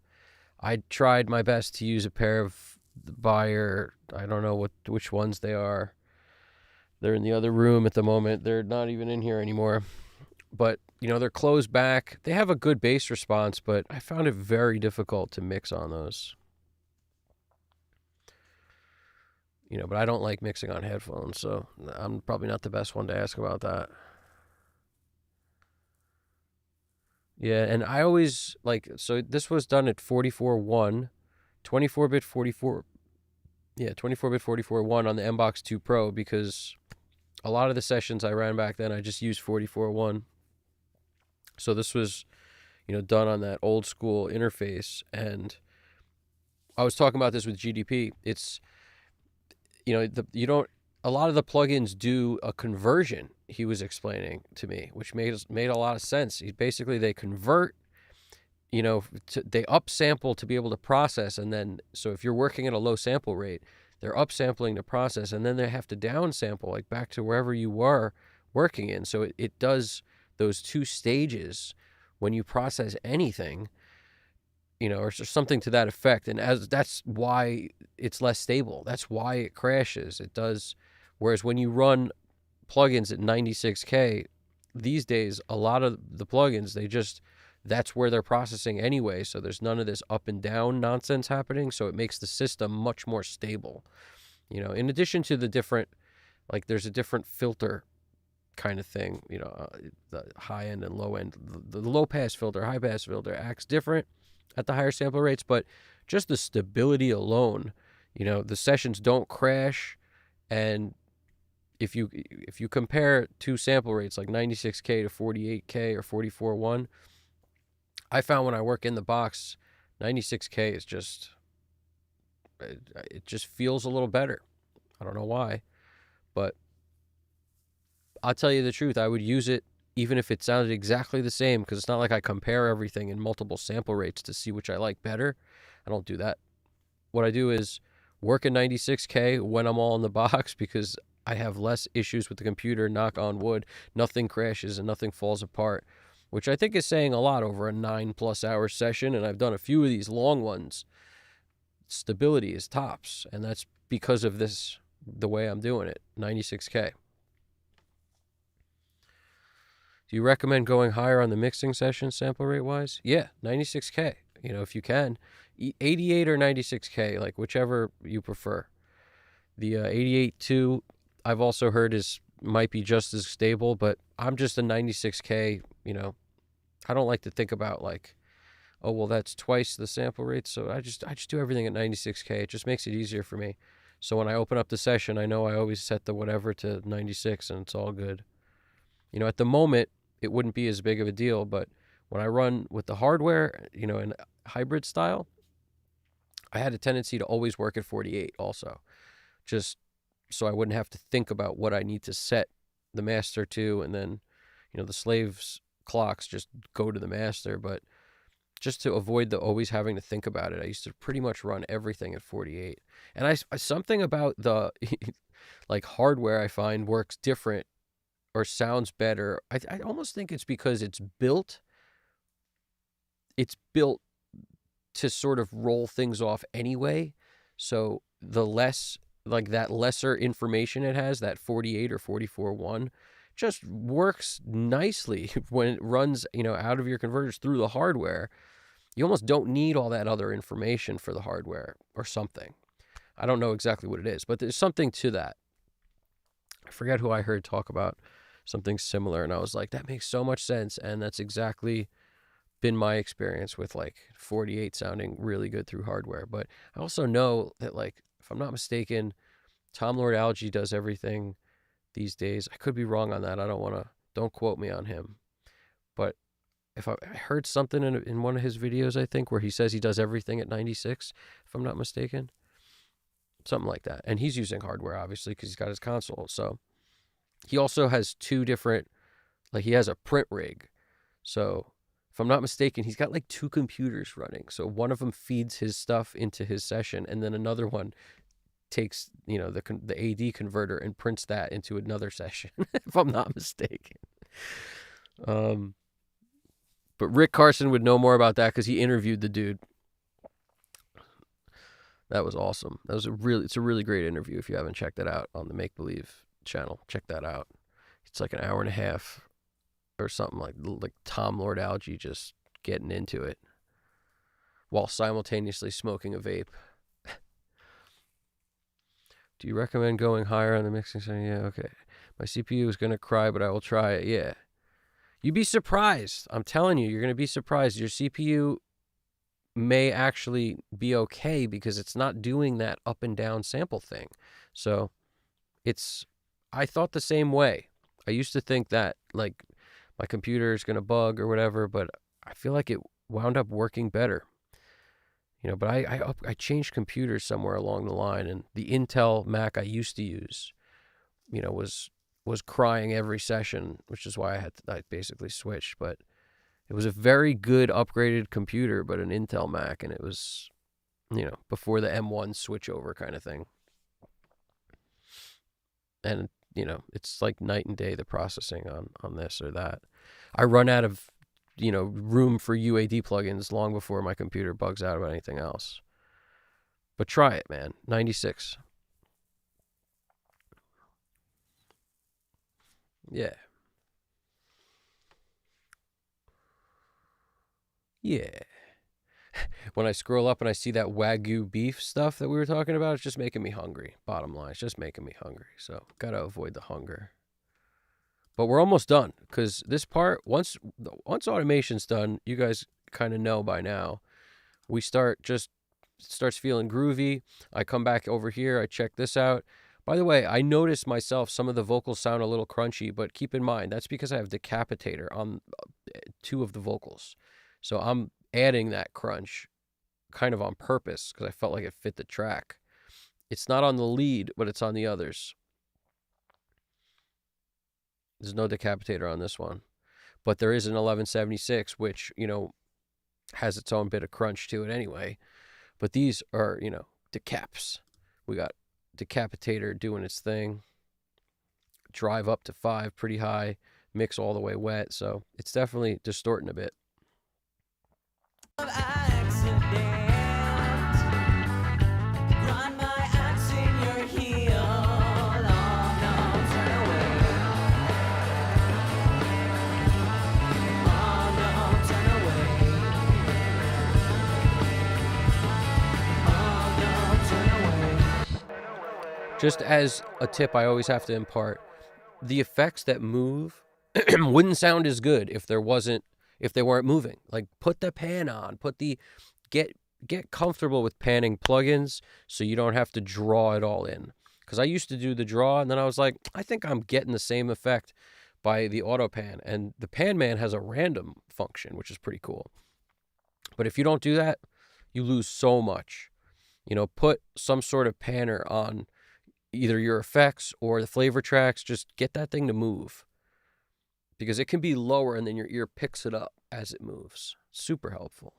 I tried my best to use a pair of the Bayer. I don't know which ones they are. They're in the other room at the moment. They're not even in here anymore. But, they're closed back. They have a good bass response, but I found it very difficult to mix on those. But I don't like mixing on headphones, so I'm probably not the best one to ask about that. Yeah, and I always so this was done at 44.1, 24-bit 44, 24-bit 44.1 on the MBox 2 Pro, because a lot of the sessions I ran back then, I just used 44.1. So this was, done on that old school interface, and I was talking about this with GDP. It's, a lot of the plugins do a conversion, he was explaining to me, which made a lot of sense. They convert, they upsample to be able to process, and then, so if you're working at a low sample rate, they're upsampling to process, and then they have to downsample, back to wherever you were working in. So it does those two stages when you process anything, or something to that effect. And that's why it's less stable. That's why it crashes. It does. Whereas when you run plugins at 96K, these days, a lot of the plugins, that's where they're processing anyway. So there's none of this up and down nonsense happening. So it makes the system much more stable. In addition to the different, there's a different filter kind of thing, the high end and low end. The low pass filter, high pass filter acts different at the higher sample rates, but just the stability alone, the sessions don't crash. And if you compare two sample rates, like 96K to 48K or 44.1, I found when I work in the box, 96K is just, it just feels a little better. I don't know why, but I'll tell you the truth. I would use it even if it sounded exactly the same, because it's not like I compare everything in multiple sample rates to see which I like better. I don't do that. What I do is work at 96K when I'm all in the box, because I have less issues with the computer, knock on wood. Nothing crashes and nothing falls apart, which I think is saying a lot over a 9+ hour session, and I've done a few of these long ones. Stability is tops, and that's because of the way I'm doing it, 96K. Do you recommend going higher on the mixing session sample rate wise? Yeah, 96K, if you can. 88 or 96K, whichever you prefer. The 88.2, I've also heard might be just as stable, but I'm just a 96K, I don't like to think about oh, well, that's twice the sample rate, so I just do everything at 96K. It just makes it easier for me. So when I open up the session, I know I always set the whatever to 96, and it's all good. At the moment, it wouldn't be as big of a deal, but when I run with the hardware, in hybrid style, I had a tendency to always work at 48 also, just so I wouldn't have to think about what I need to set the master to, and then, the slaves clocks just go to the master. But just to avoid always having to think about it, I used to pretty much run everything at 48. And something about the hardware I find works different or sounds better. I almost think it's because it's built to sort of roll things off anyway. So the less, that lesser information it has, that 48 or 44.1, just works nicely when it runs, out of your converters through the hardware. You almost don't need all that other information for the hardware or something. I don't know exactly what it is, but there's something to that. I forget who I heard talk about something similar, and I was like, that makes so much sense, and that's exactly been my experience with like 48 sounding really good through hardware. But I also know that, like, if I'm not mistaken, Tom Lord Algae does everything these days. I could be wrong on that. Don't quote me on him. But if I heard something in one of his videos, I think, where he says he does everything at 96, if I'm not mistaken. Something like that. And he's using hardware, obviously, because he's got his console. So he also has two different, like, he has a print rig. So if I'm not mistaken, he's got like two computers running. So one of them feeds his stuff into his session, and then another one takes, the AD converter and prints that into another session, if I'm not mistaken. But Rick Carson would know more about that because he interviewed the dude. That was awesome. It's a really great interview. If you haven't checked it out on the Make Believe channel, check that out. It's like an hour and a half or something, like Tom Lord Algae just getting into it while simultaneously smoking a vape. Do you recommend going higher on the mixing setting? Yeah, okay. My CPU is going to cry, but I will try it. Yeah. You'd be surprised. I'm telling you, you're going to be surprised. Your CPU may actually be okay because it's not doing that up and down sample thing. So I thought the same way. I used to think that, like, my computer is going to bug or whatever, but I feel like it wound up working better. But I changed computers somewhere along the line, and the Intel Mac I used to use, was crying every session, which is why I basically switched. But it was a very good upgraded computer, but an Intel Mac, and it was, before the M1 switchover kind of thing. And, it's like night and day, the processing on this or that. I run out of, room for UAD plugins long before my computer bugs out about anything else. But try it, man. 96. Yeah. Yeah. When I scroll up and I see that Wagyu beef stuff that we were talking about, it's just making me hungry. Bottom line, it's just making me hungry. So, gotta avoid the hunger. But we're almost done, because this part, once automation's done, you guys kind of know by now, starts feeling groovy. I come back over here, I check this out. By the way, I noticed myself some of the vocals sound a little crunchy, but keep in mind, that's because I have Decapitator on two of the vocals. So I'm adding that crunch kind of on purpose because I felt like it fit the track. It's not on the lead, but it's on the others. There's no Decapitator on this one. But there is an 1176, which, has its own bit of crunch to it anyway. But these are, decaps. We got Decapitator doing its thing. Drive up to 5 pretty high. Mix all the way wet. So it's definitely distorting a bit. Just as a tip I always have to impart, the effects that move wouldn't sound as good if they weren't moving. Like, put the pan on, get comfortable with panning plugins so you don't have to draw it all in. Because I used to do the draw, and then I was like, I think I'm getting the same effect by the auto pan. And the Pan Man has a random function, which is pretty cool. But if you don't do that, you lose so much. Put some sort of panner on either your effects or the flavor tracks. Just get that thing to move, because it can be lower and then your ear picks it up as it moves. Super helpful.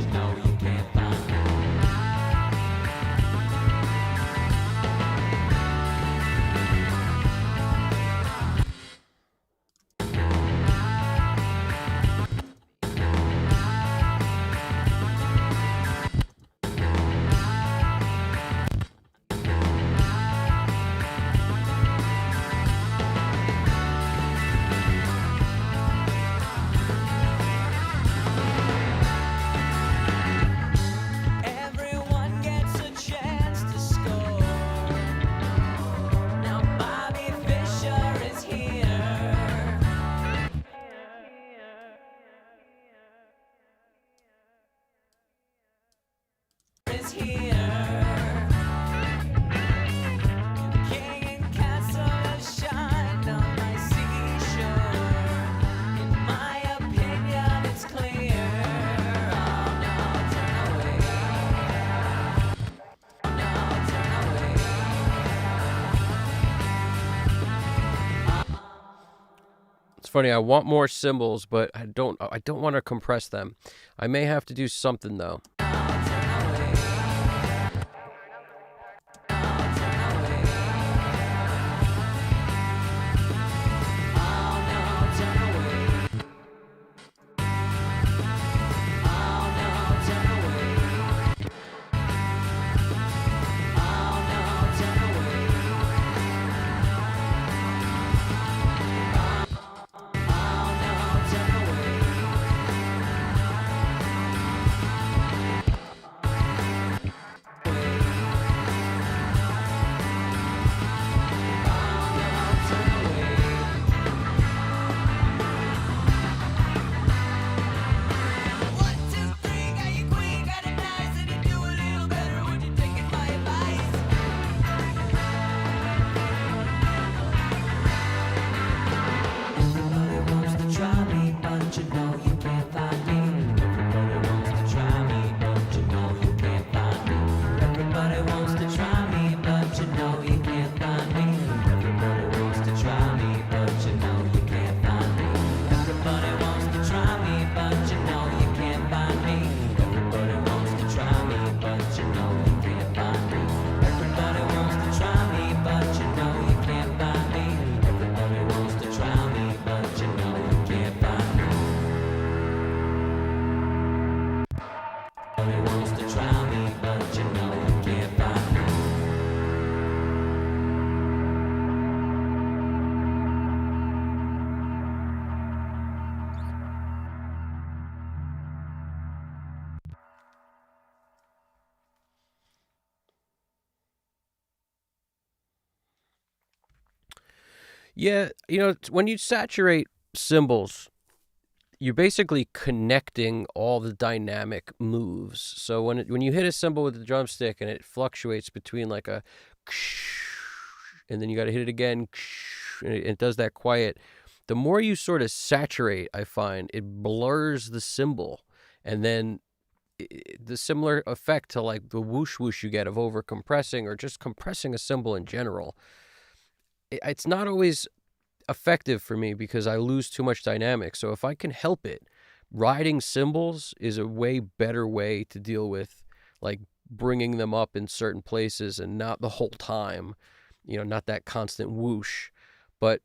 you know you can't find me. Everyone gets a chance to score. Now Bobby Fischer is here. Is here. King and castle has shined on my seashore. In my opinion, it's clear. Oh no, turn away. No, turn away. It's funny. I want more cymbals, but I don't want to compress them. I may have to do something though. Yeah, when you saturate cymbals, you're basically connecting all the dynamic moves. So when you hit a cymbal with the drumstick and it fluctuates between like a and then you got to hit it again and it does that quiet, the more you sort of saturate, I find it blurs the cymbal, and then the similar effect to like the whoosh whoosh you get of over compressing or just compressing a cymbal in general. It's not always effective for me because I lose too much dynamic. So if I can help it, riding cymbals is a way better way to deal with like bringing them up in certain places and not the whole time, not that constant whoosh. But,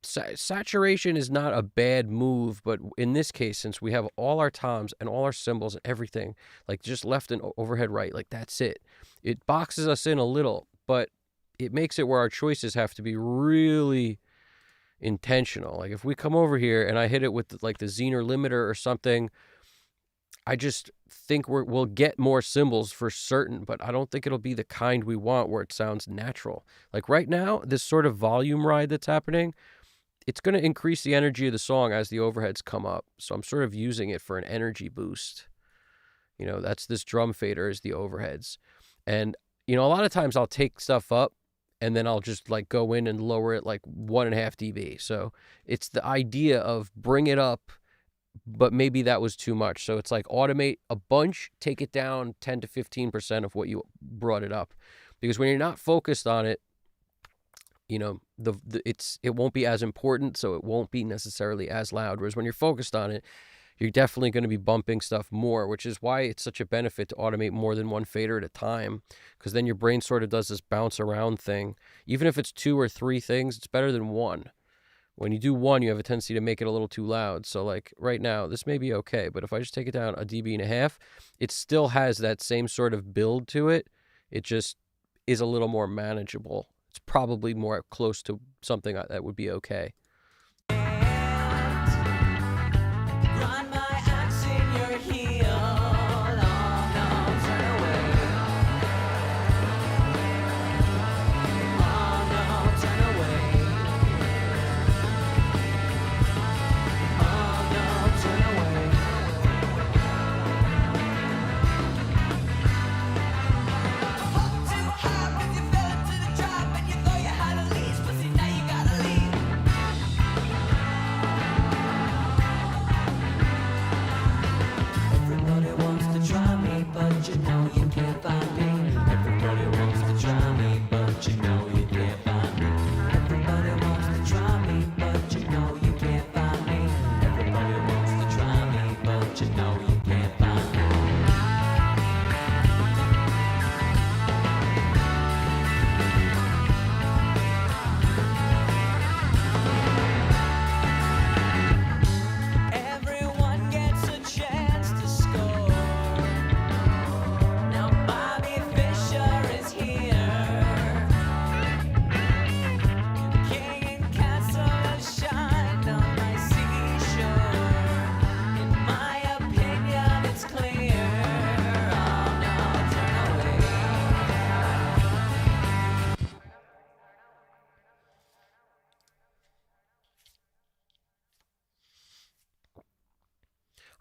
saturation is not a bad move, but in this case, since we have all our toms and all our cymbals and everything, like just left and overhead right, like that's it. It boxes us in a little, but it makes it where our choices have to be really intentional. Like if we come over here and I hit it with like the Zener limiter or something, I just think we'll get more cymbals for certain, but I don't think it'll be the kind we want where it sounds natural. Like right now, this sort of volume ride that's happening, it's going to increase the energy of the song as the overheads come up. So I'm sort of using it for an energy boost. That's this drum fader is the overheads. And, a lot of times I'll take stuff up and then I'll just like go in and lower it like 1.5 dB. So it's the idea of bring it up, but maybe that was too much. So it's like automate a bunch, take it down 10 to 15% of what you brought it up. Because when you're not focused on it, it won't be as important, so it won't be necessarily as loud. Whereas when you're focused on it, you're definitely going to be bumping stuff more, which is why it's such a benefit to automate more than one fader at a time, because then your brain sort of does this bounce around thing. Even if it's 2 or 3 things, it's better than one. When you do one, you have a tendency to make it a little too loud. So like right now, this may be okay, but if I just take it down a dB.5, it still has that same sort of build to it. It just is a little more manageable. It's probably more close to something that would be okay.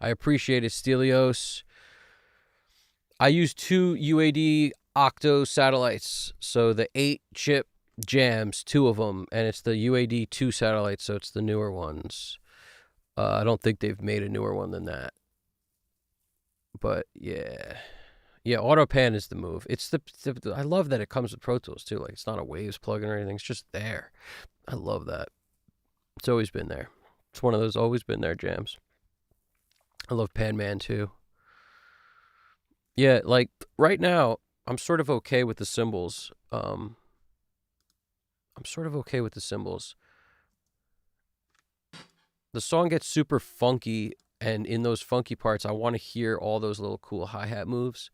I appreciate it, Stelios. I use 2 UAD Octo satellites. So the 8-chip jams, 2 of them, and it's the UAD 2 satellites, so it's the newer ones. I don't think they've made a newer one than that. But yeah. Yeah, AutoPan is the move. It's I love that it comes with Pro Tools too. Like it's not a Waves plugin or anything. It's just there. I love that. It's always been there. It's one of those always been there jams. I love Pan Man too. Yeah, like right now, I'm sort of okay with the cymbals. I'm sort of okay with the cymbals. The song gets super funky, and in those funky parts, I want to hear all those little cool hi-hat moves.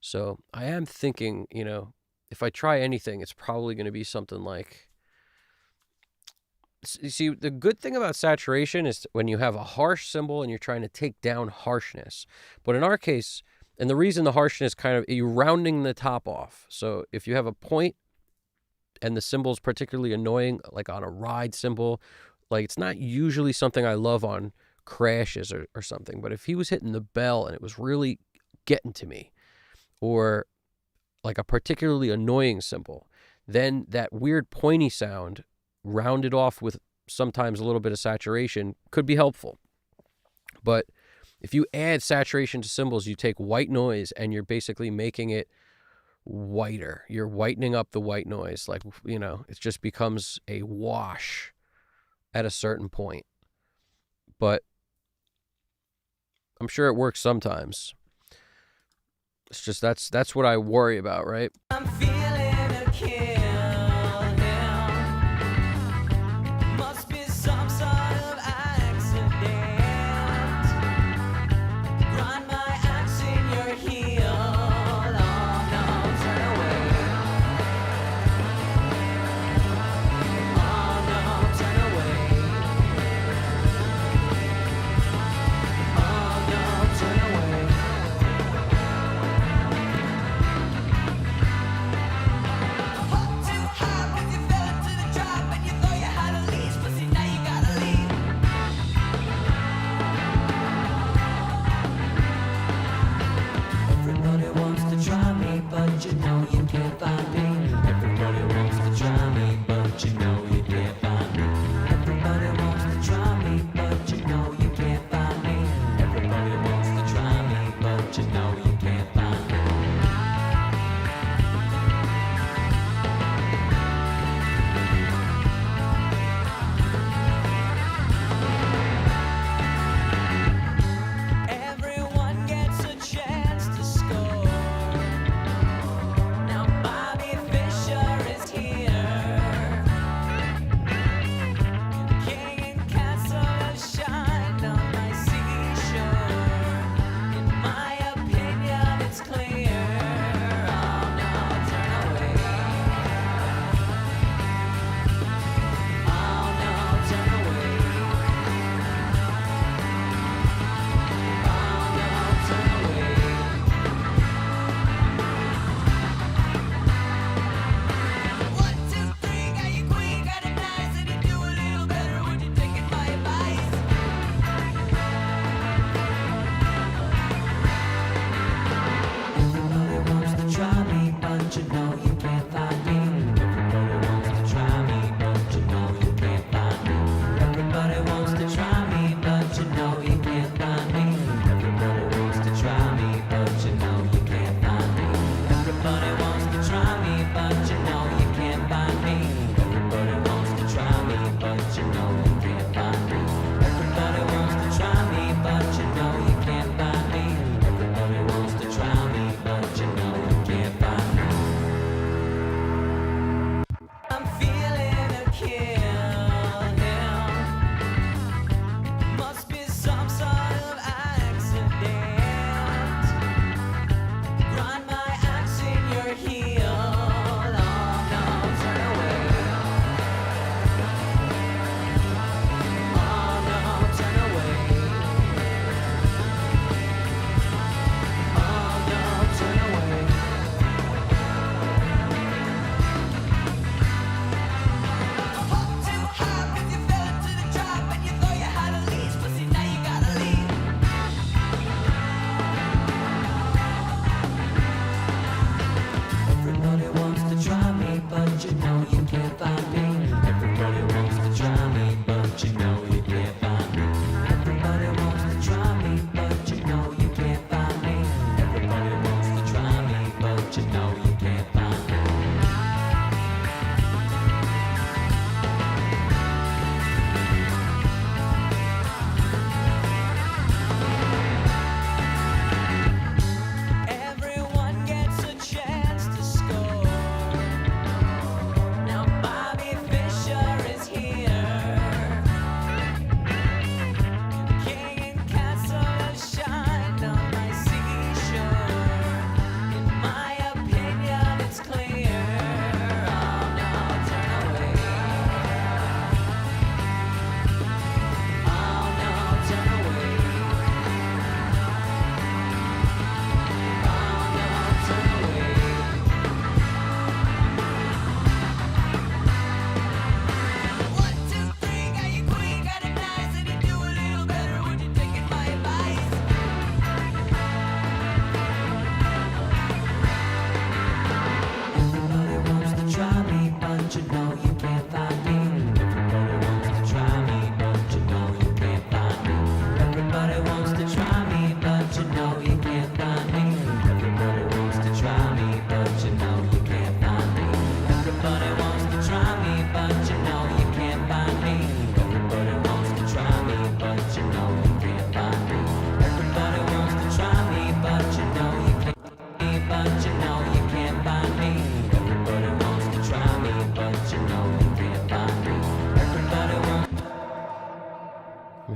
So I am thinking, you know, if I try anything, it's probably going to be something like... You see, the good thing about saturation is when you have a harsh cymbal and you're trying to take down harshness. But in our case, and the reason the harshness kind of, you're rounding the top off. So if you have a point and the cymbal's particularly annoying, like on a ride cymbal, like it's not usually something I love on crashes or something. But if he was hitting the bell and it was really getting to me, or like a particularly annoying cymbal, then that weird pointy sound rounded off with sometimes a little bit of saturation could be helpful. But if you add saturation to cymbals, you take white noise and you're basically making it whiter. You're whitening up the white noise. Like, you know, it just becomes a wash at a certain point. But I'm sure it works sometimes. It's just that's what I worry about, right? I'm feeling a kill.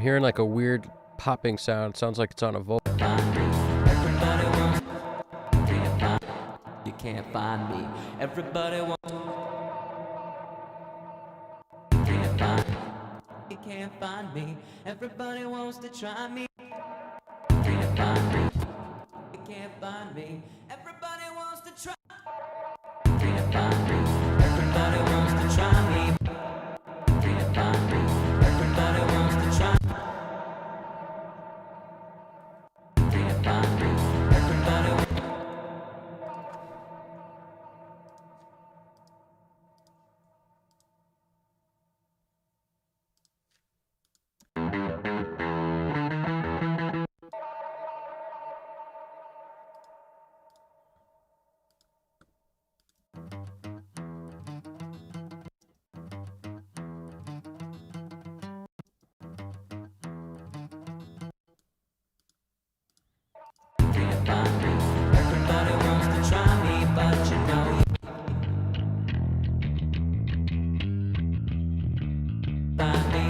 hearing like a weird popping sound. It sounds like it's on a vocal. You can't find me. Everybody wants. You can't find me. Everybody wants to try me. You can't find me. You can't find me. Everybody wants to try. You can't find me. Everybody wants to try me. You can't find me. Everybody wants to try. You can't find me. Everybody wants. Everybody wants to try me, but you know you find me.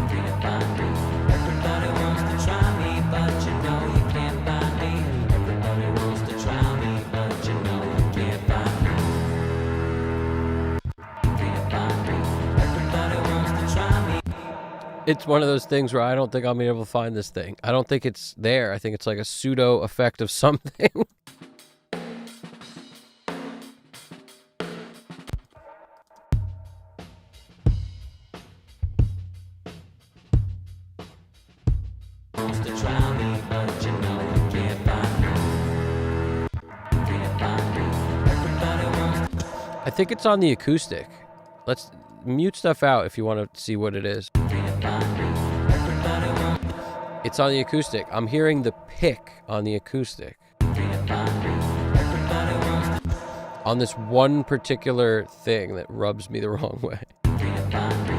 Can't find Everybody wants to try me, but you know you can't find me. Everybody wants to try me, but you know you can't find me. Can't find me. Everybody wants to try me. It's one of those things where I don't think I'll be able to find this thing. I don't think it's there. I think it's like a pseudo effect of something. Wants to try me, but you know you can't find me. Can't find me. Everybody wants to I think it's on the acoustic. Let's mute stuff out if you want to see what it is. can't find me. Everybody wants It's on the acoustic. I'm hearing the pick on the acoustic. can't find me. Everybody wants On this one particular thing that rubs me the wrong way. can't find me.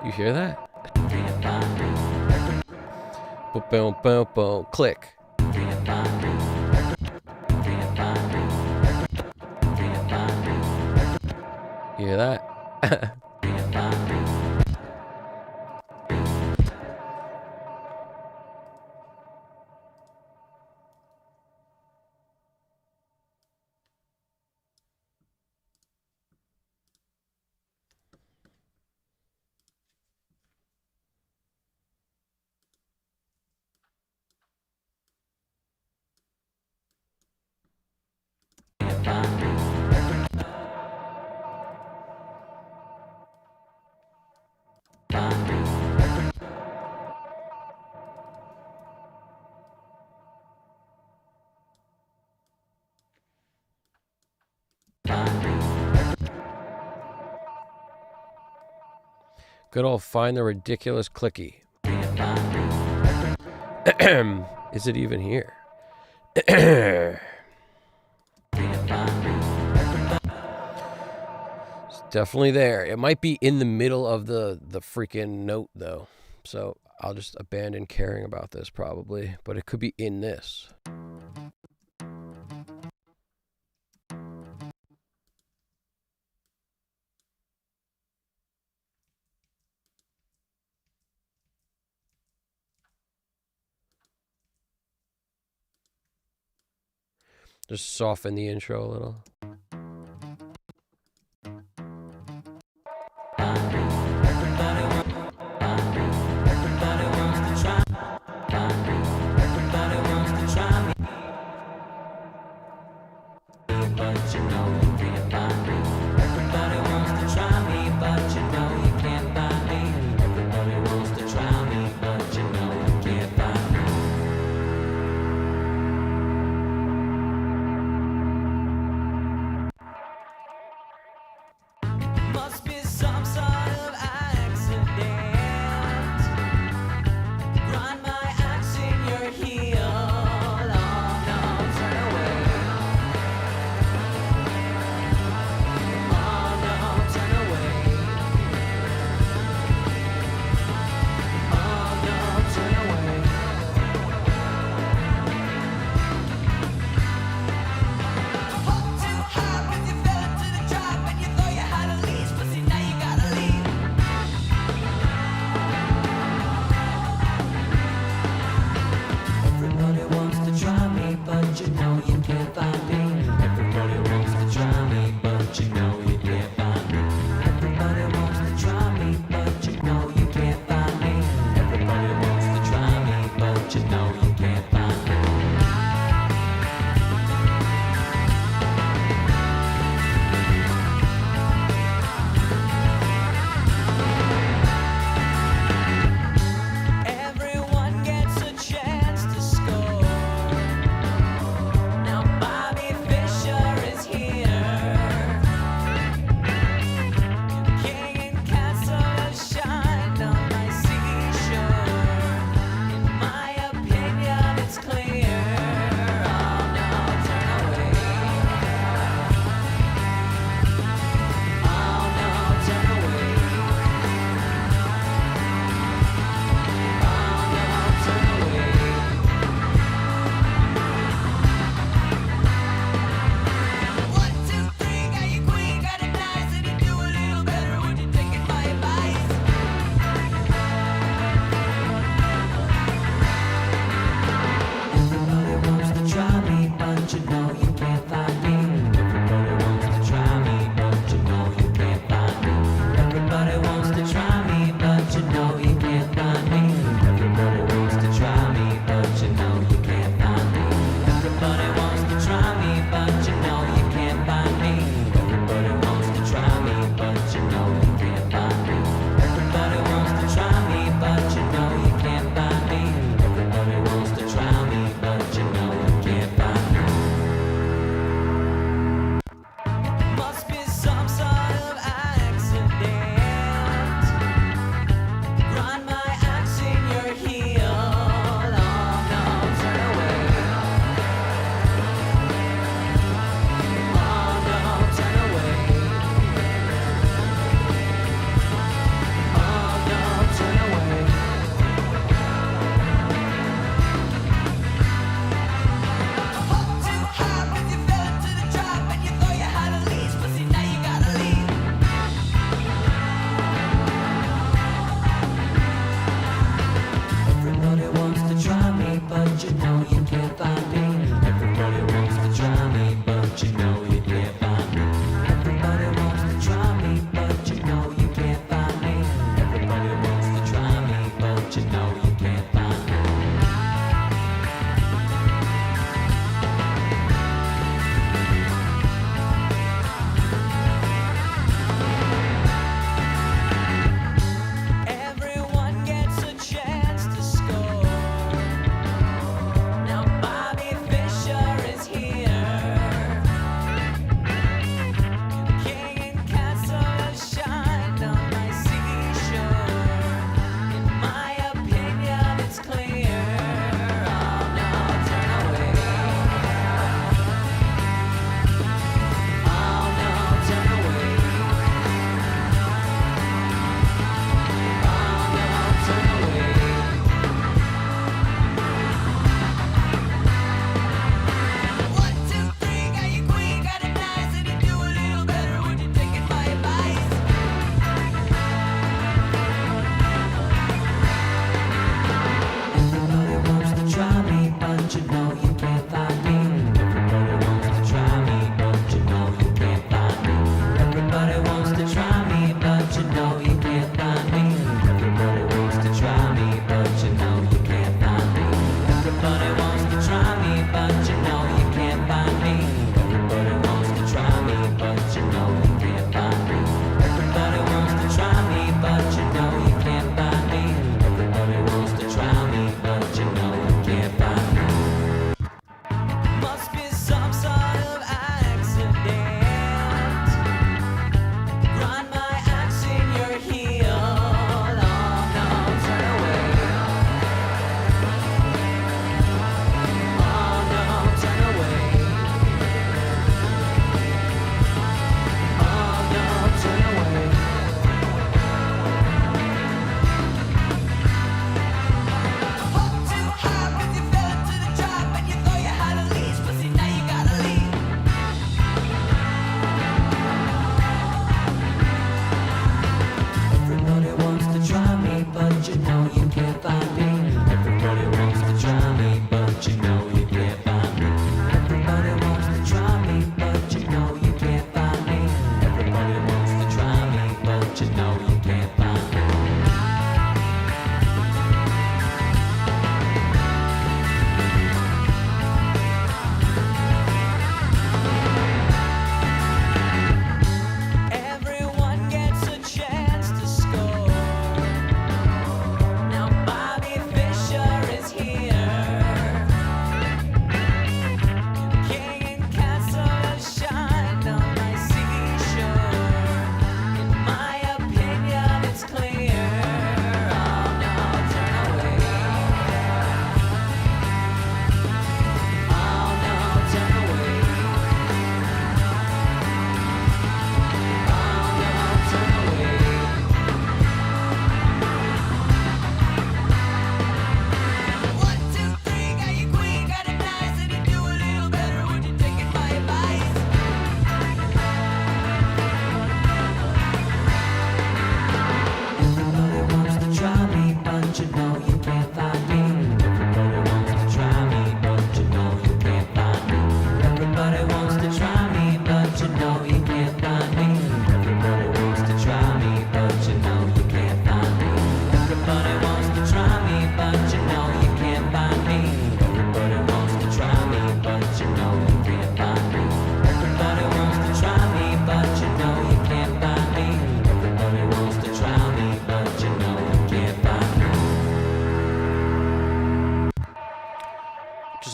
You hear that? Can't find me. Boom, boom, boom, boom. Click. Can't find me. Can't find me. Can't find me. You hear that? Can't find me. Can't find me. Find me. Find me. Good old find the ridiculous clicky. Can't find me. Is it even here? Can't find me. It's definitely there. It might be in the middle of the freaking note though. So I'll just abandon caring about this probably, but it could be in this. Just soften the intro a little. Everybody wants to try. Everybody wants to try me. But you know you can't find me. Everybody wants to try me, but you know you can't find me. Everybody wants to try me, but you know you can't find me. Must be some sort of accident. Grind my axe in your heel. Oh no, turn away.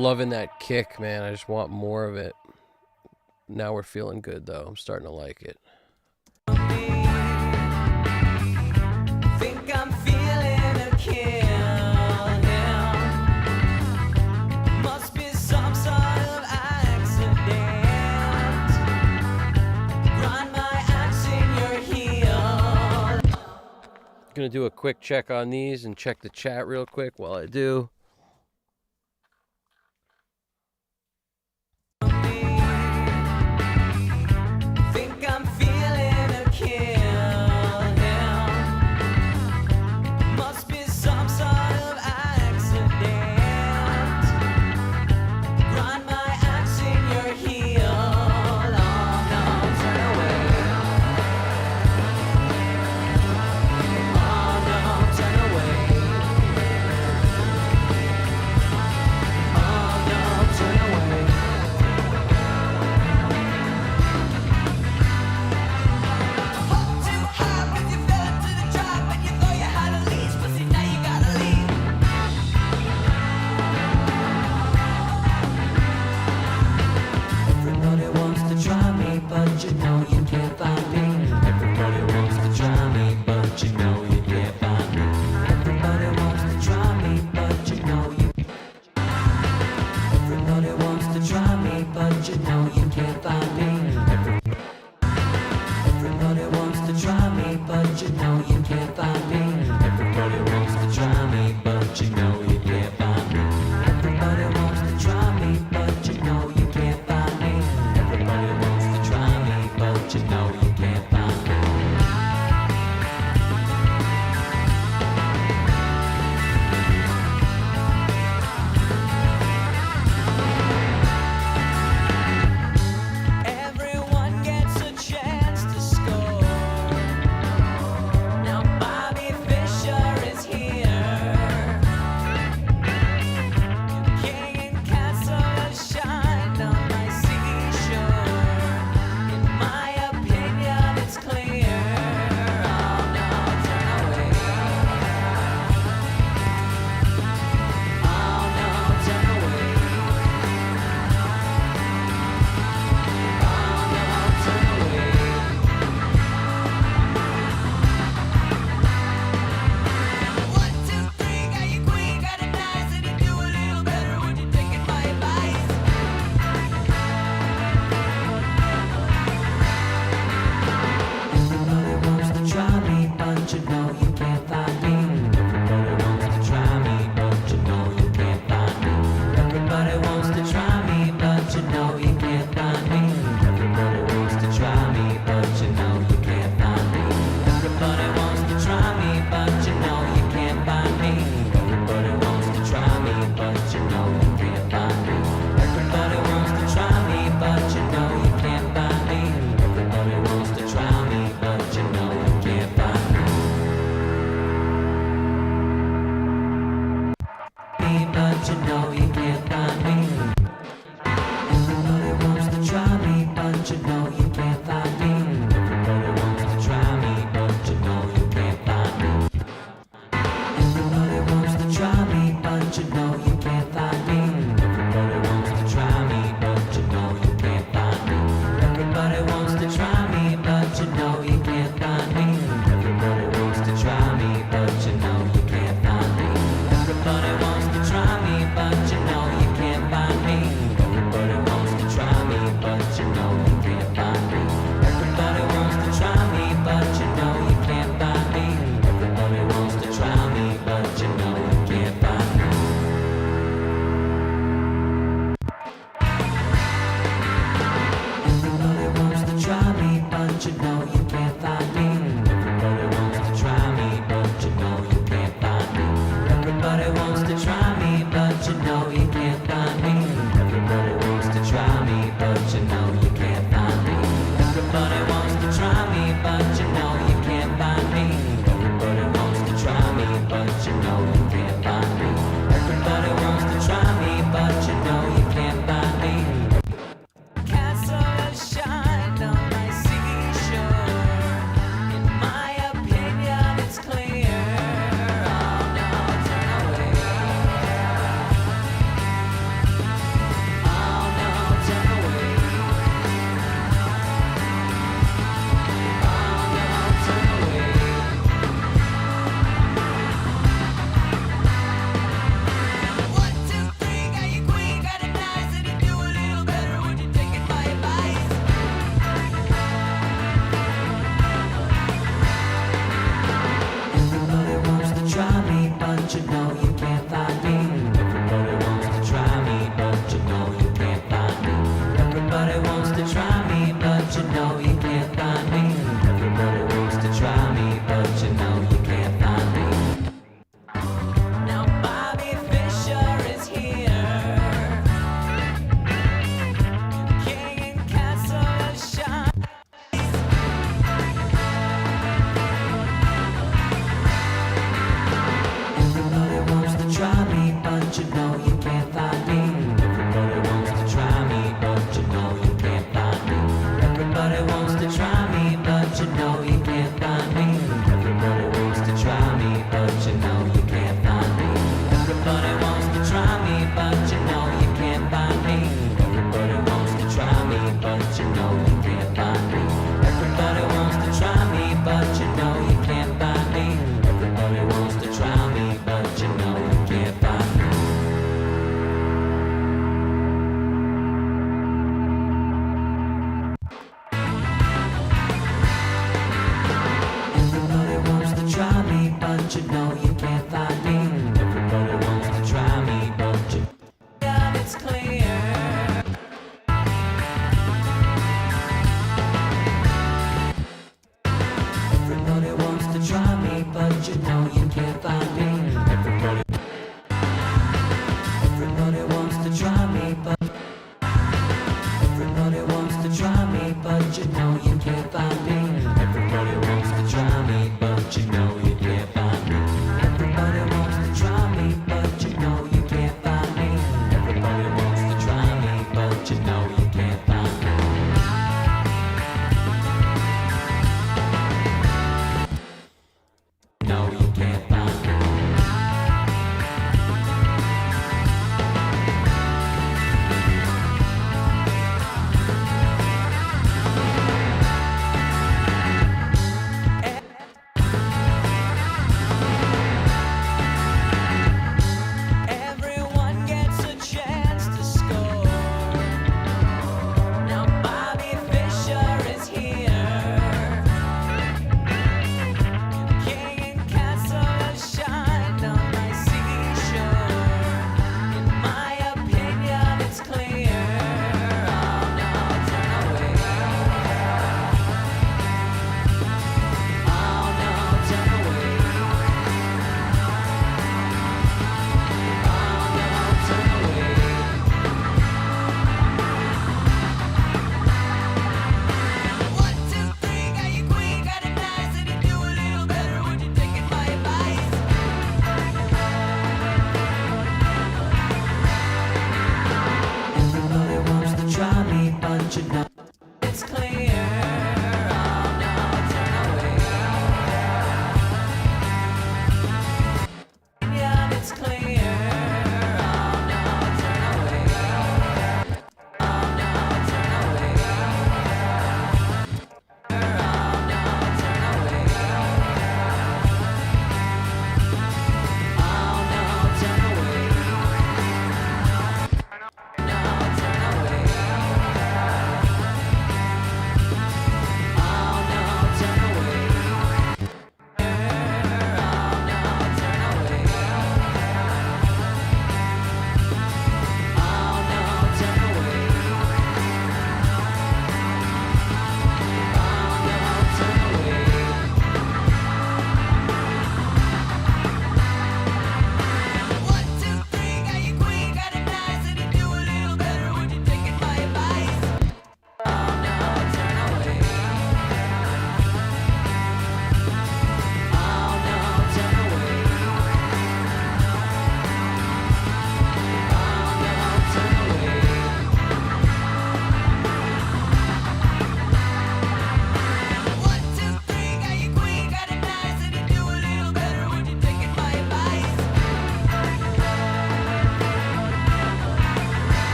loving that kick, man. I just want more of it. Now we're feeling good, though. I'm starting to like it. Think I'm feeling a kill now. Must be some sort of accident. Run my axe in your heel. Gonna do a quick check on these and check the chat real quick while I do. Think I'm feeling a kill now. Must be some sort of accident. Run my axe in your heel. Oh no, turn away. Oh no, turn away.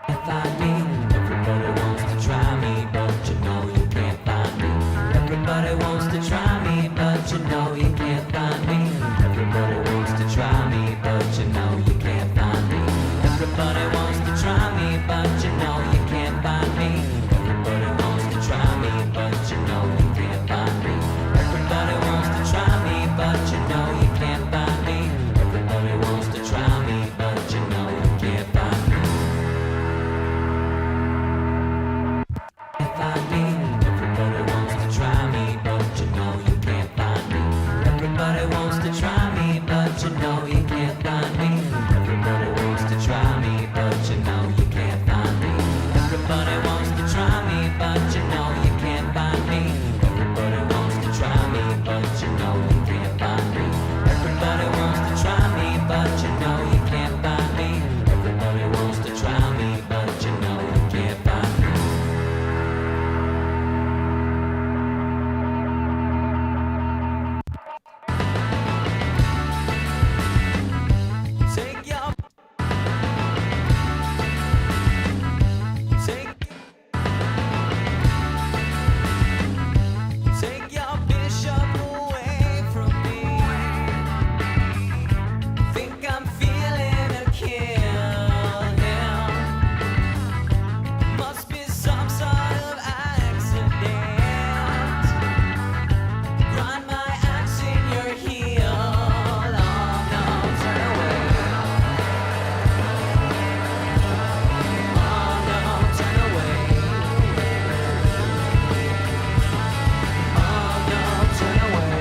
Can't find me. Everybody wants to try me, but you know you can't find me. Everybody wants to try me, but you know you can't find me. Everybody wants to try me, but you know you can't find me. Everybody wants to try me, but you know you can't find me. Everybody wants to try me, but you know you can't find me. Everybody wants to try me, but you know you can't find me. Everybody wants to try me, but you know you can't find me. Can't find me. Everybody wants to try me, but you know you can't find me. Everybody wants to try me, but you know you can't find me. Everybody wants to try me, but you know you can't find me. Everybody wants to try me, but you know you can't find me. Everybody wants to try me, but you know you can't find me. Everybody wants to try me, but you know you can't find me. Everybody wants to try me, but you know you can't find me. Take your Take your bishop away from me. Think I'm feeling a kill now. Must be some sort of accident. Grind my axe in your heel. Oh no, turn away. Oh no, turn away. Oh no, turn away.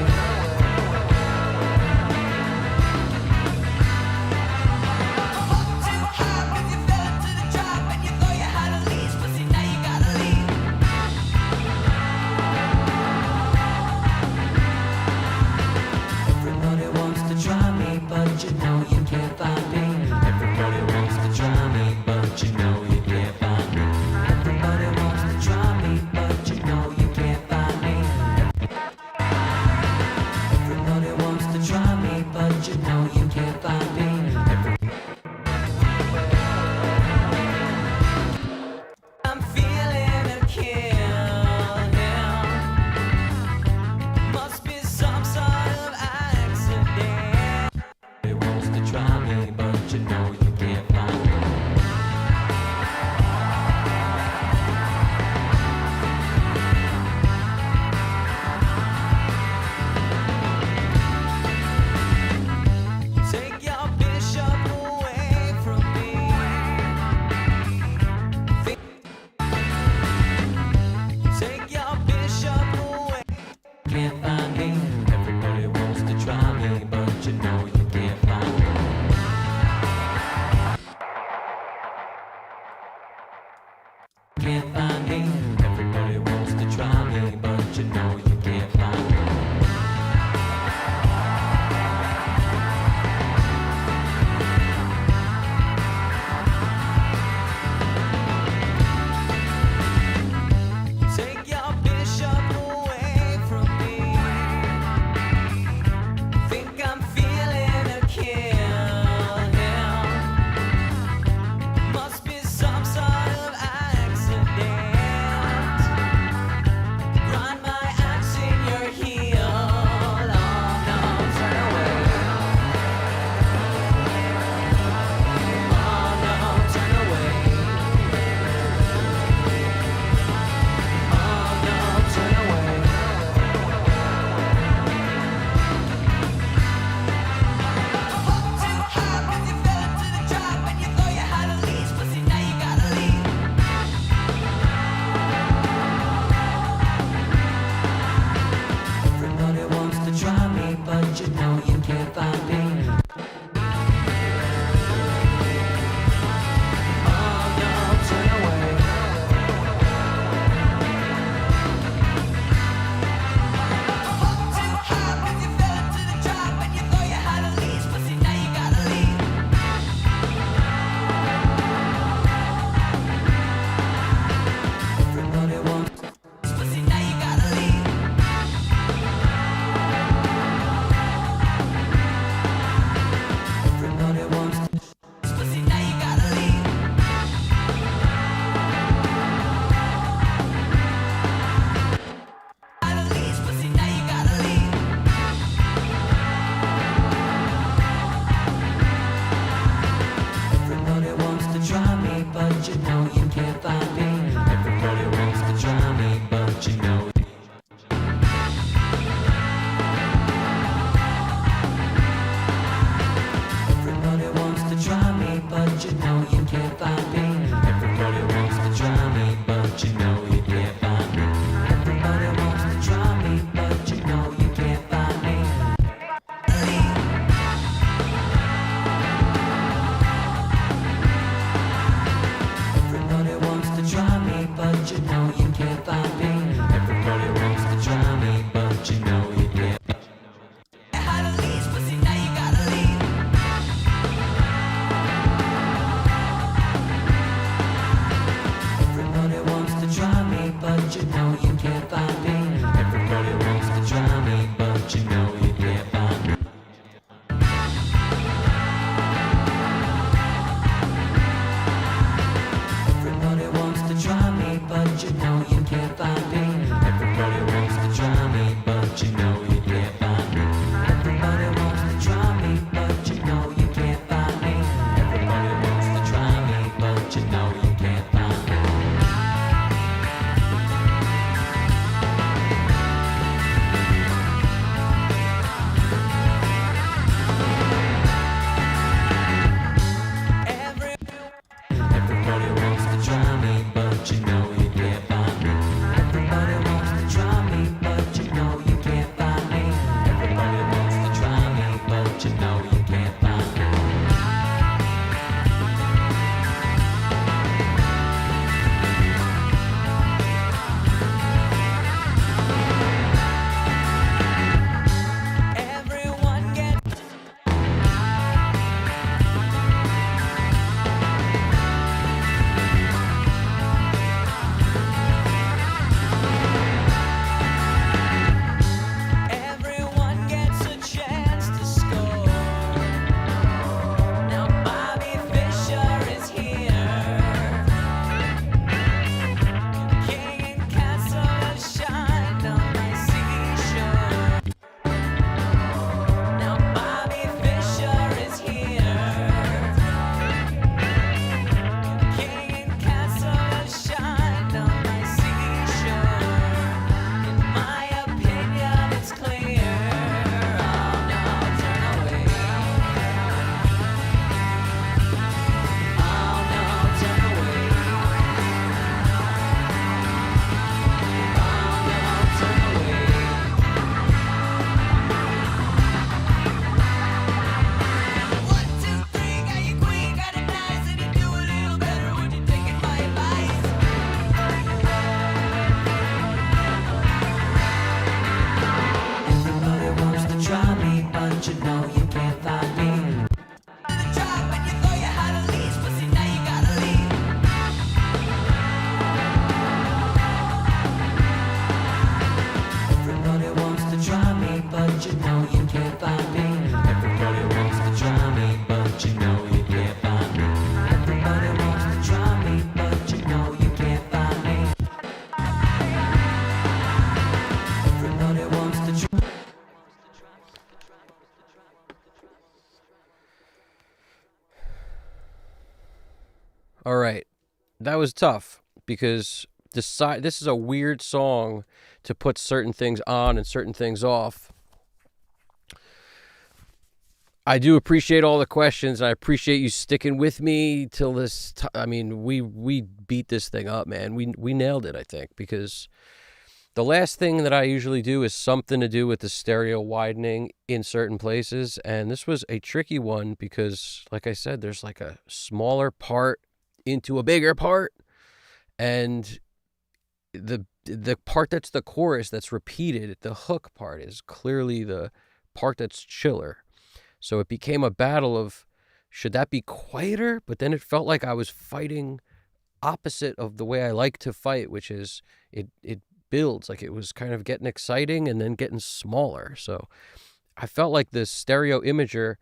Too high 'cause you fell into the trap and you thought you had a leash, but see now you gotta leave. Everybody wants to try me, but you know you can't find me. Everybody wants to try me, but you know you can't find me. Everybody wants to try me, but you know you can't find me. Everybody wants to try me, but you know you can't find me. I'm feeling a kill now. Must be some sort of accident. Everybody wants to try me, but you know you can't find me. Take your bishop away from me. Take your bishop away. Can't find me. Everybody wants to try me, but you know you can't find me. Can't find me. Everybody wants to try me, but you know you can't find me. Take your bishop away from me. Think I'm feeling a kill now. Must be some sort of accident. All right. That was tough because this is a weird song to put certain things on and certain things off. I do appreciate all the questions. I appreciate you sticking with me till this. I mean, we beat this thing up, man. We nailed it, I think, because the last thing that I usually do is something to do with the stereo widening in certain places, and this was a tricky one because, like I said, there's like a smaller part into a bigger part, and the part that's the chorus that's repeated, the hook part, is clearly the part that's chiller. So it became a battle of should that be quieter? But then it felt like I was fighting opposite of the way I like to fight, which is it builds, like it was kind of getting exciting and then getting smaller. So I felt like the stereo imager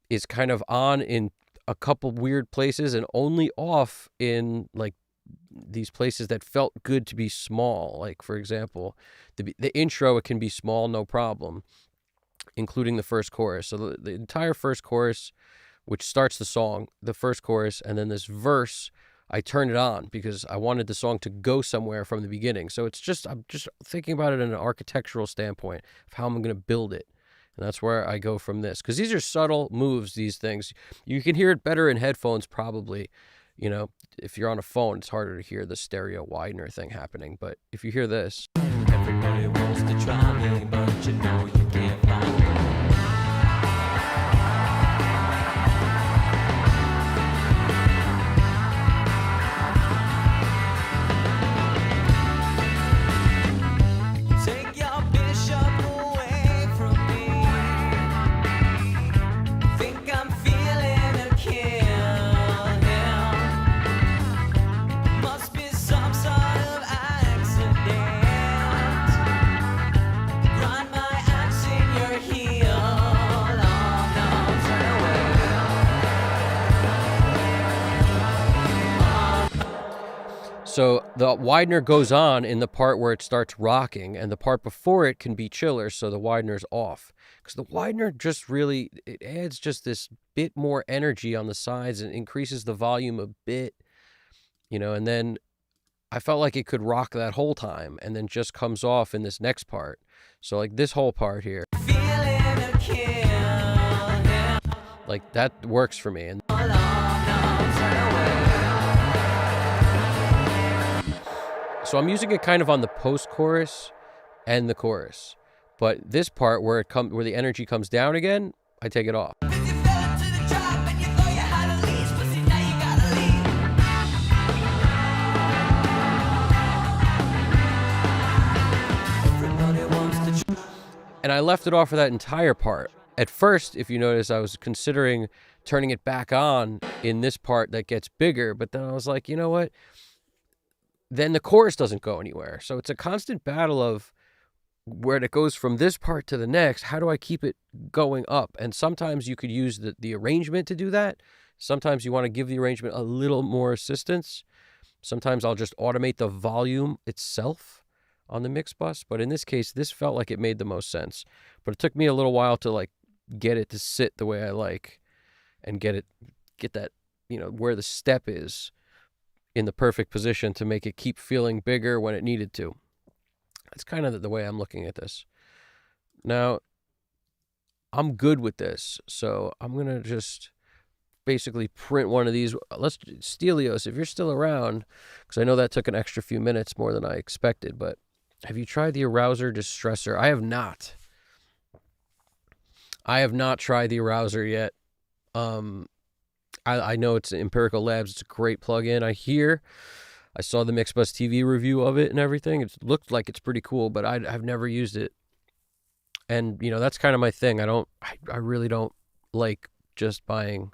is kind of on in a couple weird places and only off in like these places that felt good to be small. Like, for example, the intro, it can be small, no problem, including the first chorus. So the entire first chorus, which starts the song, the first chorus, and then this verse, I turned it on because I wanted the song to go somewhere from the beginning. So I'm just thinking about it in an architectural standpoint of how I'm going to build it. And that's where I go from this. Because these are subtle moves, these things. You can hear it better in headphones, probably. You know, if you're on a phone, it's harder to hear the stereo widener thing happening. But if you hear this. Everybody wants to try me, but you know you can't find me. Take your bishop away from me. Think I'm feeling a kill. Must be some sort of accident. Grind my axe in your heel. Oh no, turn So the widener goes on in the part where it starts rocking, and the part before it can be chiller, so the widener's off. Because the widener just really, it adds just this bit more energy on the sides and increases the volume a bit, you know, and then I felt like it could rock that whole time and then just comes off in this next part. So like this whole part here, feeling a kill. like that works for me. And Oh no, turn away. so I'm using it kind of on the post-chorus and the chorus. But this part where where the energy comes down again, I take it off. Cause you fell into the trap and you thought you had a leash, but see now you gotta leave. Everybody wants to And I left it off for that entire part. At first, if you notice, I was considering turning it back on in this part that gets bigger, but then I was like, you know what? Then the chorus doesn't go anywhere. So it's a constant battle of where it goes from this part to the next. How do I keep it going up? And sometimes you could use the arrangement to do that. Sometimes you want to give the arrangement a little more assistance. Sometimes I'll just automate the volume itself on the mix bus. But in this case, this felt like it made the most sense. But it took me a little while to like get it to sit the way I like and get that, you know, where the step is in the perfect position to make it keep feeling bigger when it needed to. That's kind of the way I'm looking at this. Now, I'm good with this, so I'm going to just basically print one of these. Let's, Stelios, if you're still around, because I know that took an extra few minutes more than I expected, but have you tried the Arouser Distressor? I have not. I have not tried the Arouser yet. I know it's Empirical Labs. It's a great plugin. I saw the Mixbus TV review of it and everything. It looked like it's pretty cool, but I've never used it. And, you know, that's kind of my thing. I really don't like just buying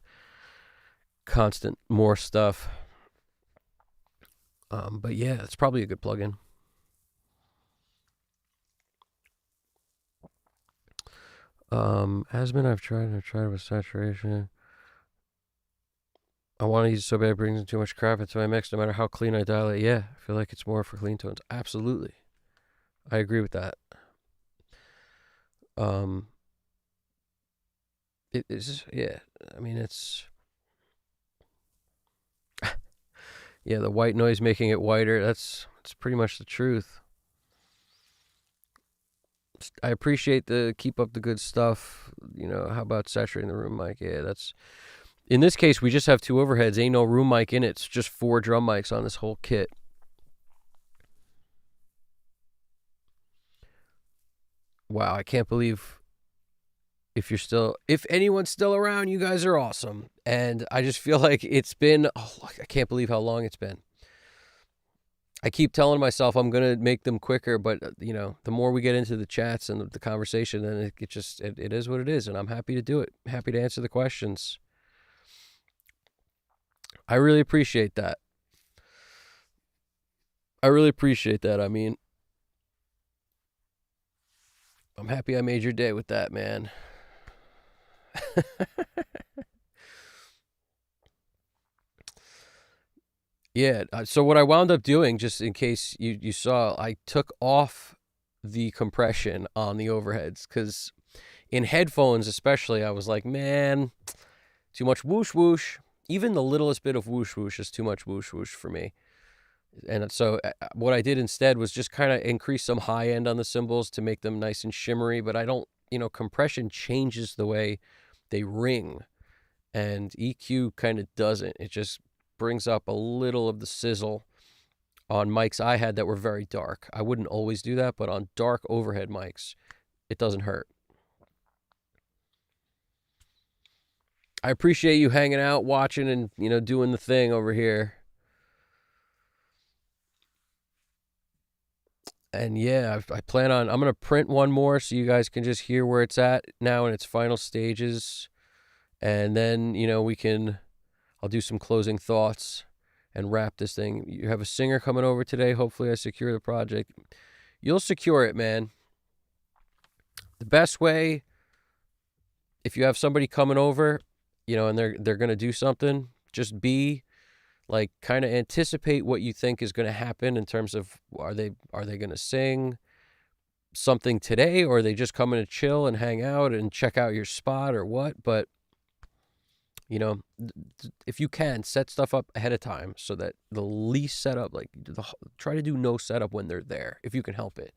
constant more stuff. But yeah, it's probably a good plugin. Asmin, I've tried with saturation. I want to use it so bad it brings in too much crap into my mix, no matter how clean I dial it. Yeah, I feel like it's more for clean tones. Absolutely. I agree with that. It is, yeah. I mean, it's Yeah, the white noise making it whiter. That's pretty much the truth. I appreciate the keep up the good stuff. How about saturating the room mic? Yeah, that's in this case we just have two overheads. Ain't no room mic in it. It's just four drum mics on this whole kit. Wow, I can't believe if anyone's still around, you guys are awesome. And I just feel like I can't believe how long it's been. I keep telling myself I'm going to make them quicker, but the more we get into the chats and the conversation, then it is what it is. And I'm happy to do it. Happy to answer the questions. I really appreciate that. I mean, I'm happy I made your day with that, man. Yeah. So what I wound up doing, just in case you saw, I took off the compression on the overheads because in headphones, especially, I was like, man, too much whoosh whoosh. Even the littlest bit of whoosh whoosh is too much whoosh whoosh for me. And so what I did instead was just kind of increase some high end on the cymbals to make them nice and shimmery. But I don't, compression changes the way they ring, and EQ kind of doesn't. It just brings up a little of the sizzle on mics I had that were very dark. I wouldn't always do that, but on dark overhead mics, it doesn't hurt. I appreciate you hanging out, watching, and doing the thing over here. And yeah, I plan on. I'm gonna print one more so you guys can just hear where it's at now in its final stages, and then we can. I'll do some closing thoughts and wrap this thing. You have a singer coming over today. Hopefully, I secure the project. You'll secure it, man. The best way, if you have somebody coming over, and they're gonna do something, just be like kind of anticipate what you think is going to happen in terms of are they going to sing something today, or are they just coming to chill and hang out and check out your spot or what? But if you can set stuff up ahead of time so that the least setup, like try to do no setup when they're there if you can help it.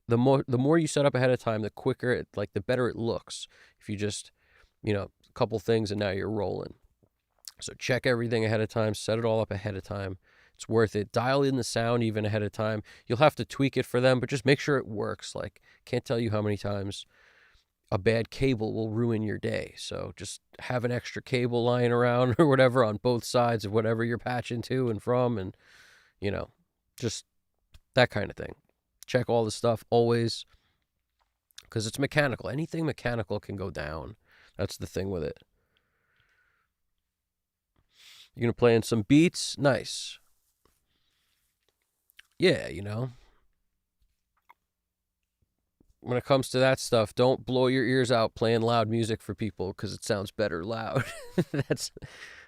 The more you set up ahead of time, the quicker it, like the better it looks. If you just a couple things and now you're rolling. So check everything ahead of time, set it all up ahead of time. It's worth it. Dial in the sound even ahead of time. You'll have to tweak it for them, but just make sure it works. Like, can't tell you how many times a bad cable will ruin your day. So just have an extra cable lying around or whatever on both sides of whatever you're patching to and from, and just that kind of thing. Check all the stuff always, because it's mechanical. Anything mechanical can go down. That's the thing with it. You're going to play in some beats? Nice. Yeah, when it comes to that stuff, don't blow your ears out playing loud music for people because it sounds better loud. That's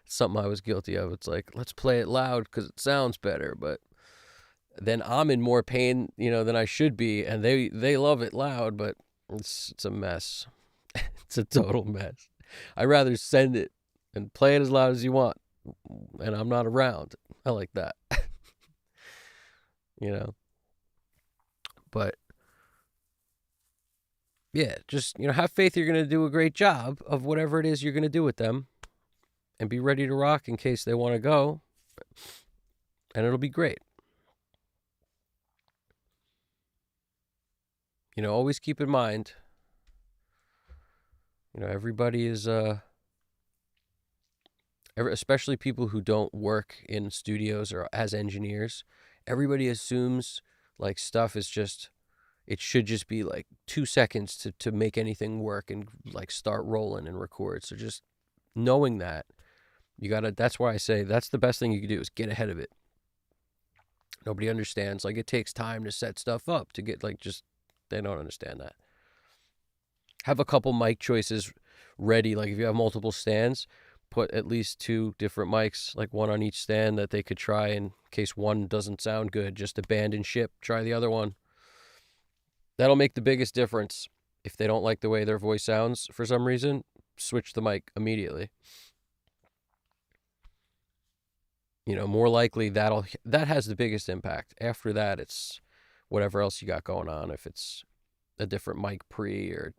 something I was guilty of. It's like, let's play it loud because it sounds better, but then I'm in more pain, than I should be, and they love it loud, but it's a mess. It's a total mess. I'd rather send it and play it as loud as you want, and I'm not around. I like that. But yeah, just have faith you're going to do a great job of whatever it is you're going to do with them, and be ready to rock in case they want to go, and it'll be great. Always keep in mind, everybody is especially people who don't work in studios or as engineers, everybody assumes like stuff is just, it should just be like 2 seconds to make anything work and like start rolling and record. So just knowing that, that's why I say that's the best thing you can do is get ahead of it. Nobody understands. Like, it takes time to set stuff up to get they don't understand that. Have a couple mic choices ready. Like if you have multiple stands, put at least 2 different mics, like one on each stand that they could try in case one doesn't sound good. Just abandon ship, try the other one. That'll make the biggest difference. If they don't like the way their voice sounds for some reason, switch the mic immediately. more likely that has the biggest impact. After that, it's whatever else you got going on. If it's a different mic pre or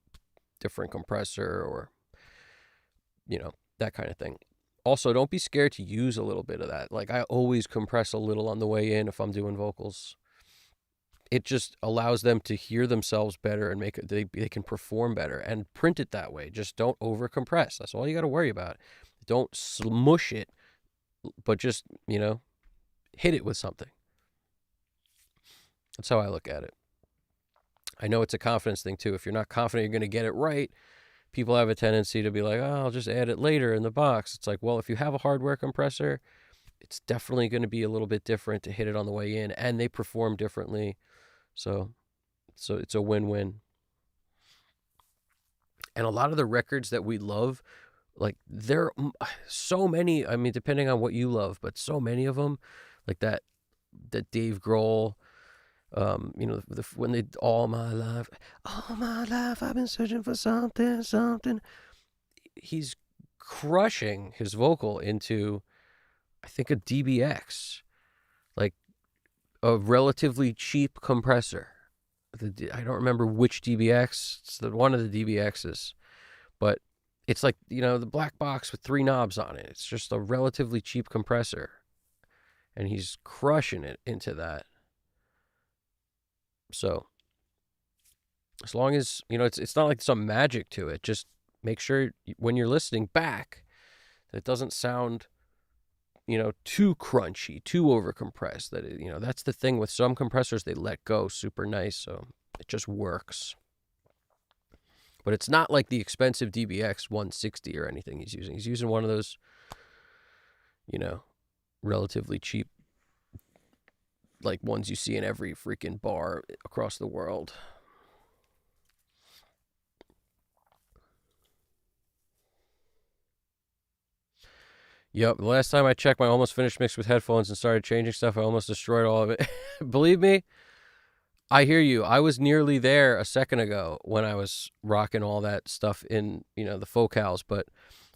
different compressor or, that kind of thing. Also, don't be scared to use a little bit of that. Like, I always compress a little on the way in if I'm doing vocals. It just allows them to hear themselves better and they can perform better, and print it that way. Just don't over compress. That's all you got to worry about. Don't smush it, but just, hit it with something. That's how I look at it. I know it's a confidence thing too. If you're not confident you're going to get it right, people have a tendency to be like, oh, I'll just add it later in the box. It's like, well, if you have a hardware compressor, it's definitely going to be a little bit different to hit it on the way in, and they perform differently. So it's a win-win. And a lot of the records that we love, like, there are so many, I mean, depending on what you love, but so many of them, like that Dave Grohl, when they all my life I've been searching for something. He's crushing his vocal into, I think, a DBX, like a relatively cheap compressor. I don't remember which DBX. It's one of the DBXs, but it's like, the black box with 3 knobs on it. It's just a relatively cheap compressor, and he's crushing it into that. So as long as, it's not like some magic to it. Just make sure when you're listening back that it doesn't sound, too crunchy, too overcompressed. That that's the thing with some compressors, they let go super nice, so it just works. But it's not like the expensive DBX 160 or anything he's using. He's using one of those, relatively cheap, like ones you see in every freaking bar across the world. Yep, the last time I checked my almost finished mix with headphones and started changing stuff, I almost destroyed all of it. Believe me, I hear you. I was nearly there a second ago when I was rocking all that stuff in, the focals, but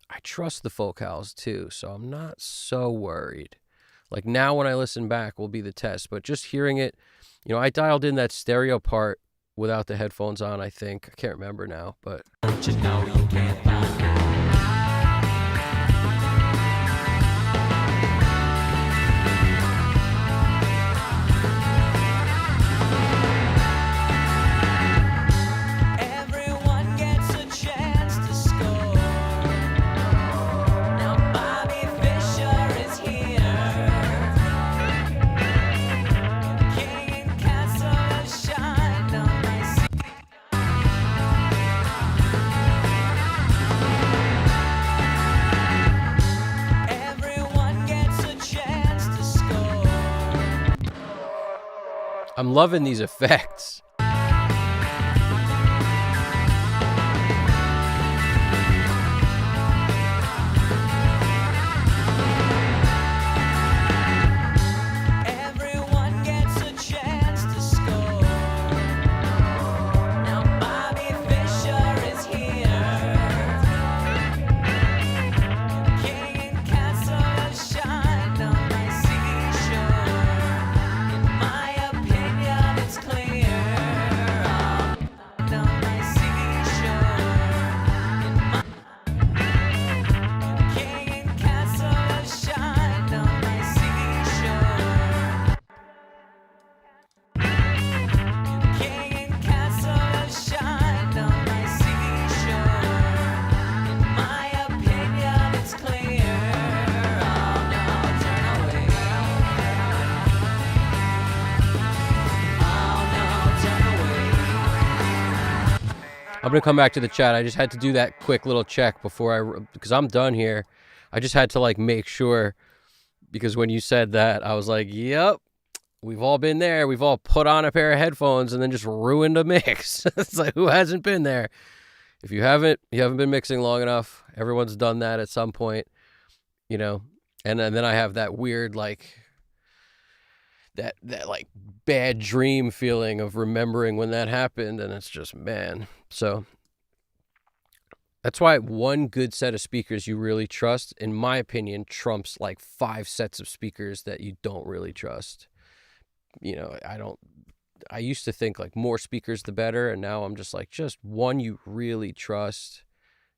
I trust the focals too, so I'm not so worried. Like, now when I listen back will be the test, but just hearing it, I dialed in that stereo part without the headphones on, I think. I can't remember now, but Don't you know you can't find me? Everyone gets a chance to score. Now Bobby Fischer is here. King and Castle has shined on my seat. Everyone gets a chance to score. I'm loving these effects. Everyone gets a chance to score. Now Bobby Fischer is here. King and Castle has shined on my seashore. In my opinion, it's clear. On my seashore. King and Castle has shined on my seashore. King and Castle has shined on my seashore. In my opinion, it's clear. Oh no, turn away. Oh no, turn away. I'm going to come back to the chat. I just had to do that quick little check because I'm done here. I just had to make sure, because when you said that, I was like, yep, we've all been there. We've all put on a pair of headphones and then just ruined a mix. It's like, who hasn't been there? If you haven't been mixing long enough. Everyone's done that at some point, and then I have that weird, that bad dream feeling of remembering when that happened, and it's just, man. So That's why one good set of speakers you really trust, in my opinion, trumps like 5 sets of speakers that you don't really trust. I used to think like more speakers the better, and now I'm just like, just one you really trust,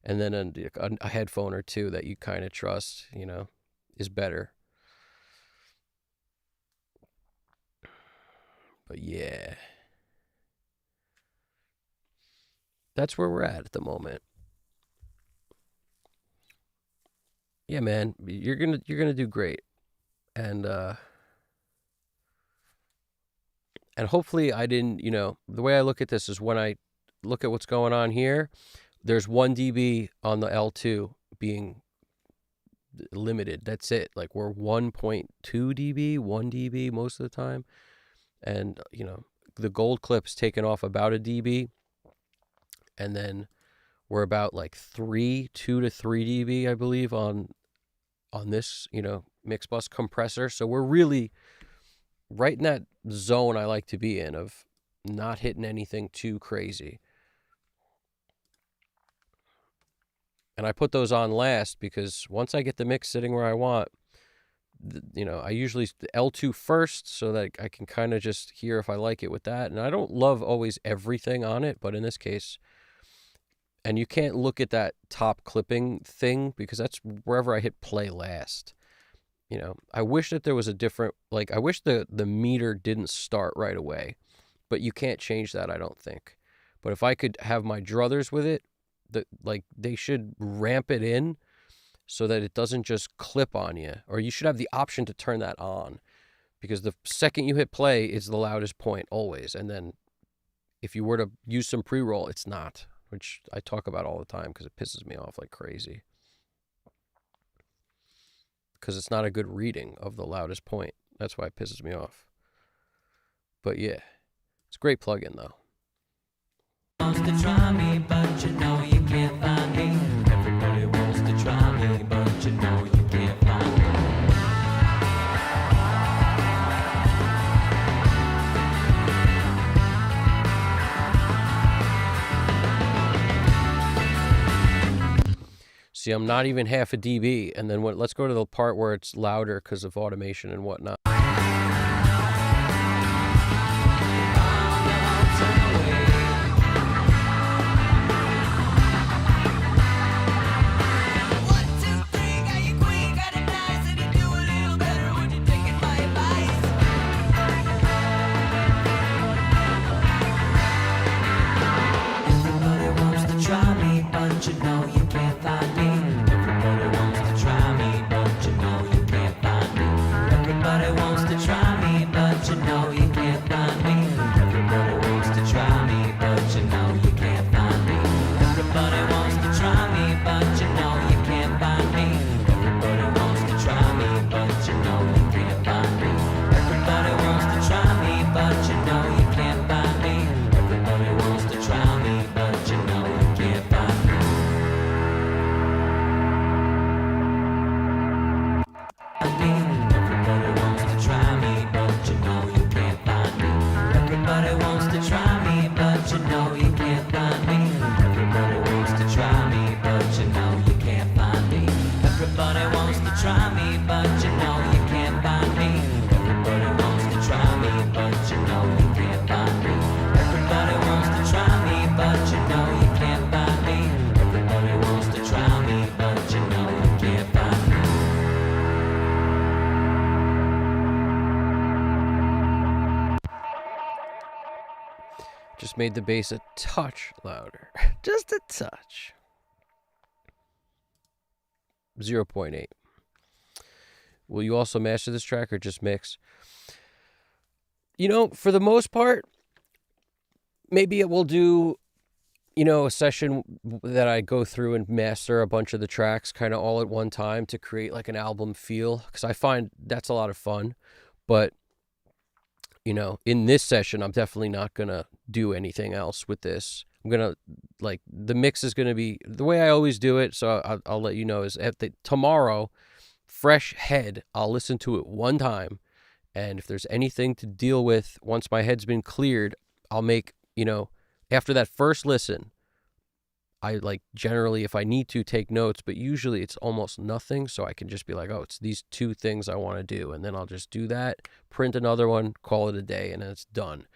and then a headphone or two that you kind of trust, is better. But yeah, that's where we're at the moment. Yeah, man, you're gonna do great, and hopefully I didn't. The way I look at this is when I look at what's going on here, there's 1 dB on the L2 being limited. That's it. Like we're 1.2 dB, 1 dB most of the time, and the gold clip's taken off about a dB, and then we're about like 2 to 3 dB, I believe, on this mix bus compressor. So we're really right in that zone I like to be in of not hitting anything too crazy. And I put those on last because once I get the mix sitting where I want, I usually L2 first so that I can kind of just hear if I like it with that. And I don't love always everything on it, but in this case, and you can't look at that top clipping thing because that's wherever I hit play last. I wish that there was a different, like, I wish the meter didn't start right away, but you can't change that, I don't think. But if I could have my druthers with it, they should ramp it in so that it doesn't just clip on you, or you should have the option to turn that on, because the second you hit play is the loudest point always. And then if you were to use some pre-roll, it's not, which I talk about all the time because it pisses me off like crazy. Because it's not a good reading of the loudest point. That's why it pisses me off. But yeah, it's a great plugin though. Wants to try me, but you know you can't find me. Everybody wants to try me, but you know you can't find me. See, I'm not even half a dB, and then let's go to the part where it's louder because of automation and whatnot. You know you can't find me. Everybody wants to try me, but you know you can't find me. Everybody wants to try me, but you know you can't find me. Everybody wants to try me, but you know you can't find me. Everybody wants to try me, but you know you can't find me. Everybody wants to try me, but you know you can't find me. Everybody wants to try me, but you know you can't find me. Everybody wants to try me, but you know you can't find me. Everybody wants to try me, but you know you can't find me. Everybody wants to try me, but you know you can't find me. Everybody wants to try me, but you know you can't find me. Everybody wants to try me, but you know you can't find me. Everybody wants to try me, but you know you can't find me. Everybody wants to try me, but you know you can't find me. Everybody wants to try me, but you know you can't find me. Just made the bass a touch louder. Just a touch. 0.8. Will you also master this track or just mix? For the most part, maybe it will do, a session that I go through and master a bunch of the tracks kind of all at one time to create like an album feel, because I find that's a lot of fun. But, in this session, I'm definitely not going to do anything else with this. I'm going to, like, the mix is going to be the way I always do it. So I'll let you know is tomorrow, fresh head, I'll listen to it one time. And if there's anything to deal with, once my head's been cleared, I'll make, after that first listen, I like generally, if I need to, take notes, but usually it's almost nothing. So I can just be like, oh, it's these two things I want to do. And then I'll just do that, print another one, call it a day, and then it's done.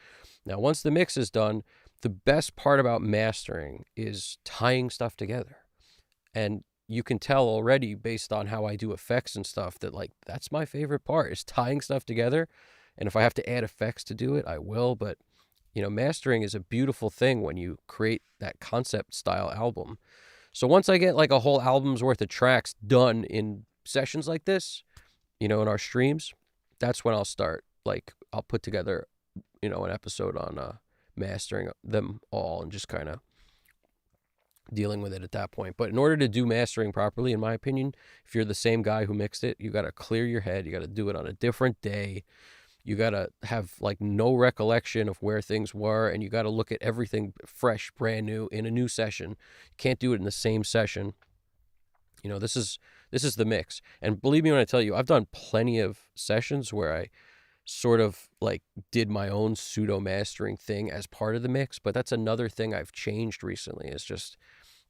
Now, once the mix is done, the best part about mastering is tying stuff together. And you can tell already based on how I do effects and stuff that like that's my favorite part is tying stuff together. And if I have to add effects to do it, I will. But mastering is a beautiful thing when you create that concept style album. So once I get like a whole album's worth of tracks done in sessions like this, in our streams, that's when I'll start. Like I'll put together, an episode on mastering them all and just kind of dealing with it at that point. But in order to do mastering properly, in my opinion, if you're the same guy who mixed it, you got to clear your head. You got to do it on a different day. You got to have like no recollection of where things were, and you got to look at everything fresh, brand new in a new session. You can't do it in the same session. This is the mix. And believe me when I tell you, I've done plenty of sessions where I sort of like did my own pseudo mastering thing as part of the mix, but that's another thing I've changed recently is just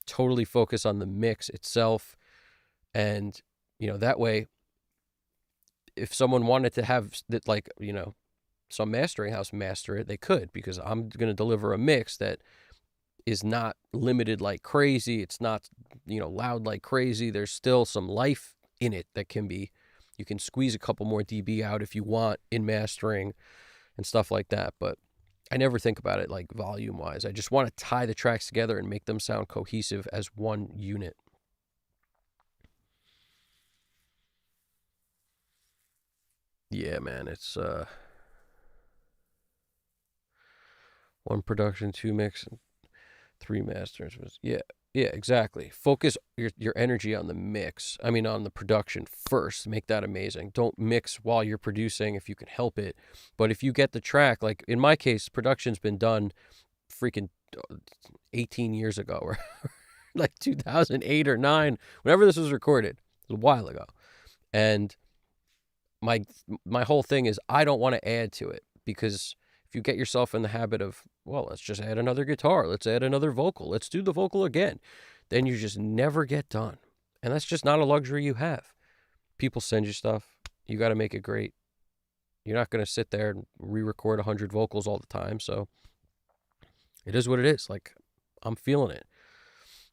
totally focus on the mix itself. And, that way, if someone wanted to have that, like, some mastering house master it, they could, because I'm going to deliver a mix that is not limited like crazy. It's not, loud like crazy. There's still some life in it that you can squeeze a couple more dB out if you want in mastering and stuff like that. But I never think about it like volume wise. I just want to tie the tracks together and make them sound cohesive as one unit. Yeah, man, it's one production, two mix, and three masters was yeah, exactly. Focus your energy on the mix. I mean on the production first. Make that amazing. Don't mix while you're producing if you can help it. But if you get the track, like in my case, production's been done freaking 18 years ago or like 2008 or 9, whenever this was recorded. It was a while ago. And my whole thing is I don't want to add to it, because if you get yourself in the habit of, well, let's just add another guitar, let's add another vocal, let's do the vocal again, then you just never get done. And that's just not a luxury you have. People send you stuff. You got to make it great. You're not going to sit there and re-record 100 vocals all the time. So it is what it is. Like, I'm feeling it.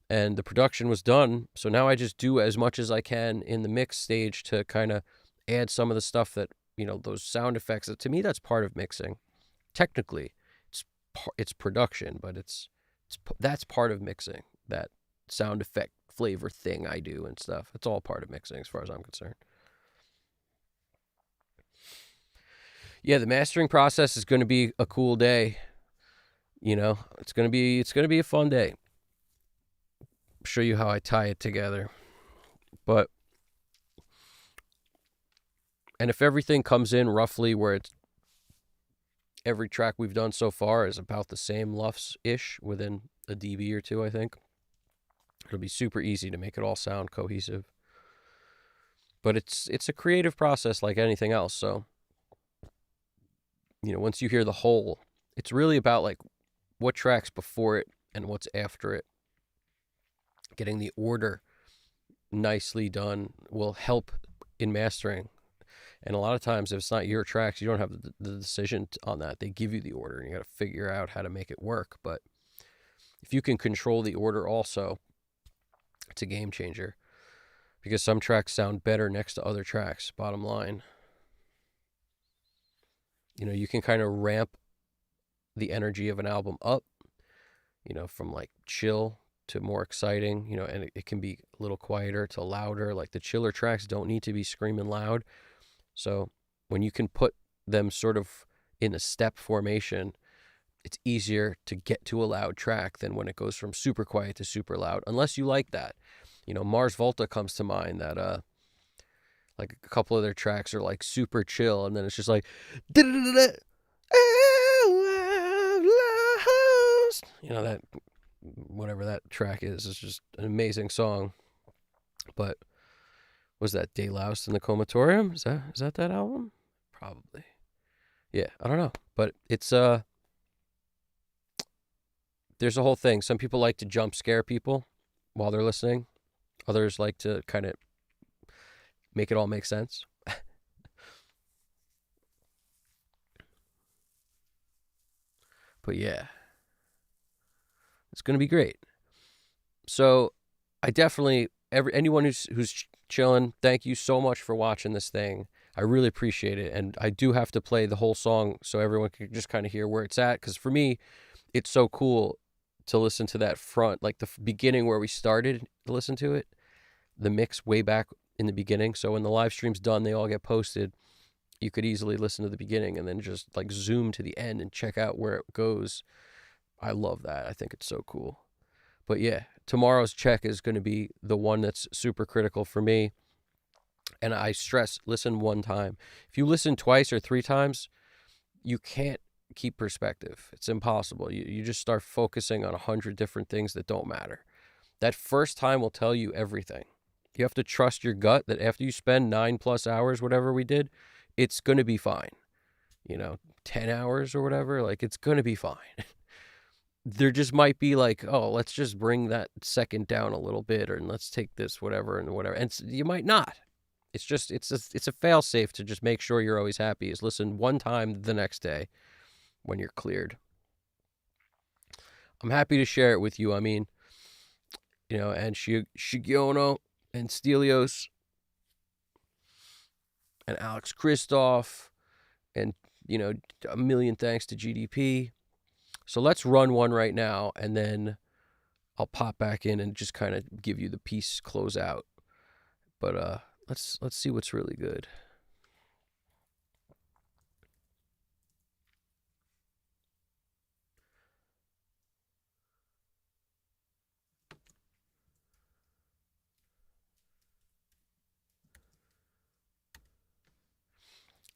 And the production was done. So now I just do as much as I can in the mix stage to kind of add some of the stuff that, those sound effects. To me, that's part of mixing. Technically, it's production, but that's part of mixing. That sound effect flavor thing I do and stuff. It's all part of mixing as far as I'm concerned. Yeah, the mastering process is going to be a cool day. It's going to be a fun day. I'll show you how I tie it together. And if everything comes in roughly where it's every track we've done so far is about the same LUFS-ish within a dB or two, I think, it'll be super easy to make it all sound cohesive. But it's a creative process like anything else. So, once you hear the whole, it's really about like what tracks before it and what's after it. Getting the order nicely done will help in mastering. And a lot of times, if it's not your tracks, you don't have the decision on that. They give you the order, and you got to figure out how to make it work. But if you can control the order also, it's a game changer. Because some tracks sound better next to other tracks, bottom line. You can kind of ramp the energy of an album up, from like chill to more exciting, and it can be a little quieter to louder. Like the chiller tracks don't need to be screaming loud. So when you can put them sort of in a step formation, it's easier to get to a loud track than when it goes from super quiet to super loud, unless you like that. Mars Volta comes to mind, that like a couple of their tracks are like super chill, and then it's just like that, whatever that track is just an amazing song. But was that De Loused in the Comatorium? Is that album? Probably. Yeah, I don't know. But it's there's a whole thing. Some people like to jump scare people while they're listening. Others like to kind of make it all make sense. But yeah, it's going to be great. So I definitely anyone who's chilling, thank you so much for watching this thing. I really appreciate it, and I do have to play the whole song so everyone can just kind of hear where it's at. Because for me, it's so cool to listen to that front, like the beginning where we started to listen to it, the mix way back in the beginning. So when the live stream's done, they all get posted. You could easily listen to the beginning and then just like zoom to the end and check out where it goes. I love that. I think it's so cool. But yeah, tomorrow's check is going to be the one that's super critical for me. And I stress, listen one time. If you listen twice or three times, you can't keep perspective. It's impossible. You just start focusing on 100 different things that don't matter. That first time will tell you everything. You have to trust your gut that after you spend 9+ hours, whatever we did, it's going to be fine. 10 hours or whatever, like it's going to be fine. There just might be like, oh, let's just bring that second down a little bit, or let's take this whatever and whatever. And you might not. It's just it's a fail safe to just make sure you're always happy. Is listen one time the next day when you're cleared. I'm happy to share it with you. I mean, and Shigiono and Stelios and Alex Kristoff and a million thanks to GDP. So let's run one right now, and then I'll pop back in and just kind of give you the piece close out. But let's see what's really good.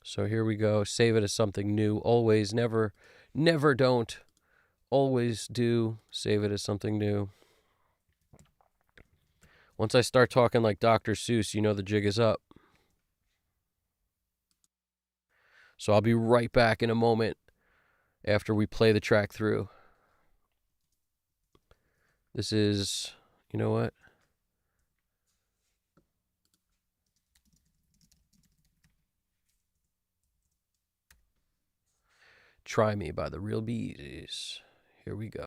So here we go. Save it as something new. Always, never, never don't. Always do. Save it as something new. Once I start talking like Dr. Seuss, the jig is up. So I'll be right back in a moment after we play the track through. This is, you know what? Try Me by the Real Bees. Here we go.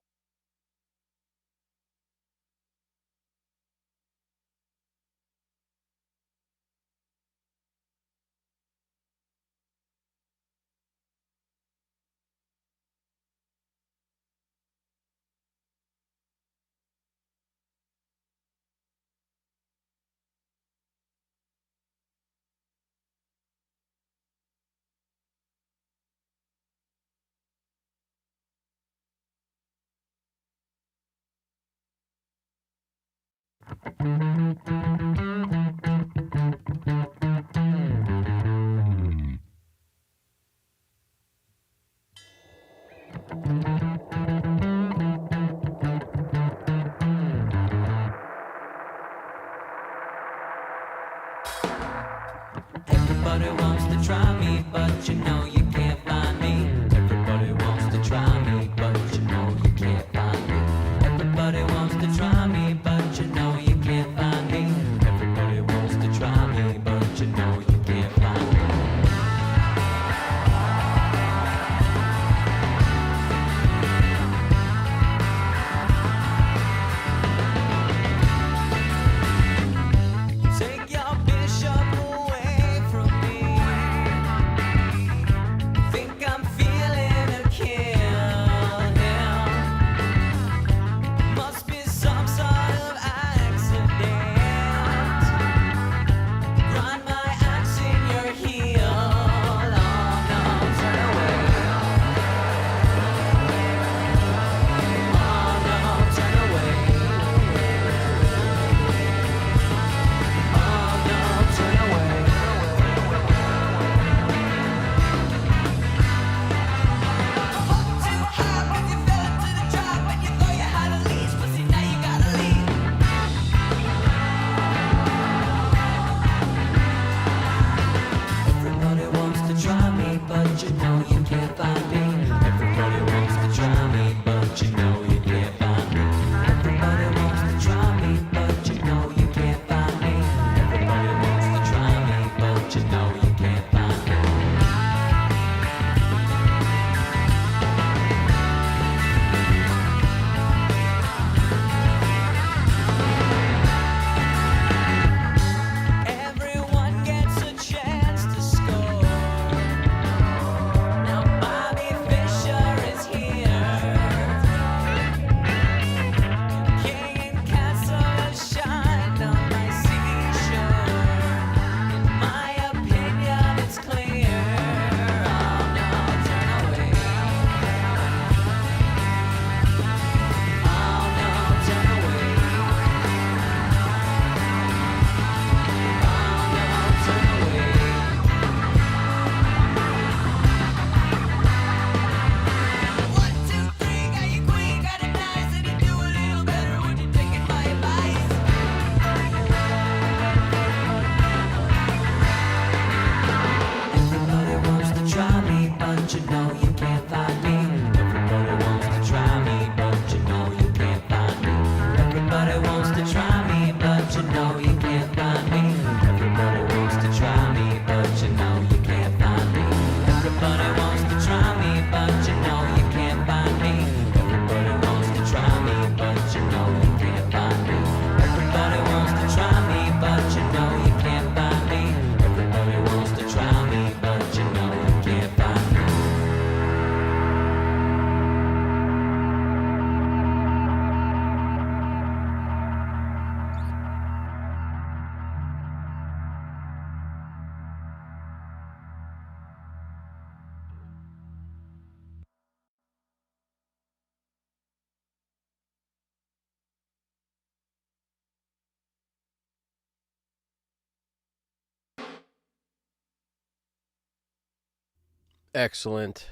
Excellent.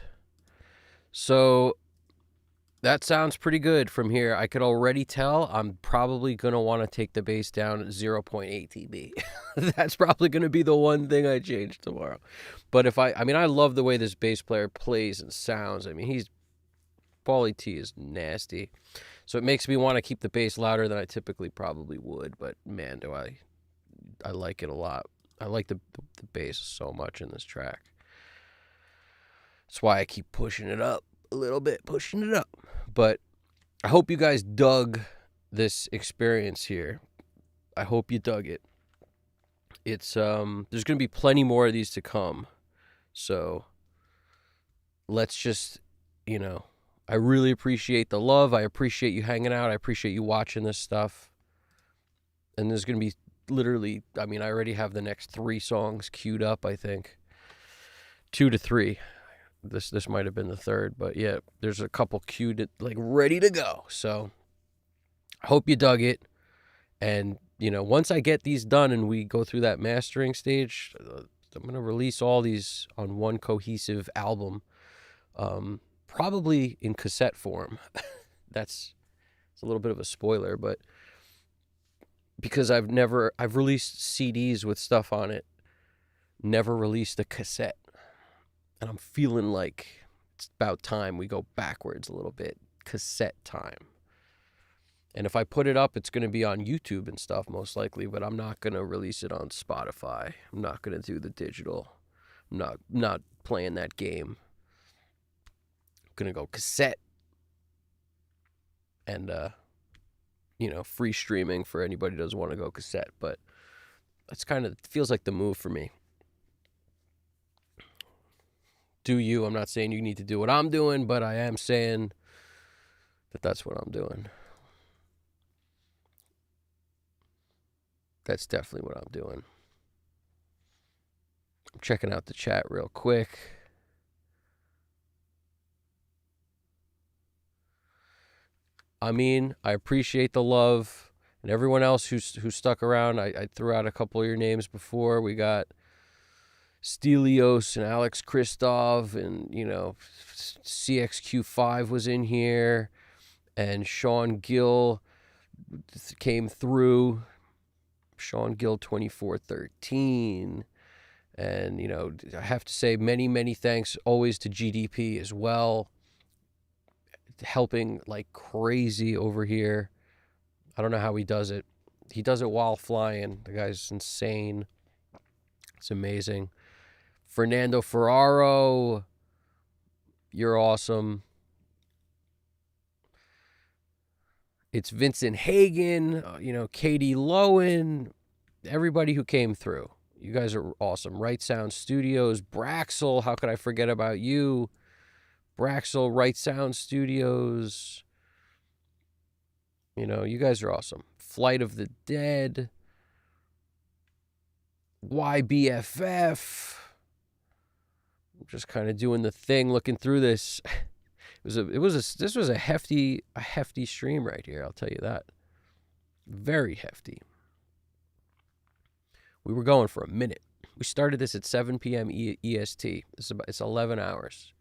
So that sounds pretty good from here. I could already tell I'm probably going to want to take the bass down at 0.8 dB. That's probably going to be the one thing I change tomorrow. But I mean, I love the way this bass player plays and sounds. I mean, Paulie T is nasty. So it makes me want to keep the bass louder than I typically probably would. But man, I like it a lot. I like the bass so much in this track. That's why I keep pushing it up a little bit, pushing it up. But I hope you guys dug this experience here. I hope you dug it. It's there's going to be plenty more of these to come. So let's just, I really appreciate the love. I appreciate you hanging out. I appreciate you watching this stuff. And there's going to be literally, I mean, I already have the next 3 songs queued up, I think. 2 to 3. This might have been the 3rd, but yeah, there's a couple queued, like ready to go. So I hope you dug it. And, once I get these done and we go through that mastering stage, I'm going to release all these on one cohesive album, probably in cassette form. It's a little bit of a spoiler, but because I've released CDs with stuff on it, never released a cassette. And I'm feeling like it's about time we go backwards a little bit. Cassette time. And if I put it up, it's going to be on YouTube and stuff, most likely. But I'm not going to release it on Spotify. I'm not going to do the digital. I'm not playing that game. I'm going to go cassette. And, free streaming for anybody who doesn't want to go cassette. But that's feels like the move for me. Do you. I'm not saying you need to do what I'm doing, but I am saying that that's what I'm doing. That's definitely what I'm doing. I'm checking out the chat real quick. I mean, I appreciate the love and everyone else who stuck around. I threw out a couple of your names before. We got Stelios and Alex Christov, and CXQ5 was in here, and Sean Gill came through. Sean Gill 2413, and I have to say many thanks always to GDP as well, helping like crazy over here. I don't know how he does it. He does it while flying. The guy's insane. It's amazing. Fernando Ferraro, you're awesome. It's Vincent Hagen, Katie Lowen, everybody who came through. You guys are awesome. Right Sound Studios, Braxel, how could I forget about you? Braxel, Right Sound Studios. You guys are awesome. Flight of the Dead, YBFF. Just kind of doing the thing, looking through this. This was a hefty stream right here. I'll tell you that. Very hefty. We were going for a minute. We started this at 7 p.m. EST. It's 11 hours.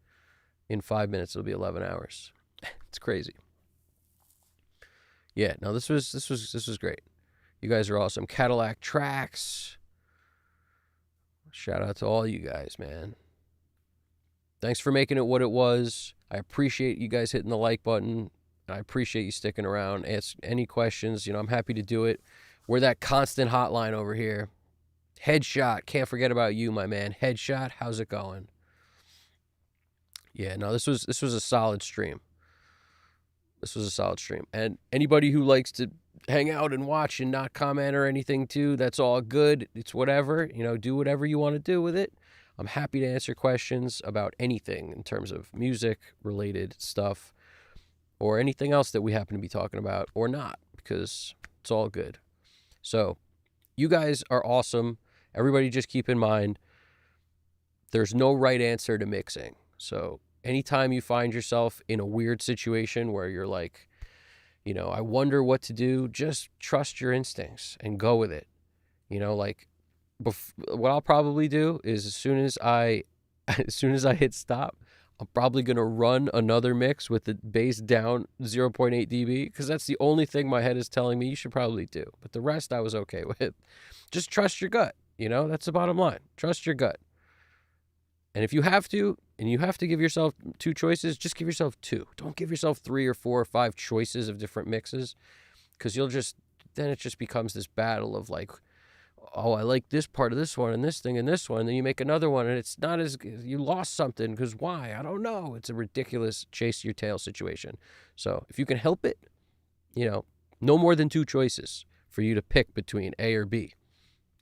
In 5 minutes, it'll be 11 hours. It's crazy. Yeah, no, this was great. You guys are awesome. Cadillac Tracks. Shout out to all you guys, man. Thanks for making it what it was. I appreciate you guys hitting the like button. I appreciate you sticking around. Ask any questions. I'm happy to do it. We're that constant hotline over here. Headshot. Can't forget about you, my man. Headshot. How's it going? Yeah, no, this was a solid stream. This was a solid stream. And anybody who likes to hang out and watch and not comment or anything too, that's all good. It's whatever. Do whatever you want to do with it. I'm happy to answer questions about anything in terms of music-related stuff or anything else that we happen to be talking about or not, because it's all good. So you guys are awesome. Everybody just keep in mind, there's no right answer to mixing. So anytime you find yourself in a weird situation where you're like, I wonder what to do, just trust your instincts and go with it. What I'll probably do is as soon as I as soon as I hit stop, I'm probably going to run another mix with the bass down 0.8 dB because that's the only thing my head is telling me you should probably do. But the rest I was okay with. Just trust your gut. That's the bottom line. Trust your gut. And if you have to, and you have to give yourself 2 choices, just give yourself 2. Don't give yourself 3 or 4 or 5 choices of different mixes because then it just becomes this battle of like, oh, I like this part of this one and this thing and this one. And then you make another one and it's not as good. You lost something because why? I don't know. It's a ridiculous chase your tail situation. So if you can help it, no more than 2 choices for you to pick between A or B.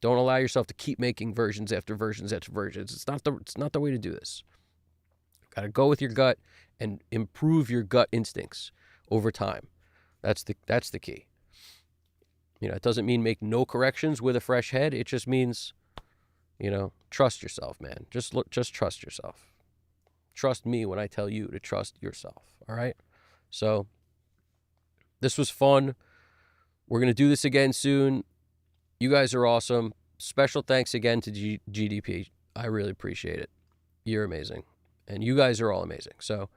Don't allow yourself to keep making versions after versions after versions. It's not the way to do this. Got to go with your gut and improve your gut instincts over time. That's the key. It doesn't mean make no corrections with a fresh head. It just means, trust yourself, man. Just trust yourself. Trust me when I tell you to trust yourself. All right. So this was fun. We're going to do this again soon. You guys are awesome. Special thanks again to GDP. I really appreciate it. You're amazing. And you guys are all amazing. So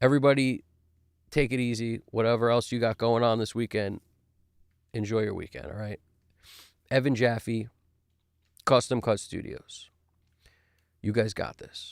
everybody take it easy. Whatever else you got going on this weekend, enjoy your weekend, all right? Evan Jaffe, Custom Cut Studios. You guys got this.